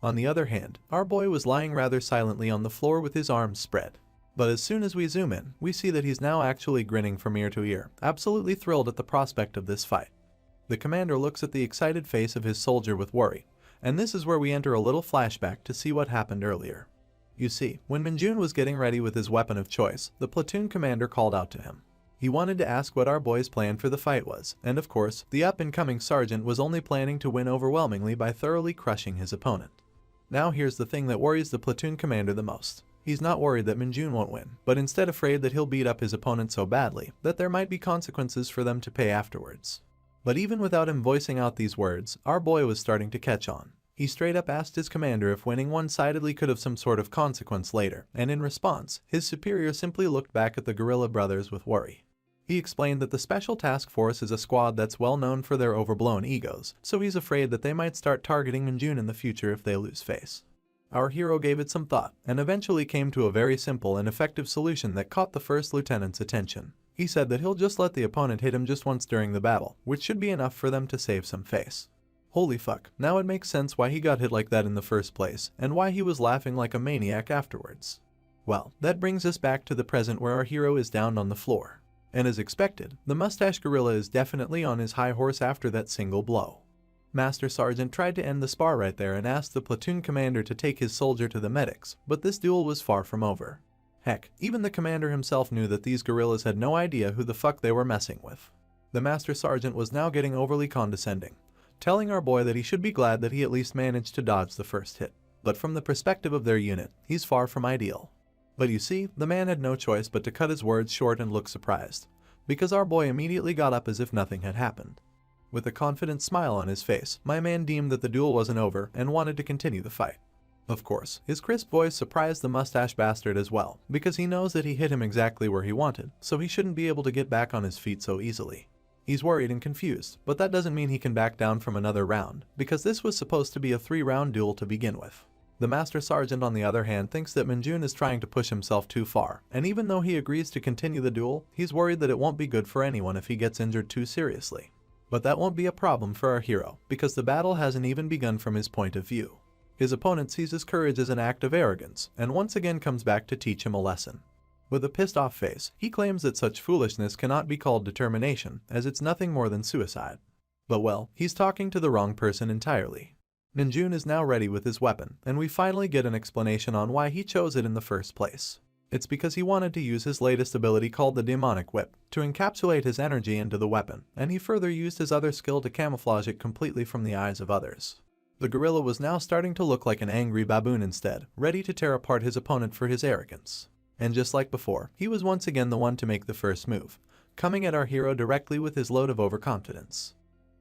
On the other hand, our boy was lying rather silently on the floor with his arms spread. But as soon as we zoom in, we see that he's now actually grinning from ear to ear, absolutely thrilled at the prospect of this fight. The commander looks at the excited face of his soldier with worry, and this is where we enter a little flashback to see what happened earlier. You see, when Minjun was getting ready with his weapon of choice, the platoon commander called out to him. He wanted to ask what our boy's plan for the fight was, and of course, the up-and-coming sergeant was only planning to win overwhelmingly by thoroughly crushing his opponent. Now here's the thing that worries the platoon commander the most. He's not worried that Minjun won't win, but instead afraid that he'll beat up his opponent so badly that there might be consequences for them to pay afterwards. But even without him voicing out these words, our boy was starting to catch on. He straight up asked his commander if winning one-sidedly could have some sort of consequence later, and in response, his superior simply looked back at the gorilla brothers with worry. He explained that the Special Task Force is a squad that's well known for their overblown egos, so he's afraid that they might start targeting Minjun in the future if they lose face. Our hero gave it some thought, and eventually came to a very simple and effective solution that caught the first lieutenant's attention. He said that he'll just let the opponent hit him just once during the battle, which should be enough for them to save some face. Holy fuck, now it makes sense why he got hit like that in the first place, and why he was laughing like a maniac afterwards. Well, that brings us back to the present where our hero is down on the floor. And as expected, the mustache gorilla is definitely on his high horse after that single blow. Master Sergeant tried to end the spar right there and asked the platoon commander to take his soldier to the medics, but this duel was far from over. Heck, even the commander himself knew that these gorillas had no idea who the fuck they were messing with. The Master Sergeant was now getting overly condescending, telling our boy that he should be glad that he at least managed to dodge the first hit. But from the perspective of their unit, he's far from ideal. But you see, the man had no choice but to cut his words short and look surprised, because our boy immediately got up as if nothing had happened. With a confident smile on his face, my man deemed that the duel wasn't over and wanted to continue the fight. Of course, his crisp voice surprised the mustache bastard as well, because he knows that he hit him exactly where he wanted, so he shouldn't be able to get back on his feet so easily. He's worried and confused, but that doesn't mean he can back down from another round, because this was supposed to be a 3-round duel to begin with. The Master Sergeant on the other hand thinks that Minjun is trying to push himself too far, and even though he agrees to continue the duel, he's worried that it won't be good for anyone if he gets injured too seriously. But that won't be a problem for our hero, because the battle hasn't even begun from his point of view. His opponent sees his courage as an act of arrogance, and once again comes back to teach him a lesson. With a pissed-off face, he claims that such foolishness cannot be called determination, as it's nothing more than suicide. But well, he's talking to the wrong person entirely. Minjun is now ready with his weapon, and we finally get an explanation on why he chose it in the first place. It's because he wanted to use his latest ability called the Demonic Whip to encapsulate his energy into the weapon, and he further used his other skill to camouflage it completely from the eyes of others. The gorilla was now starting to look like an angry baboon instead, ready to tear apart his opponent for his arrogance. And just like before, he was once again the one to make the first move, coming at our hero directly with his load of overconfidence.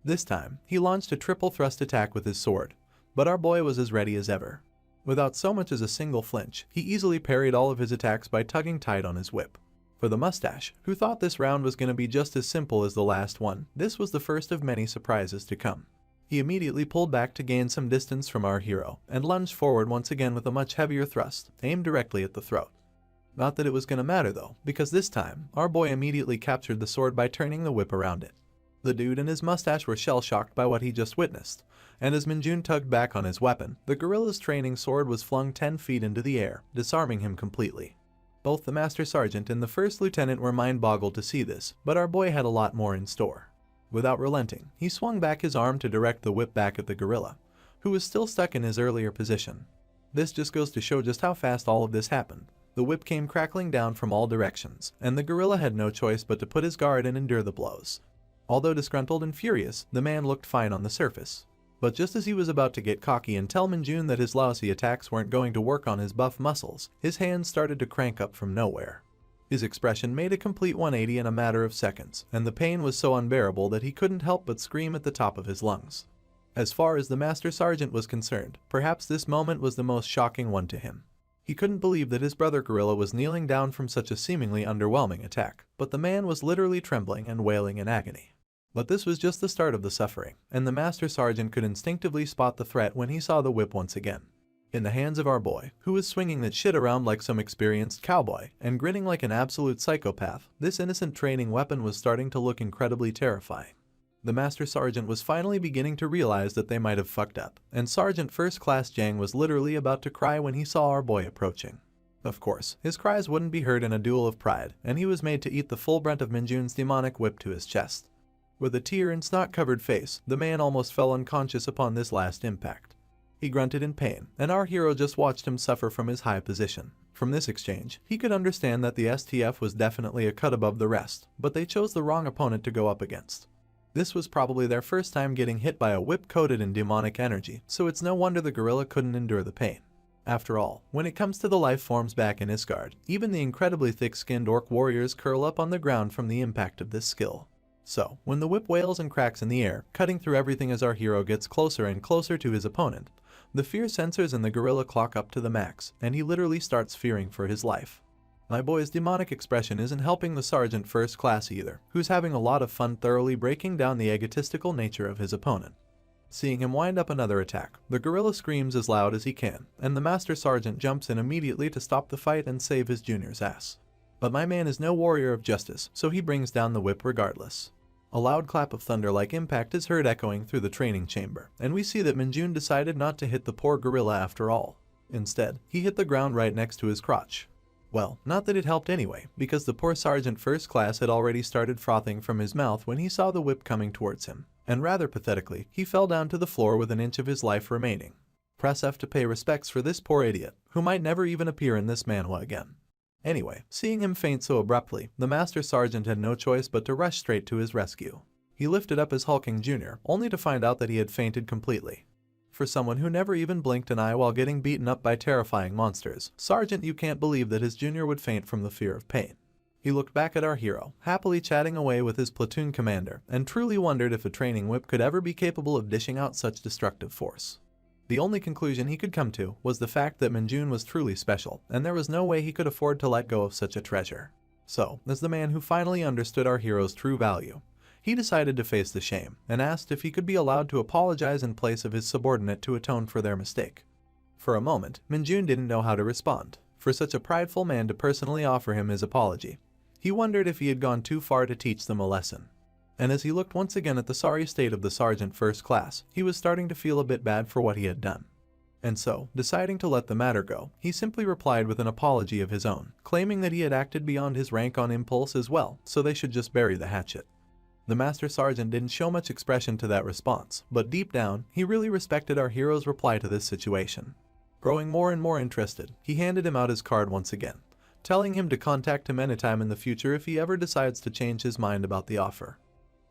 This time, he launched a triple thrust attack with his sword, but our boy was as ready as ever. Without so much as a single flinch, he easily parried all of his attacks by tugging tight on his whip. For the mustache, who thought this round was going to be just as simple as the last one, this was the first of many surprises to come. He immediately pulled back to gain some distance from our hero, and lunged forward once again with a much heavier thrust, aimed directly at the throat. Not that it was going to matter though, because this time, our boy immediately captured the sword by turning the whip around it. The dude and his mustache were shell-shocked by what he just witnessed, and as Minjun tugged back on his weapon, the gorilla's training sword was flung 10 feet into the air, disarming him completely. Both the Master Sergeant and the First Lieutenant were mind-boggled to see this, but our boy had a lot more in store. Without relenting, he swung back his arm to direct the whip back at the gorilla, who was still stuck in his earlier position. This just goes to show just how fast all of this happened. The whip came crackling down from all directions, and the gorilla had no choice but to put his guard and endure the blows. Although disgruntled and furious, the man looked fine on the surface. But just as he was about to get cocky and tell Minjun that his lousy attacks weren't going to work on his buff muscles, his hands started to crank up from nowhere. His expression made a complete 180 in a matter of seconds, and the pain was so unbearable that he couldn't help but scream at the top of his lungs. As far as the Master Sergeant was concerned, perhaps this moment was the most shocking one to him. He couldn't believe that his brother gorilla was kneeling down from such a seemingly underwhelming attack, but the man was literally trembling and wailing in agony. But this was just the start of the suffering, and the Master Sergeant could instinctively spot the threat when he saw the whip once again. In the hands of our boy, who was swinging that shit around like some experienced cowboy and grinning like an absolute psychopath, this innocent training weapon was starting to look incredibly terrifying. The Master Sergeant was finally beginning to realize that they might have fucked up, and Sergeant First Class Jang was literally about to cry when he saw our boy approaching. Of course, his cries wouldn't be heard in a duel of pride, and he was made to eat the full brunt of Minjun's demonic whip to his chest. With a tear and snot-covered face, the man almost fell unconscious upon this last impact. He grunted in pain, and our hero just watched him suffer from his high position. From this exchange, he could understand that the STF was definitely a cut above the rest, but they chose the wrong opponent to go up against. This was probably their first time getting hit by a whip coated in demonic energy, so it's no wonder the gorilla couldn't endure the pain. After all, when it comes to the life forms back in Isgard, even the incredibly thick-skinned orc warriors curl up on the ground from the impact of this skill. So, when the whip wails and cracks in the air, cutting through everything as our hero gets closer and closer to his opponent, the fear sensors in the gorilla clock up to the max, and he literally starts fearing for his life. My boy's demonic expression isn't helping the Sergeant First Class either, who's having a lot of fun thoroughly breaking down the egotistical nature of his opponent. Seeing him wind up another attack, the gorilla screams as loud as he can, and the Master Sergeant jumps in immediately to stop the fight and save his junior's ass. But my man is no warrior of justice, so he brings down the whip regardless. A loud clap of thunder-like impact is heard echoing through the training chamber, and we see that Minjun decided not to hit the poor gorilla after all. Instead, he hit the ground right next to his crotch. Well, not that it helped anyway, because the poor Sergeant First Class had already started frothing from his mouth when he saw the whip coming towards him, and rather pathetically, he fell down to the floor with an inch of his life remaining. Press F to pay respects for this poor idiot, who might never even appear in this manhwa again. Anyway, seeing him faint so abruptly, the Master Sergeant had no choice but to rush straight to his rescue. He lifted up his hulking junior, only to find out that he had fainted completely. For someone who never even blinked an eye while getting beaten up by terrifying monsters, Sergeant, you can't believe that his junior would faint from the fear of pain. He looked back at our hero, happily chatting away with his platoon commander, and truly wondered if a training whip could ever be capable of dishing out such destructive force. The only conclusion he could come to was the fact that Minjun was truly special, and there was no way he could afford to let go of such a treasure. So, as the man who finally understood our hero's true value, he decided to face the shame and asked if he could be allowed to apologize in place of his subordinate to atone for their mistake. For a moment, Minjun didn't know how to respond. For such a prideful man to personally offer him his apology, he wondered if he had gone too far to teach them a lesson. And as he looked once again at the sorry state of the sergeant first class, he was starting to feel a bit bad for what he had done. And so, deciding to let the matter go, he simply replied with an apology of his own, claiming that he had acted beyond his rank on impulse as well, so they should just bury the hatchet. The master sergeant didn't show much expression to that response, but deep down, he really respected our hero's reply to this situation. Growing more and more interested, he handed him out his card once again, telling him to contact him anytime in the future if he ever decides to change his mind about the offer.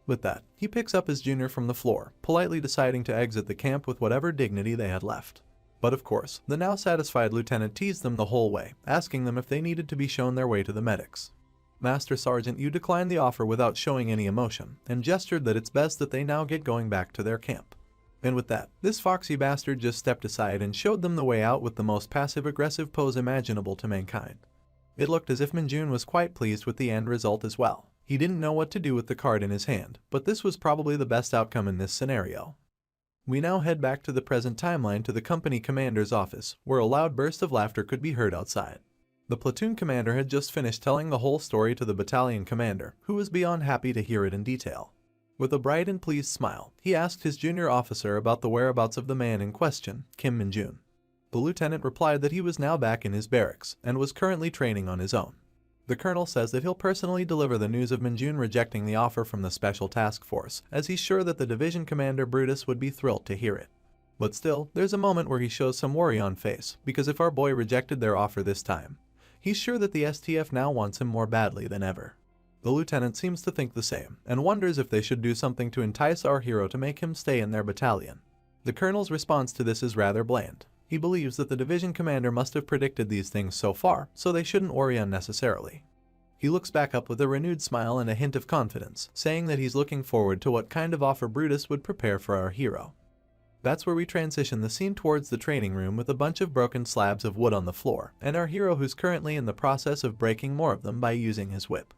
With that, he picks up his junior from the floor, politely deciding to exit the camp with whatever dignity they had left. But of course, the now satisfied lieutenant teased them the whole way, asking them if they needed to be shown their way to the medics. Master Sergeant Yu declined the offer without showing any emotion, and gestured that it's best that they now get going back to their camp. And with that, this foxy bastard just stepped aside and showed them the way out with the most passive-aggressive pose imaginable to mankind. It looked as if Minjun was quite pleased with the end result as well. He didn't know what to do with the card in his hand, but this was probably the best outcome in this scenario. We now head back to the present timeline to the company commander's office, where a loud burst of laughter could be heard outside. The platoon commander had just finished telling the whole story to the battalion commander, who was beyond happy to hear it in detail. With a bright and pleased smile, he asked his junior officer about the whereabouts of the man in question, Kim Minjun. The lieutenant replied that he was now back in his barracks and was currently training on his own. The colonel says that he'll personally deliver the news of Minjun rejecting the offer from the special task force, as he's sure that the division commander Brutus would be thrilled to hear it. But still, there's a moment where he shows some worry on face, because if our boy rejected their offer this time, he's sure that the STF now wants him more badly than ever. The lieutenant seems to think the same, and wonders if they should do something to entice our hero to make him stay in their battalion. The colonel's response to this is rather bland. He believes that the division commander must have predicted these things so far, so they shouldn't worry unnecessarily. He looks back up with a renewed smile and a hint of confidence, saying that he's looking forward to what kind of offer Brutus would prepare for our hero. That's where we transition the scene towards the training room with a bunch of broken slabs of wood on the floor, and our hero who's currently in the process of breaking more of them by using his whip.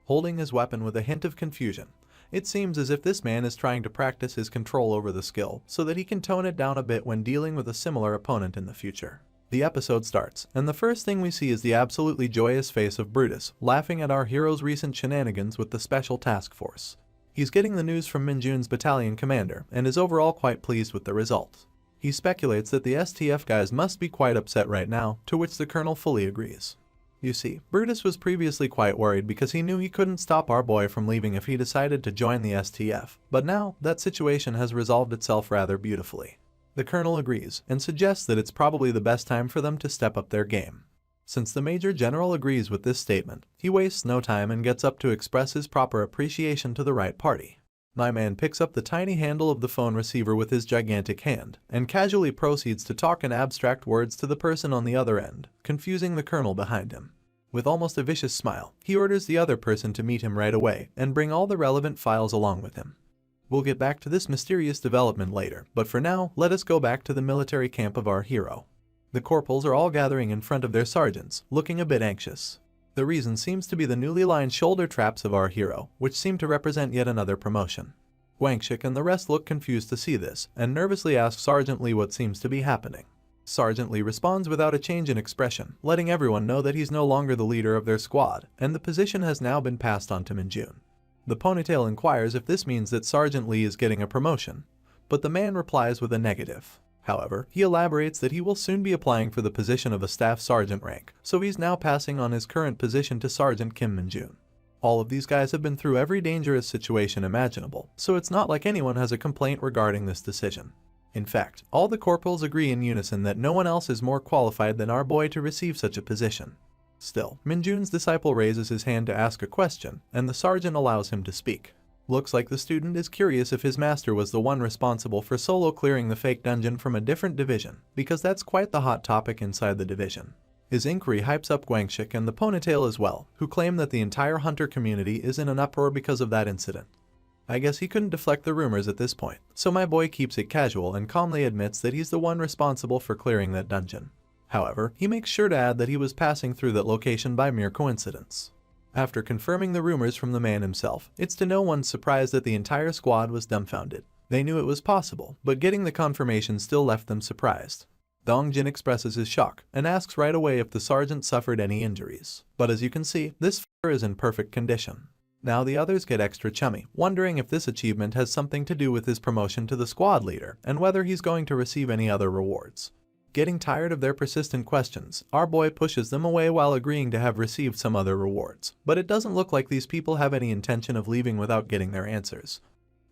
Holding his weapon with a hint of confusion, it seems as if this man is trying to practice his control over the skill so that he can tone it down a bit when dealing with a similar opponent in the future. The episode starts, and the first thing we see is the absolutely joyous face of Brutus, laughing at our hero's recent shenanigans with the special task force. He's getting the news from Minjun's battalion commander, and is overall quite pleased with the result. He speculates that the STF guys must be quite upset right now, to which the colonel fully agrees. You see, Brutus was previously quite worried because he knew he couldn't stop our boy from leaving if he decided to join the STF, but now that situation has resolved itself rather beautifully. The colonel agrees, and suggests that it's probably the best time for them to step up their game. Since the Major General agrees with this statement, he wastes no time and gets up to express his proper appreciation to the right party. My man picks up the tiny handle of the phone receiver with his gigantic hand, and casually proceeds to talk in abstract words to the person on the other end, confusing the colonel behind him. With almost a vicious smile, he orders the other person to meet him right away and bring all the relevant files along with him. We'll get back to this mysterious development later, but for now, let us go back to the military camp of our hero. The corporals are all gathering in front of their sergeants, looking a bit anxious. The reason seems to be the newly lined shoulder traps of our hero, which seem to represent yet another promotion. Guangxik and the rest look confused to see this, and nervously ask Sergeant Lee what seems to be happening. Sergeant Lee responds without a change in expression, letting everyone know that he's no longer the leader of their squad, and the position has now been passed on to Minjun. The ponytail inquires if this means that Sergeant Lee is getting a promotion, but the man replies with a negative. However, he elaborates that he will soon be applying for the position of a staff sergeant rank, so he's now passing on his current position to Sergeant Kim Minjun. All of these guys have been through every dangerous situation imaginable, so it's not like anyone has a complaint regarding this decision. In fact, all the corporals agree in unison that no one else is more qualified than our boy to receive such a position. Still, Minjun's disciple raises his hand to ask a question, and the sergeant allows him to speak. Looks like the student is curious if his master was the one responsible for solo clearing the fake dungeon from a different division, because that's quite the hot topic inside the division. His inquiry hypes up Guangxik and the ponytail as well, who claim that the entire hunter community is in an uproar because of that incident. I guess he couldn't deflect the rumors at this point, so my boy keeps it casual and calmly admits that he's the one responsible for clearing that dungeon. However, he makes sure to add that he was passing through that location by mere coincidence. After confirming the rumors from the man himself, it's to no one's surprise that the entire squad was dumbfounded. They knew it was possible, but getting the confirmation still left them surprised. Dong Jin expresses his shock and asks right away if the sergeant suffered any injuries. But as you can see, this f***er is in perfect condition. Now the others get extra chummy, wondering if this achievement has something to do with his promotion to the squad leader and whether he's going to receive any other rewards. Getting tired of their persistent questions, our boy pushes them away while agreeing to have received some other rewards, but it doesn't look like these people have any intention of leaving without getting their answers.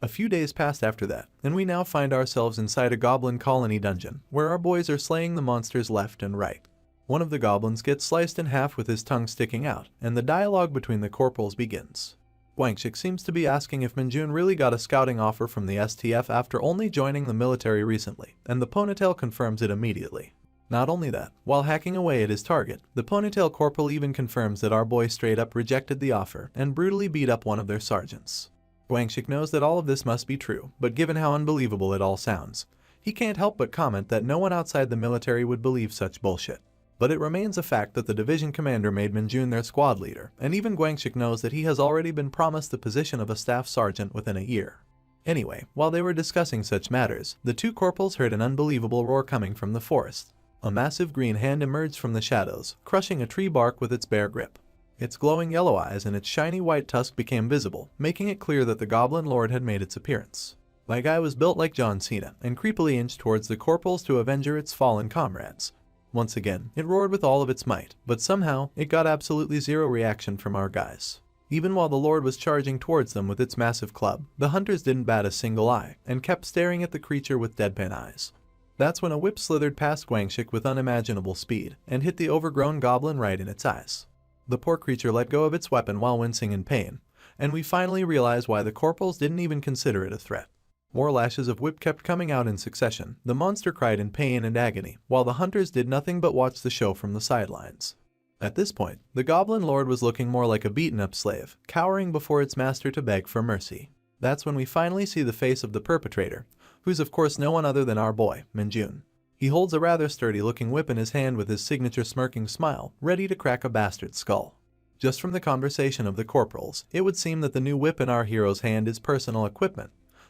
A few days passed after that, and we now find ourselves inside a goblin colony dungeon, where our boys are slaying the monsters left and right. One of the goblins gets sliced in half with his tongue sticking out, and the dialogue between the corporals begins. Guangxik seems to be asking if Minjun really got a scouting offer from the STF after only joining the military recently, and the ponytail confirms it immediately. Not only that, while hacking away at his target, the ponytail corporal even confirms that our boy straight up rejected the offer and brutally beat up one of their sergeants. Guangxik knows that all of this must be true, but given how unbelievable it all sounds, he can't help but comment that no one outside the military would believe such bullshit. But it remains a fact that the division commander made Minjun their squad leader, and even Guangxik knows that he has already been promised the position of a staff sergeant within a year. Anyway, while they were discussing such matters, the two corporals heard an unbelievable roar coming from the forest. A massive green hand emerged from the shadows, crushing a tree bark with its bare grip. Its glowing yellow eyes and its shiny white tusk became visible, making it clear that the Goblin Lord had made its appearance. My guy was built like John Cena, and creepily inched towards the corporals to avenge its fallen comrades. Once again, it roared with all of its might, but somehow, it got absolutely zero reaction from our guys. Even while the Lord was charging towards them with its massive club, the hunters didn't bat a single eye, and kept staring at the creature with deadpan eyes. That's when a whip slithered past Guangxik with unimaginable speed, and hit the overgrown goblin right in its eyes. The poor creature let go of its weapon while wincing in pain, and we finally realize why the corporals didn't even consider it a threat. More lashes of whip kept coming out in succession. The monster cried in pain and agony, while the hunters did nothing but watch the show from the sidelines. At this point, the Goblin Lord was looking more like a beaten-up slave, cowering before its master to beg for mercy. That's when we finally see the face of the perpetrator, who's of course no one other than our boy, Minjun. He holds a rather sturdy-looking whip in his hand with his signature smirking smile, ready to crack a bastard's skull. Just from the conversation of the corporals, it would seem that the new whip in our hero's hand is personal equipment.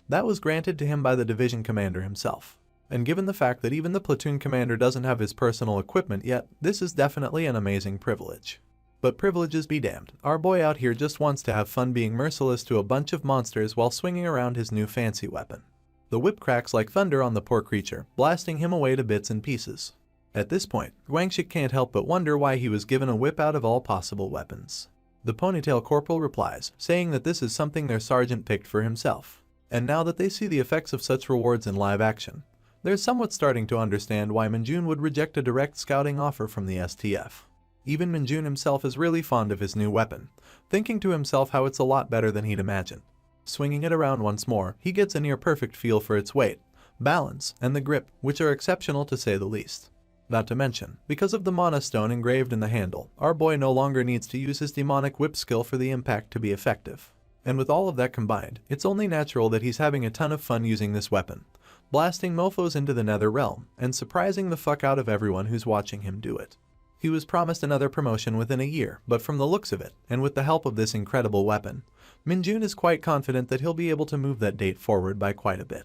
That was granted to him by the division commander himself. And given the fact that even the platoon commander doesn't have his personal equipment yet, this is definitely an amazing privilege. But privileges be damned, our boy out here just wants to have fun being merciless to a bunch of monsters while swinging around his new fancy weapon. The whip cracks like thunder on the poor creature, blasting him away to bits and pieces. At this point, Guangxik can't help but wonder why he was given a whip out of all possible weapons. The ponytail corporal replies, saying that this is something their sergeant picked for himself. And now that they see the effects of such rewards in live action, they're somewhat starting to understand why Minjun would reject a direct scouting offer from the STF. Even Minjun himself is really fond of his new weapon, thinking to himself how it's a lot better than he'd imagined. Swinging it around once more, he gets a near-perfect feel for its weight, balance, and the grip, which are exceptional to say the least. Not to mention, because of the mana stone engraved in the handle, our boy no longer needs to use his demonic whip skill for the impact to be effective. And with all of that combined, it's only natural that he's having a ton of fun using this weapon, blasting mofos into the nether realm, and surprising the fuck out of everyone who's watching him do it. He was promised another promotion within a year, but from the looks of it, and with the help of this incredible weapon, Minjun is quite confident that he'll be able to move that date forward by quite a bit.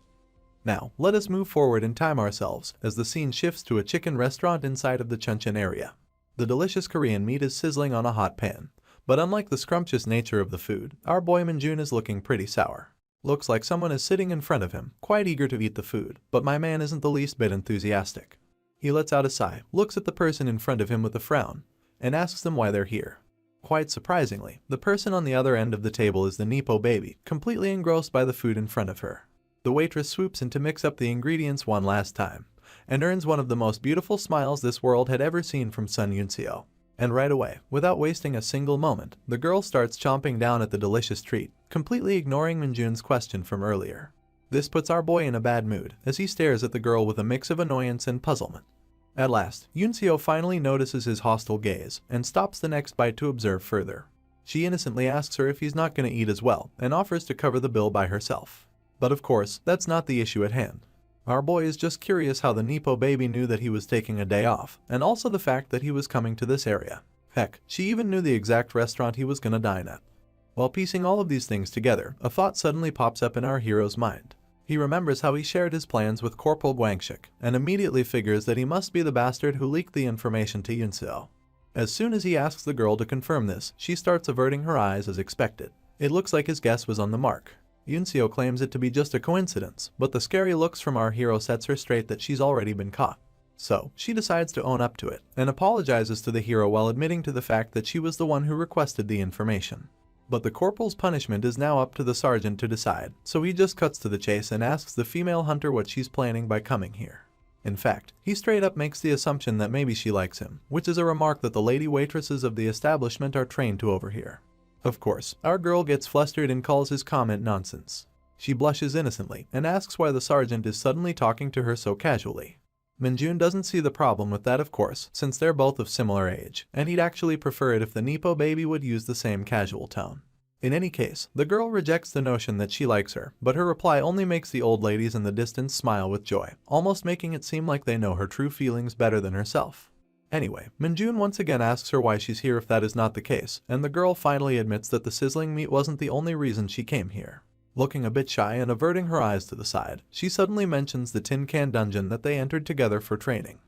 Now, let us move forward and time ourselves as the scene shifts to a chicken restaurant inside of the Chuncheon area. The delicious Korean meat is sizzling on a hot pan. But unlike the scrumptious nature of the food, our boy Minjun is looking pretty sour. Looks like someone is sitting in front of him, quite eager to eat the food, but my man isn't the least bit enthusiastic. He lets out a sigh, looks at the person in front of him with a frown, and asks them why they're here. Quite surprisingly, the person on the other end of the table is the Nepo baby, completely engrossed by the food in front of her. The waitress swoops in to mix up the ingredients one last time, and earns one of the most beautiful smiles this world had ever seen from Sun Yunseo. And right away, without wasting a single moment, the girl starts chomping down at the delicious treat, completely ignoring Minjun's question from earlier. This puts our boy in a bad mood, as he stares at the girl with a mix of annoyance and puzzlement. At last, Yunseo finally notices his hostile gaze, and stops the next bite to observe further. She innocently asks her if he's not gonna eat as well and offers to cover the bill by herself. But of course, that's not the issue at hand. Our boy is just curious how the Nepo baby knew that he was taking a day off, and also the fact that he was coming to this area. Heck, she even knew the exact restaurant he was gonna dine at. While piecing all of these things together, a thought suddenly pops up in our hero's mind. He remembers how he shared his plans with Corporal Guangshik, and immediately figures that he must be the bastard who leaked the information to Yunseo. As soon as he asks the girl to confirm this, she starts averting her eyes as expected. It looks like his guess was on the mark. Yunseo claims it to be just a coincidence, but the scary looks from our hero sets her straight that she's already been caught. So, she decides to own up to it, and apologizes to the hero while admitting to the fact that she was the one who requested the information. But the corporal's punishment is now up to the sergeant to decide, so he just cuts to the chase and asks the female hunter what she's planning by coming here. In fact, he straight up makes the assumption that maybe she likes him, which is a remark that the lady waitresses of the establishment are trained to overhear. Of course, our girl gets flustered and calls his comment nonsense. She blushes innocently and asks why the sergeant is suddenly talking to her so casually. Minjun doesn't see the problem with that, of course, since they're both of similar age, and he'd actually prefer it if the Nepo baby would use the same casual tone. In any case, the girl rejects the notion that she likes her, but her reply only makes the old ladies in the distance smile with joy, almost making it seem like they know her true feelings better than herself. Anyway, Minjun once again asks her why she's here if that is not the case, and the girl finally admits that the sizzling meat wasn't the only reason she came here. Looking a bit shy and averting her eyes to the side, she suddenly mentions the tin can dungeon that they entered together for training.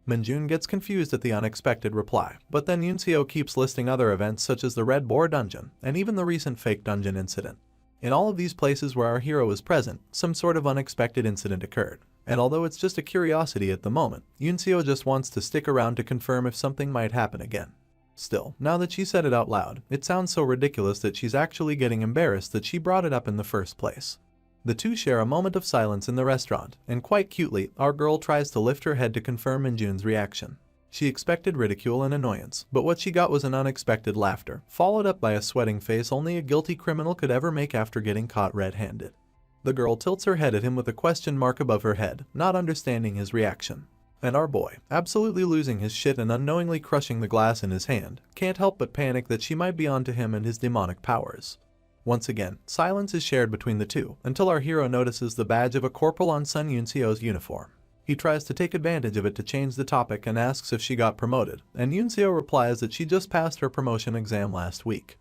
Minjun gets confused at the unexpected reply, but then Yunseo keeps listing other events such as the Red Boar dungeon, and even the recent fake dungeon incident. In all of these places where our hero is present, some sort of unexpected incident occurred. And although it's just a curiosity at the moment, Yunseo just wants to stick around to confirm if something might happen again. Still, now that she said it out loud, it sounds so ridiculous that she's actually getting embarrassed that she brought it up in the first place. The two share a moment of silence in the restaurant, and quite cutely, our girl tries to lift her head to confirm Minjun's reaction. She expected ridicule and annoyance, but what she got was an unexpected laughter, followed up by a sweating face only a guilty criminal could ever make after getting caught red-handed. The girl tilts her head at him with a question mark above her head, not understanding his reaction. And our boy, absolutely losing his shit and unknowingly crushing the glass in his hand, can't help but panic that she might be onto him and his demonic powers. Once again, silence is shared between the two, until our hero notices the badge of a corporal on Sun Yunseo's uniform. He tries to take advantage of it to change the topic and asks if she got promoted, and Yunseo replies that she just passed her promotion exam last week.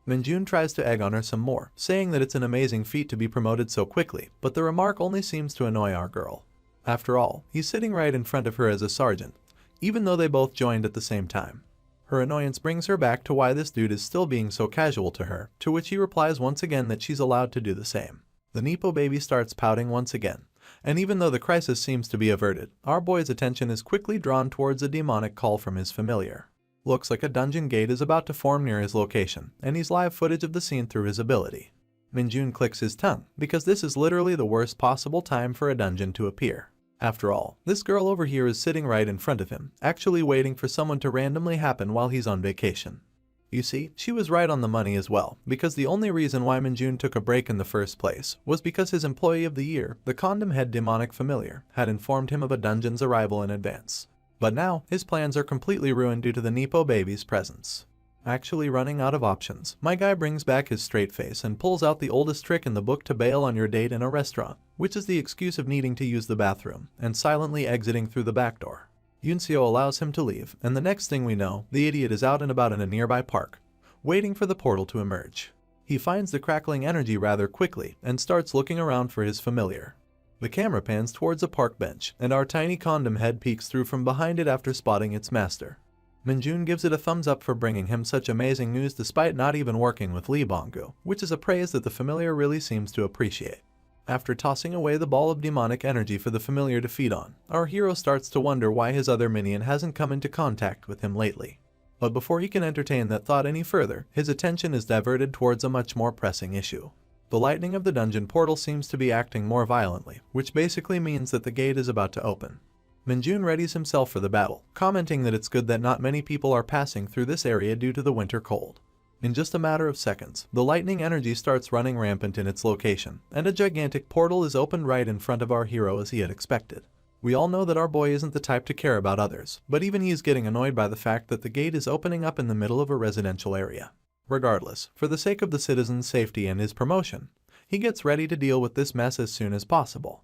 Minjun tries to egg on her some more, saying that it's an amazing feat to be promoted so quickly, but the remark only seems to annoy our girl. After all, he's sitting right in front of her as a sergeant, even though they both joined at the same time. Her annoyance brings her back to why this dude is still being so casual to her, to which he replies once again that she's allowed to do the same. The Nepo baby starts pouting once again, and even though the crisis seems to be averted, our boy's attention is quickly drawn towards a demonic call from his familiar. Looks like a dungeon gate is about to form near his location, and he's live footage of the scene through his ability. Minjun clicks his tongue, because this is literally the worst possible time for a dungeon to appear. After all, this girl over here is sitting right in front of him, actually waiting for someone to randomly happen while he's on vacation. You see, she was right on the money as well, because the only reason why Minjun took a break in the first place was because his employee of the year, the condom head demonic familiar, had informed him of a dungeon's arrival in advance. But now, his plans are completely ruined due to the Nepo baby's presence. Actually running out of options, my guy brings back his straight face and pulls out the oldest trick in the book to bail on your date in a restaurant, which is the excuse of needing to use the bathroom, and silently exiting through the back door. Yunseo allows him to leave, and the next thing we know, the idiot is out and about in a nearby park, waiting for the portal to emerge. He finds the crackling energy rather quickly, and starts looking around for his familiar. The camera pans towards a park bench, and our tiny condom head peeks through from behind it after spotting its master. Minjun gives it a thumbs up for bringing him such amazing news despite not even working with Lee Bongu, which is a praise that the familiar really seems to appreciate. After tossing away the ball of demonic energy for the familiar to feed on, our hero starts to wonder why his other minion hasn't come into contact with him lately. But before he can entertain that thought any further, his attention is diverted towards a much more pressing issue. The lightning of the dungeon portal seems to be acting more violently, which basically means that the gate is about to open. Minjun readies himself for the battle, commenting that it's good that not many people are passing through this area due to the winter cold. In just a matter of seconds, the lightning energy starts running rampant in its location, and a gigantic portal is opened right in front of our hero as he had expected. We all know that our boy isn't the type to care about others, but even he is getting annoyed by the fact that the gate is opening up in the middle of a residential area. Regardless, for the sake of the citizens' safety and his promotion, he gets ready to deal with this mess as soon as possible.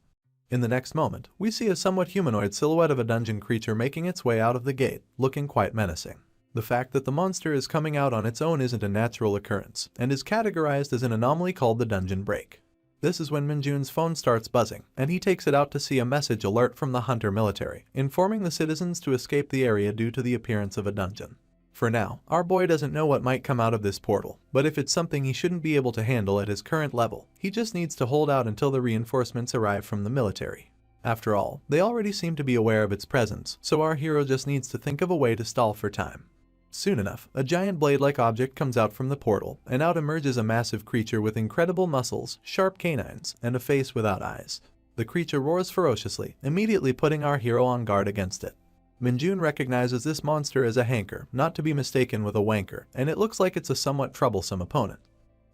In the next moment, we see a somewhat humanoid silhouette of a dungeon creature making its way out of the gate, looking quite menacing. The fact that the monster is coming out on its own isn't a natural occurrence, and is categorized as an anomaly called the dungeon break. This is when Minjun's phone starts buzzing, and he takes it out to see a message alert from the Hunter military, informing the citizens to escape the area due to the appearance of a dungeon. For now, our boy doesn't know what might come out of this portal, but if it's something he shouldn't be able to handle at his current level, he just needs to hold out until the reinforcements arrive from the military. After all, they already seem to be aware of its presence, so our hero just needs to think of a way to stall for time. Soon enough, a giant blade-like object comes out from the portal, and out emerges a massive creature with incredible muscles, sharp canines, and a face without eyes. The creature roars ferociously, immediately putting our hero on guard against it. Minjun recognizes this monster as a hanker, not to be mistaken with a wanker, and it looks like it's a somewhat troublesome opponent.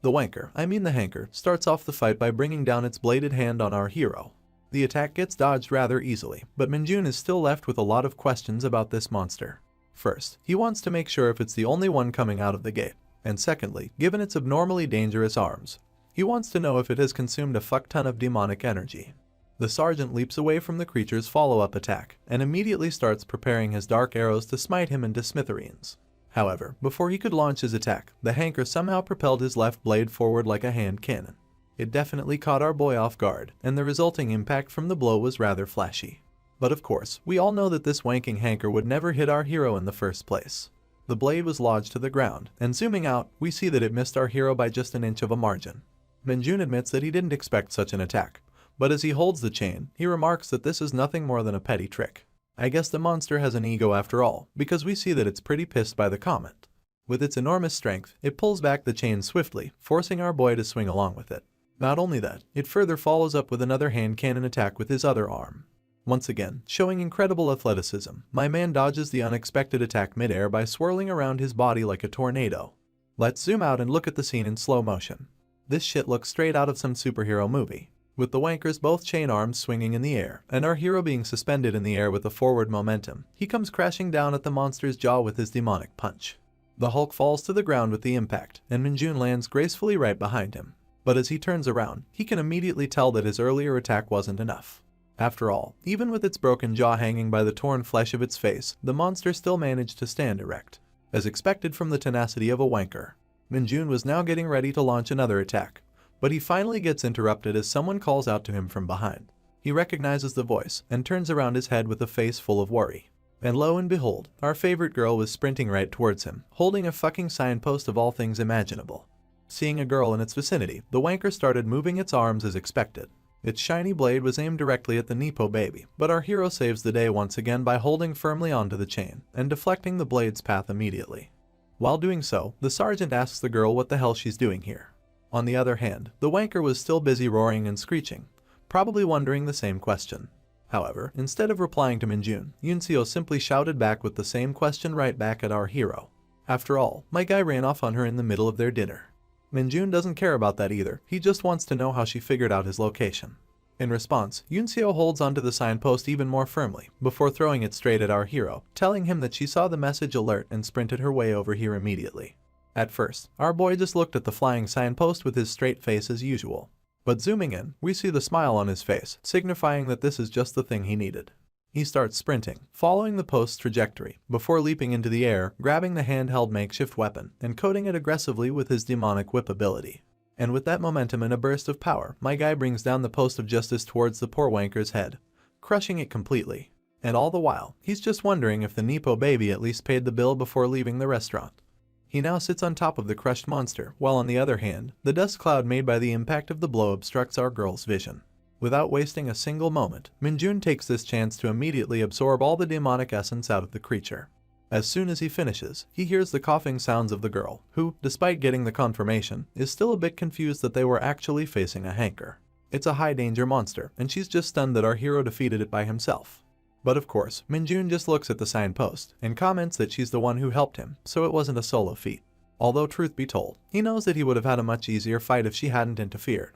The hanker, starts off the fight by bringing down its bladed hand on our hero. The attack gets dodged rather easily, but Minjun is still left with a lot of questions about this monster. First, he wants to make sure if it's the only one coming out of the gate, and secondly, given its abnormally dangerous arms, he wants to know if it has consumed a fuck ton of demonic energy. The sergeant leaps away from the creature's follow-up attack, and immediately starts preparing his dark arrows to smite him into smithereens. However, before he could launch his attack, the hanker somehow propelled his left blade forward like a hand cannon. It definitely caught our boy off guard, and the resulting impact from the blow was rather flashy. But of course, we all know that this wanking hanker would never hit our hero in the first place. The blade was lodged to the ground, and zooming out, we see that it missed our hero by just an inch of a margin. Minjun admits that he didn't expect such an attack, but as he holds the chain, he remarks that this is nothing more than a petty trick. I guess the monster has an ego after all, because we see that it's pretty pissed by the comment. With its enormous strength, it pulls back the chain swiftly, forcing our boy to swing along with it. Not only that, it further follows up with another hand cannon attack with his other arm. Once again, showing incredible athleticism, my man dodges the unexpected attack mid-air by swirling around his body like a tornado. Let's zoom out and look at the scene in slow motion. This shit looks straight out of some superhero movie, with the wankers both chain arms swinging in the air, and our hero being suspended in the air with a forward momentum. He comes crashing down at the monster's jaw with his demonic punch. The Hulk falls to the ground with the impact, and Minjun lands gracefully right behind him. But as he turns around, he can immediately tell that his earlier attack wasn't enough. After all, even with its broken jaw hanging by the torn flesh of its face, the monster still managed to stand erect. As expected from the tenacity of a wanker, Minjun was now getting ready to launch another attack, but he finally gets interrupted as someone calls out to him from behind. He recognizes the voice and turns around his head with a face full of worry. And lo and behold, our favorite girl was sprinting right towards him, holding a fucking signpost of all things imaginable. Seeing a girl in its vicinity, the wanker started moving its arms as expected. Its shiny blade was aimed directly at the Nepo baby, but our hero saves the day once again by holding firmly onto the chain and deflecting the blade's path immediately. While doing so, the sergeant asks the girl what the hell she's doing here. On the other hand, the wanker was still busy roaring and screeching, probably wondering the same question. However, instead of replying to Minjun, Yunseo simply shouted back with the same question right back at our hero. After all, my guy ran off on her in the middle of their dinner. Minjun doesn't care about that either, he just wants to know how she figured out his location. In response, Yunseo holds onto the signpost even more firmly, before throwing it straight at our hero, telling him that she saw the message alert and sprinted her way over here immediately. At first, our boy just looked at the flying signpost with his straight face as usual. But zooming in, we see the smile on his face, signifying that this is just the thing he needed. He starts sprinting, following the post's trajectory, before leaping into the air, grabbing the handheld makeshift weapon, and coating it aggressively with his demonic whip ability. And with that momentum and a burst of power, my guy brings down the post of justice towards the poor wanker's head, crushing it completely. And all the while, he's just wondering if the Nepo baby at least paid the bill before leaving the restaurant. He now sits on top of the crushed monster, while on the other hand, the dust cloud made by the impact of the blow obstructs our girl's vision. Without wasting a single moment, Minjun takes this chance to immediately absorb all the demonic essence out of the creature. As soon as he finishes, he hears the coughing sounds of the girl, who, despite getting the confirmation, is still a bit confused that they were actually facing a hanker. It's a high-danger monster, and she's just stunned that our hero defeated it by himself. But of course, Minjun just looks at the signpost, and comments that she's the one who helped him, so it wasn't a solo feat. Although truth be told, he knows that he would have had a much easier fight if she hadn't interfered.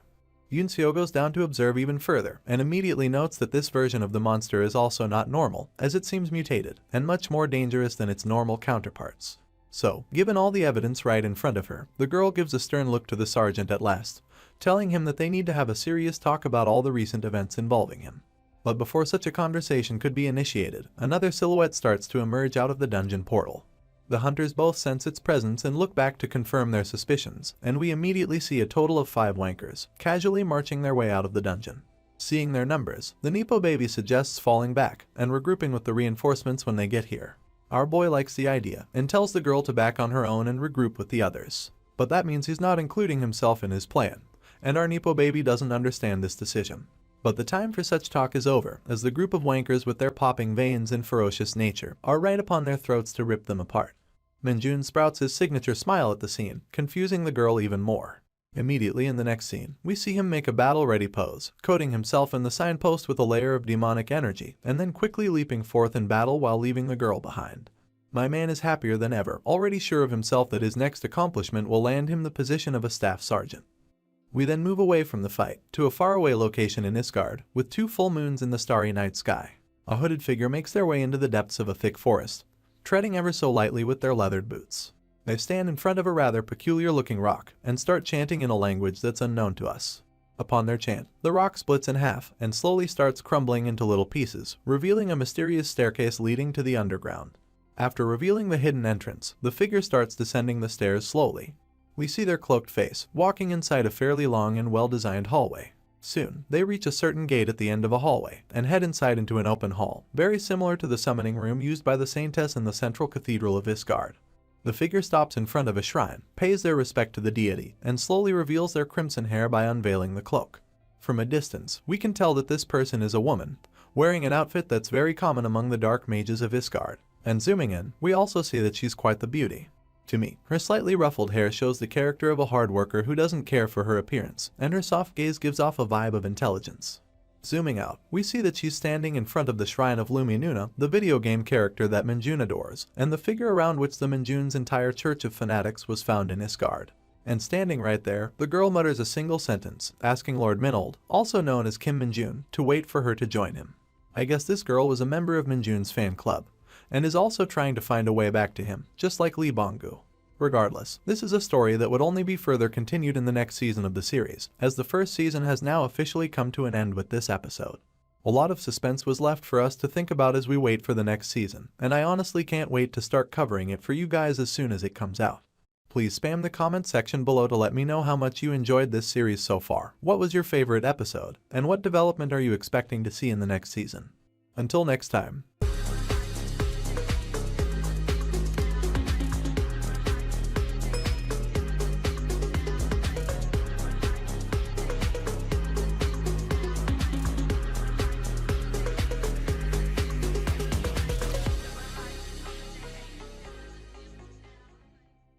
Yunseo goes down to observe even further, and immediately notes that this version of the monster is also not normal, as it seems mutated, and much more dangerous than its normal counterparts. So, given all the evidence right in front of her, the girl gives a stern look to the sergeant at last, telling him that they need to have a serious talk about all the recent events involving him. But before such a conversation could be initiated, another silhouette starts to emerge out of the dungeon portal. The hunters both sense its presence and look back to confirm their suspicions, and we immediately see a total of 5 wankers, casually marching their way out of the dungeon. Seeing their numbers, the Nepo baby suggests falling back and regrouping with the reinforcements when they get here. Our boy likes the idea and tells the girl to back on her own and regroup with the others. But that means he's not including himself in his plan, and our Nepo baby doesn't understand this decision. But the time for such talk is over, as the group of wankers with their popping veins and ferocious nature are right upon their throats to rip them apart. Minjun sprouts his signature smile at the scene, confusing the girl even more. Immediately in the next scene, we see him make a battle-ready pose, coating himself in the signpost with a layer of demonic energy, and then quickly leaping forth in battle while leaving the girl behind. My man is happier than ever, already sure of himself that his next accomplishment will land him the position of a staff sergeant. We then move away from the fight, to a faraway location in Isgard, with 2 full moons in the starry night sky. A hooded figure makes their way into the depths of a thick forest, treading ever so lightly with their leathered boots. They stand in front of a rather peculiar-looking rock and start chanting in a language that's unknown to us. Upon their chant, the rock splits in half and slowly starts crumbling into little pieces, revealing a mysterious staircase leading to the underground. After revealing the hidden entrance, the figure starts descending the stairs slowly. We see their cloaked face, walking inside a fairly long and well-designed hallway. Soon, they reach a certain gate at the end of a hallway, and head inside into an open hall, very similar to the summoning room used by the Saintess in the central cathedral of Isgard. The figure stops in front of a shrine, pays their respect to the deity, and slowly reveals their crimson hair by unveiling the cloak. From a distance, we can tell that this person is a woman, wearing an outfit that's very common among the dark mages of Isgard. And zooming in, we also see that she's quite the beauty. To me, her slightly ruffled hair shows the character of a hard worker who doesn't care for her appearance, and her soft gaze gives off a vibe of intelligence. Zooming out, we see that she's standing in front of the shrine of Luminuna, the video game character that Minjun adores, and the figure around which the Minjun's entire church of fanatics was found in Isgard. And standing right there, the girl mutters a single sentence, asking Lord Minold, also known as Kim Minjun, to wait for her to join him. I guess this girl was a member of Minjun's fan club, and is also trying to find a way back to him, just like Lee Bonggu. Regardless, this is a story that would only be further continued in the next season of the series, as the first season has now officially come to an end with this episode. A lot of suspense was left for us to think about as we wait for the next season, and I honestly can't wait to start covering it for you guys as soon as it comes out. Please spam the comment section below to let me know how much you enjoyed this series so far, what was your favorite episode, and what development are you expecting to see in the next season. Until next time,